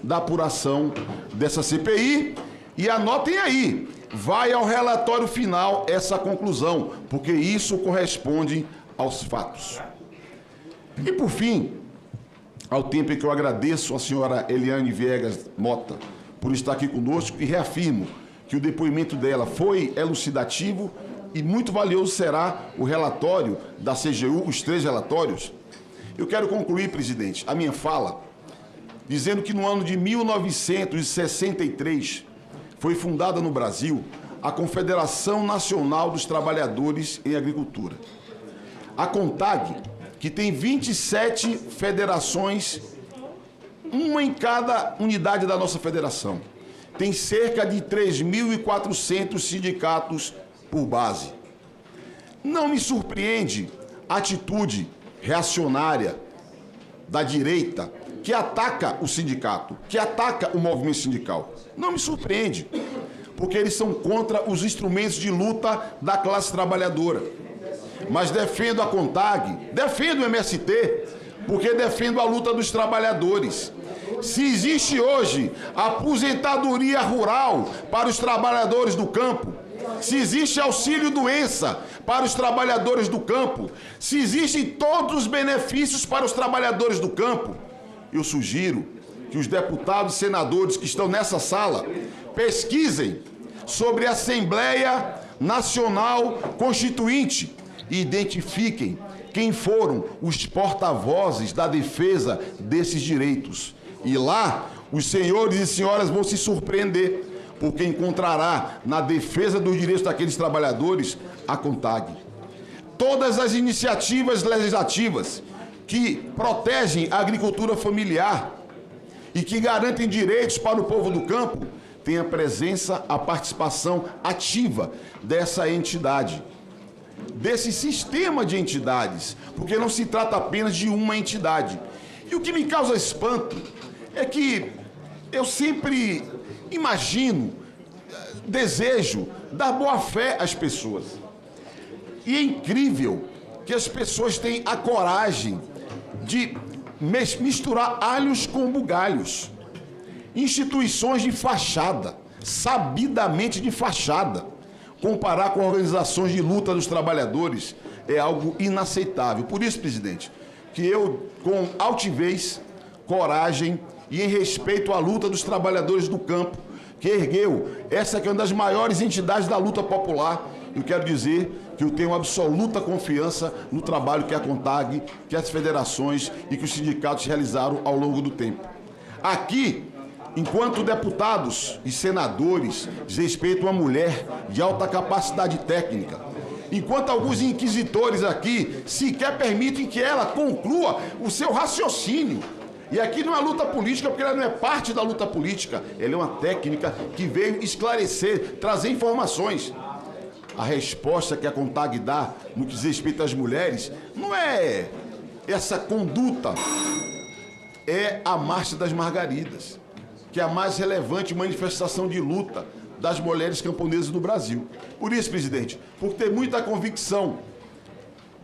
da apuração dessa CPI. E anotem aí, vai ao relatório final essa conclusão, porque isso corresponde aos fatos. E por fim, ao tempo em que eu agradeço a senhora Eliane Viegas Mota por estar aqui conosco e reafirmo que o depoimento dela foi elucidativo e muito valioso será o relatório da CGU, os 3 relatórios. Eu quero concluir, presidente, a minha fala dizendo que no ano de 1963 foi fundada no Brasil a Confederação Nacional dos Trabalhadores em Agricultura. A CONTAG, que tem 27 federações, uma em cada unidade da nossa federação, tem cerca de 3.400 sindicatos por base. Não me surpreende a atitude reacionária da direita que ataca o sindicato, que ataca o movimento sindical. Não me surpreende, porque eles são contra os instrumentos de luta da classe trabalhadora. Mas defendo a CONTAG, defendo o MST, porque defendo a luta dos trabalhadores. Se existe hoje aposentadoria rural para os trabalhadores do campo, se existe auxílio-doença para os trabalhadores do campo, se existem todos os benefícios para os trabalhadores do campo, eu sugiro que os deputados e senadores que estão nessa sala pesquisem sobre a Assembleia Nacional Constituinte e identifiquem quem foram os porta-vozes da defesa desses direitos. E lá, os senhores e senhoras vão se surpreender, porque encontrará na defesa dos direitos daqueles trabalhadores a CONTAG. Todas as iniciativas legislativas que protegem a agricultura familiar e que garantem direitos para o povo do campo têm a presença, a participação ativa dessa entidade, desse sistema de entidades, porque não se trata apenas de uma entidade. E o que me causa espanto é que eu sempre imagino, desejo dar boa-fé às pessoas. E é incrível que as pessoas têm a coragem de misturar alhos com bugalhos. Instituições de fachada, sabidamente de fachada. Comparar com organizações de luta dos trabalhadores é algo inaceitável. Por isso, presidente, que eu, com altivez, coragem e em respeito à luta dos trabalhadores do campo, que ergueu essa que é uma das maiores entidades da luta popular, eu quero dizer que eu tenho absoluta confiança no trabalho que a CONTAG, que as federações e que os sindicatos realizaram ao longo do tempo. Aqui, enquanto deputados e senadores desrespeitam uma mulher de alta capacidade técnica, enquanto alguns inquisitores aqui sequer permitem que ela conclua o seu raciocínio. E aqui não é luta política, porque ela não é parte da luta política, ela é uma técnica que veio esclarecer, trazer informações. A resposta que a CONTAG dá no que diz respeito às mulheres não é essa conduta, é a Marcha das Margaridas, que é a mais relevante manifestação de luta das mulheres camponesas do Brasil. Por isso, presidente, por ter muita convicção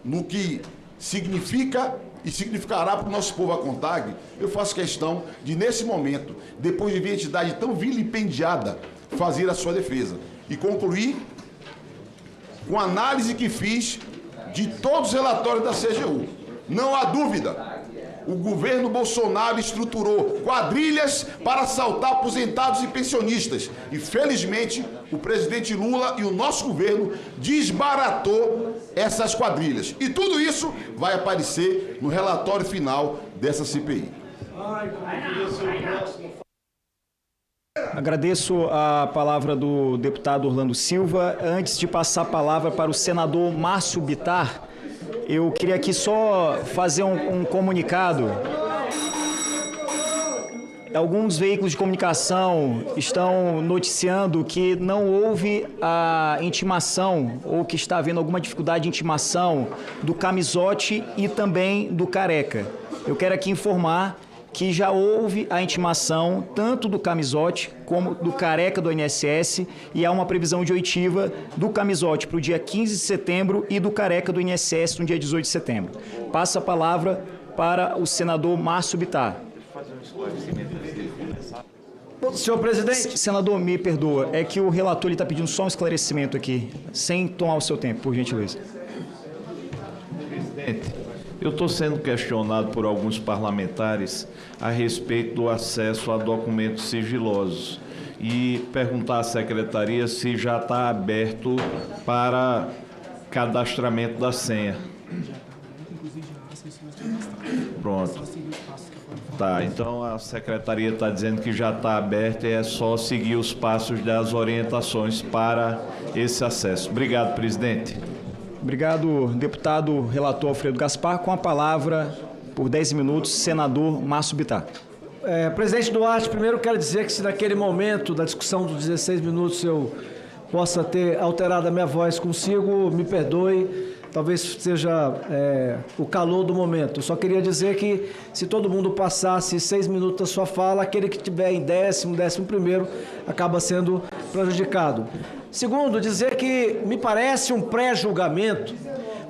no que significa e significará para o nosso povo a CONTAG, eu faço questão de, nesse momento, depois de ver a entidade tão vilipendiada, fazer a sua defesa e concluir com a análise que fiz de todos os relatórios da CGU. Não há dúvida, o governo Bolsonaro estruturou quadrilhas para assaltar aposentados e pensionistas. E, felizmente, o presidente Lula e o nosso governo desbaratou essas quadrilhas. E tudo isso vai aparecer no relatório final dessa CPI. Agradeço a palavra do deputado Orlando Silva. Antes de passar a palavra para o senador Márcio Bittar, eu queria aqui só fazer um comunicado. Alguns veículos de comunicação estão noticiando que não houve a intimação ou que está havendo alguma dificuldade de intimação do Camizotti e também do Careca. Eu quero aqui informar que já houve a intimação tanto do Camizotti como do Careca do INSS e há uma previsão de oitiva do Camizotti para o dia 15 de setembro e do Careca do INSS no dia 18 de setembro. Passo a palavra para o senador Márcio Bittar. Senhor presidente. Senador, me perdoa, é que o relator está pedindo só um esclarecimento aqui, sem tomar o seu tempo, por gentileza. Presidente, eu estou sendo questionado por alguns parlamentares a respeito do acesso a documentos sigilosos e perguntar à secretaria se já está aberto para cadastramento da senha. Pronto. Tá, então a secretaria está dizendo que já está aberta e é só seguir os passos das orientações para esse acesso. Obrigado, presidente. Obrigado, deputado relator Alfredo Gaspar. Com a palavra, por 10 minutos, senador Márcio Bittar. Presidente Duarte, primeiro quero dizer que se naquele momento da discussão dos 16 minutos eu possa ter alterado a minha voz consigo, me perdoe, talvez seja o calor do momento. Eu só queria dizer que se todo mundo passasse 6 minutos da sua fala, aquele que estiver em 11º acaba sendo prejudicado. Segundo, dizer que me parece um pré-julgamento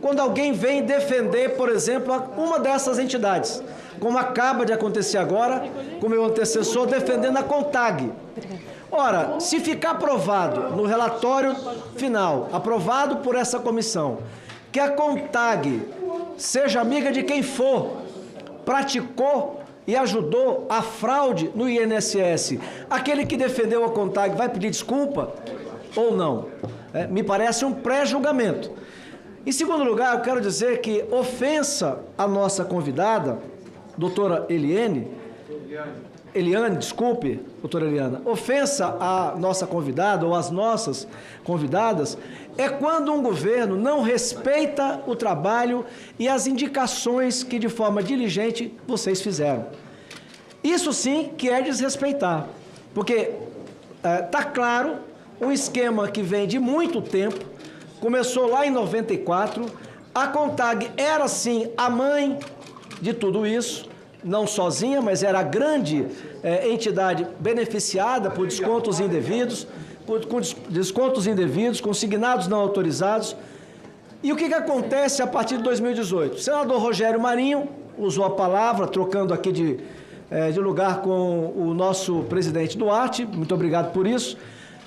quando alguém vem defender, por exemplo, uma dessas entidades, como acaba de acontecer agora com o meu antecessor defendendo a CONTAG. Ora, se ficar aprovado no relatório final, aprovado por essa comissão, que a CONTAG, seja amiga de quem for, praticou e ajudou a fraude no INSS, aquele que defendeu a CONTAG vai pedir desculpa ou não? Me parece um pré-julgamento. Em segundo lugar, eu quero dizer que ofensa à nossa convidada, doutora Eliane, desculpe, doutora Eliana, ofensa à nossa convidada ou às nossas convidadas é quando um governo não respeita o trabalho e as indicações que de forma diligente vocês fizeram. Isso sim que é desrespeitar, porque está claro um esquema que vem de muito tempo, começou lá em 94, a CONTAG era sim a mãe de tudo isso, não sozinha, mas era a grande entidade beneficiada por descontos indevidos, consignados não autorizados. E o que acontece a partir de 2018? O senador Rogério Marinho usou a palavra, trocando aqui de lugar com o nosso presidente Duarte, muito obrigado por isso,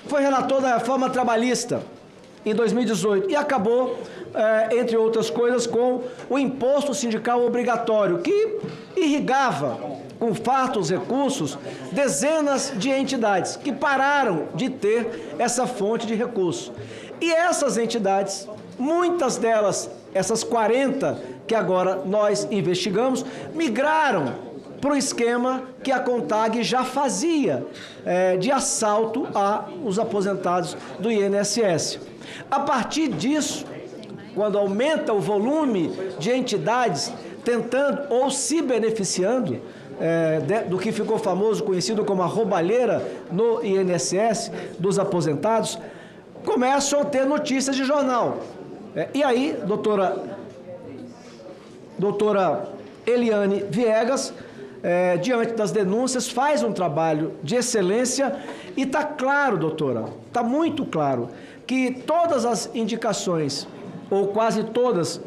foi relator da reforma trabalhista em 2018 e acabou, entre outras coisas, com o imposto sindical obrigatório, que irrigava com fartos recursos dezenas de entidades que pararam de ter essa fonte de recursos. E essas entidades, muitas delas, essas 40 que agora nós investigamos, migraram para o esquema que a CONTAG já fazia de assalto aos aposentados do INSS. A partir disso, quando aumenta o volume de entidades tentando ou se beneficiando do que ficou famoso, conhecido como a roubalheira no INSS dos aposentados, começam a ter notícias de jornal. E aí, doutora Eliane Viegas, diante das denúncias, faz um trabalho de excelência e está claro, doutora, está muito claro, que todas as indicações, ou quase todas,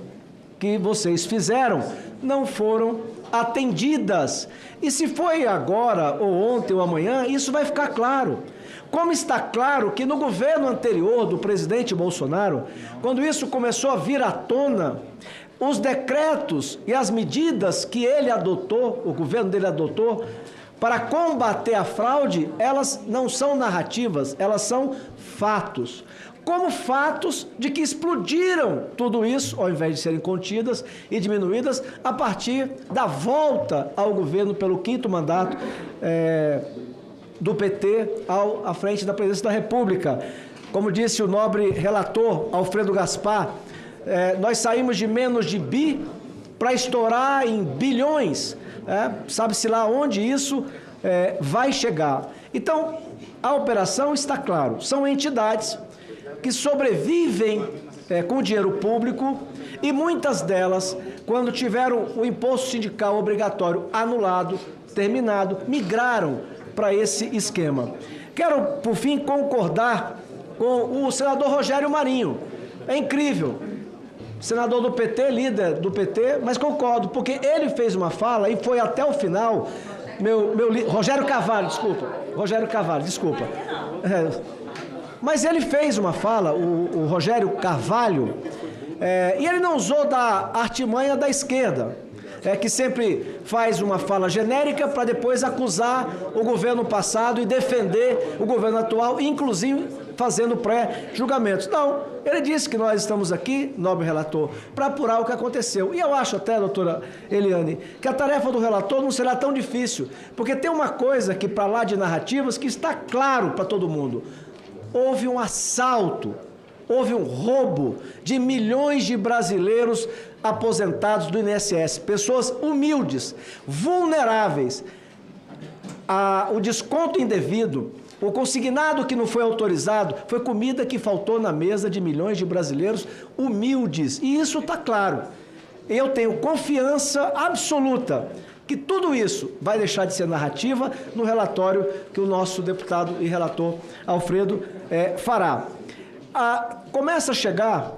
que vocês fizeram, não foram atendidas. E se foi agora, ou ontem, ou amanhã, isso vai ficar claro. Como está claro que no governo anterior do presidente Bolsonaro, quando isso começou a vir à tona, os decretos e as medidas que ele adotou, o governo dele adotou, para combater a fraude, elas não são narrativas, elas são fatos. Como fatos de que explodiram tudo isso, ao invés de serem contidas e diminuídas, a partir da volta ao governo pelo 5º mandato do PT à frente da presidência da República. Como disse o nobre relator Alfredo Gaspar, nós saímos de menos de bi para estourar em bilhões, sabe-se lá onde isso vai chegar. Então, a operação está claro, são entidades que sobrevivem com dinheiro público e muitas delas, quando tiveram o imposto sindical obrigatório anulado, terminado, migraram para esse esquema. Quero, por fim, concordar com o senador Rogério Marinho. É incrível. Senador do PT, líder do PT, mas concordo, porque ele fez uma fala e foi até o final. Rogério Carvalho, desculpa. Mas ele fez uma fala, o Rogério Carvalho, e ele não usou da artimanha da esquerda, que sempre faz uma fala genérica para depois acusar o governo passado e defender o governo atual, inclusive fazendo pré-julgamentos. Não, ele disse que nós estamos aqui, nobre relator, para apurar o que aconteceu. E eu acho até, doutora Eliane, que a tarefa do relator não será tão difícil, porque tem uma coisa que, para lá de narrativas, que está claro para todo mundo. Houve um assalto, houve um roubo de milhões de brasileiros aposentados do INSS, pessoas humildes, vulneráveis. O desconto indevido, o consignado que não foi autorizado, foi comida que faltou na mesa de milhões de brasileiros humildes. E isso está claro. Eu tenho confiança absoluta que tudo isso vai deixar de ser narrativa no relatório que o nosso deputado e relator Alfredo fará. Começa a chegar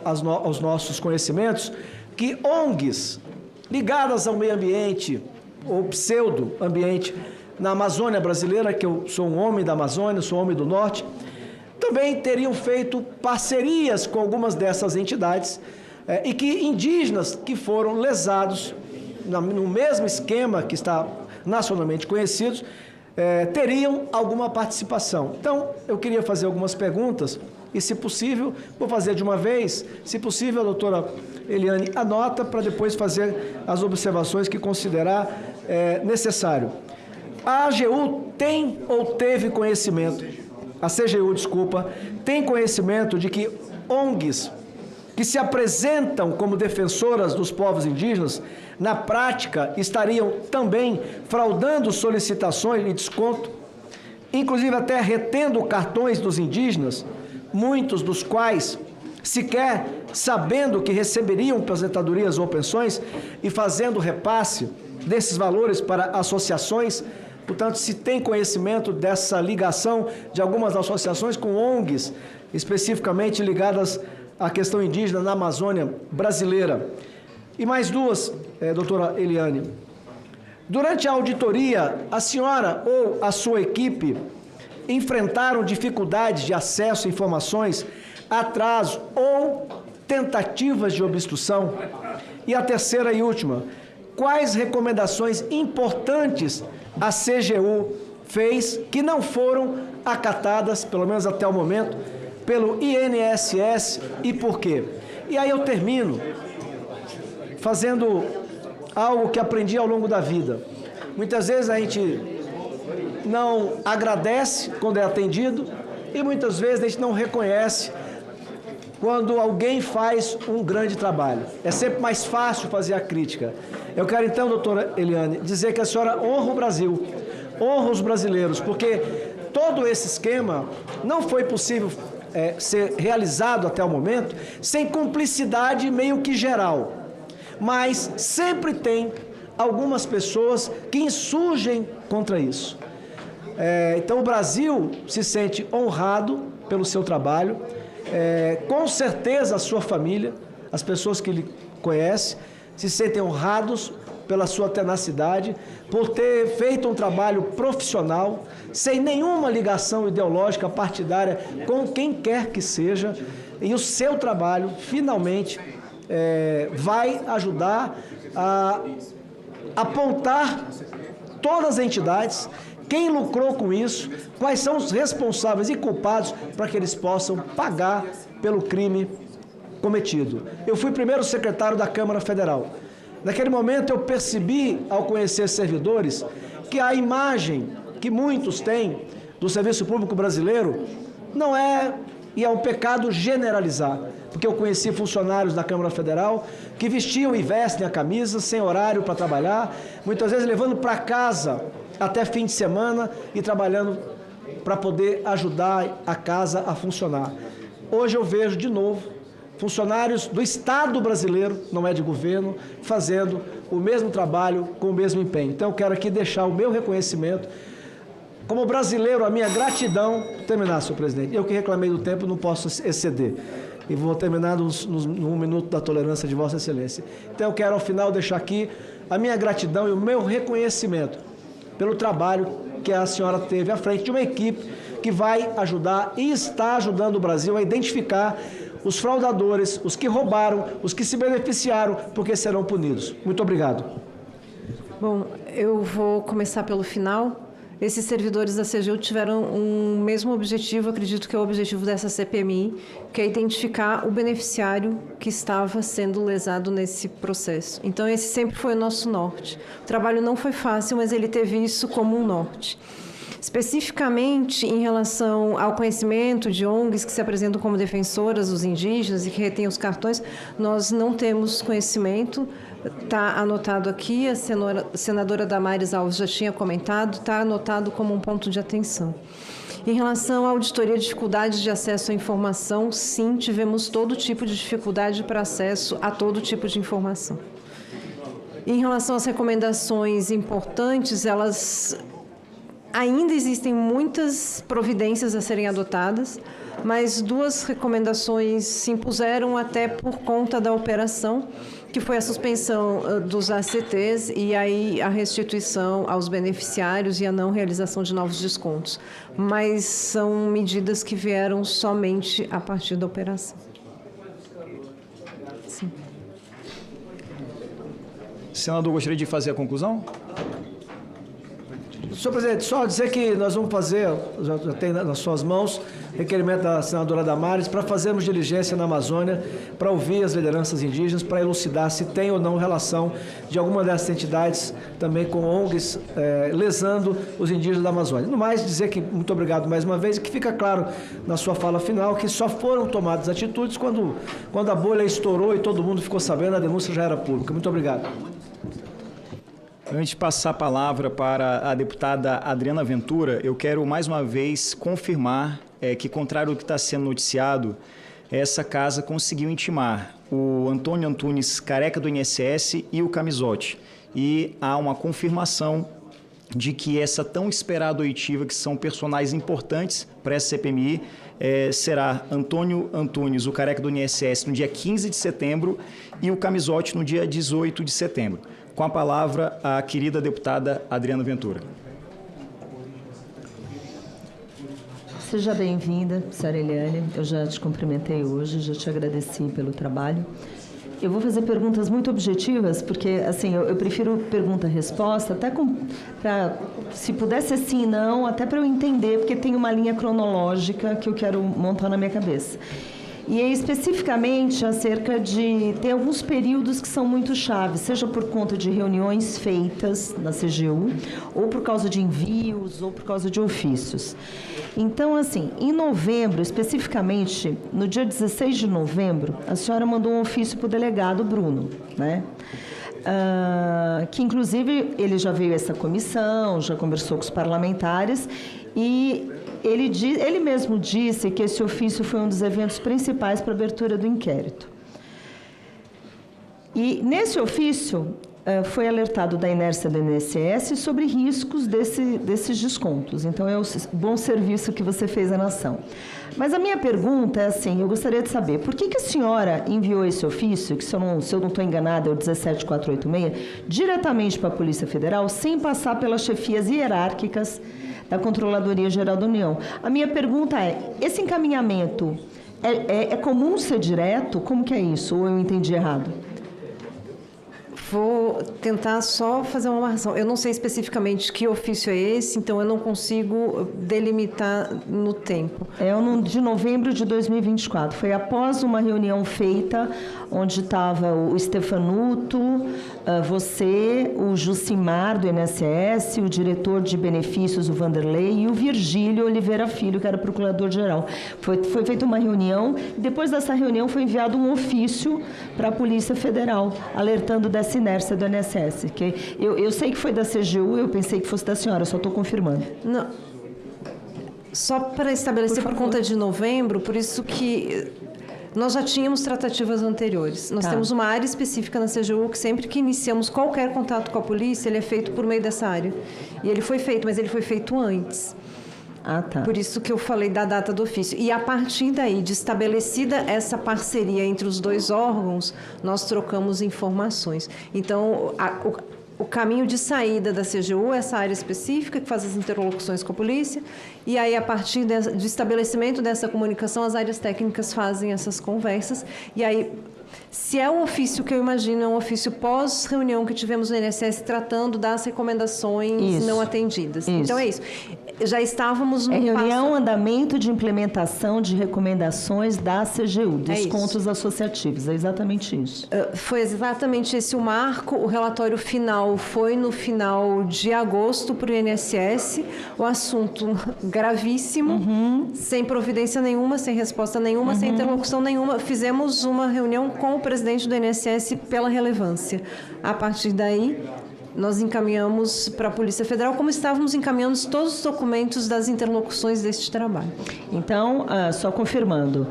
aos nossos conhecimentos que ONGs ligadas ao meio ambiente, ou pseudo-ambiente, na Amazônia brasileira, que eu sou um homem da Amazônia, sou um homem do Norte, também teriam feito parcerias com algumas dessas entidades e que indígenas que foram lesados no mesmo esquema que está nacionalmente conhecido, teriam alguma participação. Então, eu queria fazer algumas perguntas e, se possível, vou fazer de uma vez, se possível, a doutora Eliane anota para depois fazer as observações que considerar necessário. A AGU tem ou teve conhecimento, a CGU, desculpa, tem conhecimento de que ONGs que se apresentam como defensoras dos povos indígenas, na prática, estariam também fraudando solicitações de desconto, inclusive até retendo cartões dos indígenas, muitos dos quais sequer sabendo que receberiam aposentadorias ou pensões e fazendo repasse desses valores para associações. Portanto, se tem conhecimento dessa ligação de algumas associações com ONGs, especificamente ligadas à questão indígena na Amazônia brasileira. E mais duas, doutora Eliane. Durante a auditoria, a senhora ou a sua equipe enfrentaram dificuldades de acesso a informações, atraso ou tentativas de obstrução? E a terceira e última, quais recomendações importantes a CGU fez que não foram acatadas, pelo menos até o momento, pelo INSS e por quê? E aí eu termino fazendo algo que aprendi ao longo da vida. Muitas vezes a gente não agradece quando é atendido e muitas vezes a gente não reconhece quando alguém faz um grande trabalho. É sempre mais fácil fazer a crítica. Eu quero então, doutora Eliane, dizer que a senhora honra o Brasil, honra os brasileiros, porque todo esse esquema não foi possível ser realizado até o momento sem cumplicidade meio que geral. Mas sempre tem algumas pessoas que insurgem contra isso. Então o Brasil se sente honrado pelo seu trabalho, com certeza a sua família, as pessoas que lhe conhecem, se sentem honrados pela sua tenacidade, por ter feito um trabalho profissional, sem nenhuma ligação ideológica partidária com quem quer que seja, e o seu trabalho, finalmente, vai ajudar a apontar todas as entidades, quem lucrou com isso, quais são os responsáveis e culpados para que eles possam pagar pelo crime cometido. Eu fui primeiro secretário da Câmara Federal. Naquele momento eu percebi, ao conhecer servidores, que a imagem que muitos têm do serviço público brasileiro não é, e é um pecado generalizar, porque eu conheci funcionários da Câmara Federal que vestiam e vestem a camisa sem horário para trabalhar, muitas vezes levando para casa até fim de semana e trabalhando para poder ajudar a casa a funcionar. Hoje eu vejo de novo funcionários do Estado brasileiro, não é de governo, fazendo o mesmo trabalho com o mesmo empenho. Então eu quero aqui deixar o meu reconhecimento, como brasileiro, a minha gratidão. Vou terminar, senhor presidente. Eu que reclamei do tempo, não posso exceder. E vou terminar no minuto da tolerância de Vossa Excelência. Então eu quero, ao final, deixar aqui a minha gratidão e o meu reconhecimento pelo trabalho que a senhora teve à frente de uma equipe que vai ajudar e está ajudando o Brasil a identificar os fraudadores, os que roubaram, os que se beneficiaram, porque serão punidos. Muito obrigado. Bom, eu vou começar pelo final. Esses servidores da CGU tiveram um mesmo objetivo, acredito que é o objetivo dessa CPMI, que é identificar o beneficiário que estava sendo lesado nesse processo. Então, esse sempre foi o nosso norte. O trabalho não foi fácil, mas ele teve isso como um norte. Especificamente em relação ao conhecimento de ONGs que se apresentam como defensoras dos indígenas e que retêm os cartões, nós não temos conhecimento. Está anotado aqui, a senadora Damares Alves já tinha comentado, está anotado como um ponto de atenção. Em relação à auditoria, dificuldades de acesso à informação, sim, tivemos todo tipo de dificuldade para acesso a todo tipo de informação. Em relação às recomendações importantes, elas ainda existem muitas providências a serem adotadas, mas duas recomendações se impuseram até por conta da operação, que foi a suspensão dos ACTs e aí a restituição aos beneficiários e a não realização de novos descontos. Mas são medidas que vieram somente a partir da operação. Sim. Senador, gostaria de fazer a conclusão? Senhor presidente, só dizer que nós vamos fazer, já tem nas suas mãos, requerimento da senadora Damares para fazermos diligência na Amazônia, para ouvir as lideranças indígenas, para elucidar se tem ou não relação de alguma dessas entidades também com ONGs lesando os indígenas da Amazônia. No mais, dizer que muito obrigado mais uma vez e que fica claro na sua fala final que só foram tomadas atitudes quando a bolha estourou e todo mundo ficou sabendo, a denúncia já era pública. Muito obrigado. Antes de passar a palavra para a deputada Adriana Ventura, eu quero mais uma vez confirmar que, contrário ao que está sendo noticiado, essa casa conseguiu intimar o Antônio Antunes Careca do INSS e o Camisote. E há uma confirmação de que essa tão esperada oitiva, que são personagens importantes para essa CPMI, será Antônio Antunes, o Careca do INSS, no dia 15 de setembro e o Camisote no dia 18 de setembro. Com a palavra, a querida deputada Adriana Ventura. Seja bem-vinda, senhora Eliane. Eu já te cumprimentei hoje, já te agradeci pelo trabalho. Eu vou fazer perguntas muito objetivas, porque, assim, eu prefiro pergunta-resposta, até se pudesse sim e não, até para eu entender, porque tem uma linha cronológica que eu quero montar na minha cabeça. E é especificamente acerca de ter alguns períodos que são muito chaves, seja por conta de reuniões feitas na CGU, ou por causa de envios, ou por causa de ofícios. Então, assim, em novembro, especificamente, no dia 16 de novembro, a senhora mandou um ofício para o delegado Bruno, né? Que, inclusive, ele já veio a essa comissão, já conversou com os parlamentares e ele mesmo disse que esse ofício foi um dos eventos principais para a abertura do inquérito. E, nesse ofício, foi alertado da inércia do INSS sobre riscos desses descontos. Então, é um bom serviço que você fez à nação. Mas a minha pergunta é assim, eu gostaria de saber, por que a senhora enviou esse ofício, que se eu não estou enganada, é o 17486, diretamente para a Polícia Federal, sem passar pelas chefias hierárquicas da Controladoria Geral da União? A minha pergunta é, esse encaminhamento é comum ser direto? Como que é isso? Ou eu entendi errado? Vou tentar só fazer uma marcação. Eu não sei especificamente que ofício é esse, então eu não consigo delimitar no tempo. É o de novembro de 2024. Foi após uma reunião feita, onde estava o Stefanuto, você, o Jucimar, do INSS, o diretor de benefícios, o Vanderlei, e o Virgílio Oliveira Filho, que era procurador-geral. Foi feita uma reunião, e depois dessa reunião foi enviado um ofício para a Polícia Federal, alertando dessa inércia do INSS. Que eu sei que foi da CGU, eu pensei que fosse da senhora, só estou confirmando. Não. Só para estabelecer por conta de novembro, por isso que nós já tínhamos tratativas anteriores. Nós temos uma área específica na CGU que sempre que iniciamos qualquer contato com a polícia, ele é feito por meio dessa área. E ele foi feito, mas ele foi feito antes. Por isso que eu falei da data do ofício. E a partir daí, de estabelecida essa parceria entre os dois órgãos, nós trocamos informações. Então, o caminho de saída da CGU é essa área específica que faz as interlocuções com a polícia, e aí, a partir do estabelecimento dessa comunicação, as áreas técnicas fazem essas conversas, e aí, se é um ofício que eu imagino, é um ofício pós-reunião que tivemos no INSS tratando das recomendações não atendidas. Então, é isso. Já estávamos no reunião, andamento de implementação de recomendações da CGU, descontos associativos, é exatamente isso. Foi exatamente esse o marco, o relatório final foi no final de agosto para o INSS, o assunto gravíssimo, sem providência nenhuma, sem resposta nenhuma, sem interlocução nenhuma. Fizemos uma reunião com o presidente do INSS pela relevância. A partir daí, nós encaminhamos para a Polícia Federal, como estávamos encaminhando todos os documentos das interlocuções deste trabalho. Então, só confirmando,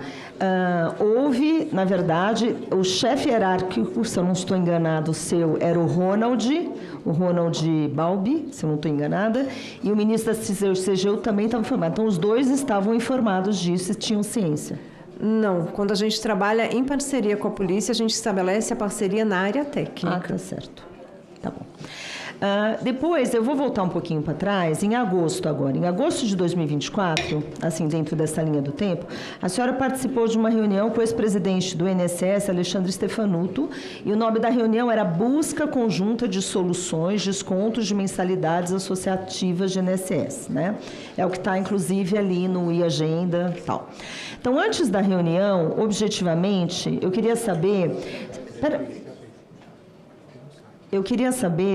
houve, na verdade, o chefe hierárquico, se eu não estou enganado, seu era o Ronald Balbi, se eu não estou enganada, e o ministro da CGU também estava informado. Então, os dois estavam informados disso e tinham ciência. Não, quando a gente trabalha em parceria com a polícia, a gente estabelece a parceria na área técnica. Tá certo. Tá bom. Depois, eu vou voltar um pouquinho para trás, em agosto agora. Em agosto de 2024, assim, dentro dessa linha do tempo, a senhora participou de uma reunião com o ex-presidente do INSS, Alexandre Stefanuto, e o nome da reunião era Busca Conjunta de Soluções, Descontos de Mensalidades Associativas de INSS, né? É o que está, inclusive, ali no e-agenda e tal. Então, antes da reunião, objetivamente, eu queria saber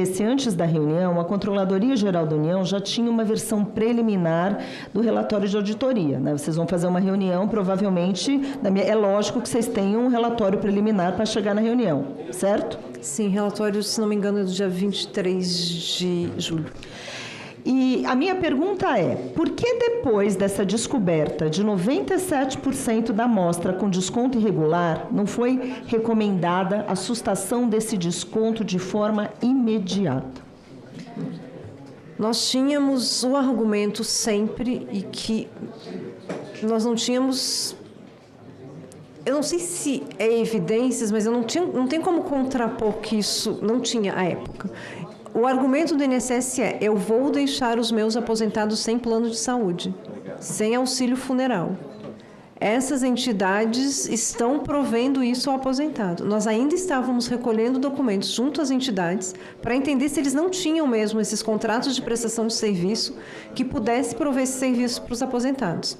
se antes da reunião a Controladoria Geral da União já tinha uma versão preliminar do relatório de auditoria, né? Vocês vão fazer uma reunião, provavelmente, é lógico que vocês tenham um relatório preliminar para chegar na reunião, certo? Sim, relatório, se não me engano, é do dia 23 de julho. E a minha pergunta é, por que depois dessa descoberta de 97% da amostra com desconto irregular, não foi recomendada a sustação desse desconto de forma imediata? Nós tínhamos o argumento sempre e que nós não tínhamos... Eu não sei se é evidências, mas não tem como contrapor que isso não tinha à época. O argumento do INSS é: eu vou deixar os meus aposentados sem plano de saúde, sem auxílio funeral. Essas entidades estão provendo isso ao aposentado. Nós ainda estávamos recolhendo documentos junto às entidades para entender se eles não tinham mesmo esses contratos de prestação de serviço que pudesse prover esse serviço para os aposentados.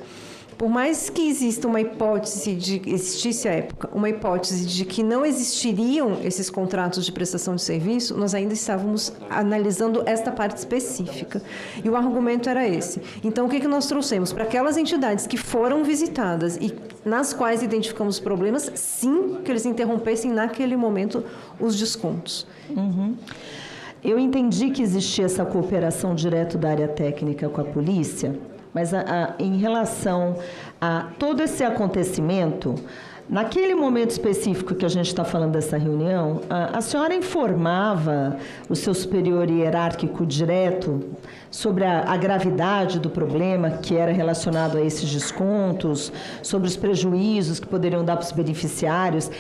Por mais que exista uma hipótese existisse à época, uma hipótese de que não existiriam esses contratos de prestação de serviço, nós ainda estávamos analisando esta parte específica. E o argumento era esse. Então, o que nós trouxemos? Para aquelas entidades que foram visitadas e nas quais identificamos problemas, sim, que eles interrompessem naquele momento os descontos. Uhum. Eu entendi que existia essa cooperação direto da área técnica com a polícia, mas em relação a todo esse acontecimento, naquele momento específico que a gente está falando dessa reunião, a senhora informava o seu superior hierárquico direto sobre a gravidade do problema que era relacionado a esses descontos, sobre os prejuízos que poderiam dar para os beneficiários?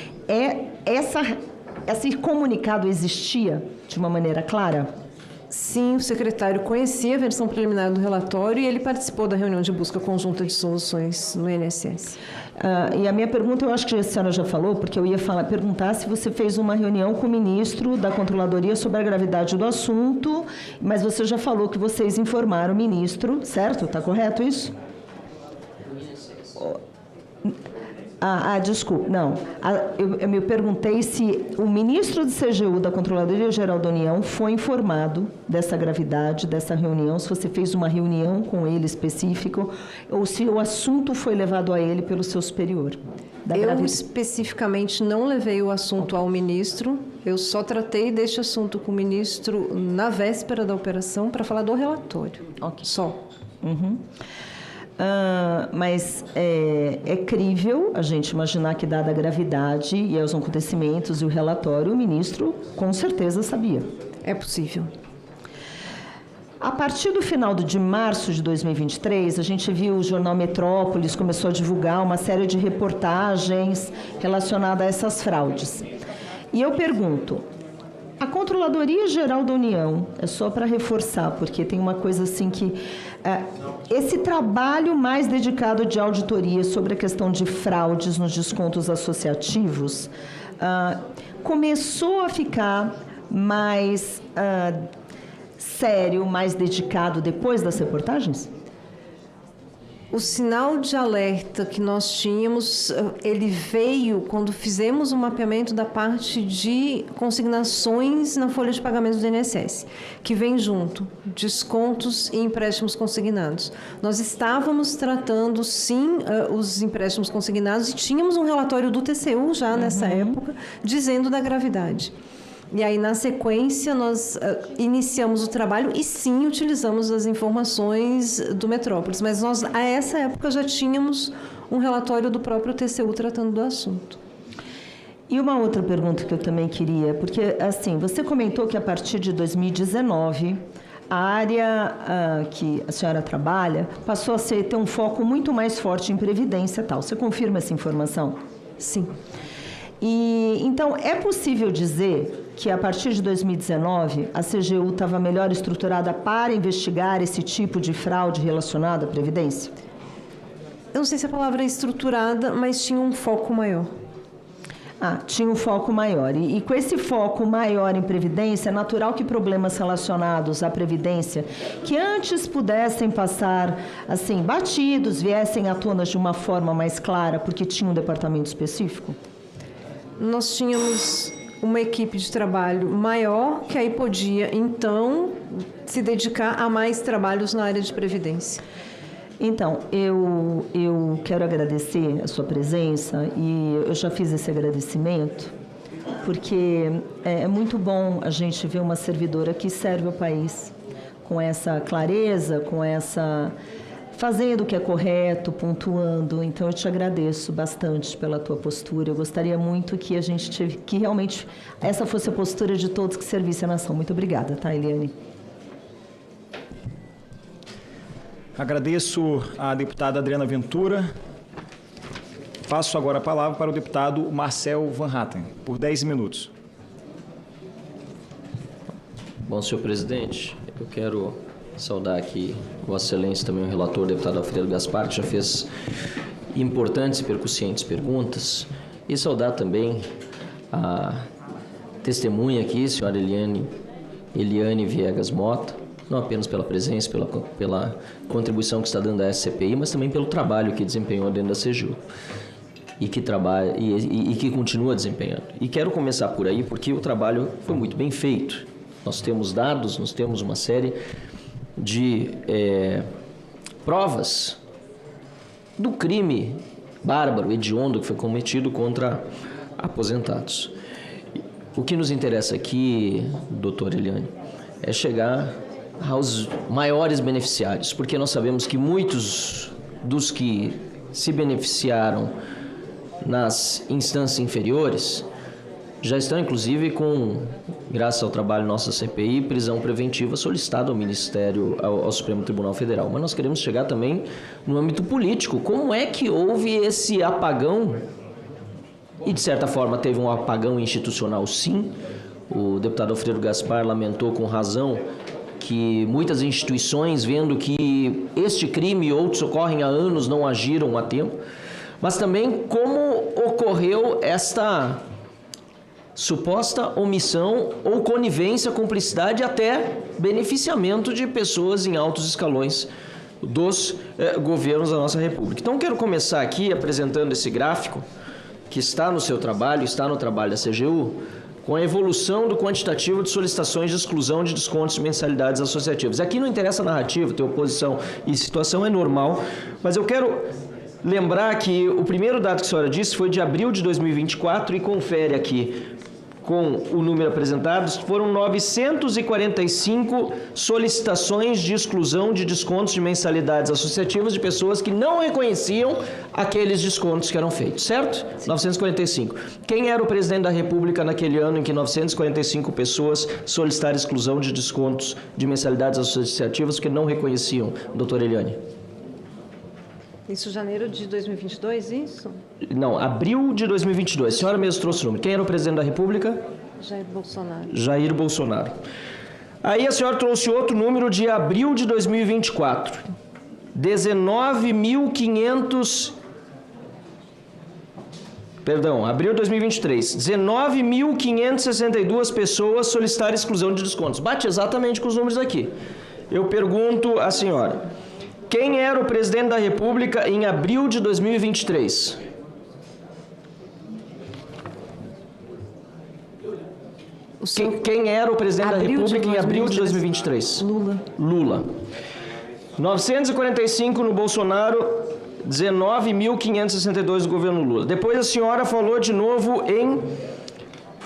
Esse comunicado existia de uma maneira clara? Sim, o secretário conhecia a versão preliminar do relatório e ele participou da reunião de busca conjunta de soluções no INSS. E a minha pergunta, eu acho que a senhora já falou, porque eu ia perguntar se você fez uma reunião com o ministro da Controladoria sobre a gravidade do assunto, mas você já falou que vocês informaram o ministro, certo? Está correto isso? Desculpe, não. Eu me perguntei se o ministro do CGU, da Controladoria Geral da União, foi informado dessa gravidade, dessa reunião, se você fez uma reunião com ele específico, ou se o assunto foi levado a ele pelo seu superior. Eu especificamente não levei o assunto ao ministro, eu só tratei deste assunto com o ministro na véspera da operação para falar do relatório. Ok. Só. Uhum. Mas é crível a gente imaginar que, dada a gravidade e os acontecimentos e o relatório, o ministro com certeza sabia. É possível. A partir do final de março de 2023, a gente viu o jornal Metrópolis começou a divulgar uma série de reportagens relacionadas a essas fraudes. E eu pergunto, a Controladoria Geral da União, é só para reforçar, porque tem uma coisa assim que... esse trabalho mais dedicado de auditoria sobre a questão de fraudes nos descontos associativos começou a ficar mais sério, mais dedicado depois das reportagens? O sinal de alerta que nós tínhamos, ele veio quando fizemos o mapeamento da parte de consignações na folha de pagamento do INSS, que vem junto, descontos e empréstimos consignados. Nós estávamos tratando, sim, os empréstimos consignados e tínhamos um relatório do TCU já nessa época, dizendo da gravidade. E aí, na sequência, nós iniciamos o trabalho e, sim, utilizamos as informações do Metrópolis. Mas nós, a essa época, já tínhamos um relatório do próprio TCU tratando do assunto. E uma outra pergunta que eu também queria, porque, assim, você comentou que a partir de 2019, a área que a senhora trabalha passou a ter um foco muito mais forte em previdência e tal. Você confirma essa informação? Sim. E, então, é possível dizer que a partir de 2019 a CGU estava melhor estruturada para investigar esse tipo de fraude relacionada à Previdência? Eu não sei se a palavra é estruturada, mas tinha um foco maior. Tinha um foco maior. E com esse foco maior em Previdência, é natural que problemas relacionados à Previdência, que antes pudessem passar assim batidos, viessem à tona de uma forma mais clara, porque tinha um departamento específico? Nós tínhamos uma equipe de trabalho maior, que aí podia, então, se dedicar a mais trabalhos na área de Previdência. Então, eu quero agradecer a sua presença e eu já fiz esse agradecimento, porque é muito bom a gente ver uma servidora que serve ao país com essa clareza, com essa... fazendo o que é correto, pontuando. Então, eu te agradeço bastante pela tua postura. Eu gostaria muito que que realmente essa fosse a postura de todos que servissem a nação. Muito obrigada, tá, Eliane? Agradeço à deputada Adriana Ventura. Passo agora a palavra para o deputado Marcel Van Hatten, por 10 minutos. Bom, senhor presidente, eu quero saudar aqui Vossa Excelência, também o relator, deputado Alfredo Gaspar, que já fez importantes e percussientes perguntas, e saudar também a testemunha aqui, senhora Eliane Viegas Mota, não apenas pela presença, pela contribuição que está dando à CPI, mas também pelo trabalho que desempenhou dentro da CGU e que trabalha e que continua desempenhando. E quero começar por aí porque o trabalho foi muito bem feito. Nós temos dados, nós temos uma série de provas do crime bárbaro, hediondo, que foi cometido contra aposentados. O que nos interessa aqui, doutora Eliane, é chegar aos maiores beneficiários, porque nós sabemos que muitos dos que se beneficiaram nas instâncias inferiores já estão, inclusive, graças ao trabalho da nossa CPI, prisão preventiva solicitada ao Ministério, ao Supremo Tribunal Federal. Mas nós queremos chegar também no âmbito político. Como é que houve esse apagão? E, de certa forma, teve um apagão institucional, sim. O deputado Alfredo Gaspar lamentou com razão que muitas instituições, vendo que este crime e outros ocorrem há anos, não agiram a tempo. Mas também como ocorreu esta suposta omissão ou conivência, cumplicidade e até beneficiamento de pessoas em altos escalões dos governos da nossa República. Então, quero começar aqui apresentando esse gráfico que está no seu trabalho, está no trabalho da CGU, com a evolução do quantitativo de solicitações de exclusão de descontos de mensalidades associativas. Aqui não interessa a narrativa, ter oposição e situação é normal, mas eu quero lembrar que o primeiro dado que a senhora disse foi de abril de 2024 e confere aqui com o número apresentado, foram 945 solicitações de exclusão de descontos de mensalidades associativas de pessoas que não reconheciam aqueles descontos que eram feitos, certo? Sim. 945. Quem era o presidente da República naquele ano em que 945 pessoas solicitaram exclusão de descontos de mensalidades associativas que não reconheciam, doutora Eliane? Isso, janeiro de 2022, isso? Não, abril de 2022. A senhora mesmo trouxe o número. Quem era o presidente da República? Jair Bolsonaro. Jair Bolsonaro. Aí a senhora trouxe outro número de abril de 2024. 19.500... Perdão, abril de 2023. 19.562 pessoas solicitaram exclusão de descontos. Bate exatamente com os números aqui. Eu pergunto à senhora... Quem era o presidente da República em abril de 2023? Quem era o presidente da República em abril de 2023? Lula. 945 no Bolsonaro, 19.562 no governo Lula. Depois a senhora falou de novo em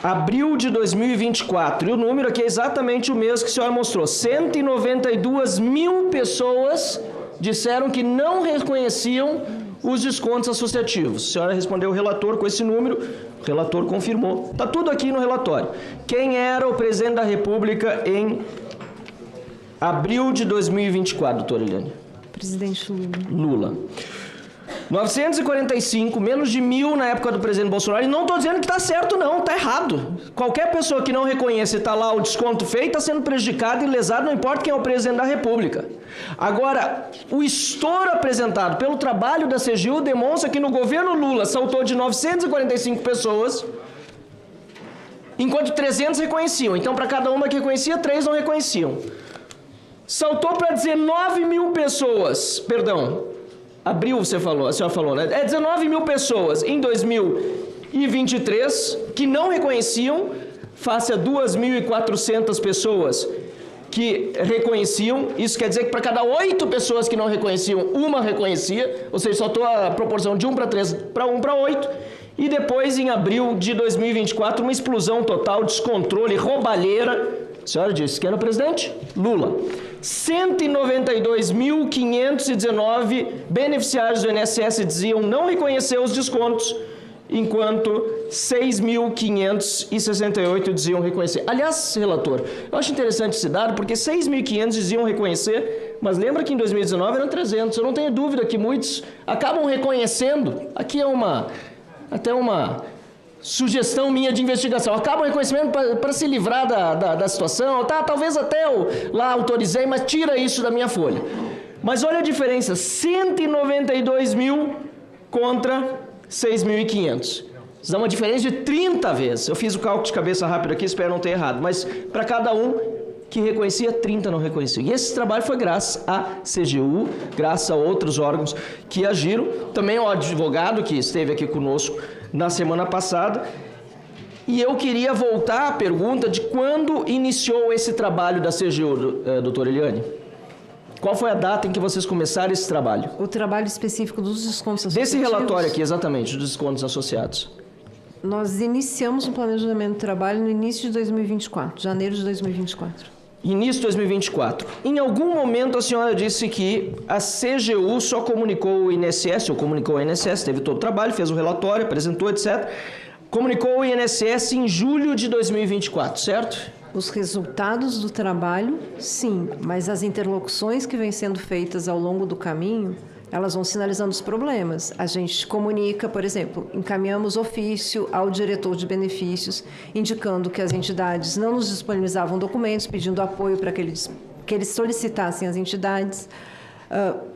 abril de 2024. E o número aqui é exatamente o mesmo que a senhora mostrou. 192 mil pessoas disseram que não reconheciam os descontos associativos. A senhora respondeu ao relator com esse número, o relator confirmou. Está tudo aqui no relatório. Quem era o presidente da República em abril de 2024, doutora Eliane? Presidente Lula. Lula. 945, menos de 1.000 na época do presidente Bolsonaro. E não estou dizendo que está certo, não, está errado. Qualquer pessoa que não reconhece e está lá o desconto feito, está sendo prejudicado e lesado, não importa quem é o presidente da República. Agora, o estouro apresentado pelo trabalho da CGU demonstra que no governo Lula saltou de 945 pessoas, enquanto 300 reconheciam. Então, para cada uma que reconhecia, 3 não reconheciam. Saltou para 19.000 pessoas, perdão, abril a senhora falou, né? 19.000 pessoas em 2023 que não reconheciam, face a 2.400 pessoas que reconheciam. Isso quer dizer que para cada 8 pessoas que não reconheciam, uma reconhecia, ou seja, saltou a proporção de 1 para 3 para 1 para 8. E depois, em abril de 2024, uma explosão total, descontrole, roubalheira. A senhora disse que era o presidente Lula. 192.519 beneficiários do INSS diziam não reconhecer os descontos, enquanto 6.568 diziam reconhecer. Aliás, relator, eu acho interessante esse dado, porque 6.500 diziam reconhecer, mas lembra que em 2019 eram 300. Eu não tenho dúvida que muitos acabam reconhecendo. Aqui é até uma sugestão minha de investigação. Acaba o reconhecimento para se livrar da situação. Tá, talvez até eu lá autorizei, mas tira isso da minha folha. Mas olha a diferença, 192 mil contra 6.500. Isso dá uma diferença de 30 vezes. Eu fiz o cálculo de cabeça rápido aqui, espero não ter errado. Mas para cada um que reconhecia, 30 não reconheciam. E esse trabalho foi graças à CGU, graças a outros órgãos que agiram. Também ao advogado que esteve aqui conosco na semana passada. E eu queria voltar à pergunta de quando iniciou esse trabalho da CGU, doutora Eliane? Qual foi a data em que vocês começaram esse trabalho? O trabalho específico dos descontos associados. Desse relatório aqui, exatamente, dos descontos associados. Nós iniciamos o planejamento do trabalho no início de 2024, janeiro de 2024. Início de 2024. Em algum momento a senhora disse que a CGU só comunicou o INSS, ou comunicou o INSS, teve todo o trabalho, fez o relatório, apresentou, etc. Comunicou o INSS em julho de 2024, certo? Os resultados do trabalho, sim, mas as interlocuções que vêm sendo feitas ao longo do caminho, elas vão sinalizando os problemas. A gente comunica, por exemplo, encaminhamos ofício ao diretor de benefícios, indicando que as entidades não nos disponibilizavam documentos, pedindo apoio para que eles solicitassem as entidades.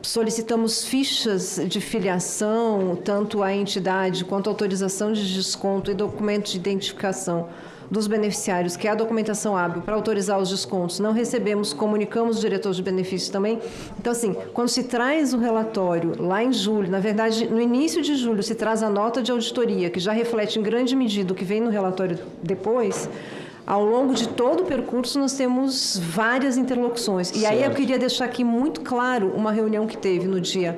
Solicitamos fichas de filiação, tanto à entidade quanto autorização de desconto e documento de identificação dos beneficiários, que é a documentação hábil para autorizar os descontos. Não recebemos, comunicamos o diretor de benefícios também. Então, assim, quando se traz o relatório lá em julho, na verdade, no início de julho, se traz a nota de auditoria, que já reflete em grande medida o que vem no relatório depois. Ao longo de todo o percurso, nós temos várias interlocuções. E aí eu queria deixar aqui muito claro uma reunião que teve no dia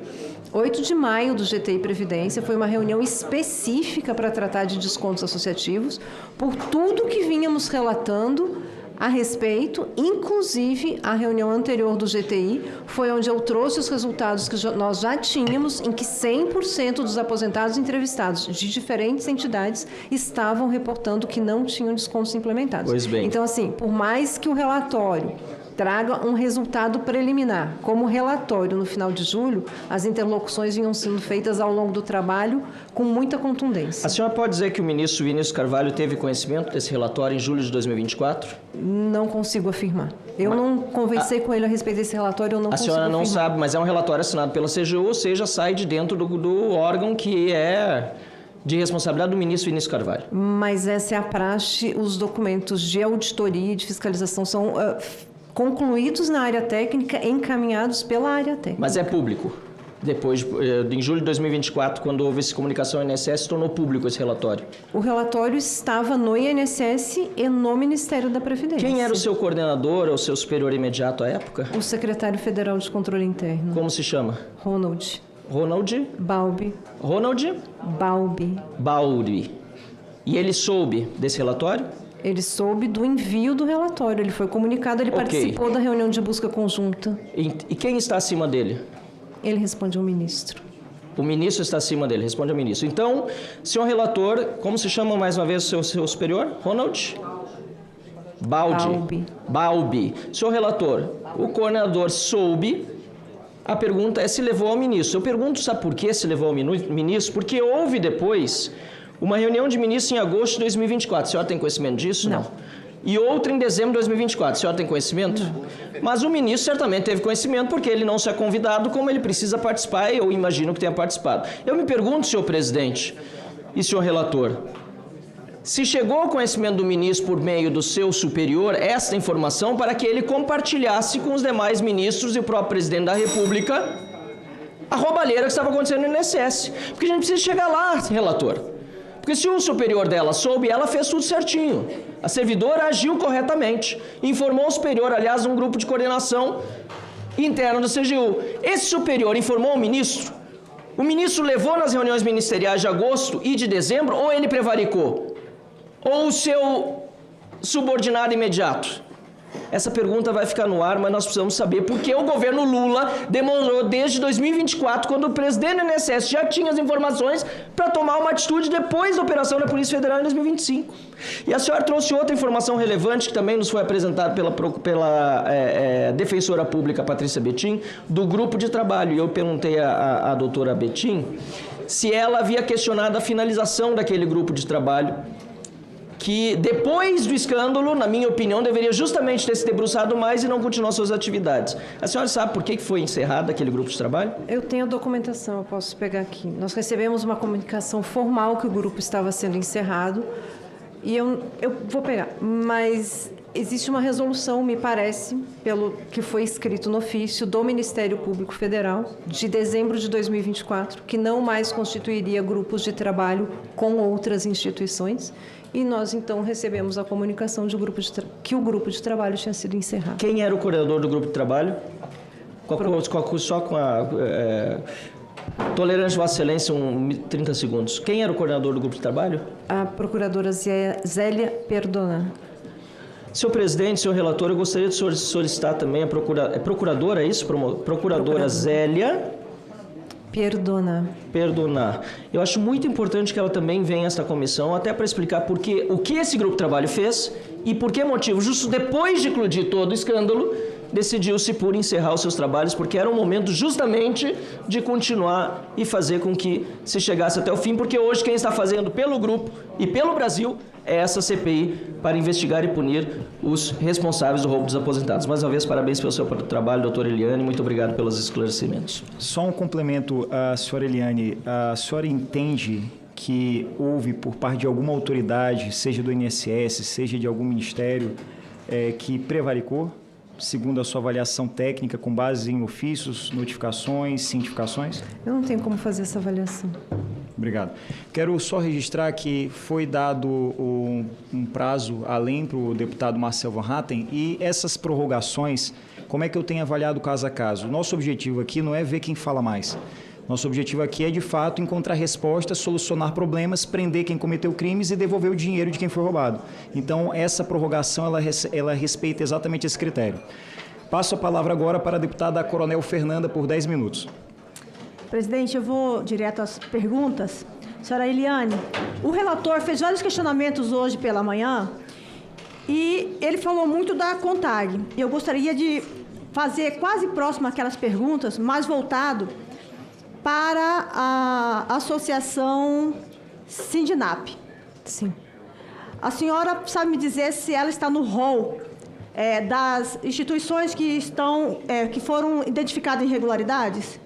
8 de maio do GTI Previdência. Foi uma reunião específica para tratar de descontos associativos, por tudo que vínhamos relatando a respeito, inclusive a reunião anterior do GTI, foi onde eu trouxe os resultados que nós já tínhamos, em que 100% dos aposentados entrevistados de diferentes entidades estavam reportando que não tinham descontos implementados. Pois bem. Então, assim, por mais que o relatório traga um resultado preliminar, como relatório no final de julho, as interlocuções vinham sendo feitas ao longo do trabalho com muita contundência. A senhora pode dizer que o ministro Vinícius Carvalho teve conhecimento desse relatório em julho de 2024? Não consigo afirmar. Eu não conversei com ele a respeito desse relatório, eu não consigo afirmar. A senhora não sabe, mas é um relatório assinado pela CGU, ou seja, sai de dentro do órgão que é de responsabilidade do ministro Vinícius Carvalho. Mas essa é a praxe, os documentos de auditoria e de fiscalização são concluídos na área técnica, encaminhados pela área técnica. Mas é público. Depois, em julho de 2024, quando houve essa comunicação ao INSS, tornou público esse relatório. O relatório estava no INSS e no Ministério da Previdência. Quem era o seu coordenador ou seu superior imediato à época? O secretário federal de Controle Interno. Como se chama? Ronald. Ronald? Balbi. Ronald? Balbi. Balbi. E ele soube desse relatório? Ele soube do envio do relatório, ele foi comunicado, ele participou da reunião de busca conjunta. E quem está acima dele? Ele responde ao ministro. O ministro está acima dele, responde ao ministro. Então, senhor relator, como se chama mais uma vez o seu superior? Ronald? Balbi. Senhor relator, o coordenador soube a pergunta é se levou ao ministro. Eu pergunto, sabe por que se levou ao ministro? Porque houve depois uma reunião de ministros em agosto de 2024. A senhora tem conhecimento disso? Não. E outra em dezembro de 2024. A senhora tem conhecimento? Não. Mas o ministro certamente teve conhecimento porque ele não se é convidado como ele precisa participar, e eu imagino que tenha participado. Eu me pergunto, senhor presidente e senhor relator, se chegou ao conhecimento do ministro por meio do seu superior esta informação para que ele compartilhasse com os demais ministros e o próprio presidente da República a roubalheira que estava acontecendo no INSS. Porque a gente precisa chegar lá, relator. Porque se o superior dela soube, ela fez tudo certinho. A servidora agiu corretamente. Informou o superior, aliás, um grupo de coordenação interno do CGU. Esse superior informou o ministro? O ministro levou nas reuniões ministeriais de agosto e de dezembro, ou ele prevaricou? Ou o seu subordinado imediato? Essa pergunta vai ficar no ar, mas nós precisamos saber por que o governo Lula demorou desde 2024, quando o presidente do INSS já tinha as informações, para tomar uma atitude depois da operação da Polícia Federal em 2025. E a senhora trouxe outra informação relevante, que também nos foi apresentada pela defensora pública Patrícia Bettim, do grupo de trabalho. E eu perguntei à doutora Bettim se ela havia questionado a finalização daquele grupo de trabalho, que depois do escândalo, na minha opinião, deveria justamente ter se debruçado mais e não continuar suas atividades. A senhora sabe por que foi encerrado aquele grupo de trabalho? Eu tenho a documentação, eu posso pegar aqui. Nós recebemos uma comunicação formal que o grupo estava sendo encerrado, e eu vou pegar, mas existe uma resolução, me parece, pelo que foi escrito no ofício do Ministério Público Federal, de dezembro de 2024, que não mais constituiria grupos de trabalho com outras instituições. E nós, então, recebemos a comunicação de que o grupo de trabalho tinha sido encerrado. Quem era o coordenador do grupo de trabalho? Só com a tolerância, Vossa Excelência, 30 segundos. Quem era o coordenador do grupo de trabalho? A procuradora Zélia Perdona. Senhor presidente, senhor relator, eu gostaria de solicitar também a procuradora, é isso? Procuradora Zélia Perdonar. Eu acho muito importante que ela também venha a esta comissão, até para explicar o que esse grupo de trabalho fez e por que motivo, justo depois de eclodir todo o escândalo, decidiu-se por encerrar os seus trabalhos, porque era um momento justamente de continuar e fazer com que se chegasse até o fim, porque hoje quem está fazendo pelo grupo e pelo Brasil é essa CPI para investigar e punir os responsáveis do roubo dos aposentados. Mais uma vez, parabéns pelo seu trabalho, doutora Eliane, muito obrigado pelos esclarecimentos. Só um complemento, senhora Eliane, a senhora entende que houve por parte de alguma autoridade, seja do INSS, seja de algum ministério, que prevaricou, segundo a sua avaliação técnica, com base em ofícios, notificações, cientificações? Eu não tenho como fazer essa avaliação. Obrigado. Quero só registrar que foi dado um prazo além para o deputado Marcel Van Hatten, e essas prorrogações, como é que eu tenho avaliado caso a caso? Nosso objetivo aqui não é ver quem fala mais. Nosso objetivo aqui é, de fato, encontrar respostas, solucionar problemas, prender quem cometeu crimes e devolver o dinheiro de quem foi roubado. Então, essa prorrogação, ela respeita exatamente esse critério. Passo a palavra agora para a deputada Coronel Fernanda por 10 minutos. Presidente, eu vou direto às perguntas. Senhora Eliane, o relator fez vários questionamentos hoje pela manhã e ele falou muito da CONTAG. Eu gostaria de fazer quase próximo àquelas perguntas, mais voltado para a associação Sindinap. Sim. A senhora sabe me dizer se ela está no rol das instituições que foram identificadas irregularidades?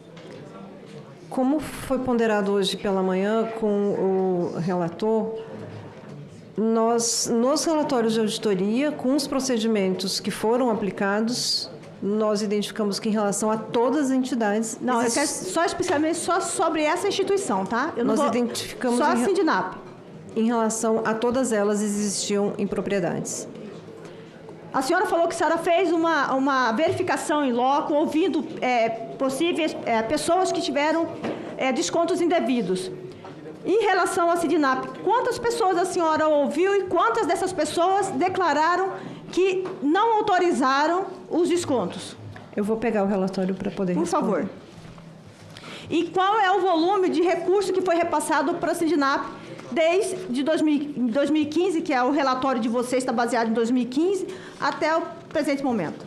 Como foi ponderado hoje pela manhã com o relator, nós, nos relatórios de auditoria, com os procedimentos que foram aplicados, nós identificamos que, em relação a todas as entidades... Não, eu quero especialmente só sobre essa instituição, tá? Nós identificamos... Só a Sindinap. Em relação a todas elas, existiam impropriedades. A senhora falou que a senhora fez uma verificação em loco, ouvindo possíveis pessoas que tiveram descontos indevidos. Em relação à Sindinap, quantas pessoas a senhora ouviu e quantas dessas pessoas declararam que não autorizaram os descontos? Eu vou pegar o relatório para poder responder. Por favor. E qual é o volume de recurso que foi repassado para a Sindinap desde 2015, que é o relatório de vocês, está baseado em 2015, até o presente momento?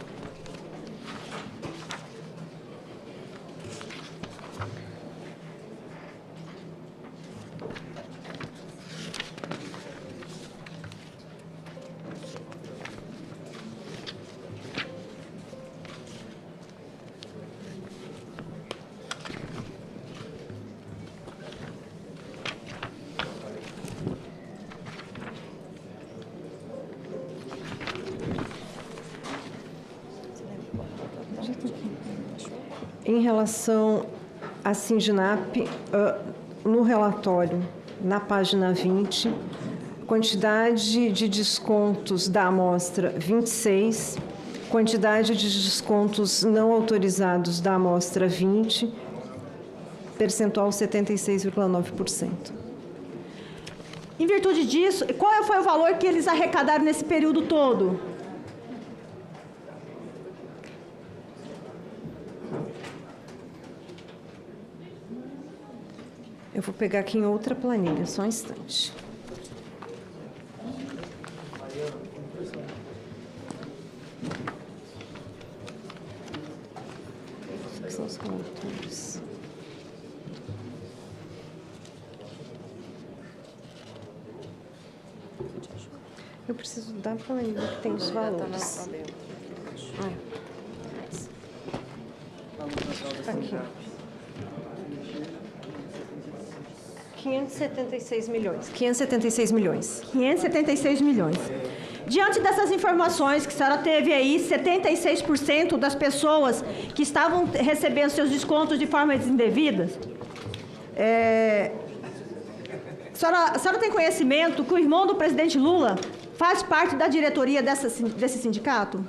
Em relação à Sindinap, no relatório, na página 20, quantidade de descontos da amostra 26, quantidade de descontos não autorizados da amostra 20, percentual 76,9%. Em virtude disso, qual foi o valor que eles arrecadaram nesse período todo? Eu vou pegar aqui em outra planilha, só um instante. Esses são os relatores. Eu preciso da planilha que tem os valores. Aqui. 576 milhões. 576 milhões. 576 milhões. Diante dessas informações que a senhora teve aí, 76% das pessoas que estavam recebendo seus descontos de forma indevida, a senhora tem conhecimento que o irmão do presidente Lula faz parte da diretoria desse sindicato?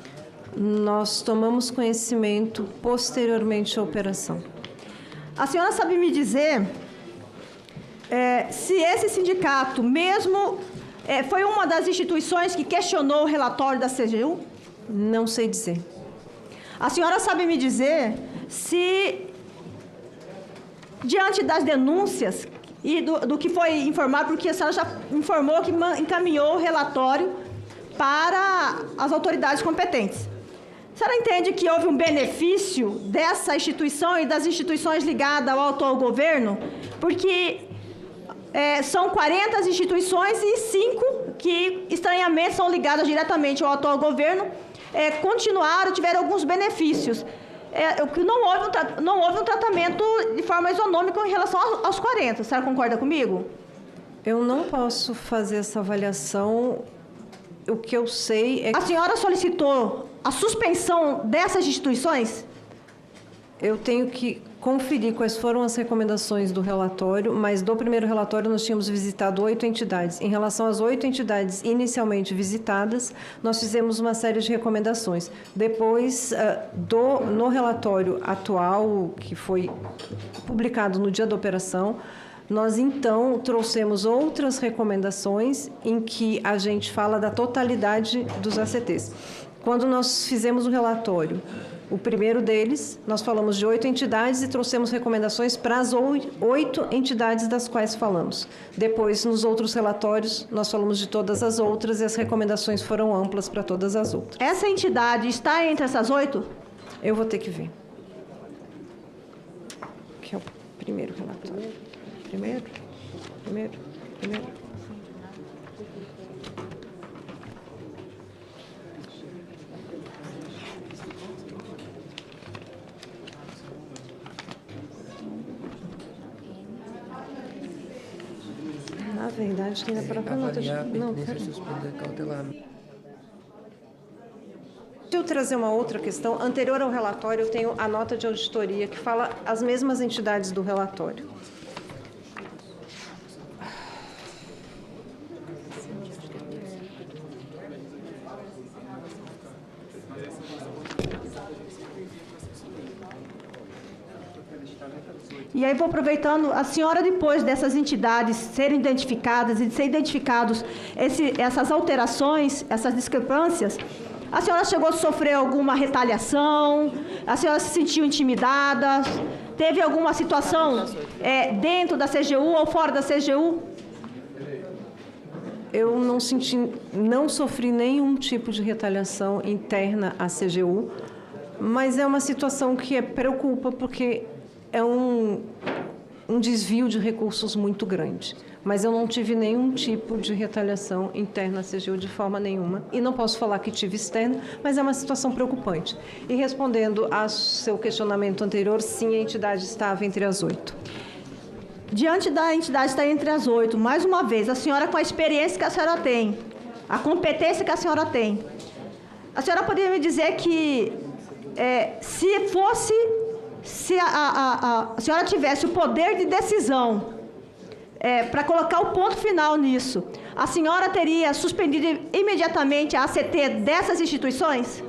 Nós tomamos conhecimento posteriormente à operação. A senhora sabe me dizer se esse sindicato mesmo foi uma das instituições que questionou o relatório da CGU? Não sei dizer. A senhora sabe me dizer se, diante das denúncias e do que foi informado, porque a senhora já informou que encaminhou o relatório para as autoridades competentes, a senhora entende que houve um benefício dessa instituição e das instituições ligadas ao atual governo? Porque são 40 as instituições e 5 que, estranhamente, são ligadas diretamente ao atual governo, tiveram alguns benefícios. Não houve um tratamento de forma isonômica em relação aos 40. A senhora concorda comigo? Eu não posso fazer essa avaliação. O que eu sei é que... A senhora solicitou a suspensão dessas instituições? Eu tenho que conferir quais foram as recomendações do relatório, mas do primeiro relatório nós tínhamos visitado 8 entidades. Em relação às 8 entidades inicialmente visitadas, nós fizemos uma série de recomendações. Depois, no relatório atual, que foi publicado no dia da operação, nós, então, trouxemos outras recomendações em que a gente fala da totalidade dos ACTs. Quando nós fizemos o relatório, o primeiro deles, nós falamos de 8 entidades e trouxemos recomendações para as 8 entidades das quais falamos. Depois, nos outros relatórios, nós falamos de todas as outras e as recomendações foram amplas para todas as outras. Essa entidade está entre essas 8? Eu vou ter que ver. Que é o primeiro relatório. Primeiro. Na verdade, tem a própria nota de... Não, pera. Deixa eu trazer uma outra questão. Anterior ao relatório, eu tenho a nota de auditoria que fala as mesmas entidades do relatório. E aí, vou aproveitando, a senhora, depois dessas entidades serem identificadas e de serem identificados essas alterações, essas discrepâncias, a senhora chegou a sofrer alguma retaliação? A senhora se sentiu intimidada? Teve alguma situação dentro da CGU ou fora da CGU? Eu não sofri nenhum tipo de retaliação interna à CGU, mas é uma situação que preocupa, porque um desvio de recursos muito grande. Mas eu não tive nenhum tipo de retaliação interna à CGU de forma nenhuma. E não posso falar que tive externa, mas é uma situação preocupante. E respondendo ao seu questionamento anterior, sim, a entidade estava entre as 8. Diante da entidade estar entre as 8, mais uma vez, a senhora com a experiência que a senhora tem, a competência que a senhora tem, a senhora poderia me dizer que se a senhora tivesse o poder de decisão para colocar o ponto final nisso, a senhora teria suspendido imediatamente a ACT dessas instituições?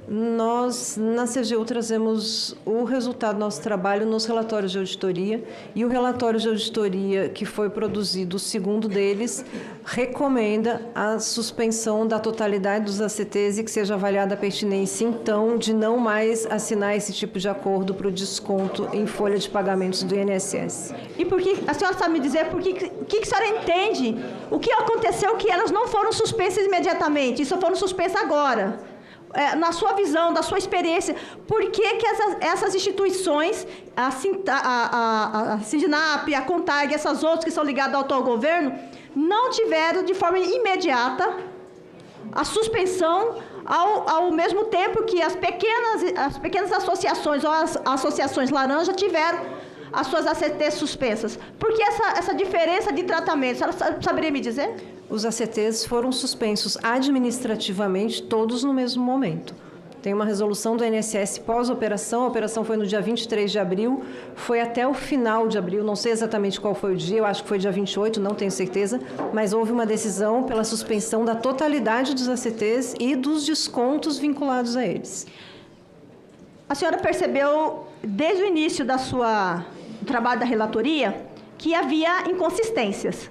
Nós, na CGU, trazemos o resultado do nosso trabalho nos relatórios de auditoria, e o relatório de auditoria que foi produzido, o segundo deles, recomenda a suspensão da totalidade dos ACTs e que seja avaliada a pertinência, então, de não mais assinar esse tipo de acordo para o desconto em folha de pagamentos do INSS. E por que, a senhora sabe me dizer por que a senhora entende o que aconteceu que elas não foram suspensas imediatamente, e só foram suspensas agora? Na sua visão, da sua experiência, por que essas instituições, a Sindinap, a CONTAG, essas outras que são ligadas ao atual governo, não tiveram de forma imediata a suspensão ao mesmo tempo que as pequenas associações ou as associações laranja tiveram as suas ACTs suspensas? Por que essa diferença de tratamento? A senhora saberia me dizer? Os ACTs foram suspensos administrativamente, todos no mesmo momento. Tem uma resolução do INSS pós-operação, a operação foi no dia 23 de abril, foi até o final de abril, não sei exatamente qual foi o dia, eu acho que foi dia 28, não tenho certeza, mas houve uma decisão pela suspensão da totalidade dos ACTs e dos descontos vinculados a eles. A senhora percebeu, desde o início do trabalho da relatoria, que havia inconsistências.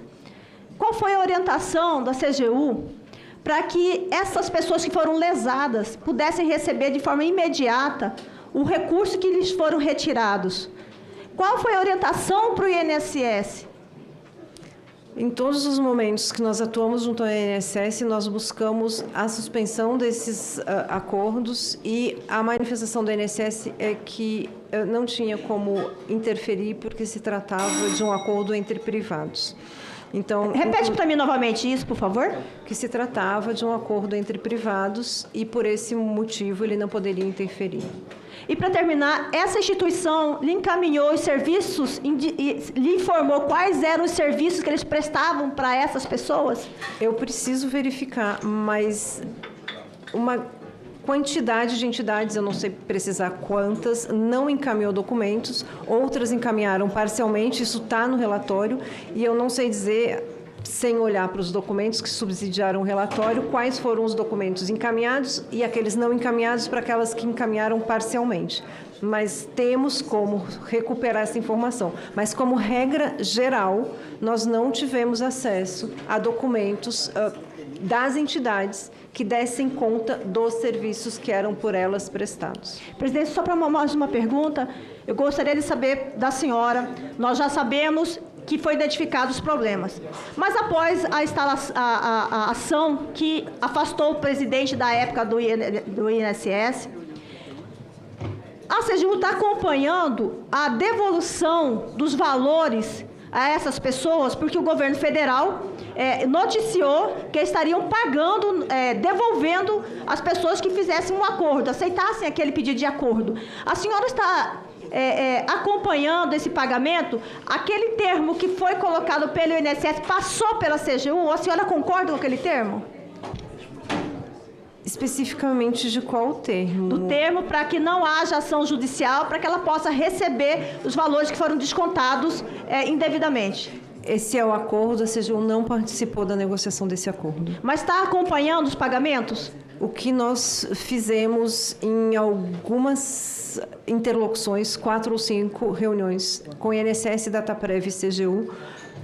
Qual foi a orientação da CGU para que essas pessoas que foram lesadas pudessem receber de forma imediata o recurso que lhes foram retirados? Qual foi a orientação para o INSS? Em todos os momentos que nós atuamos junto ao INSS, nós buscamos a suspensão desses acordos, e a manifestação do INSS é que não tinha como interferir porque se tratava de um acordo entre privados. Então, repete para mim novamente isso, por favor. Que se tratava de um acordo entre privados e, por esse motivo, ele não poderia interferir. E, para terminar, essa instituição lhe encaminhou os serviços, lhe informou quais eram os serviços que eles prestavam para essas pessoas? Eu preciso verificar, mas uma quantidade de entidades, eu não sei precisar quantas, não encaminhou documentos, outras encaminharam parcialmente, isso está no relatório, e eu não sei dizer, sem olhar para os documentos que subsidiaram o relatório, quais foram os documentos encaminhados e aqueles não encaminhados para aquelas que encaminharam parcialmente. Mas temos como recuperar essa informação. Mas, como regra geral, nós não tivemos acesso a documentos das entidades que dessem conta dos serviços que eram por elas prestados. Presidente, só para mais uma pergunta, eu gostaria de saber da senhora, nós já sabemos que foi identificados os problemas, mas após a ação que afastou o presidente da época do INSS, a CGU está acompanhando a devolução dos valores a essas pessoas, porque o governo federal noticiou que estariam pagando, devolvendo as pessoas que fizessem um acordo, aceitassem aquele pedido de acordo. A senhora está acompanhando esse pagamento? Aquele termo que foi colocado pelo INSS passou pela CGU? A senhora concorda com aquele termo? Especificamente de qual termo? Do termo para que não haja ação judicial, para que ela possa receber os valores que foram descontados indevidamente. Esse é o acordo, a CGU não participou da negociação desse acordo. Mas está acompanhando os pagamentos? O que nós fizemos em algumas interlocuções, 4 ou 5 reuniões com INSS, Dataprev e CGU,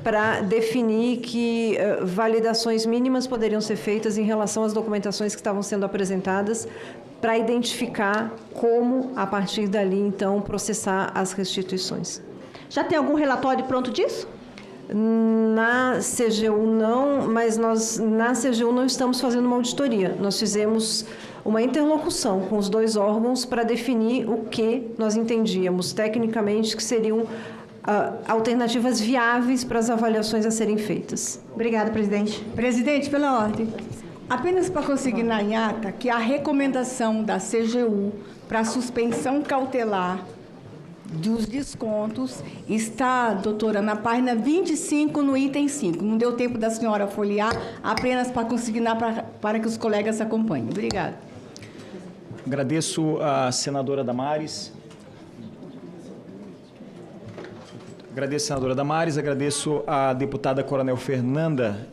para definir que validações mínimas poderiam ser feitas em relação às documentações que estavam sendo apresentadas, para identificar como, a partir dali, então, processar as restituições. Já tem algum relatório pronto disso? Na CGU não, mas nós na CGU não estamos fazendo uma auditoria. Nós fizemos uma interlocução com os dois órgãos para definir o que nós entendíamos tecnicamente que seriam alternativas viáveis para as avaliações a serem feitas. Obrigada, presidente. Presidente, pela ordem. Apenas para consignar em ata que a recomendação da CGU para a suspensão cautelar dos descontos está, doutora, na página 25, no item 5. Não deu tempo da senhora folhear, apenas para consignar para que os colegas acompanhem. Obrigada. Agradeço a senadora Damares. Agradeço a senadora Damares, agradeço a deputada Coronel Fernanda,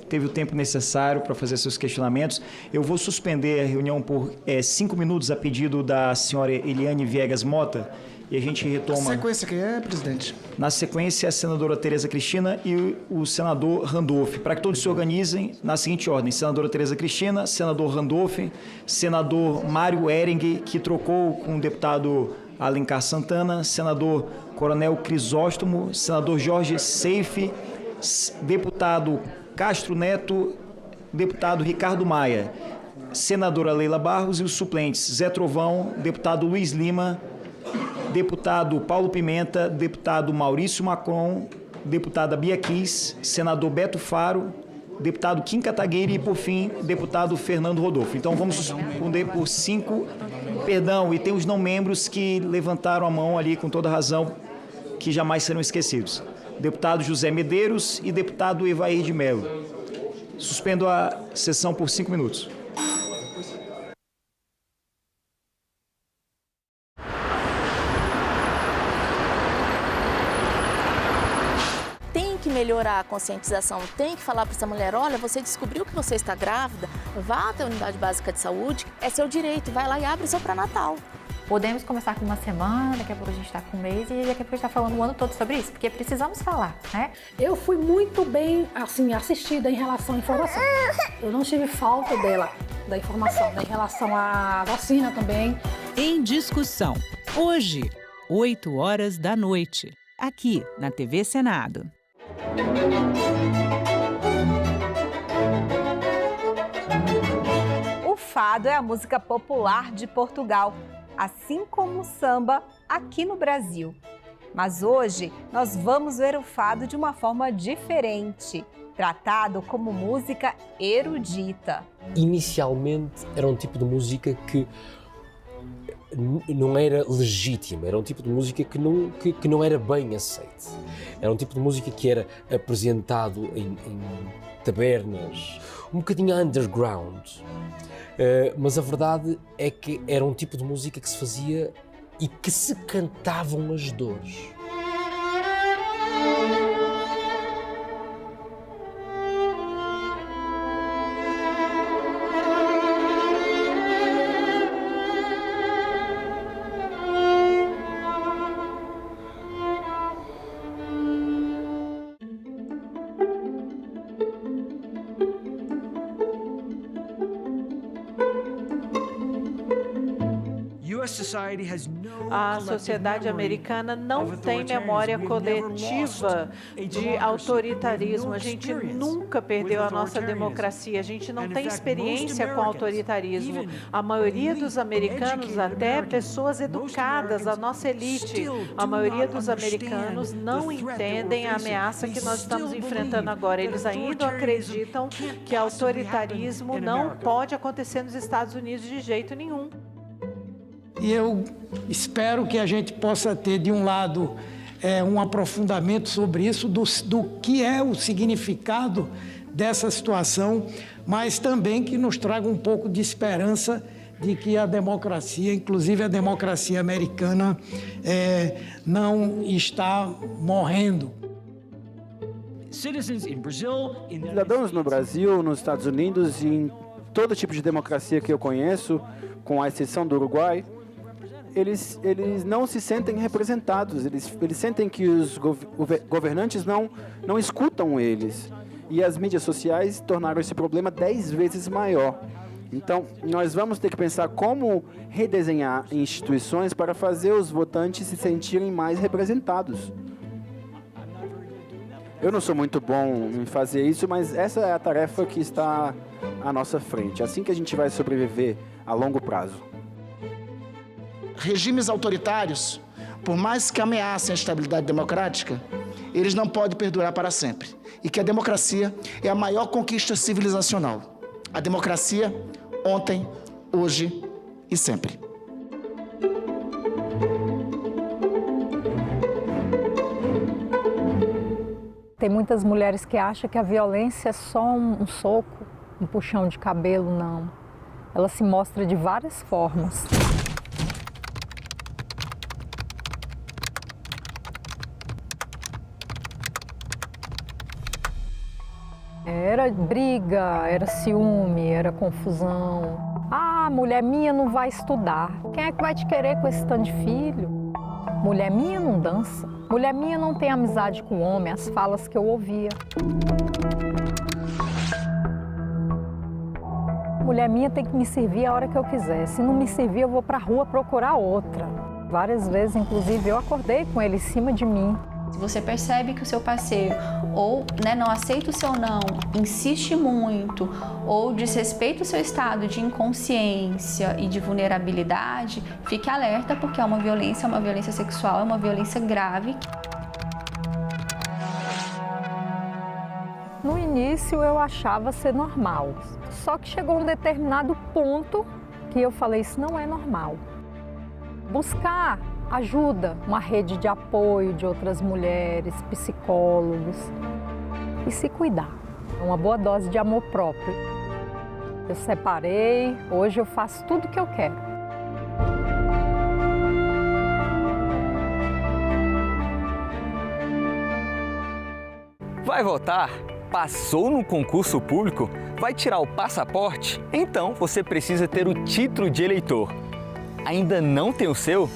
teve o tempo necessário para fazer seus questionamentos. Eu vou suspender a reunião por 5 minutos a pedido da senhora Eliane Viegas Mota e a gente retoma... A sequência que é, presidente? Na sequência, a senadora Tereza Cristina e o senador Randolph, para que todos se organizem na seguinte ordem: senadora Tereza Cristina, senador Randolph, senador Mário Ehring, que trocou com o deputado Alencar Santana, senador Coronel Crisóstomo, senador Jorge Seife, deputado Castro Neto, deputado Ricardo Maia, senadora Leila Barros e os suplentes Zé Trovão, deputado Luiz Lima, deputado Paulo Pimenta, deputado Maurício Macron, deputada Bia Kiss, senador Beto Faro, deputado Kim Kataguiri e, por fim, deputado Fernando Rodolfo. Então, vamos responder por 5... Perdão, e tem os não-membros que levantaram a mão ali com toda razão, que jamais serão esquecidos. Deputado José Medeiros e deputado Evair de Mello. Suspendo a sessão por 5 minutos. Melhorar a conscientização, tem que falar para essa mulher: olha, você descobriu que você está grávida, vá até a unidade básica de saúde, é seu direito, vai lá e abre seu pré-natal. Podemos começar com uma semana, daqui a pouco a gente está com um mês e daqui a pouco a gente está falando o ano todo sobre isso, porque precisamos falar, né? Eu fui muito bem, assim, assistida em relação à informação. Eu não tive falta da informação, em relação à vacina também. Em discussão, hoje, 20h, aqui na TV Senado. O fado é a música popular de Portugal, assim como o samba aqui no Brasil. Mas hoje nós vamos ver o fado de uma forma diferente, tratado como música erudita. Inicialmente era um tipo de música que não era legítima, era um tipo de música que não era bem aceite. Era um tipo de música que era apresentado em tabernas, um bocadinho underground. Mas a verdade é que era um tipo de música que se fazia e que se cantavam as dores. A sociedade americana não tem memória coletiva de autoritarismo. A gente nunca perdeu a nossa democracia. A gente não tem experiência com autoritarismo. A maioria dos americanos, até pessoas educadas, a nossa elite, a maioria dos americanos não entendem a ameaça que nós estamos enfrentando agora. Eles ainda acreditam que autoritarismo não pode acontecer nos Estados Unidos de jeito nenhum. E eu espero que a gente possa ter, de um lado, um aprofundamento sobre isso, do que é o significado dessa situação, mas também que nos traga um pouco de esperança de que a democracia, inclusive a democracia americana, não está morrendo. Cidadãos no Brasil, nos Estados Unidos e em todo tipo de democracia que eu conheço, com a exceção do Uruguai, eles não se sentem representados, eles sentem que os governantes não escutam eles. E as mídias sociais tornaram esse problema 10 vezes maior. Então, nós vamos ter que pensar como redesenhar instituições para fazer os votantes se sentirem mais representados. Eu não sou muito bom em fazer isso, mas essa é a tarefa que está à nossa frente. Assim que a gente vai sobreviver a longo prazo. Regimes autoritários por mais que ameacem a estabilidade democrática, eles não podem perdurar para sempre. E que a democracia é a maior conquista civilizacional. A democracia, ontem, hoje e sempre. Tem muitas mulheres que acham que a violência é só um soco, um puxão de cabelo, não. Ela se mostra de várias formas. Era briga, era ciúme, era confusão. Ah, mulher minha não vai estudar. Quem é que vai te querer com esse tanto de filho? Mulher minha não dança. Mulher minha não tem amizade com homem, as falas que eu ouvia. Mulher minha tem que me servir a hora que eu quiser. Se não me servir, eu vou pra rua procurar outra. Várias vezes, inclusive, eu acordei com ele em cima de mim. Se você percebe que o seu parceiro ou não aceita o seu não, insiste muito ou desrespeita o seu estado de inconsciência e de vulnerabilidade, fique alerta porque é uma violência sexual, é uma violência grave. No início eu achava ser normal, só que chegou um determinado ponto que eu falei, isso não é normal. Buscar ajuda, uma rede de apoio de outras mulheres, psicólogos e se cuidar. Uma boa dose de amor próprio. Eu separei, hoje eu faço tudo o que eu quero. Vai votar? Passou no concurso público? Vai tirar o passaporte? Então você precisa ter o título de eleitor. Ainda não tem o seu?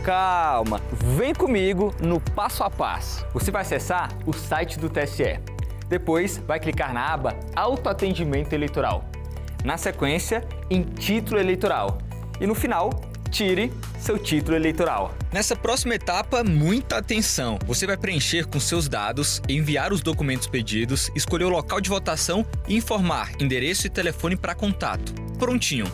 Calma, vem comigo no passo a passo. Você vai acessar o site do TSE. Depois vai clicar na aba Autoatendimento Eleitoral. Na sequência, em Título Eleitoral. E no final, tire seu título eleitoral. Nessa próxima etapa, muita atenção. Você vai preencher com seus dados, enviar os documentos pedidos, escolher o local de votação e informar endereço e telefone para contato. Prontinho.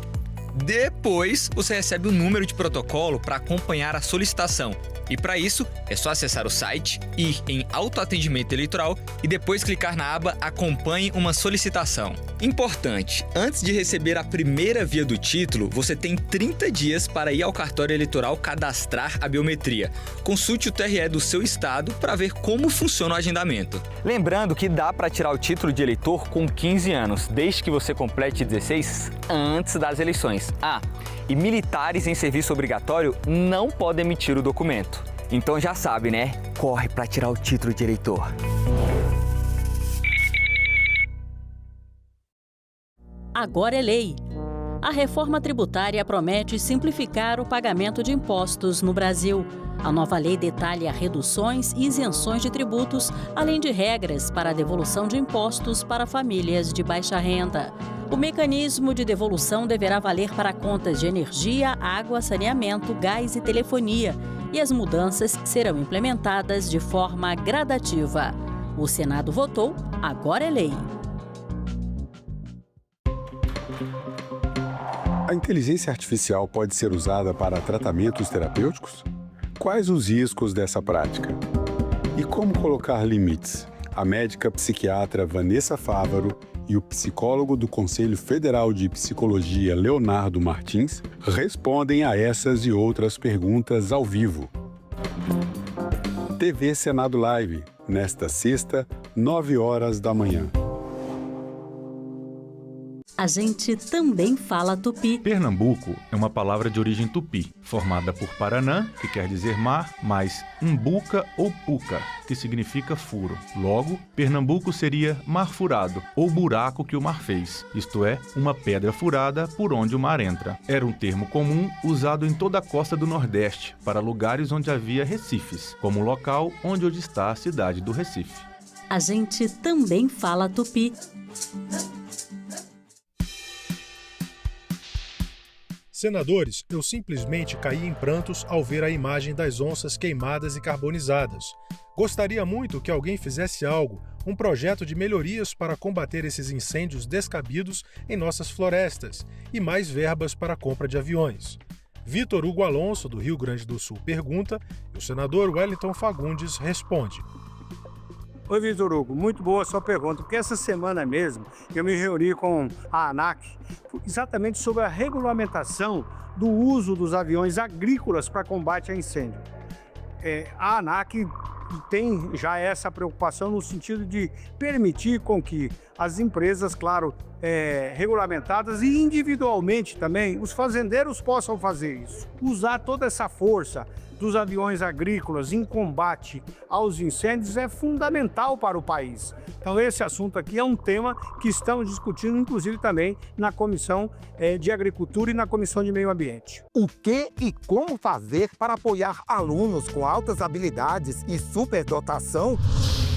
Depois, você recebe o número de protocolo para acompanhar a solicitação. E para isso, é só acessar o site, ir em Autoatendimento Eleitoral e depois clicar na aba Acompanhe uma solicitação. Importante, antes de receber a primeira via do título, você tem 30 dias para ir ao cartório eleitoral cadastrar a biometria. Consulte o TRE do seu estado para ver como funciona o agendamento. Lembrando que dá para tirar o título de eleitor com 15 anos, desde que você complete 16 antes das eleições. E militares em serviço obrigatório não podem emitir o documento. Então já sabe, né? Corre para tirar o título de eleitor. Agora é lei. A reforma tributária promete simplificar o pagamento de impostos no Brasil. A nova lei detalha reduções e isenções de tributos, além de regras para a devolução de impostos para famílias de baixa renda. O mecanismo de devolução deverá valer para contas de energia, água, saneamento, gás e telefonia, e as mudanças serão implementadas de forma gradativa. O Senado votou, agora é lei. A inteligência artificial pode ser usada para tratamentos terapêuticos? Quais os riscos dessa prática? E como colocar limites? A médica psiquiatra Vanessa Fávaro e o psicólogo do Conselho Federal de Psicologia, Leonardo Martins, respondem a essas e outras perguntas ao vivo. TV Senado Live, nesta sexta, 9h da manhã. A gente também fala tupi. Pernambuco é uma palavra de origem tupi, formada por Paranã, que quer dizer mar, mais umbuca ou puca, que significa furo. Logo, Pernambuco seria mar furado, ou buraco que o mar fez, isto é, uma pedra furada por onde o mar entra. Era um termo comum usado em toda a costa do Nordeste, para lugares onde havia recifes, como o local onde hoje está a cidade do Recife. A gente também fala tupi. Senadores, eu simplesmente caí em prantos ao ver a imagem das onças queimadas e carbonizadas. Gostaria muito que alguém fizesse algo, um projeto de melhorias para combater esses incêndios descabidos em nossas florestas e mais verbas para a compra de aviões. Vitor Hugo Alonso, do Rio Grande do Sul, pergunta e o senador Wellington Fagundes responde. Oi, Vitor Hugo, muito boa a sua pergunta, porque essa semana mesmo eu me reuni com a ANAC exatamente sobre a regulamentação do uso dos aviões agrícolas para combate a incêndio. A ANAC tem já essa preocupação no sentido de permitir com que as empresas, claro, regulamentadas e individualmente também, os fazendeiros possam fazer isso. Usar toda essa força dos aviões agrícolas em combate aos incêndios é fundamental para o país. Então esse assunto aqui é um tema que estamos discutindo, inclusive também na Comissão de Agricultura e na Comissão de Meio Ambiente. O que e como fazer para apoiar alunos com altas habilidades e superdotação?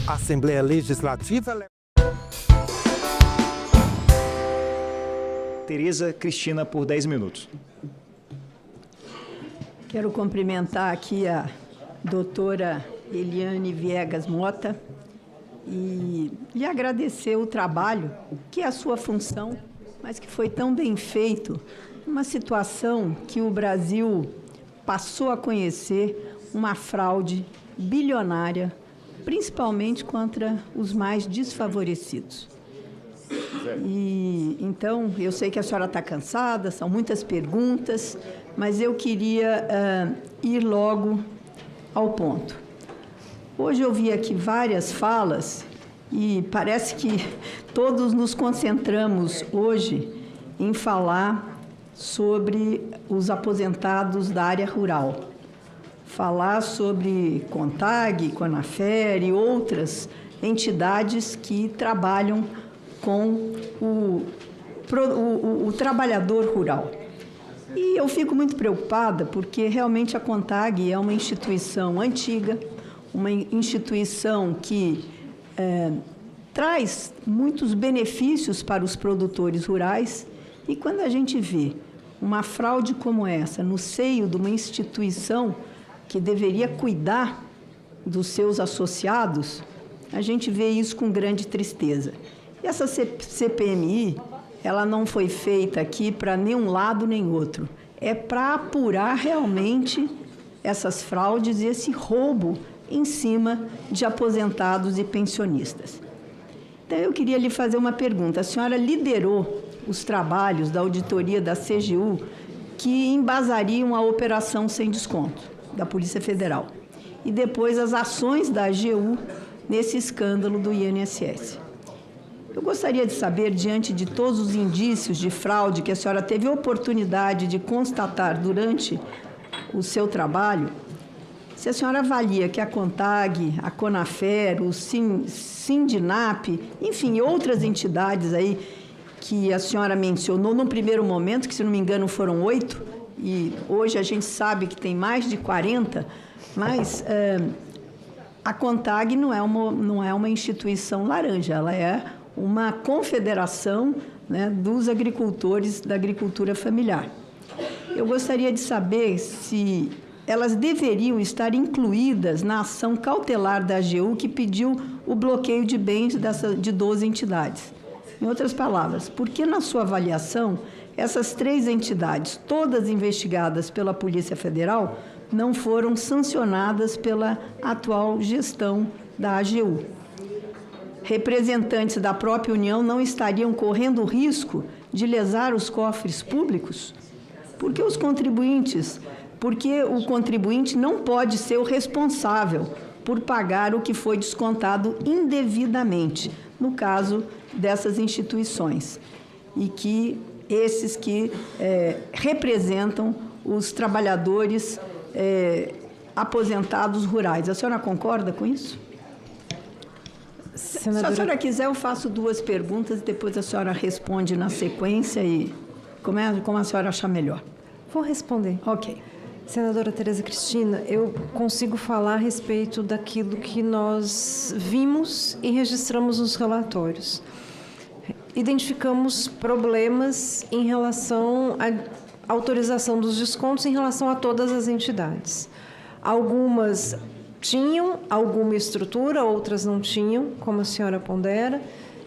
A Assembleia Legislativa... Tereza Cristina, por 10 minutos. Quero cumprimentar aqui a doutora Eliane Viegas Mota e lhe agradecer o trabalho, que é a sua função, mas que foi tão bem feito, numa situação que o Brasil passou a conhecer uma fraude bilionária, principalmente contra os mais desfavorecidos. E então, eu sei que a senhora está cansada, são muitas perguntas, mas eu queria ir logo ao ponto. Hoje eu vi aqui várias falas e parece que todos nos concentramos hoje em falar sobre os aposentados da área rural. Falar sobre CONTAG, CONAFER e outras entidades que trabalham com o trabalhador rural. E eu fico muito preocupada porque realmente a CONTAG é uma instituição antiga, uma instituição que traz muitos benefícios para os produtores rurais, e quando a gente vê uma fraude como essa no seio de uma instituição que deveria cuidar dos seus associados, a gente vê isso com grande tristeza. E essa CPMI, ela não foi feita aqui para nenhum lado nem outro. É para apurar realmente essas fraudes e esse roubo em cima de aposentados e pensionistas. Então, eu queria lhe fazer uma pergunta. A senhora liderou os trabalhos da auditoria da CGU que embasariam a operação sem desconto da Polícia Federal e depois as ações da AGU nesse escândalo do INSS. Eu gostaria de saber, diante de todos os indícios de fraude que a senhora teve oportunidade de constatar durante o seu trabalho, se a senhora avalia que a CONTAG, a CONAFER, o Sindinap, enfim, outras entidades aí que a senhora mencionou no primeiro momento, que se não me engano foram 8, e hoje a gente sabe que tem mais de 40, mas a CONTAG não é uma instituição laranja, ela é uma confederação, né, dos agricultores da agricultura familiar. Eu gostaria de saber se elas deveriam estar incluídas na ação cautelar da AGU que pediu o bloqueio de bens de 12 entidades. Em outras palavras, por que, na sua avaliação, essas 3 entidades, todas investigadas pela Polícia Federal, não foram sancionadas pela atual gestão da AGU? Representantes da própria União não estariam correndo o risco de lesar os cofres públicos? Porque o contribuinte não pode ser o responsável por pagar o que foi descontado indevidamente, no caso dessas instituições, e que esses que representam os trabalhadores aposentados rurais. A senhora concorda com isso? Senadora... Se a senhora quiser, eu faço 2 perguntas e depois a senhora responde na sequência e como a senhora achar melhor. Vou responder. Ok. Senadora Tereza Cristina, eu consigo falar a respeito daquilo que nós vimos e registramos nos relatórios. Identificamos problemas em relação à autorização dos descontos em relação a todas as entidades. Algumas tinham alguma estrutura, outras não tinham, como a senhora pondera,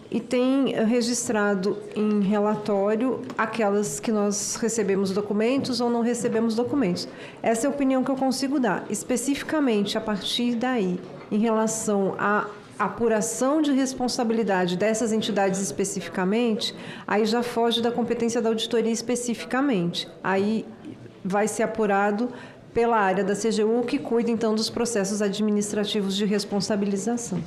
e tem registrado em relatório aquelas que nós recebemos documentos ou não recebemos documentos. Essa é a opinião que eu consigo dar. Especificamente, a partir daí, em relação à apuração de responsabilidade dessas entidades especificamente, aí já foge da competência da auditoria especificamente. Aí vai ser apurado pela área da CGU, que cuida, então, dos processos administrativos de responsabilização.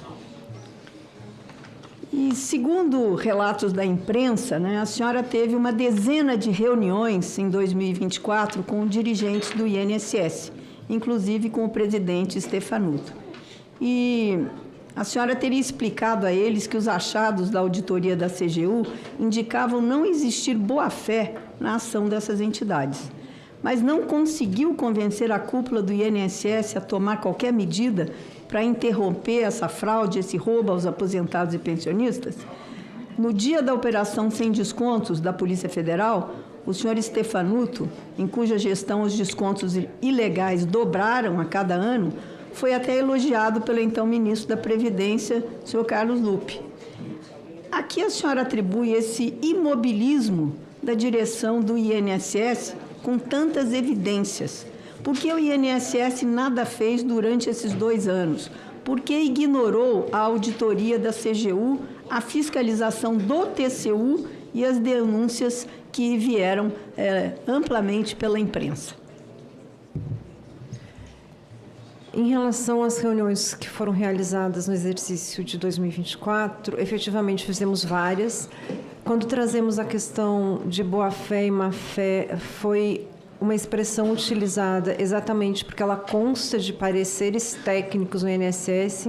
E, segundo relatos da imprensa, a senhora teve uma dezena de reuniões em 2024 com dirigentes do INSS, inclusive com o presidente Stefanuto. E a senhora teria explicado a eles que os achados da auditoria da CGU indicavam não existir boa-fé na ação dessas entidades, mas não conseguiu convencer a cúpula do INSS a tomar qualquer medida para interromper essa fraude, esse roubo aos aposentados e pensionistas? No dia da operação sem descontos da Polícia Federal, o senhor Stefanuto, em cuja gestão os descontos ilegais dobraram a cada ano, foi até elogiado pelo então ministro da Previdência, senhor Carlos Lupe. A que a senhora atribui esse imobilismo da direção do INSS com tantas evidências? Por que o INSS nada fez durante esses 2 anos? Por que ignorou a auditoria da CGU, a fiscalização do TCU e as denúncias que vieram amplamente pela imprensa? Em relação às reuniões que foram realizadas no exercício de 2024, efetivamente fizemos várias. Quando trazemos a questão de boa-fé e má-fé, foi uma expressão utilizada exatamente porque ela consta de pareceres técnicos no INSS,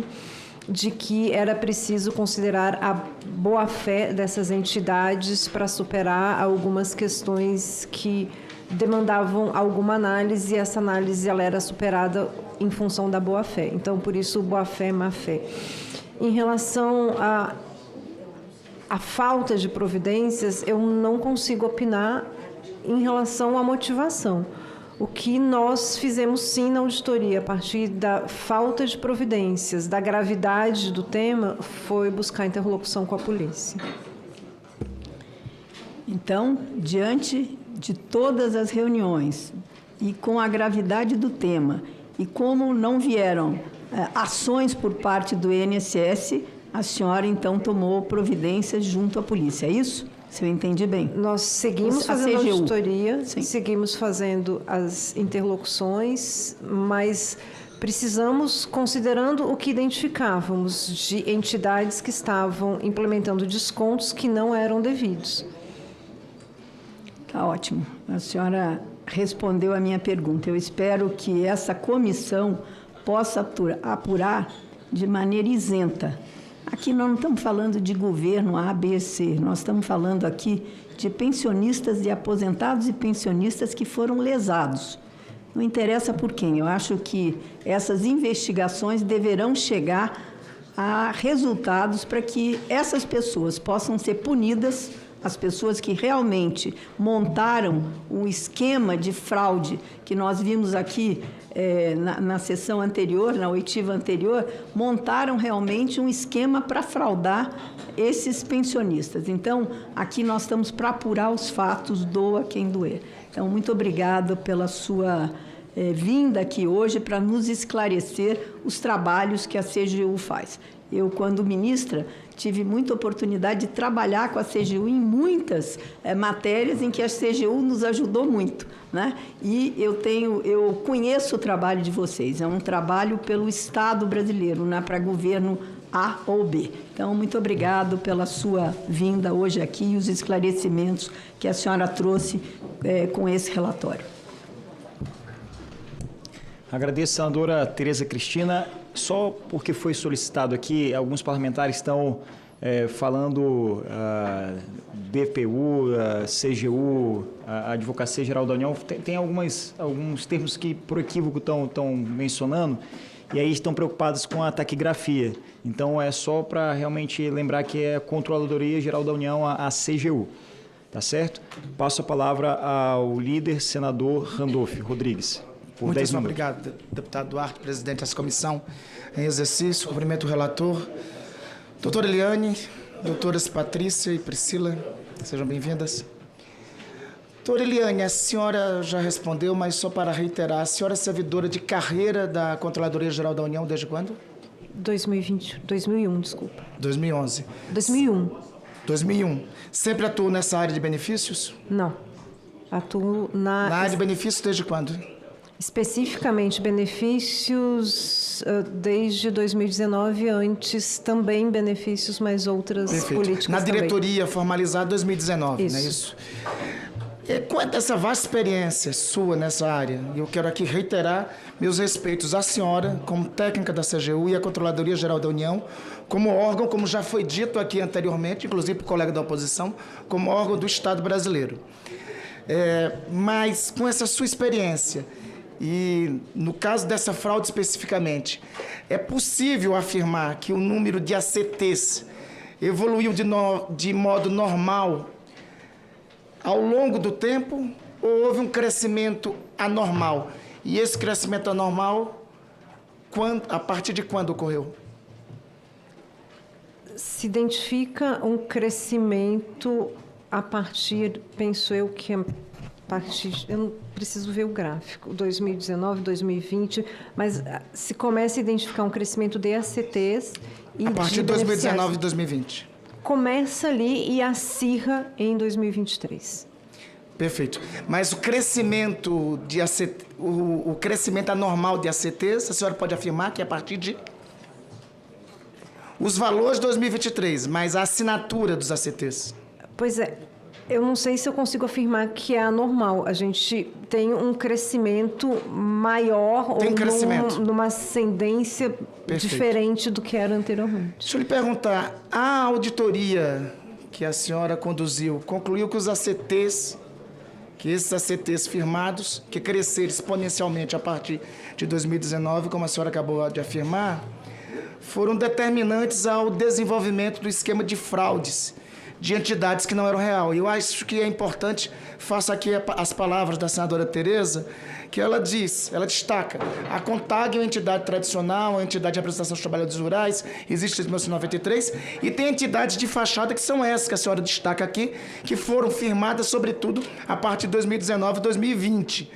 de que era preciso considerar a boa-fé dessas entidades para superar algumas questões que demandavam alguma análise, e essa análise ela era superada em função da boa-fé. Então, por isso, boa-fé e má-fé. Em relação à falta de providências, eu não consigo opinar em relação à motivação. O que nós fizemos, sim, na auditoria, a partir da falta de providências, da gravidade do tema, foi buscar interlocução com a polícia. Então, diante de todas as reuniões e com a gravidade do tema e como não vieram ações por parte do INSS, a senhora, então, tomou providências junto à polícia, é isso? Se eu entendi bem. Nós seguimos fazendo a auditoria, seguimos fazendo as interlocuções, mas precisamos, considerando o que identificávamos de entidades que estavam implementando descontos que não eram devidos. Tá ótimo. A senhora respondeu a minha pergunta. Eu espero que essa comissão possa apurar de maneira isenta. Aqui nós não estamos falando de governo A, B, C. Nós estamos falando aqui de pensionistas, de aposentados e pensionistas que foram lesados. Não interessa por quem. Eu acho que essas investigações deverão chegar a resultados para que essas pessoas possam ser punidas, as pessoas que realmente montaram o esquema de fraude que nós vimos aqui na sessão anterior, na oitiva anterior, montaram realmente um esquema para fraudar esses pensionistas. Então, aqui nós estamos para apurar os fatos, doa quem doer. Então, muito obrigada pela sua vinda aqui hoje para nos esclarecer os trabalhos que a CGU faz. Eu, quando ministra, tive muita oportunidade de trabalhar com a CGU em muitas matérias em que a CGU nos ajudou muito, né? E eu conheço o trabalho de vocês, é um trabalho pelo Estado brasileiro, não é para governo A ou B. Então, muito obrigado pela sua vinda hoje aqui e os esclarecimentos que a senhora trouxe com esse relatório. Agradeço, senadora Tereza Cristina. Só porque foi solicitado aqui, alguns parlamentares estão falando DPU, CGU, a Advocacia Geral da União. Tem alguns termos que, por equívoco, estão mencionando, e aí estão preocupados com a taquigrafia. Então, é só para realmente lembrar que é a Controladoria Geral da União, a CGU. Tá certo? Passo a palavra ao líder, senador Randolph Rodrigues. Muito obrigado, deputado Duarte, presidente dessa comissão em exercício. Cumprimento o relator. Doutora Eliane, doutoras Patrícia e Priscila, sejam bem-vindas. Doutora Eliane, a senhora já respondeu, mas só para reiterar, a senhora é servidora de carreira da Controladoria Geral da União desde quando? 2001, desculpa. 2011. 2001. 2001. Sempre atuou nessa área de benefícios? Não. Atuo na área de benefícios desde quando? Especificamente benefícios desde 2019, antes também benefícios, mas outras políticas na diretoria também. formalizada 2019, Isso. não é isso? Quanto a essa vasta experiência sua nessa área, eu quero aqui reiterar meus respeitos à senhora, como técnica da CGU e à Controladoria Geral da União, como órgão, como já foi dito aqui anteriormente, inclusive por colega da oposição, como órgão do Estado brasileiro. Mas com essa sua experiência, e no caso dessa fraude especificamente, é possível afirmar que o número de ACTs evoluiu de modo normal ao longo do tempo, ou houve um crescimento anormal? E esse crescimento anormal, a partir de quando ocorreu? Se identifica um crescimento a partir, penso eu, que a partir... Eu não preciso ver o gráfico, 2019, 2020, mas se começa a identificar um crescimento de ACTs e a partir de 2019 e 2020. Começa ali e acirra em 2023. Perfeito. Mas o crescimento de o crescimento anormal de ACTs, a senhora pode afirmar que é a partir de os valores de 2023, mas a assinatura dos ACTs? Pois é. Eu não sei se eu consigo afirmar que é anormal. A gente tem um crescimento maior ou numa ascendência diferente do que era anteriormente. Deixa eu lhe perguntar, a auditoria que a senhora conduziu concluiu que esses ACTs firmados, que cresceram exponencialmente a partir de 2019, como a senhora acabou de afirmar, foram determinantes ao desenvolvimento do esquema de fraudes de entidades que não eram real. Eu acho que é importante, faço aqui as palavras da senadora Tereza, que ela destaca, a CONTAG é uma entidade tradicional, uma entidade de representação dos trabalhadores rurais, existe desde 1993, e tem entidades de fachada que são essas que a senhora destaca aqui, que foram firmadas, sobretudo, a partir de 2019 e 2020.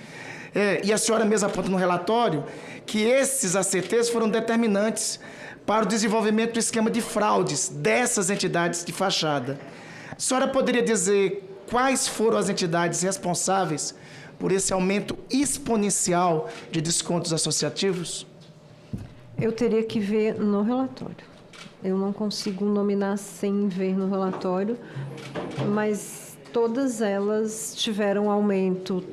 E a senhora mesma aponta no relatório que esses ACTs foram determinantes para o desenvolvimento do esquema de fraudes dessas entidades de fachada. A senhora poderia dizer quais foram as entidades responsáveis por esse aumento exponencial de descontos associativos? Eu teria que ver no relatório. Eu não consigo nominar sem ver no relatório, mas todas elas tiveram aumento,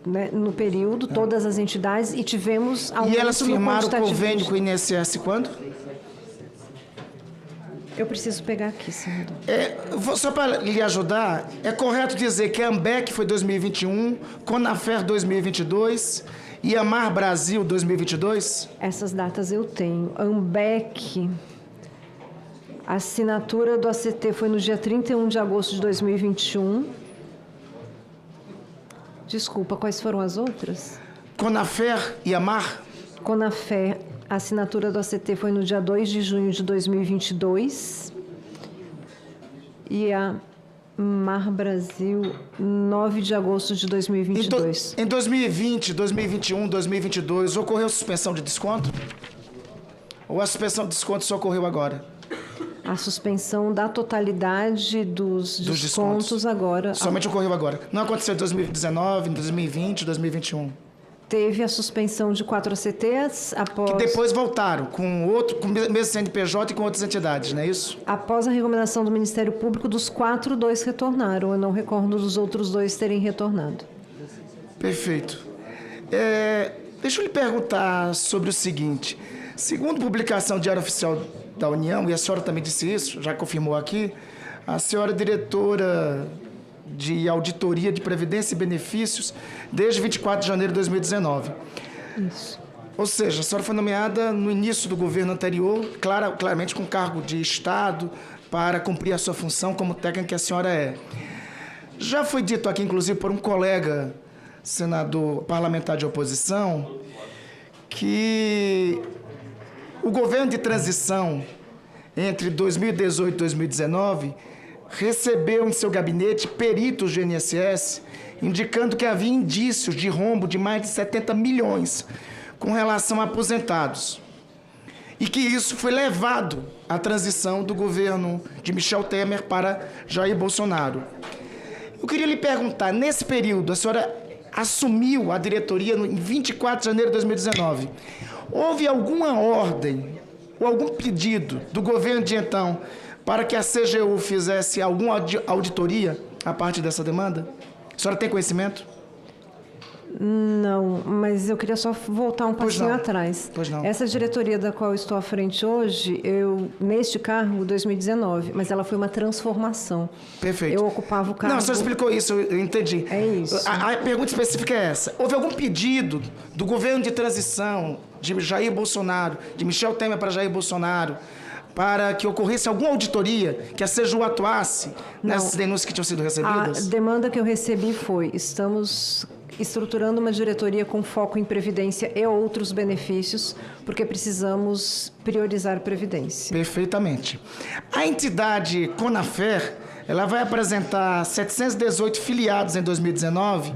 né, no período, todas as entidades, e tivemos aumento no quantitativo. E elas firmaram o convênio com o INSS quando? Eu preciso pegar aqui, senador. Só para lhe ajudar, é correto dizer que a AMBEC foi 2021, Conafer 2022 e Amar Brasil 2022? Essas datas eu tenho. AMBEC, a assinatura do ACT foi no dia 31 de agosto de 2021. Desculpa, quais foram as outras? Conafer e Amar? Conafer, a assinatura do ACT foi no dia 2 de junho de 2022. E a Mar Brasil, 9 de agosto de 2022. Em 2020, 2021, 2022, ocorreu suspensão de desconto? Ou a suspensão de desconto só ocorreu agora? A suspensão da totalidade dos descontos agora. Somente ocorreu agora. Não aconteceu em 2019, em 2020, 2021? Teve a suspensão de 4 ACTs após... Que depois voltaram com o mesmo CNPJ e com outras entidades, não é isso? Após a recomendação do Ministério Público, dos 4, 2 retornaram. Eu não recordo dos outros 2 terem retornado. Perfeito. Deixa eu lhe perguntar sobre o seguinte. Segundo publicação do Diário Oficial da União, e a senhora também disse isso, já confirmou aqui, a senhora é diretora de Auditoria de Previdência e Benefícios desde 24 de janeiro de 2019. Isso. Ou seja, a senhora foi nomeada no início do governo anterior, claramente com cargo de Estado, para cumprir a sua função como técnica que a senhora é. Já foi dito aqui, inclusive, por um colega senador parlamentar de oposição, que o governo de transição entre 2018 e 2019, recebeu em seu gabinete peritos do INSS indicando que havia indícios de rombo de mais de 70 milhões com relação a aposentados. E que isso foi levado à transição do governo de Michel Temer para Jair Bolsonaro. Eu queria lhe perguntar, nesse período, a senhora assumiu a diretoria em 24 de janeiro de 2019. Houve alguma ordem ou algum pedido do governo de então para que a CGU fizesse alguma auditoria a partir dessa demanda? A senhora tem conhecimento? Não, mas eu queria só voltar um passinho atrás. Pois não. Essa diretoria da qual eu estou à frente hoje, neste cargo, 2019, mas ela foi uma transformação. Perfeito. Eu ocupava o cargo... Não, a senhora explicou isso, eu entendi. É isso. A pergunta específica é essa. Houve algum pedido do governo de transição, de Jair Bolsonaro, de Michel Temer para Jair Bolsonaro, para que ocorresse alguma auditoria, que a CGU atuasse nessas denúncias que tinham sido recebidas? A demanda que eu recebi foi: estamos estruturando uma diretoria com foco em previdência e outros benefícios, porque precisamos priorizar previdência. Perfeitamente. A entidade Conafer, ela vai apresentar 718 filiados em 2019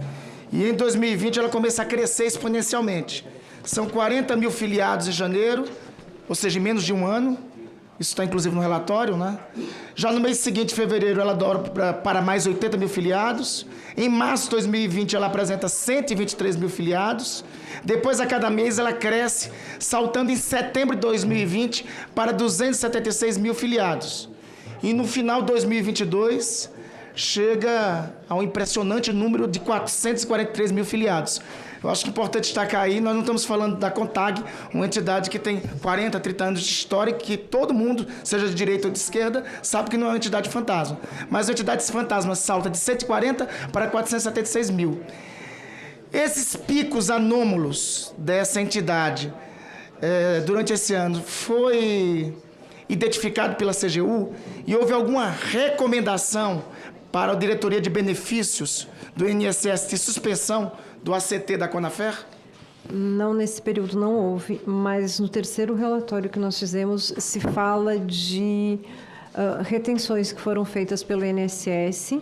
e em 2020 ela começa a crescer exponencialmente. São 40 mil filiados em janeiro, ou seja, em menos de um ano. Isso está inclusive no relatório, né? Já no mês seguinte, fevereiro, ela dobra para mais 80 mil filiados. Em março de 2020, ela apresenta 123 mil filiados. Depois, a cada mês, ela cresce, saltando em setembro de 2020 para 276 mil filiados. E no final de 2022, chega ao impressionante número de 443 mil filiados. Eu acho que é importante destacar aí, nós não estamos falando da CONTAG, uma entidade que tem 40, 30 anos de história, que todo mundo, seja de direita ou de esquerda, sabe que não é uma entidade fantasma. Mas a entidade fantasma salta de 140 para 476 mil. Esses picos anômalos dessa entidade, durante esse ano, foi identificado pela CGU e houve alguma recomendação para a diretoria de benefícios do INSS de suspensão do ACT da Conafer? Não, nesse período não houve, mas no terceiro relatório que nós fizemos se fala de retenções que foram feitas pelo INSS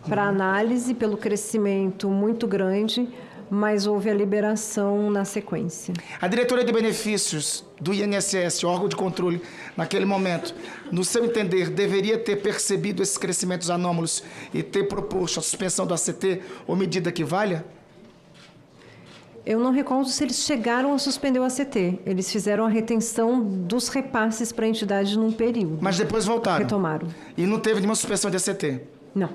para análise pelo crescimento muito grande, mas houve a liberação na sequência. A diretoria de benefícios do INSS, órgão de controle naquele momento, no seu entender, deveria ter percebido esses crescimentos anômalos e ter proposto a suspensão do ACT ou medida que valha? Eu não recordo se eles chegaram a suspender o ACT. Eles fizeram a retenção dos repasses para a entidade num período. Mas depois voltaram? Retomaram. E não teve nenhuma suspensão de ACT? Não.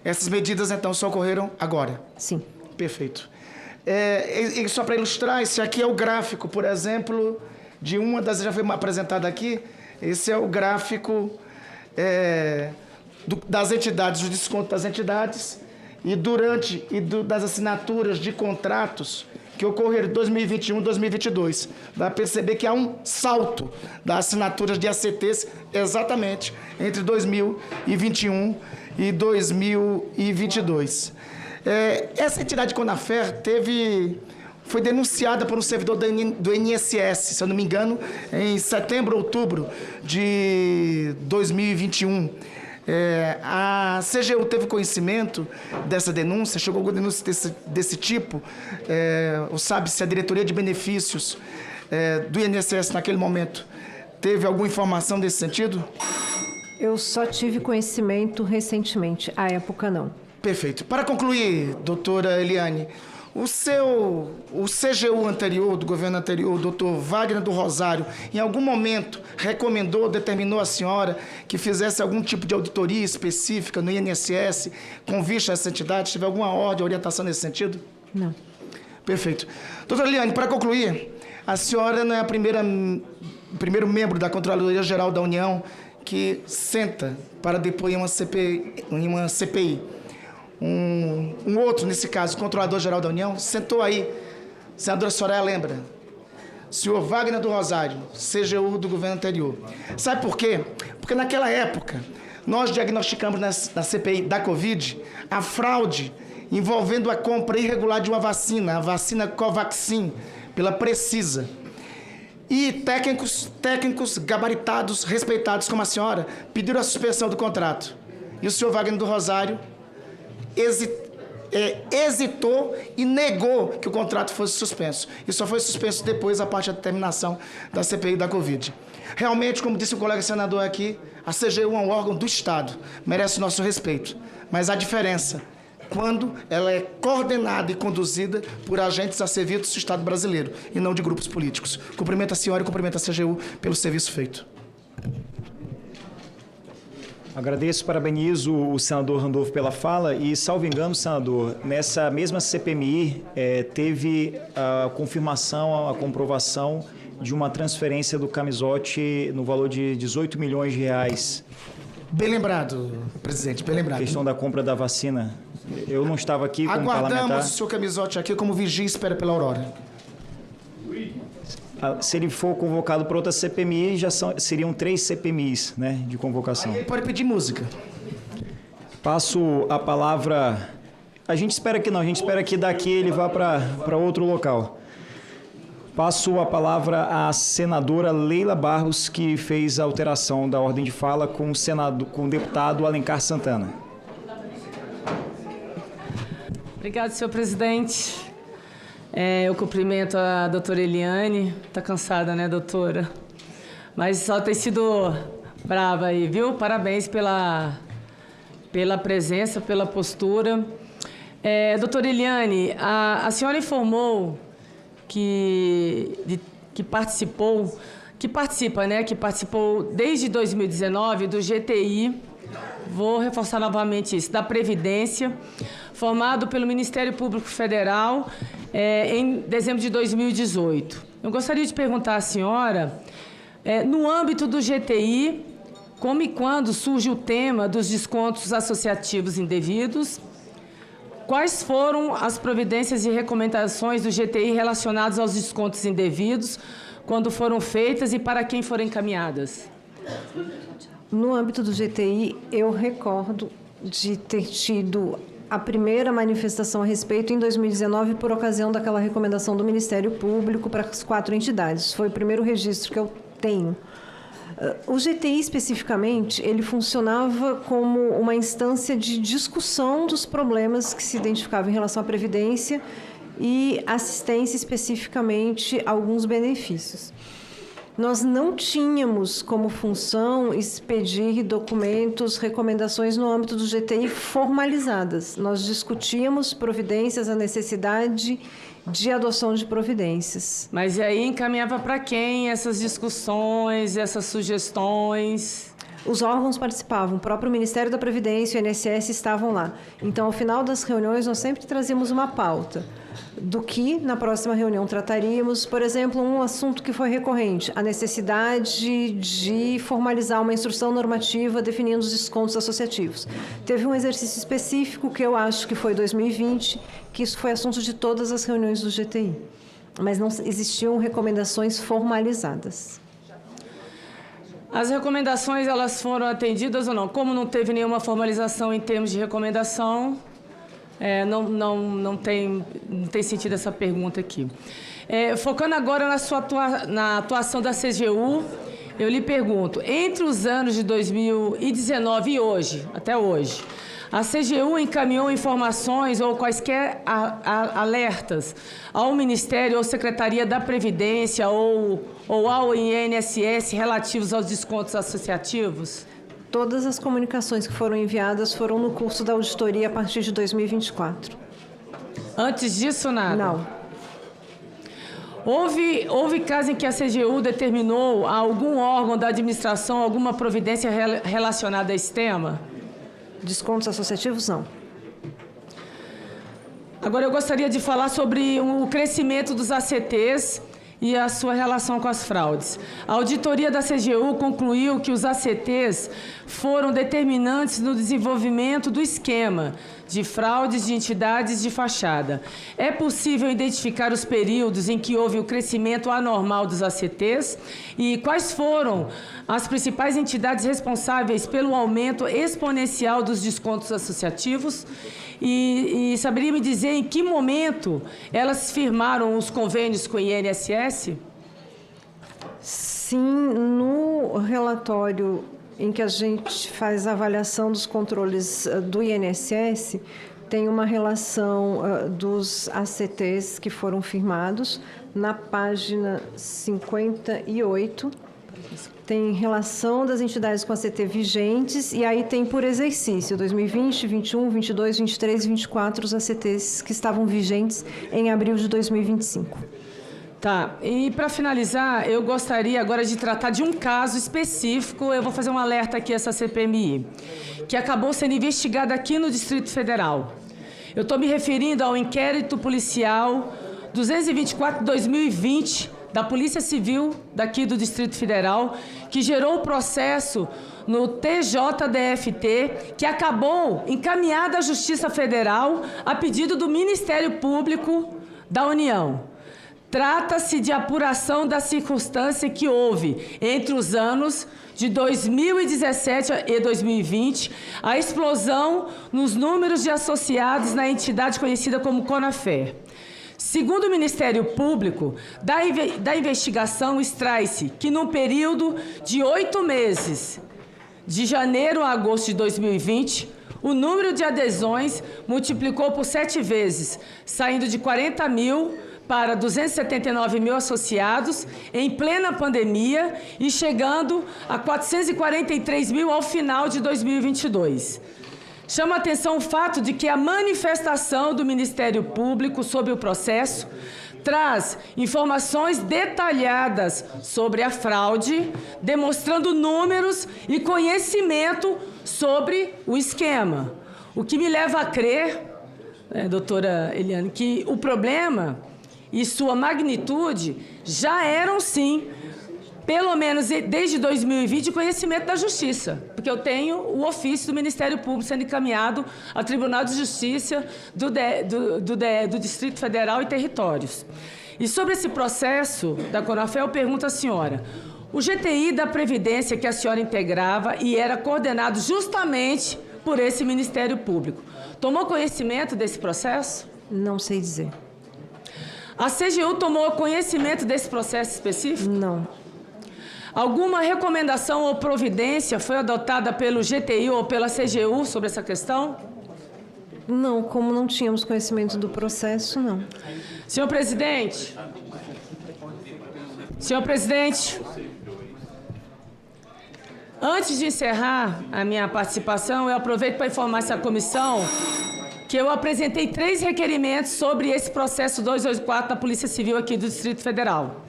Essas medidas, então, só ocorreram agora? Sim. Perfeito. E só para ilustrar, esse aqui é o gráfico, por exemplo, de uma das... Já foi apresentado aqui. Esse é o gráfico das entidades, o desconto das entidades. E das assinaturas de contratos que ocorreram em 2021 e 2022. Dá para perceber que há um salto das assinaturas de ACTs exatamente entre 2021 e 2022. Essa entidade Conafer foi denunciada por um servidor do INSS, se eu não me engano, em setembro, outubro de 2021. A CGU teve conhecimento dessa denúncia? Chegou alguma denúncia desse tipo? Ou sabe se a diretoria de benefícios do INSS naquele momento teve alguma informação desse sentido? Eu só tive conhecimento recentemente, à época não. Perfeito. Para concluir, doutora Eliane, o CGU anterior, do governo anterior, o doutor Wagner do Rosário, em algum momento recomendou, determinou à senhora que fizesse algum tipo de auditoria específica no INSS com vista a essa entidade? Teve alguma ordem, orientação nesse sentido? Não. Perfeito. Doutora Eliane, para concluir, a senhora não é o primeiro membro da Controladoria Geral da União que senta para depor em uma CPI. Um outro, nesse caso, o Controlador-Geral da União, sentou aí, senadora Soraya lembra, senhor Wagner do Rosário, CGU do governo anterior. Sabe por quê? Porque naquela época, nós diagnosticamos na CPI da Covid a fraude envolvendo a compra irregular de uma vacina, a vacina Covaxin, pela Precisa. E técnicos gabaritados, respeitados como a senhora, pediram a suspensão do contrato. E o senhor Wagner do Rosário hesitou e negou que o contrato fosse suspenso. E só foi suspenso depois, a partir da determinação da CPI da Covid. Realmente, como disse o colega senador aqui, a CGU é um órgão do Estado, merece o nosso respeito. Mas há diferença quando ela é coordenada e conduzida por agentes a serviço do Estado brasileiro e não de grupos políticos. Cumprimento a senhora e cumprimento a CGU pelo serviço feito. Agradeço, parabenizo o senador Randolfo pela fala e, salvo engano, senador, nessa mesma CPMI teve a confirmação, a comprovação de uma transferência do Camizotti no valor de 18 milhões de reais. Bem lembrado, presidente, bem lembrado. A questão da compra da vacina. Eu não estava aqui como parlamentar. Aguardamos o senhor Camizotti aqui como vigia e espera pela Aurora. Se ele for convocado para outra CPMI, seriam 3 CPMIs, né, de convocação. Aí ele pode pedir música. Passo a palavra... A gente espera que não, a gente espera que daqui ele vá para outro local. Passo a palavra à senadora Leila Barros, que fez a alteração da ordem de fala com o deputado Alencar Santana. Obrigada, senhor presidente. Eu cumprimento a doutora Eliane. Está cansada, né, doutora? Mas só tem sido brava aí, viu? Parabéns pela presença, pela postura. Doutora Eliane, a senhora informou que participou desde 2019 do GTI, vou reforçar novamente isso, da Previdência, formado pelo Ministério Público Federal em dezembro de 2018. Eu gostaria de perguntar à senhora, no âmbito do GTI, como e quando surge o tema dos descontos associativos indevidos? Quais foram as providências e recomendações do GTI relacionadas aos descontos indevidos, quando foram feitas e para quem foram encaminhadas? No âmbito do GTI, eu recordo de ter tido a primeira manifestação a respeito em 2019 por ocasião daquela recomendação do Ministério Público para as 4 entidades. Foi o primeiro registro que eu tenho. O GTI, especificamente, ele funcionava como uma instância de discussão dos problemas que se identificavam em relação à Previdência e assistência, especificamente, a alguns benefícios. Nós não tínhamos como função expedir documentos, recomendações no âmbito do GTI formalizadas. Nós discutíamos providências, a necessidade de adoção de providências. Mas aí encaminhava para quem essas discussões, essas sugestões? Os órgãos participavam, o próprio Ministério da Previdência e o INSS estavam lá. Então, ao final das reuniões, nós sempre trazíamos uma pauta do que na próxima reunião trataríamos. Por exemplo, um assunto que foi recorrente, a necessidade de formalizar uma instrução normativa definindo os descontos associativos. Teve um exercício específico, que eu acho que foi 2020, que isso foi assunto de todas as reuniões do GTI, mas não existiam recomendações formalizadas. As recomendações, elas foram atendidas ou não? Como não teve nenhuma formalização em termos de recomendação, não tem sentido essa pergunta aqui. Focando agora na atuação da CGU, eu lhe pergunto, entre os anos de 2019 e hoje, até hoje, a CGU encaminhou informações ou quaisquer alertas ao Ministério ou Secretaria da Previdência ou ao INSS relativos aos descontos associativos? Todas as comunicações que foram enviadas foram no curso da auditoria a partir de 2024. Antes disso, nada? Não. Houve caso em que a CGU determinou a algum órgão da administração alguma providência relacionada a esse tema? Descontos associativos, não. Agora, eu gostaria de falar sobre o crescimento dos ACTs e a sua relação com as fraudes. A auditoria da CGU concluiu que os ACTs foram determinantes no desenvolvimento do esquema de fraudes de entidades de fachada. É possível identificar os períodos em que houve o crescimento anormal dos ACTs e quais foram as principais entidades responsáveis pelo aumento exponencial dos descontos associativos? E saberia me dizer em que momento elas firmaram os convênios com o INSS? Sim, no relatório em que a gente faz a avaliação dos controles do INSS, tem uma relação dos ACTs que foram firmados na página 58. Tem relação das entidades com ACT vigentes e aí tem por exercício 2020, 21, 22, 23 e 24 os ACTs que estavam vigentes em abril de 2025. Tá, e para finalizar, eu gostaria agora de tratar de um caso específico, eu vou fazer um alerta aqui a essa CPMI, que acabou sendo investigada aqui no Distrito Federal. Eu estou me referindo ao inquérito policial 224/2020 da Polícia Civil daqui do Distrito Federal, que gerou o processo no TJDFT, que acabou encaminhado à Justiça Federal a pedido do Ministério Público da União. Trata-se de apuração da circunstância que houve entre os anos de 2017 e 2020, a explosão nos números de associados na entidade conhecida como Conafer. Segundo o Ministério Público, da investigação extrai-se que num período de 8 meses, de janeiro a agosto de 2020, o número de adesões multiplicou por 7 vezes, saindo de 40 mil para 279 mil associados em plena pandemia e chegando a 443 mil ao final de 2022. Chama a atenção o fato de que a manifestação do Ministério Público sobre o processo traz informações detalhadas sobre a fraude, demonstrando números e conhecimento sobre o esquema. O que me leva a crer, doutora Eliane, que o problema e sua magnitude já eram, sim, pelo menos desde 2020, conhecimento da Justiça, porque eu tenho o ofício do Ministério Público sendo encaminhado ao Tribunal de Justiça do Distrito Federal e Territórios. E sobre esse processo da Conafer, eu pergunto à senhora, o GTI da Previdência que a senhora integrava e era coordenado justamente por esse Ministério Público, tomou conhecimento desse processo? Não sei dizer. A CGU tomou conhecimento desse processo específico? Não. Alguma recomendação ou providência foi adotada pelo GTI ou pela CGU sobre essa questão? Não, como não tínhamos conhecimento do processo, não. Senhor presidente, antes de encerrar a minha participação, eu aproveito para informar essa comissão que eu apresentei 3 requerimentos sobre esse processo 224 da Polícia Civil aqui do Distrito Federal.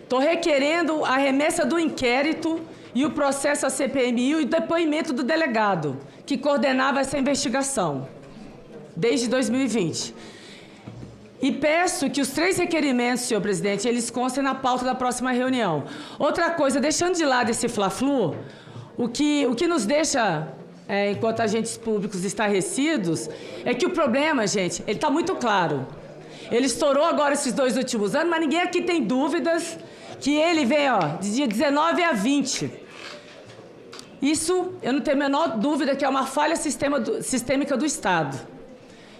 Estou requerendo a remessa do inquérito e o processo à CPMI e o depoimento do delegado, que coordenava essa investigação, desde 2020. E peço que os 3 requerimentos, senhor presidente, eles constem na pauta da próxima reunião. Outra coisa, deixando de lado esse fla-flu, o que nos deixa, enquanto agentes públicos estarrecidos, é que o problema, gente, ele está muito claro. Ele estourou agora esses 2 últimos anos, mas ninguém aqui tem dúvidas que ele vem, de dia 19 a 20. Isso, eu não tenho a menor dúvida que é uma falha sistêmica do Estado.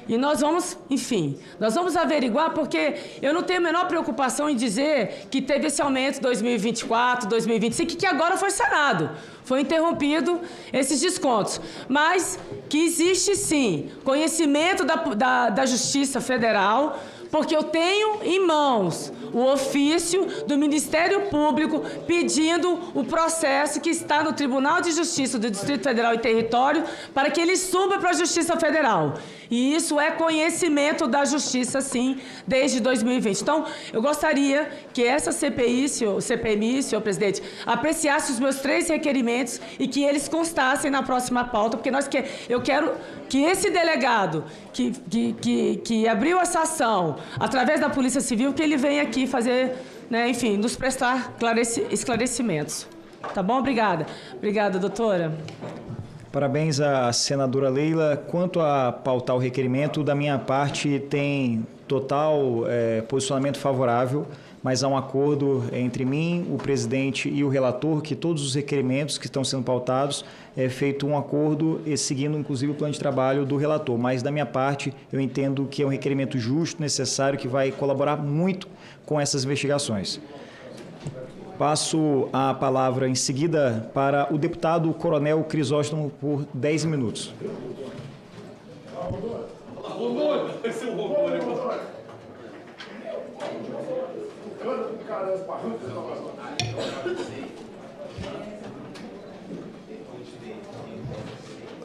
E nós vamos, enfim, nós vamos averiguar, porque eu não tenho a menor preocupação em dizer que teve esse aumento em 2024, 2025, que agora foi sanado. Foi interrompido esses descontos. Mas que existe, sim, conhecimento da Justiça Federal, porque eu tenho em mãos o ofício do Ministério Público pedindo o processo que está no Tribunal de Justiça do Distrito Federal e Território para que ele suba para a Justiça Federal. E isso é conhecimento da Justiça, sim, desde 2020. Então, eu gostaria que essa CPMI, senhor presidente, apreciasse os meus 3 requerimentos e que eles constassem na próxima pauta, porque eu quero que esse delegado que abriu essa ação através da Polícia Civil, que ele venha aqui fazer, enfim, nos prestar esclarecimentos. Tá bom? Obrigada. Obrigada, doutora. Parabéns à senadora Leila. Quanto a pautar o requerimento, da minha parte tem total posicionamento favorável, mas há um acordo entre mim, o presidente e o relator, que todos os requerimentos que estão sendo pautados é feito um acordo, seguindo inclusive o plano de trabalho do relator. Mas da minha parte, eu entendo que é um requerimento justo, necessário, que vai colaborar muito com essas investigações. Passo a palavra em seguida para o deputado Coronel Crisóstomo por 10 minutos.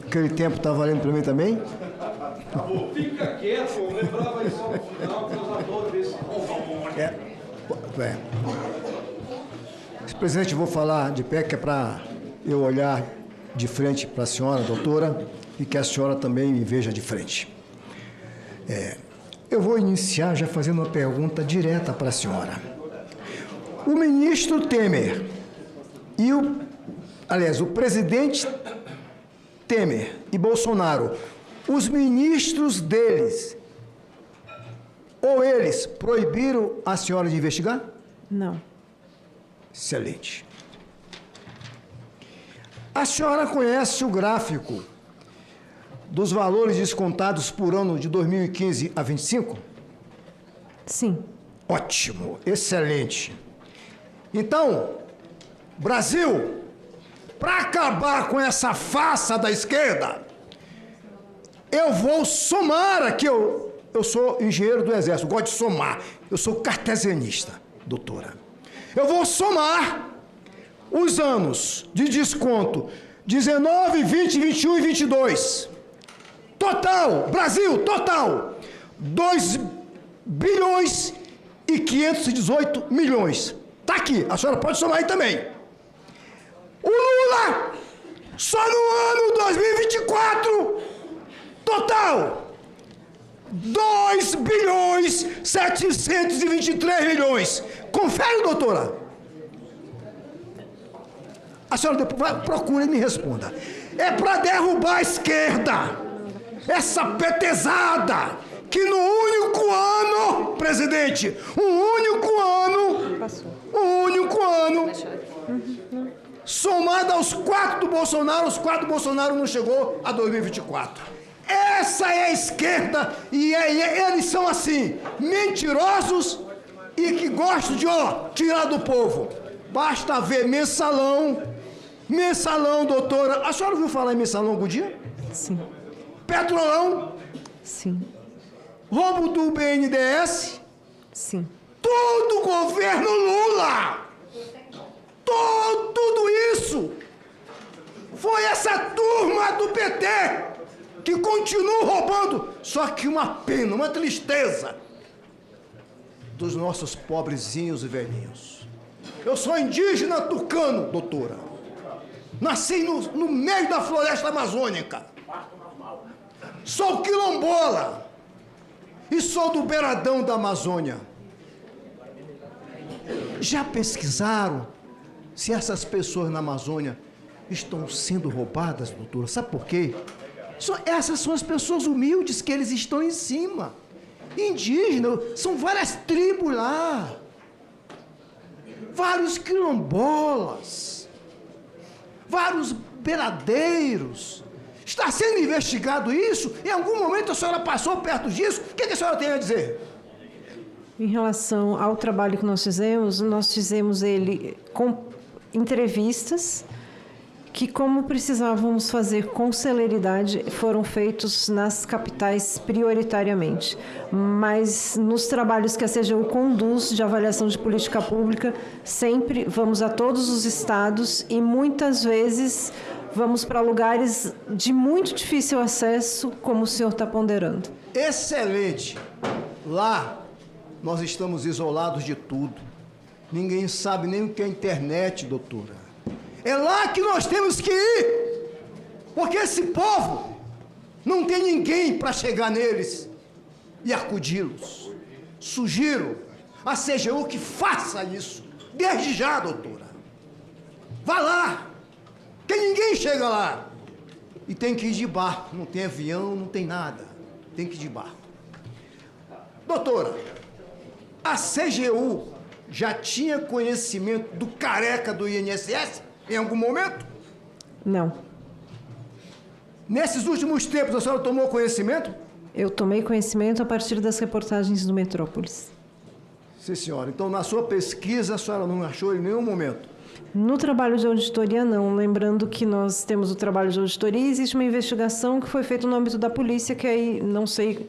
Aquele tempo está valendo para mim também? Fica quieto, eu lembrava isso no final, que eu adoro ver esse Presidente, eu vou falar de pé, que é para eu olhar de frente para a senhora, doutora, e que a senhora também me veja de frente. Eu vou iniciar já fazendo uma pergunta direta para a senhora. O ministro Temer e o presidente Temer e Bolsonaro, os ministros deles, ou eles proibiram a senhora de investigar? Não. Excelente. A senhora conhece o gráfico dos valores descontados por ano de 2015 a 25? Sim. Ótimo, excelente. Então, Brasil, para acabar com essa farsa da esquerda, eu vou somar aqui, eu sou engenheiro do Exército, gosto de somar, eu sou cartesianista, doutora. Eu vou somar os anos de desconto 19, 20, 21 e 22. Total, Brasil, total, 2 bilhões e 518 milhões. Tá aqui, a senhora pode somar aí também. O Lula, só no ano 2024, total, 2 bilhões 723 milhões. Confere, doutora. A senhora depois procura e me responda. É para derrubar a esquerda, essa petezada, que no único ano, presidente, um único ano, somado aos 4 do Bolsonaro, os 4 do Bolsonaro não chegou a 2024. Essa é a esquerda e eles são assim, mentirosos e que gostam de, tirar do povo. Basta ver mensalão, doutora. A senhora ouviu falar em mensalão algum dia? Sim. Petrolão? Sim. Roubo do BNDES? Sim. Tudo governo Lula! Tudo isso foi essa turma do PT que continua roubando. Só que uma pena, uma tristeza dos nossos pobrezinhos e velhinhos. Eu sou indígena tucano, doutora. Nasci no meio da floresta amazônica. Sou quilombola e sou do beiradão da Amazônia. Já pesquisaram se essas pessoas na Amazônia estão sendo roubadas, doutora? Sabe por quê? Essas são as pessoas humildes que eles estão em cima. Indígenas, são várias tribos lá. Vários quilombolas. Vários beiradeiros. Está sendo investigado isso? Em algum momento a senhora passou perto disso? O que a senhora tem a dizer? Em relação ao trabalho que nós fizemos ele com entrevistas que, como precisávamos fazer com celeridade, foram feitos nas capitais prioritariamente. Mas nos trabalhos que a CGU conduz de avaliação de política pública, sempre vamos a todos os estados e muitas vezes vamos para lugares de muito difícil acesso, como o senhor está ponderando. Excelente! Lá nós estamos isolados de tudo. Ninguém sabe nem o que é internet, doutora. É lá que nós temos que ir, porque esse povo não tem ninguém para chegar neles e acudi-los. Sugiro a CGU que faça isso, desde já, doutora. Vá lá, que ninguém chega lá. E tem que ir de barco, não tem avião, não tem nada. Tem que ir de barco. Doutora, a CGU já tinha conhecimento do careca do INSS em algum momento? Não. Nesses últimos tempos, a senhora tomou conhecimento? Eu tomei conhecimento a partir das reportagens do Metrópolis. Sim, senhora. Então, na sua pesquisa, a senhora não achou em nenhum momento? No trabalho de auditoria, não. Lembrando que nós temos o trabalho de auditoria e existe uma investigação que foi feita no âmbito da polícia, que aí não sei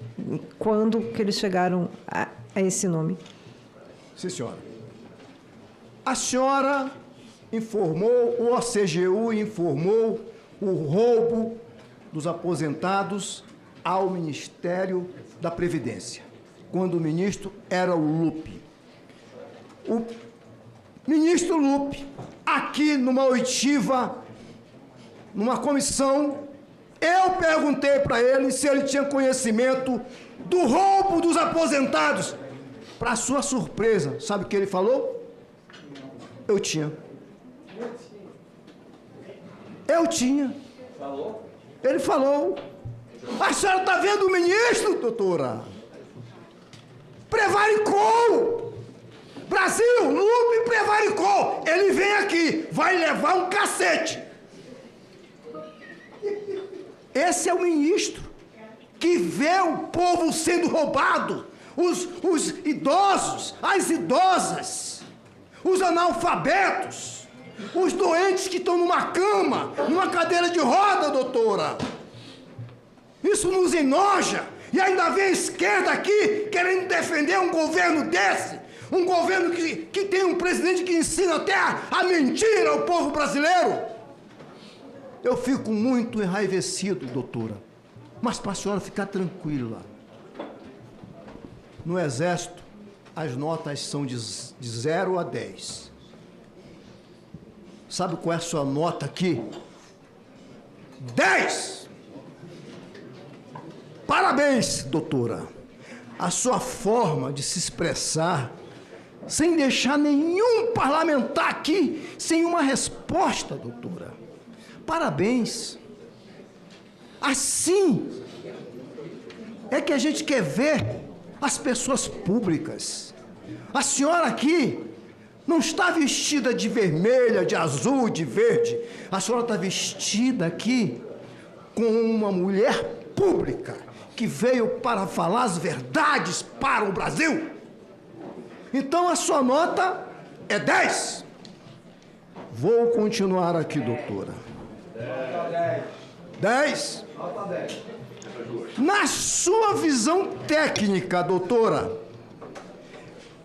quando que eles chegaram a esse nome. Sim, senhora. A senhora informou, o OCGU informou o roubo dos aposentados ao Ministério da Previdência, quando o ministro era o Lupe. O ministro Lupe, aqui numa oitiva, numa comissão, eu perguntei para ele se ele tinha conhecimento do roubo dos aposentados. Para sua surpresa, sabe o que ele falou? Eu tinha. Eu tinha. Ele falou. A senhora está vendo o ministro, doutora? Prevaricou! Brasil, Lupe prevaricou! Ele vem aqui, vai levar um cacete! Esse é o ministro que vê o povo sendo roubado, os idosos, as idosas, os analfabetos, os doentes que estão numa cama, numa cadeira de roda, doutora. Isso nos enoja. E ainda vem a esquerda aqui querendo defender um governo desse. Um governo que tem um presidente que ensina até a mentir ao povo brasileiro. Eu fico muito enraivecido, doutora. Mas para a senhora ficar tranquila. No Exército, as notas são de 0 a 10. Sabe qual é a sua nota aqui? 10! Parabéns, doutora. A sua forma de se expressar, sem deixar nenhum parlamentar aqui sem uma resposta, doutora. Parabéns. Assim é que a gente quer ver as pessoas públicas. A senhora aqui não está vestida de vermelha, de azul, de verde. A senhora está vestida aqui como uma mulher pública que veio para falar as verdades para o Brasil. Então a sua nota é 10. Vou continuar aqui, doutora. 10. Na sua visão técnica, doutora,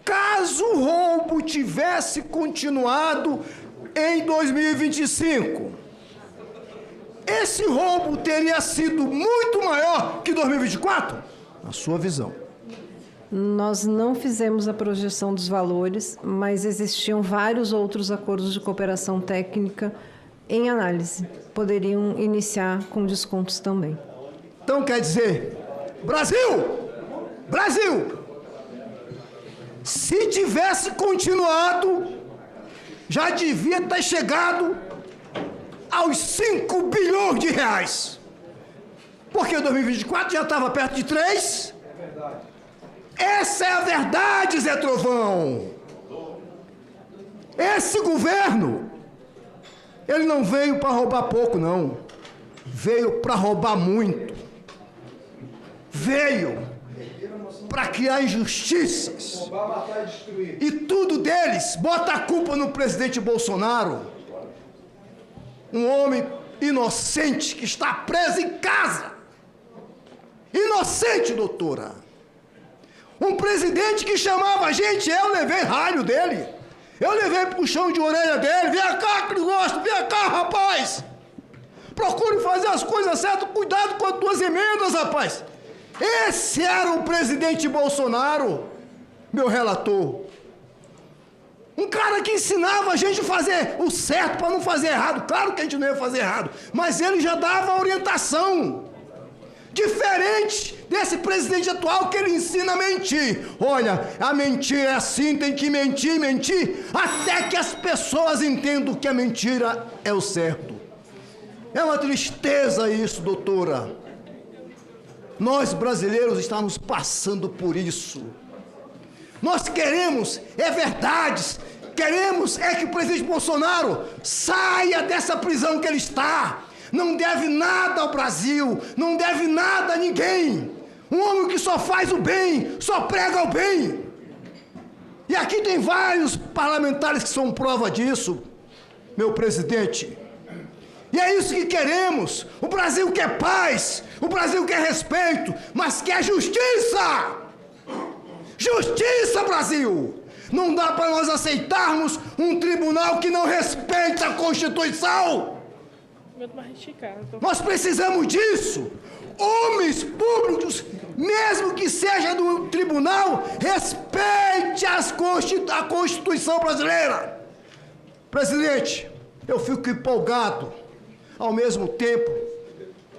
caso o roubo tivesse continuado em 2025, esse roubo teria sido muito maior que 2024? Na sua visão. Nós não fizemos a projeção dos valores, mas existiam vários outros acordos de cooperação técnica em análise. Poderiam iniciar com descontos também. Então quer dizer, Brasil, se tivesse continuado, já devia ter chegado aos 5 bilhões de reais. Porque 2024 já estava perto de 3. É verdade. Essa é a verdade, Zé Trovão. Esse governo, ele não veio para roubar pouco, não. Veio para roubar muito. Veio para criar injustiças. E tudo deles bota a culpa no presidente Bolsonaro. Um homem inocente que está preso em casa. Inocente, doutora. Um presidente que chamava a gente, eu levei ralho dele. Eu levei puxão de orelha dele. Vem cá, que gosto, vem cá, rapaz. Procure fazer as coisas certas, cuidado com as tuas emendas, rapaz. Esse era o presidente Bolsonaro, meu relator. Um cara que ensinava a gente a fazer o certo para não fazer errado. Claro que a gente não ia fazer errado, mas ele já dava orientação. Diferente desse presidente atual que ele ensina a mentir. Olha, a mentira é assim, tem que mentir, até que as pessoas entendam que a mentira é o certo. É uma tristeza isso, doutora. Nós brasileiros estamos passando por isso. Nós queremos, é verdade, queremos é que o presidente Bolsonaro saia dessa prisão que ele está. Não deve nada ao Brasil, não deve nada a ninguém. Um homem que só faz o bem, só prega o bem. E aqui tem vários parlamentares que são prova disso, meu presidente. E é isso que queremos. O Brasil quer paz, o Brasil quer respeito, mas quer justiça. Justiça, Brasil! Não dá para nós aceitarmos um tribunal que não respeita a Constituição. Nós precisamos disso. Homens públicos, mesmo que seja do tribunal, respeite a Constituição brasileira. Presidente, eu fico empolgado, ao mesmo tempo,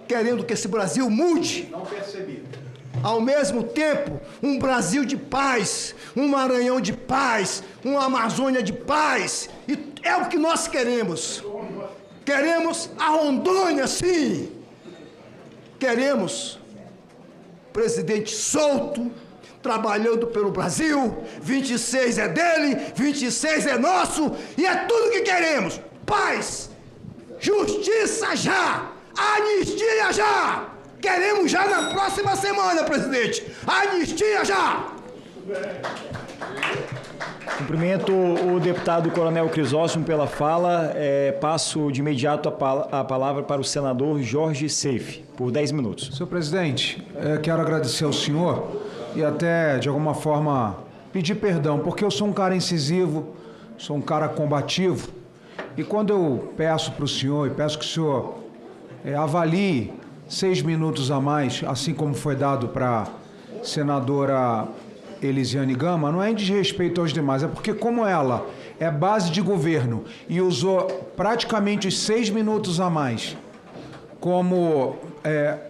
querendo que esse Brasil mude. Não percebi. Ao mesmo tempo, um Brasil de paz, um Maranhão de paz, uma Amazônia de paz. E é o que nós queremos. Queremos a Rondônia, sim. Queremos presidente solto, trabalhando pelo Brasil. 26 é dele, 26 é nosso, e é tudo que queremos. Paz, justiça já, anistia já. Queremos já na próxima semana, presidente. Anistia já! Cumprimento o deputado Coronel Crisóstomo pela fala. Passo de imediato a palavra para o senador Jorge Seife, por 10 minutos. Senhor presidente, quero agradecer ao senhor e até, de alguma forma, pedir perdão, porque eu sou um cara incisivo, sou um cara combativo, e quando eu peço para o senhor, e peço que o senhor avalie 6 minutos a mais, assim como foi dado para a senadora Elisiane Gama, não é em desrespeito aos demais, é porque como ela é base de governo e usou praticamente os 6 minutos a mais como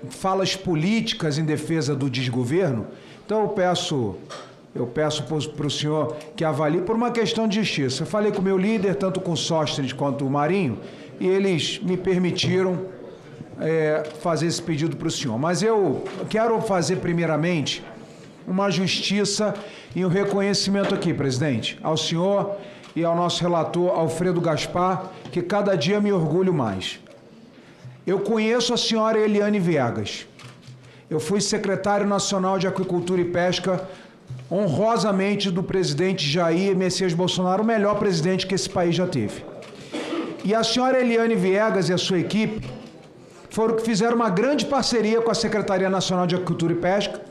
falas políticas em defesa do desgoverno, então eu peço para o senhor que avalie por uma questão de justiça. Eu falei com o meu líder, tanto com o Sóstenes quanto o Marinho, e eles me permitiram fazer esse pedido para o senhor. Mas eu quero fazer, primeiramente, uma justiça e um reconhecimento aqui, presidente, ao senhor e ao nosso relator, Alfredo Gaspar, que cada dia me orgulho mais. Eu conheço a senhora Eliane Viegas. Eu fui secretário nacional de Aquicultura e Pesca, honrosamente, do presidente Jair Messias Bolsonaro, o melhor presidente que esse país já teve. E a senhora Eliane Viegas e a sua equipe foram que fizeram uma grande parceria com a Secretaria Nacional de Agricultura e Pesca,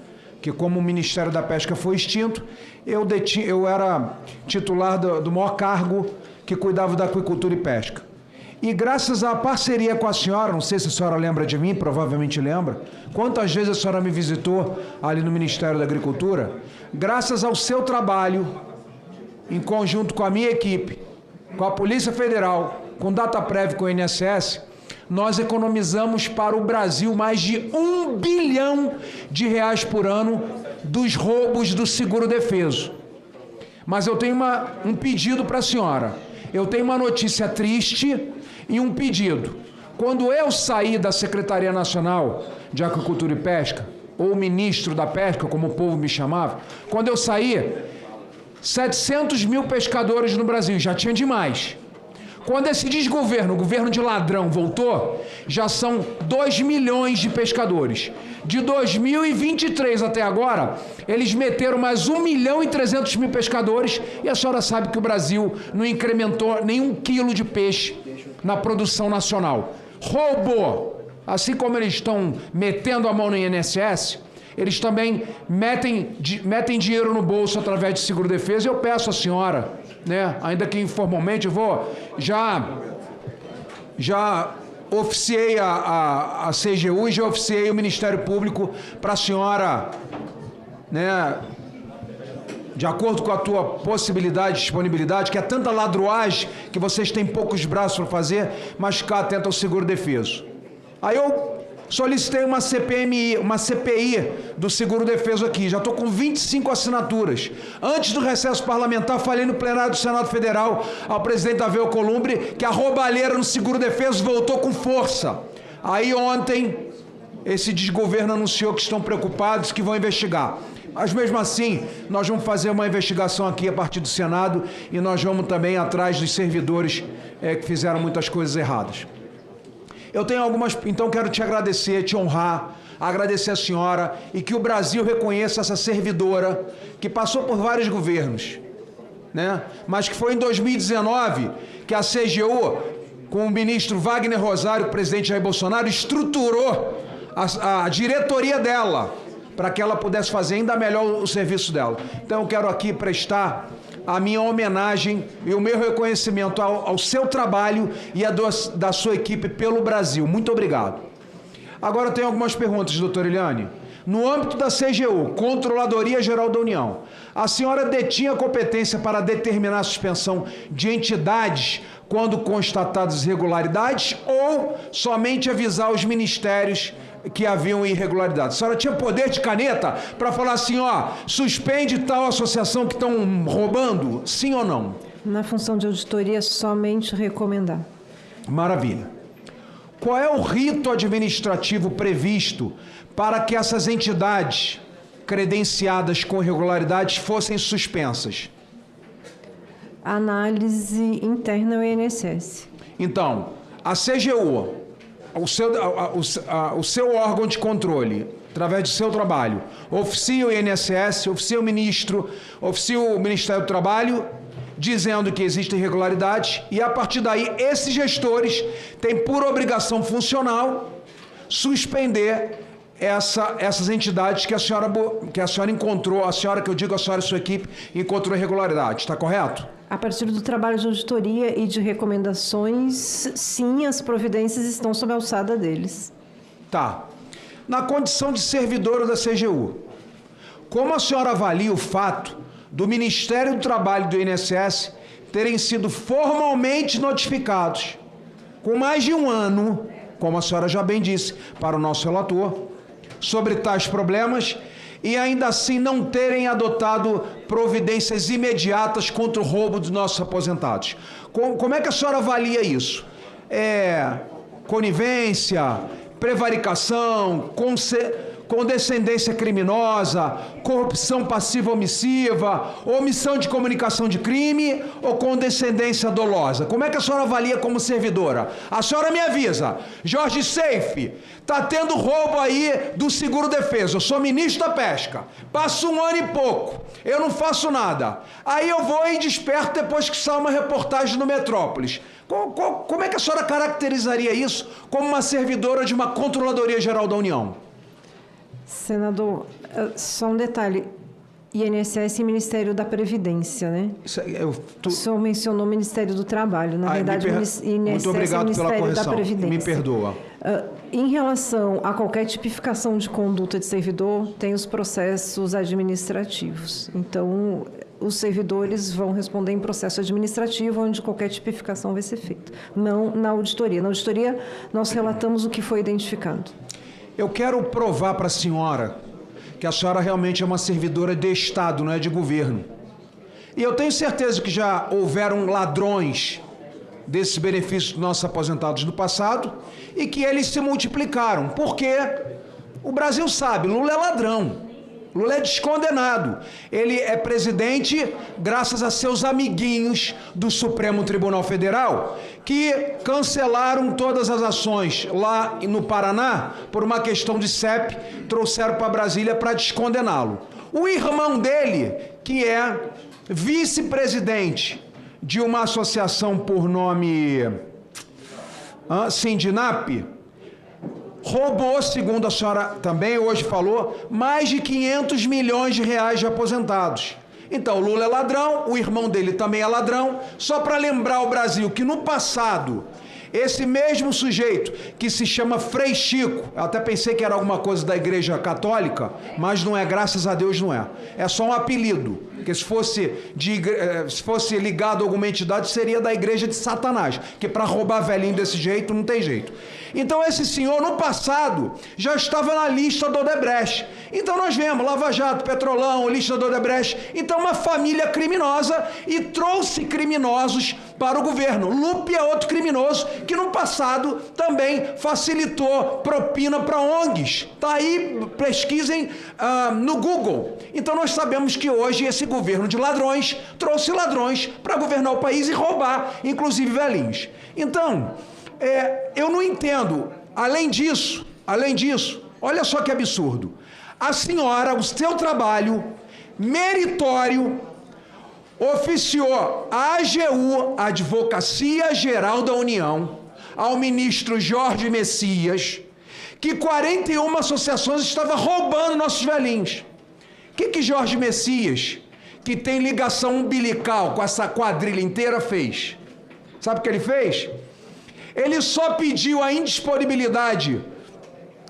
que como o Ministério da Pesca foi extinto, eu era titular do maior cargo que cuidava da aquicultura e pesca. E graças à parceria com a senhora, não sei se a senhora lembra de mim, provavelmente lembra, quantas vezes a senhora me visitou ali no Ministério da Agricultura, graças ao seu trabalho, em conjunto com a minha equipe, com a Polícia Federal, com Dataprev, com o INSS, nós economizamos para o Brasil mais de R$1 bilhão por ano dos roubos do seguro-defeso. Mas eu tenho um pedido para a senhora. Eu tenho uma notícia triste e um pedido. Quando eu saí da Secretaria Nacional de Aquicultura e Pesca, ou ministro da Pesca, como o povo me chamava, quando eu saí, 700 mil pescadores no Brasil, já tinha demais. Quando esse desgoverno, o governo de ladrão, voltou, já são 2 milhões de pescadores. De 2023 até agora, eles meteram mais 1.300.000 pescadores e a senhora sabe que o Brasil não incrementou nem 1 quilo de peixe na produção nacional. Roubou! Assim como eles estão metendo a mão no INSS, eles também metem dinheiro no bolso através de seguro-defesa. Eu peço à senhora, né, ainda que informalmente, eu vou já oficiei a CGU e já oficiei o Ministério Público para a senhora, né, de acordo com a tua possibilidade, disponibilidade, que é tanta ladruagem que vocês têm poucos braços para fazer, mas ficar atento ao seguro-defeso. Aí eu solicitei uma CPI do seguro-defeso aqui, já estou com 25 assinaturas. Antes do recesso parlamentar, falei no plenário do Senado Federal ao presidente Davi Alcolumbre que a roubalheira no seguro-defeso voltou com força. Aí ontem, esse desgoverno anunciou que estão preocupados, que vão investigar. Mas mesmo assim, nós vamos fazer uma investigação aqui a partir do Senado e nós vamos também atrás dos servidores que fizeram muitas coisas erradas. Eu tenho então quero te agradecer, te honrar, agradecer a senhora e que o Brasil reconheça essa servidora que passou por vários governos né? Mas que foi em 2019 que a CGU, com o ministro Wagner Rosário, o presidente Jair Bolsonaro, estruturou a diretoria dela para que ela pudesse fazer ainda melhor o serviço dela. Então eu quero aqui prestar a minha homenagem e o meu reconhecimento ao seu trabalho e da sua equipe pelo Brasil. Muito obrigado. Agora eu tenho algumas perguntas, doutora Eliane. No âmbito da CGU, Controladoria Geral da União, a senhora detinha competência para determinar a suspensão de entidades quando constatadas irregularidades ou somente avisar os ministérios que haviam irregularidades? A senhora tinha poder de caneta para falar assim, ó, suspende tal associação que estão roubando? Sim ou não? Na função de auditoria, somente recomendar. Maravilha. Qual é o rito administrativo previsto para que essas entidades credenciadas com irregularidades fossem suspensas? Análise interna ao INSS. Então, a CGU, o seu órgão de controle, através do seu trabalho, oficia o INSS, oficia o ministro, oficia o Ministério do Trabalho, dizendo que existem irregularidades, e a partir daí esses gestores têm por obrigação funcional suspender essas entidades que a senhora encontrou, a senhora e sua equipe encontrou irregularidades, está correto? A partir do trabalho de auditoria e de recomendações, sim, as providências estão sob a alçada deles. Tá. Na condição de servidora da CGU, como a senhora avalia o fato do Ministério do Trabalho e do INSS terem sido formalmente notificados com mais de um ano, como a senhora já bem disse, para o nosso relator, sobre tais problemas e ainda assim não terem adotado providências imediatas contra o roubo dos nossos aposentados? Como é que a senhora avalia isso? Conivência, prevaricação, condescendência criminosa, corrupção passiva omissiva, omissão de comunicação de crime ou condescendência dolosa? Como é que a senhora avalia como servidora? A senhora me avisa, Jorge Seife, tá tendo roubo aí do seguro-defesa, eu sou ministro da pesca, passo um ano e pouco, eu não faço nada, aí eu vou e desperto depois que sai uma reportagem no Metrópolis. Como é que a senhora caracterizaria isso como uma servidora de uma Controladoria Geral da União? Senador, só um detalhe. INSS e Ministério da Previdência, né? O senhor mencionou o Ministério do Trabalho. Na verdade, INSS muito obrigado é o Ministério pela correção. da Previdência. Me perdoa. Em relação a qualquer tipificação de conduta de servidor, tem os processos administrativos. Então, os servidores vão responder em processo administrativo, onde qualquer tipificação vai ser feita. Não na auditoria. Na auditoria, nós relatamos o que foi identificado. Eu quero provar para a senhora que a senhora realmente é uma servidora de Estado, não é de governo. E eu tenho certeza que já houveram ladrões desses benefícios dos nossos aposentados no passado e que eles se multiplicaram, porque o Brasil sabe, Lula é ladrão. Lula é descondenado. Ele é presidente graças a seus amiguinhos do Supremo Tribunal Federal, que cancelaram todas as ações lá no Paraná por uma questão de CEP, trouxeram para Brasília para descondená-lo. O irmão dele, que é vice-presidente de uma associação por nome Sindinap, roubou, segundo a senhora também hoje falou, mais de 500 milhões de reais de aposentados. Então, o Lula é ladrão, o irmão dele também é ladrão. Só para lembrar o Brasil que no passado, esse mesmo sujeito, que se chama Frei Chico, eu até pensei que era alguma coisa da Igreja Católica, mas não é, graças a Deus não é. É só um apelido, porque se fosse ligado a alguma entidade, seria da Igreja de Satanás, que para roubar velhinho desse jeito, não tem jeito. Então esse senhor, no passado, já estava na lista do Odebrecht. Então nós vemos Lava Jato, Petrolão, lista do Odebrecht. Então uma família criminosa e trouxe criminosos para o governo. Lupe é outro criminoso que no passado também facilitou propina para ONGs. Tá aí, pesquisem no Google. Então nós sabemos que hoje esse governo de ladrões trouxe ladrões para governar o país e roubar, inclusive velhinhos. Então, eu não entendo. Além disso, olha só que absurdo. A senhora, o seu trabalho meritório, oficiou a AGU, a Advocacia Geral da União, ao ministro Jorge Messias, que 41 associações estavam roubando nossos velhinhos. O que Jorge Messias, que tem ligação umbilical com essa quadrilha inteira, fez? Sabe o que ele fez? Ele só pediu a indisponibilidade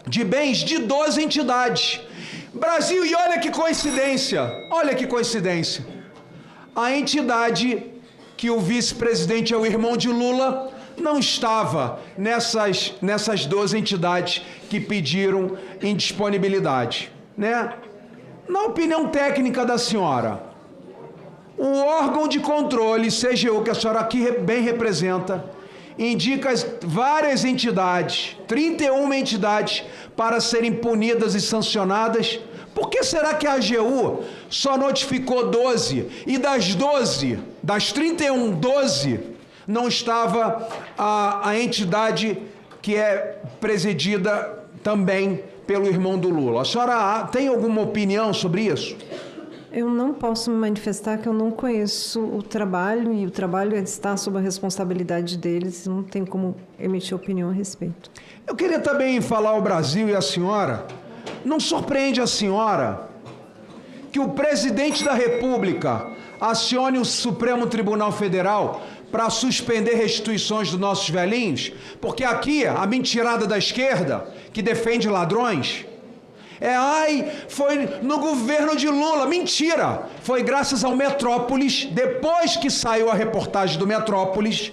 de bens de 12 entidades. Brasil, e olha que coincidência, a entidade que o vice-presidente é o irmão de Lula não estava nessas 12 entidades que pediram indisponibilidade, né? Na opinião técnica da senhora, o órgão de controle, CGU, que a senhora aqui bem representa, indica várias entidades, 31 entidades, para serem punidas e sancionadas. Por que será que a AGU só notificou 12? E das 12, das 31, 12, não estava a entidade que é presidida também pelo irmão do Lula. A senhora tem alguma opinião sobre isso? Eu não posso me manifestar, que eu não conheço o trabalho, e o trabalho está sob a responsabilidade deles, não tem como emitir opinião a respeito. Eu queria também falar ao Brasil e à senhora, não surpreende a senhora que o presidente da República acione o Supremo Tribunal Federal para suspender restituições dos nossos velhinhos? Porque aqui, a mentirada da esquerda, que defende ladrões, foi no governo de Lula. Mentira! Foi graças ao Metrópolis, depois que saiu a reportagem do Metrópolis,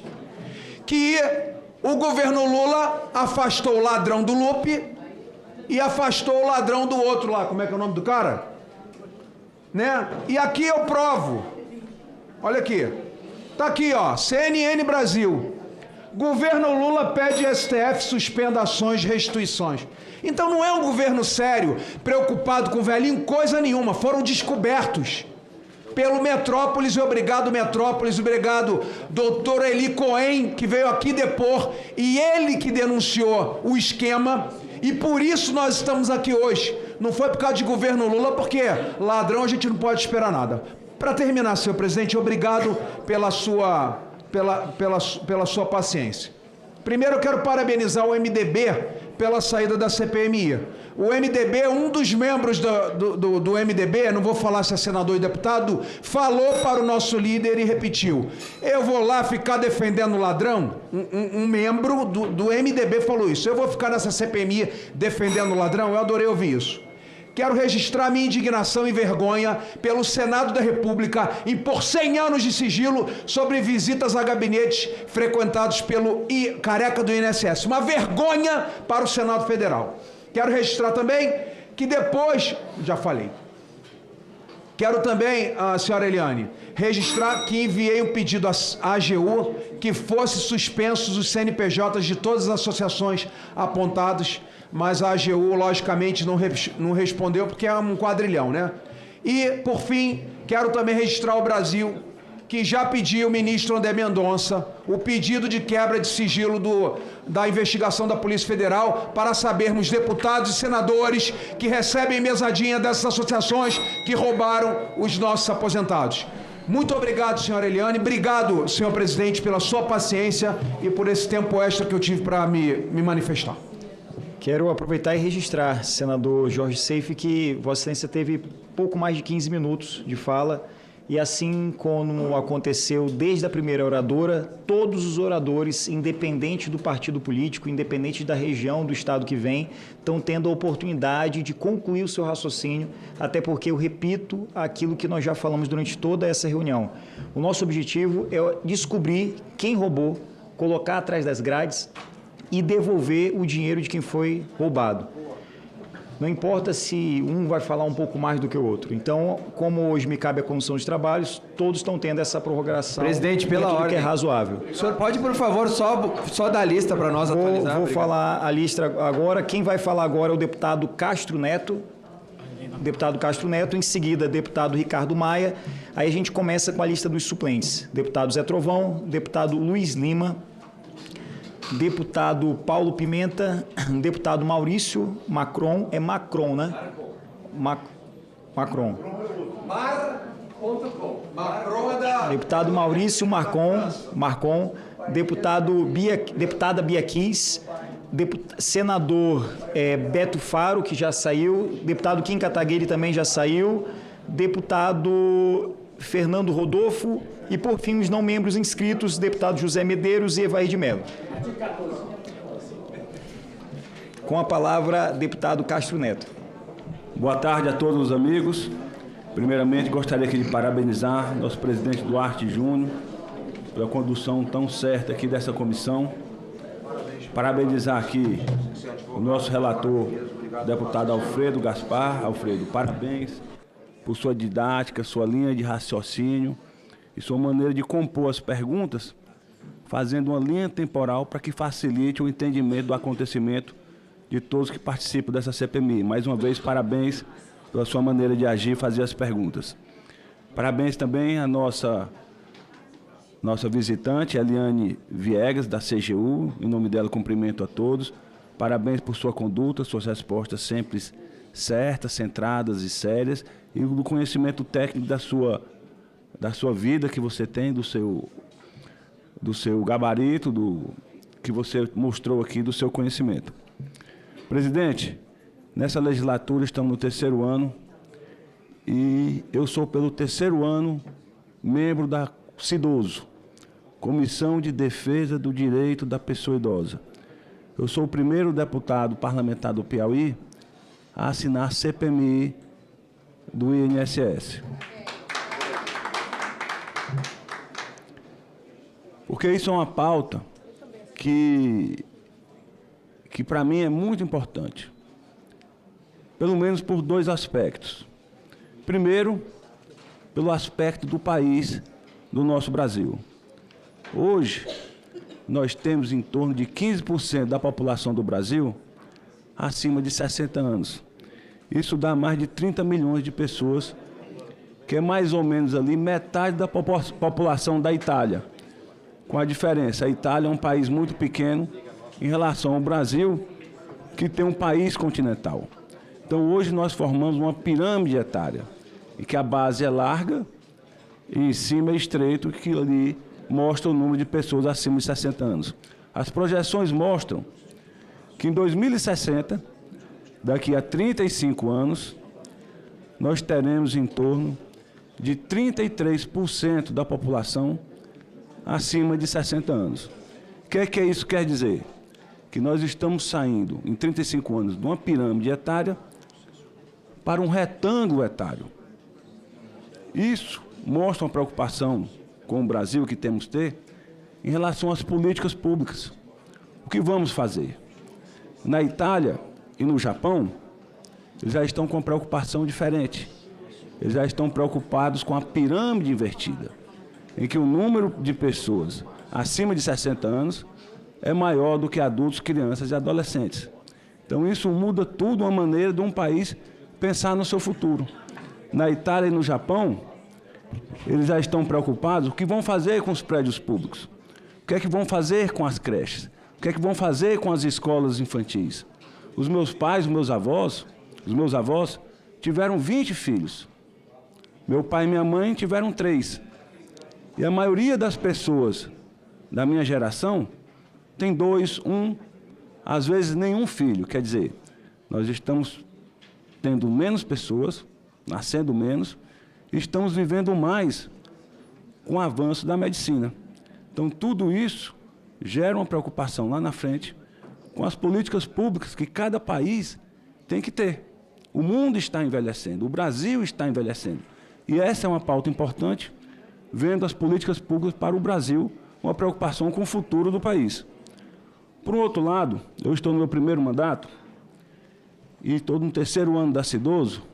que o governo Lula afastou o ladrão do Lupe e afastou o ladrão do outro lá. Como é que é o nome do cara? Né? E aqui eu provo. Olha aqui. Tá aqui, ó. CNN Brasil. Governo Lula pede STF suspenda ações de restituições. Então não é um governo sério, preocupado com o velhinho, coisa nenhuma. Foram descobertos pelo Metrópolis, e obrigado Metrópolis, obrigado doutor Eli Cohen, que veio aqui depor, e ele que denunciou o esquema, e por isso nós estamos aqui hoje. Não foi por causa de governo Lula, porque ladrão a gente não pode esperar nada. Para terminar, senhor presidente, obrigado pela sua paciência. Primeiro eu quero parabenizar o MDB pela saída da CPMI. O MDB, um dos membros do MDB, não vou falar se é senador e deputado, falou para o nosso líder e repetiu: eu vou lá ficar defendendo o ladrão? Um membro do MDB falou isso. Eu vou ficar nessa CPMI defendendo o ladrão? Eu adorei ouvir isso. Quero registrar minha indignação e vergonha pelo Senado da República impor 100 anos de sigilo sobre visitas a gabinetes frequentados pelo careca do INSS. Uma vergonha para o Senado Federal. Quero registrar também que depois... Já falei. Quero também, senhora Eliane, registrar que enviei um pedido à AGU que fosse suspensos os CNPJs de todas as associações apontadas, mas a AGU, logicamente, não respondeu, porque é um quadrilhão, né? E, por fim, quero também registrar ao Brasil que já pediu o ministro André Mendonça o pedido de quebra de sigilo da investigação da Polícia Federal para sabermos deputados e senadores que recebem mesadinha dessas associações que roubaram os nossos aposentados. Muito obrigado, senhora Eliane. Obrigado, senhor presidente, pela sua paciência e por esse tempo extra que eu tive para me manifestar. Quero aproveitar e registrar, senador Jorge Seife, que Vossa Excelência teve pouco mais de 15 minutos de fala, e assim como aconteceu desde a primeira oradora, todos os oradores, independente do partido político, independente da região, do estado que vem, estão tendo a oportunidade de concluir o seu raciocínio, até porque eu repito aquilo que nós já falamos durante toda essa reunião. O nosso objetivo é descobrir quem roubou, colocar atrás das grades e devolver o dinheiro de quem foi roubado. Não importa se um vai falar um pouco mais do que o outro. Então, como hoje me cabe a Comissão de Trabalhos, todos estão tendo essa prorrogação. Presidente, pela ordem, que é razoável. O senhor pode, por favor, só dar a lista para nós atualizar? Vou falar a lista agora. Quem vai falar agora é o deputado Castro Neto. Deputado Castro Neto, em seguida, deputado Ricardo Maia. Aí a gente começa com a lista dos suplentes. Deputado Zé Trovão, deputado Luiz Lima, deputado Paulo Pimenta, deputado Maurício Macron, é Macron, né? Macron. Deputado Maurício Marcon, deputada Bia Kiss, senador Beto Faro, que já saiu, deputado Kim Kataguiri também já saiu, deputado Fernando Rodolfo e, por fim, os não membros inscritos, deputado José Medeiros e Evair de Mello. Com a palavra, deputado Castro Neto. Boa tarde a todos os amigos. Primeiramente, gostaria aqui de parabenizar nosso presidente Duarte Júnior pela condução tão certa aqui dessa comissão. Parabenizar aqui o nosso relator, o deputado Alfredo Gaspar. Alfredo, parabéns por sua didática, sua linha de raciocínio e sua maneira de compor as perguntas, fazendo uma linha temporal para que facilite o entendimento do acontecimento de todos que participam dessa CPMI. Mais uma vez, parabéns pela sua maneira de agir e fazer as perguntas. Parabéns também à nossa visitante, Eliane Viegas, da CGU. Em nome dela, cumprimento a todos. Parabéns por sua conduta, suas respostas sempre certas, centradas e sérias, e do conhecimento técnico da sua vida que você tem, do seu gabarito, que você mostrou aqui, do seu conhecimento. Presidente, nessa legislatura estamos no 3º ano e eu sou, pelo 3º ano, membro da CIDOSO, Comissão de Defesa do Direito da Pessoa Idosa. Eu sou o primeiro deputado parlamentar do Piauí a assinar a CPMI do INSS. Porque isso é uma pauta que para mim é muito importante, pelo menos por 2 aspectos. Primeiro, pelo aspecto do país, do nosso Brasil. Hoje, nós temos em torno de 15% da população do Brasil acima de 60 anos. Isso dá mais de 30 milhões de pessoas, que é mais ou menos ali metade da população da Itália. Com a diferença, a Itália é um país muito pequeno em relação ao Brasil, que tem um país continental. Então, hoje nós formamos uma pirâmide etária, em que a base é larga e em cima é estreito, que ali mostra o número de pessoas acima de 60 anos. As projeções mostram que em 2060, daqui a 35 anos, nós teremos em torno de 33% da população acima de 60 anos. O que isso quer dizer? Que nós estamos saindo, em 35 anos, de uma pirâmide etária para um retângulo etário. Isso mostra uma preocupação com o Brasil que temos que ter em relação às políticas públicas. O que vamos fazer? Na Itália e no Japão, eles já estão com uma preocupação diferente. Eles já estão preocupados com a pirâmide invertida, em que o número de pessoas acima de 60 anos é maior do que adultos, crianças e adolescentes. Então isso muda tudo, uma maneira de um país pensar no seu futuro. Na Itália e no Japão, eles já estão preocupados o que vão fazer com os prédios públicos, o que é que vão fazer com as creches, o que é que vão fazer com as escolas infantis. Os meus pais, os meus avós tiveram 20 filhos. Meu pai e minha mãe tiveram 3. E a maioria das pessoas da minha geração tem 2, 1, às vezes nenhum filho. Quer dizer, nós estamos tendo menos pessoas, nascendo menos, e estamos vivendo mais com o avanço da medicina. Então, tudo isso gera uma preocupação lá na frente com as políticas públicas que cada país tem que ter. O mundo está envelhecendo, o Brasil está envelhecendo. E essa é uma pauta importante, vendo as políticas públicas para o Brasil, uma preocupação com o futuro do país. Por outro lado, eu estou no meu primeiro mandato e estou no 3º ano da CIDOSO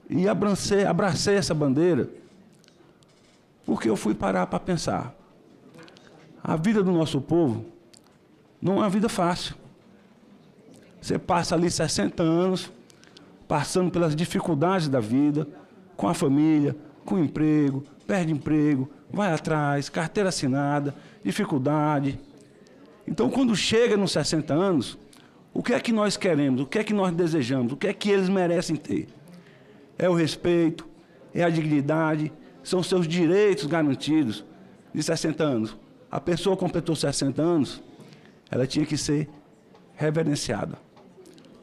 e abracei essa bandeira porque eu fui parar para pensar. A vida do nosso povo não é uma vida fácil. Você passa ali 60 anos passando pelas dificuldades da vida, com a família, com o emprego, perde emprego, vai atrás, carteira assinada, dificuldade. Então, quando chega nos 60 anos, o que é que nós queremos, o que é que nós desejamos, o que é que eles merecem ter? É o respeito, é a dignidade, são seus direitos garantidos de 60 anos. A pessoa completou 60 anos, ela tinha que ser reverenciada.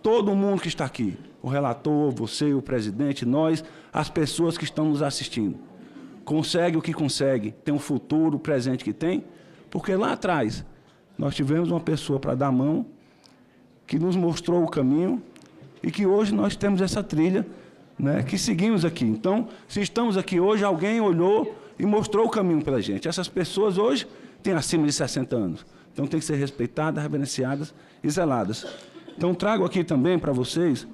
Todo mundo que está aqui, o relator, você, o presidente, nós, as pessoas que estão nos assistindo, consegue o que consegue, tem um futuro, o presente que tem, porque lá atrás nós tivemos uma pessoa para dar a mão, que nos mostrou o caminho e que hoje nós temos essa trilha, né, que seguimos aqui. Então, se estamos aqui hoje, alguém olhou e mostrou o caminho para a gente. Essas pessoas hoje têm acima de 60 anos. Então, tem que ser respeitadas, reverenciadas e zeladas. Então, trago aqui também para vocês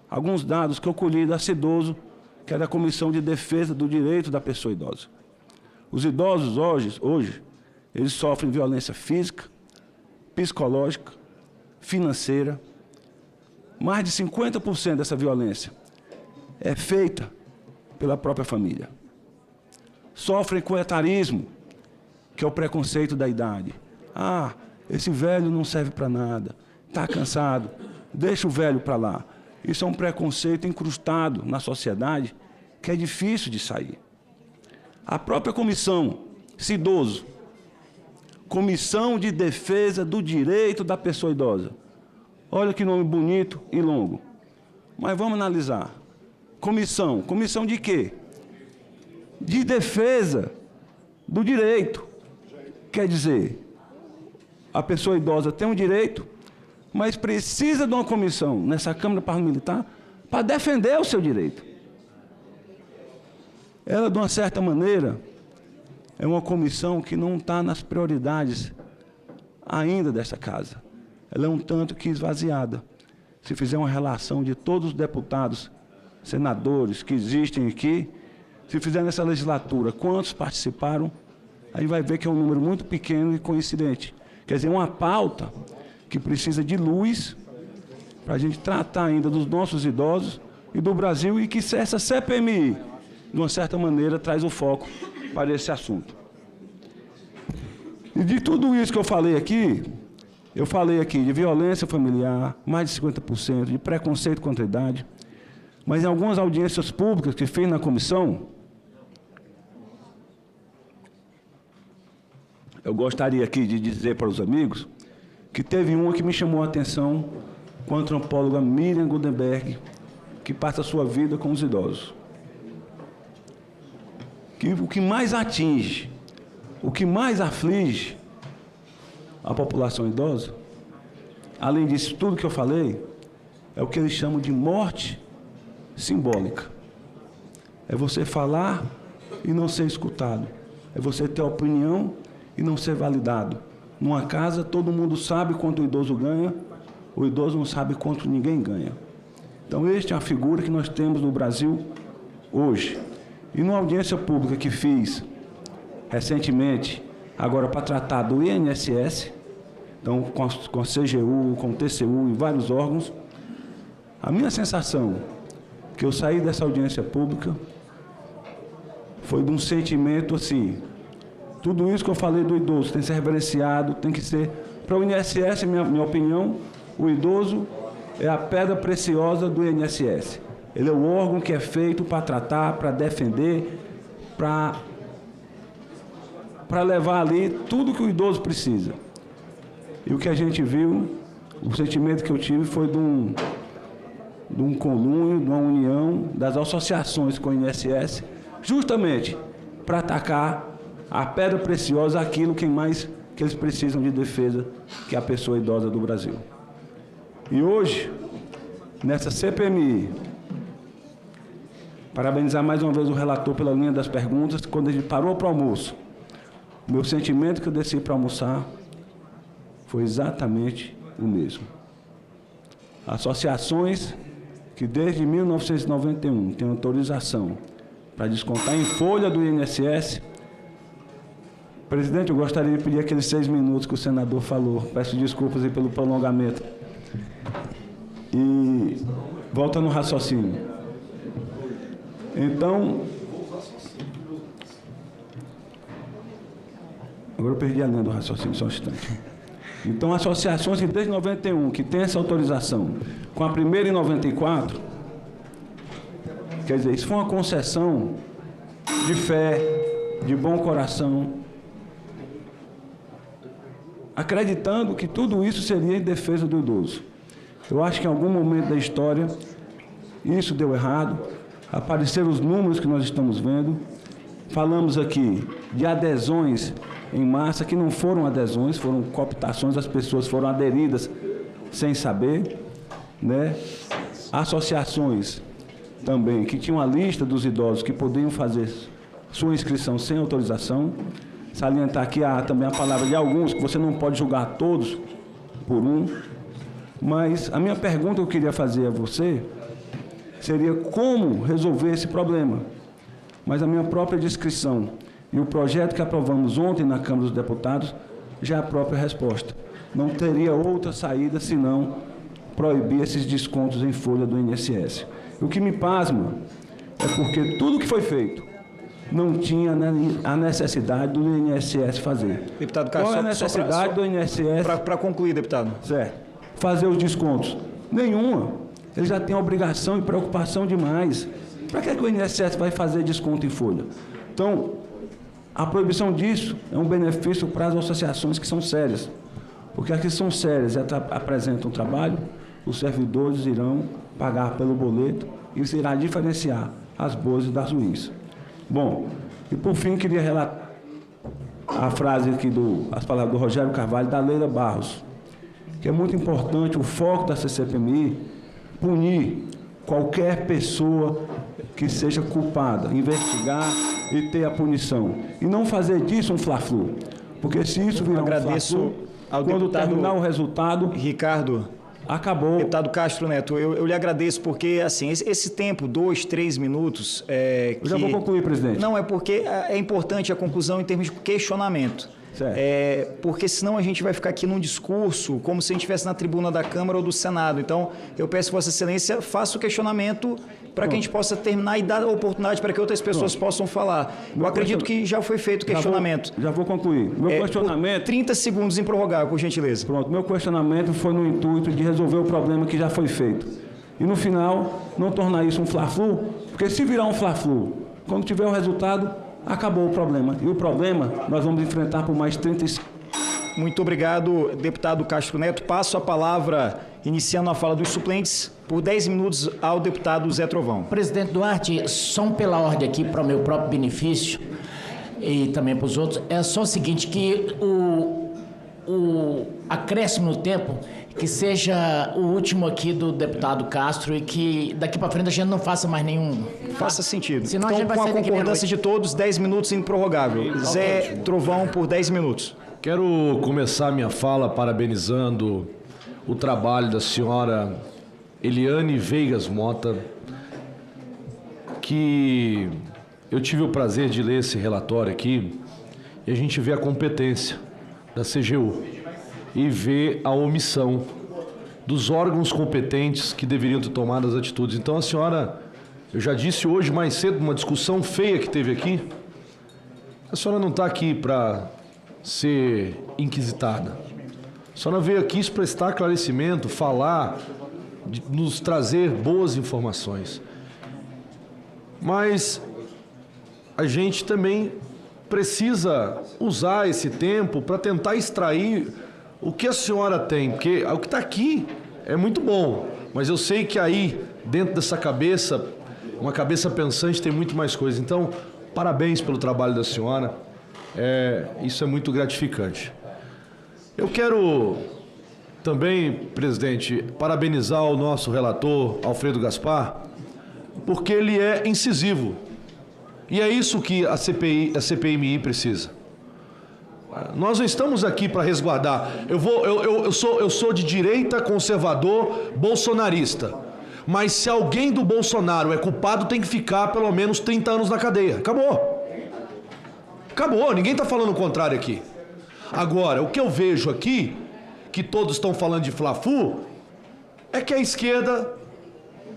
alguns dados que eu colhi da CIDOSO, que é da Comissão de Defesa do Direito da Pessoa Idosa. Os idosos hoje eles sofrem violência física, psicológica, financeira. Mais de 50% dessa violência é feita pela própria família. Sofrem com etarismo, que é o preconceito da idade. Ah, esse velho não serve para nada, está cansado, deixa o velho para lá. Isso é um preconceito incrustado na sociedade que é difícil de sair. A própria comissão, CIDOSO, Comissão de Defesa do Direito da Pessoa Idosa. Olha que nome bonito e longo. Mas vamos analisar. Comissão. Comissão de quê? De defesa do direito. Quer dizer, a pessoa idosa tem um direito, mas precisa de uma comissão nessa Câmara Parlamentar para defender o seu direito. Ela, de uma certa maneira, é uma comissão que não está nas prioridades ainda dessa casa. Ela é um tanto que esvaziada. Se fizer uma relação de todos os deputados, senadores que existem aqui, se fizer nessa legislatura quantos participaram, aí vai ver que é um número muito pequeno e coincidente. Quer dizer, uma pauta que precisa de luz para a gente tratar ainda dos nossos idosos e do Brasil, e que essa CPMI, de uma certa maneira, traz o foco para esse assunto. E de tudo isso que eu falei aqui de violência familiar, mais de 50%, de preconceito contra a idade, mas em algumas audiências públicas que fiz na comissão, eu gostaria aqui de dizer para os amigos que teve uma que me chamou a atenção com a antropóloga Miriam Goldenberg, que passa a sua vida com os idosos. Que o que mais atinge, o que mais aflige a população idosa, além disso tudo que eu falei, é o que eles chamam de morte simbólica. É você falar e não ser escutado. É você ter opinião e não ser validado. Numa casa, todo mundo sabe quanto o idoso ganha, o idoso não sabe quanto ninguém ganha. Então, esta é a figura que nós temos no Brasil hoje. E numa audiência pública que fiz recentemente, agora para tratar do INSS, então com a CGU, com o TCU e vários órgãos, a minha sensação que eu saí dessa audiência pública foi de um sentimento assim, tudo isso que eu falei do idoso tem que ser reverenciado, tem que ser... Para o INSS, minha opinião, o idoso é a pedra preciosa do INSS. Ele é o órgão que é feito para tratar, para defender, para levar ali tudo que o idoso precisa. E o que a gente viu, o sentimento que eu tive foi de um conluio, de uma união das associações com o INSS, justamente para atacar a pedra preciosa, aquilo que eles precisam de defesa, que é a pessoa idosa do Brasil. E hoje, nessa CPMI, parabenizar mais uma vez o relator pela linha das perguntas. Quando ele parou para o almoço, o meu sentimento que eu desci para almoçar foi exatamente o mesmo. Associações que desde 1991 têm autorização para descontar em folha do INSS. Presidente, eu gostaria de pedir aqueles 6 minutos que o senador falou. Peço desculpas aí pelo prolongamento. E volta no raciocínio. Então, agora eu perdi a linha do raciocínio, só um instante. Então, associações que desde 91, que tem essa autorização, com a primeira em 94, Quer dizer, isso foi uma concessão de fé, de bom coração, acreditando que tudo isso seria em defesa do idoso. Eu acho que em algum momento da história isso deu errado, apareceram os números que nós estamos vendo. Falamos aqui de adesões em massa, que não foram adesões, foram cooptações, as pessoas foram aderidas sem saber, né? Associações também que tinham a lista dos idosos que podiam fazer sua inscrição sem autorização. Salientar aqui também a palavra de alguns, que você não pode julgar todos por um. Mas a minha pergunta que eu queria fazer a você seria como resolver esse problema. Mas a minha própria descrição e o projeto que aprovamos ontem na Câmara dos Deputados já é a própria resposta. Não teria outra saída senão proibir esses descontos em folha do INSS. O que me pasma é porque tudo que foi feito não tinha a necessidade do INSS fazer. Deputado Castro, qual é a necessidade do INSS... Para concluir, deputado. Certo. Fazer os descontos? Nenhuma. Ele já tem obrigação e preocupação demais. Para que o INSS vai fazer desconto em folha? Então, a proibição disso é um benefício para as associações que são sérias. Porque as que são sérias e apresentam trabalho, os servidores irão pagar pelo boleto e isso irá diferenciar as boas e das ruins. Bom, e por fim queria relatar a frase aqui, as palavras do Rogério Carvalho, da Leila Barros, que é muito importante o foco da CCPMI punir qualquer pessoa que seja culpada, investigar e ter a punição. E não fazer disso um fla-flu, porque se isso virar um fla-flu, quando terminar o resultado... Ricardo... Acabou. Deputado Castro Neto, eu lhe agradeço porque, assim, esse tempo, 2, 3 minutos... eu já vou concluir, presidente. Não, é porque é importante a conclusão em termos de questionamento. Certo. Porque senão a gente vai ficar aqui num discurso como se a gente estivesse na tribuna da Câmara ou do Senado. Então, eu peço Vossa Excelência, faça o questionamento para que a gente possa terminar e dar a oportunidade para que outras pessoas possam falar. Eu acredito que já foi feito o questionamento. Já vou concluir. Meu questionamento... 30 segundos improrrogável, por gentileza. Pronto, meu questionamento foi no intuito de resolver o problema que já foi feito. E no final, não tornar isso um fla-flu, porque se virar um fla-flu, quando tiver o resultado, acabou o problema. E o problema nós vamos enfrentar por mais 35... Muito obrigado, deputado Castro Neto. Passo a palavra, iniciando a fala dos suplentes, por 10 minutos ao deputado Zé Trovão. Presidente Duarte, só pela ordem aqui, para o meu próprio benefício e também para os outros, é só o seguinte, que o acréscimo no tempo, que seja o último aqui do deputado Castro e que daqui para frente a gente não faça mais nenhum... Faça sentido. Senão então, a gente vai com a sair concordância de todos, 10 minutos improrrogável. Zé Trovão, por 10 minutos. Quero começar minha fala parabenizando o trabalho da senhora Eliane Veigas Mota, que eu tive o prazer de ler esse relatório aqui, e a gente vê a competência da CGU e vê a omissão dos órgãos competentes que deveriam ter tomado as atitudes. Então a senhora, eu já disse hoje mais cedo, numa discussão feia que teve aqui, a senhora não está aqui para ser inquisitada. A senhora veio aqui prestar esclarecimento, falar, nos trazer boas informações. Mas a gente também precisa usar esse tempo para tentar extrair o que a senhora tem, porque o que está aqui é muito bom, mas eu sei que aí, dentro dessa cabeça, uma cabeça pensante, tem muito mais coisa. Então, parabéns pelo trabalho da senhora, isso é muito gratificante. Eu quero também, presidente, parabenizar o nosso relator, Alfredo Gaspar, porque ele é incisivo. E é isso que a CPMI precisa. Nós não estamos aqui para resguardar. Eu sou de direita, conservador, bolsonarista. Mas se alguém do Bolsonaro é culpado, tem que ficar pelo menos 30 anos na cadeia. Acabou. Acabou, ninguém está falando o contrário aqui. Agora, o que eu vejo aqui, que todos estão falando de fla-flu, é que a esquerda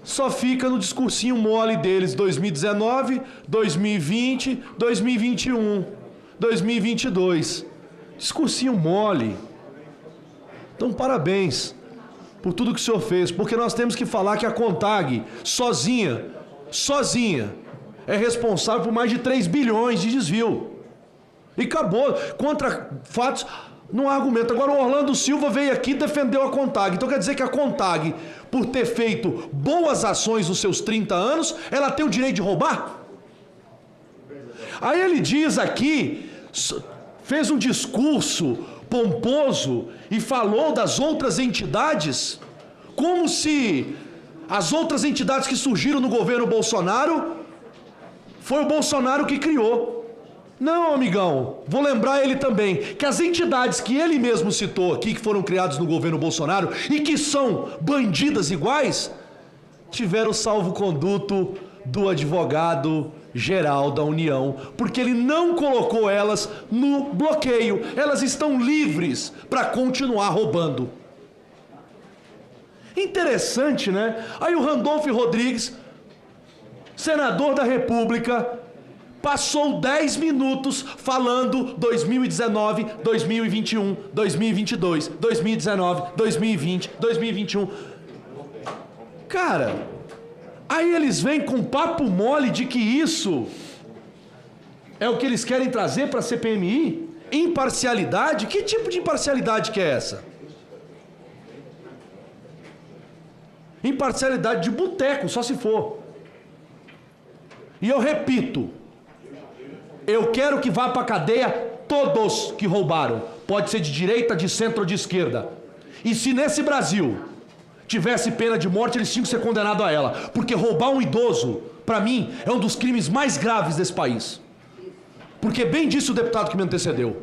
só fica no discursinho mole deles 2019, 2020, 2021, 2022. Discursinho mole. Então, parabéns por tudo que o senhor fez, porque nós temos que falar que a CONTAG, sozinha, sozinha, é responsável por mais de 3 bilhões de desvio. E acabou. Contra fatos, não há argumento. Agora o Orlando Silva veio aqui e defendeu a CONTAG. Então quer dizer que a CONTAG, por ter feito boas ações nos seus 30 anos, ela tem o direito de roubar? Aí ele diz aqui, fez um discurso pomposo e falou das outras entidades, como se as outras entidades que surgiram no governo Bolsonaro foi o Bolsonaro que criou. Não, amigão, vou lembrar ele também, que as entidades que ele mesmo citou aqui, que foram criadas no governo Bolsonaro e que são bandidas iguais, tiveram salvo-conduto do advogado-geral da União, porque ele não colocou elas no bloqueio. Elas estão livres para continuar roubando. Interessante, né? Aí o Randolfo Rodrigues, senador da República, passou 10 minutos falando 2019, 2021, 2022, 2019, 2020, 2021. Cara, aí eles vêm com papo mole de que isso é o que eles querem trazer para a CPMI? Imparcialidade? Que tipo de imparcialidade que é essa? Imparcialidade de boteco, só se for. E eu repito, eu quero que vá para a cadeia todos que roubaram. Pode ser de direita, de centro ou de esquerda. E se nesse Brasil tivesse pena de morte, eles tinham que ser condenados a ela. Porque roubar um idoso, para mim, é um dos crimes mais graves desse país. Porque bem disse o deputado que me antecedeu.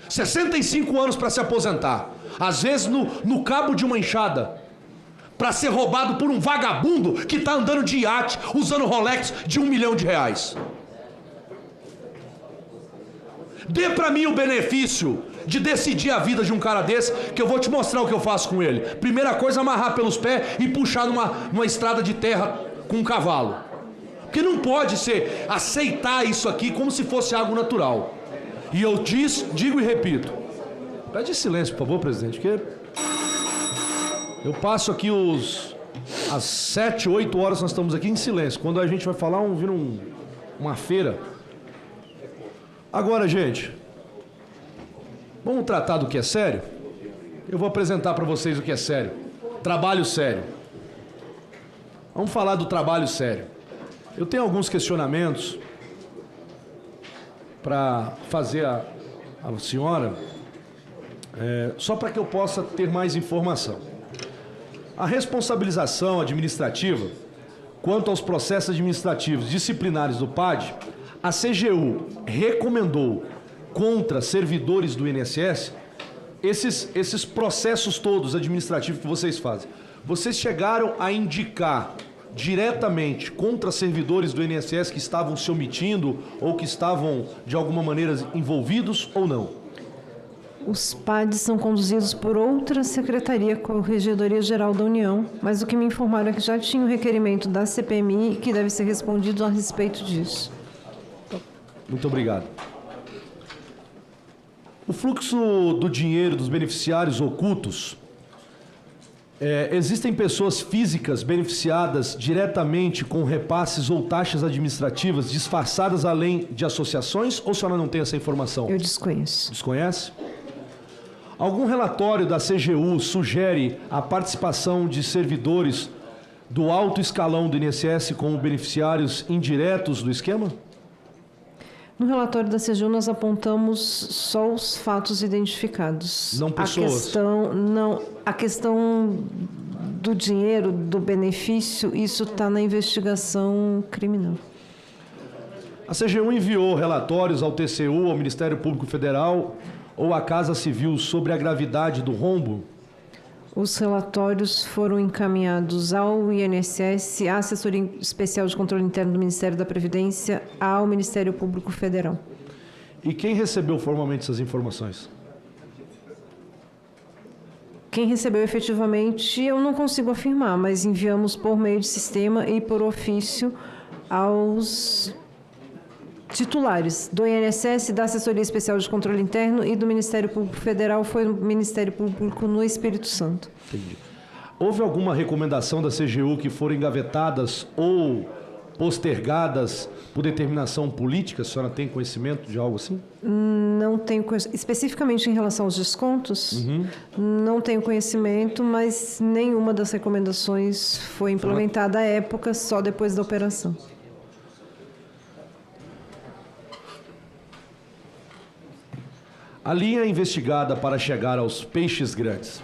65 anos para se aposentar. Às vezes no cabo de uma enxada. Para ser roubado por um vagabundo que está andando de iate, usando Rolex de R$1 milhão. Dê para mim o benefício de decidir a vida de um cara desse, que eu vou te mostrar o que eu faço com ele. Primeira coisa, amarrar pelos pés e puxar numa estrada de terra com um cavalo. Porque não pode ser aceitar isso aqui como se fosse algo natural. E eu digo e repito. Pede silêncio, por favor, presidente, porque eu passo aqui às 7, 8 horas nós estamos aqui em silêncio. Quando a gente vai falar, vira uma feira. Agora, gente, vamos tratar do que é sério? Eu vou apresentar para vocês o que é sério. Trabalho sério. Vamos falar do trabalho sério. Eu tenho alguns questionamentos para fazer a senhora, só para que eu possa ter mais informação. A responsabilização administrativa quanto aos processos administrativos disciplinares do PAD, a CGU recomendou contra servidores do INSS esses processos todos administrativos que vocês fazem. Vocês chegaram a indicar diretamente contra servidores do INSS que estavam se omitindo ou que estavam de alguma maneira envolvidos ou não? Os PADs são conduzidos por outra secretaria, Corregedoria Geral da União, mas o que me informaram é que já tinha o requerimento da CPMI e que deve ser respondido a respeito disso. Muito obrigado. O fluxo do dinheiro dos beneficiários ocultos, existem pessoas físicas beneficiadas diretamente com repasses ou taxas administrativas disfarçadas além de associações, ou a senhora não tem essa informação? Eu desconheço. Desconhece? Algum relatório da CGU sugere a participação de servidores do alto escalão do INSS como beneficiários indiretos do esquema? No relatório da CGU nós apontamos só os fatos identificados. Não pessoas? A questão do dinheiro, do benefício, isso está na investigação criminal. A CGU enviou relatórios ao TCU, ao Ministério Público Federal ou à Casa Civil sobre a gravidade do rombo? Os relatórios foram encaminhados ao INSS, à Assessoria Especial de Controle Interno do Ministério da Previdência, ao Ministério Público Federal. E quem recebeu formalmente essas informações? Quem recebeu efetivamente, eu não consigo afirmar, mas enviamos por meio de sistema e por ofício aos titulares do INSS, da Assessoria Especial de Controle Interno e do Ministério Público Federal, foi o Ministério Público no Espírito Santo. Entendi. Houve alguma recomendação da CGU que foram engavetadas ou postergadas por determinação política? A senhora tem conhecimento de algo assim? Não tenho especificamente em relação aos descontos, não tenho conhecimento, mas nenhuma das recomendações foi implementada à época, só depois da operação. A linha investigada para chegar aos peixes grandes.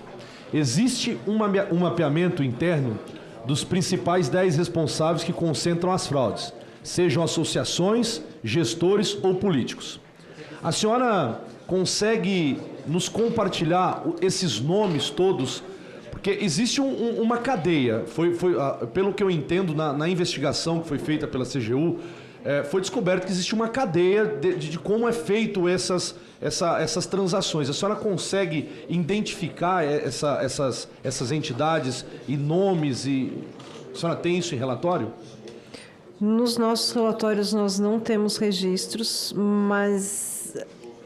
Existe um mapeamento interno dos principais 10 responsáveis que concentram as fraudes, sejam associações, gestores ou políticos. A senhora consegue nos compartilhar esses nomes todos? Porque existe uma cadeia, pelo que eu entendo na investigação que foi feita pela CGU, foi descoberto que existe uma cadeia de como é feito essas transações. A senhora consegue identificar essas entidades e nomes? A senhora tem isso em relatório? Nos nossos relatórios nós não temos registros, mas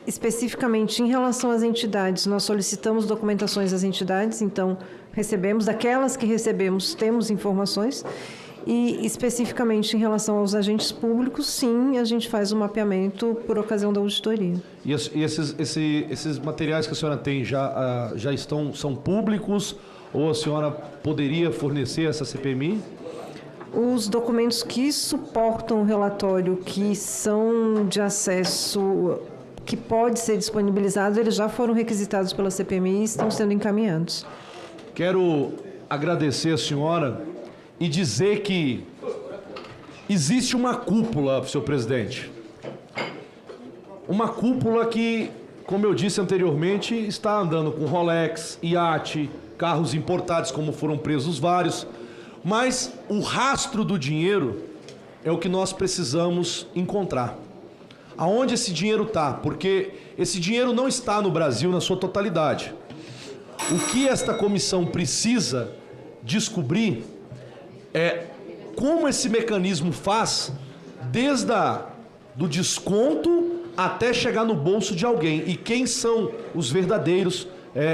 especificamente em relação às entidades, nós solicitamos documentações das entidades, então recebemos, daquelas que recebemos, temos informações. E, especificamente, em relação aos agentes públicos, sim, a gente faz o mapeamento por ocasião da auditoria. E esses materiais que a senhora tem já são públicos ou a senhora poderia fornecer essa CPMI? Os documentos que suportam o relatório, que são de acesso, que pode ser disponibilizado, eles já foram requisitados pela CPMI e estão sendo encaminhados. Quero agradecer a senhora e dizer que existe uma cúpula, senhor presidente. Uma cúpula que, como eu disse anteriormente, está andando com Rolex, iate, carros importados, como foram presos vários. Mas o rastro do dinheiro é o que nós precisamos encontrar. Aonde esse dinheiro está? Porque esse dinheiro não está no Brasil na sua totalidade. O que esta comissão precisa descobrir é como esse mecanismo faz desde do desconto até chegar no bolso de alguém e quem são os verdadeiros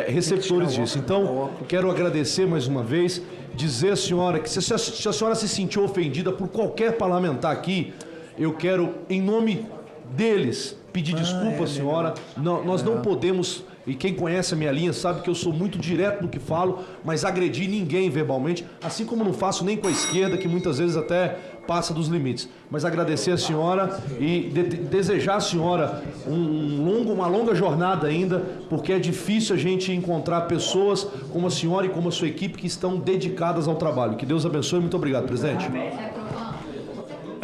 receptores disso. Então, quero agradecer mais uma vez, dizer à senhora que se a senhora se sentiu ofendida por qualquer parlamentar aqui, eu quero, em nome deles, pedir desculpa à senhora. Nós não podemos... E quem conhece a minha linha sabe que eu sou muito direto no que falo, mas agredir ninguém verbalmente, assim como não faço nem com a esquerda, que muitas vezes até passa dos limites. Mas agradecer a senhora e desejar à senhora uma longa jornada ainda, porque é difícil a gente encontrar pessoas como a senhora e como a sua equipe que estão dedicadas ao trabalho. Que Deus abençoe. Muito obrigado, presidente.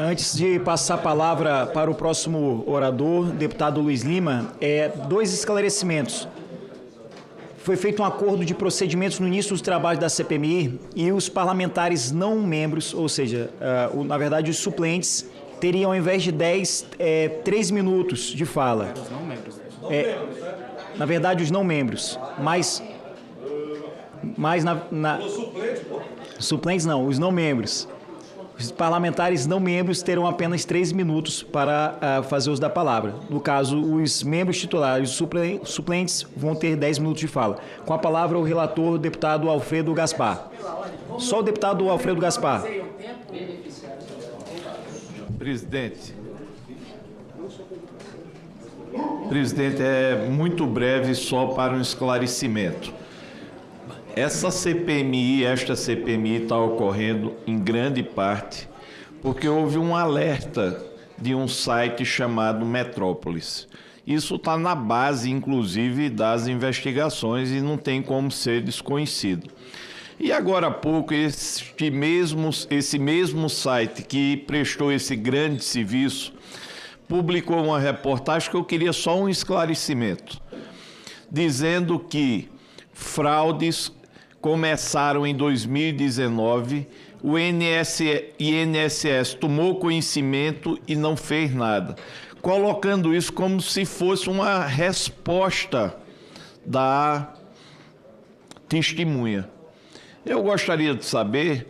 Antes de passar a palavra para o próximo orador, deputado Luiz Lima, 2 esclarecimentos. Foi feito um acordo de procedimentos no início dos trabalhos da CPMI e os parlamentares não membros, ou seja, na verdade os suplentes, teriam ao invés de 10, 3 minutos de fala. Os não membros. Na verdade os não membros, mas suplentes não, os não membros. Os parlamentares não membros terão apenas 3 minutos para fazer uso da palavra. No caso, os membros titulares e os suplentes vão ter 10 minutos de fala. Com a palavra, o relator, o deputado Alfredo Gaspar. Só o deputado Alfredo Gaspar. Presidente, é muito breve só para um esclarecimento. Esta CPMI está ocorrendo em grande parte porque houve um alerta de um site chamado Metrópolis. Isso está na base, inclusive, das investigações e não tem como ser desconhecido. E agora há pouco, esse mesmo site que prestou esse grande serviço publicou uma reportagem que eu queria só um esclarecimento, dizendo que fraudes começaram em 2019, o INSS tomou conhecimento e não fez nada, colocando isso como se fosse uma resposta da testemunha. Eu gostaria de saber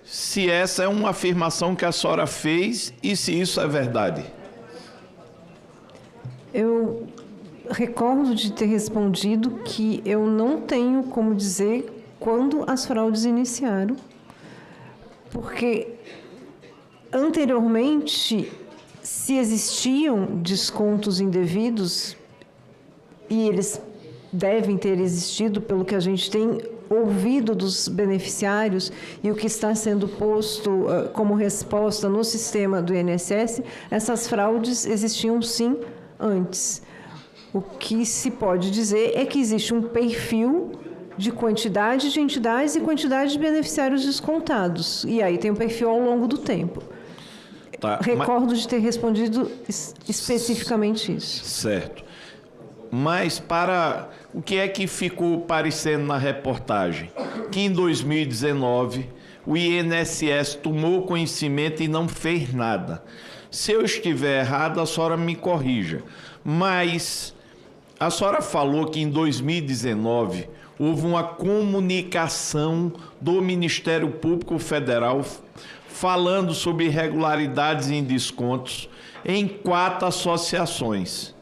se essa é uma afirmação que a senhora fez e se isso é verdade. Eu recordo de ter respondido que eu não tenho como dizer quando as fraudes iniciaram, porque Anteriormente, se existiam descontos indevidos, e eles devem ter existido, pelo que a gente tem ouvido dos beneficiários e o que está sendo posto como resposta no sistema do INSS, essas fraudes existiam sim antes. O que se pode dizer é que existe um perfil de quantidade de entidades e quantidade de beneficiários descontados. E aí tem um perfil ao longo do tempo. Tá, Recordo de ter respondido especificamente isso. Certo. Mas para o que é que ficou parecendo na reportagem? Que em 2019 o INSS tomou conhecimento e não fez nada. Se eu estiver errado, a senhora me corrija. Mas a senhora falou que em 2019 houve uma comunicação do Ministério Público Federal falando sobre irregularidades em descontos em 4 associações.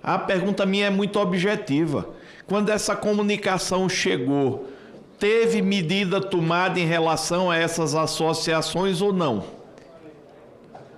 A pergunta minha é muito objetiva. Quando essa comunicação chegou, teve medida tomada em relação a essas associações ou não?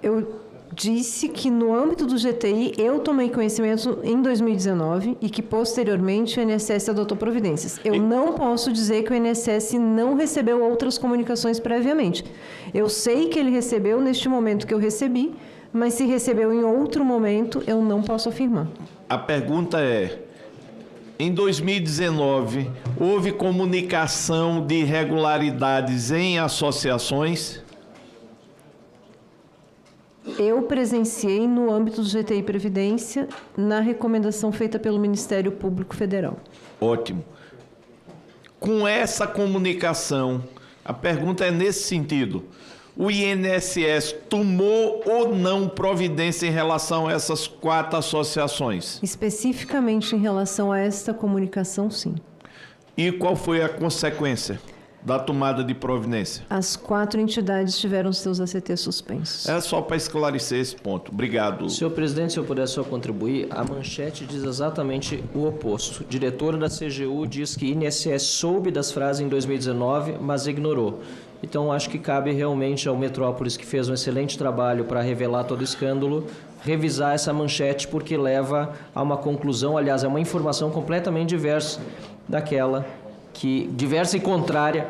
Eu disse que no âmbito do GTI eu tomei conhecimento em 2019 e que posteriormente o INSS adotou providências. Eu não posso dizer que o INSS não recebeu outras comunicações previamente. Eu sei que ele recebeu neste momento que eu recebi, mas se recebeu em outro momento, eu não posso afirmar. A pergunta é, em 2019, houve comunicação de irregularidades em associações? Eu presenciei no âmbito do GTI Previdência, na recomendação feita pelo Ministério Público Federal. Ótimo. Com essa comunicação, a pergunta é nesse sentido. O INSS tomou ou não providência em relação a essas 4 associações? Especificamente em relação a esta comunicação, sim. E qual foi a consequência da tomada de providência? As 4 entidades tiveram seus ACTs suspensos. É só para esclarecer esse ponto. Obrigado. Senhor presidente, se eu puder só contribuir, a manchete diz exatamente o oposto. Diretora da CGU diz que INSS soube das frases em 2019, mas ignorou. Então, acho que cabe realmente ao Metrópolis, que fez um excelente trabalho para revelar todo o escândalo, revisar essa manchete, porque leva a uma conclusão, aliás, é uma informação completamente diversa diversa e contrária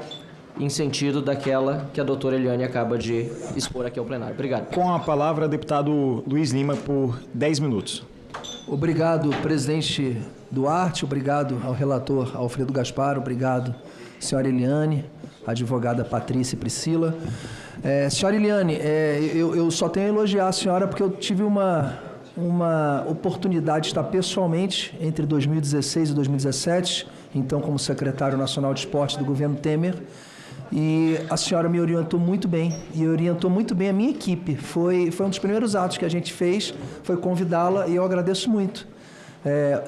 em sentido daquela que a doutora Eliane acaba de expor aqui ao plenário. Obrigado. Com a palavra, deputado Luiz Lima, por 10 minutos. Obrigado, presidente Duarte, obrigado ao relator Alfredo Gaspar, obrigado, senhora Eliane, advogada Patrícia e Priscila. Senhora Eliane, eu só tenho a elogiar a senhora porque eu tive uma oportunidade de estar pessoalmente entre 2016 e 2017, então como secretário nacional de esporte do governo Temer, e a senhora me orientou muito bem, e orientou muito bem a minha equipe. Foi um dos primeiros atos que a gente fez, foi convidá-la, e eu agradeço muito.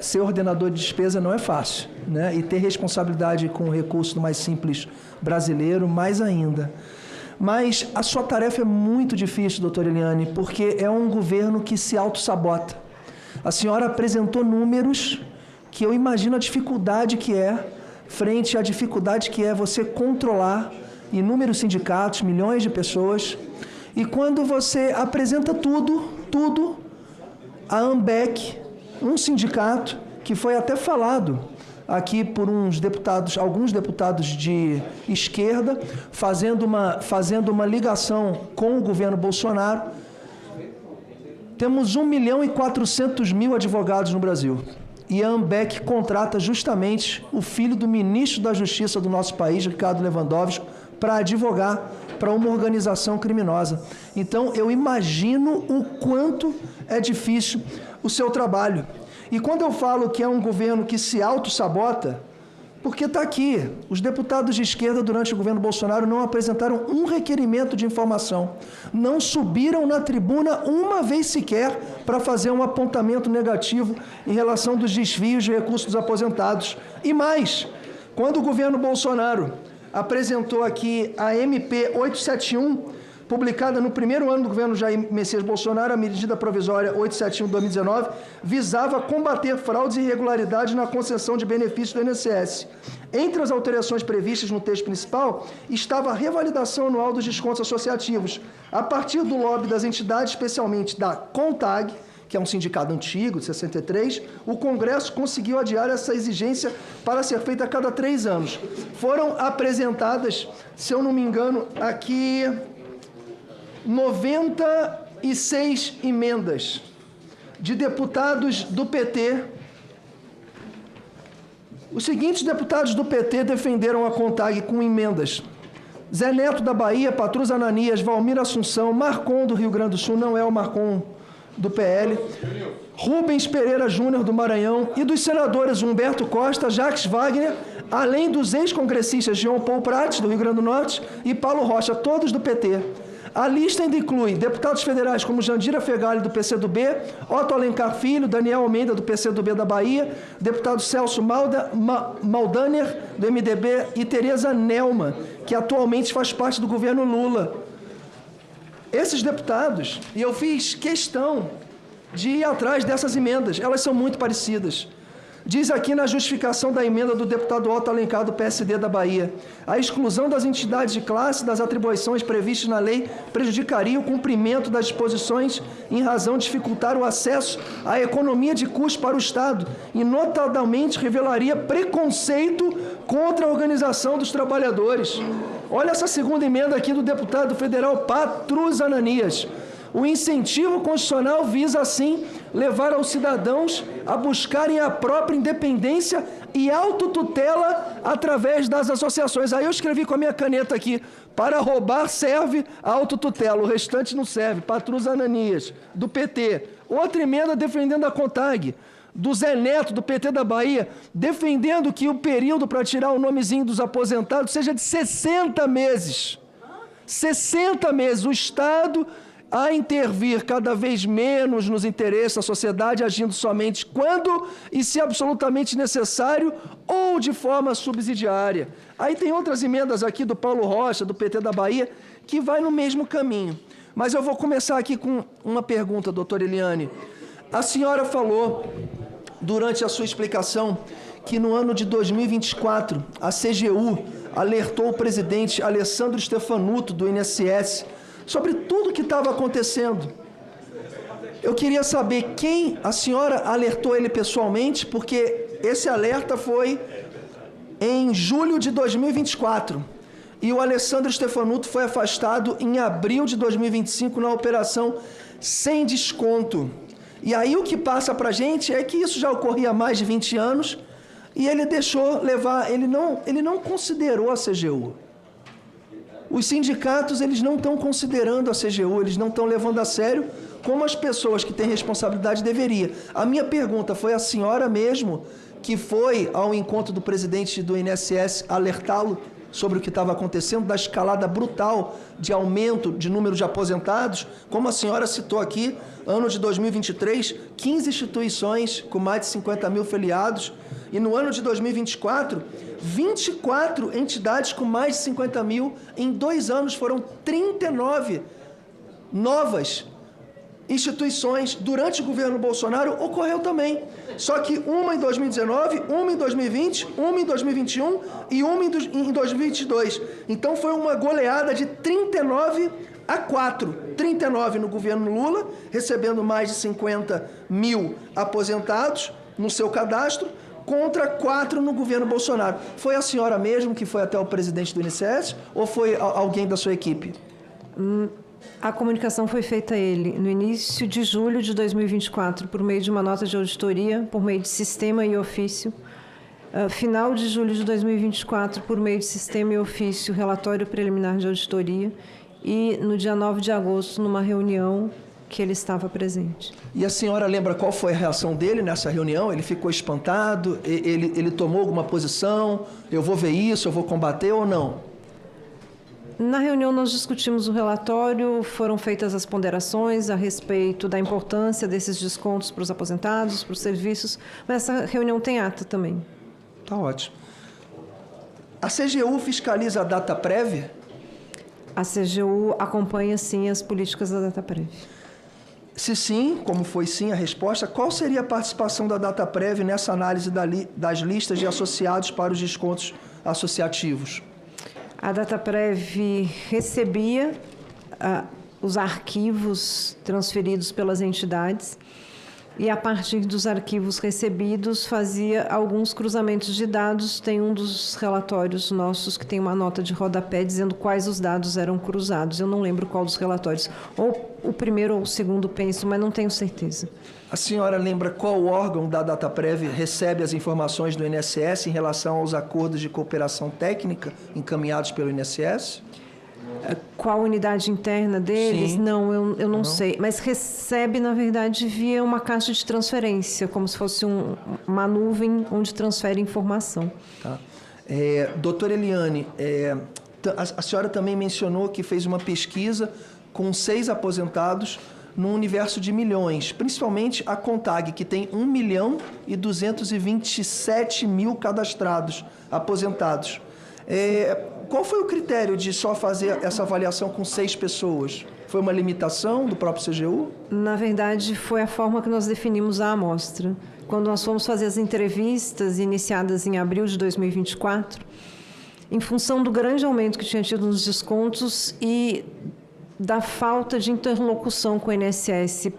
Ser ordenador de despesa não é fácil, né? E ter responsabilidade com o recurso do mais simples brasileiro, mais ainda. Mas a sua tarefa é muito difícil, doutora Eliane, porque é um governo que se auto-sabota. A senhora apresentou números que eu imagino a dificuldade que é, frente à dificuldade que é você controlar inúmeros sindicatos, milhões de pessoas, e quando você apresenta tudo, a AMBEC, um sindicato que foi até falado aqui por alguns deputados de esquerda, fazendo uma ligação com o governo Bolsonaro. Temos 1.400.000 advogados no Brasil. E a AMBEC contrata justamente o filho do ministro da Justiça do nosso país, Ricardo Lewandowski, para advogar para uma organização criminosa. Então, eu imagino o quanto é difícil o seu trabalho. E quando eu falo que é um governo que se auto-sabota, porque está aqui, os deputados de esquerda durante o governo Bolsonaro não apresentaram um requerimento de informação, não subiram na tribuna uma vez sequer para fazer um apontamento negativo em relação dos desvios de recursos dos aposentados. E mais, quando o governo Bolsonaro apresentou aqui a MP 871, publicada no primeiro ano do governo Jair Messias Bolsonaro, a medida provisória 871/2019, visava combater fraudes e irregularidades na concessão de benefícios do INSS. Entre as alterações previstas no texto principal, estava a revalidação anual dos descontos associativos. A partir do lobby das entidades, especialmente da CONTAG, que é um sindicato antigo, de 63, o Congresso conseguiu adiar essa exigência para ser feita a cada 3 anos. Foram apresentadas, se eu não me engano, aqui 96 emendas de deputados do PT. Os seguintes deputados do PT defenderam a CONTAG com emendas: Zé Neto, da Bahia, Patrus Ananias, Valmir Assunção, Marcon, do Rio Grande do Sul, não é o Marcon do PL, Rubens Pereira Júnior, do Maranhão, e dos senadores Humberto Costa, Jacques Wagner, além dos ex-congressistas João Paul Prats, do Rio Grande do Norte, e Paulo Rocha, todos do PT. A lista ainda inclui deputados federais como Jandira Fegali, do PCdoB, Otto Alencar Filho, Daniel Almeida, do PCdoB da Bahia, deputado Celso Maldaner, do MDB, e Tereza Nelma, que atualmente faz parte do governo Lula. Esses deputados, e eu fiz questão de ir atrás dessas emendas, elas são muito parecidas. Diz aqui na justificação da emenda do deputado Otto Alencar, do PSD da Bahia: a exclusão das entidades de classe das atribuições previstas na lei prejudicaria o cumprimento das disposições em razão de dificultar o acesso à economia de custo para o Estado e, notadamente, revelaria preconceito contra a organização dos trabalhadores. Olha essa segunda emenda aqui do deputado federal Patrus Ananias. O incentivo constitucional visa, assim, levar aos cidadãos a buscarem a própria independência e autotutela através das associações. Aí eu escrevi com a minha caneta aqui: para roubar serve a autotutela, o restante não serve. Patrus Ananias, do PT. Outra emenda defendendo a CONTAG, do Zé Neto, do PT da Bahia, defendendo que o período para tirar o nomezinho dos aposentados seja de 60 meses. 60 meses. O Estado a intervir cada vez menos nos interesses da sociedade, agindo somente quando e se absolutamente necessário ou de forma subsidiária. Aí tem outras emendas aqui do Paulo Rocha, do PT da Bahia, que vai no mesmo caminho. Mas eu vou começar aqui com uma pergunta, doutora Eliane. A senhora falou, durante a sua explicação, que no ano de 2024, a CGU alertou o presidente Alessandro Stefanuto, do INSS, sobre tudo o que estava acontecendo. Eu queria saber quem a senhora alertou ele pessoalmente, porque esse alerta foi em julho de 2024 e o Alessandro Stefanuto foi afastado em abril de 2025 na operação Sem Desconto. E aí o que passa para a gente é que isso já ocorria há mais de 20 anos e ele deixou levar, ele não considerou a CGU. Os sindicatos, eles não estão considerando a CGU, eles não estão levando a sério como as pessoas que têm responsabilidade deveriam. A minha pergunta: foi a senhora mesmo que foi ao encontro do presidente do INSS alertá-lo sobre o que estava acontecendo, da escalada brutal de aumento de número de aposentados? Como a senhora citou aqui, ano de 2023, 15 instituições com mais de 50 mil filiados, e no ano de 2024, 24 entidades com mais de 50 mil. Em 2 anos foram 39 novas instituições. Durante o governo Bolsonaro ocorreu também. Só que uma em 2019, uma em 2020, uma em 2021 e uma em 2022. Então foi uma goleada de 39-4. 39 no governo Lula, recebendo mais de 50 mil aposentados no seu cadastro, contra 4 no governo Bolsonaro. Foi a senhora mesmo que foi até o presidente do INSS ou foi alguém da sua equipe? A comunicação foi feita a ele no início de julho de 2024, por meio de uma nota de auditoria, por meio de sistema e ofício. Final de julho de 2024, por meio de sistema e ofício, relatório preliminar de auditoria. E no dia 9 de agosto, numa reunião que ele estava presente. E a senhora lembra qual foi a reação dele nessa reunião? Ele ficou espantado? Ele tomou alguma posição? Eu vou ver isso, eu vou combater ou não? Na reunião nós discutimos o relatório, foram feitas as ponderações a respeito da importância desses descontos para os aposentados, para os serviços, mas essa reunião tem ata também. Tá ótimo. A CGU fiscaliza a data prévia? A CGU acompanha, sim, as políticas da Dataprev. Se sim, como foi sim a resposta, qual seria a participação da Dataprev nessa análise das listas de associados para os descontos associativos? A Dataprev recebia os arquivos transferidos pelas entidades e, a partir dos arquivos recebidos, fazia alguns cruzamentos de dados. Tem um dos relatórios nossos que tem uma nota de rodapé dizendo quais os dados eram cruzados. Eu não lembro qual dos relatórios. Ou o primeiro ou o segundo, penso, mas não tenho certeza. A senhora lembra qual órgão da Dataprev recebe as informações do INSS em relação aos acordos de cooperação técnica encaminhados pelo INSS? Qual unidade interna deles? Sim. Não, eu não sei. Mas recebe, na verdade, via uma caixa de transferência, como se fosse uma nuvem onde transfere informação. Tá. Doutora Eliane, a senhora também mencionou que fez uma pesquisa com 6 aposentados no universo de milhões, principalmente a CONTAG, que tem 1.227.000 cadastrados, aposentados. Qual foi o critério de só fazer essa avaliação com 6 pessoas? Foi uma limitação do próprio CGU? Na verdade, foi a forma que nós definimos a amostra. Quando nós fomos fazer as entrevistas iniciadas em abril de 2024, em função do grande aumento que tinha tido nos descontos e da falta de interlocução com o INSS,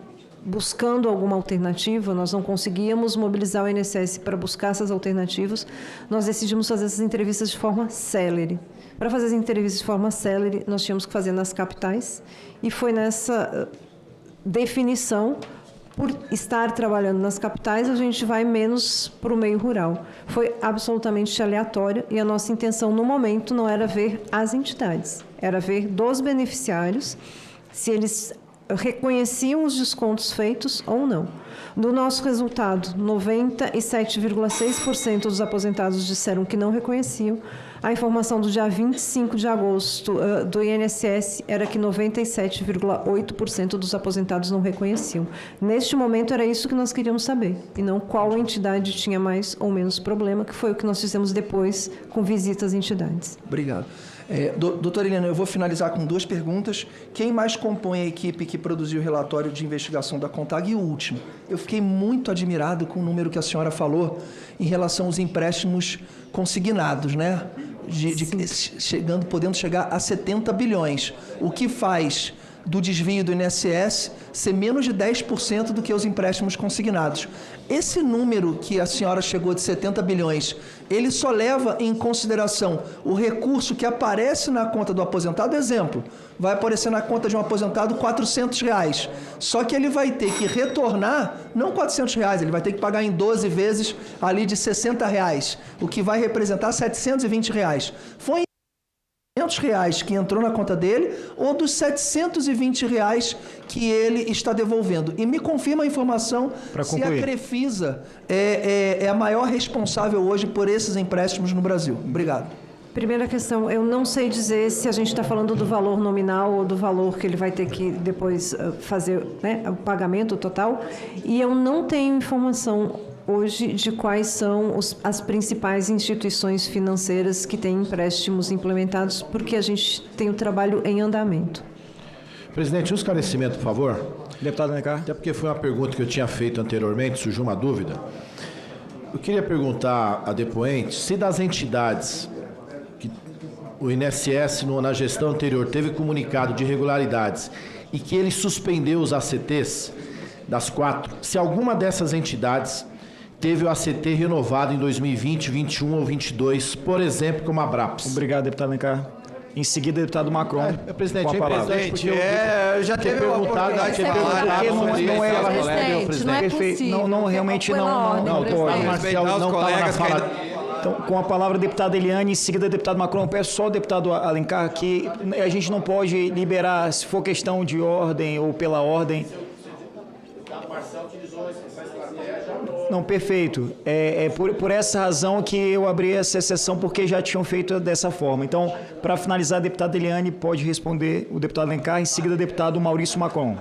buscando alguma alternativa, nós não conseguíamos mobilizar o INSS para buscar essas alternativas, nós decidimos fazer essas entrevistas de forma célere. Para fazer as entrevistas de forma célere, nós tínhamos que fazer nas capitais, e foi nessa definição, por estar trabalhando nas capitais, a gente vai menos para o meio rural. Foi absolutamente aleatório, e a nossa intenção no momento não era ver as entidades, era ver dos beneficiários se eles reconheciam os descontos feitos ou não. Do nosso resultado, 97,6% dos aposentados disseram que não reconheciam. A informação do dia 25 de agosto do INSS era que 97,8% dos aposentados não reconheciam. Neste momento, era isso que nós queríamos saber, e não qual entidade tinha mais ou menos problema, que foi o que nós fizemos depois com visitas às entidades. Obrigado. Doutora Eliane, eu vou finalizar com 2 perguntas. Quem mais compõe a equipe que produziu o relatório de investigação da CONTAG? E o último, eu fiquei muito admirado com o número que a senhora falou em relação aos empréstimos consignados, né? Podendo chegar a 70 bilhões, o que faz do desvio do INSS ser menos de 10% do que os empréstimos consignados. Esse número que a senhora chegou de 70 bilhões, ele só leva em consideração o recurso que aparece na conta do aposentado. Exemplo, vai aparecer na conta de um aposentado R$400, só que ele vai ter que retornar, não R$400, ele vai ter que pagar em 12 vezes ali de R$60, o que vai representar R$720. Foi R$500 que entrou na conta dele ou dos R$720 que ele está devolvendo. E me confirma a informação se a Crefisa é a maior responsável hoje por esses empréstimos no Brasil. Obrigado. Primeira questão, eu não sei dizer se a gente está falando do valor nominal ou do valor que ele vai ter que depois fazer, né, o pagamento total, e eu não tenho informação hoje de quais são as principais instituições financeiras que têm empréstimos implementados, porque a gente tem o trabalho em andamento. Presidente, um esclarecimento, por favor. Deputado Alencar. Até porque foi uma pergunta que eu tinha feito anteriormente, surgiu uma dúvida. Eu queria perguntar a depoente se das entidades que o INSS, na gestão anterior, teve comunicado de irregularidades e que ele suspendeu os ACTs, das 4, se alguma dessas entidades teve o ACT renovado em 2020, 21 ou 22, por exemplo, como a Abraps. Obrigado, deputado Alencar. Em seguida, deputado Macron. Presidente, com a palavra. Presidente, já teve perguntado, não é possível. Não, realmente não pode. Marcelo não estava na fala. Então, com a palavra, deputada Eliane, em seguida, deputado Macron. Peço só ao deputado Alencar que a gente não pode liberar, se for questão de ordem ou pela ordem. Não, perfeito. Por essa razão que eu abri essa exceção, porque já tinham feito dessa forma. Então, para finalizar, a deputada Eliane pode responder o deputado Alencar, em seguida, o deputado Maurício Macron.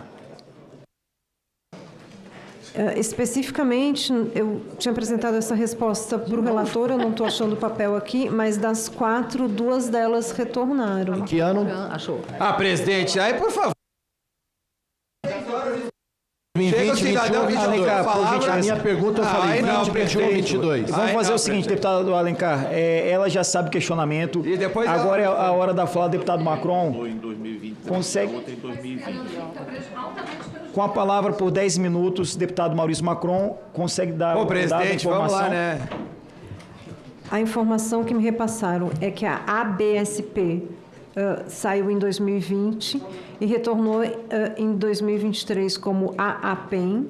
Especificamente, eu tinha apresentado essa resposta para o relator, eu não estou achando o papel aqui, mas das 4, 2 delas retornaram. Que ano? Achou. Ah, presidente, aí por favor. Chega o cidadão 22. Palavra, a minha pergunta eu falei 20, 21, 22. Vamos fazer o seguinte, deputado Alencar, ela já sabe o questionamento, E depois agora é a hora da fala, deputado Macron. Em 2020. Consegue? Em 2020. Com a palavra por 10 minutos, deputado Maurício Macron consegue dar Ô, presidente, vamos lá, né? A informação que me repassaram é que a ABSP saiu em 2020 e retornou em 2023 como AAPEM,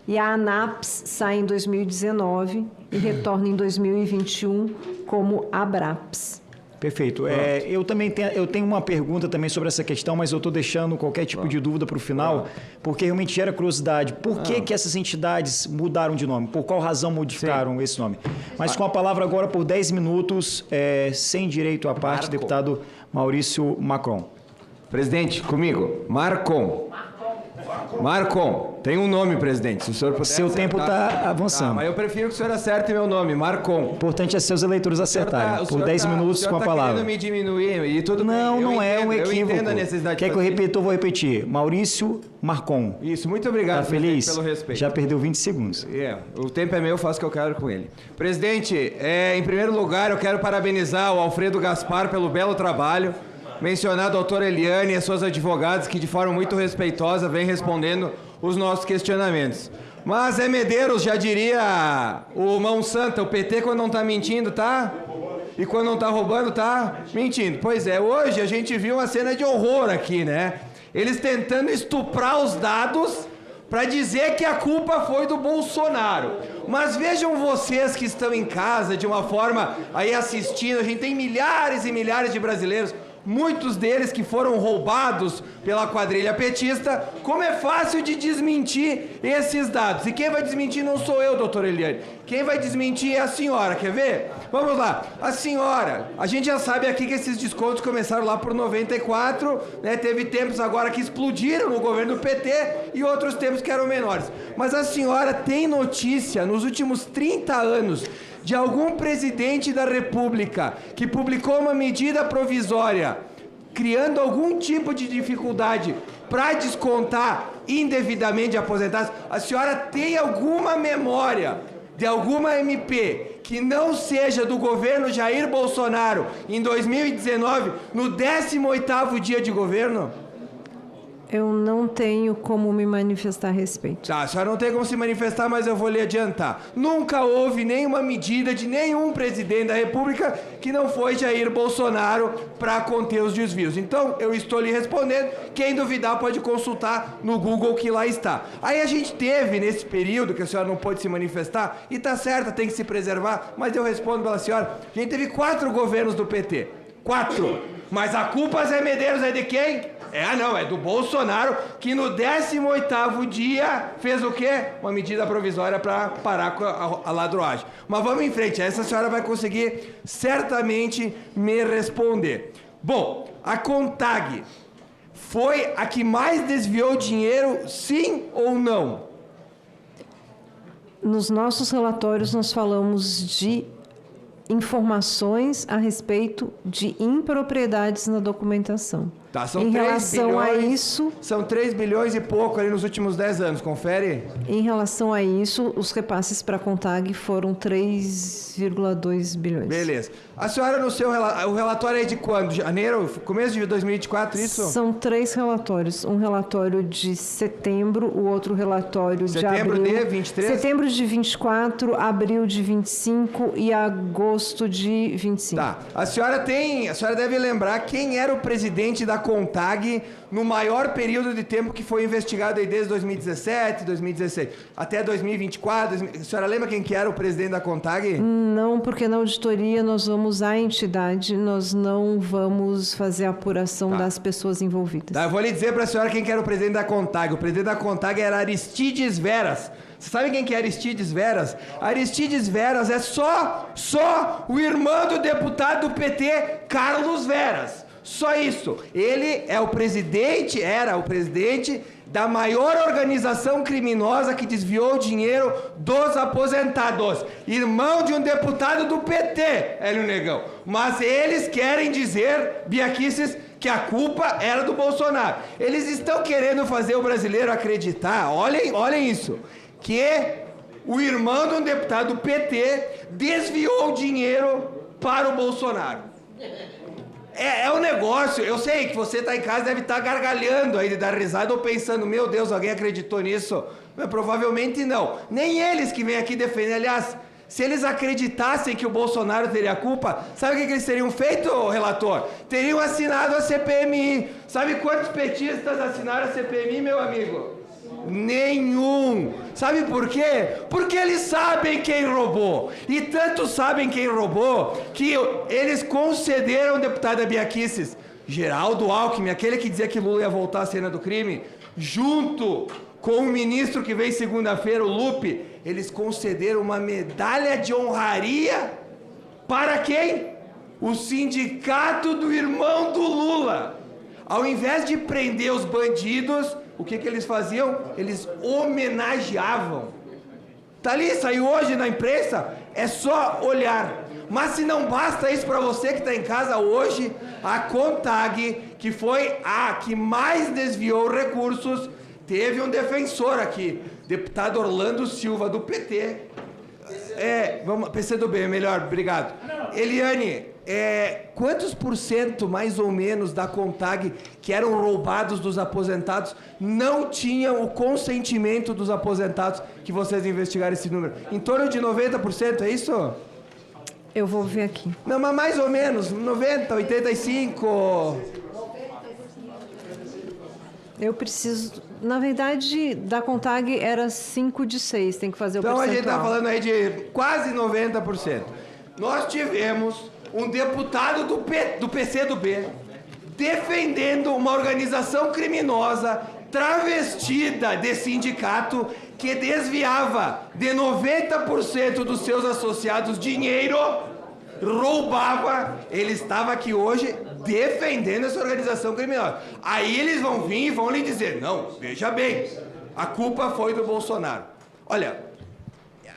e a ANAPS sai em 2019 e retorna em 2021 como ABRAPS. Perfeito. Eu tenho uma pergunta também sobre essa questão, mas eu estou deixando qualquer tipo de dúvida para o final, porque realmente gera curiosidade. Por que essas entidades mudaram de nome? Por qual razão modificaram esse nome? Mas com a palavra agora por 10 minutos, sem direito à parte, deputado Maurício Macron. Presidente, comigo. Marcon. Tem um nome, presidente. Se o senhor puder Seu tempo está avançando. Mas eu prefiro que o senhor acerte meu nome, Marcon. O importante é seus eleitores acertarem. Por 10 minutos com a palavra. O senhor está querendo me diminuir e tudo bem. Não é um equívoco. Eu entendo a necessidade. Quer que eu repita? Eu vou repetir. Maurício Marcon. Isso, muito obrigado, tá feliz? Pelo respeito. Já perdeu 20 segundos. O tempo é meu, eu faço o que eu quero com ele. Presidente, em primeiro lugar, eu quero parabenizar o Alfredo Gaspar pelo belo trabalho. Mencionar a doutora Eliane e as suas advogadas que de forma muito respeitosa vem respondendo os nossos questionamentos. Mas Medeiros já diria o mão santa, o PT quando não tá mentindo, tá? E quando não tá roubando, tá mentindo. Pois é, hoje a gente viu uma cena de horror aqui, né? Eles tentando estuprar os dados para dizer que a culpa foi do Bolsonaro. Mas vejam vocês que estão em casa de uma forma aí assistindo, a gente tem milhares e milhares de brasileiros, muitos deles que foram roubados pela quadrilha petista, como é fácil de desmentir esses dados. E quem vai desmentir não sou eu, doutora Eliane. Quem vai desmentir é a senhora, quer ver? Vamos lá. A senhora, a gente já sabe aqui que esses descontos começaram lá por 94, né? Teve tempos agora que explodiram no governo do PT e outros tempos que eram menores. Mas a senhora tem notícia, nos últimos 30 anos, de algum presidente da República que publicou uma medida provisória criando algum tipo de dificuldade para descontar indevidamente aposentados? A senhora tem alguma memória de alguma MP que não seja do governo Jair Bolsonaro em 2019, no 18º dia de governo? Eu não tenho como me manifestar a respeito. Tá, a senhora não tem como se manifestar, mas eu vou lhe adiantar. Nunca houve nenhuma medida de nenhum presidente da República que não foi Jair Bolsonaro para conter os desvios. Então, eu estou lhe respondendo. Quem duvidar pode consultar no Google que lá está. Aí a gente teve, nesse período que a senhora não pôde se manifestar, e tá certa, tem que se preservar, mas eu respondo pela senhora, a gente teve 4 governos do PT. 4. Mas a culpa, Zé Medeiros, é de quem? É do Bolsonaro, que no 18º dia fez o quê? Uma medida provisória para parar com a ladroagem. Mas vamos em frente, essa senhora vai conseguir certamente me responder. Bom, a CONTAG foi a que mais desviou dinheiro, sim ou não? Nos nossos relatórios nós falamos de informações a respeito de impropriedades na documentação. Tá, são em 3 relação bilhões, a isso, são 3 bilhões e pouco ali nos últimos 10 anos, confere? Em relação a isso, os repasses para a CONTAG foram 3,2 bilhões. Beleza. A senhora no seu o relatório é de quando? Janeiro? Começo de 2024, isso? São 3 relatórios. Um relatório de setembro, o outro relatório de abril. Setembro de 23? Setembro de 24, abril de 25 e agosto de 25. Tá. A senhora deve lembrar quem era o presidente da CONTAG no maior período de tempo que foi investigado aí desde 2017, 2016, até 2024. A senhora lembra quem que era o presidente da CONTAG? Não, porque na auditoria nós vamos à entidade, nós não vamos fazer a apuração das pessoas envolvidas. Tá, eu vou lhe dizer para a senhora quem que era o presidente da CONTAG. O presidente da CONTAG era Aristides Veras. Você sabe quem que é Aristides Veras? Aristides Veras é só o irmão do deputado do PT, Carlos Veras. Só isso. Ele era o presidente da maior organização criminosa que desviou o dinheiro dos aposentados. Irmão de um deputado do PT, Hélio Negão. Mas eles querem dizer, Biaquices, que a culpa era do Bolsonaro. Eles estão querendo fazer o brasileiro acreditar, olhem isso, que o irmão de um deputado do PT desviou o dinheiro para o Bolsonaro. É um negócio, eu sei que você está em casa, deve estar gargalhando aí de dar risada ou pensando, meu Deus, alguém acreditou nisso? Mas provavelmente não. Nem eles que vêm aqui defender. Aliás, se eles acreditassem que o Bolsonaro teria culpa, sabe o que eles teriam feito, relator? Teriam assinado a CPMI. Sabe quantos petistas assinaram a CPMI, meu amigo? Nenhum. Sabe por quê? Porque eles sabem quem roubou. E tanto sabem quem roubou que eles concederam ao deputado Biaquices, Geraldo Alckmin, aquele que dizia que Lula ia voltar à cena do crime, junto com o ministro que vem segunda-feira, o Lupe, eles concederam uma medalha de honraria para quem? O sindicato do irmão do Lula. Ao invés de prender os bandidos, o que eles faziam? Eles homenageavam. Tá ali, saiu hoje na imprensa, é só olhar. Mas se não basta isso para você que está em casa hoje, a CONTAG, que foi a que mais desviou recursos, teve um defensor aqui, deputado Orlando Silva, do PT. PCdoB, melhor, obrigado. Eliane, quantos % mais ou menos da CONTAG que eram roubados dos aposentados não tinham o consentimento dos aposentados que vocês investigaram esse número? Em torno de 90%, é isso? Eu vou ver aqui. Não, mas mais ou menos, 90, 85... Eu preciso... Na verdade, da CONTAG era 5 de 6, tem que fazer o percentual. Então a gente está falando aí de quase 90%. Nós tivemos um deputado do PCdoB defendendo uma organização criminosa travestida de sindicato que desviava de 90% dos seus associados dinheiro, roubava. Ele estava aqui hoje defendendo essa organização criminosa. Aí eles vão vir e vão lhe dizer, não, veja bem, a culpa foi do Bolsonaro. Olha,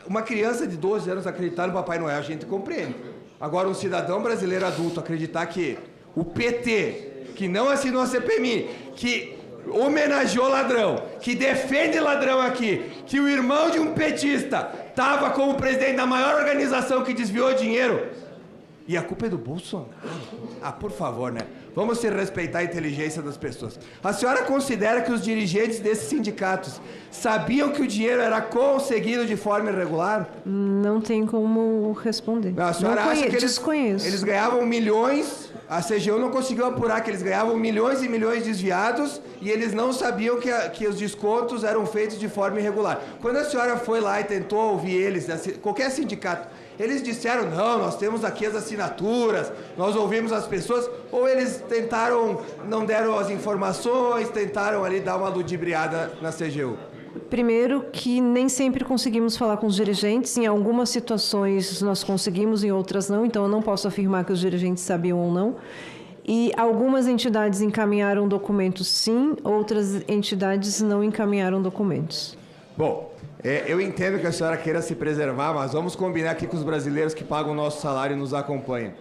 uma criança de 12 anos acreditar no Papai Noel, a gente compreende. Agora, um cidadão brasileiro adulto acreditar que o PT, que não assinou a CPMI, que homenageou ladrão, que defende ladrão aqui, que o irmão de um petista estava como presidente da maior organização que desviou dinheiro, e a culpa é do Bolsonaro? Ah, por favor, né? Vamos se respeitar a inteligência das pessoas. A senhora considera que os dirigentes desses sindicatos sabiam que o dinheiro era conseguido de forma irregular? Não tem como responder. A senhora acha que eles ganhavam milhões, a CGU não conseguiu apurar que eles ganhavam milhões e milhões desviados e eles não sabiam que os descontos eram feitos de forma irregular. Quando a senhora foi lá e tentou ouvir eles, qualquer sindicato, eles disseram, não, nós temos aqui as assinaturas, nós ouvimos as pessoas, ou eles tentaram, não deram as informações, tentaram ali dar uma ludibriada na CGU? Primeiro que nem sempre conseguimos falar com os dirigentes, em algumas situações nós conseguimos, em outras não, então eu não posso afirmar que os dirigentes sabiam ou não. E algumas entidades encaminharam documentos sim, outras entidades não encaminharam documentos. Bom, eu entendo que a senhora queira se preservar, mas vamos combinar aqui com os brasileiros que pagam o nosso salário e nos acompanham.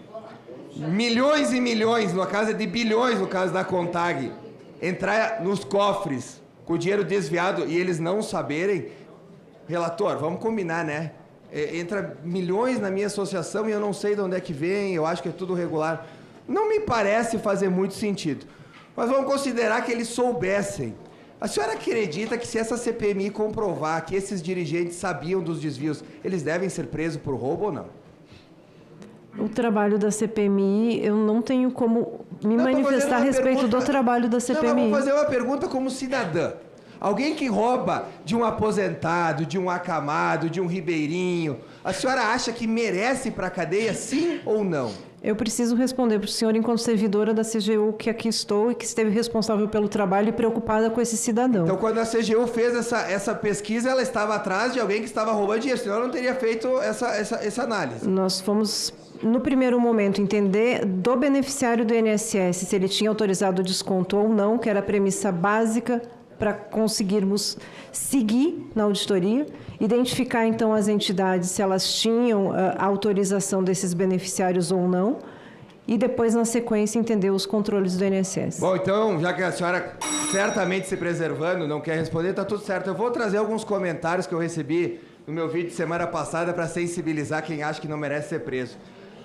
Milhões e milhões, na casa de bilhões, no caso da CONTAG, entrar nos cofres com o dinheiro desviado e eles não saberem. Relator, vamos combinar, né? Entra milhões na minha associação e eu não sei de onde é que vem, eu acho que é tudo regular. Não me parece fazer muito sentido. Mas vamos considerar que eles soubessem. A senhora acredita que se essa CPMI comprovar que esses dirigentes sabiam dos desvios, eles devem ser presos por roubo ou não? O trabalho da CPMI, eu não tenho como me manifestar a respeito do trabalho da CPMI. Não, vamos fazer uma pergunta como cidadã. Alguém que rouba de um aposentado, de um acamado, de um ribeirinho, a senhora acha que merece ir para a cadeia, sim ou não? Eu preciso responder para o senhor enquanto servidora da CGU que aqui estou e que esteve responsável pelo trabalho e preocupada com esse cidadão. Então, quando a CGU fez essa pesquisa, ela estava atrás de alguém que estava roubando dinheiro, senão ela não teria feito essa análise. Nós fomos, no primeiro momento, entender do beneficiário do INSS se ele tinha autorizado o desconto ou não, que era a premissa básica para conseguirmos seguir na auditoria, identificar então as entidades, se elas tinham a autorização desses beneficiários ou não, e depois, na sequência, entender os controles do INSS. Bom, então, já que a senhora certamente se preservando, não quer responder, está tudo certo. Eu vou trazer alguns comentários que eu recebi no meu vídeo de semana passada para sensibilizar quem acha que não merece ser preso.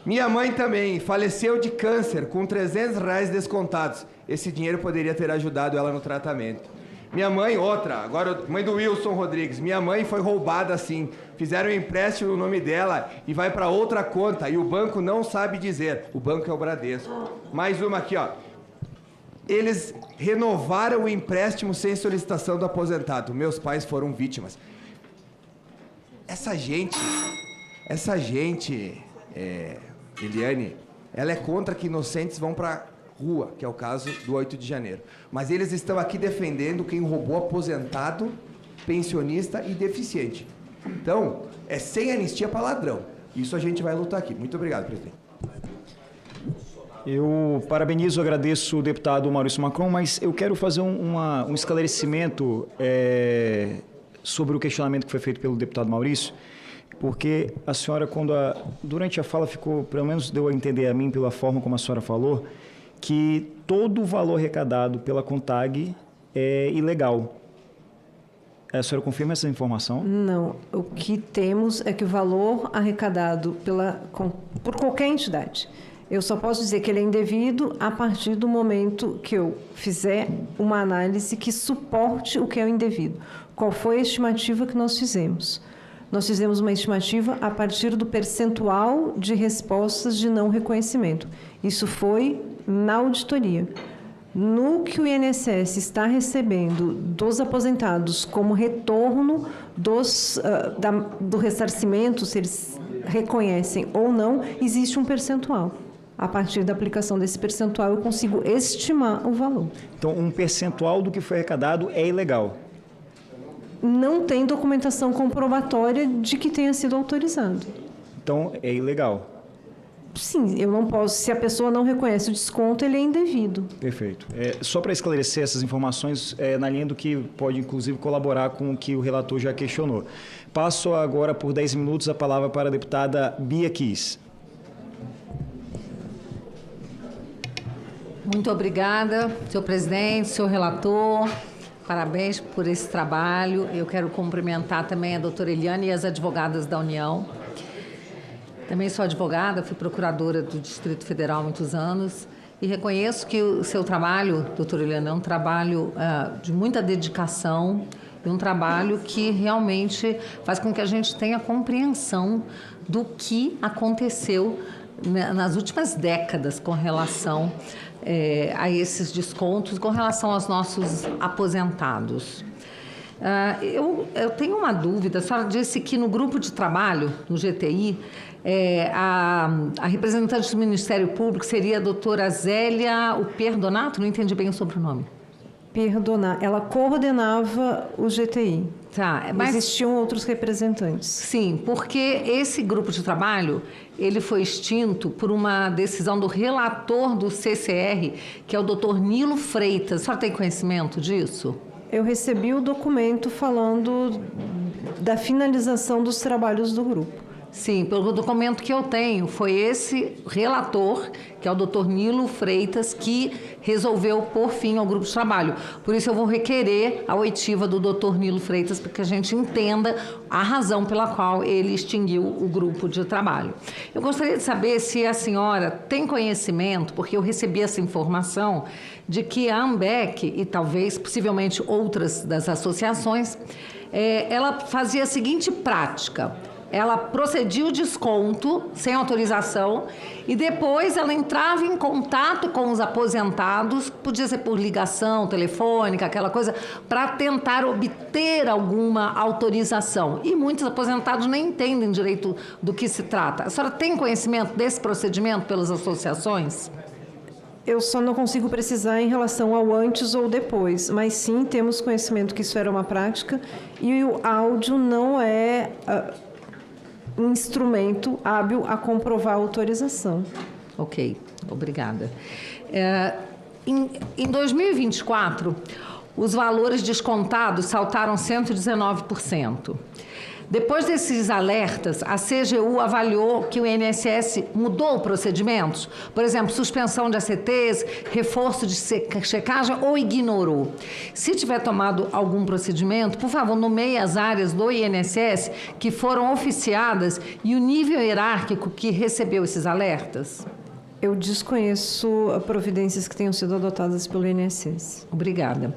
Minha mãe também faleceu de câncer com R$300 descontados. Esse dinheiro poderia ter ajudado ela no tratamento. Minha mãe, outra, agora mãe do Wilson Rodrigues, minha mãe foi roubada assim, fizeram um empréstimo no nome dela e vai para outra conta e o banco não sabe dizer, o banco é o Bradesco. Mais uma aqui, ó. Eles renovaram o empréstimo sem solicitação do aposentado, meus pais foram vítimas. Essa gente, Eliane, ela é contra que inocentes vão para rua, que é o caso do 8 de janeiro. Mas eles estão aqui defendendo quem roubou aposentado, pensionista e deficiente. Então, é sem anistia para ladrão. Isso a gente vai lutar aqui. Muito obrigado, presidente. Eu parabenizo, agradeço o deputado Maurício Macron, mas eu quero fazer um esclarecimento sobre o questionamento que foi feito pelo deputado Maurício, porque a senhora, durante a fala, ficou, pelo menos deu a entender a mim, pela forma como a senhora falou, que todo o valor arrecadado pela CONTAG é ilegal. A senhora confirma essa informação? Não. O que temos é que o valor arrecadado por qualquer entidade, eu só posso dizer que ele é indevido a partir do momento que eu fizer uma análise que suporte o que é o indevido. Qual foi a estimativa que nós fizemos? Nós fizemos uma estimativa a partir do percentual de respostas de não reconhecimento. Isso foi na auditoria. No que o INSS está recebendo dos aposentados como retorno do ressarcimento, se eles reconhecem ou não, existe um percentual. A partir da aplicação desse percentual, eu consigo estimar o valor. Então, um percentual do que foi arrecadado é ilegal? Não tem documentação comprobatória de que tenha sido autorizado. Então, é ilegal? Sim, eu não posso. Se a pessoa não reconhece o desconto, ele é indevido. Perfeito. Só para esclarecer essas informações, na linha do que pode, inclusive, colaborar com o que o relator já questionou. Passo agora, por 10 minutos, a palavra para a deputada Bia Kiss. Muito obrigada, senhor presidente, senhor relator. Parabéns por esse trabalho. Eu quero cumprimentar também a doutora Eliane e as advogadas da União. Também sou advogada, fui procuradora do Distrito Federal há muitos anos e reconheço que o seu trabalho, doutora Eliane, é um trabalho de muita dedicação e um trabalho que realmente faz com que a gente tenha compreensão do que aconteceu nas últimas décadas com relação a esses descontos, com relação aos nossos aposentados. Eu tenho uma dúvida. A senhora disse que no grupo de trabalho, no GTI, a representante do Ministério Público seria a doutora Zélia Perdonato? Não entendi bem o sobrenome. Perdonato. Ela coordenava o GTI. Tá, mas existiam outros representantes. Sim, porque esse grupo de trabalho, ele foi extinto por uma decisão do relator do CCR, que é o doutor Nilo Freitas. A senhora tem conhecimento disso? Eu recebi o documento falando da finalização dos trabalhos do grupo. Sim, pelo documento que eu tenho, foi esse relator, que é o doutor Nilo Freitas, que resolveu pôr fim ao grupo de trabalho. Por isso eu vou requerer a oitiva do doutor Nilo Freitas, para que a gente entenda a razão pela qual ele extinguiu o grupo de trabalho. Eu gostaria de saber se a senhora tem conhecimento, porque eu recebi essa informação, de que a AMBEC, e talvez, possivelmente, outras das associações, ela fazia a seguinte prática: ela procedia o desconto sem autorização e depois ela entrava em contato com os aposentados, podia ser por ligação telefônica, aquela coisa, para tentar obter alguma autorização. E muitos aposentados nem entendem direito do que se trata. A senhora tem conhecimento desse procedimento pelas associações? Eu só não consigo precisar em relação ao antes ou depois, mas sim temos conhecimento que isso era uma prática e o áudio não é um instrumento hábil a comprovar a autorização. Ok, obrigada. Em 2024, os valores descontados saltaram 119%. Depois desses alertas, a CGU avaliou que o INSS mudou procedimentos, por exemplo, suspensão de ACTs, reforço de checagem ou ignorou. Se tiver tomado algum procedimento, por favor, nomeie as áreas do INSS que foram oficiadas e o nível hierárquico que recebeu esses alertas. Eu desconheço providências que tenham sido adotadas pelo INSS. Obrigada.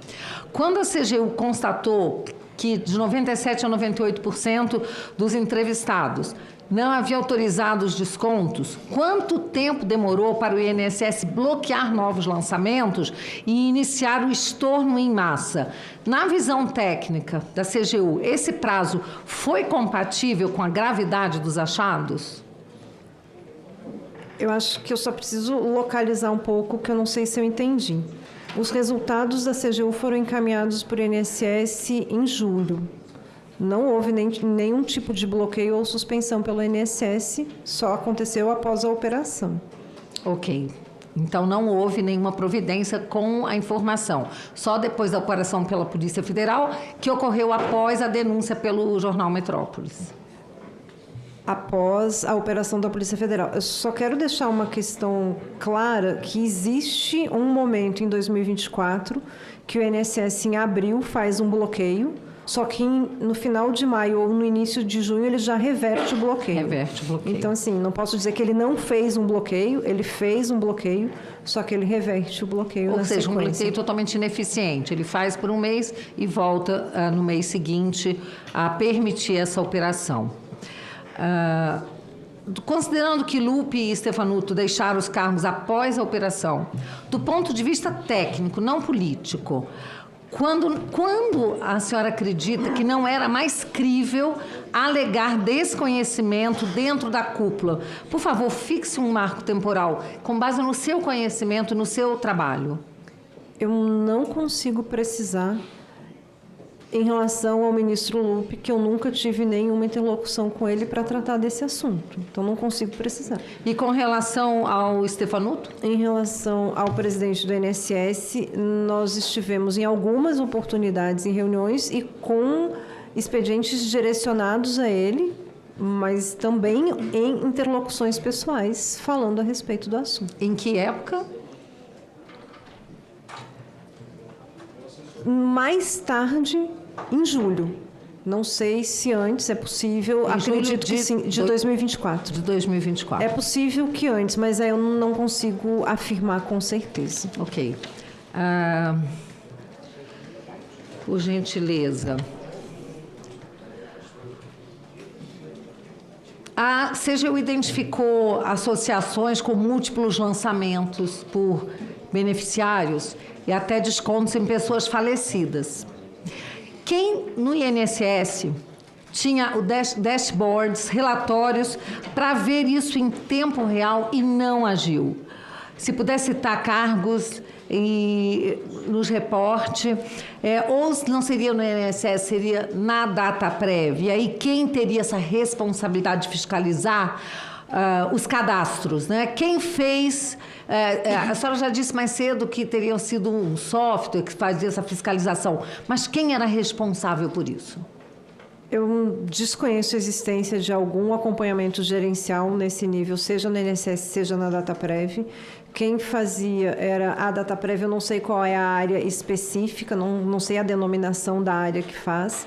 Quando a CGU constatou que de 97% a 98% dos entrevistados não havia autorizado os descontos, quanto tempo demorou para o INSS bloquear novos lançamentos e iniciar o estorno em massa? Na visão técnica da CGU, esse prazo foi compatível com a gravidade dos achados? Eu acho que eu só preciso localizar um pouco, que eu não sei se eu entendi. Os resultados da CGU foram encaminhados por INSS em julho. Não houve nenhum tipo de bloqueio ou suspensão pelo INSS, só aconteceu após a operação. Ok. Então, não houve nenhuma providência com a informação. Só depois da operação pela Polícia Federal, que ocorreu após a denúncia pelo jornal Metrópolis. Após a operação da Polícia Federal. Eu só quero deixar uma questão clara, que existe um momento em 2024 que o INSS em abril faz um bloqueio, só que no final de maio ou no início de junho ele já reverte o bloqueio. Reverte o bloqueio. Então, assim, não posso dizer que ele não fez um bloqueio, ele fez um bloqueio, só que ele reverte o bloqueio na sequência. Ou seja, um bloqueio totalmente ineficiente. Ele faz por um mês e volta no mês seguinte a permitir essa operação. Considerando que Lupe e Stefanuto deixaram os cargos após a operação, do ponto de vista técnico, não político, quando a senhora acredita que não era mais crível alegar desconhecimento dentro da cúpula? Por favor, fixe um marco temporal com base no seu conhecimento, no seu trabalho. Eu não consigo precisar em relação ao ministro Lupe, que eu nunca tive nenhuma interlocução com ele para tratar desse assunto. Então, não consigo precisar. E com relação ao Stefanuto? Em relação ao presidente do INSS, nós estivemos em algumas oportunidades em reuniões e com expedientes direcionados a ele, mas também em interlocuções pessoais, falando a respeito do assunto. Em que época? Mais tarde, em julho. Não sei se antes é possível, acredito que sim, de 2024. De 2024. É possível que antes, mas aí eu não consigo afirmar com certeza. Ok. Por gentileza. A CGU identificou associações com múltiplos lançamentos por beneficiários e até descontos em pessoas falecidas. Quem no INSS tinha o dashboards, relatórios, para ver isso em tempo real e não agiu? Se puder citar cargos e nos reporte, ou não seria no INSS, seria na DataPrev. E aí quem teria essa responsabilidade de fiscalizar os cadastros, né? Quem fez... a senhora já disse mais cedo que teria sido um software que fazia essa fiscalização, mas quem era responsável por isso? Eu desconheço a existência de algum acompanhamento gerencial nesse nível, seja no INSS, seja na DataPrev. Quem fazia era a DataPrev, eu não sei qual é a área específica, não sei a denominação da área que faz.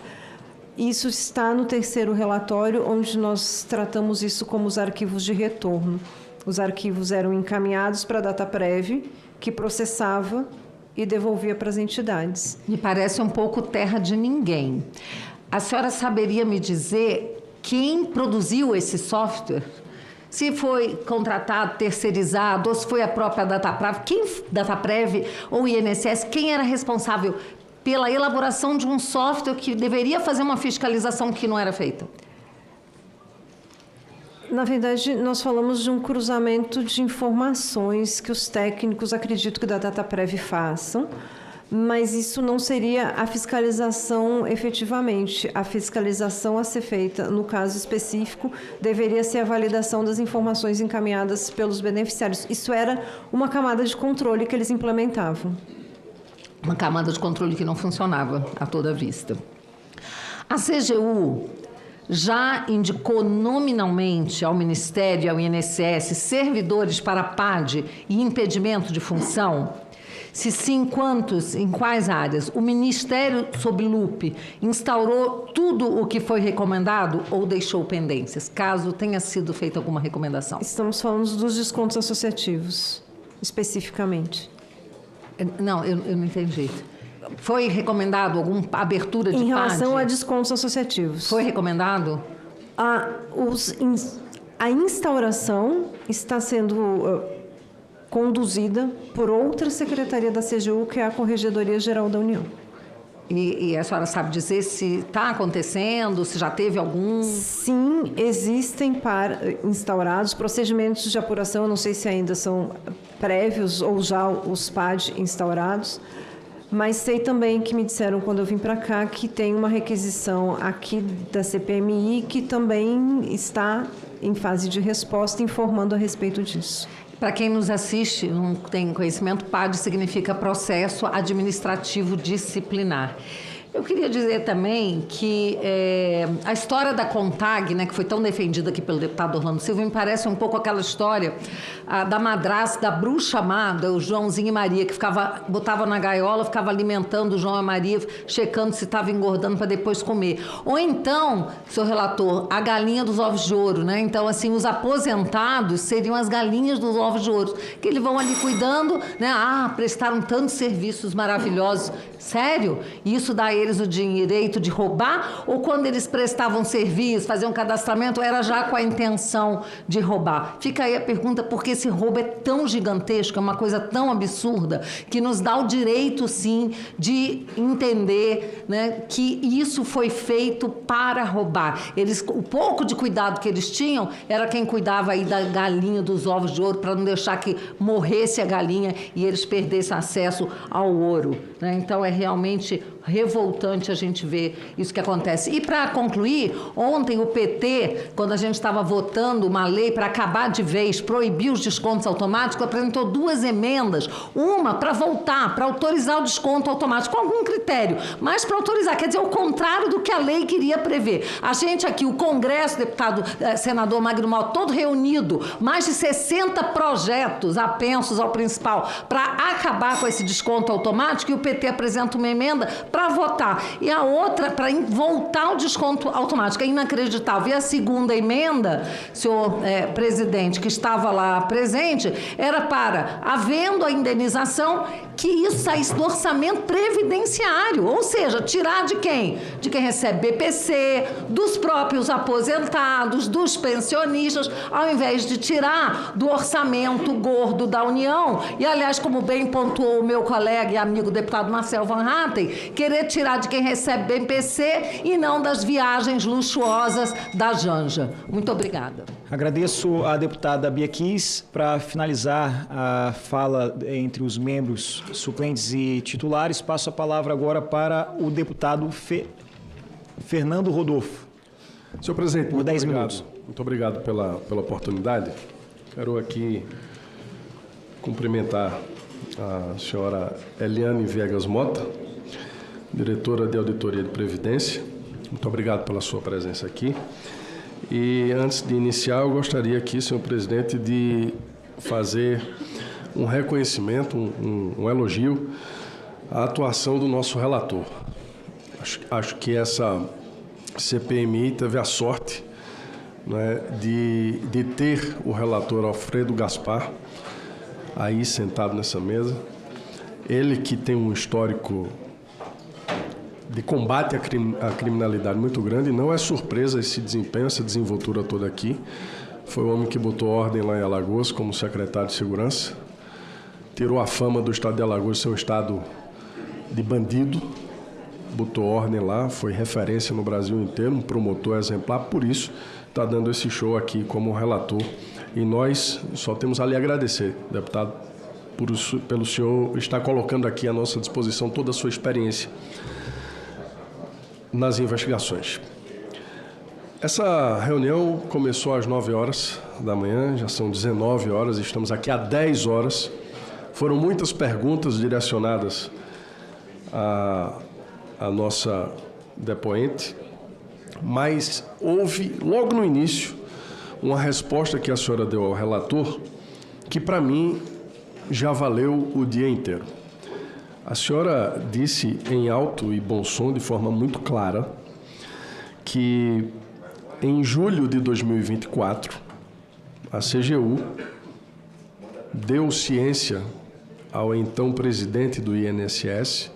Isso está no terceiro relatório, onde nós tratamos isso como os arquivos de retorno. Os arquivos eram encaminhados para a DataPrev, que processava e devolvia para as entidades. Me parece um pouco terra de ninguém. A senhora saberia me dizer quem produziu esse software? Se foi contratado, terceirizado, ou se foi a própria DataPrev ou INSS, quem era responsável pela elaboração de um software que deveria fazer uma fiscalização que não era feita? Na verdade, nós falamos de um cruzamento de informações que os técnicos, acredito que da DataPrev façam, mas isso não seria a fiscalização efetivamente. A fiscalização a ser feita, no caso específico, deveria ser a validação das informações encaminhadas pelos beneficiários. Isso era uma camada de controle que eles implementavam. uma camada de controle que não funcionava a toda vista. A CGU já indicou nominalmente ao Ministério e ao INSS servidores para a PAD e impedimento de função? Se sim, quantos, em quais áreas? O Ministério, sob lupe, instaurou tudo o que foi recomendado ou deixou pendências, caso tenha sido feita alguma recomendação? Estamos falando dos descontos associativos, especificamente. Não, eu não entendi. Foi recomendado alguma abertura de PAD? Em relação a descontos associativos. Foi recomendado? A instauração está sendo conduzida por outra secretaria da CGU, que é a Corregedoria Geral da União. E a senhora sabe dizer se está acontecendo, se já teve algum? Sim, existem instaurados procedimentos de apuração, eu não sei se ainda são prévios ou já os PAD instaurados, mas sei também que me disseram quando eu vim para cá que tem uma requisição aqui da CPMI que também está em fase de resposta informando a respeito disso. Para quem nos assiste, não tem conhecimento, PAD significa Processo Administrativo Disciplinar. Eu queria dizer também que a história da CONTAG, né, que foi tão defendida aqui pelo deputado Orlando Silva, me parece um pouco aquela história da madrasta, da bruxa amada, o Joãozinho e Maria, que botava na gaiola, ficava alimentando o João e a Maria, checando se estava engordando para depois comer. Ou então, senhor relator, a galinha dos ovos de ouro, né? Então, assim, os aposentados seriam as galinhas dos ovos de ouro, que eles vão ali cuidando, né? Prestaram tantos serviços maravilhosos. Sério? Isso dá a eles o direito de roubar? Ou quando eles prestavam serviço, faziam cadastramento, era já com a intenção de roubar? Fica aí a pergunta, porque esse roubo é tão gigantesco, é uma coisa tão absurda, que nos dá o direito, sim, de entender, né, que isso foi feito para roubar. O pouco de cuidado que eles tinham era quem cuidava aí da galinha dos ovos de ouro, para não deixar que morresse a galinha e eles perdessem acesso ao ouro, né? Então, é realmente revoltante a gente ver isso que acontece. E para concluir, ontem o PT, quando a gente estava votando uma lei para acabar de vez, proibir os descontos automáticos, apresentou 2 emendas. Uma para voltar, para autorizar o desconto automático, com algum critério, mas para autorizar, quer dizer, o contrário do que a lei queria prever. A gente aqui, o Congresso, deputado senador Magno Malta, todo reunido, mais de 60 projetos apensos ao principal para acabar com esse desconto automático, e o PT apresenta uma emenda para votar. E a outra para voltar ao desconto automático. É inacreditável. E a segunda emenda, senhor presidente, que estava lá presente, era para, havendo a indenização, que isso saísse do orçamento previdenciário. Ou seja, tirar de quem? De quem recebe BPC, dos próprios aposentados, dos pensionistas, ao invés de tirar do orçamento gordo da União. E, aliás, como bem pontuou o meu colega e amigo deputado Marcel Van Hatten, querer tirar de quem recebe BPC e não das viagens luxuosas da Janja. Muito obrigada. Agradeço à deputada Bia Kiss. Para finalizar a fala entre os membros suplentes e titulares, passo a palavra agora para o deputado Fernando Rodolfo. Senhor presidente, por 10 minutos. Muito obrigado pela oportunidade. Quero aqui cumprimentar a senhora Eliane Viegas Mota, diretora de Auditoria de Previdência. Muito obrigado pela sua presença aqui. E antes de iniciar, eu gostaria aqui, senhor presidente, de fazer um reconhecimento, um elogio à atuação do nosso relator. Acho que essa CPMI teve a sorte, né, de ter o relator Alfredo Gaspar aí sentado nessa mesa. Ele que tem um histórico de combate à criminalidade muito grande, e não é surpresa esse desempenho, essa desenvoltura toda aqui. Foi o homem que botou ordem lá em Alagoas como secretário de Segurança, tirou a fama do estado de Alagoas ser um estado de bandido, botou ordem lá, foi referência no Brasil inteiro, um promotor exemplar, por isso está dando esse show aqui como relator. E nós só temos a lhe agradecer, deputado, pelo senhor estar colocando aqui à nossa disposição toda a sua experiência nas investigações. Essa reunião começou às 9 horas da manhã, já são 19 horas, estamos aqui há 10 horas. Foram muitas perguntas direcionadas a nossa depoente, mas houve, logo no início, uma resposta que a senhora deu ao relator, que para mim já valeu o dia inteiro. A senhora disse em alto e bom som, de forma muito clara, que em julho de 2024, a CGU deu ciência ao então presidente do INSS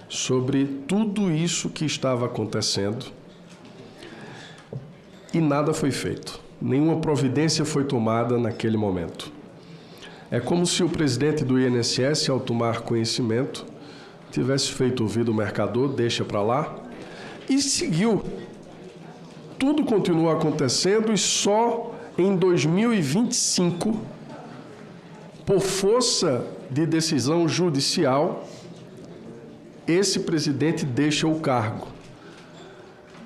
sobre tudo isso que estava acontecendo e nada foi feito. Nenhuma providência foi tomada naquele momento. É como se o presidente do INSS, ao tomar conhecimento, tivesse feito ouvido o mercador, deixa para lá, e seguiu. Tudo continua acontecendo e só em 2025, por força de decisão judicial, esse presidente deixa o cargo.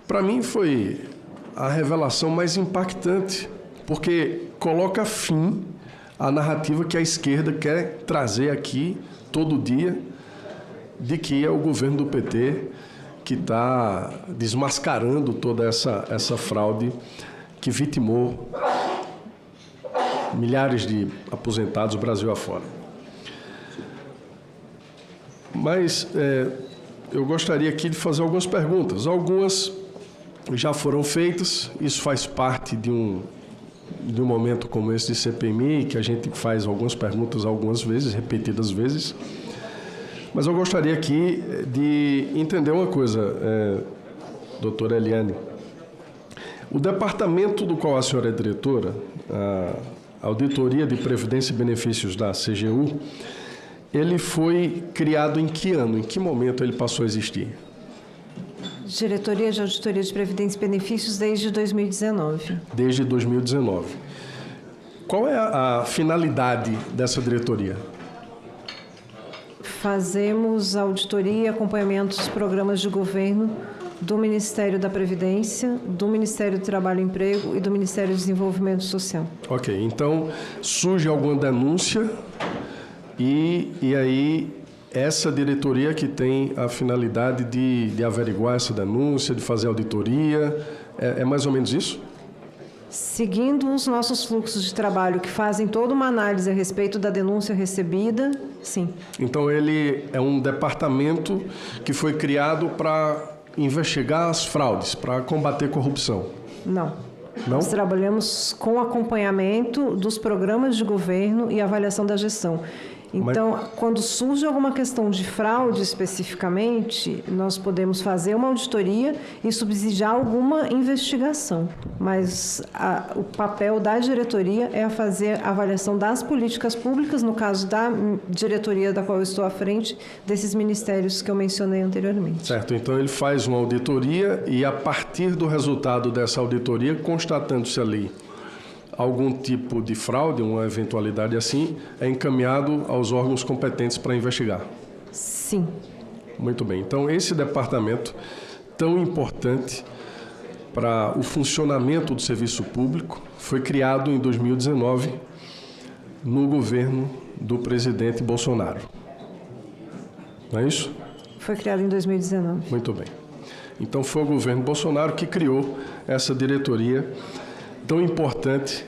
Para mim foi a revelação mais impactante, porque coloca fim à narrativa que a esquerda quer trazer aqui todo dia, de que é o governo do PT que está desmascarando toda essa fraude que vitimou milhares de aposentados Brasil afora. Mas eu gostaria aqui de fazer algumas perguntas. Algumas já foram feitas, isso faz parte de um momento como esse de CPMI, que a gente faz algumas perguntas algumas vezes, repetidas vezes. Mas eu gostaria aqui de entender uma coisa, doutora Eliane. O departamento do qual a senhora é diretora, a Auditoria de Previdência e Benefícios da CGU, ele foi criado em que ano? Em que momento ele passou a existir? Diretoria de Auditoria de Previdência e Benefícios desde 2019. Desde 2019. Qual é a finalidade dessa diretoria? Fazemos auditoria e acompanhamento dos programas de governo do Ministério da Previdência, do Ministério do Trabalho e Emprego e do Ministério do Desenvolvimento Social. Ok, então surge alguma denúncia e aí essa diretoria que tem a finalidade de averiguar essa denúncia, de fazer auditoria, é mais ou menos isso? Seguindo os nossos fluxos de trabalho, que fazem toda uma análise a respeito da denúncia recebida, sim. Então ele é um departamento que foi criado para investigar as fraudes, para combater corrupção? Não. Não? Nós trabalhamos com acompanhamento dos programas de governo e avaliação da gestão. Então, quando surge alguma questão de fraude especificamente, nós podemos fazer uma auditoria e subsidiar alguma investigação. Mas o papel da diretoria é fazer a avaliação das políticas públicas, no caso da diretoria da qual eu estou à frente, desses ministérios que eu mencionei anteriormente. Certo, então ele faz uma auditoria e, a partir do resultado dessa auditoria, constatando-se ali algum tipo de fraude, uma eventualidade assim, é encaminhado aos órgãos competentes para investigar? Sim. Muito bem. Então, esse departamento tão importante para o funcionamento do serviço público foi criado em 2019 no governo do presidente Bolsonaro. Não é isso? Foi criado em 2019. Muito bem. Então, foi o governo Bolsonaro que criou essa diretoria tão importante,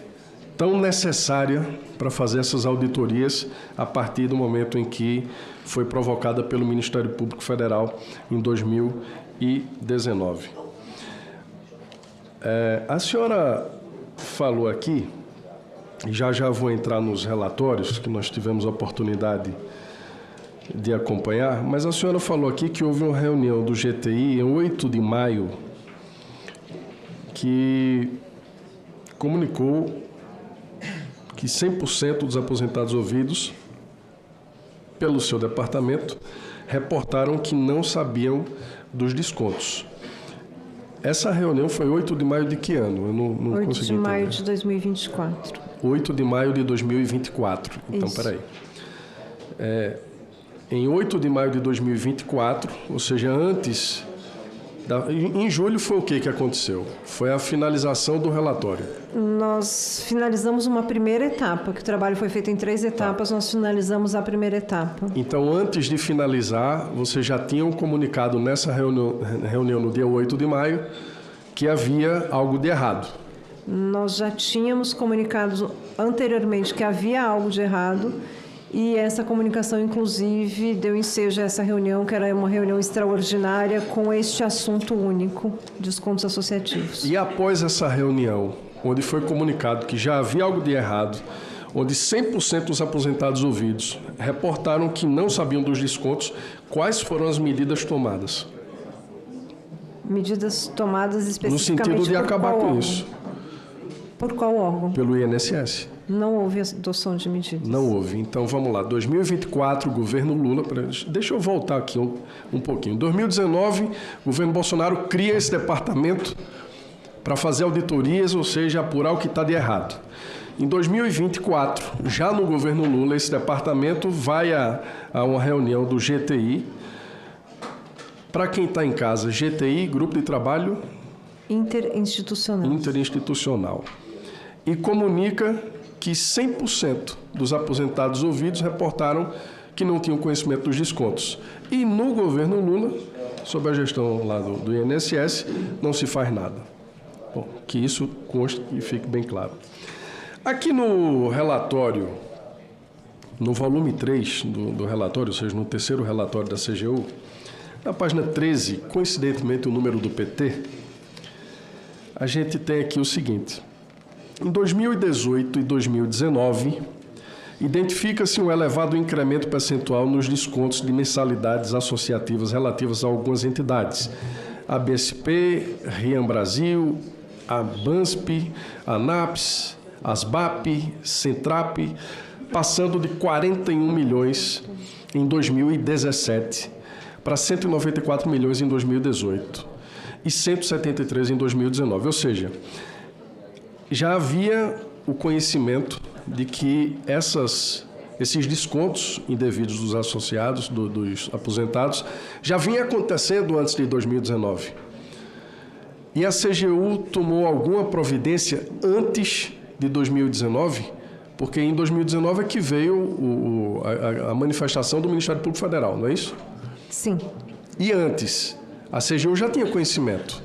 tão necessária para fazer essas auditorias a partir do momento em que foi provocada pelo Ministério Público Federal em 2019. A senhora falou aqui, e já vou entrar nos relatórios que nós tivemos a oportunidade de acompanhar, mas a senhora falou aqui que houve uma reunião do GTI em 8 de maio que comunicou que 100% dos aposentados ouvidos pelo seu departamento reportaram que não sabiam dos descontos. Essa reunião foi 8 de maio de que ano? Eu não 8 consegui de maio entender. de 2024. 8 de maio de 2024. Então, Isso. peraí. Em 8 de maio de 2024, ou seja, antes Em julho foi o que aconteceu? Foi a finalização do relatório. Nós finalizamos uma primeira etapa, que o trabalho foi feito em 3 etapas, nós finalizamos a primeira etapa. Então, antes de finalizar, vocês já tinham comunicado nessa reunião no dia 8 de maio que havia algo de errado. Nós já tínhamos comunicado anteriormente que havia algo de errado e essa comunicação, inclusive, deu ensejo a essa reunião, que era uma reunião extraordinária com este assunto único, descontos associativos. E após essa reunião, onde foi comunicado que já havia algo de errado, onde 100% dos aposentados ouvidos reportaram que não sabiam dos descontos, quais foram as medidas tomadas? Medidas tomadas especificamente no sentido de acabar com isso. Por qual órgão? Pelo INSS. Não houve adoção de medidas. Não houve. Então, vamos lá. 2024, governo Lula... Deixa eu voltar aqui um pouquinho. 2019, governo Bolsonaro cria esse departamento para fazer auditorias, ou seja, apurar o que está de errado. Em 2024, já no governo Lula, esse departamento vai a uma reunião do GTI. Para quem está em casa, GTI, Grupo de Trabalho... Interinstitucional. E comunica que 100% dos aposentados ouvidos reportaram que não tinham conhecimento dos descontos. E no governo Lula, sob a gestão lá do INSS, não se faz nada. Bom, que isso conste e fique bem claro. Aqui no relatório, no volume 3 do relatório, ou seja, no terceiro relatório da CGU, na página 13, coincidentemente o número do PT, a gente tem aqui o seguinte: em 2018 e 2019, identifica-se um elevado incremento percentual nos descontos de mensalidades associativas relativas a algumas entidades: a BSP, Riam Brasil, a BANSP, a ANAPS, ASBAP, Centrap, passando de 41 milhões em 2017 para 194 milhões em 2018 e 173 em 2019. Ou seja, já havia o conhecimento de que esses descontos indevidos dos associados, dos aposentados, já vinha acontecendo antes de 2019. E a CGU tomou alguma providência antes de 2019, porque em 2019 é que veio a manifestação do Ministério Público Federal, não é isso? Sim. E antes, a CGU já tinha conhecimento?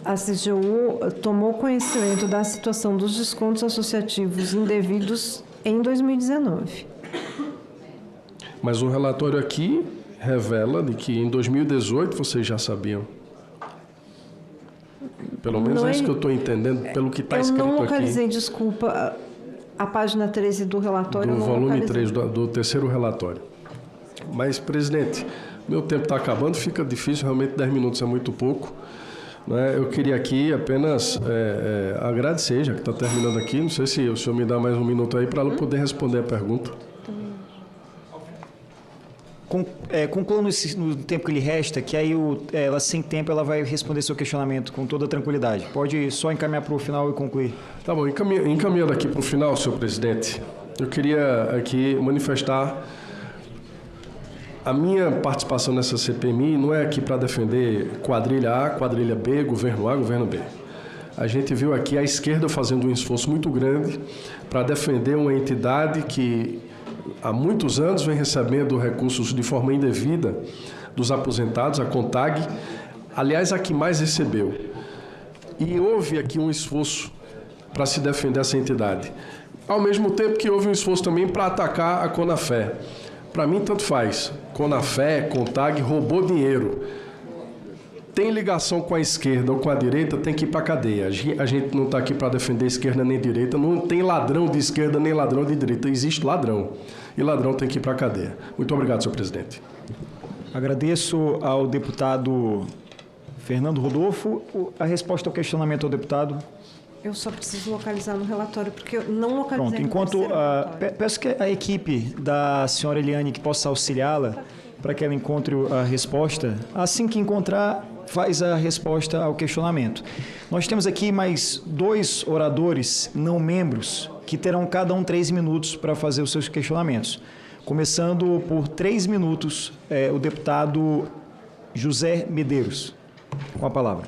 A CGU tomou conhecimento da situação dos descontos associativos indevidos em 2019. Mas o relatório aqui revela de que em 2018 vocês já sabiam. Pelo menos é isso que eu estou entendendo, pelo que está escrito aqui. Eu não localizei, desculpa, a página 13 do relatório. Do volume 3, do terceiro relatório. Mas, presidente, meu tempo está acabando, fica difícil, realmente 10 minutos é muito pouco. Né? Eu queria aqui apenas agradecer, já que está terminando aqui, não sei se o senhor me dá mais um minuto aí para ela poder responder a pergunta. Concluindo no tempo que lhe resta, que aí ela, sem tempo, ela vai responder seu questionamento com toda tranquilidade. Pode só encaminhar para o final e concluir. Tá bom, encaminhando aqui para o final, senhor presidente, eu queria aqui manifestar a minha participação nessa CPMI não é aqui para defender quadrilha A, quadrilha B, governo A, governo B. A gente viu aqui a esquerda fazendo um esforço muito grande para defender uma entidade que há muitos anos vem recebendo recursos de forma indevida dos aposentados, a CONTAG, aliás, a que mais recebeu. E houve aqui um esforço para se defender essa entidade. Ao mesmo tempo que houve um esforço também para atacar a CONAFÉ. Para mim, tanto faz. CONAFÉ, CONTAG, roubou dinheiro. Tem ligação com a esquerda ou com a direita, tem que ir para a cadeia. A gente não está aqui para defender esquerda nem direita. Não tem ladrão de esquerda nem ladrão de direita. Existe ladrão. E ladrão tem que ir para a cadeia. Muito obrigado, senhor presidente. Agradeço ao deputado Fernando Rodolfo. A resposta ao questionamento ao deputado. Eu só preciso localizar no relatório, porque eu não localizei. Pronto, enquanto peço que a equipe da senhora Eliane que possa auxiliá-la para que ela encontre a resposta. Assim que encontrar, faz a resposta ao questionamento. Nós temos aqui mais 2 oradores não membros que terão cada um 3 minutos para fazer os seus questionamentos. Começando por 3 minutos, o deputado José Medeiros. Com a palavra.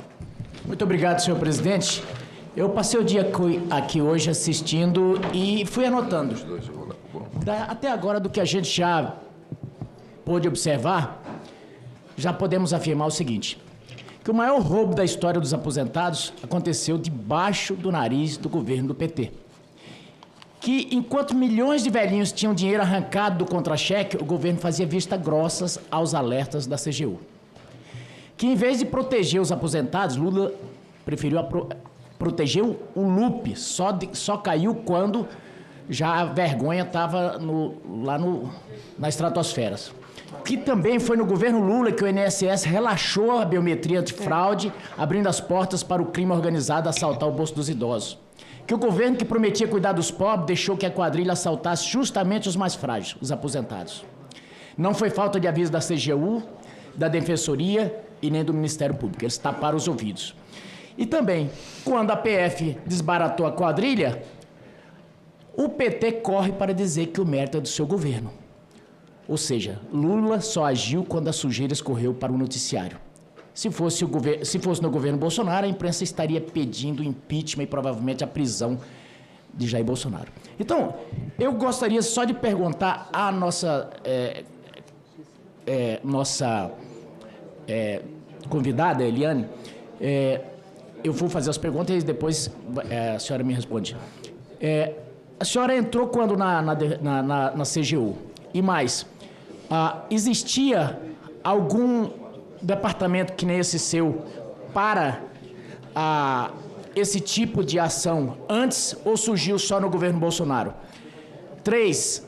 Muito obrigado, senhor presidente. Eu passei o dia aqui hoje assistindo e fui anotando. Até agora, do que a gente já pôde observar, já podemos afirmar o seguinte, que o maior roubo da história dos aposentados aconteceu debaixo do nariz do governo do PT. Que, enquanto milhões de velhinhos tinham dinheiro arrancado do contra-cheque, o governo fazia vista grossas aos alertas da CGU. Que, em vez de proteger os aposentados, Lula preferiu proteger o Lupe, só caiu quando já a vergonha estava na estratosfera. Que também foi no governo Lula que o INSS relaxou a biometria de fraude, abrindo as portas para o crime organizado assaltar o bolso dos idosos. Que o governo que prometia cuidar dos pobres deixou que a quadrilha assaltasse justamente os mais frágeis, os aposentados. Não foi falta de aviso da CGU, da Defensoria e nem do Ministério Público. Eles taparam os ouvidos. E também, quando a PF desbaratou a quadrilha, o PT corre para dizer que o mérito é do seu governo. Ou seja, Lula só agiu quando a sujeira escorreu para o noticiário. Se fosse no governo Bolsonaro, a imprensa estaria pedindo impeachment e provavelmente a prisão de Jair Bolsonaro. Então, eu gostaria só de perguntar à nossa convidada, Eliane, eu vou fazer as perguntas e depois a senhora me responde. A senhora entrou quando na CGU? E mais, existia algum departamento que nem esse seu para esse tipo de ação antes ou surgiu só no governo Bolsonaro? 3,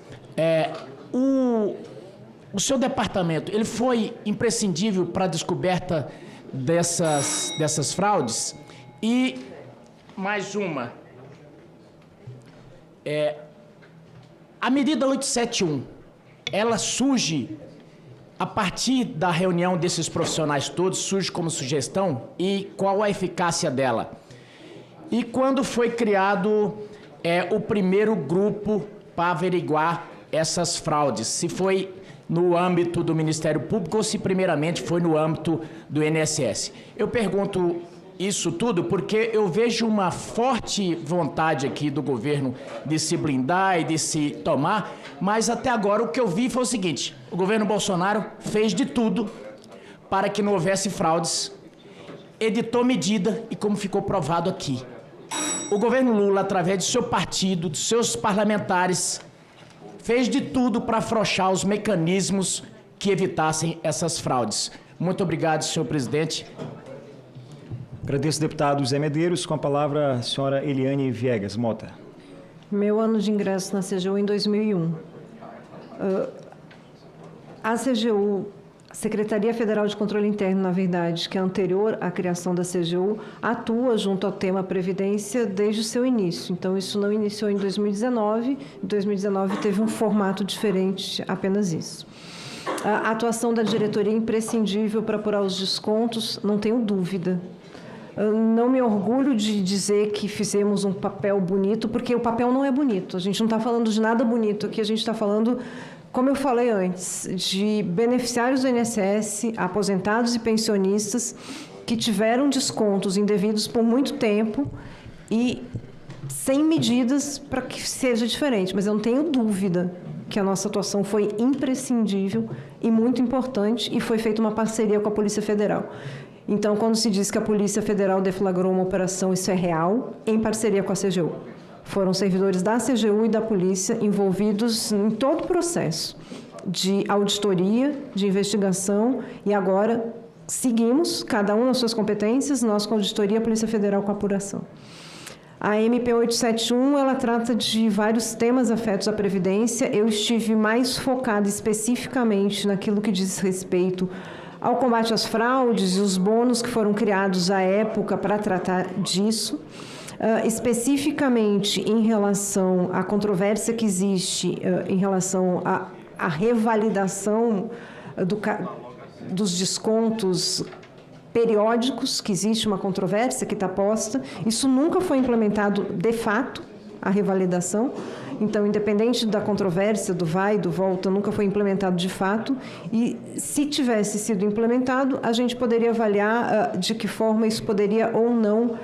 o seu departamento, ele foi imprescindível para a descoberta dessas fraudes? E mais uma, a medida 871, ela surge a partir da reunião desses profissionais todos, surge como sugestão, e qual a eficácia dela? E quando foi criado o primeiro grupo para averiguar essas fraudes? Se foi no âmbito do Ministério Público ou se primeiramente foi no âmbito do INSS? Eu pergunto isso tudo porque eu vejo uma forte vontade aqui do governo de se blindar e de se tomar, mas até agora o que eu vi foi o seguinte: o governo Bolsonaro fez de tudo para que não houvesse fraudes, editou medida e, como ficou provado aqui, o governo Lula, através do seu partido, dos seus parlamentares, fez de tudo para afrouxar os mecanismos que evitassem essas fraudes. Muito obrigado, senhor presidente. Agradeço, deputado Zé Medeiros. Com a palavra, a senhora Eliane Viegas Mota. Meu ano de ingresso na CGU em 2001. A CGU, Secretaria Federal de Controle Interno, na verdade, que é anterior à criação da CGU, atua junto ao tema Previdência desde o seu início. Então, isso não iniciou em 2019. Em 2019 teve um formato diferente, apenas isso. A atuação da diretoria é imprescindível para apurar os descontos, não tenho dúvida. Não me orgulho de dizer que fizemos um papel bonito, porque o papel não é bonito. A gente não está falando de nada bonito aqui, a gente está falando, como eu falei antes, de beneficiários do INSS, aposentados e pensionistas que tiveram descontos indevidos por muito tempo e sem medidas para que seja diferente. Mas eu não tenho dúvida que a nossa atuação foi imprescindível e muito importante e foi feita uma parceria com a Polícia Federal. Então, quando se diz que a Polícia Federal deflagrou uma operação, isso é real, em parceria com a CGU. Foram servidores da CGU e da Polícia envolvidos em todo o processo de auditoria, de investigação, e agora seguimos, cada um nas suas competências, nós com a auditoria, a Polícia Federal com a apuração. A MP 871, ela trata de vários temas afetos à Previdência. Eu estive mais focada especificamente naquilo que diz respeito ao combate às fraudes e os bônus que foram criados à época para tratar disso, especificamente em relação à controvérsia que existe em relação à revalidação dos descontos periódicos, que existe uma controvérsia que está posta. Isso nunca foi implementado de fato, a revalidação. Então, independente da controvérsia, do vai e do volta, nunca foi implementado de fato. E, se tivesse sido implementado, a gente poderia avaliar de que forma isso poderia ou não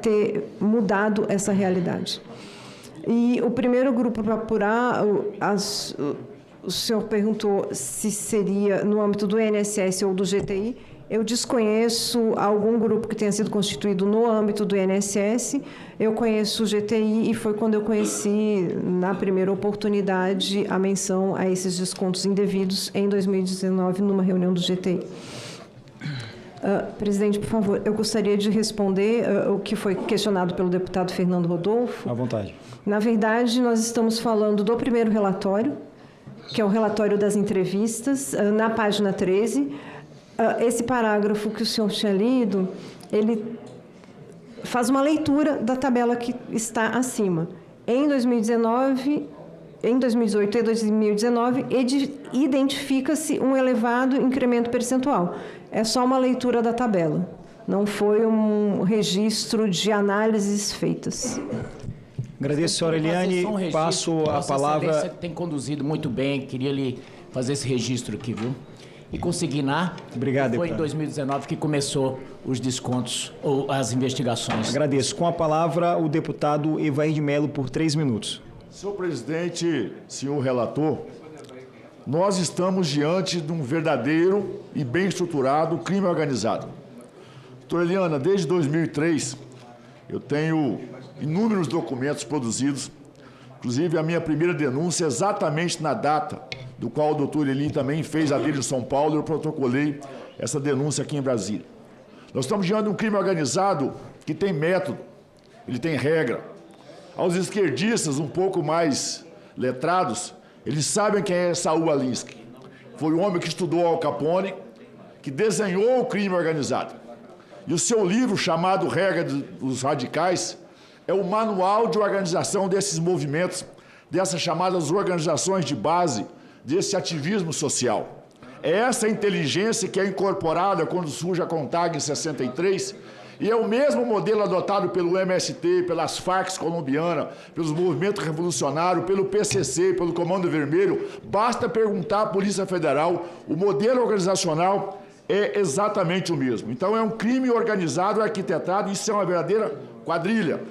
ter mudado essa realidade. E o primeiro grupo para apurar, o senhor perguntou se seria no âmbito do INSS ou do GTI. Eu desconheço algum grupo que tenha sido constituído no âmbito do INSS. Eu conheço o GTI e foi quando eu conheci, na primeira oportunidade, a menção a esses descontos indevidos em 2019, numa reunião do GTI. Presidente, por favor, eu gostaria de responder o que foi questionado pelo deputado Fernando Rodolfo. À vontade. Na verdade, nós estamos falando do primeiro relatório, que é o relatório das entrevistas, na página 13. Esse parágrafo que o senhor tinha lido, ele faz uma leitura da tabela que está acima. Em 2019, em 2018 e 2019, identifica-se um elevado incremento percentual. É só uma leitura da tabela, não foi um registro de análises feitas. Agradeço, senhora Eliane. Passo a palavra... Você tem conduzido muito bem, queria lhe fazer esse registro aqui, viu? E consignar. Obrigado, foi em 2019 que começou os descontos ou as investigações. Agradeço. Com a palavra, o deputado Evair de Mello, por 3 minutos. Senhor presidente, senhor relator, nós estamos diante de um verdadeiro e bem estruturado crime organizado. Doutora Eliana, desde 2003, eu tenho inúmeros documentos produzidos, inclusive a minha primeira denúncia exatamente na data do qual o doutor Eli também fez a dele em São Paulo, eu protocolei essa denúncia aqui em Brasília. Nós estamos diante de um crime organizado que tem método, ele tem regra. Aos esquerdistas um pouco mais letrados, eles sabem quem é Saul Alinsky. Foi o homem que estudou Al Capone, que desenhou o crime organizado. E o seu livro, chamado Regra dos Radicais, é o manual de organização desses movimentos, dessas chamadas organizações de base, desse ativismo social. É essa inteligência que é incorporada quando surge a CONTAG em 63, e é o mesmo modelo adotado pelo MST, pelas Farc colombianas, pelos movimentos revolucionários, pelo PCC, pelo Comando Vermelho. Basta perguntar à Polícia Federal, o modelo organizacional é exatamente o mesmo. Então é um crime organizado, arquitetado, e isso é uma verdadeira quadrilha.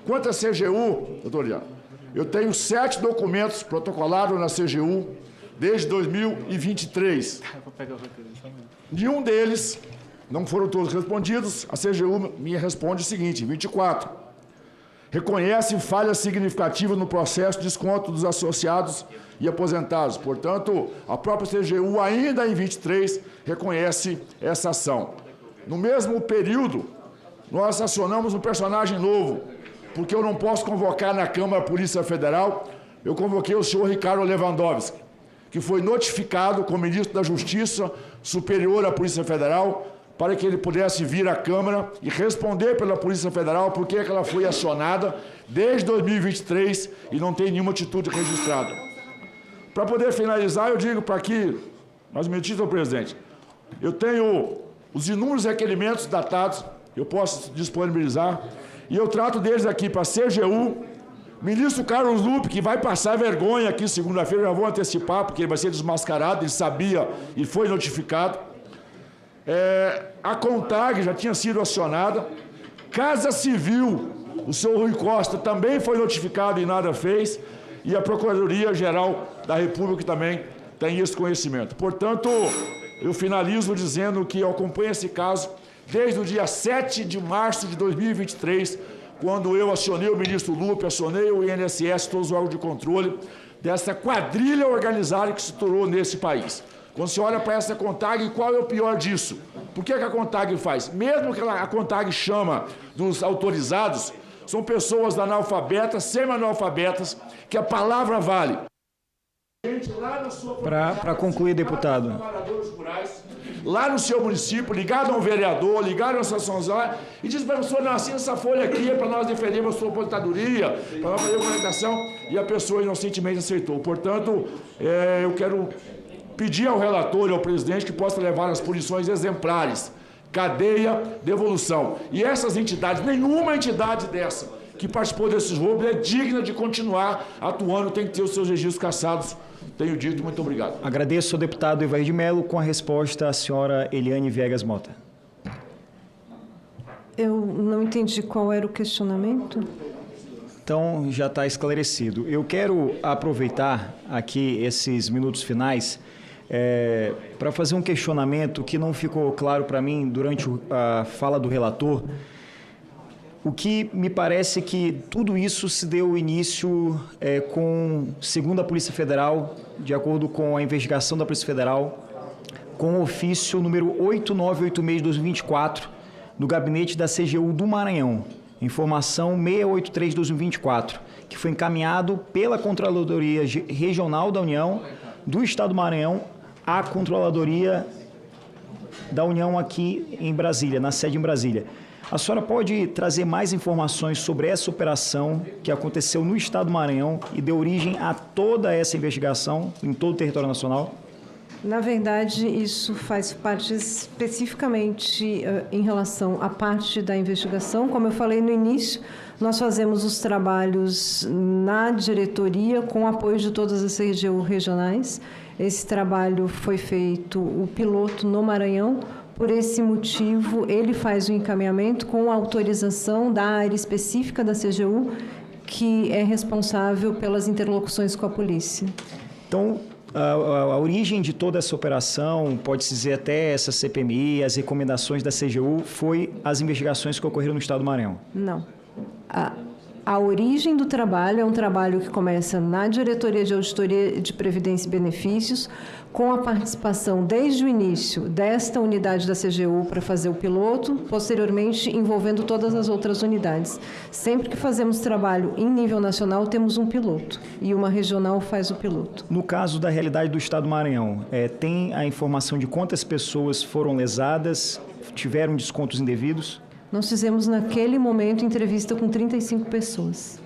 Quanto à CGU, doutor Liano, eu tenho 7 documentos protocolados na CGU desde 2023. Nenhum deles, não foram todos respondidos, a CGU me responde o seguinte, 24. Reconhece falhas significativas no processo de desconto dos associados e aposentados. Portanto, a própria CGU, ainda em 23, reconhece essa ação. No mesmo período, nós acionamos um personagem novo, porque eu não posso convocar na Câmara a Polícia Federal, eu convoquei o senhor Ricardo Lewandowski, que foi notificado como ministro da Justiça Superior à Polícia Federal, para que ele pudesse vir à Câmara e responder pela Polícia Federal por que ela foi acionada desde 2023 e não tem nenhuma atitude registrada. Para poder finalizar, eu digo para aqui, mais um minutinho, senhor presidente, eu tenho os inúmeros requerimentos datados, eu posso disponibilizar, e eu trato deles aqui para a CGU, ministro Carlos Lupe, que vai passar vergonha aqui segunda-feira, já vou antecipar, porque ele vai ser desmascarado, ele sabia e foi notificado. A CONTAG já tinha sido acionada, Casa Civil, o senhor Rui Costa também foi notificado e nada fez, e a Procuradoria-Geral da República também tem esse conhecimento. Portanto, eu finalizo dizendo que eu acompanho esse caso desde o dia 7 de março de 2023, quando eu acionei o ministro Lupe, acionei o INSS, todos os órgãos de controle, dessa quadrilha organizada que se tornou nesse país. Quando você olha para essa CONTAG, qual é o pior disso? Por que a CONTAG faz? Mesmo que a CONTAG chama dos autorizados, são pessoas analfabetas, semi-analfabetas, que a palavra vale. Para concluir, deputado. Lá no seu município, ligado a um vereador, ligado a uma associação, e diz para a pessoa, não, assina essa folha aqui é para nós defendermos a sua aposentadoria, para nós fazer a comunicação, e a pessoa inocentemente aceitou. Portanto, eu quero pedir ao relator e ao presidente que possa levar as punições exemplares, cadeia, devolução. E essas entidades, nenhuma entidade dessa, que participou desses roubos é digna de continuar atuando, tem que ter os seus registros cassados. Tenho dito, muito obrigado. Agradeço ao deputado Evair de Mello. Com a resposta, a senhora Eliane Viegas Mota. Eu não entendi qual era o questionamento. Então, já está esclarecido. Eu quero aproveitar aqui esses minutos finais para fazer um questionamento que não ficou claro para mim durante a fala do relator. O que me parece que tudo isso se deu início segundo a Polícia Federal, de acordo com a investigação da Polícia Federal, com o ofício número 8986 de 2024, do gabinete da CGU do Maranhão, informação 683 de 2024, que foi encaminhado pela Controladoria Regional da União do Estado do Maranhão à Controladoria da União aqui em Brasília, na sede em Brasília. A senhora pode trazer mais informações sobre essa operação que aconteceu no Estado do Maranhão e deu origem a toda essa investigação em todo o território nacional? Na verdade, isso faz parte especificamente em relação à parte da investigação. Como eu falei no início, nós fazemos os trabalhos na diretoria com o apoio de todas as CGU regionais. Esse trabalho foi feito, o piloto no Maranhão. Por esse motivo, ele faz o encaminhamento com a autorização da área específica da CGU, que é responsável pelas interlocuções com a polícia. Então, a origem de toda essa operação, pode-se dizer até essa CPMI, as recomendações da CGU, foi as investigações que ocorreram no Estado do Maranhão? Não. A origem do trabalho é um trabalho que começa na Diretoria de Auditoria de Previdência e Benefícios, com a participação desde o início desta unidade da CGU para fazer o piloto, posteriormente envolvendo todas as outras unidades. Sempre que fazemos trabalho em nível nacional, temos um piloto e uma regional faz o piloto. No caso da realidade do Estado do Maranhão, tem a informação de quantas pessoas foram lesadas, tiveram descontos indevidos? Nós fizemos naquele momento entrevista com 35 pessoas.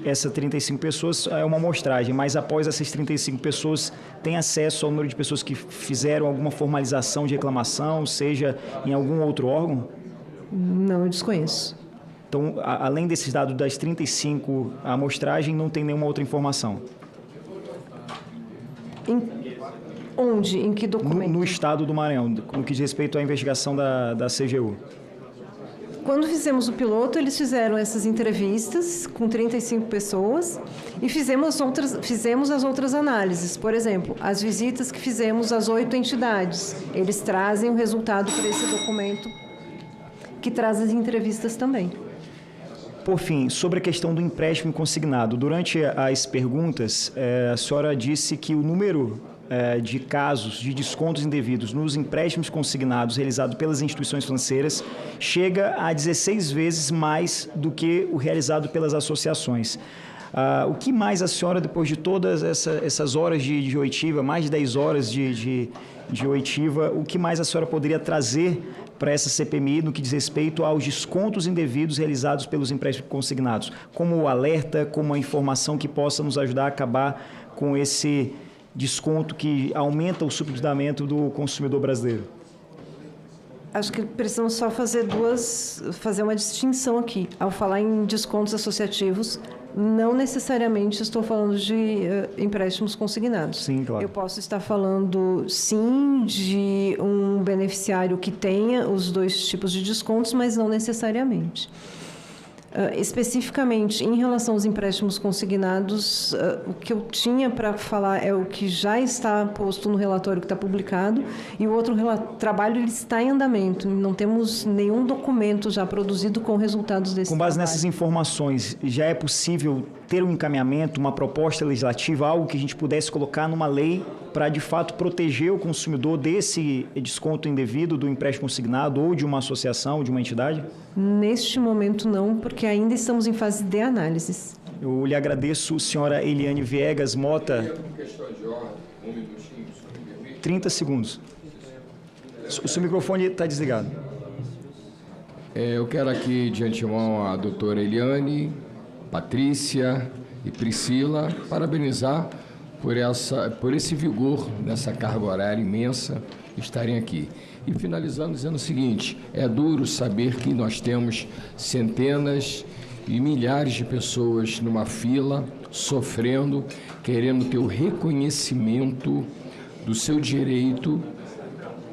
Essas 35 pessoas é uma amostragem, mas após essas 35 pessoas, tem acesso ao número de pessoas que fizeram alguma formalização de reclamação, seja em algum outro órgão? Não, eu desconheço. Então, além desses dados das 35, a amostragem não tem nenhuma outra informação? Onde? Em que documento? No Estado do Maranhão, no que diz respeito à investigação da CGU. Quando fizemos o piloto, eles fizeram essas entrevistas com 35 pessoas e fizemos as outras análises. Por exemplo, as visitas que fizemos às 8 entidades. Eles trazem o resultado para esse documento, que traz as entrevistas também. Por fim, sobre a questão do empréstimo consignado, durante as perguntas, a senhora disse que o número de casos de descontos indevidos nos empréstimos consignados realizados pelas instituições financeiras chega a 16 vezes mais do que o realizado pelas associações. O que mais a senhora, depois de todas essas horas de oitiva, mais de 10 horas de oitiva, o que mais a senhora poderia trazer para essa CPMI no que diz respeito aos descontos indevidos realizados pelos empréstimos consignados, como o alerta, como a informação que possa nos ajudar a acabar com esse desconto que aumenta o superendividamento do consumidor brasileiro? Acho que precisamos só fazer uma distinção aqui. Ao falar em descontos associativos, não necessariamente estou falando de empréstimos consignados. Sim, claro. Eu posso estar falando, sim, de um beneficiário que tenha os dois tipos de descontos, mas não necessariamente. Especificamente, em relação aos empréstimos consignados, o que eu tinha para falar é o que já está posto no relatório que está publicado, e o outro trabalho ele está em andamento. Não temos nenhum documento já produzido com resultados desse Com base trabalho. nessas informações, já é possível ter um encaminhamento, uma proposta legislativa, algo que a gente pudesse colocar numa lei para, de fato, proteger o consumidor desse desconto indevido do empréstimo consignado ou de uma associação, de uma entidade? Neste momento, não, porque ainda estamos em fase de análises. Eu lhe agradeço, senhora Eliane Viegas Mota. 30 segundos. O seu microfone está desligado. Eu quero aqui, de antemão, a doutora Eliane, Patrícia e Priscila, parabenizar por esse vigor nessa carga horária imensa estarem aqui. E finalizando dizendo o seguinte, é duro saber que nós temos centenas e milhares de pessoas numa fila, sofrendo, querendo ter o reconhecimento do seu direito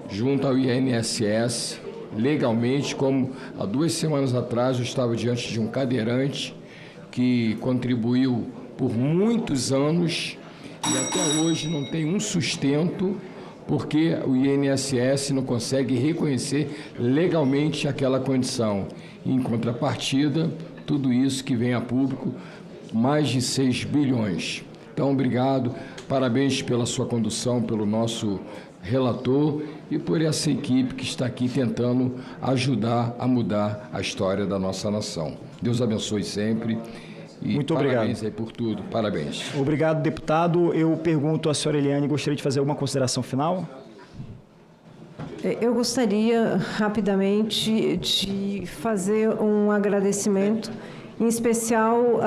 junto ao INSS, legalmente, como há 2 semanas atrás eu estava diante de um cadeirante que contribuiu por muitos anos e até hoje não tem um sustento, porque o INSS não consegue reconhecer legalmente aquela condição. Em contrapartida, tudo isso que vem a público, mais de 6 bilhões. Então, obrigado, parabéns pela sua condução, pelo nosso relator e por essa equipe que está aqui tentando ajudar a mudar a história da nossa nação. Deus abençoe sempre. E muito obrigado. Parabéns aí por tudo. Parabéns. Obrigado, deputado. Eu pergunto à senhora Eliane, gostaria de fazer alguma consideração final? Eu gostaria, rapidamente, de fazer um agradecimento, em especial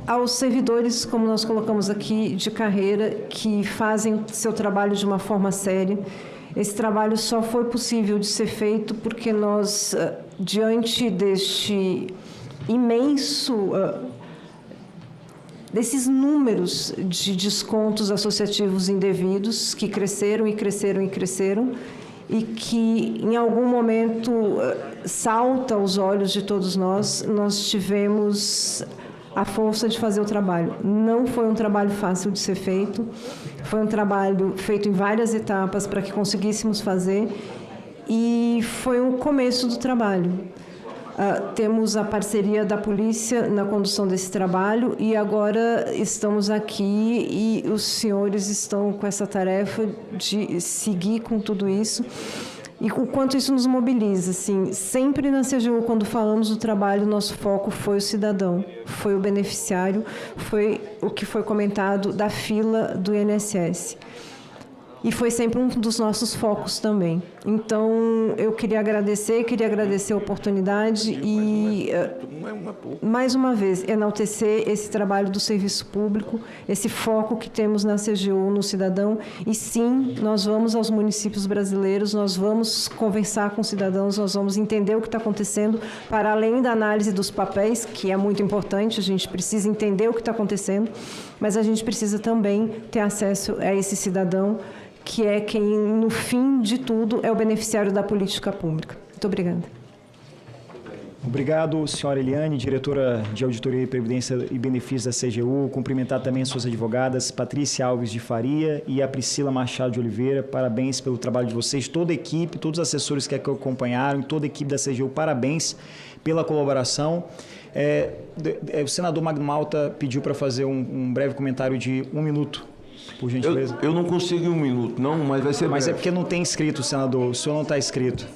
aos servidores, como nós colocamos aqui, de carreira, que fazem seu trabalho de uma forma séria. Esse trabalho só foi possível de ser feito porque nós, diante deste imenso... desses números de descontos associativos indevidos que cresceram e cresceram e cresceram e que em algum momento salta aos olhos de todos nós, nós tivemos a força de fazer o trabalho. Não foi um trabalho fácil de ser feito, foi um trabalho feito em várias etapas para que conseguíssemos fazer e foi um começo do trabalho. Temos a parceria da polícia na condução desse trabalho e agora estamos aqui e os senhores estão com essa tarefa de seguir com tudo isso e o quanto isso nos mobiliza. Assim, sempre na CGU, quando falamos do trabalho, nosso foco foi o cidadão, foi o beneficiário, foi o que foi comentado da fila do INSS. E foi sempre um dos nossos focos também. Então, eu queria agradecer a oportunidade e, mais uma vez, enaltecer esse trabalho do serviço público, esse foco que temos na CGU, no cidadão. E, sim, nós vamos aos municípios brasileiros, nós vamos conversar com os cidadãos, nós vamos entender o que está acontecendo, para além da análise dos papéis, que é muito importante, a gente precisa entender o que está acontecendo, mas a gente precisa também ter acesso a esse cidadão, que é quem, no fim de tudo, é o beneficiário da política pública. Muito obrigada. Obrigado, senhora Eliane, diretora de Auditoria e Previdência e Benefícios da CGU. Cumprimentar também as suas advogadas, Patrícia Alves de Faria e a Priscila Machado de Oliveira. Parabéns pelo trabalho de vocês, toda a equipe, todos os assessores que acompanharam, toda a equipe da CGU, parabéns pela colaboração. O senador Magno Malta pediu para fazer um breve comentário de 1 minuto. Por gentileza. Eu não consigo em 1 minuto, não, mas vai ser breve. Mas é porque não tem escrito, senador. O senhor não está escrito.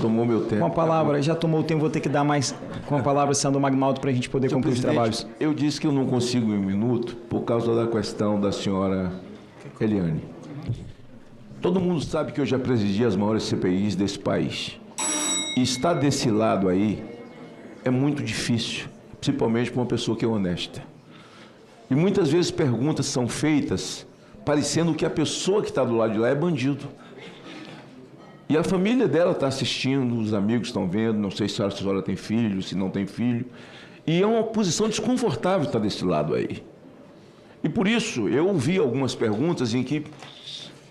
Tomou meu tempo. Com a palavra, já tomou o tempo, vou ter que dar mais com a palavra, senador Magmaldo, para a gente poder concluir os trabalhos. Eu disse que eu não consigo em 1 minuto por causa da questão da senhora Eliane. Todo mundo sabe que eu já presidi as maiores CPIs desse país. E estar desse lado aí é muito difícil, principalmente para uma pessoa que é honesta. E muitas vezes perguntas são feitas parecendo que a pessoa que está do lado de lá é bandido. E a família dela está assistindo, os amigos estão vendo, não sei se a senhora tem filho, se não tem filho. E é uma posição desconfortável estar desse lado aí. E por isso eu ouvi algumas perguntas em que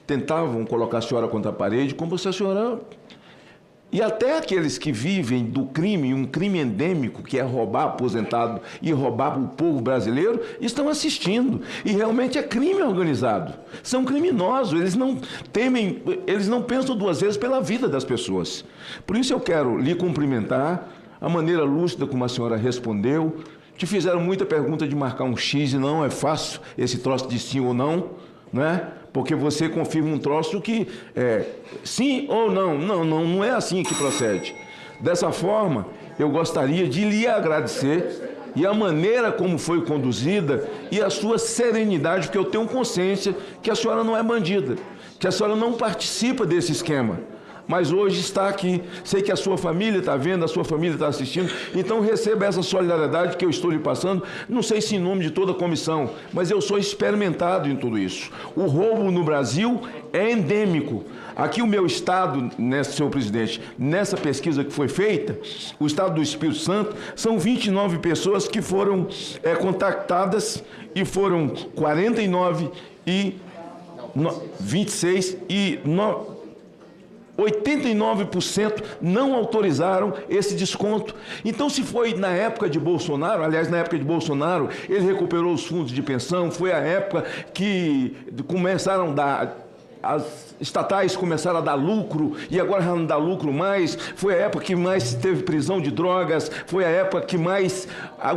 tentavam colocar a senhora contra a parede, como se a senhora... E até aqueles que vivem do crime, um crime endêmico, que é roubar aposentado e roubar o povo brasileiro, estão assistindo. E realmente é crime organizado. São criminosos, eles não temem, eles não pensam 2 vezes pela vida das pessoas. Por isso eu quero lhe cumprimentar, a maneira lúcida como a senhora respondeu. Te fizeram muita pergunta de marcar um X e não é fácil esse troço de sim ou não, né? Porque você confirma um troço que é sim ou não. Não é assim que procede. Dessa forma, eu gostaria de lhe agradecer e a maneira como foi conduzida e a sua serenidade, porque eu tenho consciência que a senhora não é bandida, que a senhora não participa desse esquema. mas hoje está aqui. Sei que a sua família está vendo, a sua família está assistindo, então receba essa solidariedade que eu estou lhe passando, não sei se em nome de toda a comissão, mas eu sou experimentado em tudo isso. O roubo no Brasil é endêmico. Aqui o meu estado, senhor presidente, nessa pesquisa que foi feita, o estado do Espírito Santo, são 29 pessoas que foram contactadas e foram 49 e 26 e 89% não autorizaram esse desconto. Então, se foi na época de Bolsonaro, aliás, na época de Bolsonaro, ele recuperou os fundos de pensão, foi a época que começaram a dar... As estatais começaram a dar lucro e agora já não dá lucro mais. Foi a época que mais teve prisão de drogas, foi a época que mais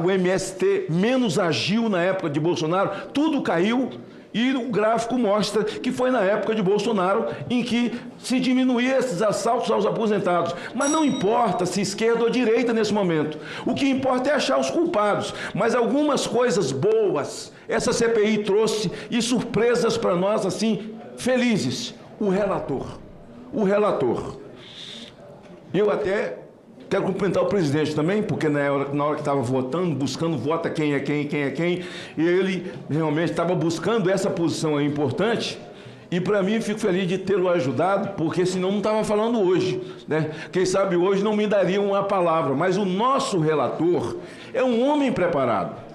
o MST menos agiu na época de Bolsonaro. Tudo caiu e o gráfico mostra que foi na época de Bolsonaro em que se diminuía esses assaltos aos aposentados. Mas não importa se esquerda ou direita nesse momento. O que importa é achar os culpados. Mas algumas coisas boas essa CPI trouxe e surpresas para nós assim felizes. O relator. Eu até quero cumprimentar o presidente também, porque na hora que estava votando, buscando vota quem é quem, e ele realmente estava buscando essa posição aí importante, e para mim fico feliz de tê-lo ajudado, porque senão não estava falando hoje, né? Quem sabe hoje não me daria uma palavra, mas o nosso relator é um homem preparado.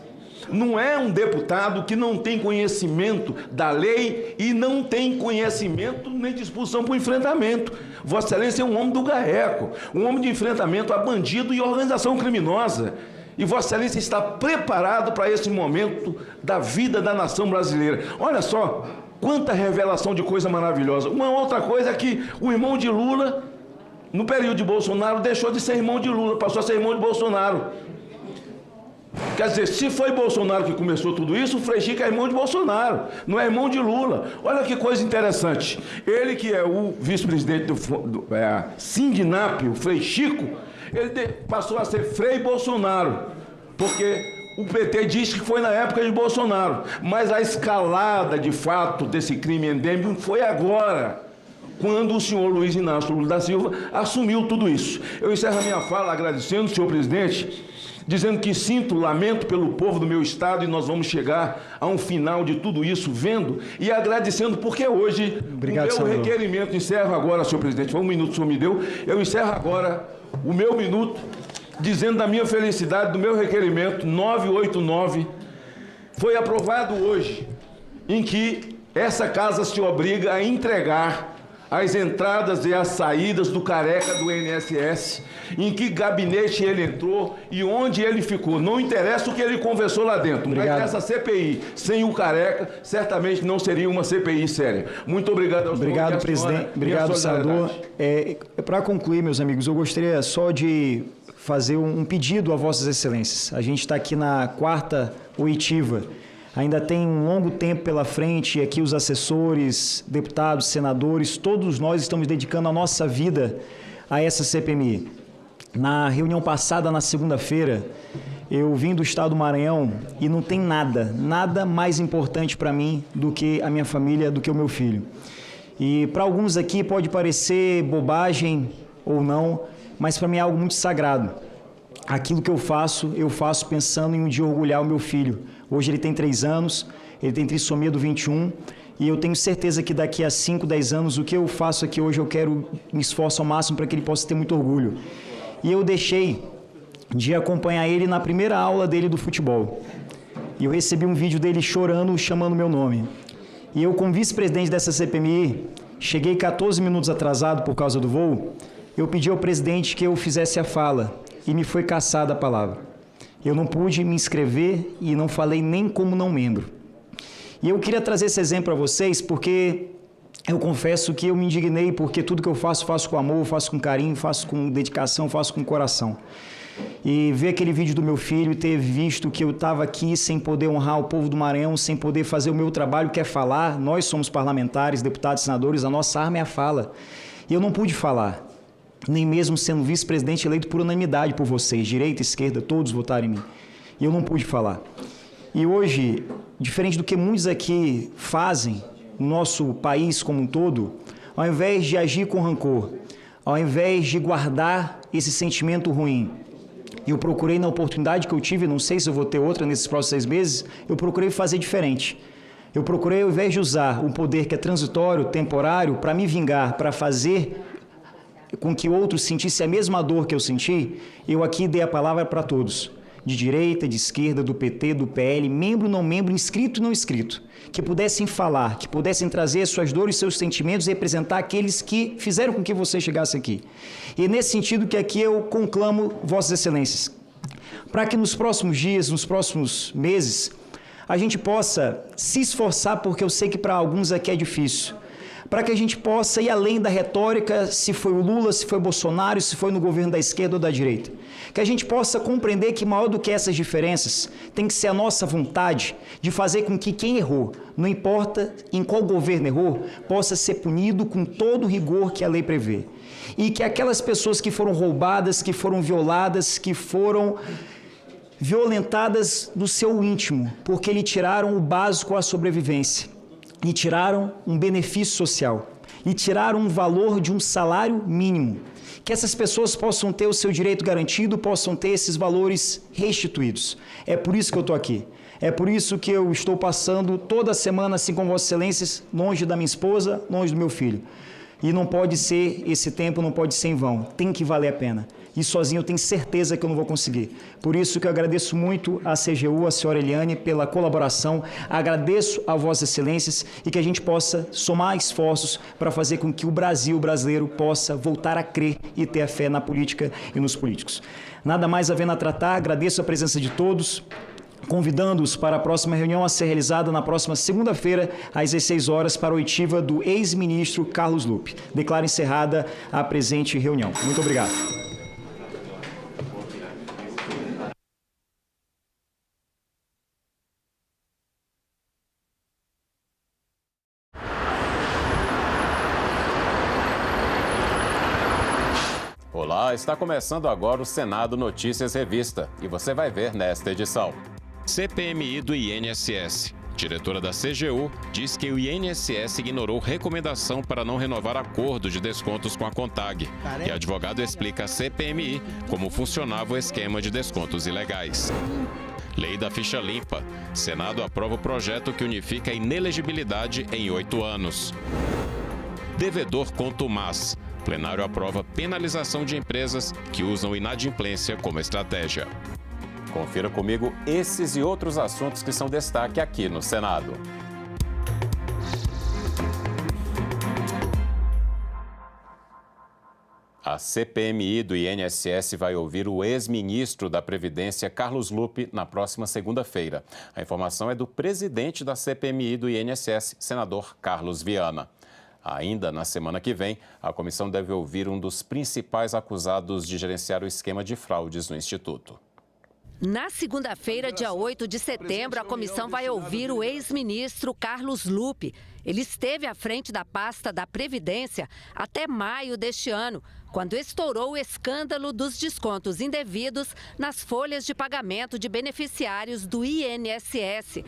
Não é um deputado que não tem conhecimento da lei e não tem conhecimento nem disposição para o enfrentamento. Vossa Excelência é um homem do GAECO, um homem de enfrentamento a bandido e organização criminosa. E Vossa Excelência está preparado para esse momento da vida da nação brasileira. Olha só, quanta revelação de coisa maravilhosa. Uma outra coisa é que o irmão de Lula, no período de Bolsonaro, deixou de ser irmão de Lula, passou a ser irmão de Bolsonaro. Quer dizer, se foi Bolsonaro que começou tudo isso, o Frei Chico é irmão de Bolsonaro, não é irmão de Lula. Olha que coisa interessante. Ele que é o vice-presidente do Sindinap, o Frei Chico, ele passou a ser Frei Bolsonaro, porque o PT diz que foi na época de Bolsonaro, mas a escalada, de fato, desse crime endêmico foi agora, quando o senhor Luiz Inácio Lula da Silva assumiu tudo isso. Eu encerro a minha fala agradecendo, senhor presidente, dizendo que sinto, lamento pelo povo do meu estado e nós vamos chegar a um final de tudo isso, vendo e agradecendo, porque hoje Obrigado, o meu requerimento, encerro agora, senhor presidente, foi um minuto que o senhor me deu, eu encerro agora o meu minuto, dizendo da minha felicidade, do meu requerimento 989, foi aprovado hoje, em que essa casa se obriga a entregar as entradas e as saídas do careca do INSS, em que gabinete ele entrou e onde ele ficou. Não interessa o que ele conversou lá dentro. Obrigado. Mas essa CPI, sem o careca, certamente não seria uma CPI séria. Muito obrigado ao senhor. Obrigado, presidente. Obrigado, senador. Para concluir, meus amigos, eu gostaria só de fazer um pedido a vossas excelências. A gente está aqui na 4ª oitiva. Ainda tem um longo tempo pela frente e aqui os assessores, deputados, senadores, todos nós estamos dedicando a nossa vida a essa CPMI. Na reunião passada, na segunda-feira, eu vim do estado do Maranhão e não tem nada mais importante para mim do que a minha família, do que o meu filho. E para alguns aqui pode parecer bobagem ou não, mas para mim é algo muito sagrado. Aquilo que eu faço pensando em um dia orgulhar o meu filho. Hoje ele tem 3 anos, ele tem trissomia do 21, e eu tenho certeza que daqui a 5, 10 anos, o que eu faço aqui hoje, eu me esforço ao máximo para que ele possa ter muito orgulho. E eu deixei de acompanhar ele na primeira aula dele do futebol. E eu recebi um vídeo dele chorando, chamando meu nome. E eu, como vice-presidente dessa CPMI, cheguei 14 minutos atrasado por causa do voo, eu pedi ao presidente que eu fizesse a fala, e me foi cassada a palavra. Eu não pude me inscrever e não falei nem como não membro. E eu queria trazer esse exemplo para vocês porque eu confesso que eu me indignei porque tudo que eu faço com amor, faço com carinho, faço com dedicação, faço com coração. E ver aquele vídeo do meu filho e ter visto que eu estava aqui sem poder honrar o povo do Maranhão, sem poder fazer o meu trabalho, que é falar. Nós somos parlamentares, deputados, senadores, a nossa arma é a fala. E eu não pude falar. Nem mesmo sendo vice-presidente eleito por unanimidade por vocês, direita, esquerda, todos votaram em mim. E eu não pude falar. E hoje, diferente do que muitos aqui fazem, no nosso país como um todo, ao invés de agir com rancor, ao invés de guardar esse sentimento ruim, eu procurei, na oportunidade que eu tive, não sei se eu vou ter outra nesses próximos 6 meses, eu procurei fazer diferente. Eu procurei, ao invés de usar um poder que é transitório, temporário, para me vingar, para fazer com que outros sentissem a mesma dor que eu senti, eu aqui dei a palavra para todos, de direita, de esquerda, do PT, do PL, membro, não membro, inscrito e não inscrito, que pudessem falar, que pudessem trazer suas dores, seus sentimentos e representar aqueles que fizeram com que você chegasse aqui. E é nesse sentido que aqui eu conclamo Vossas Excelências, para que nos próximos dias, nos próximos meses, a gente possa se esforçar, porque eu sei que para alguns aqui é difícil, para que a gente possa ir além da retórica, se foi o Lula, se foi o Bolsonaro, se foi no governo da esquerda ou da direita. Que a gente possa compreender que maior do que essas diferenças tem que ser a nossa vontade de fazer com que quem errou, não importa em qual governo errou, possa ser punido com todo o rigor que a lei prevê. E que aquelas pessoas que foram roubadas, que foram violadas, que foram violentadas do seu íntimo, porque lhe tiraram o básico à sobrevivência, lhe tiraram um benefício social, lhe tiraram um valor de um salário mínimo, que essas pessoas possam ter o seu direito garantido, possam ter esses valores restituídos. É por isso que eu estou aqui. É por isso que eu estou passando toda semana, assim como Vossas Excelências, longe da minha esposa, longe do meu filho. E não pode ser, esse tempo não pode ser em vão, tem que valer a pena. E sozinho eu tenho certeza que eu não vou conseguir. Por isso que eu agradeço muito à CGU, à senhora Eliane, pela colaboração, agradeço a Vossas Excelências e que a gente possa somar esforços para fazer com que o Brasil, o brasileiro, possa voltar a crer e ter a fé na política e nos políticos. Nada mais havendo a tratar, agradeço a presença de todos, convidando-os para a próxima reunião a ser realizada na próxima segunda-feira, às 16 horas, para a oitiva do ex-ministro Carlos Lupe. Declaro encerrada a presente reunião. Muito obrigado. Olá, está começando agora o Senado Notícias Revista e você vai ver nesta edição. CPMI do INSS. Diretora da CGU diz que o INSS ignorou recomendação para não renovar acordo de descontos com a CONTAG. E advogado explica à CPMI como funcionava o esquema de descontos ilegais. Lei da ficha limpa. Senado aprova o projeto que unifica a inelegibilidade em 8 anos. Devedor contumaz. Plenário aprova penalização de empresas que usam inadimplência como estratégia. Confira comigo esses e outros assuntos que são destaque aqui no Senado. A CPMI do INSS vai ouvir o ex-ministro da Previdência, Carlos Lupe, na próxima segunda-feira. A informação é do presidente da CPMI do INSS, senador Carlos Viana. Ainda na semana que vem, a comissão deve ouvir um dos principais acusados de gerenciar o esquema de fraudes no Instituto. Na segunda-feira, dia 8 de setembro, a comissão vai ouvir o ex-ministro Carlos Lupe. Ele esteve à frente da pasta da Previdência até maio deste ano, quando estourou o escândalo dos descontos indevidos nas folhas de pagamento de beneficiários do INSS.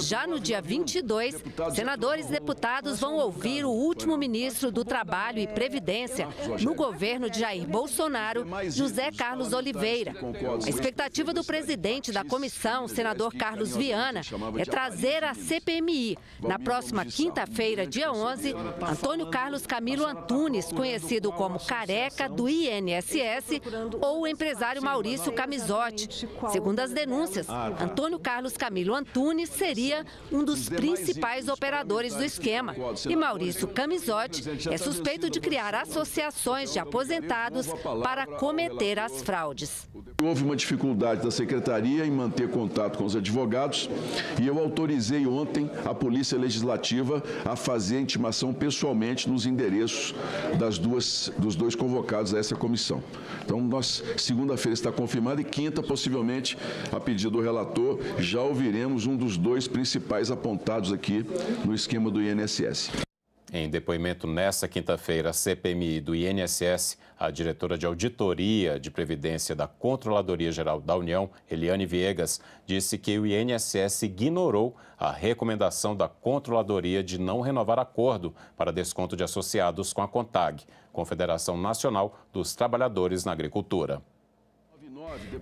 Já no dia 22, senadores e deputados vão ouvir o último ministro do Trabalho e Previdência no governo de Jair Bolsonaro, José Carlos Oliveira. A expectativa do presidente da comissão, senador Carlos Viana, é trazer à CPMI, na próxima quinta-feira, dia 11, Antônio Carlos Camilo Antunes, conhecido como Careca do INSS, ou o empresário Maurício Camizotti. Segundo as denúncias, Antônio Carlos Camilo Antunes seria um dos principais operadores do esquema. E Maurício Camizotti é suspeito de criar associações de aposentados para cometer as fraudes. Houve uma dificuldade da Secretaria em manter contato com os advogados e eu autorizei ontem a Polícia Legislativa a fazer a intimação pessoalmente nos endereços dos dois convocados a essa comissão. Então, segunda-feira está confirmado e quinta, possivelmente, a pedido do relator, já ouviremos um dos dois principais apontados aqui no esquema do INSS. Em depoimento nesta quinta-feira, a CPMI do INSS, a diretora de Auditoria de Previdência da Controladoria Geral da União, Eliane Viegas, disse que o INSS ignorou a recomendação da Controladoria de não renovar acordo para desconto de associados com a CONTAG, Confederação Nacional dos Trabalhadores na Agricultura.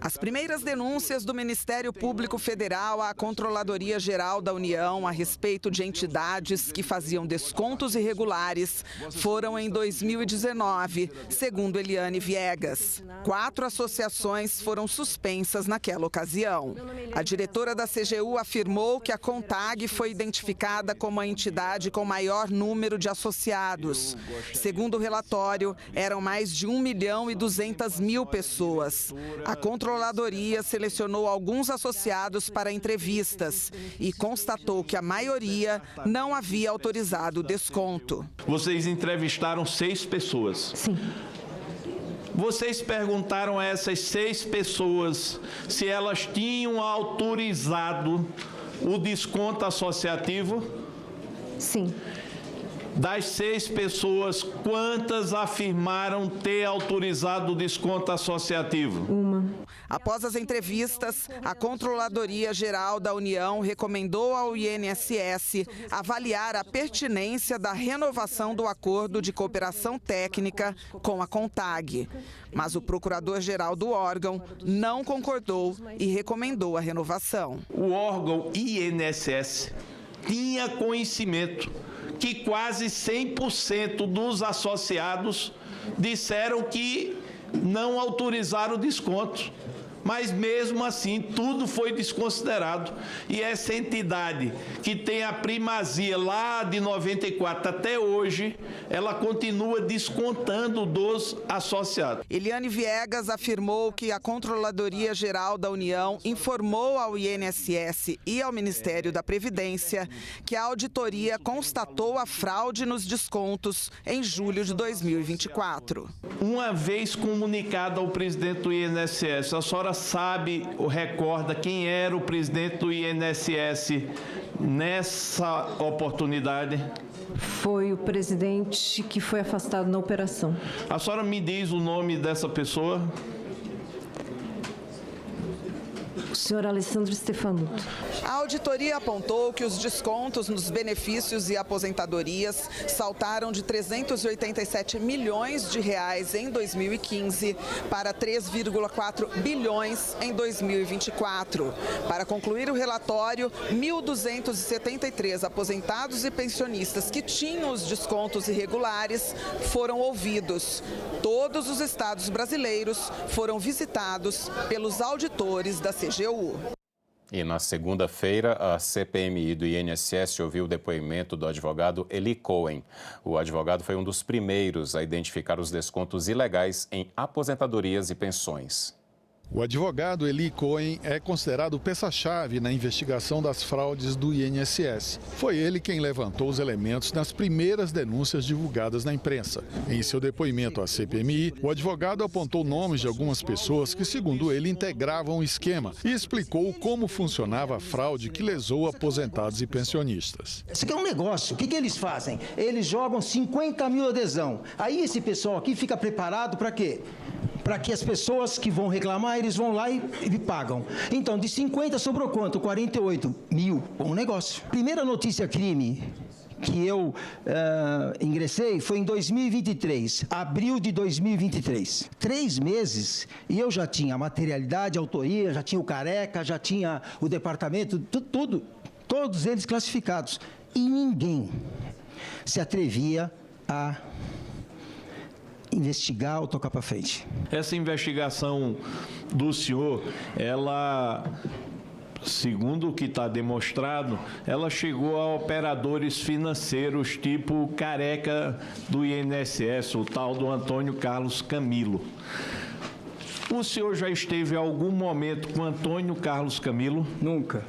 As primeiras denúncias do Ministério Público Federal à Controladoria Geral da União a respeito de entidades que faziam descontos irregulares foram em 2019, segundo Eliane Viegas. 4 associações foram suspensas naquela ocasião. A diretora da CGU afirmou que a CONTAG foi identificada como a entidade com maior número de associados. Segundo o relatório, eram mais de 1.200.000 pessoas. A Controladoria selecionou alguns associados para entrevistas e constatou que a maioria não havia autorizado o desconto. Vocês entrevistaram 6 pessoas. Sim. Vocês perguntaram a essas 6 pessoas se elas tinham autorizado o desconto associativo? Sim. Das 6 pessoas, quantas afirmaram ter autorizado o desconto associativo? Uma. Após as entrevistas, a Controladoria Geral da União recomendou ao INSS avaliar a pertinência da renovação do acordo de cooperação técnica com a CONTAG. Mas o procurador-geral do órgão não concordou e recomendou a renovação. O órgão INSS tinha conhecimento que quase 100% dos associados disseram que não autorizaram o desconto. Mas mesmo assim, tudo foi desconsiderado. E essa entidade que tem a primazia lá de 94 até hoje, ela continua descontando dos associados. Eliane Viegas afirmou que a Controladoria Geral da União informou ao INSS e ao Ministério da Previdência que a auditoria constatou a fraude nos descontos em julho de 2024. Uma vez comunicado ao presidente do INSS, a senhora sabe ou recorda quem era o presidente do INSS nessa oportunidade? Foi o presidente que foi afastado na operação. A senhora me diz o nome dessa pessoa? O senhor Alessandro Stefanuto. A auditoria apontou que os descontos nos benefícios e aposentadorias saltaram de 387 milhões de reais em 2015 para 3,4 bilhões em 2024. Para concluir o relatório, 1.273 aposentados e pensionistas que tinham os descontos irregulares foram ouvidos. Todos os estados brasileiros foram visitados pelos auditores da CGU. E na segunda-feira, a CPMI do INSS ouviu o depoimento do advogado Eli Cohen. O advogado foi um dos primeiros a identificar os descontos ilegais em aposentadorias e pensões. O advogado Eli Cohen é considerado peça-chave na investigação das fraudes do INSS. Foi ele quem levantou os elementos nas primeiras denúncias divulgadas na imprensa. Em seu depoimento à CPMI, o advogado apontou nomes de algumas pessoas que, segundo ele, integravam o esquema e explicou como funcionava a fraude que lesou aposentados e pensionistas. Isso aqui é um negócio. O que eles fazem? Eles jogam 50 mil adesão. Aí esse pessoal aqui fica preparado para quê? Para que as pessoas que vão reclamar, eles vão lá e pagam. Então, de 50 sobrou quanto? 48 mil. Bom negócio. Primeira notícia crime que eu ingressei foi em 2023, abril de 2023. 3 meses e eu já tinha materialidade, autoria, já tinha o Careca, já tinha o departamento, tudo, todos eles classificados. E ninguém se atrevia a investigar ou tocar para frente. Essa investigação do senhor, ela, segundo o que está demonstrado, ela chegou a operadores financeiros tipo Careca do INSS, o tal do Antônio Carlos Camilo. O senhor já esteve em algum momento com Antônio Carlos Camilo? Nunca.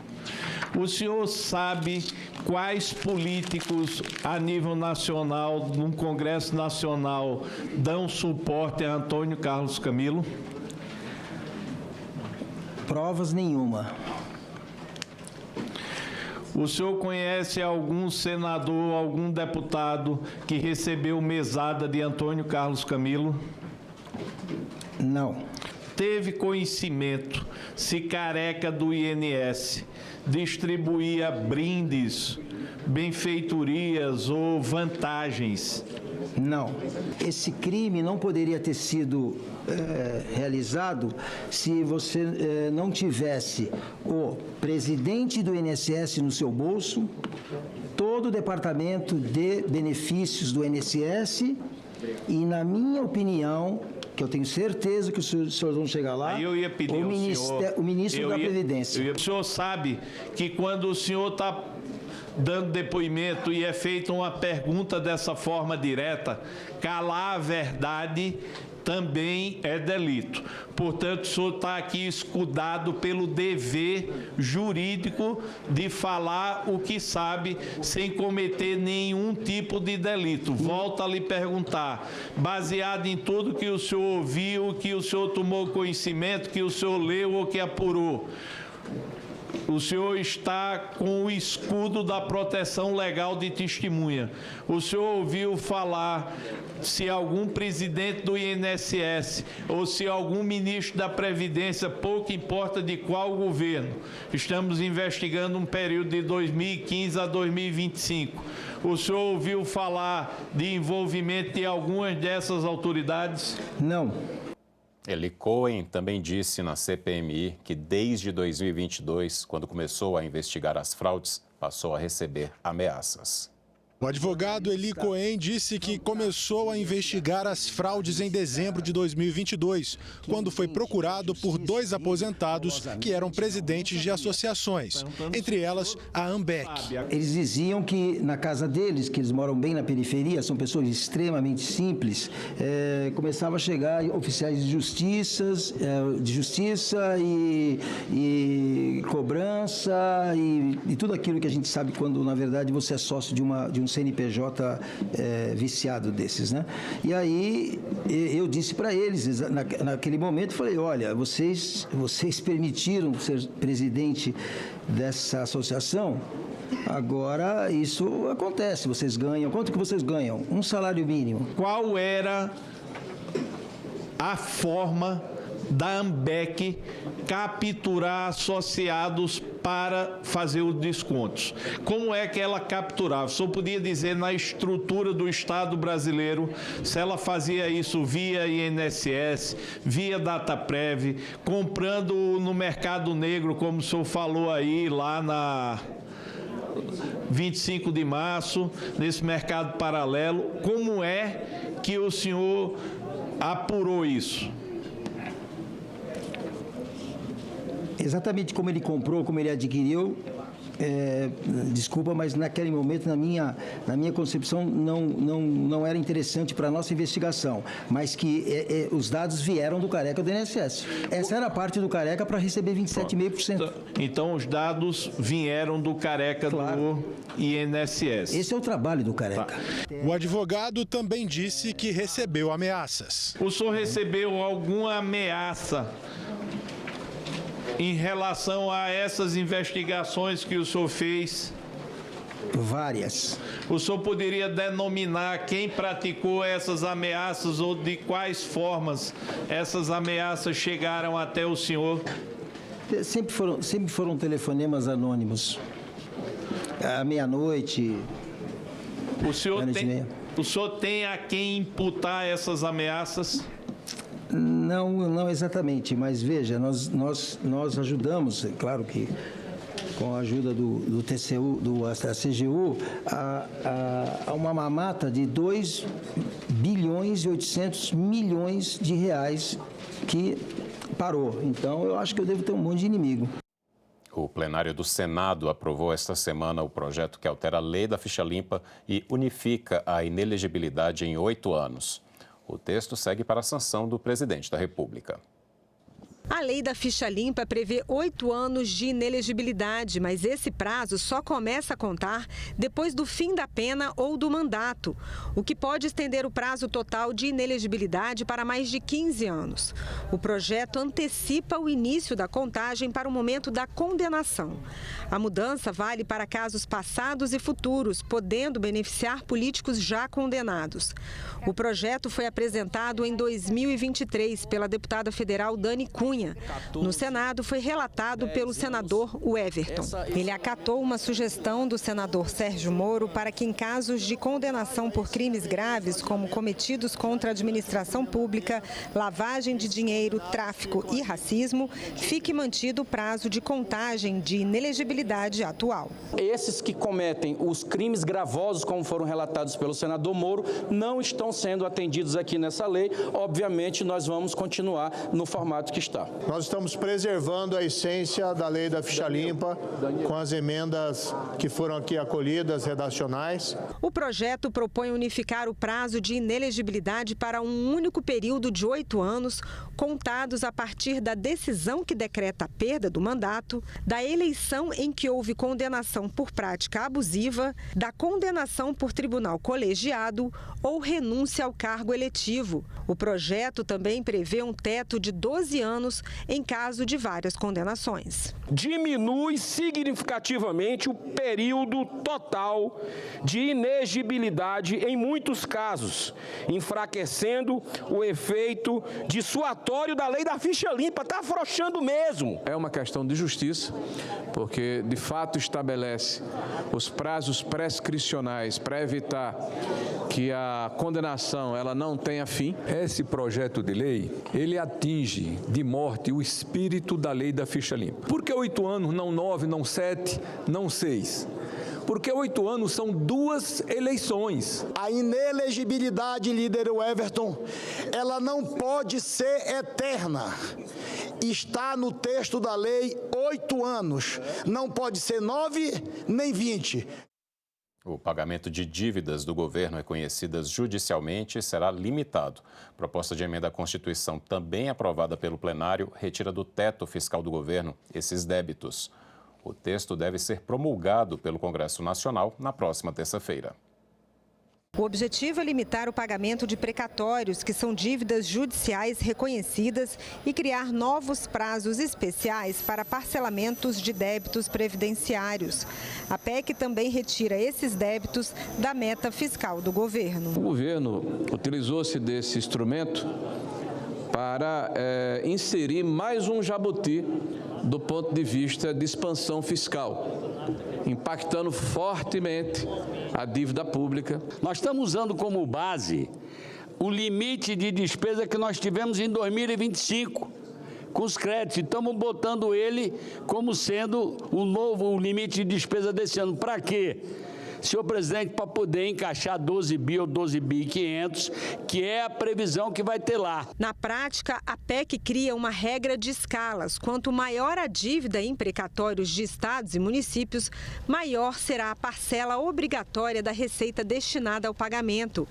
O senhor sabe quais políticos a nível nacional, no Congresso Nacional, dão suporte a Antônio Carlos Camilo? Provas nenhuma. O senhor conhece algum senador, algum deputado que recebeu mesada de Antônio Carlos Camilo? Não. Teve conhecimento se Careca do INS distribuía brindes, benfeitorias ou vantagens? Não. Esse crime não poderia ter sido realizado se você não tivesse o presidente do INSS no seu bolso, todo o departamento de benefícios do INSS e, na minha opinião, que eu tenho certeza que os senhores vão chegar lá, aí eu ia pedir o ministro da Previdência. O senhor sabe que quando o senhor está dando depoimento e é feita uma pergunta dessa forma direta, calar a verdade também é delito. Portanto, o senhor está aqui escudado pelo dever jurídico de falar o que sabe sem cometer nenhum tipo de delito. Volto a lhe perguntar, baseado em tudo que o senhor ouviu, que o senhor tomou conhecimento, que o senhor leu ou que apurou, o senhor está com o escudo da proteção legal de testemunha. O senhor ouviu falar se algum presidente do INSS ou se algum ministro da Previdência, pouco importa de qual governo, estamos investigando um período de 2015 a 2025. O senhor ouviu falar de envolvimento de algumas dessas autoridades? Não. Eli Cohen também disse na CPMI que desde 2022, quando começou a investigar as fraudes, passou a receber ameaças. O advogado Eli Cohen disse que começou a investigar as fraudes em dezembro de 2022, quando foi procurado por 2 aposentados que eram presidentes de associações, entre elas a AMBEC. Eles diziam que na casa deles, que eles moram bem na periferia, são pessoas extremamente simples, começava a chegar oficiais de justiça e cobrança e tudo aquilo que a gente sabe quando, na verdade, você é sócio de um CNPJ viciado desses, né? E aí eu disse para eles, naquele momento, falei, olha, vocês permitiram ser presidente dessa associação, agora isso acontece, vocês ganham, quanto que vocês ganham? Um salário mínimo. Qual era a forma da AMBEC capturar associados para fazer os descontos? Como é que ela capturava? O senhor podia dizer na estrutura do Estado brasileiro se ela fazia isso via INSS, via Dataprev, comprando no mercado negro, como o senhor falou aí, lá na 25 de março, nesse mercado paralelo. Como é que o senhor apurou isso? Exatamente como ele comprou, como ele adquiriu, desculpa, mas naquele momento, na minha concepção, não era interessante para a nossa investigação, mas que os dados vieram do Careca do INSS. Essa era a parte do Careca para receber 27,5%. Então, os dados vieram do Careca, claro, do INSS. Esse é o trabalho do Careca. Tá. O advogado também disse que recebeu ameaças. O senhor recebeu alguma ameaça em relação a essas investigações que o senhor fez? Várias. O senhor poderia denominar quem praticou essas ameaças ou de quais formas essas ameaças chegaram até o senhor? Sempre foram telefonemas anônimos. À meia-noite. O senhor tem a quem imputar essas ameaças? Não exatamente, mas veja, nós ajudamos, é claro que com a ajuda do TCU, da CGU, a uma mamata de 2 bilhões e 800 milhões de reais que parou. Então, eu acho que eu devo ter um monte de inimigo. O plenário do Senado aprovou esta semana o projeto que altera a lei da ficha limpa e unifica a inelegibilidade em 8 anos. O texto segue para a sanção do presidente da República. A lei da ficha limpa prevê 8 anos de inelegibilidade, mas esse prazo só começa a contar depois do fim da pena ou do mandato, o que pode estender o prazo total de inelegibilidade para mais de 15 anos. O projeto antecipa o início da contagem para o momento da condenação. A mudança vale para casos passados e futuros, podendo beneficiar políticos já condenados. O projeto foi apresentado em 2023 pela deputada federal Dani Cunha. No Senado, foi relatado pelo senador Everton. Ele acatou uma sugestão do senador Sérgio Moro para que, em casos de condenação por crimes graves, como cometidos contra a administração pública, lavagem de dinheiro, tráfico e racismo, fique mantido o prazo de contagem de inelegibilidade atual. Esses que cometem os crimes gravosos, como foram relatados pelo senador Moro, não estão sendo atendidos aqui nessa lei. Obviamente, nós vamos continuar no formato que está. Nós estamos preservando a essência da lei da ficha limpa com as emendas que foram aqui acolhidas, redacionais. O projeto propõe unificar o prazo de inelegibilidade para um único período de 8 anos, contados a partir da decisão que decreta a perda do mandato, da eleição em que houve condenação por prática abusiva, da condenação por tribunal colegiado ou renúncia ao cargo eletivo. O projeto também prevê um teto de 12 anos em caso de várias condenações. Diminui significativamente o período total de inegibilidade em muitos casos, enfraquecendo o efeito dissuasório da lei da ficha limpa. Está afrouxando mesmo. É uma questão de justiça, porque de fato estabelece os prazos prescricionais para evitar que a condenação ela não tenha fim. Esse projeto de lei, ele atinge de morte o espírito da lei da ficha limpa. Por que 8 anos, não 9, não 7, não 6? Porque 8 anos são 2 eleições. A inelegibilidade, líder Everton, ela não pode ser eterna. Está no texto da lei 8 anos. Não pode ser 9 nem 20. O pagamento de dívidas do governo reconhecidas judicialmente será limitado. Proposta de emenda à Constituição, também aprovada pelo plenário, retira do teto fiscal do governo esses débitos. O texto deve ser promulgado pelo Congresso Nacional na próxima terça-feira. O objetivo é limitar o pagamento de precatórios, que são dívidas judiciais reconhecidas, e criar novos prazos especiais para parcelamentos de débitos previdenciários. A PEC também retira esses débitos da meta fiscal do governo. O governo utilizou-se desse instrumento para inserir mais um jabuti do ponto de vista de expansão fiscal, impactando fortemente a dívida pública. Nós estamos usando como base o limite de despesa que nós tivemos em 2025 com os créditos. Estamos botando ele como sendo o limite de despesa desse ano. Para quê? Senhor presidente, para poder encaixar 12 bi ou 12 bi 500, que é a previsão que vai ter lá. Na prática, a PEC cria uma regra de escalas. Quanto maior a dívida em precatórios de estados e municípios, maior será a parcela obrigatória da receita destinada ao pagamento.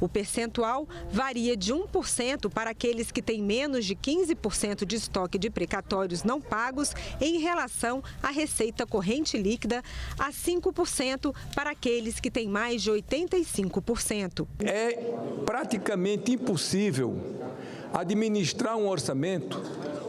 O percentual varia de 1% para aqueles que têm menos de 15% de estoque de precatórios não pagos em relação à receita corrente líquida, a 5% para aqueles que têm mais de 85%. É praticamente impossível administrar um orçamento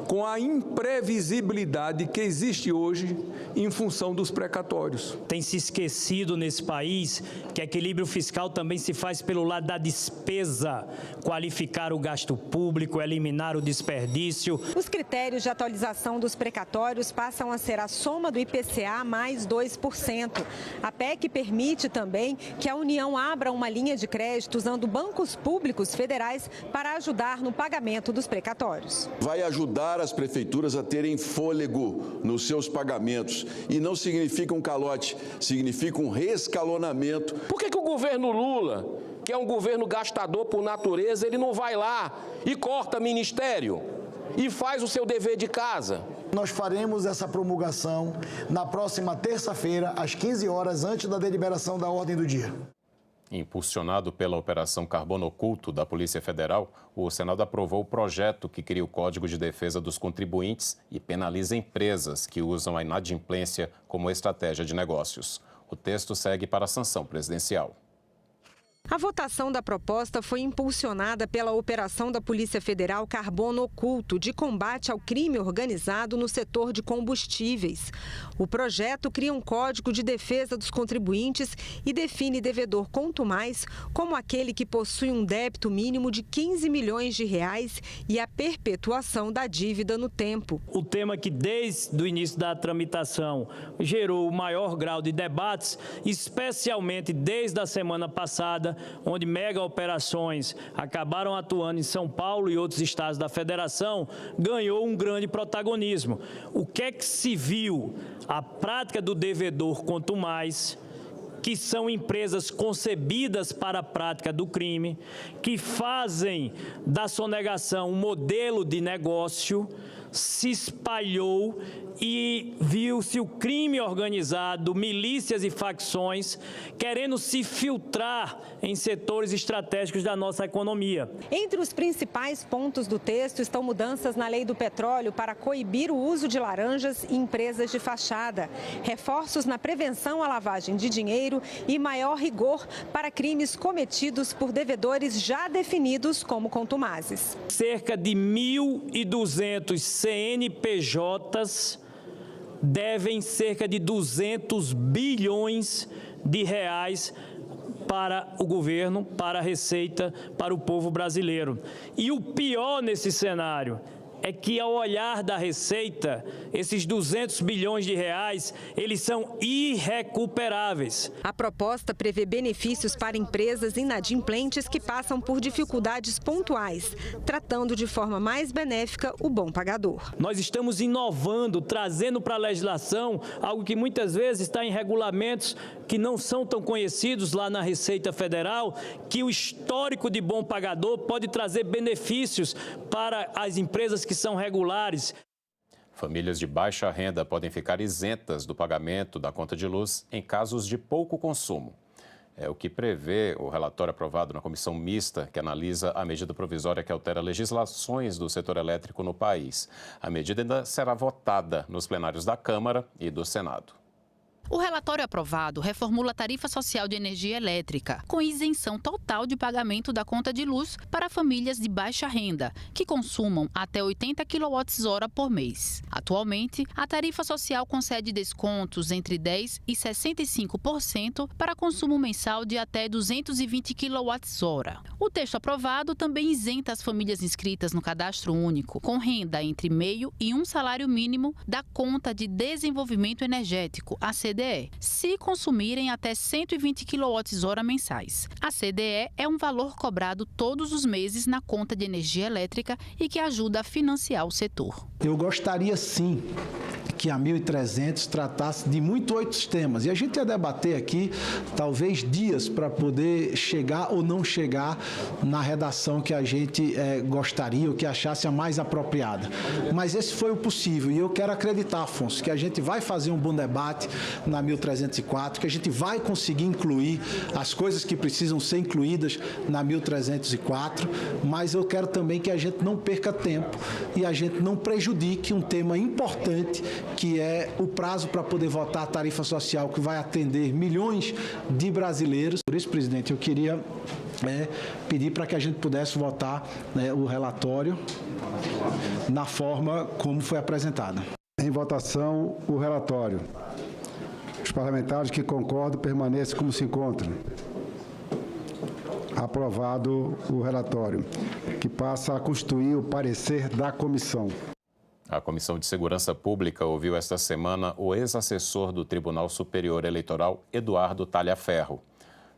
com a imprevisibilidade que existe hoje em função dos precatórios. Tem se esquecido nesse país que equilíbrio fiscal também se faz pelo lado da despesa, qualificar o gasto público, eliminar o desperdício. Os critérios de atualização dos precatórios passam a ser a soma do IPCA mais 2%. A PEC permite também que a União abra uma linha de crédito usando bancos públicos federais para ajudar no pagamento dos precatórios. Vai ajudar as prefeituras a terem fôlego nos seus pagamentos. E não significa um calote, significa um reescalonamento. Por que o governo Lula, que é um governo gastador por natureza, ele não vai lá e corta ministério e faz o seu dever de casa? Nós faremos essa promulgação na próxima terça-feira, às 15 horas, antes da deliberação da ordem do dia. Impulsionado pela Operação Carbono Oculto da Polícia Federal, o Senado aprovou o projeto que cria o Código de Defesa dos Contribuintes e penaliza empresas que usam a inadimplência como estratégia de negócios. O texto segue para a sanção presidencial. A votação da proposta foi impulsionada pela operação da Polícia Federal Carbono Oculto de combate ao crime organizado no setor de combustíveis. O projeto cria um Código de Defesa dos Contribuintes e define devedor contumaz como aquele que possui um débito mínimo de 15 milhões de reais e a perpetuação da dívida no tempo. O tema que desde o início da tramitação gerou o maior grau de debates, especialmente desde a semana passada, onde mega operações acabaram atuando em São Paulo e outros estados da federação, ganhou um grande protagonismo. O que é que se viu? A prática do devedor contumaz, que são empresas concebidas para a prática do crime, que fazem da sonegação um modelo de negócio, se espalhou e viu-se o crime organizado, milícias e facções querendo se filtrar em setores estratégicos da nossa economia. Entre os principais pontos do texto estão mudanças na lei do petróleo para coibir o uso de laranjas em empresas de fachada, reforços na prevenção à lavagem de dinheiro e maior rigor para crimes cometidos por devedores já definidos como contumazes. Cerca de 1.200 CNPJs devem cerca de 200 bilhões de reais para o governo, para a Receita, para o povo brasileiro. E o pior nesse cenário é que, ao olhar da Receita, esses 200 bilhões de reais, eles são irrecuperáveis. A proposta prevê benefícios para empresas inadimplentes que passam por dificuldades pontuais, tratando de forma mais benéfica o bom pagador. Nós estamos inovando, trazendo para a legislação algo que muitas vezes está em regulamentos que não são tão conhecidos lá na Receita Federal, que o histórico de bom pagador pode trazer benefícios para as empresas que são regulares. Famílias de baixa renda podem ficar isentas do pagamento da conta de luz em casos de pouco consumo. É o que prevê o relatório aprovado na comissão mista que analisa a medida provisória que altera legislações do setor elétrico no país. A medida ainda será votada nos plenários da Câmara e do Senado. O relatório aprovado reformula a tarifa social de energia elétrica, com isenção total de pagamento da conta de luz para famílias de baixa renda, que consumam até 80 kWh por mês. Atualmente, a tarifa social concede descontos entre 10% e 65% para consumo mensal de até 220 kWh. O texto aprovado também isenta as famílias inscritas no Cadastro Único, com renda entre meio e um salário mínimo, da conta de desenvolvimento energético, a CDE, se consumirem até 120 kWh mensais. A CDE é um valor cobrado todos os meses na conta de energia elétrica e que ajuda a financiar o setor. Eu gostaria sim que a 1.300 tratasse de muitos outros temas. E a gente ia debater aqui, talvez, dias para poder chegar ou não chegar na redação que a gente gostaria ou que achasse a mais apropriada. Mas esse foi o possível. E eu quero acreditar, Afonso, que a gente vai fazer um bom debate na 1.304, que a gente vai conseguir incluir as coisas que precisam ser incluídas na 1.304, mas eu quero também que a gente não perca tempo e a gente não prejudique um tema importante, que é o prazo para poder votar a tarifa social, que vai atender milhões de brasileiros. Por isso, presidente, eu queria pedir para que a gente pudesse votar o relatório na forma como foi apresentada. Em votação, o relatório. Os parlamentares que concordam permanecem como se encontram. Aprovado o relatório, que passa a constituir o parecer da comissão. A Comissão de Segurança Pública ouviu esta semana o ex-assessor do Tribunal Superior Eleitoral, Eduardo Talhaferro.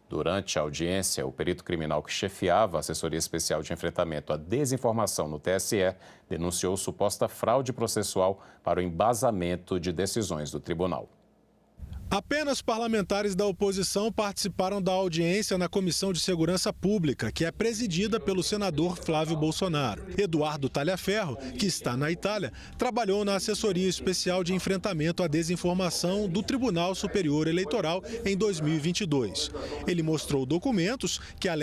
Durante a audiência, o perito criminal que chefiava a Assessoria Especial de Enfrentamento à Desinformação no TSE denunciou suposta fraude processual para o embasamento de decisões do tribunal. Apenas parlamentares da oposição participaram da audiência na Comissão de Segurança Pública, que é presidida pelo senador Flávio Bolsonaro. Eduardo Talhaferro, que está na Itália, trabalhou na Assessoria Especial de Enfrentamento à Desinformação do Tribunal Superior Eleitoral em 2022. Ele mostrou documentos que alegam